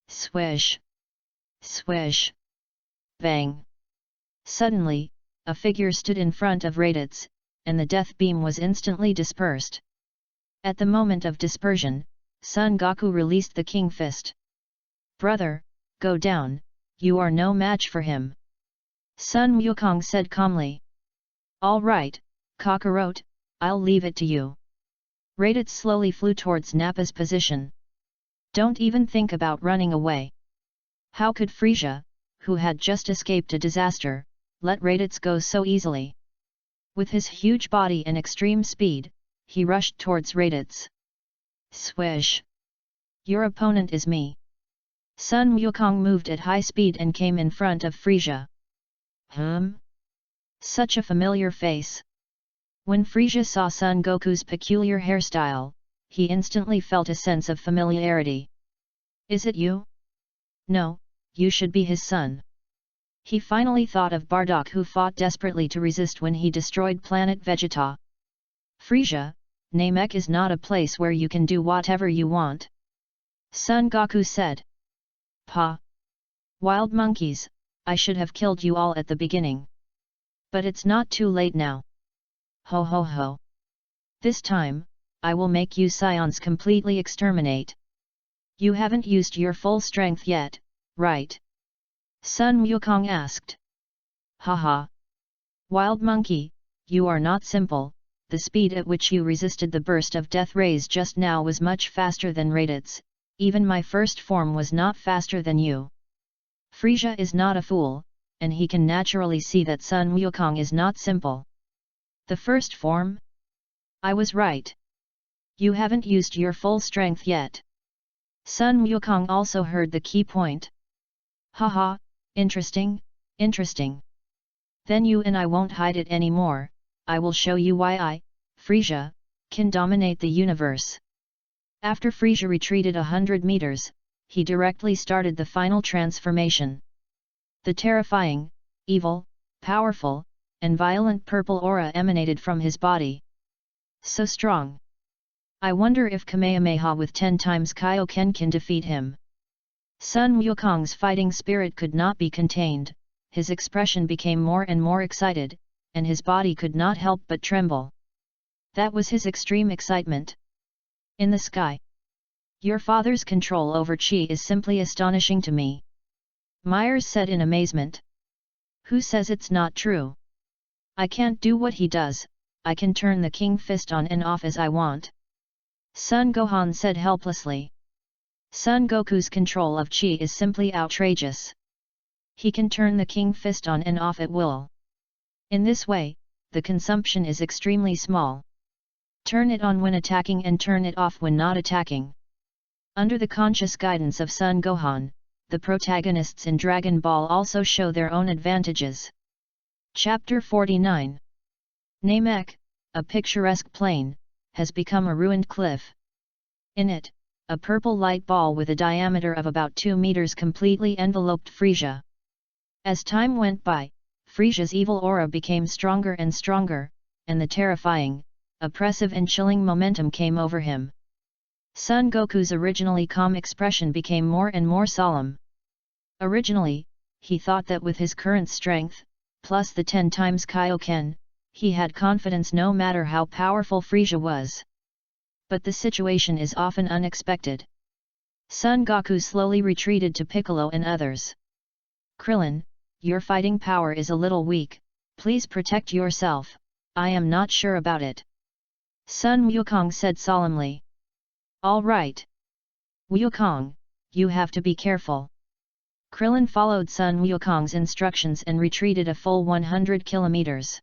Swish! Swish! Bang! Suddenly, a figure stood in front of Raditz, and the death beam was instantly dispersed. At the moment of dispersion, Son Goku released the King Fist. "Brother, go down, you are no match for him," Sun Wukong said calmly. "All right, Kakarot, I'll leave it to you." Raditz slowly flew towards Nappa's position. "Don't even think about running away." How could Frisia, who had just escaped a disaster, let Raditz go so easily? With his huge body and extreme speed, he rushed towards Raditz. Swish! "Your opponent is me." Sun Wukong moved at high speed and came in front of Frisia. Such a familiar face. When Frisia saw Son Goku's peculiar hairstyle, he instantly felt a sense of familiarity. "Is it you?" "No, you should be his son." He finally thought of Bardock, who fought desperately to resist when he destroyed planet Vegeta. "Frisia, Namek is not a place where you can do whatever you want," Son Goku said. "Pa! Wild monkeys, I should have killed you all at the beginning. But it's not too late now. Ho ho ho. This time, I will make you scions completely exterminate. You haven't used your full strength yet, right? Sun Wukong asked. Haha. Wild monkey, you are not simple. The speed at which you resisted the burst of death rays just now was much faster than Raditz. Even my first form was not faster than you. Frisia is not a fool, and he can naturally see that Sun Wukong is not simple. The first form? I was right. You haven't used your full strength yet. Sun Wukong also heard the key point. Haha, interesting, interesting. Then you and I won't hide it anymore. I will show you why I, Frisia, can dominate the universe. After Frisia retreated 100 meters, he directly started the final transformation. The terrifying, evil, powerful, and violent purple aura emanated from his body. So strong. I wonder if Kamehameha with 10 times Kaioken can defeat him. Sun Wukong's fighting spirit could not be contained, his expression became more and more excited, and his body could not help but tremble. That was his extreme excitement. In the sky. Your father's control over Qi is simply astonishing to me. Myers said in amazement. Who says it's not true? I can't do what he does, I can turn the king fist on and off as I want. Sun Gohan said helplessly. Son Goku's control of Qi is simply outrageous. He can turn the king fist on and off at will. In this way, the consumption is extremely small. Turn it on when attacking and turn it off when not attacking. Under the conscious guidance of Son Gohan, the protagonists in Dragon Ball also show their own advantages. Chapter 49. Namek, a picturesque plain, has become a ruined cliff. In it, a purple light ball with a diameter of about 2 meters completely enveloped Frisia. As time went by, Frisia's evil aura became stronger and stronger, and the terrifying, oppressive and chilling momentum came over him. Son Goku's originally calm expression became more and more solemn. Originally, he thought that with his current strength, plus the 10 times Kaioken, he had confidence no matter how powerful Frisia was. But the situation is often unexpected. Son Goku slowly retreated to Piccolo and others. Krillin, your fighting power is a little weak, please protect yourself, I am not sure about it. Sun Wukong said solemnly. All right. Wukong, you have to be careful. Krillin followed Sun Wukong's instructions and retreated a full 100 kilometers.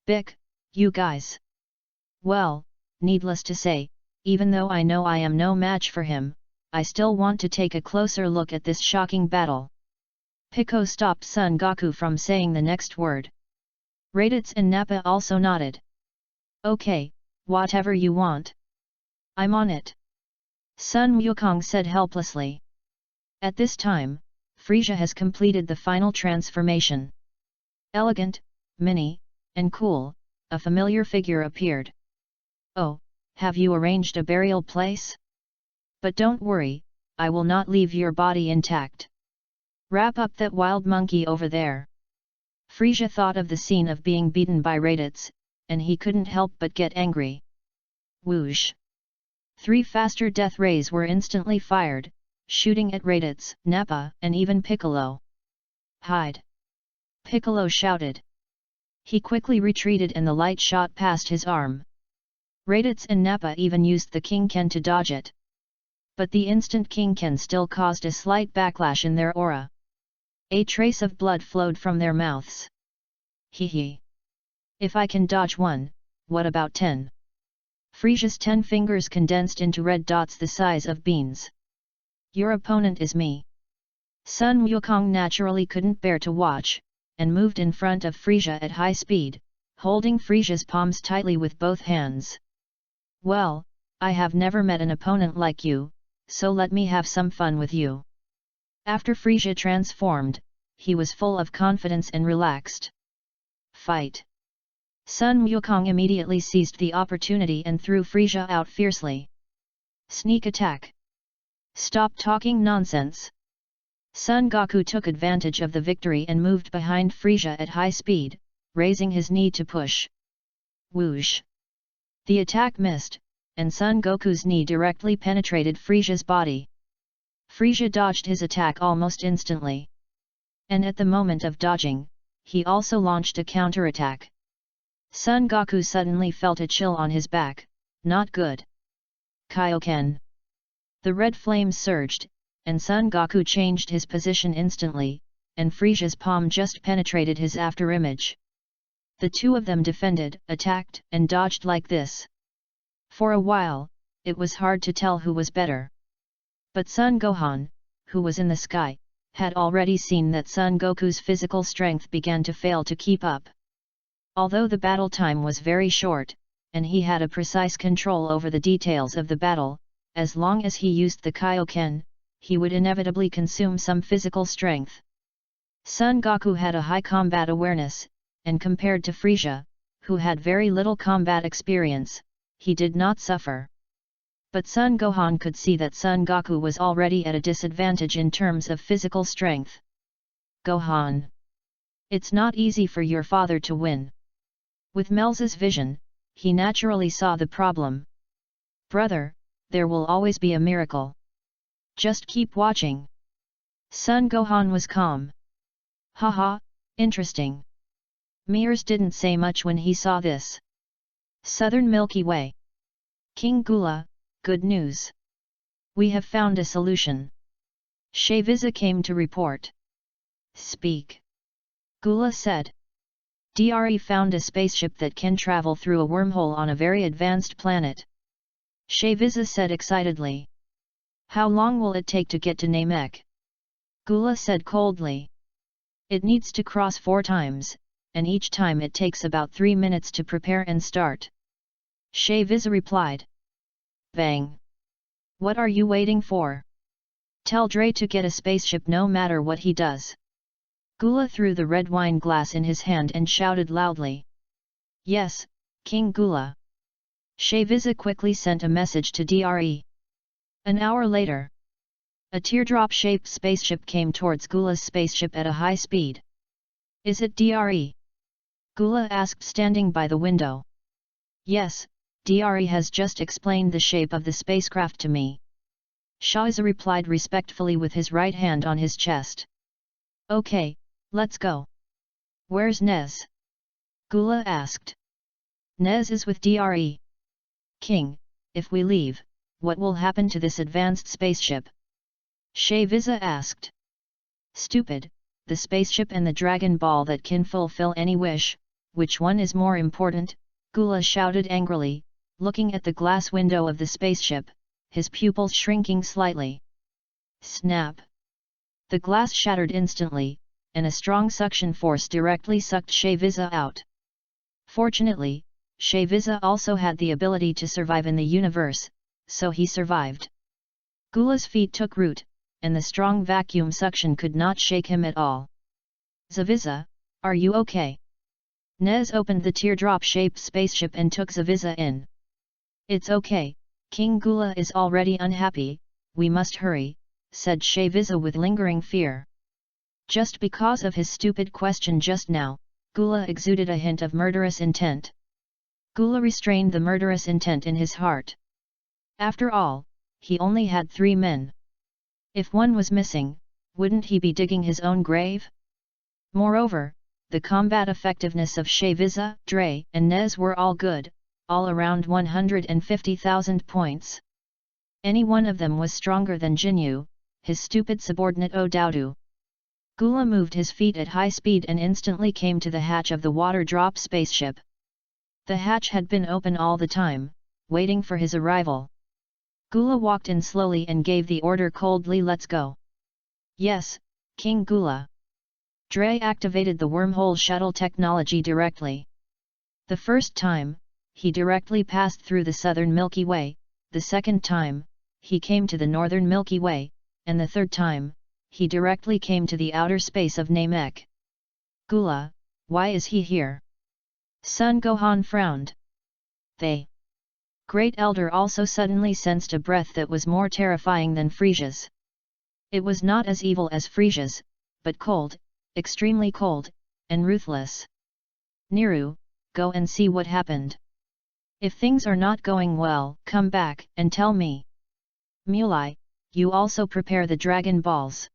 Bick, you guys. Well, needless to say, even though I know I am no match for him, I still want to take a closer look at this shocking battle. Pico stopped Son Goku from saying the next word. Raditz and Nappa also nodded. Okay, whatever you want. I'm on it. Sun Wukong said helplessly. At this time, Frisia has completed the final transformation. Elegant, mini, and cool, a familiar figure appeared. Oh, have you arranged a burial place? But don't worry, I will not leave your body intact. Wrap up that wild monkey over there. Frisia thought of the scene of being beaten by Raditz, and he couldn't help but get angry. Whoosh! 3 faster death rays were instantly fired, shooting at Raditz, Nappa, and even Piccolo. Hide! Piccolo shouted. He quickly retreated and the light shot past his arm. Raditz and Nappa even used the King-Ken to dodge it. But the instant King-Ken still caused a slight backlash in their aura. A trace of blood flowed from their mouths. Hee hee. If I can dodge 1, what about 10? Frisia's 10 fingers condensed into red dots the size of beans. Your opponent is me. Sun Wukong naturally couldn't bear to watch, and moved in front of Frisia at high speed, holding Frisia's palms tightly with both hands. Well, I have never met an opponent like you, so let me have some fun with you. After Frisia transformed, he was full of confidence and relaxed. Fight! Sun Wukong immediately seized the opportunity and threw Frisia out fiercely. Sneak attack! Stop talking nonsense! Son Goku took advantage of the victory and moved behind Frisia at high speed, raising his knee to push. Whoosh! The attack missed, and Son Goku's knee directly penetrated Frisia's body. Frisia dodged his attack almost instantly. And at the moment of dodging, he also launched a counterattack. Son Goku suddenly felt a chill on his back. Not good. Kaioken! The red flames surged, and Son Goku changed his position instantly, and Frisia's palm just penetrated his afterimage. The two of them defended, attacked, and dodged like this. For a while, it was hard to tell who was better. But Son Gohan, who was in the sky, had already seen that Son Goku's physical strength began to fail to keep up. Although the battle time was very short, and he had a precise control over the details of the battle, as long as he used the Kaioken, he would inevitably consume some physical strength. Son Goku had a high combat awareness, and compared to Frisia, who had very little combat experience, he did not suffer. But Son Gohan could see that Son Goku was already at a disadvantage in terms of physical strength. Gohan! It's not easy for your father to win. With Melza's vision, he naturally saw the problem. Brother, there will always be a miracle. Just keep watching. Son Gohan was calm. Haha, interesting. Mears didn't say much when he saw this. Southern Milky Way. King Gula, good news. We have found a solution. Shaviza came to report. Speak. Gula said. Dre found a spaceship that can travel through a wormhole on a very advanced planet. Shaviza said excitedly. How long will it take to get to Namek? Gula said coldly. It needs to cross 4 times, and each time it takes about 3 minutes to prepare and start. Shaviza replied. Bang! What are you waiting for? Tell Dre to get a spaceship no matter what he does. Gula threw the red wine glass in his hand and shouted loudly. Yes, King Gula. Shaviza quickly sent a message to Dre. An hour later, a teardrop-shaped spaceship came towards Gula's spaceship at a high speed. Is it Dre? Gula asked, standing by the window. Yes, Dre has just explained the shape of the spacecraft to me. Shaviza replied respectfully with his right hand on his chest. Okay, let's go. Where's Nez? Gula asked. Nez is with Dre. King, if we leave, what will happen to this advanced spaceship? Shaviza asked. Stupid, the spaceship and the Dragon Ball that can fulfill any wish, which one is more important? Gula shouted angrily, looking at the glass window of the spaceship, his pupils shrinking slightly. Snap! The glass shattered instantly, and a strong suction force directly sucked Shaviza out. Fortunately, Shaviza also had the ability to survive in the universe, so he survived. Gula's feet took root, and the strong vacuum suction could not shake him at all. Zaviza, are you okay? Nez opened the teardrop-shaped spaceship and took Zaviza in. It's okay, King Gula is already unhappy, we must hurry, said Shaviza with lingering fear. Just because of his stupid question just now, Gula exuded a hint of murderous intent. Gula restrained the murderous intent in his heart. After all, he only had 3 men. If one was missing, wouldn't he be digging his own grave? Moreover, the combat effectiveness of Shaviza, Dre, and Nez were all good, all around 150,000 points. Any one of them was stronger than Jinyu, his stupid subordinate Odoudou. Gula moved his feet at high speed and instantly came to the hatch of the water-drop spaceship. The hatch had been open all the time, waiting for his arrival. Gula walked in slowly and gave the order coldly, let's go. Yes, King Gula. Dre activated the wormhole shuttle technology directly. The first time, he directly passed through the southern Milky Way, the second time, he came to the northern Milky Way, and the third time, he directly came to the outer space of Namek. Gula, why is he here? Son Gohan frowned. They. Great Elder also suddenly sensed a breath that was more terrifying than Frisia's. It was not as evil as Frisia's, but cold, extremely cold, and ruthless. Niru, go and see what happened. If things are not going well, come back and tell me. Mulai, you also prepare the dragon balls.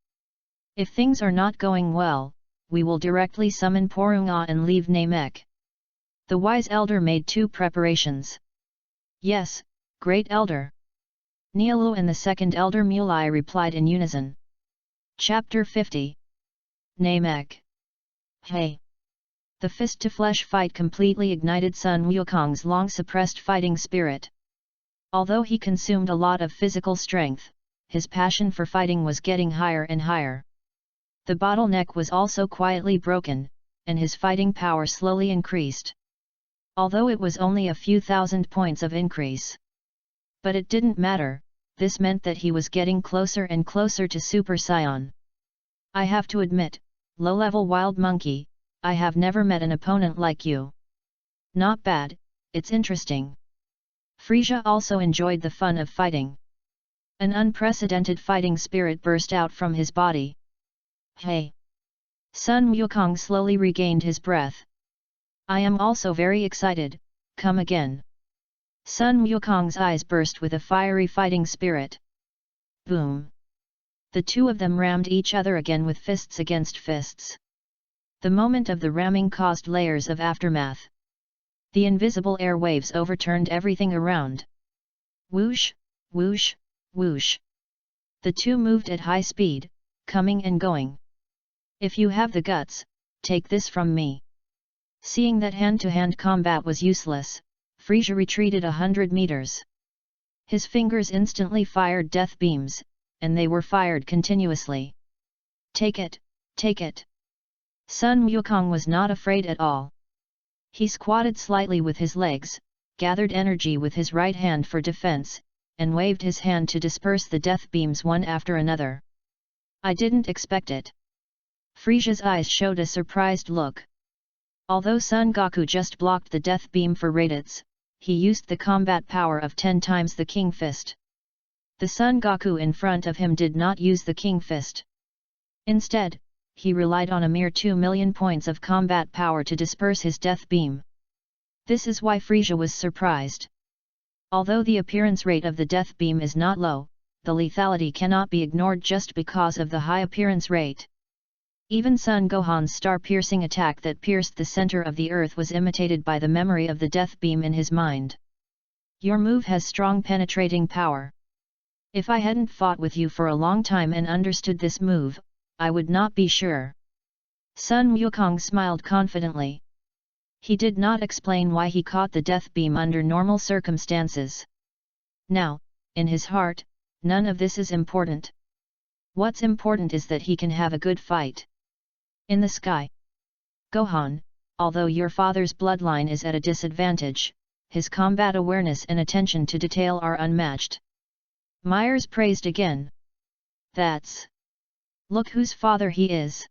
If things are not going well, we will directly summon Porunga and leave Namek. The wise elder made 2 preparations. Yes, great elder. Nialu and the second elder Mulai replied in unison. Chapter 50. Namek. Hey! The fist-to-flesh fight completely ignited Sun Wukong's long-suppressed fighting spirit. Although he consumed a lot of physical strength, his passion for fighting was getting higher and higher. The bottleneck was also quietly broken, and his fighting power slowly increased. Although it was only a few thousand points of increase. But it didn't matter, this meant that he was getting closer and closer to Super Saiyan. I have to admit, low-level wild monkey, I have never met an opponent like you. Not bad, it's interesting. Frisia also enjoyed the fun of fighting. An unprecedented fighting spirit burst out from his body. Hey! Sun Wukong slowly regained his breath. I am also very excited, come again. Sun Wukong's eyes burst with a fiery fighting spirit. Boom! The 2 of them rammed each other again with fists against fists. The moment of the ramming caused layers of aftermath. The invisible air waves overturned everything around. Whoosh, whoosh, whoosh. The 2 moved at high speed, coming and going. If you have the guts, take this from me. Seeing that hand-to-hand combat was useless, Frisia retreated 100 meters. His fingers instantly fired death beams, and they were fired continuously. Take it, take it. Sun Wukong was not afraid at all. He squatted slightly with his legs, gathered energy with his right hand for defense, and waved his hand to disperse the death beams one after another. I didn't expect it. Frisia's eyes showed a surprised look. Although Sun Goku just blocked the death beam for Raditz, he used the combat power of 10 times the King Fist. The Sun Goku in front of him did not use the King Fist. Instead, he relied on a mere 2 million points of combat power to disperse his death beam. This is why Frisia was surprised. Although the appearance rate of the death beam is not low, the lethality cannot be ignored just because of the high appearance rate. Even Son Gohan's star-piercing attack that pierced the center of the earth was imitated by the memory of the death beam in his mind. Your move has strong penetrating power. If I hadn't fought with you for a long time and understood this move, I would not be sure. Sun Wukong smiled confidently. He did not explain why he caught the death beam under normal circumstances. Now, in his heart, none of this is important. What's important is that he can have a good fight. In the sky. Gohan, although your father's bloodline is at a disadvantage, his combat awareness and attention to detail are unmatched. Myers praised again. That's... Look whose father he is.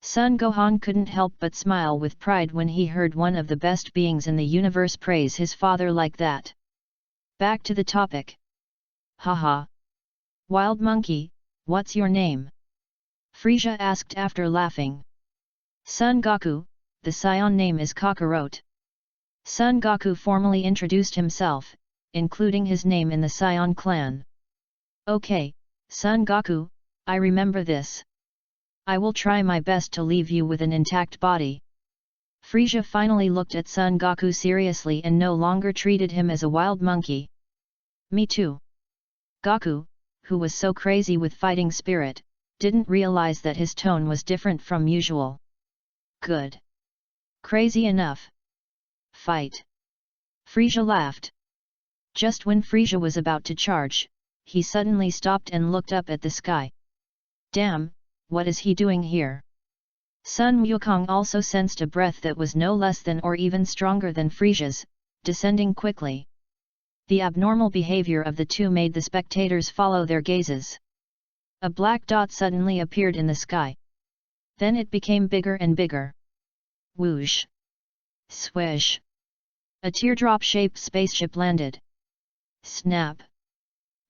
Son Gohan couldn't help but smile with pride when he heard one of the best beings in the universe praise his father like that. Back to the topic. Haha. Wild monkey, what's your name? Frisia asked after laughing. Son Goku, the Saiyan name is Kakarot. Son Goku formally introduced himself, including his name in the Saiyan clan. Okay, Son Goku, I remember this. I will try my best to leave you with an intact body. Frisia finally looked at Son Goku seriously and no longer treated him as a wild monkey. Me too. Goku, who was so crazy with fighting spirit, didn't realize that his tone was different from usual. Good. Crazy enough. Fight. Frisia laughed. Just when Frisia was about to charge, he suddenly stopped and looked up at the sky. Damn, what is he doing here? Sun Wukong also sensed a breath that was no less than or even stronger than Frisia's, descending quickly. The abnormal behavior of the two made the spectators follow their gazes. A black dot suddenly appeared in the sky. Then it became bigger and bigger. Whoosh! Swish! A teardrop-shaped spaceship landed. Snap!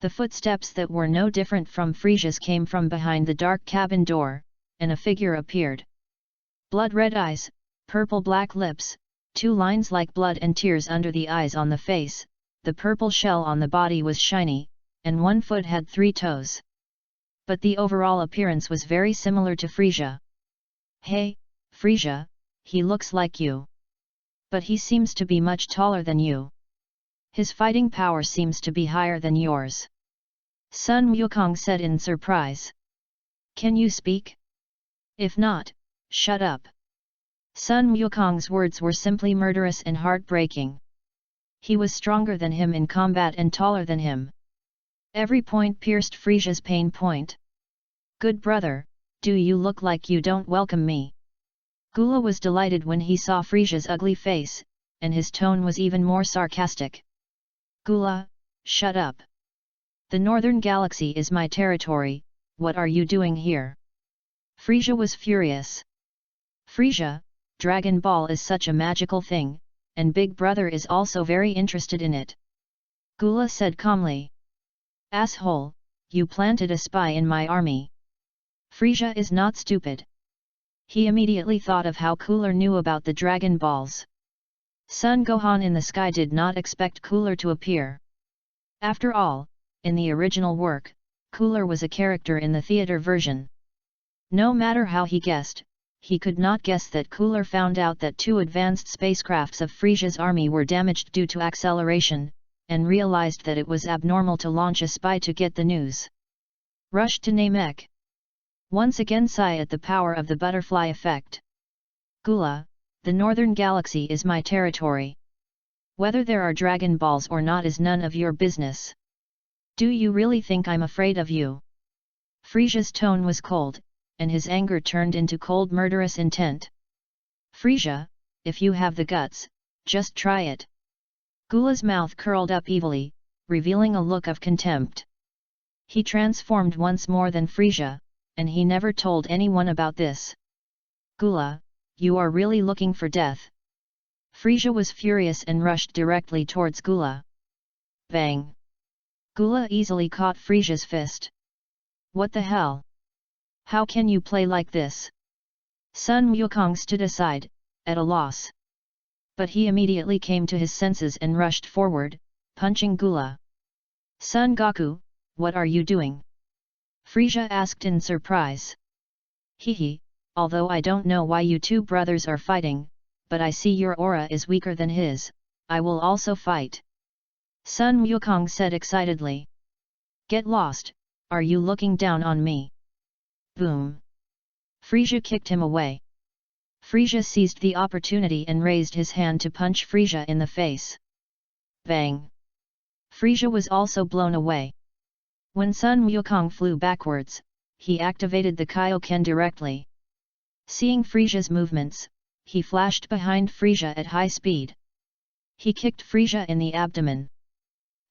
The footsteps that were no different from Frisia's came from behind the dark cabin door, and a figure appeared. Blood-red eyes, Purple-black lips, 2 lines like blood and tears under the eyes on the face, the purple shell on the body was shiny, and one foot had 3 toes. But the overall appearance was very similar to Frisia. Hey, Frisia, he looks like you. But he seems to be much taller than you. His fighting power seems to be higher than yours. Sun Wukong said in surprise. Can you speak? If not, shut up. Sun Wukong's words were simply murderous and heartbreaking. He was stronger than him in combat and taller than him. Every point pierced Frisia's pain point. Good brother, do you look like you don't welcome me? Gula was delighted when he saw Frisia's ugly face, and his tone was even more sarcastic. Gula, shut up. The Northern Galaxy is my territory, what are you doing here? Frisia was furious. Frisia, Dragon Ball is such a magical thing, and Big Brother is also very interested in it. Gula said calmly. Asshole, you planted a spy in my army. Frisia is not stupid. He immediately thought of how Cooler knew about the Dragon Balls. Sun Gohan in the sky did not expect Cooler to appear. After all, in the original work, Cooler was a character in the theater version. No matter how he guessed, he could not guess that Cooler found out that 2 advanced spacecrafts of Frisia's army were damaged due to acceleration, and realized that it was abnormal to launch a spy to get the news. Rushed to Namek. Once again sigh at the power of the butterfly effect. Gula, the Northern Galaxy is my territory. Whether there are Dragon Balls or not is none of your business. Do you really think I'm afraid of you? Frisia's tone was cold, and his anger turned into cold murderous intent. Frisia, if you have the guts, just try it. Gula's mouth curled up evilly, revealing a look of contempt. He transformed once more than Frisia, and he never told anyone about this. Gula, you are really looking for death. Frisia was furious and rushed directly towards Gula. Bang! Gula easily caught Frisia's fist. What the hell? How can you play like this? Sun Wukong stood aside, at a loss. But he immediately came to his senses and rushed forward, punching Gula. Son Goku, what are you doing? Frisia asked in surprise. Hehe, although I don't know why you 2 brothers are fighting, but I see your aura is weaker than his, I will also fight. Sun Wukong said excitedly. Get lost, are you looking down on me? Boom! Frisia kicked him away. Frisia seized the opportunity and raised his hand to punch Frisia in the face. Bang! Frisia was also blown away. When Sun Wukong flew backwards, he activated the Kaioken directly. Seeing Frisia's movements, he flashed behind Frisia at high speed. He kicked Frisia in the abdomen.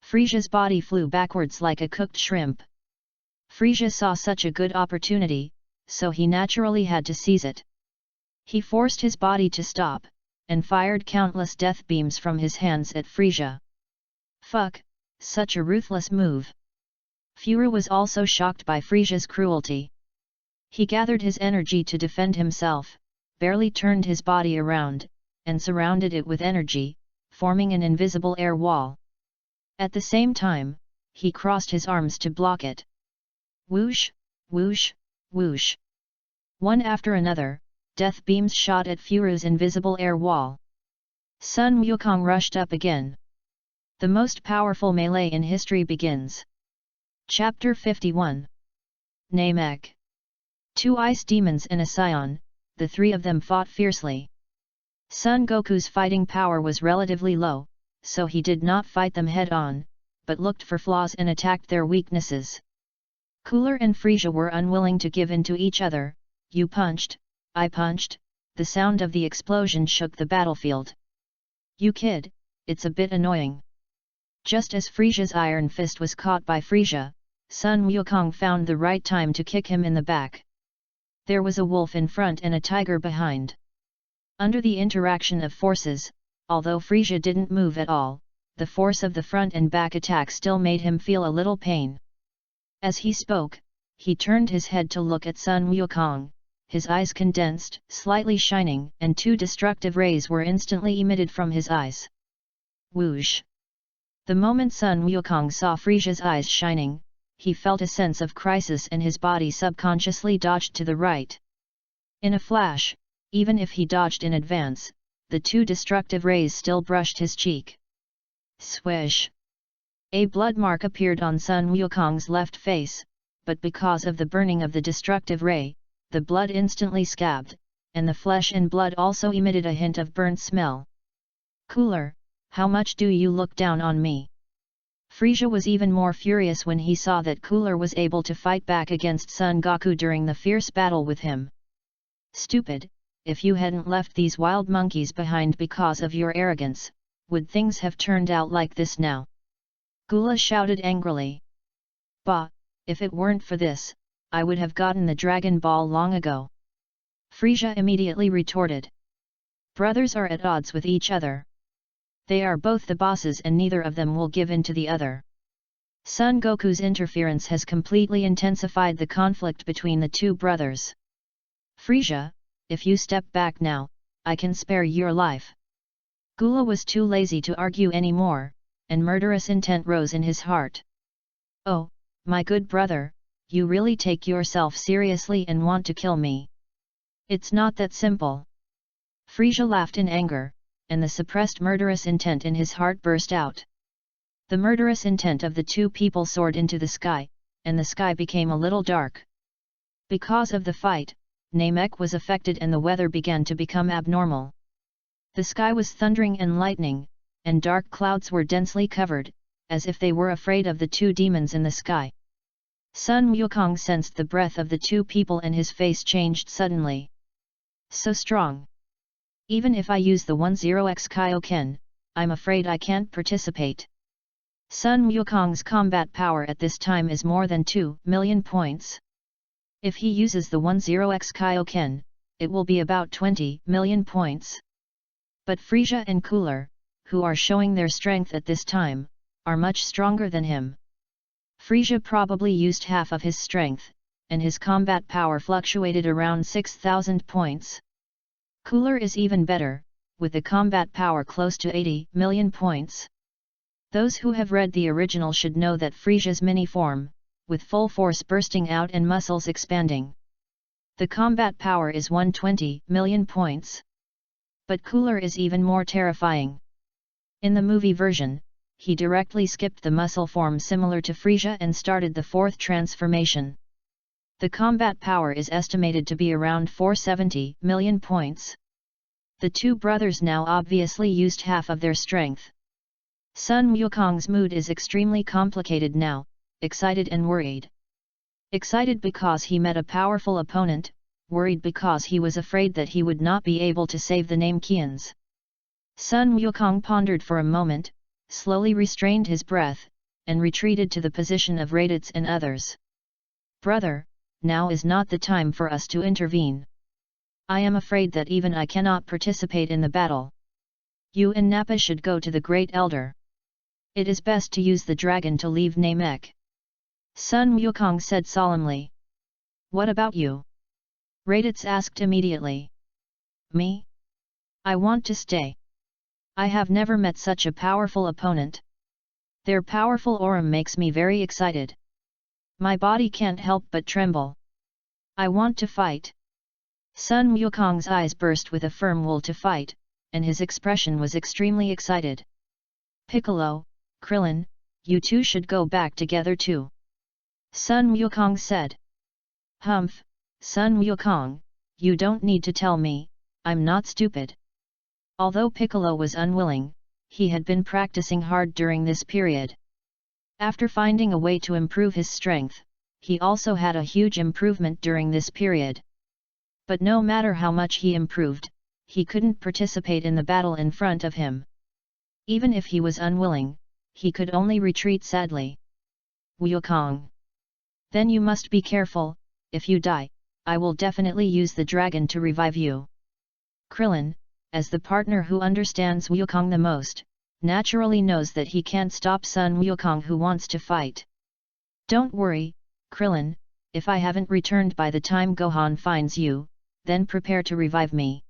Frisia's body flew backwards like a cooked shrimp. Frisia saw such a good opportunity, so he naturally had to seize it. He forced his body to stop, and fired countless death beams from his hands at Frisia. Fuck, such a ruthless move. Furu was also shocked by Frisia's cruelty. He gathered his energy to defend himself, barely turned his body around, and surrounded it with energy, forming an invisible air wall. At the same time, he crossed his arms to block it. Whoosh, whoosh, whoosh. One after another, death beams shot at Furu's invisible air wall. Sun Wukong rushed up again. The most powerful melee in history begins. Chapter 51. Namek. 2 ice demons and a scion, the 3 of them fought fiercely. Son Goku's fighting power was relatively low, so he did not fight them head-on, but looked for flaws and attacked their weaknesses. Cooler and Frisia were unwilling to give in to each other. You punched, I punched, the sound of the explosion shook the battlefield. You kid, it's a bit annoying. Just as Frisia's iron fist was caught by Frisia, Sun Wukong found the right time to kick him in the back. There was a wolf in front and a tiger behind. Under the interaction of forces, although Frisia didn't move at all, the force of the front and back attack still made him feel a little pain. As he spoke, he turned his head to look at Sun Wukong. his eyes condensed, slightly shining, and 2 destructive rays were instantly emitted from his eyes. Whoosh! The moment Sun Wukong saw Frisia's eyes shining, he felt a sense of crisis and his body subconsciously dodged to the right. In a flash, even if he dodged in advance, the 2 destructive rays still brushed his cheek. Swish! A blood mark appeared on Sun Wukong's left face, but because of the burning of the destructive ray, the blood instantly scabbed, and the flesh and blood also emitted a hint of burnt smell. Cooler, how much do you look down on me? Frisia was even more furious when he saw that Cooler was able to fight back against Son Goku during the fierce battle with him. Stupid, if you hadn't left these wild monkeys behind because of your arrogance, would things have turned out like this now? Gula shouted angrily. Bah, if it weren't for this, I would have gotten the Dragon Ball long ago. Frisia immediately retorted. Brothers are at odds with each other. They are both the bosses and neither of them will give in to the other. Son Goku's interference has completely intensified the conflict between the 2 brothers. Frisia, if you step back now, I can spare your life. Gula was too lazy to argue anymore, and murderous intent rose in his heart. Oh, my good brother, you really take yourself seriously and want to kill me. It's not that simple. Frisia laughed in anger, and the suppressed murderous intent in his heart burst out. The murderous intent of the 2 people soared into the sky, and the sky became a little dark. Because of the fight, Namek was affected and the weather began to become abnormal. The sky was thundering and lightning, and dark clouds were densely covered, as if they were afraid of the 2 demons in the sky. Sun Wukong sensed the breath of the 2 people and his face changed suddenly. So strong. Even if I use the 10x Kaioken, I'm afraid I can't participate. Sun Wukong's combat power at this time is more than 2 million points. If he uses the 10x Kaioken, it will be about 20 million points. But Frisia and Cooler, who are showing their strength at this time, are much stronger than him. Frisia probably used half of his strength, and his combat power fluctuated around 6,000 points. Cooler is even better, with a combat power close to 80 million points. Those who have read the original should know that Frisia's mini-form, with full force bursting out and muscles expanding. The combat power is 120 million points. But Cooler is even more terrifying. In the movie version, he directly skipped the muscle form similar to Frisia and started the 4th transformation. The combat power is estimated to be around 470 million points. The 2 brothers now obviously used half of their strength. Sun Wukong's mood is extremely complicated now, excited and worried. Excited because he met a powerful opponent, worried because he was afraid that he would not be able to save the Namekians. Sun Wukong pondered for a moment, slowly restrained his breath, and retreated to the position of Raditz and others. Brother, now is not the time for us to intervene. I am afraid that even I cannot participate in the battle. You and Nappa should go to the Great Elder. It is best to use the dragon to leave Namek. Sun Wukong said solemnly. What about you? Raditz asked immediately. Me? I want to stay. I have never met such a powerful opponent. Their powerful aura makes me very excited. My body can't help but tremble. I want to fight. Sun Wukong's eyes burst with a firm will to fight, and his expression was extremely excited. Piccolo, Krillin, you 2 should go back together too. Sun Wukong said. Humph, Sun Wukong, you don't need to tell me, I'm not stupid. Although Piccolo was unwilling, he had been practicing hard during this period. After finding a way to improve his strength, he also had a huge improvement during this period. But no matter how much he improved, he couldn't participate in the battle in front of him. Even if he was unwilling, he could only retreat sadly. Wukong. Then you must be careful, if you die, I will definitely use the dragon to revive you. Krillin, as the partner who understands Wukong the most, naturally knows that he can't stop Sun Wukong who wants to fight. Don't worry, Krillin, if I haven't returned by the time Gohan finds you, then prepare to revive me.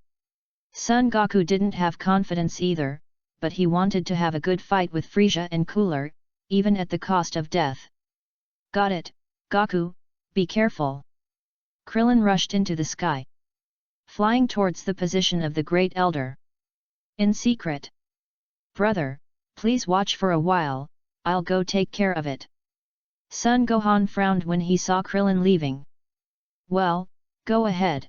Son Goku didn't have confidence either, but he wanted to have a good fight with Frieza and Cooler, even at the cost of death. Got it, Goku, be careful. Krillin rushed into the sky, flying towards the position of the Great Elder. In secret. Brother, please watch for a while, I'll go take care of it. Son Gohan frowned when he saw Krillin leaving. Well, go ahead.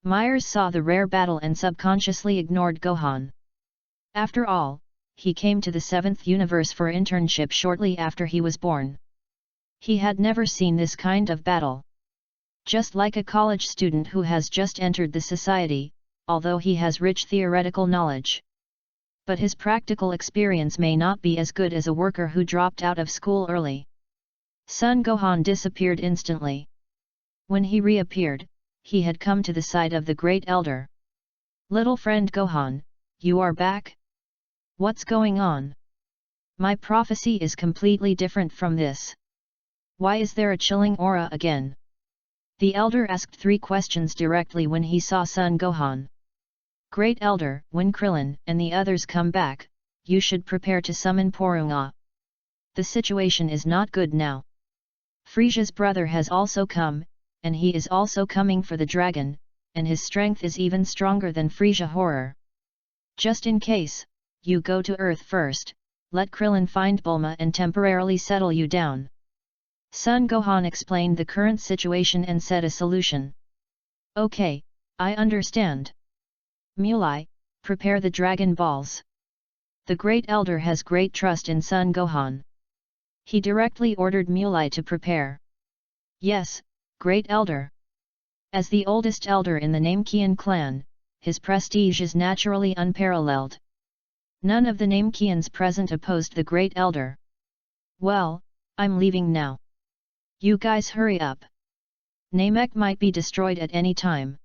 Myers saw the rare battle and subconsciously ignored Gohan. After all, he came to the 7th universe for internship shortly after he was born. He had never seen this kind of battle. Just like a college student who has just entered the society, although he has rich theoretical knowledge. But his practical experience may not be as good as a worker who dropped out of school early. Son Gohan disappeared instantly. When he reappeared, he had come to the side of the Great Elder. Little friend Gohan, you are back? What's going on? My prophecy is completely different from this. Why is there a chilling aura again? The Elder asked 3 questions directly when he saw Son Gohan. Great Elder, when Krillin and the others come back, you should prepare to summon Porunga. The situation is not good now. Frieza's brother has also come, and he is also coming for the dragon, and his strength is even stronger than Frieza Horror. Just in case, you go to Earth first, let Krillin find Bulma and temporarily settle you down. Son Gohan explained the current situation and said a solution. Okay, I understand. Mulai, prepare the Dragon Balls. The Great Elder has great trust in Son Gohan. He directly ordered Mulai to prepare. Yes, Great Elder. As the oldest elder in the Namekian clan, his prestige is naturally unparalleled. None of the Namekians present opposed the Great Elder. Well, I'm leaving now. You guys hurry up. Namek might be destroyed at any time.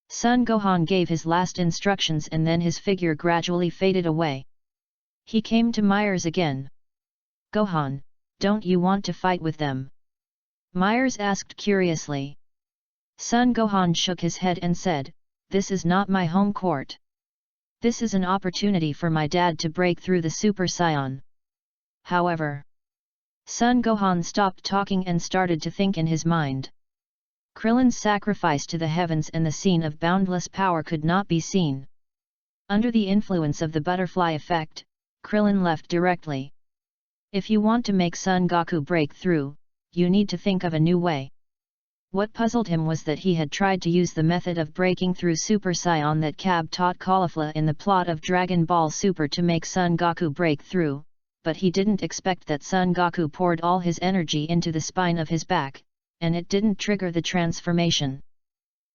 Son Gohan gave his last instructions and then his figure gradually faded away. He came to Myers again. Gohan, don't you want to fight with them? Myers asked curiously. Son Gohan shook his head and said, this is not my home court. This is an opportunity for my dad to break through the Super Saiyan. However, Son Gohan stopped talking and started to think in his mind. Krillin's sacrifice to the heavens and the scene of boundless power could not be seen. Under the influence of the butterfly effect, Krillin left directly. If you want to make Son Goku break through, you need to think of a new way. What puzzled him was that he had tried to use the method of breaking through Super Saiyan that Cab taught Caulifla in the plot of Dragon Ball Super to make Son Goku break through, but he didn't expect that Son Goku poured all his energy into the spine of his back, and it didn't trigger the transformation.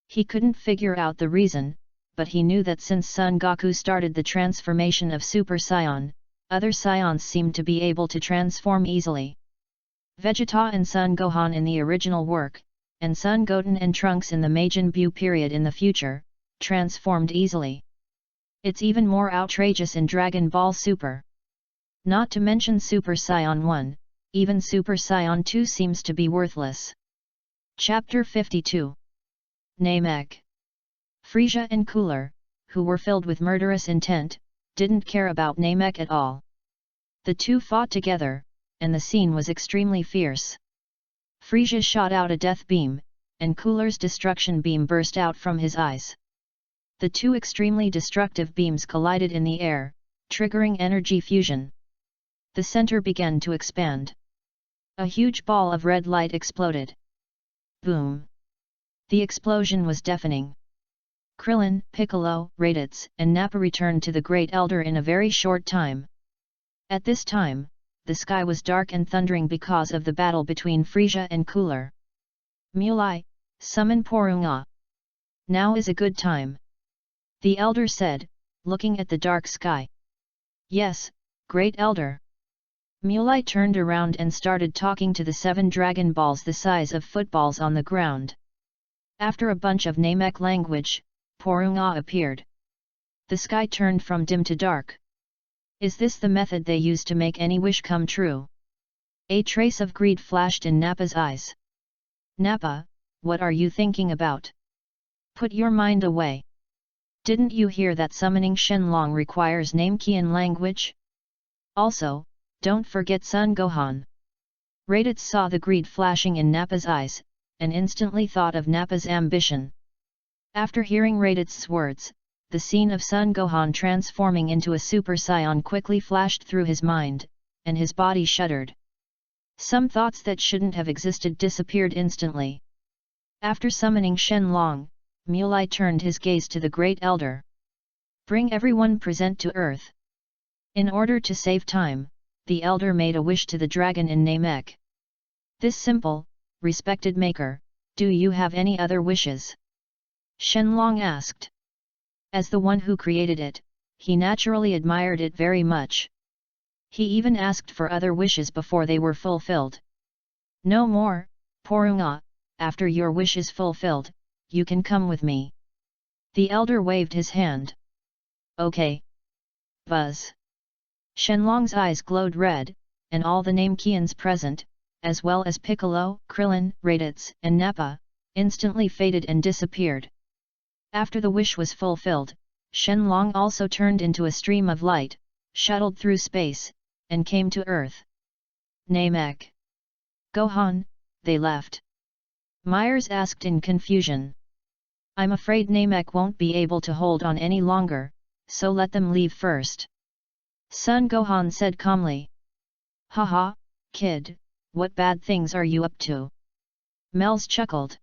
He couldn't figure out the reason, but he knew that since Son Goku started the transformation of Super Saiyan, other Saiyans seemed to be able to transform easily. Vegeta and Son Gohan in the original work, and Son Goten and Trunks in the Majin Buu period in the future, transformed easily. It's even more outrageous in Dragon Ball Super. Not to mention Super Saiyan 1, even Super Saiyan 2 seems to be worthless. Chapter 52. Namek. Frieza and Cooler, who were filled with murderous intent, didn't care about Namek at all. The two fought together, and the scene was extremely fierce. Frieza shot out a death beam, and Cooler's destruction beam burst out from his eyes. The two extremely destructive beams collided in the air, triggering energy fusion. The center began to expand. A huge ball of red light exploded. Boom! The explosion was deafening. Krillin, Piccolo, Raditz, and Nappa returned to the Great Elder in a very short time. At this time, the sky was dark and thundering because of the battle between Frieza and Cooler. Mulai, summon Porunga. Now is a good time. The Elder said, looking at the dark sky. Yes, Great Elder. Mulai turned around and started talking to the 7 Dragon Balls the size of footballs on the ground. After a bunch of Namek language, Porunga appeared. The sky turned from dim to dark. Is this the method they use to make any wish come true? A trace of greed flashed in Nappa's eyes. Nappa, what are you thinking about? Put your mind away. Didn't you hear that summoning Shenlong requires Namekian language? Also, don't forget Sun Gohan. Raditz saw the greed flashing in Nappa's eyes, and instantly thought of Nappa's ambition. After hearing Raditz's words, the scene of Sun Gohan transforming into a Super Saiyan quickly flashed through his mind, and his body shuddered. Some thoughts that shouldn't have existed disappeared instantly. After summoning Shenlong, Mulai turned his gaze to the Great Elder. Bring everyone present to Earth. In order to save time, the Elder made a wish to the dragon in Namek. This simple, respected maker, do you have any other wishes? Shenlong asked. As the one who created it, he naturally admired it very much. He even asked for other wishes before they were fulfilled. No more, Porunga, after your wish is fulfilled, you can come with me. The elder waved his hand. Okay. Buzz. Shenlong's eyes glowed red, and all the Namekians present, as well as Piccolo, Krillin, Raditz, and Nappa, instantly faded and disappeared. After the wish was fulfilled, Shenlong also turned into a stream of light, shuttled through space, and came to Earth. Namek. Gohan, they left. Myers asked in confusion. I'm afraid Namek won't be able to hold on any longer, so let them leave first. Son Gohan said calmly. Haha, kid, what bad things are you up to? Mels chuckled.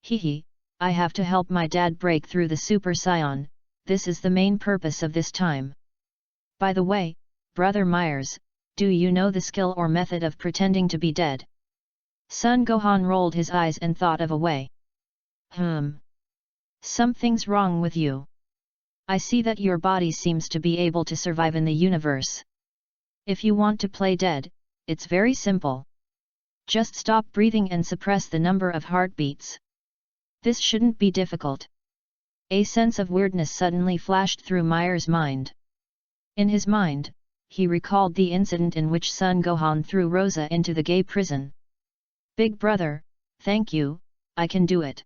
Hehe, I have to help my dad break through the Super Saiyan, this is the main purpose of this time. By the way, Brother Myers, do you know the skill or method of pretending to be dead? Son Gohan rolled his eyes and thought of a way. Something's wrong with you. I see that your body seems to be able to survive in the universe. If you want to play dead, it's very simple. Just stop breathing and suppress the number of heartbeats. This shouldn't be difficult. A sense of weirdness suddenly flashed through Myers' mind. In his mind, he recalled the incident in which Son Gohan threw Rosa into the gay prison. Big brother, thank you, I can do it.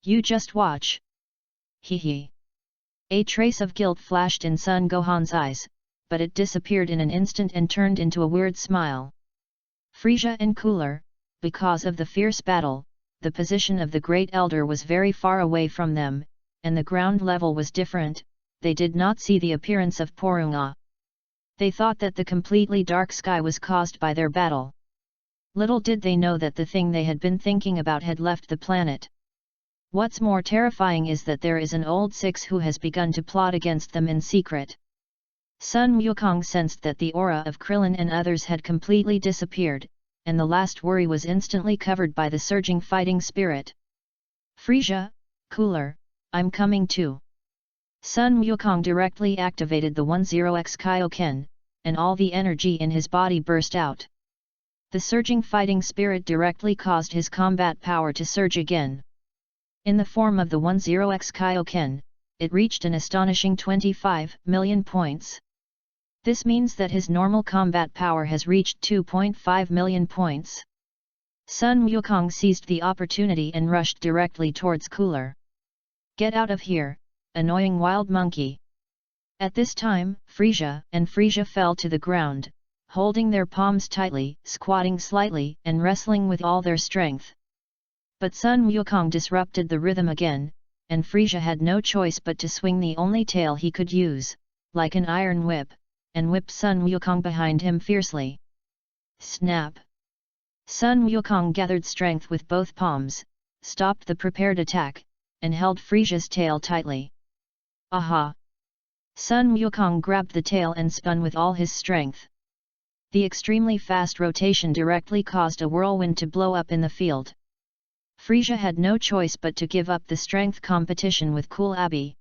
You just watch. Hehe. A trace of guilt flashed in Son Gohan's eyes, but it disappeared in an instant and turned into a weird smile. Frieza and Cooler, because of the fierce battle, the position of the Great Elder was very far away from them, and the ground level was different, they did not see the appearance of Porunga. They thought that the completely dark sky was caused by their battle. Little did they know that the thing they had been thinking about had left the planet. What's more terrifying is that there is an old Six who has begun to plot against them in secret. Sun Wukong sensed that the aura of Krillin and others had completely disappeared, and the last worry was instantly covered by the surging fighting spirit. Frieza, Cooler, I'm coming too. Sun Wukong directly activated the 10X Kaioken, and all the energy in his body burst out. The surging fighting spirit directly caused his combat power to surge again. In the form of the 10X Kaioken, it reached an astonishing 25 million points. This means that his normal combat power has reached 2.5 million points. Sun Wukong seized the opportunity and rushed directly towards Cooler. Get out of here, annoying wild monkey. At this time, Frieza fell to the ground, holding their palms tightly, squatting slightly and wrestling with all their strength. But Sun Wukong disrupted the rhythm again, and Frieza had no choice but to swing the only tail he could use, like an iron whip, and whip Sun Wukong behind him fiercely. Snap! Sun Wukong gathered strength with both palms, stopped the prepared attack, and held Frieza's tail tightly. Aha! Sun Wukong grabbed the tail and spun with all his strength. The extremely fast rotation directly caused a whirlwind to blow up in the field. Frieza had no choice but to give up the strength competition with Cool Abby.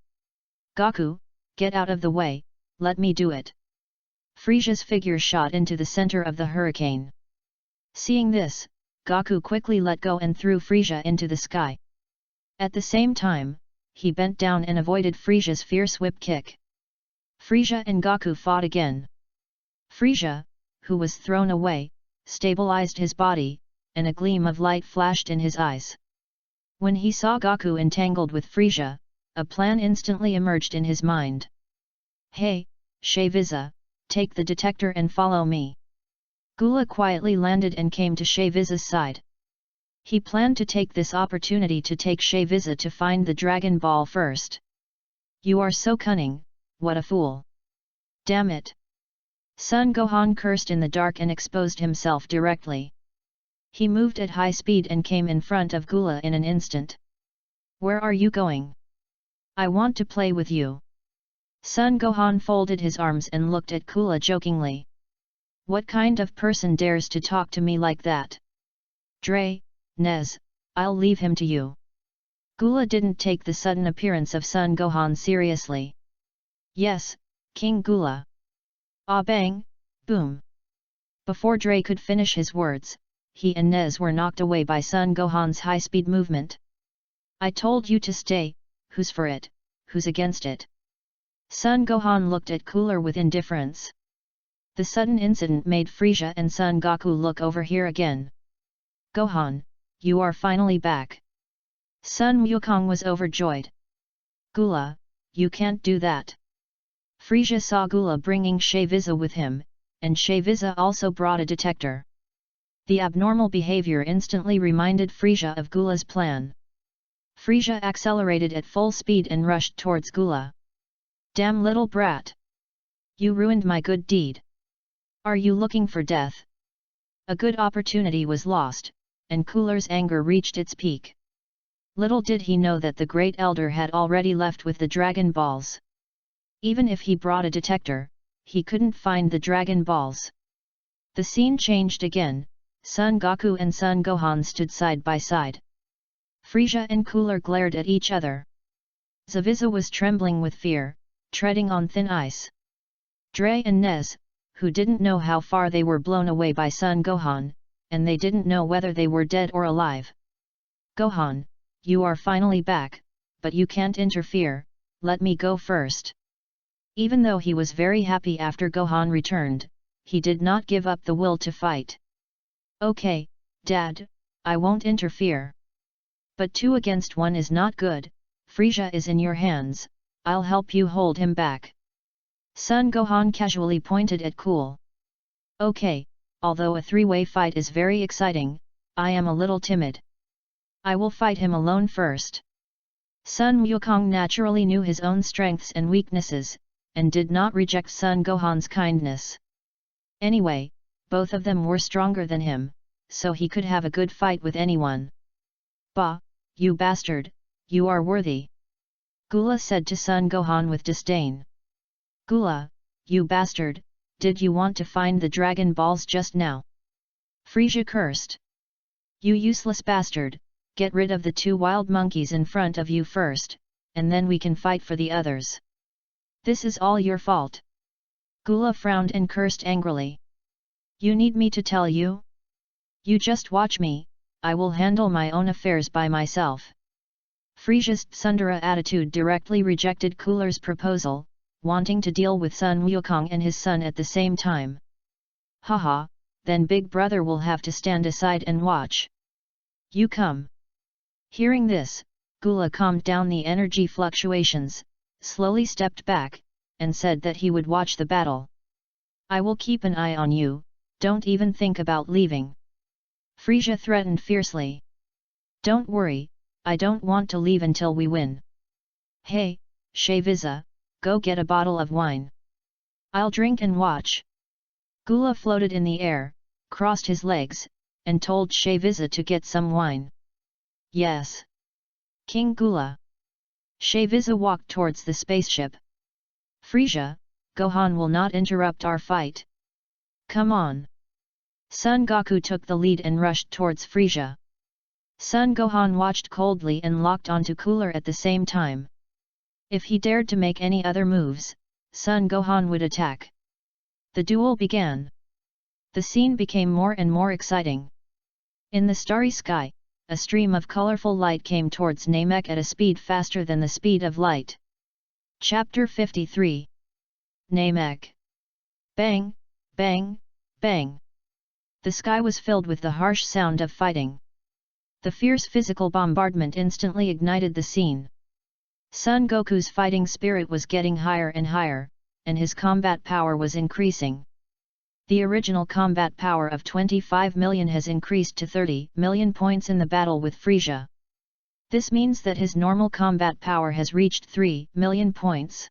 Goku, get out of the way, let me do it. Frieza's figure shot into the center of the hurricane. Seeing this, Goku quickly let go and threw Frieza into the sky. At the same time, he bent down and avoided Frieza's fierce whip kick. Frieza and Goku fought again. Frieza, who was thrown away, stabilized his body, and a gleam of light flashed in his eyes. When he saw Gaku entangled with Frisia, a plan instantly emerged in his mind. Hey, Shaviza, take the detector and follow me. Gula quietly landed and came to Shaviza's side. He planned to take this opportunity to take Shaviza to find the Dragon Ball first. You are so cunning, what a fool. Damn it. Son Gohan cursed in the dark and exposed himself directly. He moved at high speed and came in front of Gula in an instant. Where are you going? I want to play with you. Son Gohan folded his arms and looked at Gula jokingly. What kind of person dares to talk to me like that? Dre, Nez, I'll leave him to you. Gula didn't take the sudden appearance of Son Gohan seriously. Yes, King Gula. Ah bang, boom. Before Dre could finish his words, he and Nez were knocked away by Son Gohan's high-speed movement. I told you to stay, who's for it, who's against it? Son Gohan looked at Cooler with indifference. The sudden incident made Frisia and Son Goku look over here again. Gohan, you are finally back. Son Wukong was overjoyed. Gula, you can't do that. Frisia saw Gula bringing Shaviza with him, and Shaviza also brought a detector. The abnormal behavior instantly reminded Frisia of Gula's plan. Frisia accelerated at full speed and rushed towards Gula. Damn little brat! You ruined my good deed. Are you looking for death? A good opportunity was lost, and Cooler's anger reached its peak. Little did he know that the Great Elder had already left with the Dragon Balls. Even if he brought a detector, he couldn't find the Dragon Balls. The scene changed again. Son Goku and Son Gohan stood side by side. Frisia and Cooler glared at each other. Zaviza was trembling with fear, treading on thin ice. Dre and Nez, who didn't know how far they were blown away by Son Gohan, and they didn't know whether they were dead or alive. Gohan, you are finally back, but you can't interfere, let me go first. Even though he was very happy after Gohan returned, he did not give up the will to fight. Okay, Dad, I won't interfere. But 2 against 1 is not good, Frisia is in your hands, I'll help you hold him back. Son Gohan casually pointed at Cool. Okay, although a 3-way fight is very exciting, I am a little timid. I will fight him alone first. Son Wukong naturally knew his own strengths and weaknesses, and did not reject Son Gohan's kindness. Anyway, both of them were stronger than him, so he could have a good fight with anyone. Bah, you bastard, you are worthy. Gula said to Son Gohan with disdain. Gula, you bastard, did you want to find the Dragon Balls just now? Frisia cursed. You useless bastard, get rid of the 2 wild monkeys in front of you first, and then we can fight for the others. This is all your fault. Gula frowned and cursed angrily. You need me to tell you? You just watch me, I will handle my own affairs by myself. Frisia's tsundere attitude directly rejected Cooler's proposal, wanting to deal with Son Wukong and his son at the same time. Haha, then Big Brother will have to stand aside and watch. You come. Hearing this, Gula calmed down the energy fluctuations, slowly stepped back, and said that he would watch the battle. I will keep an eye on you, don't even think about leaving. Frisia threatened fiercely. Don't worry, I don't want to leave until we win. Hey, Shaviza, go get a bottle of wine. I'll drink and watch. Gula floated in the air, crossed his legs, and told Shaviza to get some wine. Yes. King Gula. Shaviza walked towards the spaceship. Frisia, Gohan will not interrupt our fight. Come on. Son Goku took the lead and rushed towards Frisia. Son Gohan watched coldly and locked onto Cooler at the same time. If he dared to make any other moves, Son Gohan would attack. The duel began. The scene became more and more exciting. In the starry sky, a stream of colorful light came towards Namek at a speed faster than the speed of light. Chapter 53. Namek. Bang, bang, bang. The sky was filled with the harsh sound of fighting. The fierce physical bombardment instantly ignited the scene. Son Goku's fighting spirit was getting higher and higher, and his combat power was increasing. The original combat power of 25 million has increased to 30 million points in the battle with Frieza. This means that his normal combat power has reached 3 million points.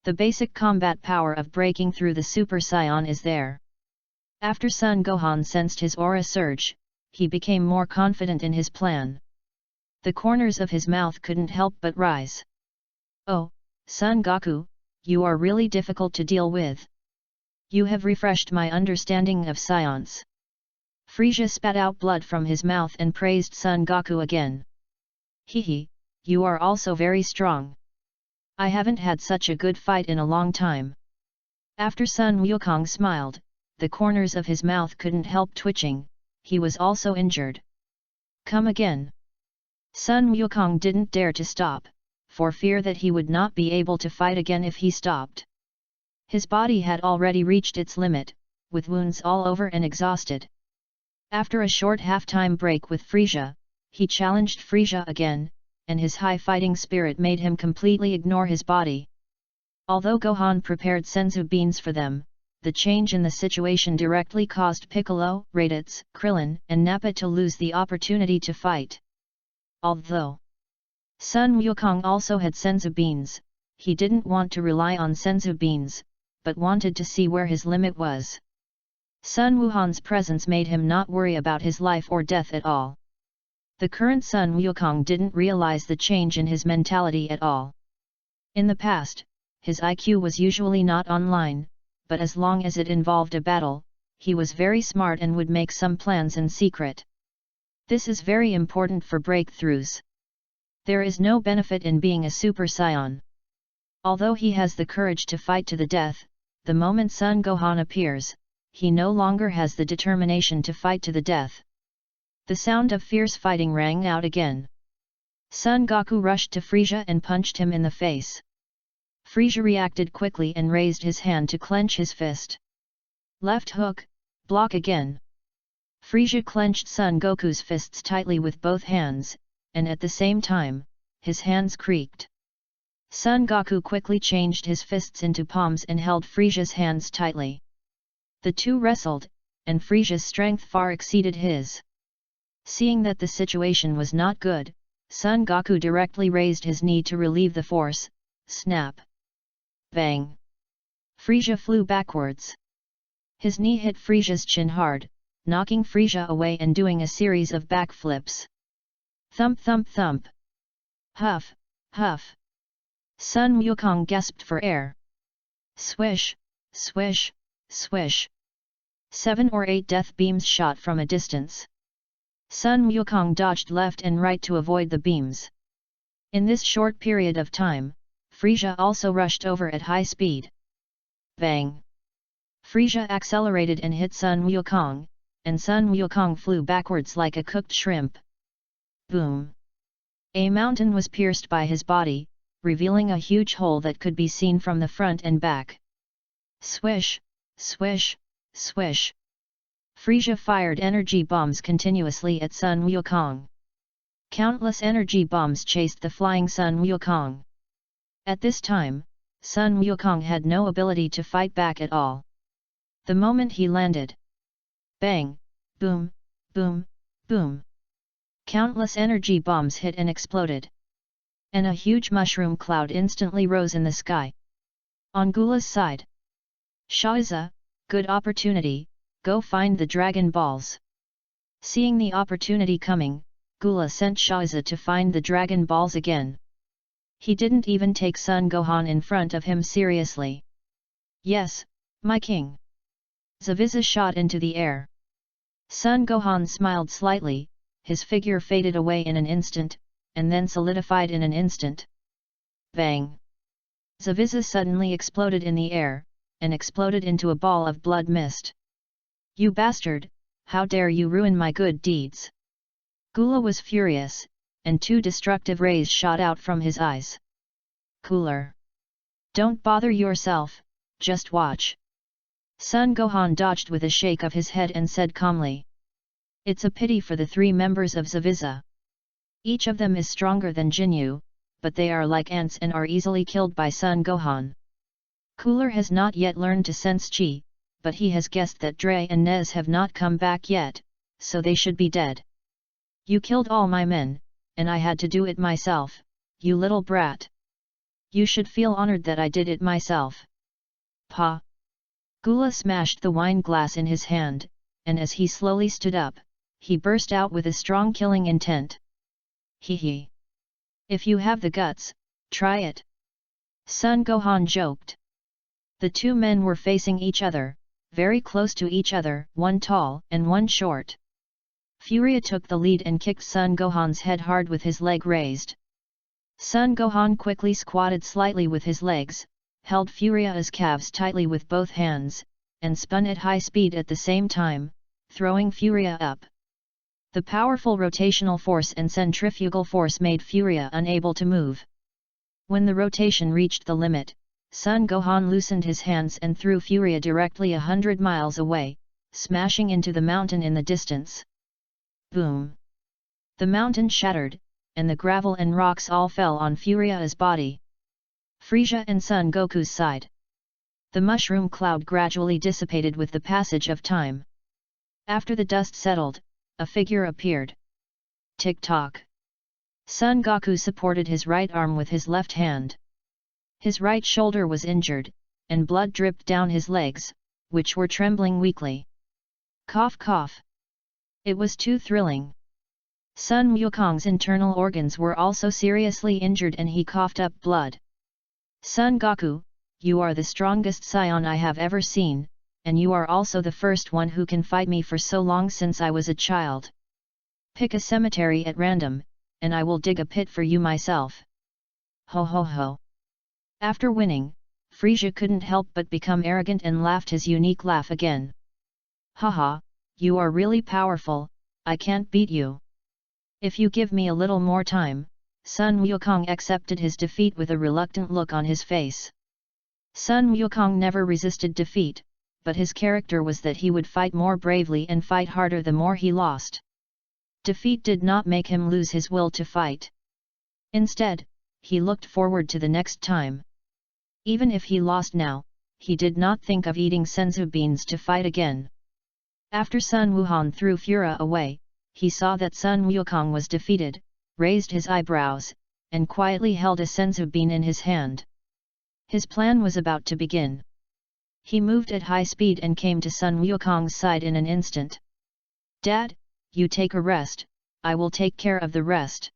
The basic combat power of breaking through the Super Saiyan is there. After Son Gohan sensed his aura surge, he became more confident in his plan. The corners of his mouth couldn't help but rise. "Oh, Son Goku, you are really difficult to deal with. You have refreshed my understanding of science." Frieza spat out blood from his mouth and praised Son Goku again. "Hehe, you are also very strong. I haven't had such a good fight in a long time." After Sun Wukong smiled, the corners of his mouth couldn't help twitching, he was also injured. "Come again." Sun Wukong didn't dare to stop, for fear that he would not be able to fight again if he stopped. His body had already reached its limit, with wounds all over and exhausted. After a short half-time break with Frieza, he challenged Frieza again, and his high fighting spirit made him completely ignore his body. Although Gohan prepared senzu beans for them, the change in the situation directly caused Piccolo, Raditz, Krillin, and Nappa to lose the opportunity to fight. Although Sun Wukong also had senzu beans, he didn't want to rely on senzu beans, but wanted to see where his limit was. Sun Wuhan's presence made him not worry about his life or death at all. The current Sun Wukong didn't realize the change in his mentality at all. In the past, his IQ was usually not online, but as long as it involved a battle, he was very smart and would make some plans in secret. This is very important for breakthroughs. There is no benefit in being a Super Saiyan. Although he has the courage to fight to the death, the moment Son Gohan appears, he no longer has the determination to fight to the death. The sound of fierce fighting rang out again. Son Goku rushed to Frieza and punched him in the face. Frieza reacted quickly and raised his hand to clench his fist. Left hook, block again. Frieza clenched Son Goku's fists tightly with both hands, and at the same time, his hands creaked. Son Goku quickly changed his fists into palms and held Frieza's hands tightly. The two wrestled, and Frieza's strength far exceeded his. Seeing that the situation was not good, Son Goku directly raised his knee to relieve the force. Snap! Bang! Frieza flew backwards. His knee hit Frieza's chin hard, knocking Frieza away and doing a series of backflips. Thump thump thump! Huff, huff! Sun Wukong gasped for air. Swish, swish, swish! 7 or 8 death beams shot from a distance. Sun Wukong dodged left and right to avoid the beams. In this short period of time, Frieza also rushed over at high speed. Bang! Frieza accelerated and hit Sun Wukong, and Sun Wukong flew backwards like a cooked shrimp. Boom! A mountain was pierced by his body, revealing a huge hole that could be seen from the front and back. Swish, swish, swish! Frieza fired energy bombs continuously at Sun Wukong. Countless energy bombs chased the flying Sun Wukong. At this time, Sun Wukong had no ability to fight back at all. The moment he landed, bang, boom, boom, boom! Countless energy bombs hit and exploded. And a huge mushroom cloud instantly rose in the sky. On Gula's side, Shaiza, good opportunity, go find the Dragon Balls. Seeing the opportunity coming, Gula sent Shaiza to find the Dragon Balls again. He didn't even take Son Gohan in front of him seriously. Yes, my king! Zaviza shot into the air. Son Gohan smiled slightly, his figure faded away in an instant, and then solidified in an instant. Bang! Zaviza suddenly exploded in the air, and exploded into a ball of blood mist. You bastard, how dare you ruin my good deeds! Gula was furious, and 2 destructive rays shot out from his eyes. Cooler! Don't bother yourself, just watch. Son Gohan dodged with a shake of his head and said calmly. It's a pity for the 3 members of Zaviza. Each of them is stronger than Jinyu, but they are like ants and are easily killed by Son Gohan. Cooler has not yet learned to sense Qi, but he has guessed that Dre and Nez have not come back yet, so they should be dead. You killed all my men, and I had to do it myself, you little brat. You should feel honored that I did it myself. Pa! Gula smashed the wine glass in his hand, and as he slowly stood up, he burst out with a strong killing intent. Hee hee! If you have the guts, try it! Son Gohan joked. The 2 men were facing each other, very close to each other, one tall and one short. Furia took the lead and kicked Son Gohan's head hard with his leg raised. Son Gohan quickly squatted slightly with his legs, held Furia's calves tightly with both hands, and spun at high speed at the same time, throwing Furia up. The powerful rotational force and centrifugal force made Furia unable to move. When the rotation reached the limit, Son Gohan loosened his hands and threw Furia directly 100 miles away, smashing into the mountain in the distance. Boom! The mountain shattered, and the gravel and rocks all fell on Furia's body. Frieza and Son Goku's side. The mushroom cloud gradually dissipated with the passage of time. After the dust settled, a figure appeared. Tick-tock! Son Goku supported his right arm with his left hand. His right shoulder was injured, and blood dripped down his legs, which were trembling weakly. Cough cough! It was too thrilling. Sun Wukong's internal organs were also seriously injured and he coughed up blood. Son Goku, you are the strongest scion I have ever seen, and you are also the first one who can fight me for so long since I was a child. Pick a cemetery at random, and I will dig a pit for you myself. Ho ho ho! After winning, Frieza couldn't help but become arrogant and laughed his unique laugh again. Haha, you are really powerful, I can't beat you. If you give me a little more time. Sun Wukong accepted his defeat with a reluctant look on his face. Sun Wukong never resisted defeat, but his character was that he would fight more bravely and fight harder the more he lost. Defeat did not make him lose his will to fight. Instead, he looked forward to the next time. Even if he lost now, he did not think of eating senzu beans to fight again. After Sun Wuhan threw Furia away, he saw that Sun Wukong was defeated, raised his eyebrows, and quietly held a senzu bean in his hand. His plan was about to begin. He moved at high speed and came to Sun Wukong's side in an instant. Dad, you take a rest, I will take care of the rest.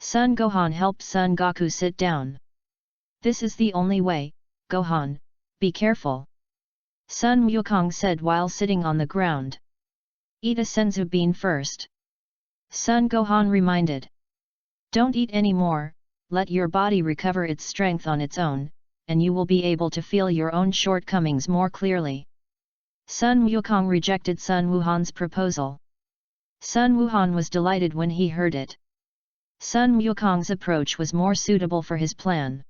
Sun Gohan helped Sun Goku sit down. This is the only way, Gohan, be careful. Sun Wukong said while sitting on the ground. Eat a senzu bean first. Sun Gohan reminded. Don't eat any more, let your body recover its strength on its own, and you will be able to feel your own shortcomings more clearly. Sun Wukong rejected Sun Wuhan's proposal. Sun Wuhan was delighted when he heard it. Sun Wukong's approach was more suitable for his plan.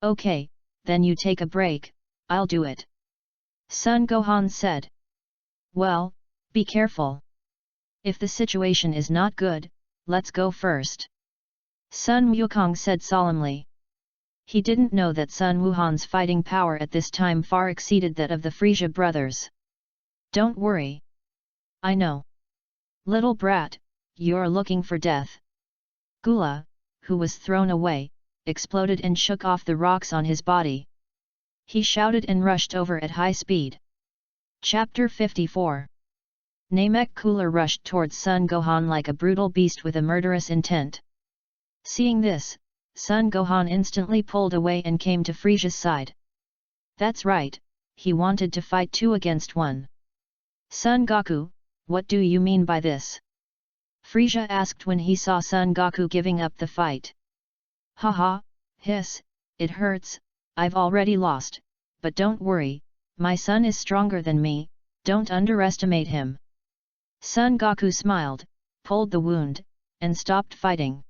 Okay, then you take a break, I'll do it. Sun Gohan said. Well, be careful. If the situation is not good, let's go first. Sun Wukong said solemnly. He didn't know that Sun Wuhan's fighting power at this time far exceeded that of the Frieza brothers. Don't worry. I know. Little brat, you're looking for death. Gula, who was thrown away, exploded and shook off the rocks on his body. He shouted and rushed over at high speed. Chapter 54. Namek Cooler rushed towards Sun Gohan like a brutal beast with a murderous intent. Seeing this, Sun Gohan instantly pulled away and came to Frieza's side. That's right, he wanted to fight 2 against 1. Sun Goku, what do you mean by this? Frieza asked when he saw Sun Goku giving up the fight. Haha, hiss, it hurts, I've already lost, but don't worry, my son is stronger than me, don't underestimate him. Sun Goku smiled, pulled the wound, and stopped fighting.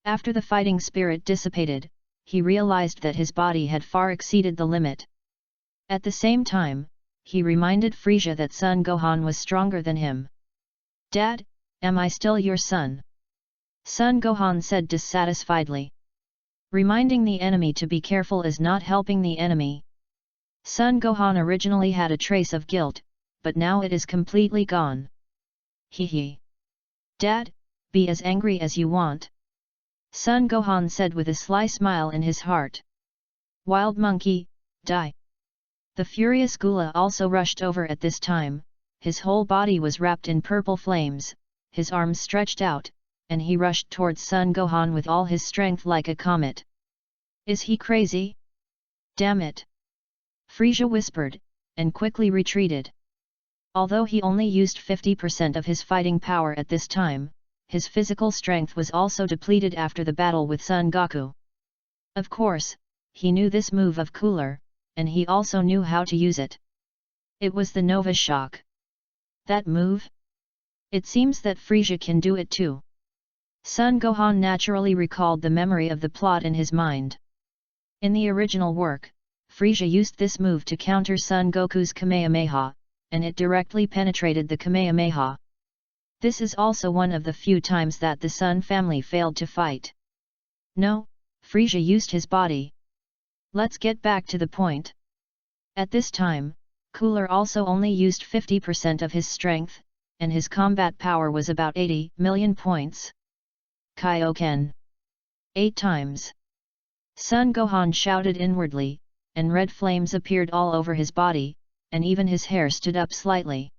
After the fighting spirit dissipated, he realized that his body had far exceeded the limit. At the same time, he reminded Frieza that Sun Gohan was stronger than him. Dad, am I still your son? Son Gohan said dissatisfiedly. Reminding the enemy to be careful is not helping the enemy. Son Gohan originally had a trace of guilt, but now it is completely gone. Hee. Dad, be as angry as you want. Son Gohan said with a sly smile in his heart. Wild monkey, die. The furious Gula also rushed over at this time. His whole body was wrapped in purple flames, his arms stretched out, and he rushed towards Son Gohan with all his strength like a comet. Is he crazy? Damn it! Frieza whispered, and quickly retreated. Although he only used 50% of his fighting power at this time, his physical strength was also depleted after the battle with Son Goku. Of course, he knew this move of Cooler, and he also knew how to use it. It was the Nova Shock. That move? It seems that Frieza can do it too. Son Gohan naturally recalled the memory of the plot in his mind. In the original work, Frieza used this move to counter Son Goku's Kamehameha, and it directly penetrated the Kamehameha. This is also one of the few times that the Son family failed to fight. No, Frieza used his body. Let's get back to the point. At this time, Cooler also only used 50% of his strength, and his combat power was about 80 million points. Kaioken. 8 times. Son Gohan shouted inwardly, and red flames appeared all over his body, and even his hair stood up slightly.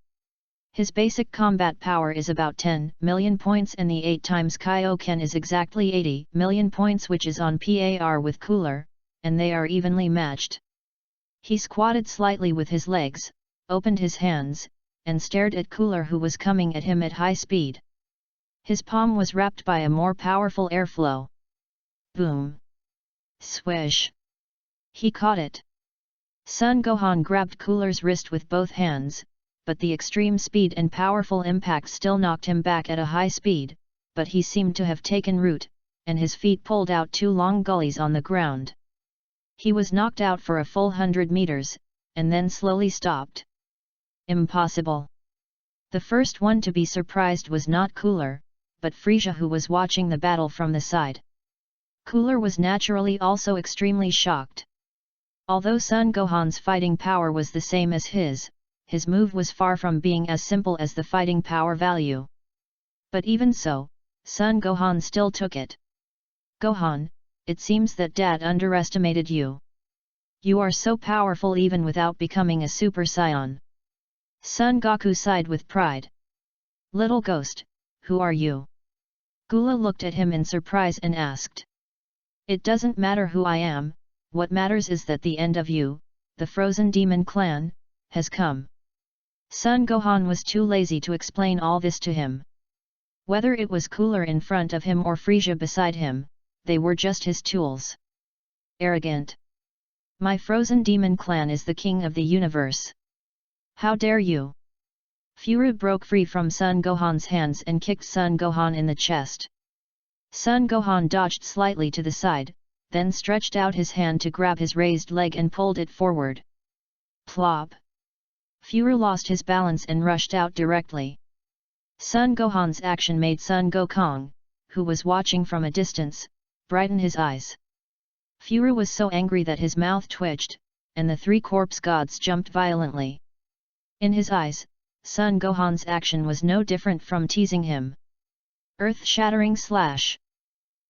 His basic combat power is about 10 million points and the 8 times Kaioken is exactly 80 million points, which is on par with Cooler, and they are evenly matched. He squatted slightly with his legs, opened his hands, and stared at Cooler, who was coming at him at high speed. His palm was wrapped by a more powerful airflow. Boom! Swish! He caught it. Son Gohan grabbed Cooler's wrist with both hands, but the extreme speed and powerful impact still knocked him back at a high speed, but he seemed to have taken root, and his feet pulled out 2 long gullies on the ground. He was knocked out for a full 100 meters, and then slowly stopped. Impossible! The first one to be surprised was not Cooler, but Frieza, who was watching the battle from the side. Cooler was naturally also extremely shocked. Although Son Gohan's fighting power was the same as his move was far from being as simple as the fighting power value. But even so, Son Gohan still took it. Gohan, it seems that Dad underestimated you. You are so powerful even without becoming a Super Saiyan. Son Goku sighed with pride. Little ghost, who are you? Gula looked at him in surprise and asked. It doesn't matter who I am, what matters is that the end of you, the Frozen Demon Clan, has come. Son Gohan was too lazy to explain all this to him. Whether it was Cooler in front of him or Frieza beside him, they were just his tools. Arrogant. My Frozen Demon Clan is the king of the universe. How dare you? Fury broke free from Son Gohan's hands and kicked Son Gohan in the chest. Son Gohan dodged slightly to the side, then stretched out his hand to grab his raised leg and pulled it forward. Plop! Fury lost his balance and rushed out directly. Son Gohan's action made Son Gokong, who was watching from a distance, brighten his eyes. Fury was so angry that his mouth twitched, and the 3 corpse gods jumped violently. In his eyes, Son Gohan's action was no different from teasing him. Earth-shattering slash!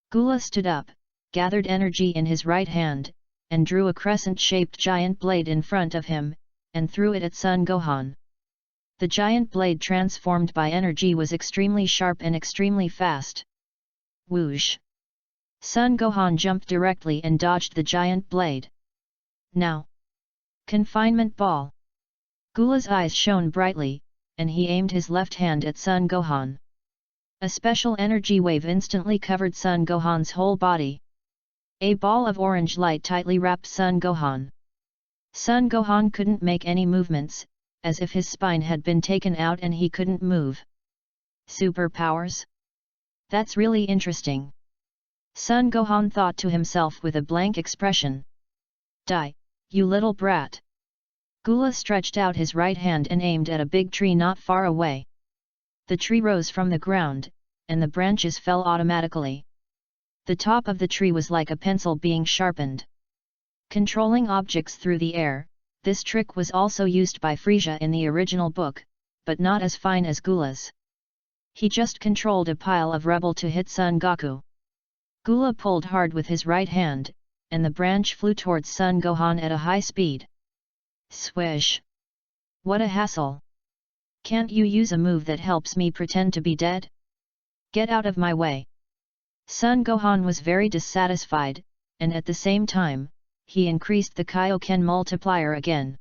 Gula stood up, gathered energy in his right hand, and drew a crescent-shaped giant blade in front of him, and threw it at Son Gohan. The giant blade transformed by energy was extremely sharp and extremely fast. Whoosh! Son Gohan jumped directly and dodged the giant blade. Now! Confinement ball! Gula's eyes shone brightly, and he aimed his left hand at Son Gohan. A special energy wave instantly covered Son Gohan's whole body. A ball of orange light tightly wrapped Son Gohan. Son Gohan couldn't make any movements, as if his spine had been taken out and he couldn't move. Superpowers? That's really interesting. Son Gohan thought to himself with a blank expression. Die, you little brat! Gula stretched out his right hand and aimed at a big tree not far away. The tree rose from the ground, and the branches fell automatically. The top of the tree was like a pencil being sharpened. Controlling objects through the air, this trick was also used by Frisia in the original book, but not as fine as Gula's. He just controlled a pile of rubble to hit Son Goku. Gula pulled hard with his right hand, and the branch flew towards Son Gohan at a high speed. Swish! What a hassle! Can't you use a move that helps me pretend to be dead? Get out of my way! Son Gohan was very dissatisfied, and at the same time, he increased the Kaioken multiplier again.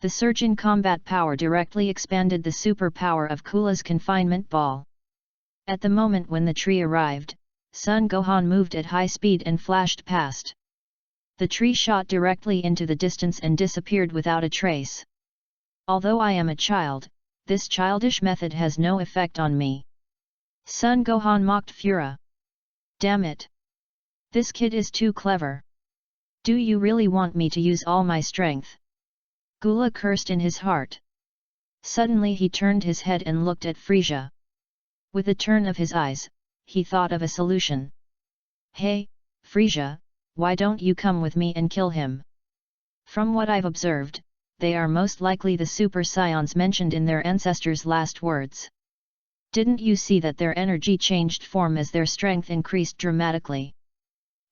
The surge in combat power directly expanded the superpower of Kula's confinement ball. At the moment when the tree arrived, Son Gohan moved at high speed and flashed past. The tree shot directly into the distance and disappeared without a trace. Although I am a child, this childish method has no effect on me. Son Gohan mocked Fura. Damn it! This kid is too clever. Do you really want me to use all my strength? Gula cursed in his heart. Suddenly he turned his head and looked at Frisia. With a turn of his eyes, he thought of a solution. Hey, Frisia, why don't you come with me and kill him? From what I've observed, they are most likely the Super Saions mentioned in their ancestors' last words. Didn't you see that their energy changed form as their strength increased dramatically?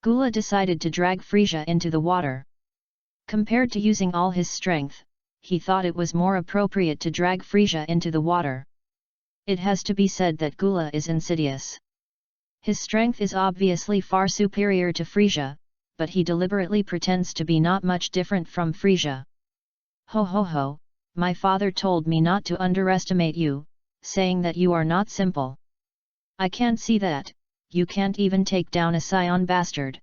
Gula decided to drag Frisia into the water. Compared to using all his strength, he thought it was more appropriate to drag Frisia into the water. It has to be said that Gula is insidious. His strength is obviously far superior to Frisia, but he deliberately pretends to be not much different from Frisia. Ho ho ho, my father told me not to underestimate you, saying that you are not simple. I can't see that, you can't even take down a Saiyan bastard.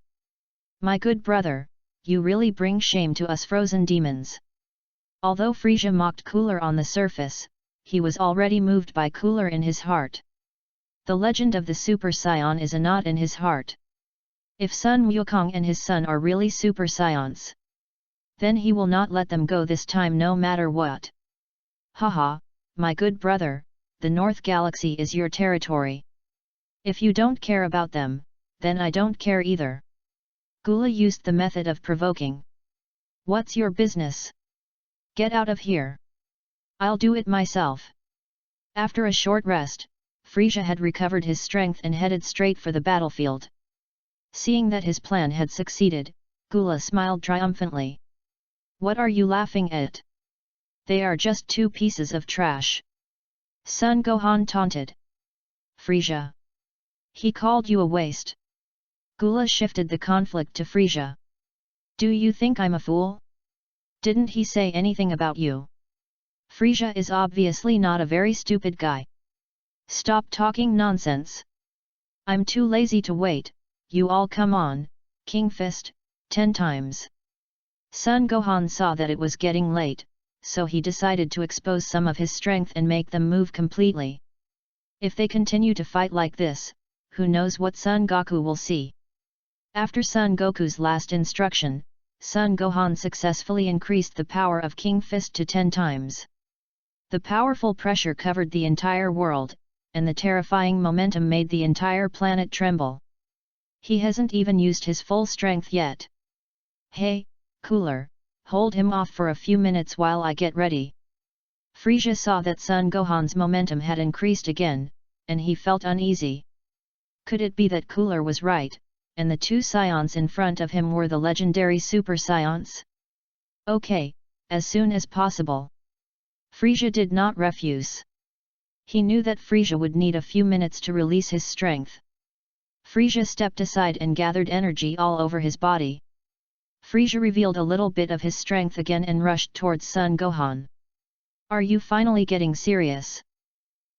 My good brother, you really bring shame to us frozen demons. Although Frisia mocked Cooler on the surface, he was already moved by Cooler in his heart. The legend of the Super Saiyan is a knot in his heart. If Sun Wukong and his son are really Super Saiyans, then he will not let them go this time no matter what. Haha, my good brother, the North Galaxy is your territory. If you don't care about them, then I don't care either. Gula used the method of provoking. What's your business? Get out of here. I'll do it myself. After a short rest, Frisia had recovered his strength and headed straight for the battlefield. Seeing that his plan had succeeded, Gula smiled triumphantly. What are you laughing at? They are just two pieces of trash. Son Gohan taunted. Frisia. He called you a waste. Gula shifted the conflict to Frisia. Do you think I'm a fool? Didn't he say anything about you? Frisia is obviously not a very stupid guy. Stop talking nonsense. I'm too lazy to wait, you all come on, King Fist, 10 times. Son Gohan saw that it was getting late, so he decided to expose some of his strength and make them move completely. If they continue to fight like this, who knows what Son Goku will see. After Son Goku's last instruction, Son Gohan successfully increased the power of King Fist to 10 times. The powerful pressure covered the entire world, and the terrifying momentum made the entire planet tremble. He hasn't even used his full strength yet. Hey, Cooler, hold him off for a few minutes while I get ready. Frisia saw that Son Gohan's momentum had increased again, and he felt uneasy. Could it be that Cooler was right, and the two Saions in front of him were the legendary Super Saions? Okay, as soon as possible. Frisia did not refuse. He knew that Frisia would need a few minutes to release his strength. Frisia stepped aside and gathered energy all over his body. Frisia revealed a little bit of his strength again and rushed towards Son Gohan. Are you finally getting serious?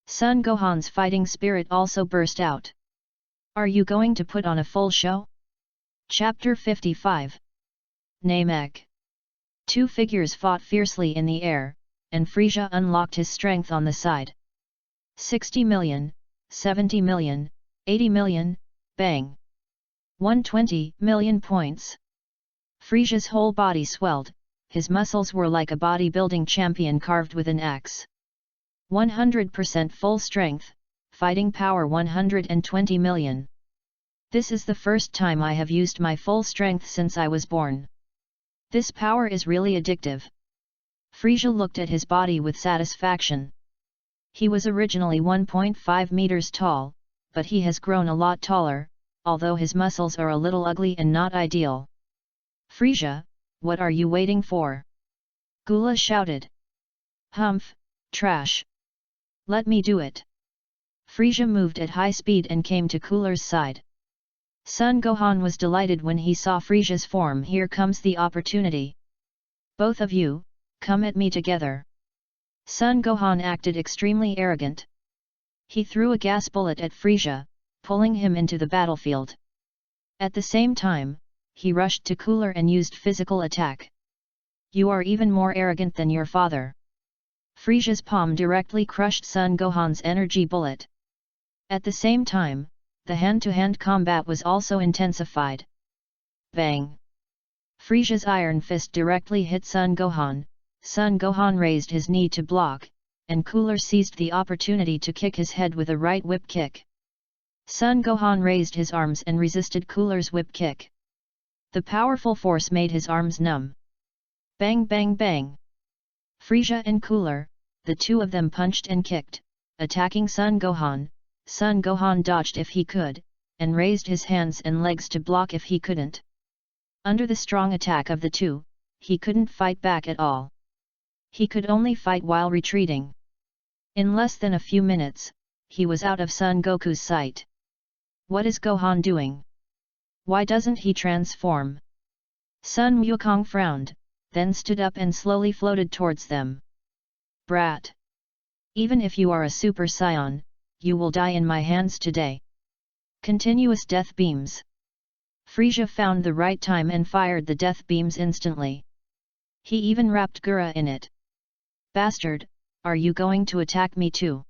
Son Gohan's fighting spirit also burst out. Are you going to put on a full show? Chapter 55. Namek. Two figures fought fiercely in the air, and Frisia unlocked his strength on the side. 60 million, 70 million, 80 million, bang! 120 million points. Frisia's whole body swelled, his muscles were like a bodybuilding champion carved with an axe. 100% full strength, fighting power 120 million. This is the first time I have used my full strength since I was born. This power is really addictive. Frisia looked at his body with satisfaction. He was originally 1.5 meters tall, but he has grown a lot taller, although his muscles are a little ugly and not ideal. Frisia, what are you waiting for? Gula shouted. Humph, trash. Let me do it. Frisia moved at high speed and came to Cooler's side. Sun Gohan was delighted when he saw Frisia's form. Here comes the opportunity. Both of you, come at me together. Sun Gohan acted extremely arrogant. He threw a gas bullet at Frisia, pulling him into the battlefield. At the same time, he rushed to Cooler and used physical attack. You are even more arrogant than your father. Frisia's palm directly crushed Sun Gohan's energy bullet. At the same time, the hand-to-hand combat was also intensified. Bang! Frisia's iron fist directly hit Sun Gohan. Sun Gohan raised his knee to block, and Cooler seized the opportunity to kick his head with a right whip kick. Sun Gohan raised his arms and resisted Cooler's whip kick. The powerful force made his arms numb. Bang bang bang! Frisia and Cooler, the two of them punched and kicked, attacking Sun Gohan. Sun Gohan dodged if he could, and raised his hands and legs to block if he couldn't. Under the strong attack of the two, he couldn't fight back at all. He could only fight while retreating. In less than a few minutes, he was out of Son Goku's sight. What is Gohan doing? Why doesn't he transform? Sun Wukong frowned, then stood up and slowly floated towards them. Brat! Even if you are a Super Saiyan, you will die in my hands today. Continuous death beams. Frisia found the right time and fired the death beams instantly. He even wrapped Gura in it. Bastard, are you going to attack me too?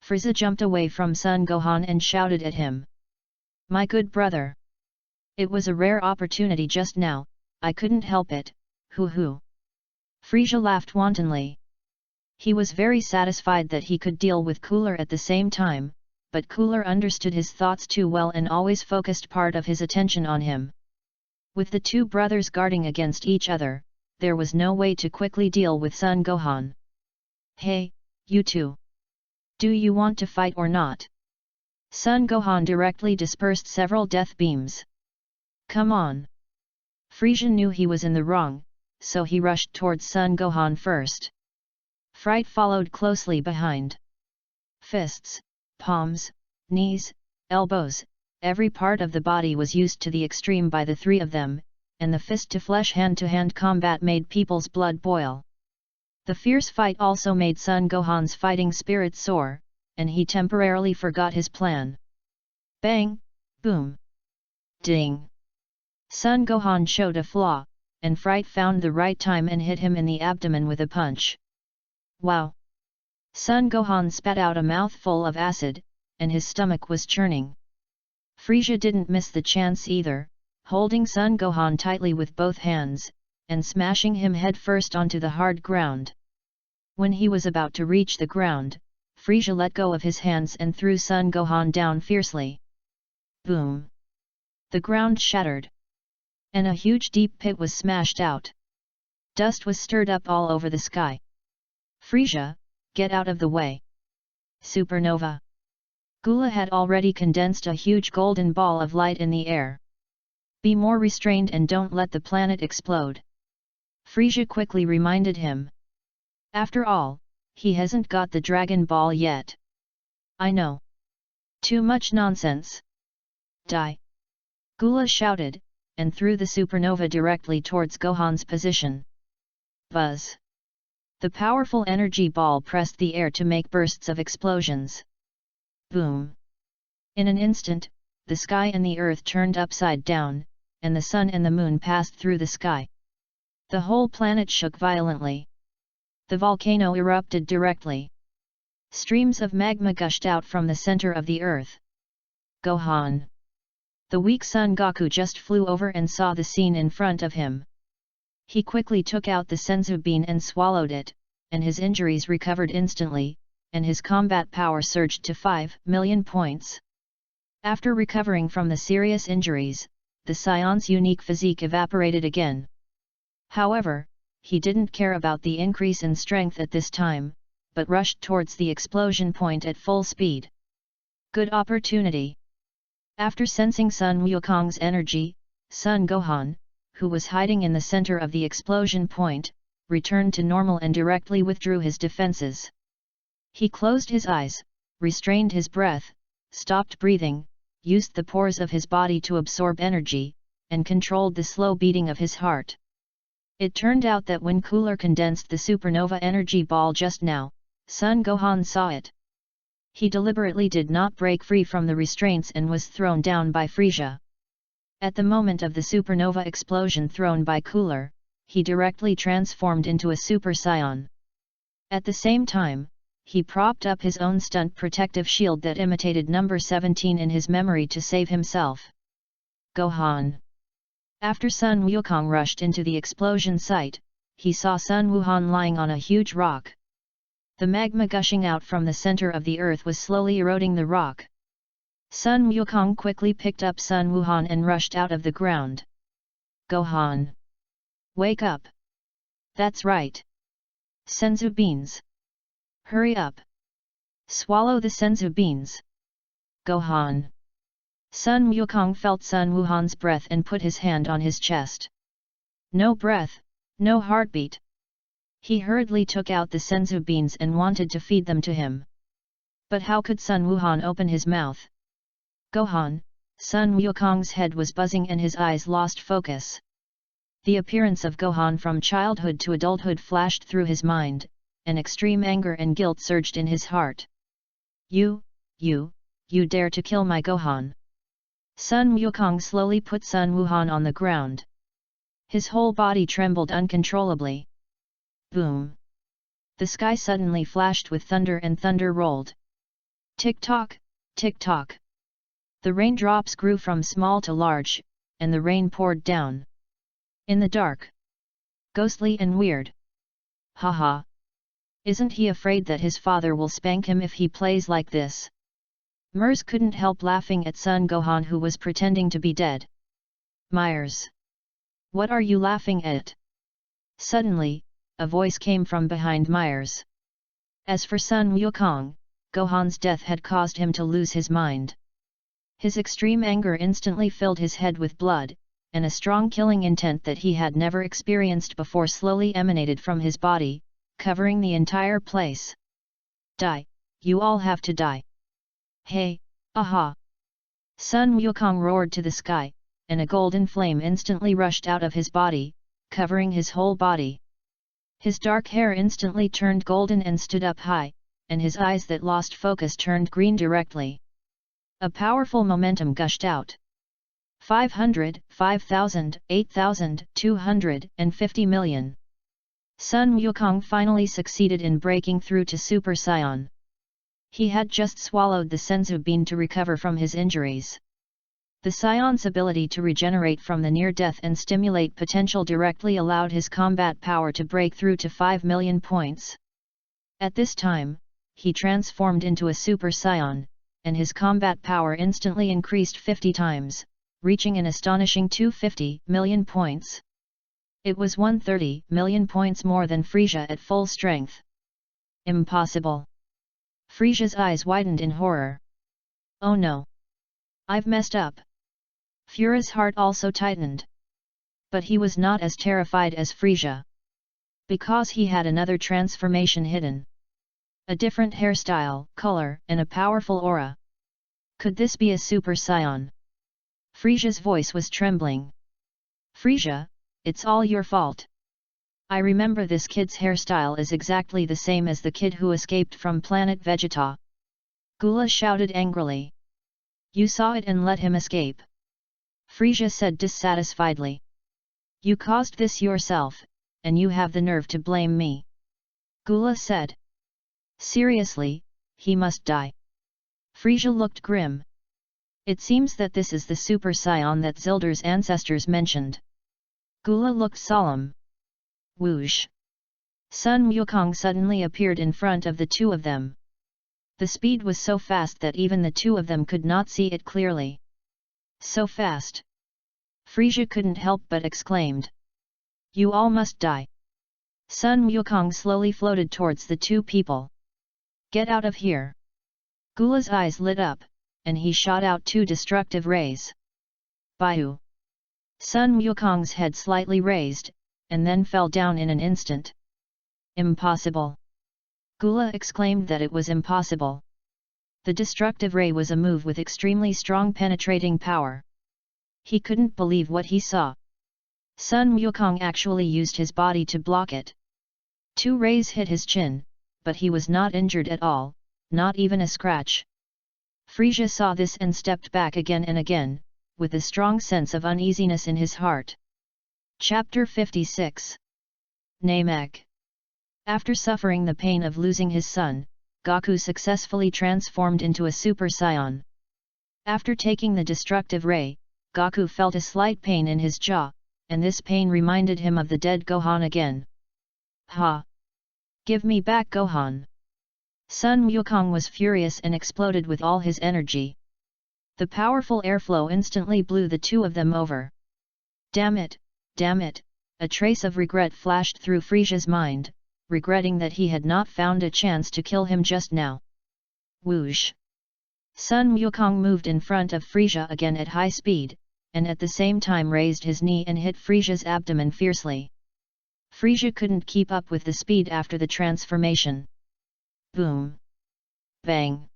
Frieza jumped away from Sun Gohan and shouted at him. My good brother! It was a rare opportunity just now, I couldn't help it, hoo. Frisia laughed wantonly. He was very satisfied that he could deal with Cooler at the same time, but Cooler understood his thoughts too well and always focused part of his attention on him. With the two brothers guarding against each other, there was no way to quickly deal with Sun Gohan. Hey, you two! Do you want to fight or not? Sun Gohan directly dispersed several death beams. Come on! Frisia knew he was in the wrong, so he rushed towards Sun Gohan first. Fright followed closely behind. Fists, palms, knees, elbows, every part of the body was used to the extreme by the three of them, and the fist-to-flesh hand-to-hand combat made people's blood boil. The fierce fight also made Sun Gohan's fighting spirit soar, and he temporarily forgot his plan. Bang! Boom! Ding! Sun Gohan showed a flaw, and Fright found the right time and hit him in the abdomen with a punch. Wow! Sun Gohan spat out a mouthful of acid, and his stomach was churning. Frisia didn't miss the chance either, holding Sun Gohan tightly with both hands, and smashing him head first onto the hard ground. When he was about to reach the ground, Frisia let go of his hands and threw Sun Gohan down fiercely. Boom! The ground shattered. And a huge deep pit was smashed out. Dust was stirred up all over the sky. Frisia, get out of the way! Supernova! Gula had already condensed a huge golden ball of light in the air. Be more restrained and don't let the planet explode. Frisia quickly reminded him. After all, he hasn't got the Dragon Ball yet. I know. Too much nonsense. Die! Gula shouted, and threw the supernova directly towards Gohan's position. Buzz! The powerful energy ball pressed the air to make bursts of explosions. Boom! In an instant, the sky and the earth turned upside down, and the sun and the moon passed through the sky. The whole planet shook violently. The volcano erupted directly. Streams of magma gushed out from the center of the earth. Gohan! The weak Son Goku just flew over and saw the scene in front of him. He quickly took out the senzu bean and swallowed it, and his injuries recovered instantly, and his combat power surged to 5 million points. After recovering from the serious injuries, the Scion's unique physique evaporated again. However, he didn't care about the increase in strength at this time, but rushed towards the explosion point at full speed. Good opportunity. After sensing Sun Wukong's energy, Sun Gohan, who was hiding in the center of the explosion point, returned to normal and directly withdrew his defenses. He closed his eyes, restrained his breath, stopped breathing, used the pores of his body to absorb energy, and controlled the slow beating of his heart. It turned out that when Cooler condensed the supernova energy ball just now, Sun Gohan saw it. He deliberately did not break free from the restraints and was thrown down by Frieza. At the moment of the supernova explosion thrown by Cooler, he directly transformed into a Super Saiyan. At the same time, he propped up his own stunt protective shield that imitated number 17 in his memory to save himself. Gohan. After Sun Wukong rushed into the explosion site, he saw Sun Wuhan lying on a huge rock. The magma gushing out from the center of the earth was slowly eroding the rock. Sun Wukong quickly picked up Sun Wuhan and rushed out of the ground. Gohan. Wake up! That's right. Senzu beans. Hurry up! Swallow the senzu beans. Gohan. Sun Wukong felt Sun Wuhan's breath and put his hand on his chest. No breath, no heartbeat. He hurriedly took out the senzu beans and wanted to feed them to him. But how could Sun Wuhan open his mouth? Gohan, Sun Wukong's head was buzzing and his eyes lost focus. The appearance of Gohan from childhood to adulthood flashed through his mind, and extreme anger and guilt surged in his heart. You dare to kill my Gohan! Sun Wukong slowly put Sun Wuhan on the ground. His whole body trembled uncontrollably. Boom! The sky suddenly flashed with thunder and thunder rolled. Tick-tock, tick-tock. The raindrops grew from small to large, and the rain poured down. In the dark. Ghostly and weird. Haha! Isn't he afraid that his father will spank him if he plays like this? Mers couldn't help laughing at Sun Gohan, who was pretending to be dead. Myers! What are you laughing at? Suddenly, a voice came from behind Myers. As for Sun Wukong, Gohan's death had caused him to lose his mind. His extreme anger instantly filled his head with blood, and a strong killing intent that he had never experienced before slowly emanated from his body, covering the entire place. Die! You all have to die! Hey, aha! Sun Wukong roared to the sky, and a golden flame instantly rushed out of his body, covering his whole body. His dark hair instantly turned golden and stood up high, and his eyes that lost focus turned green directly. A powerful momentum gushed out. 500, 5,000, 8,000, 250 million. Sun Wukong finally succeeded in breaking through to Super Saiyan. He had just swallowed the senzu bean to recover from his injuries. The Scion's ability to regenerate from the near-death and stimulate potential directly allowed his combat power to break through to 5 million points. At this time, he transformed into a Super Saiyan, and his combat power instantly increased 50 times, reaching an astonishing 250 million points. It was 130 million points more than Frieza at full strength. Impossible! Frieza's eyes widened in horror. Oh no! I've messed up! Fura's heart also tightened. But he was not as terrified as Frieza. Because he had another transformation hidden. A different hairstyle, color, and a powerful aura. Could this be a Super Saiyan? Frieza's voice was trembling. Frieza, it's all your fault. I remember this kid's hairstyle is exactly the same as the kid who escaped from planet Vegeta. Gula shouted angrily. You saw it and let him escape. Frieza said dissatisfiedly. You caused this yourself, and you have the nerve to blame me. Gula said. Seriously, he must die. Frieza looked grim. It seems that this is the Super Saiyan that Zilder's ancestors mentioned. Gula looked solemn. Whoosh! Sun Wukong suddenly appeared in front of the two of them. The speed was so fast that even the two of them could not see it clearly. So fast! Frisia couldn't help but exclaimed. You all must die. Sun Wukong slowly floated towards the two people. Get out of here! Gula's eyes lit up, and he shot out two destructive rays. Baiu! Sun Wukong's head slightly raised, and then fell down in an instant. Impossible! Gula exclaimed that it was impossible. The destructive ray was a move with extremely strong penetrating power. He couldn't believe what he saw. Sun Wukong actually used his body to block it. Two rays hit his chin, but he was not injured at all, not even a scratch. Frisia saw this and stepped back again and again, with a strong sense of uneasiness in his heart. Chapter 56. Namek. After suffering the pain of losing his son, Gaku successfully transformed into a Super Saiyan. After taking the destructive ray, Gaku felt a slight pain in his jaw, and this pain reminded him of the dead Gohan again. Ha! Give me back Gohan! Sun Wukong was furious and exploded with all his energy. The powerful airflow instantly blew the two of them over. Damn it! Damn it! A trace of regret flashed through Frisia's mind, regretting that he had not found a chance to kill him just now. Whoosh! Sun Wukong moved in front of Frisia again at high speed, and at the same time raised his knee and hit Frisia's abdomen fiercely. Frisia couldn't keep up with the speed after the transformation. Boom! Bang!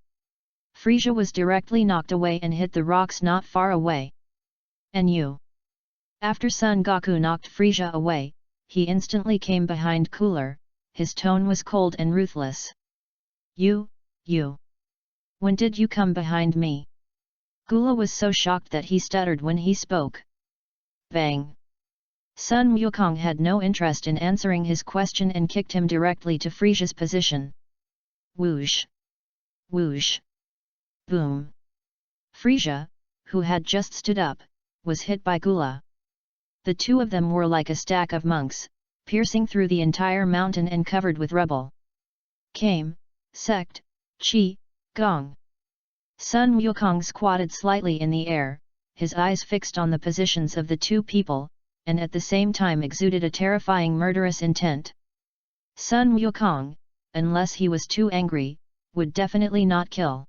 Frisia was directly knocked away and hit the rocks not far away. And you? After Son Goku knocked Frisia away, he instantly came behind Cooler. His tone was cold and ruthless. You? When did you come behind me? Gula was so shocked that he stuttered when he spoke. Bang! Sun Wukong had no interest in answering his question and kicked him directly to Frisia's position. Whoosh! Whoosh! Boom! Frisia, who had just stood up, was hit by Gula. The two of them were like a stack of monks, piercing through the entire mountain and covered with rubble. Came, sect, chi, gong. Sun Wukong squatted slightly in the air, his eyes fixed on the positions of the two people, and at the same time exuded a terrifying murderous intent. Sun Wukong, unless he was too angry, would definitely not kill.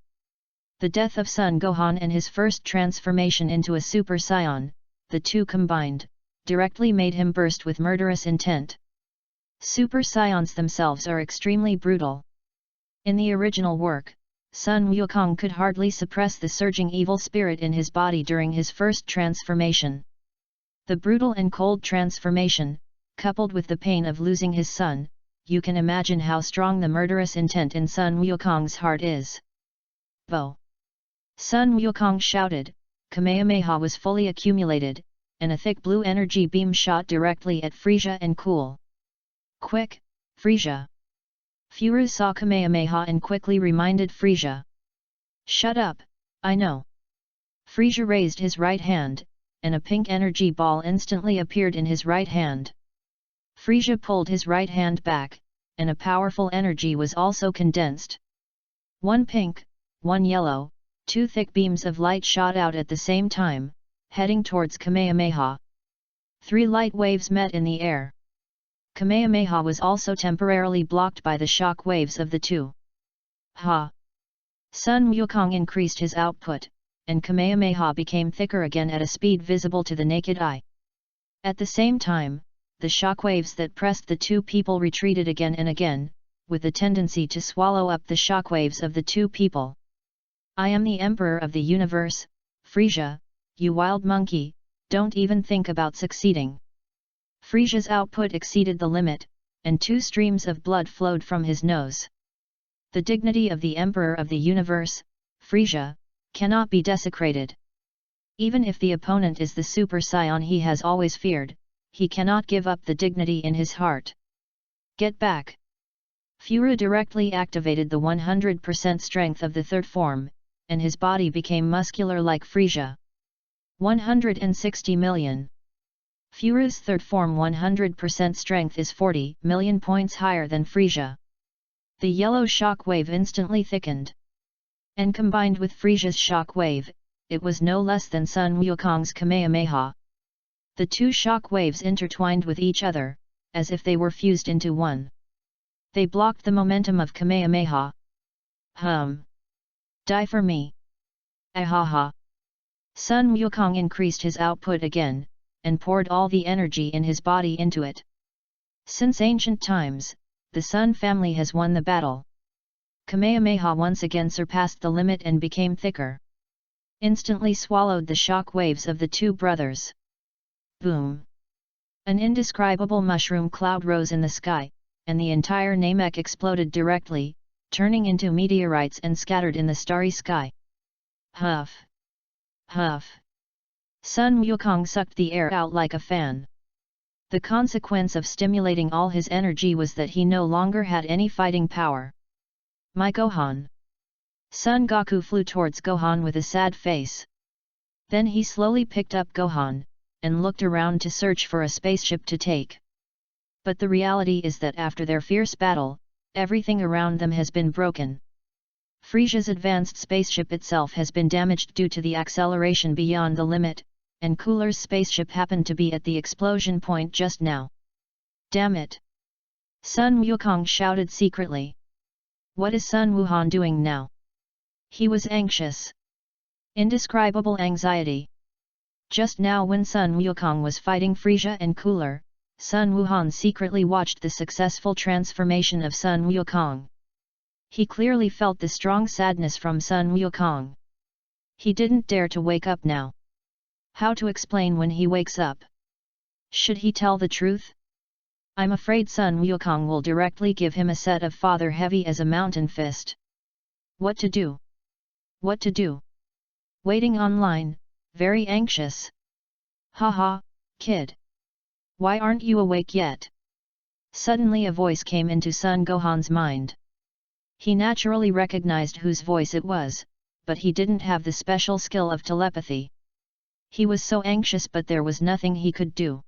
The death of Son Gohan and his first transformation into a Super Saiyan, the two combined, directly made him burst with murderous intent. Super Saiyans themselves are extremely brutal. In the original work, Sun Wukong could hardly suppress the surging evil spirit in his body during his first transformation. The brutal and cold transformation, coupled with the pain of losing his son, you can imagine how strong the murderous intent in Sun Wukong's heart is. Bo! Sun Wukong shouted, Kamehameha was fully accumulated, and a thick blue energy beam shot directly at Frisia and Cool. Quick, Frisia! Furu saw Kamehameha and quickly reminded Frisia. Shut up, I know. Frisia raised his right hand, and a pink energy ball instantly appeared in his right hand. Frisia pulled his right hand back, and a powerful energy was also condensed. One pink, one yellow, two thick beams of light shot out at the same time, heading towards Kamehameha. Three light waves met in the air. Kamehameha was also temporarily blocked by the shock waves of the two. Ha! Sun Wukong increased his output, and Kamehameha became thicker again at a speed visible to the naked eye. At the same time, the shockwaves that pressed the two people retreated again and again, with a tendency to swallow up the shockwaves of the two people. I am the Emperor of the Universe, Frisia, you wild monkey, don't even think about succeeding. Frisia's output exceeded the limit, and two streams of blood flowed from his nose. The dignity of the Emperor of the Universe, Frisia, cannot be desecrated. Even if the opponent is the Super Saiyan he has always feared, he cannot give up the dignity in his heart. Get back! Furu directly activated the 100% strength of the third form, and his body became muscular like Frisia. 160 million. Furu's third form 100% strength is 40 million points higher than Frisia. The yellow shock wave instantly thickened. And combined with Frisia's shock wave, it was no less than Sun Wukong's Kamehameha. The two shock waves intertwined with each other, as if they were fused into one. They blocked the momentum of Kamehameha. Die for me. Ahaha. Sun Wukong increased his output again, and poured all the energy in his body into it. Since ancient times, the Sun family has won the battle. Kamehameha once again surpassed the limit and became thicker. Instantly swallowed the shock waves of the two brothers. Boom! An indescribable mushroom cloud rose in the sky, and the entire Namek exploded directly, turning into meteorites and scattered in the starry sky. Huff! Huff! Sun Wukong sucked the air out like a fan. The consequence of stimulating all his energy was that he no longer had any fighting power. My Gohan! Son Goku flew towards Gohan with a sad face. Then he slowly picked up Gohan, and looked around to search for a spaceship to take. But the reality is that after their fierce battle, everything around them has been broken. Frisia's advanced spaceship itself has been damaged due to the acceleration beyond the limit, and Cooler's spaceship happened to be at the explosion point just now. Damn it! Sun Wukong shouted secretly. What is Sun Wuhan doing now? He was anxious. Indescribable anxiety. Just now when Sun Wukong was fighting Frisia and Cooler, Sun Wuhan secretly watched the successful transformation of Sun Wukong. He clearly felt the strong sadness from Sun Wukong. He didn't dare to wake up now. How to explain when he wakes up? Should he tell the truth? I'm afraid Sun Wukong will directly give him a set of father heavy as a mountain fist. What to do? What to do? Waiting online, very anxious. Haha, kid. Why aren't you awake yet? Suddenly a voice came into Sun Gohan's mind. He naturally recognized whose voice it was, but he didn't have the special skill of telepathy. He was so anxious, but there was nothing he could do.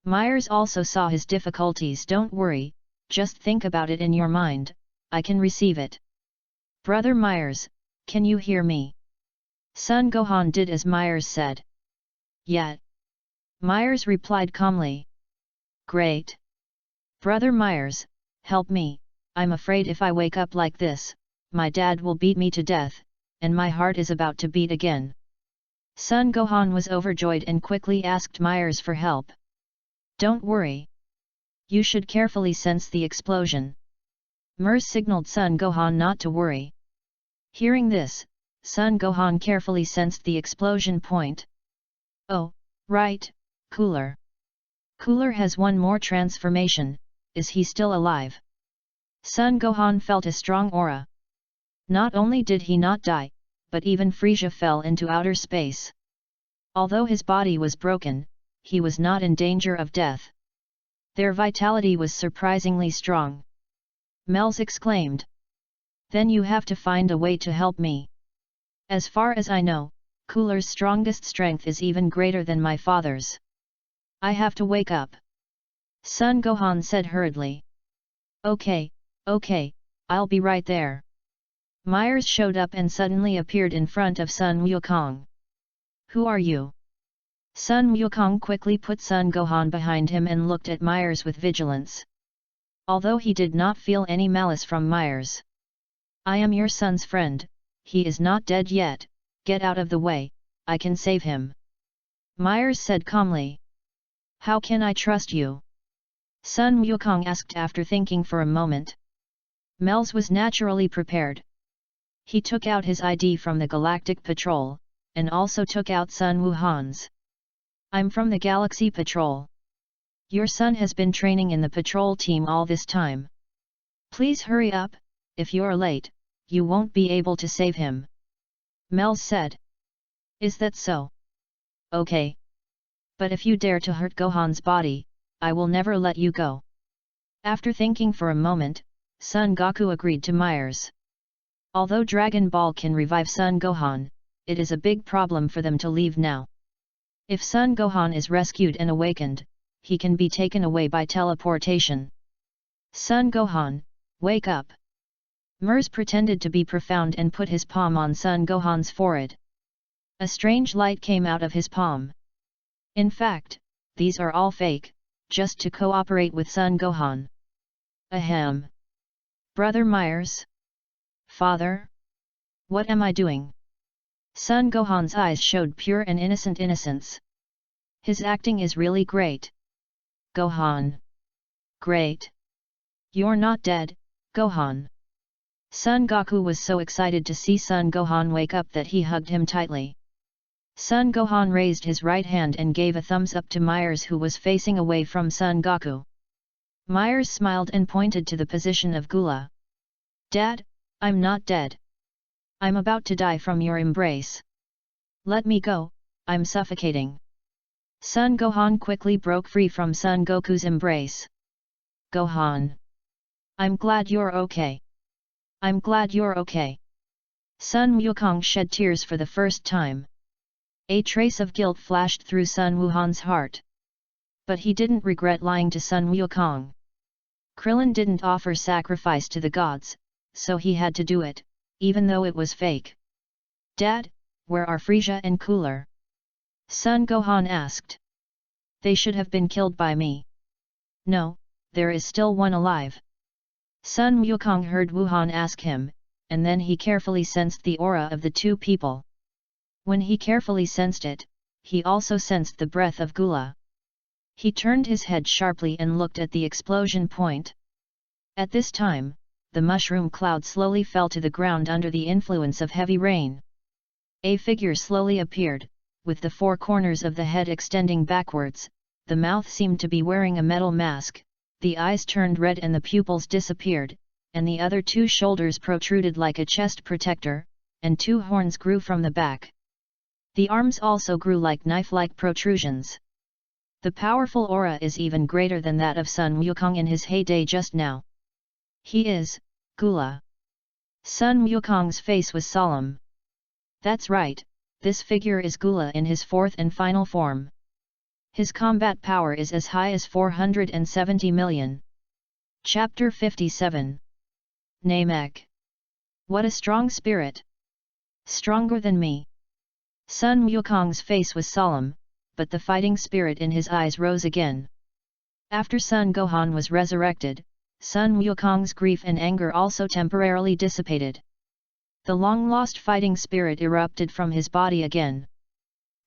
Myers also saw his difficulties. Don't worry, just think about it in your mind, I can receive it. Brother Myers, can you hear me? Sun Gohan did as Myers said. Yeah. Myers replied calmly. Great. Brother Myers, help me, I'm afraid if I wake up like this, my dad will beat me to death, and my heart is about to beat again. Sun Gohan was overjoyed and quickly asked Myers for help. Don't worry. You should carefully sense the explosion. Myers signaled Sun Gohan not to worry. Hearing this, Sun Gohan carefully sensed the explosion point. Oh, right, Cooler. Cooler has one more transformation, is he still alive? Sun Gohan felt a strong aura. Not only did he not die, but even Frisia fell into outer space. Although his body was broken, he was not in danger of death. Their vitality was surprisingly strong. Mels exclaimed. Then you have to find a way to help me. As far as I know, Cooler's strongest strength is even greater than my father's. I have to wake up. Sun Gohan said hurriedly. Okay, I'll be right there. Myers showed up and suddenly appeared in front of Sun Wukong. Who are you? Sun Wukong quickly put Sun Gohan behind him and looked at Myers with vigilance. Although he did not feel any malice from Myers. I am your son's friend, he is not dead yet, get out of the way, I can save him. Myers said calmly. How can I trust you? Sun Wukong asked after thinking for a moment. Mels was naturally prepared. He took out his ID from the Galactic Patrol, and also took out Sun Wuhan's. I'm from the Galaxy Patrol. Your son has been training in the patrol team all this time. Please hurry up, if you're late, you won't be able to save him. Mel said. Is that so? Okay. But if you dare to hurt Gohan's body, I will never let you go. After thinking for a moment, Son Goku agreed to Myers. Although Dragon Ball can revive Son Gohan, it is a big problem for them to leave now. If Son Gohan is rescued and awakened, he can be taken away by teleportation. Son Gohan, wake up! Mers pretended to be profound and put his palm on Sun Gohan's forehead. A strange light came out of his palm. In fact, these are all fake, just to cooperate with Sun Gohan. Ahem. Brother Myers? Father? What am I doing? Sun Gohan's eyes showed pure and innocent innocence. His acting is really great. Gohan. Great. You're not dead, Gohan. Son Goku was so excited to see Son Gohan wake up that he hugged him tightly. Son Gohan raised his right hand and gave a thumbs up to Myers, who was facing away from Son Goku. Myers smiled and pointed to the position of Gula. Dad, I'm not dead. I'm about to die from your embrace. Let me go, I'm suffocating. Son Gohan quickly broke free from Son Goku's embrace. Gohan. I'm glad you're okay. I'm glad you're okay. Sun Wukong shed tears for the first time. A trace of guilt flashed through Sun Wuhan's heart. But he didn't regret lying to Sun Wukong. Krillin didn't offer sacrifice to the gods, so he had to do it, even though it was fake. Dad, where are Frieza and Cooler? Sun Gohan asked. They should have been killed by me. No, there is still one alive. Sun Wukong heard Wuhan ask him, and then he carefully sensed the aura of the two people. When he carefully sensed it, he also sensed the breath of Gula. He turned his head sharply and looked at the explosion point. At this time, the mushroom cloud slowly fell to the ground under the influence of heavy rain. A figure slowly appeared, with the four corners of the head extending backwards. The mouth seemed to be wearing a metal mask. The eyes turned red and the pupils disappeared, and the other two shoulders protruded like a chest protector, and two horns grew from the back. The arms also grew like knife-like protrusions. The powerful aura is even greater than that of Sun Wukong in his heyday just now. He is Gula. Sun Wukong's face was solemn. That's right, this figure is Gula in his fourth and final form. His combat power is as high as 470 million. Chapter 57. Namek. What a strong spirit! Stronger than me. Sun Wukong's face was solemn, but the fighting spirit in his eyes rose again. After Sun Gohan was resurrected, Sun Wukong's grief and anger also temporarily dissipated. The long-lost fighting spirit erupted from his body again.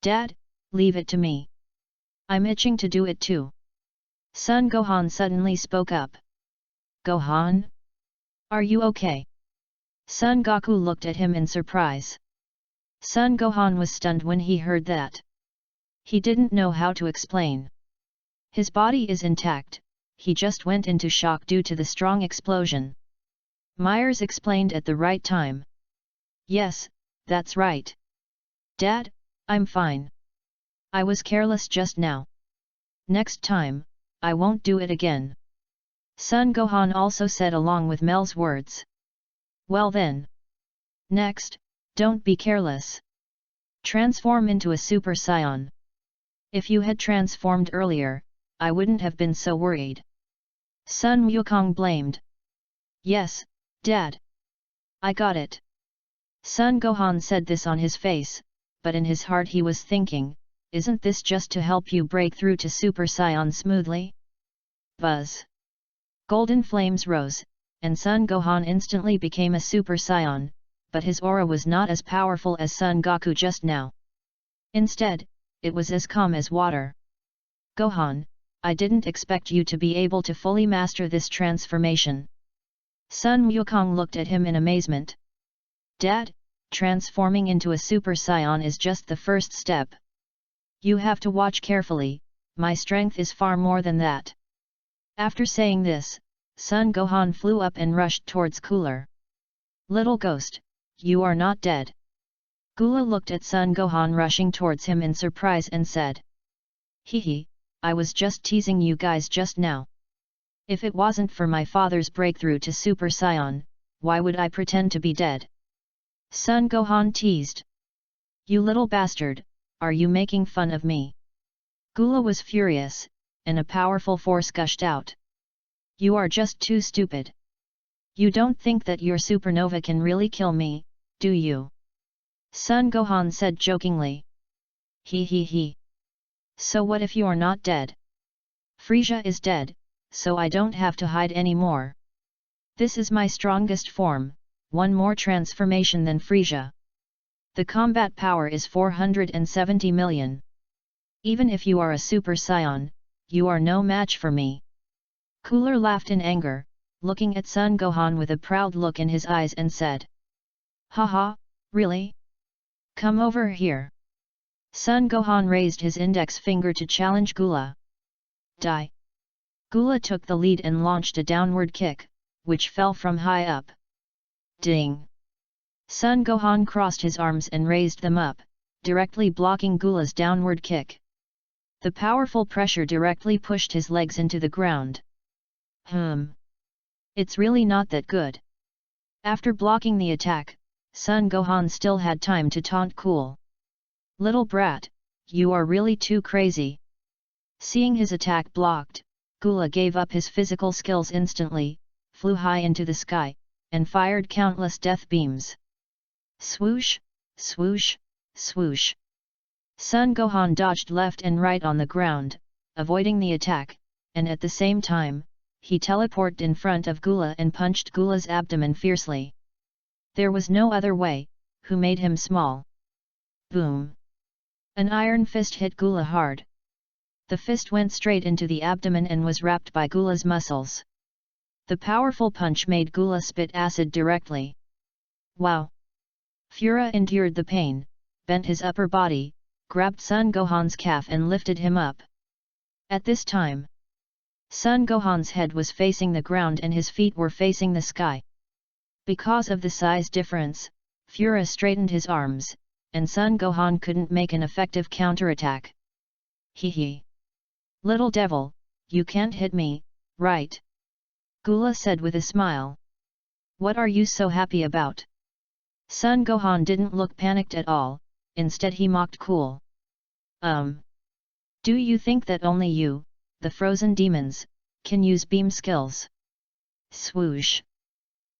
Dad, leave it to me. I'm itching to do it too. Sun Gohan suddenly spoke up. Gohan? Are you okay? Sun Goku looked at him in surprise. Sun Gohan was stunned when he heard that. He didn't know how to explain. His body is intact, he just went into shock due to the strong explosion. Myers explained at the right time. Yes, that's right. Dad, I'm fine. I was careless just now. Next time, I won't do it again. Sun Gohan also said along with Mel's words. Well then. Next, don't be careless. Transform into a Super Saiyan. If you had transformed earlier, I wouldn't have been so worried. Sun Wukong blamed. Yes, Dad. I got it. Sun Gohan said this on his face, but in his heart he was thinking, isn't this just to help you break through to Super Saiyan smoothly? Buzz. Golden flames rose, and Sun Gohan instantly became a Super Saiyan, but his aura was not as powerful as Sun Goku just now. Instead, it was as calm as water. Gohan, I didn't expect you to be able to fully master this transformation. Sun Wukong looked at him in amazement. Dad, transforming into a Super Saiyan is just the first step. You have to watch carefully, my strength is far more than that. After saying this, Sun Gohan flew up and rushed towards Cooler. Little ghost, you are not dead. Gula looked at Sun Gohan rushing towards him in surprise and said. Hehe, I was just teasing you guys just now. If it wasn't for my father's breakthrough to Super Saiyan, why would I pretend to be dead? Sun Gohan teased. You little bastard, are you making fun of me? Gula was furious, and a powerful force gushed out. You are just too stupid. You don't think that your supernova can really kill me, do you? Son Gohan said jokingly. He. So what if you're not dead? Frieza is dead, so I don't have to hide anymore. This is my strongest form, one more transformation than Frieza. The combat power is 470 million. Even if you are a Super Saiyan, you are no match for me. Cooler laughed in anger, looking at Son Gohan with a proud look in his eyes and said. Haha, really? Come over here. Son Gohan raised his index finger to challenge Gula. Die. Gula took the lead and launched a downward kick, which fell from high up. Ding! Son Gohan crossed his arms and raised them up, directly blocking Gula's downward kick. The powerful pressure directly pushed his legs into the ground. It's really not that good. After blocking the attack, Son Gohan still had time to taunt Cool. Little brat, you are really too crazy. Seeing his attack blocked, Gula gave up his physical skills instantly, flew high into the sky, and fired countless death beams. Swoosh, swoosh, swoosh. Son Gohan dodged left and right on the ground, avoiding the attack, and at the same time, he teleported in front of Gula and punched Gula's abdomen fiercely. There was no other way, who made him small. Boom! An iron fist hit Gula hard. The fist went straight into the abdomen and was wrapped by Gula's muscles. The powerful punch made Gula spit acid directly. Wow! Fura endured the pain, bent his upper body, grabbed Son Gohan's calf and lifted him up. At this time, Son Gohan's head was facing the ground and his feet were facing the sky. Because of the size difference, Fura straightened his arms, and Son Gohan couldn't make an effective counterattack. Hee. Little devil, you can't hit me, right? Gula said with a smile. What are you so happy about? Son Gohan didn't look panicked at all, instead he mocked Cool. Do you think that only you, the frozen demons, can use beam skills? Swoosh!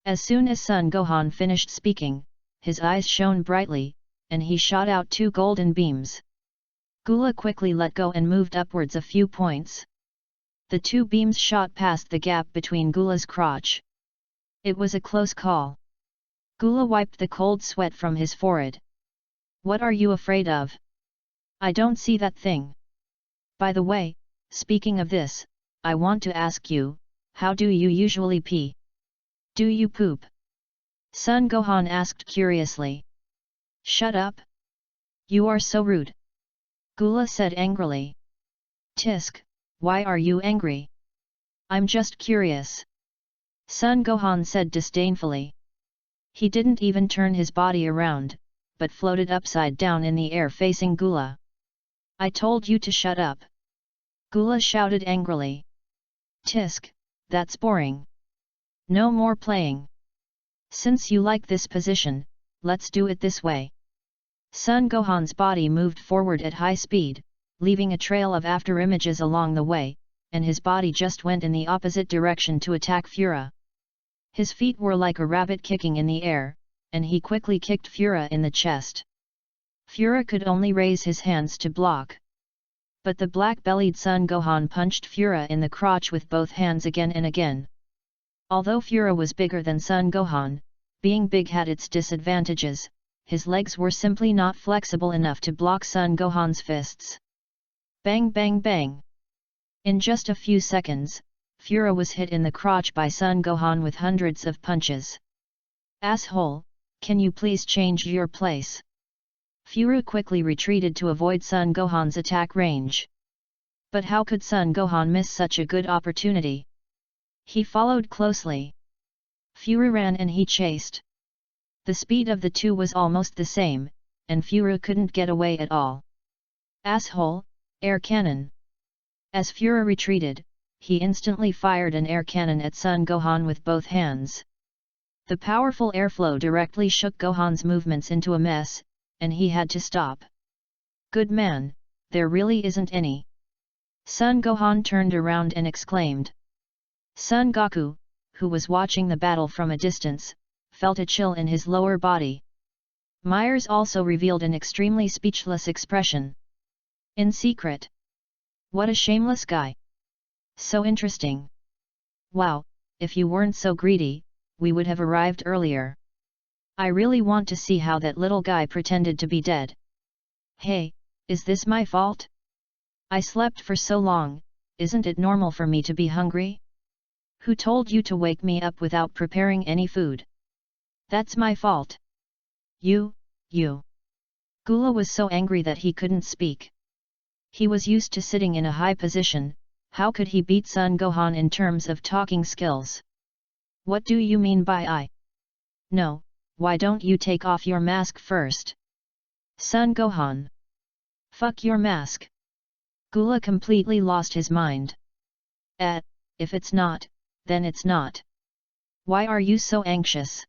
As soon as Son Gohan finished speaking, his eyes shone brightly, and he shot out 2 golden beams. Gula quickly let go and moved upwards a few points. The 2 beams shot past the gap between Gula's crotch. It was a close call. Gula wiped the cold sweat from his forehead. What are you afraid of? I don't see that thing. By the way, speaking of this, I want to ask you, how do you usually pee? Do you poop? Son Gohan asked curiously. Shut up! You are so rude! Gula said angrily. Tisk, why are you angry? I'm just curious. Son Gohan said disdainfully. He didn't even turn his body around, but floated upside down in the air facing Gula. I told you to shut up! Gula shouted angrily. Tisk, that's boring. No more playing. Since you like this position, let's do it this way. Son Gohan's body moved forward at high speed, leaving a trail of afterimages along the way, and his body just went in the opposite direction to attack Fura. His feet were like a rabbit kicking in the air, and he quickly kicked Fura in the chest. Fura could only raise his hands to block. But the black-bellied Son Gohan punched Fura in the crotch with both hands again and again. Although Fura was bigger than Son Gohan, being big had its disadvantages. His legs were simply not flexible enough to block Son Gohan's fists. Bang bang bang! In just a few seconds, Fura was hit in the crotch by Son Gohan with hundreds of punches. Asshole, can you please change your place? Fura quickly retreated to avoid Son Gohan's attack range. But how could Son Gohan miss such a good opportunity? He followed closely. Fura ran and he chased. The speed of the two was almost the same, and Fura couldn't get away at all. Asshole, air cannon! As Fura retreated, he instantly fired an air cannon at Son Gohan with both hands. The powerful airflow directly shook Gohan's movements into a mess, and he had to stop. Good man, there really isn't any. Son Gohan turned around and exclaimed. Son Goku, who was watching the battle from a distance, felt a chill in his lower body. Myers also revealed an extremely speechless expression. In secret. What a shameless guy. So interesting. Wow, if you weren't so greedy, we would have arrived earlier. I really want to see how that little guy pretended to be dead. Hey, is this my fault? I slept for so long, isn't it normal for me to be hungry? Who told you to wake me up without preparing any food? That's my fault. You. Gula was so angry that he couldn't speak. He was used to sitting in a high position, how could he beat Sun Gohan in terms of talking skills? What do you mean by I? No, why don't you take off your mask first? Sun Gohan. Fuck your mask. Gula completely lost his mind. If it's not, then it's not. Why are you so anxious?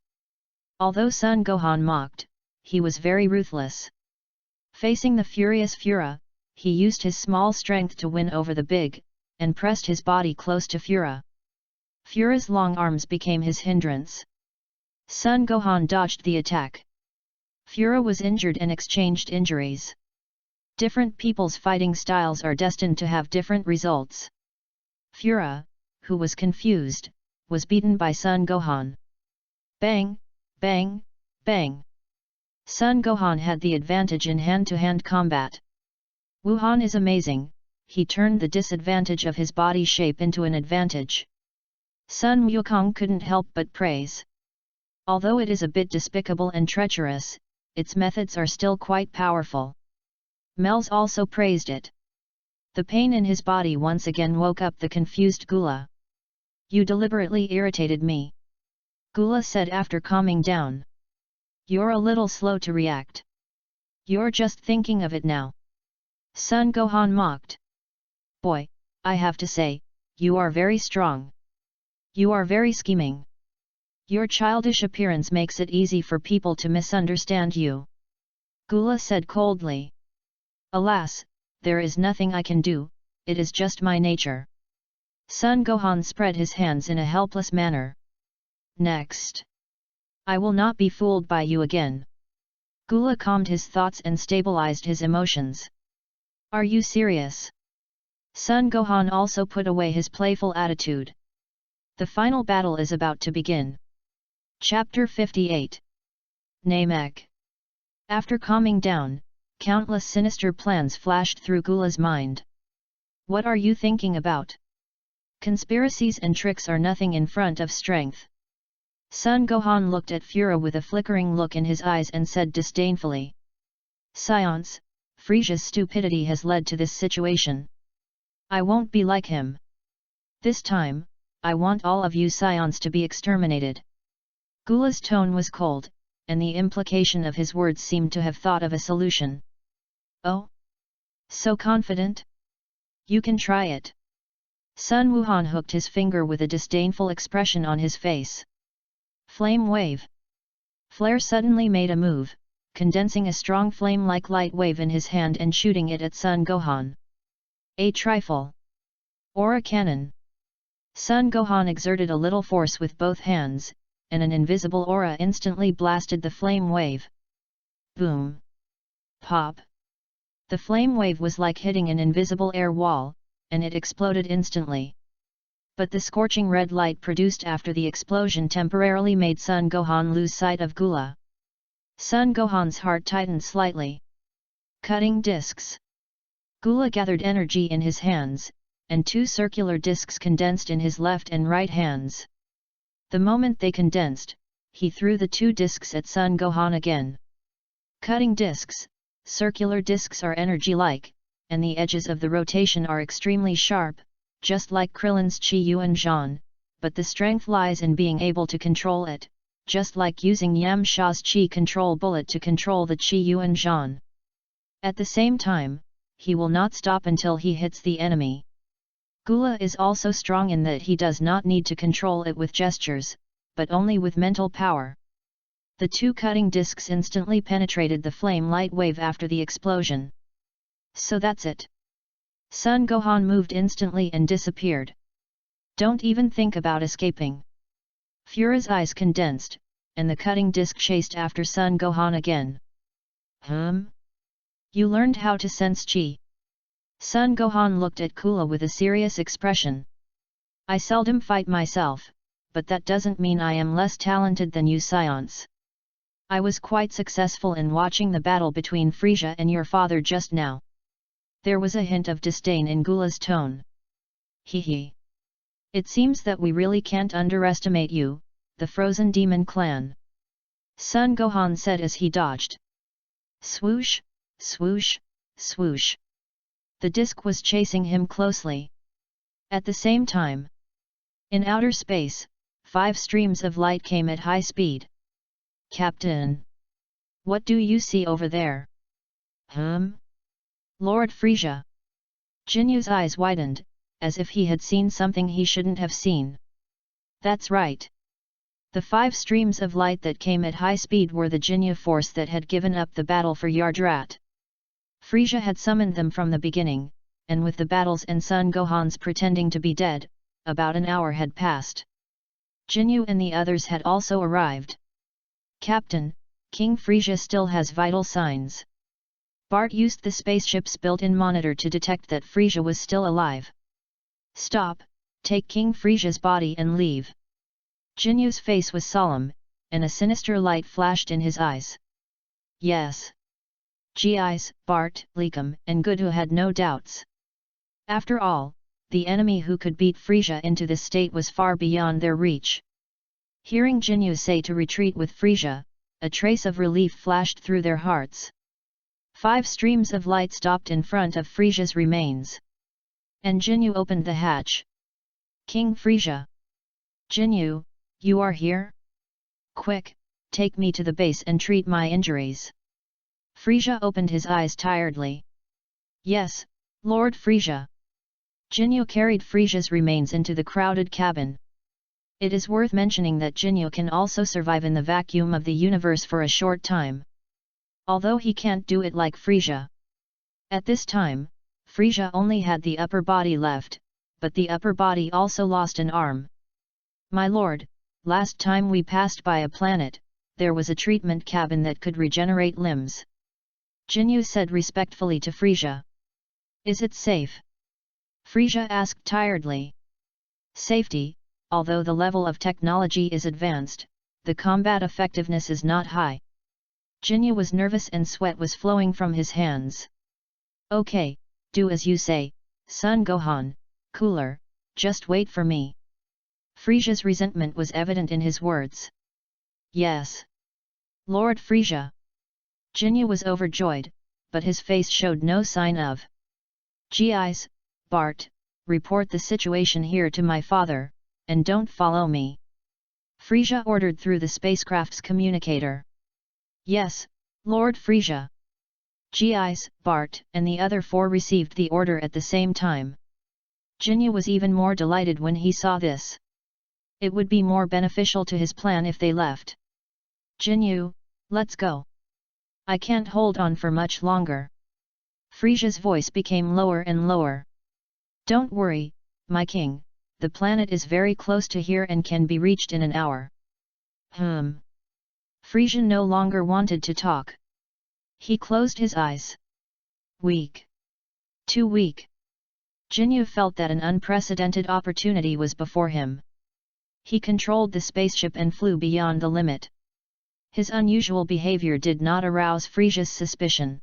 Although Sun Gohan mocked, he was very ruthless. Facing the furious Fura, he used his small strength to win over the big, and pressed his body close to Fura. Fura's long arms became his hindrance. Sun Gohan dodged the attack. Fura was injured and exchanged injuries. Different people's fighting styles are destined to have different results. Fura, who was confused, was beaten by Sun Gohan. Bang, bang, bang. Sun Gohan had the advantage in hand-to-hand combat. Wuhan is amazing, he turned the disadvantage of his body shape into an advantage. Sun Wukong couldn't help but praise. Although it is a bit despicable and treacherous, its methods are still quite powerful. Mel's also praised it. The pain in his body once again woke up the confused Gula. You deliberately irritated me. Gula said after calming down. You're a little slow to react. You're just thinking of it now. Sun Gohan mocked. Boy, I have to say, you are very strong. You are very scheming. Your childish appearance makes it easy for people to misunderstand you. Gula said coldly. Alas, there is nothing I can do, it is just my nature. Sun Gohan spread his hands in a helpless manner. Next. I will not be fooled by you again. Gula calmed his thoughts and stabilized his emotions. Are you serious? Sun Gohan also put away his playful attitude. The final battle is about to begin. Chapter 58. Namek. After calming down, countless sinister plans flashed through Gula's mind. What are you thinking about? Conspiracies and tricks are nothing in front of strength. Sun Gohan looked at Fura with a flickering look in his eyes and said disdainfully. Science, Frisia's stupidity has led to this situation. I won't be like him. This time, I want all of you scions to be exterminated. Gula's tone was cold, and the implication of his words seemed to have thought of a solution. Oh? So confident? You can try it. Sun Wuhan hooked his finger with a disdainful expression on his face. Flame wave. Flare suddenly made a move, condensing a strong flame-like light wave in his hand and shooting it at Sun Gohan. A trifle. Aura cannon. Sun Gohan exerted a little force with both hands, and an invisible aura instantly blasted the flame wave. Boom. Pop. The flame wave was like hitting an invisible air wall, and it exploded instantly. But the scorching red light produced after the explosion temporarily made Sun Gohan lose sight of Gula. Sun Gohan's heart tightened slightly. Cutting discs. Gula gathered energy in his hands, and two circular discs condensed in his left and right hands. The moment they condensed, he threw the two discs at Sun Gohan again. Cutting discs, circular discs are energy-like, and the edges of the rotation are extremely sharp, just like Krillin's Qi Yuan Zhan, but the strength lies in being able to control it, just like using Yamcha's Qi control bullet to control the Qi Yuan Zhan. At the same time, he will not stop until he hits the enemy. Gula is also strong in that he does not need to control it with gestures, but only with mental power. The two cutting discs instantly penetrated the flame light wave after the explosion. So that's it. Sun Gohan moved instantly and disappeared. Don't even think about escaping. Fura's eyes condensed, and the cutting disc chased after Sun Gohan again. You learned how to sense chi. Sun Gohan looked at Kula with a serious expression. I seldom fight myself, but that doesn't mean I am less talented than you scions. I was quite successful in watching the battle between Frieza and your father just now. There was a hint of disdain in Gula's tone. Hee. It seems that we really can't underestimate you, the Frozen Demon Clan. Sun Gohan said as he dodged. Swoosh, swoosh, swoosh. The disc was chasing him closely. At the same time, in outer space, 5 streams of light came at high speed. Captain! What do you see over there? Lord Frieza. Jinyu's eyes widened, as if he had seen something he shouldn't have seen. That's right. The 5 streams of light that came at high speed were the Jinyu force that had given up the battle for Yardrat. Frieza had summoned them from the beginning, and with the battles and Sun Gohan's pretending to be dead, about an hour had passed. Jinyu and the others had also arrived. Captain, King Frieza still has vital signs. Bart used the spaceship's built-in monitor to detect that Frieza was still alive. Stop, take King Frieza's body and leave. Jinyu's face was solemn, and a sinister light flashed in his eyes. Yes. G.I.'s, Bart, Likum, and Gudu had no doubts. After all, the enemy who could beat Frieza into this state was far beyond their reach. Hearing Jinyu say to retreat with Frieza, a trace of relief flashed through their hearts. 5 streams of light stopped in front of Frieza's remains. And Jinyu opened the hatch. King Frieza. Jinyu, you are here? Quick, take me to the base and treat my injuries. Frieza opened his eyes tiredly. Yes, Lord Frieza. Jinyu carried Frieza's remains into the crowded cabin. It is worth mentioning that Jinyu can also survive in the vacuum of the universe for a short time. Although he can't do it like Frieza. At this time, Frieza only had the upper body left, but the upper body also lost an arm. My lord, last time we passed by a planet, there was a treatment cabin that could regenerate limbs. Jinyu said respectfully to Frieza. Is it safe? Frieza asked tiredly. Safety, although the level of technology is advanced, the combat effectiveness is not high. Jinyu was nervous and sweat was flowing from his hands. Okay, do as you say, Son Gohan, cooler, just wait for me. Frieza's resentment was evident in his words. Yes. Lord Frieza. Jinyu was overjoyed, but his face showed no sign of. G.I.'s, Bart, report the situation here to my father, and don't follow me. Frieza ordered through the spacecraft's communicator. Yes, Lord Frieza. G.I.'s, Bart, and the other 4 received the order at the same time. Jinyu was even more delighted when he saw this. It would be more beneficial to his plan if they left. Jinyu, let's go. I can't hold on for much longer. Frieza's voice became lower and lower. Don't worry, my king, the planet is very close to here and can be reached in an hour. Frieza no longer wanted to talk. He closed his eyes. Weak. Too weak. Jinyu felt that an unprecedented opportunity was before him. He controlled the spaceship and flew beyond the limit. His unusual behavior did not arouse Frieza's suspicion.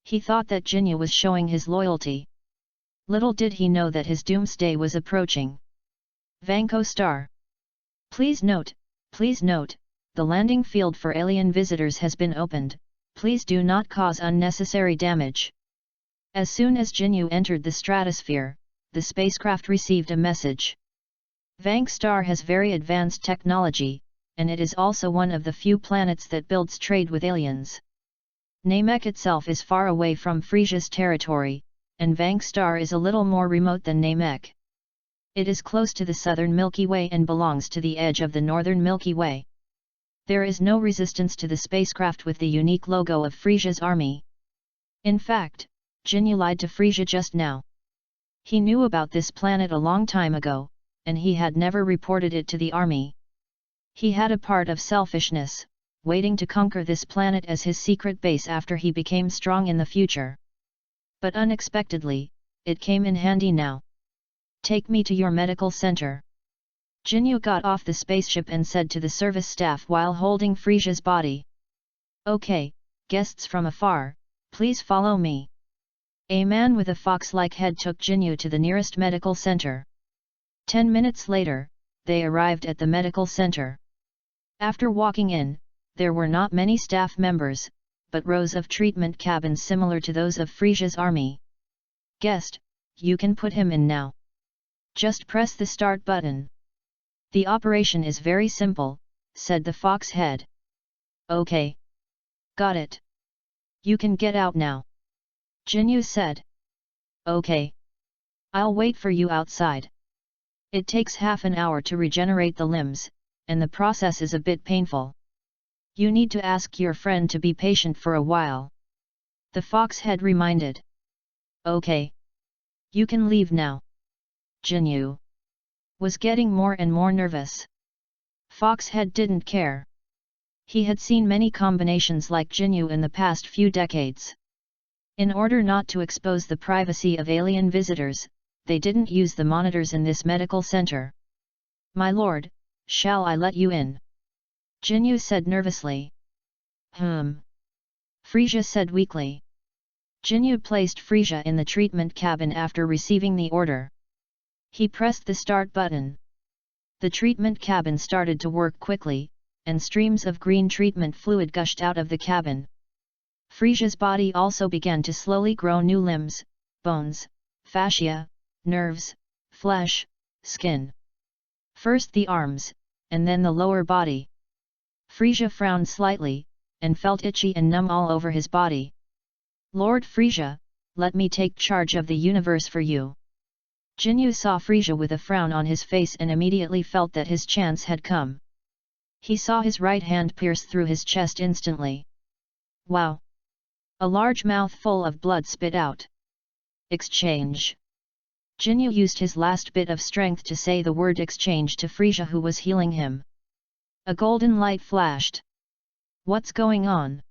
He thought that Jinyu was showing his loyalty. Little did he know that his doomsday was approaching. Vanko Star. Please note, the landing field for alien visitors has been opened, please do not cause unnecessary damage. As soon as Jinyu entered the stratosphere, the spacecraft received a message. Vank Star has very advanced technology, and it is also one of the few planets that builds trade with aliens. Namek itself is far away from Frieza's territory, and Vank Star is a little more remote than Namek. It is close to the southern Milky Way and belongs to the edge of the northern Milky Way. There is no resistance to the spacecraft with the unique logo of Frieza's army. In fact, Jinyu lied to Frieza just now. He knew about this planet a long time ago, and he had never reported it to the army. He had a part of selfishness, waiting to conquer this planet as his secret base after he became strong in the future. But unexpectedly, it came in handy now. Take me to your medical center. Jinyu got off the spaceship and said to the service staff while holding Frisia's body. Okay, guests from afar, please follow me. A man with a fox-like head took Jinyu to the nearest medical center. 10 minutes later, they arrived at the medical center. After walking in, there were not many staff members, but rows of treatment cabins similar to those of Frisia's army. Guest, you can put him in now. Just press the start button. The operation is very simple, said the fox head. Okay. Got it. You can get out now. Jinyu said. Okay. I'll wait for you outside. It takes half an hour to regenerate the limbs, and the process is a bit painful. You need to ask your friend to be patient for a while. The fox head reminded. Okay. You can leave now. Jinyu was getting more and more nervous. Foxhead didn't care. He had seen many combinations like Jinyu in the past few decades. In order not to expose the privacy of alien visitors, they didn't use the monitors in this medical center. My lord, shall I let you in? Jinyu said nervously. Frisia said weakly. Jinyu placed Frisia in the treatment cabin after receiving the order. He pressed the start button. The treatment cabin started to work quickly, and streams of green treatment fluid gushed out of the cabin. Frisia's body also began to slowly grow new limbs, bones, fascia, nerves, flesh, skin. First the arms, and then the lower body. Frisia frowned slightly, and felt itchy and numb all over his body. Lord Frisia, let me take charge of the universe for you. Jinyu saw Frisia with a frown on his face and immediately felt that his chance had come. He saw his right hand pierce through his chest instantly. Wow! A large mouthful of blood spit out. Exchange. Jinyu used his last bit of strength to say the word exchange to Frisia who was healing him. A golden light flashed. What's going on?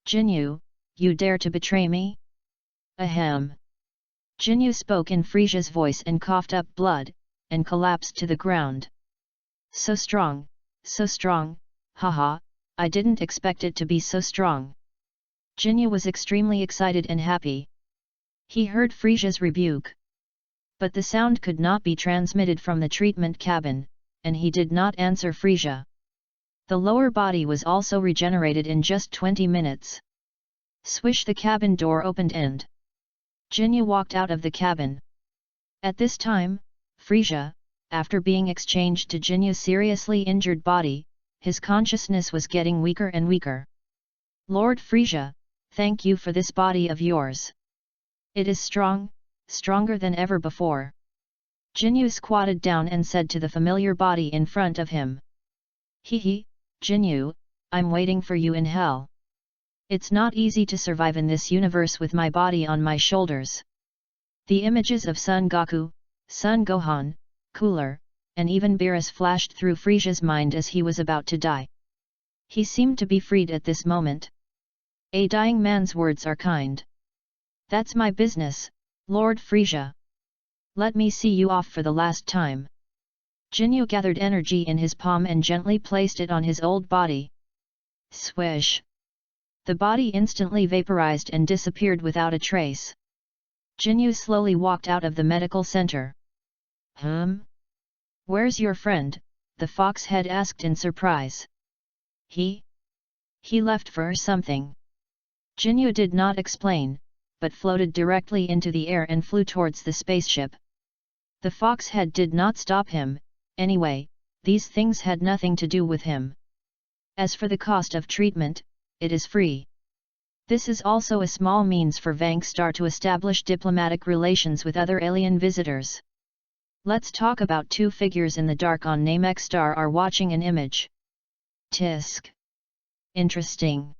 Jinyu, you dare to betray me? Ahem. Jinyu spoke in Frisia's voice and coughed up blood, and collapsed to the ground. So strong, haha, I didn't expect it to be so strong. Jinyu was extremely excited and happy. He heard Frisia's rebuke. But the sound could not be transmitted from the treatment cabin, and he did not answer Frisia. The lower body was also regenerated in just 20 minutes. Swish, the cabin door opened and Jinyu walked out of the cabin. At this time, Frisia, after being exchanged to Jinyu's seriously injured body, his consciousness was getting weaker and weaker. Lord Frisia, thank you for this body of yours. It is strong, stronger than ever before. Jinyu squatted down and said to the familiar body in front of him. Hehe, Jinyu, I'm waiting for you in hell. It's not easy to survive in this universe with my body on my shoulders. The images of Son Goku, Son Gohan, Cooler, and even Beerus flashed through Frisia's mind as he was about to die. He seemed to be freed at this moment. A dying man's words are kind. That's my business, Lord Frisia. Let me see you off for the last time. Jinyu gathered energy in his palm and gently placed it on his old body. Swish! The body instantly vaporized and disappeared without a trace. Jinyu slowly walked out of the medical center. Where's your friend? The fox head asked in surprise. He left for something. Jinyu did not explain, but floated directly into the air and flew towards the spaceship. The fox head did not stop him, anyway, these things had nothing to do with him. As for the cost of treatment, it is free. This is also a small means for Vangstar to establish diplomatic relations with other alien visitors. Let's talk about two figures in the dark on Namek Star are watching an image. Tisk. Interesting.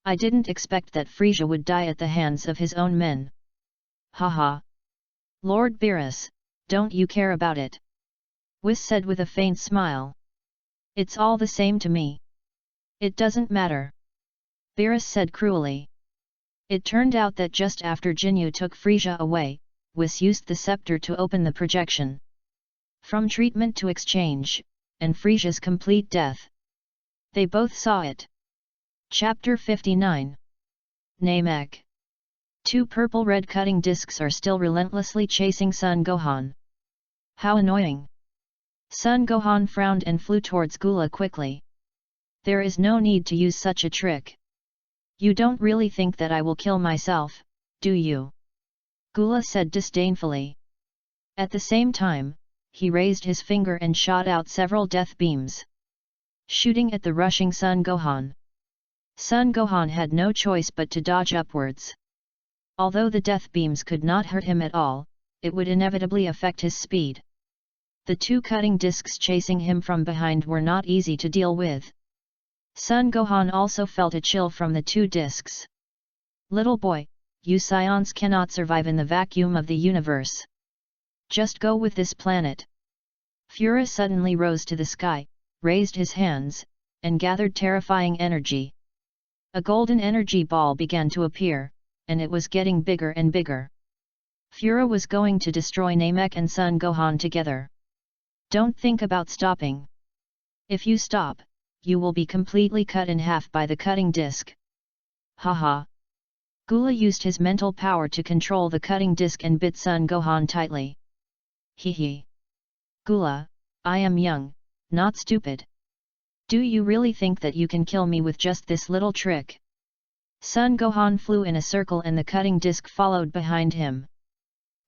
I didn't expect that Frisia would die at the hands of his own men. Haha. Lord Beerus, don't you care about it? Whis said with a faint smile. It's all the same to me. It doesn't matter. Beerus said cruelly. It turned out that just after Jinyu took Frisia away, Whis used the scepter to open the projection. From treatment to exchange, and Frisia's complete death. They both saw it. Chapter 59. Namek. Two purple-red cutting discs are still relentlessly chasing Sun Gohan. How annoying! Sun Gohan frowned and flew towards Gula quickly. There is no need to use such a trick. You don't really think that I will kill myself, do you? Gula said disdainfully. At the same time, he raised his finger and shot out several death beams, shooting at the rushing Sun Gohan. Sun Gohan had no choice but to dodge upwards. Although the death beams could not hurt him at all, it would inevitably affect his speed. The two cutting discs chasing him from behind were not easy to deal with. Sun Gohan also felt a chill from the two discs. Little boy, you scions cannot survive in the vacuum of the universe. Just go with this planet. Fura suddenly rose to the sky, raised his hands, and gathered terrifying energy. A golden energy ball began to appear, and it was getting bigger and bigger. Fura was going to destroy Namek and Sun Gohan together. Don't think about stopping. If you stop, you will be completely cut in half by the cutting disc. Haha. Gula used his mental power to control the cutting disc and bit Sun Gohan tightly. Hee. Gula, I am young, not stupid. Do you really think that you can kill me with just this little trick? Sun Gohan flew in a circle and the cutting disc followed behind him.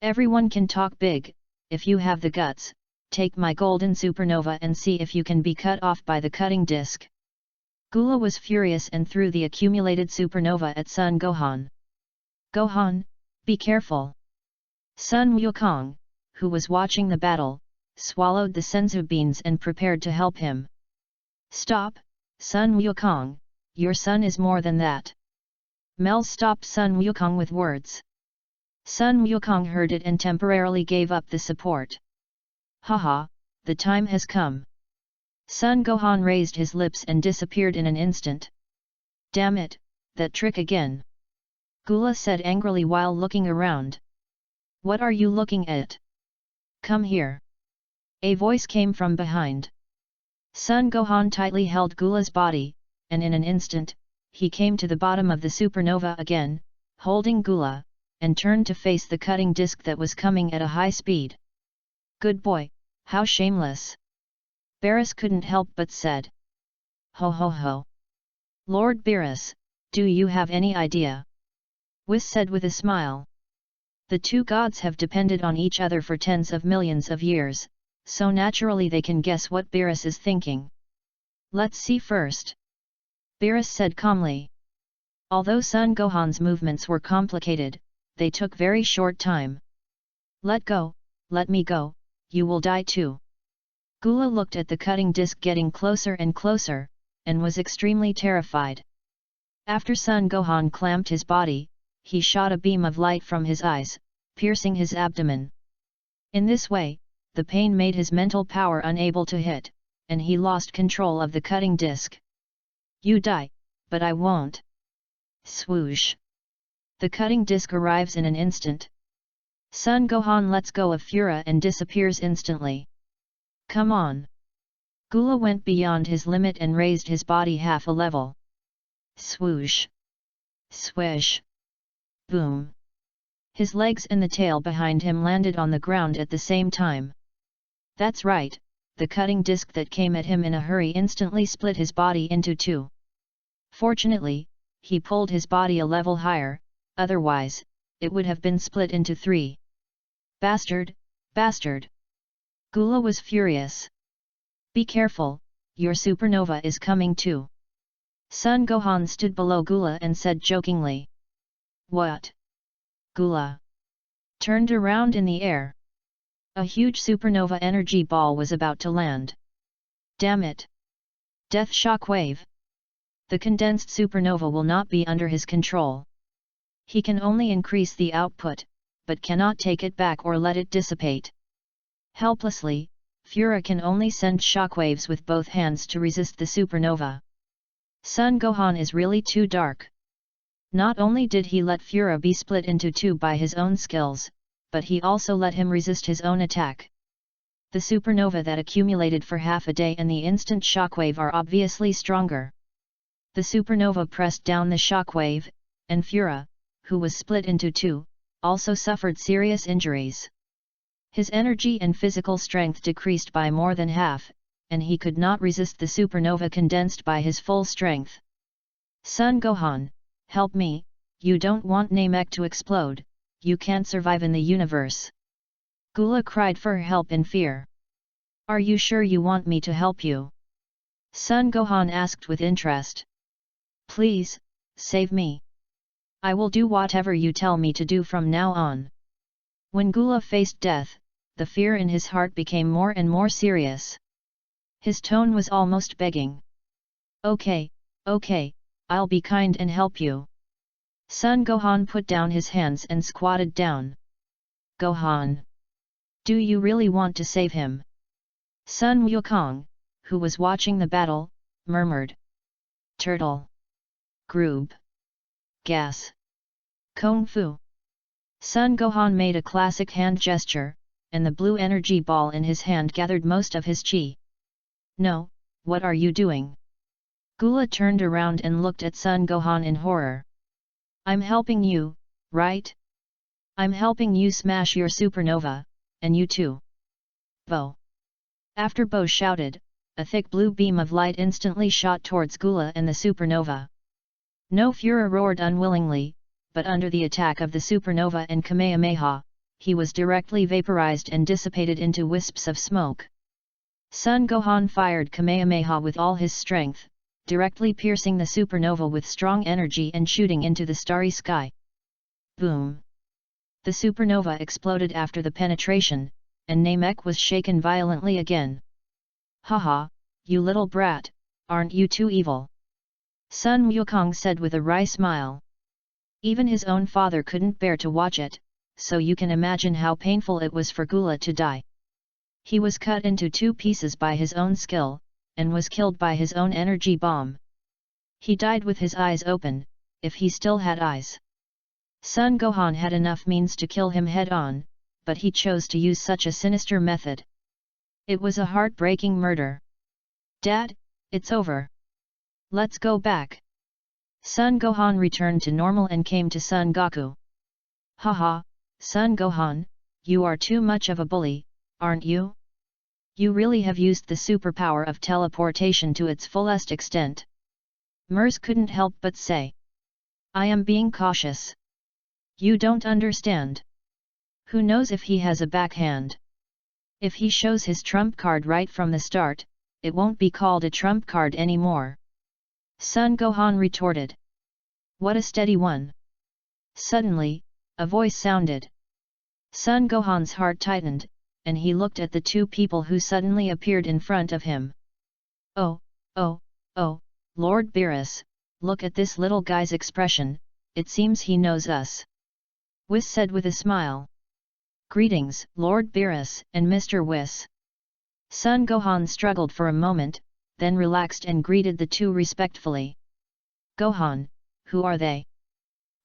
Everyone can talk big, if you have the guts, take my golden supernova and see if you can be cut off by the cutting disc. Gula was furious and threw the accumulated supernova at Sun Gohan. Gohan, be careful. Sun Wukong, who was watching the battle, swallowed the senzu beans and prepared to help him. Stop, Sun Wukong, your son is more than that. Mel stopped Sun Wukong with words. Sun Wukong heard it and temporarily gave up the support. Haha, the time has come. Sun Gohan raised his lips and disappeared in an instant. Damn it, that trick again. Gula said angrily while looking around. What are you looking at? Come here. A voice came from behind. Sun Gohan tightly held Gula's body, and in an instant, he came to the bottom of the supernova again, holding Gula, and turned to face the cutting disc that was coming at a high speed. Good boy, how shameless. Beerus couldn't help but said. Ho ho ho. Lord Beerus, do you have any idea? Whis said with a smile. The two gods have depended on each other for tens of millions of years, so naturally they can guess what Beerus is thinking. Let's see first. Beerus said calmly. Although Sun Gohan's movements were complicated, they took very short time. Let me go, you will die too. Gula looked at the cutting disc getting closer and closer, and was extremely terrified. After Sun Gohan clamped his body, he shot a beam of light from his eyes, piercing his abdomen. In this way, the pain made his mental power unable to hit, and he lost control of the cutting disc. You die, but I won't. Swoosh. The cutting disc arrives in an instant. Sun Gohan lets go of Fura and disappears instantly. Come on. Gula went beyond his limit and raised his body half a level. Swoosh. Swish. Boom. His legs and the tail behind him landed on the ground at the same time. That's right, the cutting disc that came at him in a hurry instantly split his body into two. Fortunately, he pulled his body a level higher, otherwise, it would have been split into three. Bastard, bastard! Gula was furious. Be careful, your supernova is coming too. Sun Gohan stood below Gula and said jokingly. What? Gula turned around in the air. A huge supernova energy ball was about to land. Damn it! Death shockwave! The condensed supernova will not be under his control. He can only increase the output, but cannot take it back or let it dissipate. Helplessly, Fura can only send shockwaves with both hands to resist the supernova. Sun Gohan is really too dark. Not only did he let Fura be split into two by his own skills, but he also let him resist his own attack. The supernova that accumulated for half a day and the instant shockwave are obviously stronger. The supernova pressed down the shockwave, and Fura, who was split into two, also suffered serious injuries. His energy and physical strength decreased by more than half, and he could not resist the supernova condensed by his full strength. Son Gohan, help me, you don't want Namek to explode, you can't survive in the universe. Gula cried for help in fear. Are you sure you want me to help you? Son Gohan asked with interest. Please, save me. I will do whatever you tell me to do from now on. When Gula faced death, the fear in his heart became more and more serious. His tone was almost begging. Okay, I'll be kind and help you. Son Gohan put down his hands and squatted down. Gohan. Do you really want to save him? Sun Wukong, who was watching the battle, murmured. Turtle. Groob. Gas. Kung Fu. Sun Gohan made a classic hand gesture, and the blue energy ball in his hand gathered most of his chi. No, what are you doing? Gula turned around and looked at Sun Gohan in horror. I'm helping you, right? I'm helping you smash your supernova, and you too. Bo. After Bo shouted, a thick blue beam of light instantly shot towards Gula and the supernova. No Fura roared unwillingly, but under the attack of the supernova and Kamehameha, he was directly vaporized and dissipated into wisps of smoke. Sun Gohan fired Kamehameha with all his strength, directly piercing the supernova with strong energy and shooting into the starry sky. Boom! The supernova exploded after the penetration, and Namek was shaken violently again. Haha, you little brat, aren't you too evil? Sun Wukong said with a wry smile. Even his own father couldn't bear to watch it, so you can imagine how painful it was for Gula to die. He was cut into two pieces by his own skill, and was killed by his own energy bomb. He died with his eyes open, if he still had eyes. Sun Gohan had enough means to kill him head-on, but he chose to use such a sinister method. It was a heartbreaking murder. Dad, it's over. Let's go back. Sun Gohan returned to normal and came to Son Goku. Haha, Son Gohan, you are too much of a bully, aren't you? You really have used the superpower of teleportation to its fullest extent. Mers couldn't help but say. I am being cautious. You don't understand. Who knows if he has a backhand? If he shows his trump card right from the start, it won't be called a trump card anymore. Son Gohan retorted. What a steady one. Suddenly, a voice sounded. Son Gohan's heart tightened, and he looked at the two people who suddenly appeared in front of him. Oh, Lord Beerus, look at this little guy's expression, it seems he knows us. Whis said with a smile. Greetings, Lord Beerus and Mr. Whis. Son Gohan struggled for a moment, then relaxed and greeted the two respectfully. Gohan, who are they?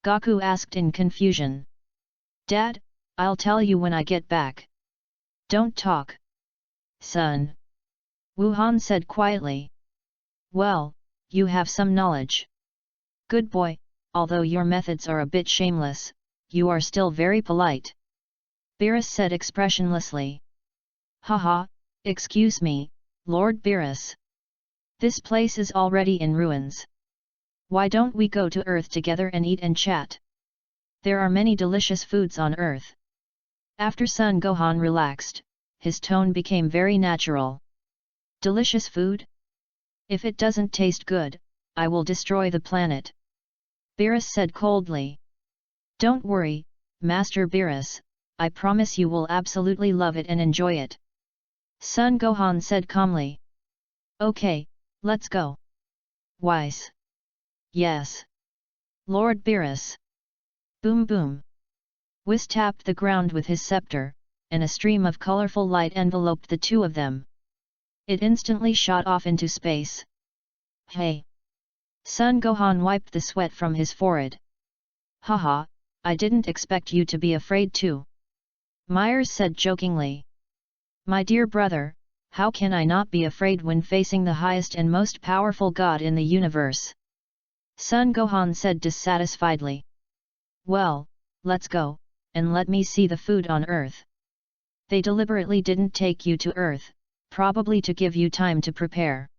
Goku asked in confusion. Dad, I'll tell you when I get back. Don't talk. Son. Wuhan said quietly. Well, you have some knowledge. Good boy, although your methods are a bit shameless, you are still very polite. Beerus said expressionlessly. Haha, excuse me, Lord Beerus. This place is already in ruins. Why don't we go to Earth together and eat and chat? There are many delicious foods on Earth. After Son Gohan relaxed, his tone became very natural. Delicious food? If it doesn't taste good, I will destroy the planet. Beerus said coldly. Don't worry, Master Beerus, I promise you will absolutely love it and enjoy it. Son Gohan said calmly. Okay, let's go. Wise. Yes. Lord Beerus. Boom boom. Whis tapped the ground with his scepter, and a stream of colorful light enveloped the two of them. It instantly shot off into space. Hey! Sun Gohan wiped the sweat from his forehead. Haha, I didn't expect you to be afraid too. Myers said jokingly. My dear brother, how can I not be afraid when facing the highest and most powerful god in the universe? Sun Gohan said dissatisfiedly. Well, let's go, and let me see the food on Earth. They deliberately didn't take you to Earth, probably to give you time to prepare.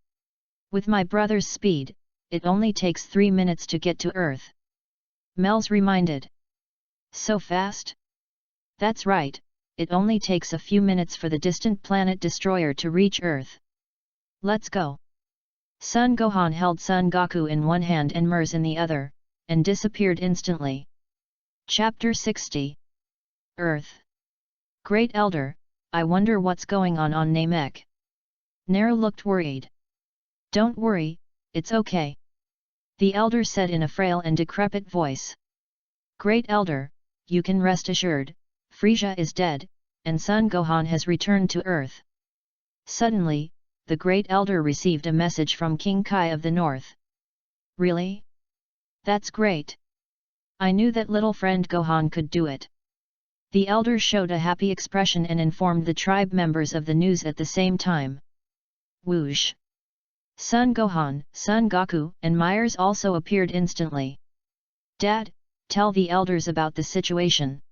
With my brother's speed, it only takes 3 minutes to get to Earth. Mel's reminded. So fast? That's right, it only takes a few minutes for the distant planet destroyer to reach Earth. Let's go. Sun Gohan held Son Goku in one hand and Mers in the other, and disappeared instantly. Chapter 60. Earth. Great Elder, I wonder what's going on Namek. Naru looked worried. Don't worry, it's okay. The Elder said in a frail and decrepit voice. Great Elder, you can rest assured, Frieza is dead, and Son Gohan has returned to Earth. Suddenly, the Great Elder received a message from King Kai of the North. Really? That's great. I knew that little friend Gohan could do it. The Elder showed a happy expression and informed the tribe members of the news at the same time. Whoosh! Son Gohan, Son Goku, and Myers also appeared instantly. Dad, tell the elders about the situation.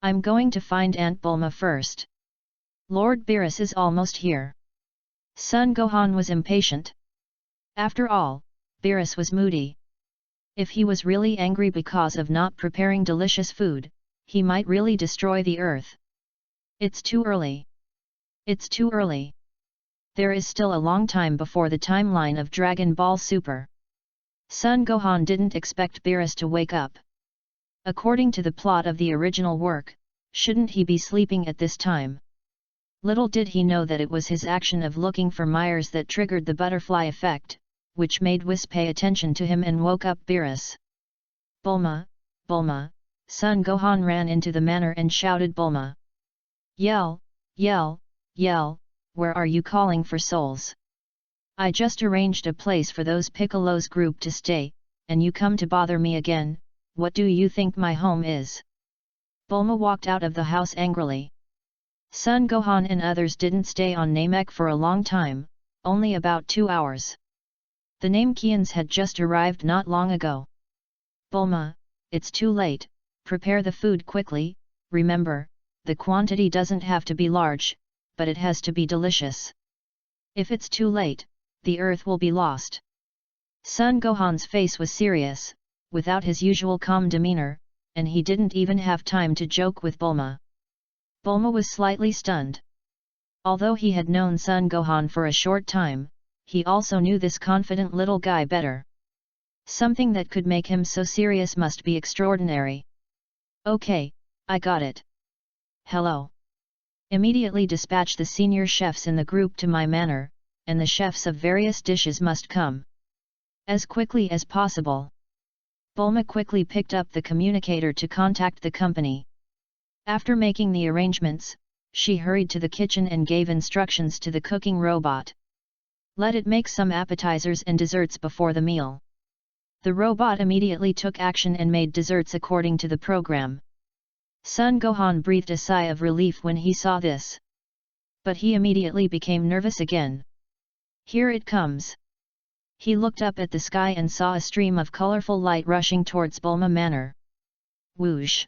I'm going to find Aunt Bulma first. Lord Beerus is almost here. Son Gohan was impatient. After all, Beerus was moody. If he was really angry because of not preparing delicious food, he might really destroy the Earth. It's too early. It's too early. There is still a long time before the timeline of Dragon Ball Super. Son Gohan didn't expect Beerus to wake up. According to the plot of the original work, shouldn't he be sleeping at this time? Little did he know that it was his action of looking for Myers that triggered the butterfly effect, which made Whis pay attention to him and woke up Beerus. Bulma, Bulma! Son Gohan ran into the manor and shouted Bulma. Yell, yell, yell, where are you calling for souls? I just arranged a place for those Piccolo's group to stay, and you come to bother me again, what do you think my home is? Bulma walked out of the house angrily. Son Gohan and others didn't stay on Namek for a long time, only about 2 hours. The Namekians had just arrived not long ago. Bulma, it's too late, prepare the food quickly, remember, the quantity doesn't have to be large, but it has to be delicious. If it's too late, the Earth will be lost. Son Gohan's face was serious, without his usual calm demeanor, and he didn't even have time to joke with Bulma. Bulma was slightly stunned. Although he had known Son Gohan for a short time, he also knew this confident little guy better. Something that could make him so serious must be extraordinary. Okay, I got it. Hello. Immediately dispatch the senior chefs in the group to my manor, and the chefs of various dishes must come as quickly as possible. Bulma quickly picked up the communicator to contact the company. After making the arrangements, she hurried to the kitchen and gave instructions to the cooking robot. Let it make some appetizers and desserts before the meal. The robot immediately took action and made desserts according to the program. Son Gohan breathed a sigh of relief when he saw this. But he immediately became nervous again. Here it comes. He looked up at the sky and saw a stream of colorful light rushing towards Bulma Manor. Whoosh!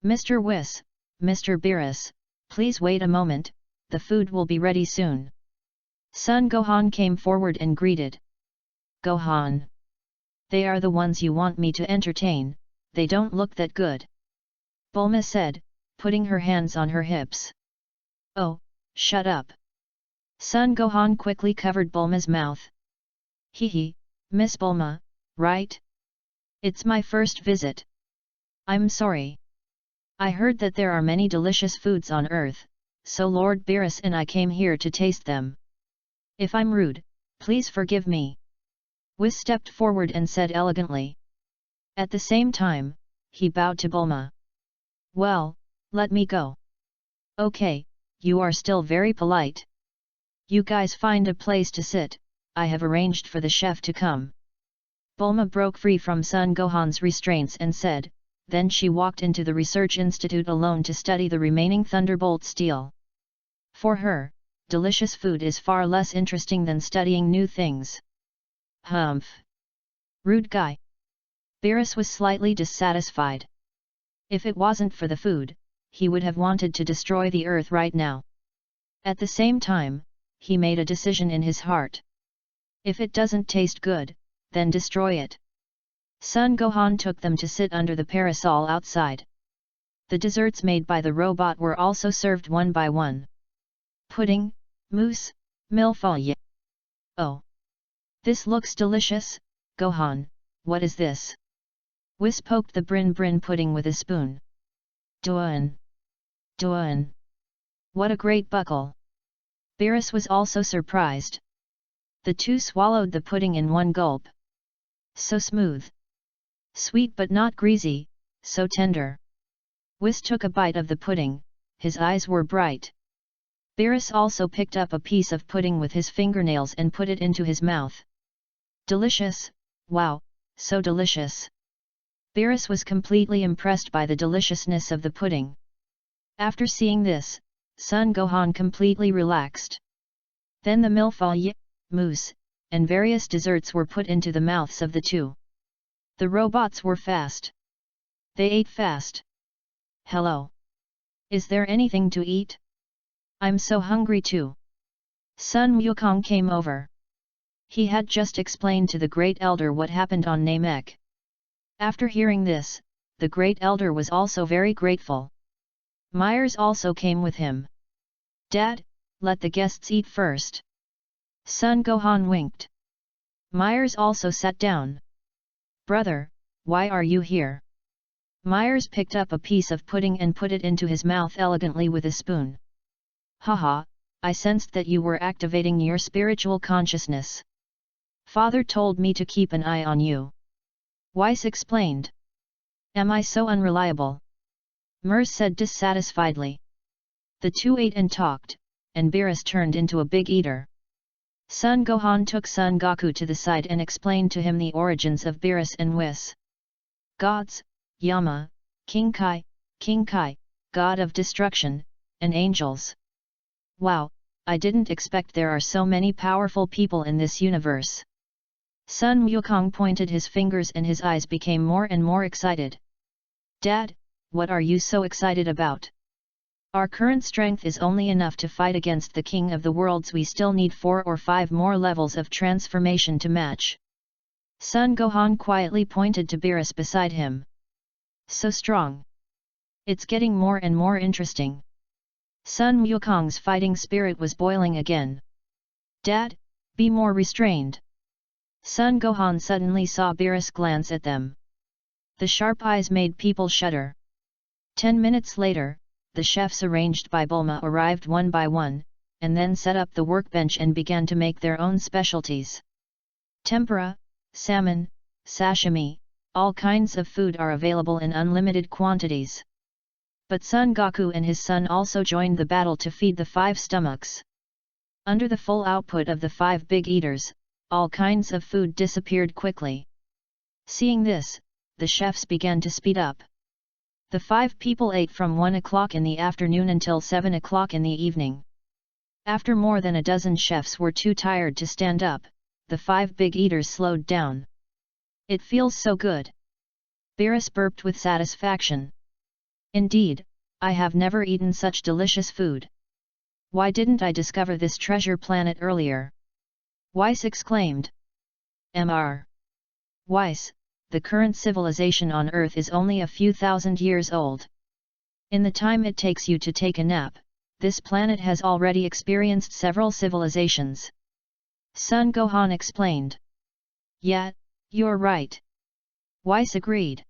Mr. Whis, Mr. Beerus, please wait a moment, the food will be ready soon. Son Gohan came forward and greeted. Gohan! They are the ones you want me to entertain, they don't look that good. Bulma said, putting her hands on her hips. Oh, shut up. Son Gohan quickly covered Bulma's mouth. Hee, Miss Bulma, right? It's my first visit. I'm sorry. I heard that there are many delicious foods on Earth, so Lord Beerus and I came here to taste them. If I'm rude, please forgive me. Whis stepped forward and said elegantly. At the same time, he bowed to Bulma. Well, let me go. Okay, you are still very polite. You guys find a place to sit, I have arranged for the chef to come. Bulma broke free from Sun Gohan's restraints and said, then she walked into the research institute alone to study the remaining Thunderbolt steel. For her, delicious food is far less interesting than studying new things. Humph! Rude guy. Beerus was slightly dissatisfied. If it wasn't for the food, he would have wanted to destroy the earth right now. At the same time, he made a decision in his heart. If it doesn't taste good, then destroy it. Sun Gohan took them to sit under the parasol outside. The desserts made by the robot were also served one by one. Pudding, mousse, millefeuille. Oh! This looks delicious, Gohan, what is this? Whis poked the brin pudding with a spoon. Duan! Duan! What a great buckle! Beerus was also surprised. The two swallowed the pudding in one gulp. So smooth. Sweet but not greasy, so tender. Whis took a bite of the pudding, his eyes were bright. Beerus also picked up a piece of pudding with his fingernails and put it into his mouth. Delicious, wow, so delicious. Beerus was completely impressed by the deliciousness of the pudding. After seeing this, Sun Gohan completely relaxed. Then the millefeuille, mousse, and various desserts were put into the mouths of the two. The robots were fast. They ate fast. Hello. Is there anything to eat? I'm so hungry too. Sun Wukong came over. He had just explained to the Great Elder what happened on Namek. After hearing this, the Great Elder was also very grateful. Myers also came with him. Dad, let the guests eat first. Sun Gohan winked. Myers also sat down. Brother, why are you here? Myers picked up a piece of pudding and put it into his mouth elegantly with a spoon. Haha, I sensed that you were activating your spiritual consciousness. Father told me to keep an eye on you. Weiss explained. Am I so unreliable? Mers said dissatisfiedly. The two ate and talked, and Beerus turned into a big eater. Sun Gohan took Son Goku to the side and explained to him the origins of Beerus and Whis. Gods, Yama, King Kai, God of Destruction, and angels. Wow, I didn't expect there are so many powerful people in this universe. Sun Wukong pointed his fingers and his eyes became more and more excited. Dad, what are you so excited about? Our current strength is only enough to fight against the King of the Worlds. We still need 4 or 5 more levels of transformation to match. Sun Gohan quietly pointed to Beerus beside him. So strong. It's getting more and more interesting. Sun Wukong's fighting spirit was boiling again. Dad, be more restrained. Sun Gohan suddenly saw Beerus glance at them. The sharp eyes made people shudder. 10 minutes later, the chefs arranged by Bulma arrived one by one, and then set up the workbench and began to make their own specialties. Tempura, salmon, sashimi, all kinds of food are available in unlimited quantities. But Son Goku and his son also joined the battle to feed the 5 stomachs. Under the full output of the 5 big eaters, all kinds of food disappeared quickly. Seeing this, the chefs began to speed up. The 5 people ate from 1 o'clock in the afternoon until 7 o'clock in the evening. After more than a dozen chefs were too tired to stand up, the 5 big eaters slowed down. It feels so good. Beerus burped with satisfaction. Indeed, I have never eaten such delicious food. Why didn't I discover this treasure planet earlier? Weiss exclaimed. Weiss, the current civilization on Earth is only a few thousand years old. In the time it takes you to take a nap, this planet has already experienced several civilizations. Son Gohan explained. Yeah, you're right. Weiss agreed.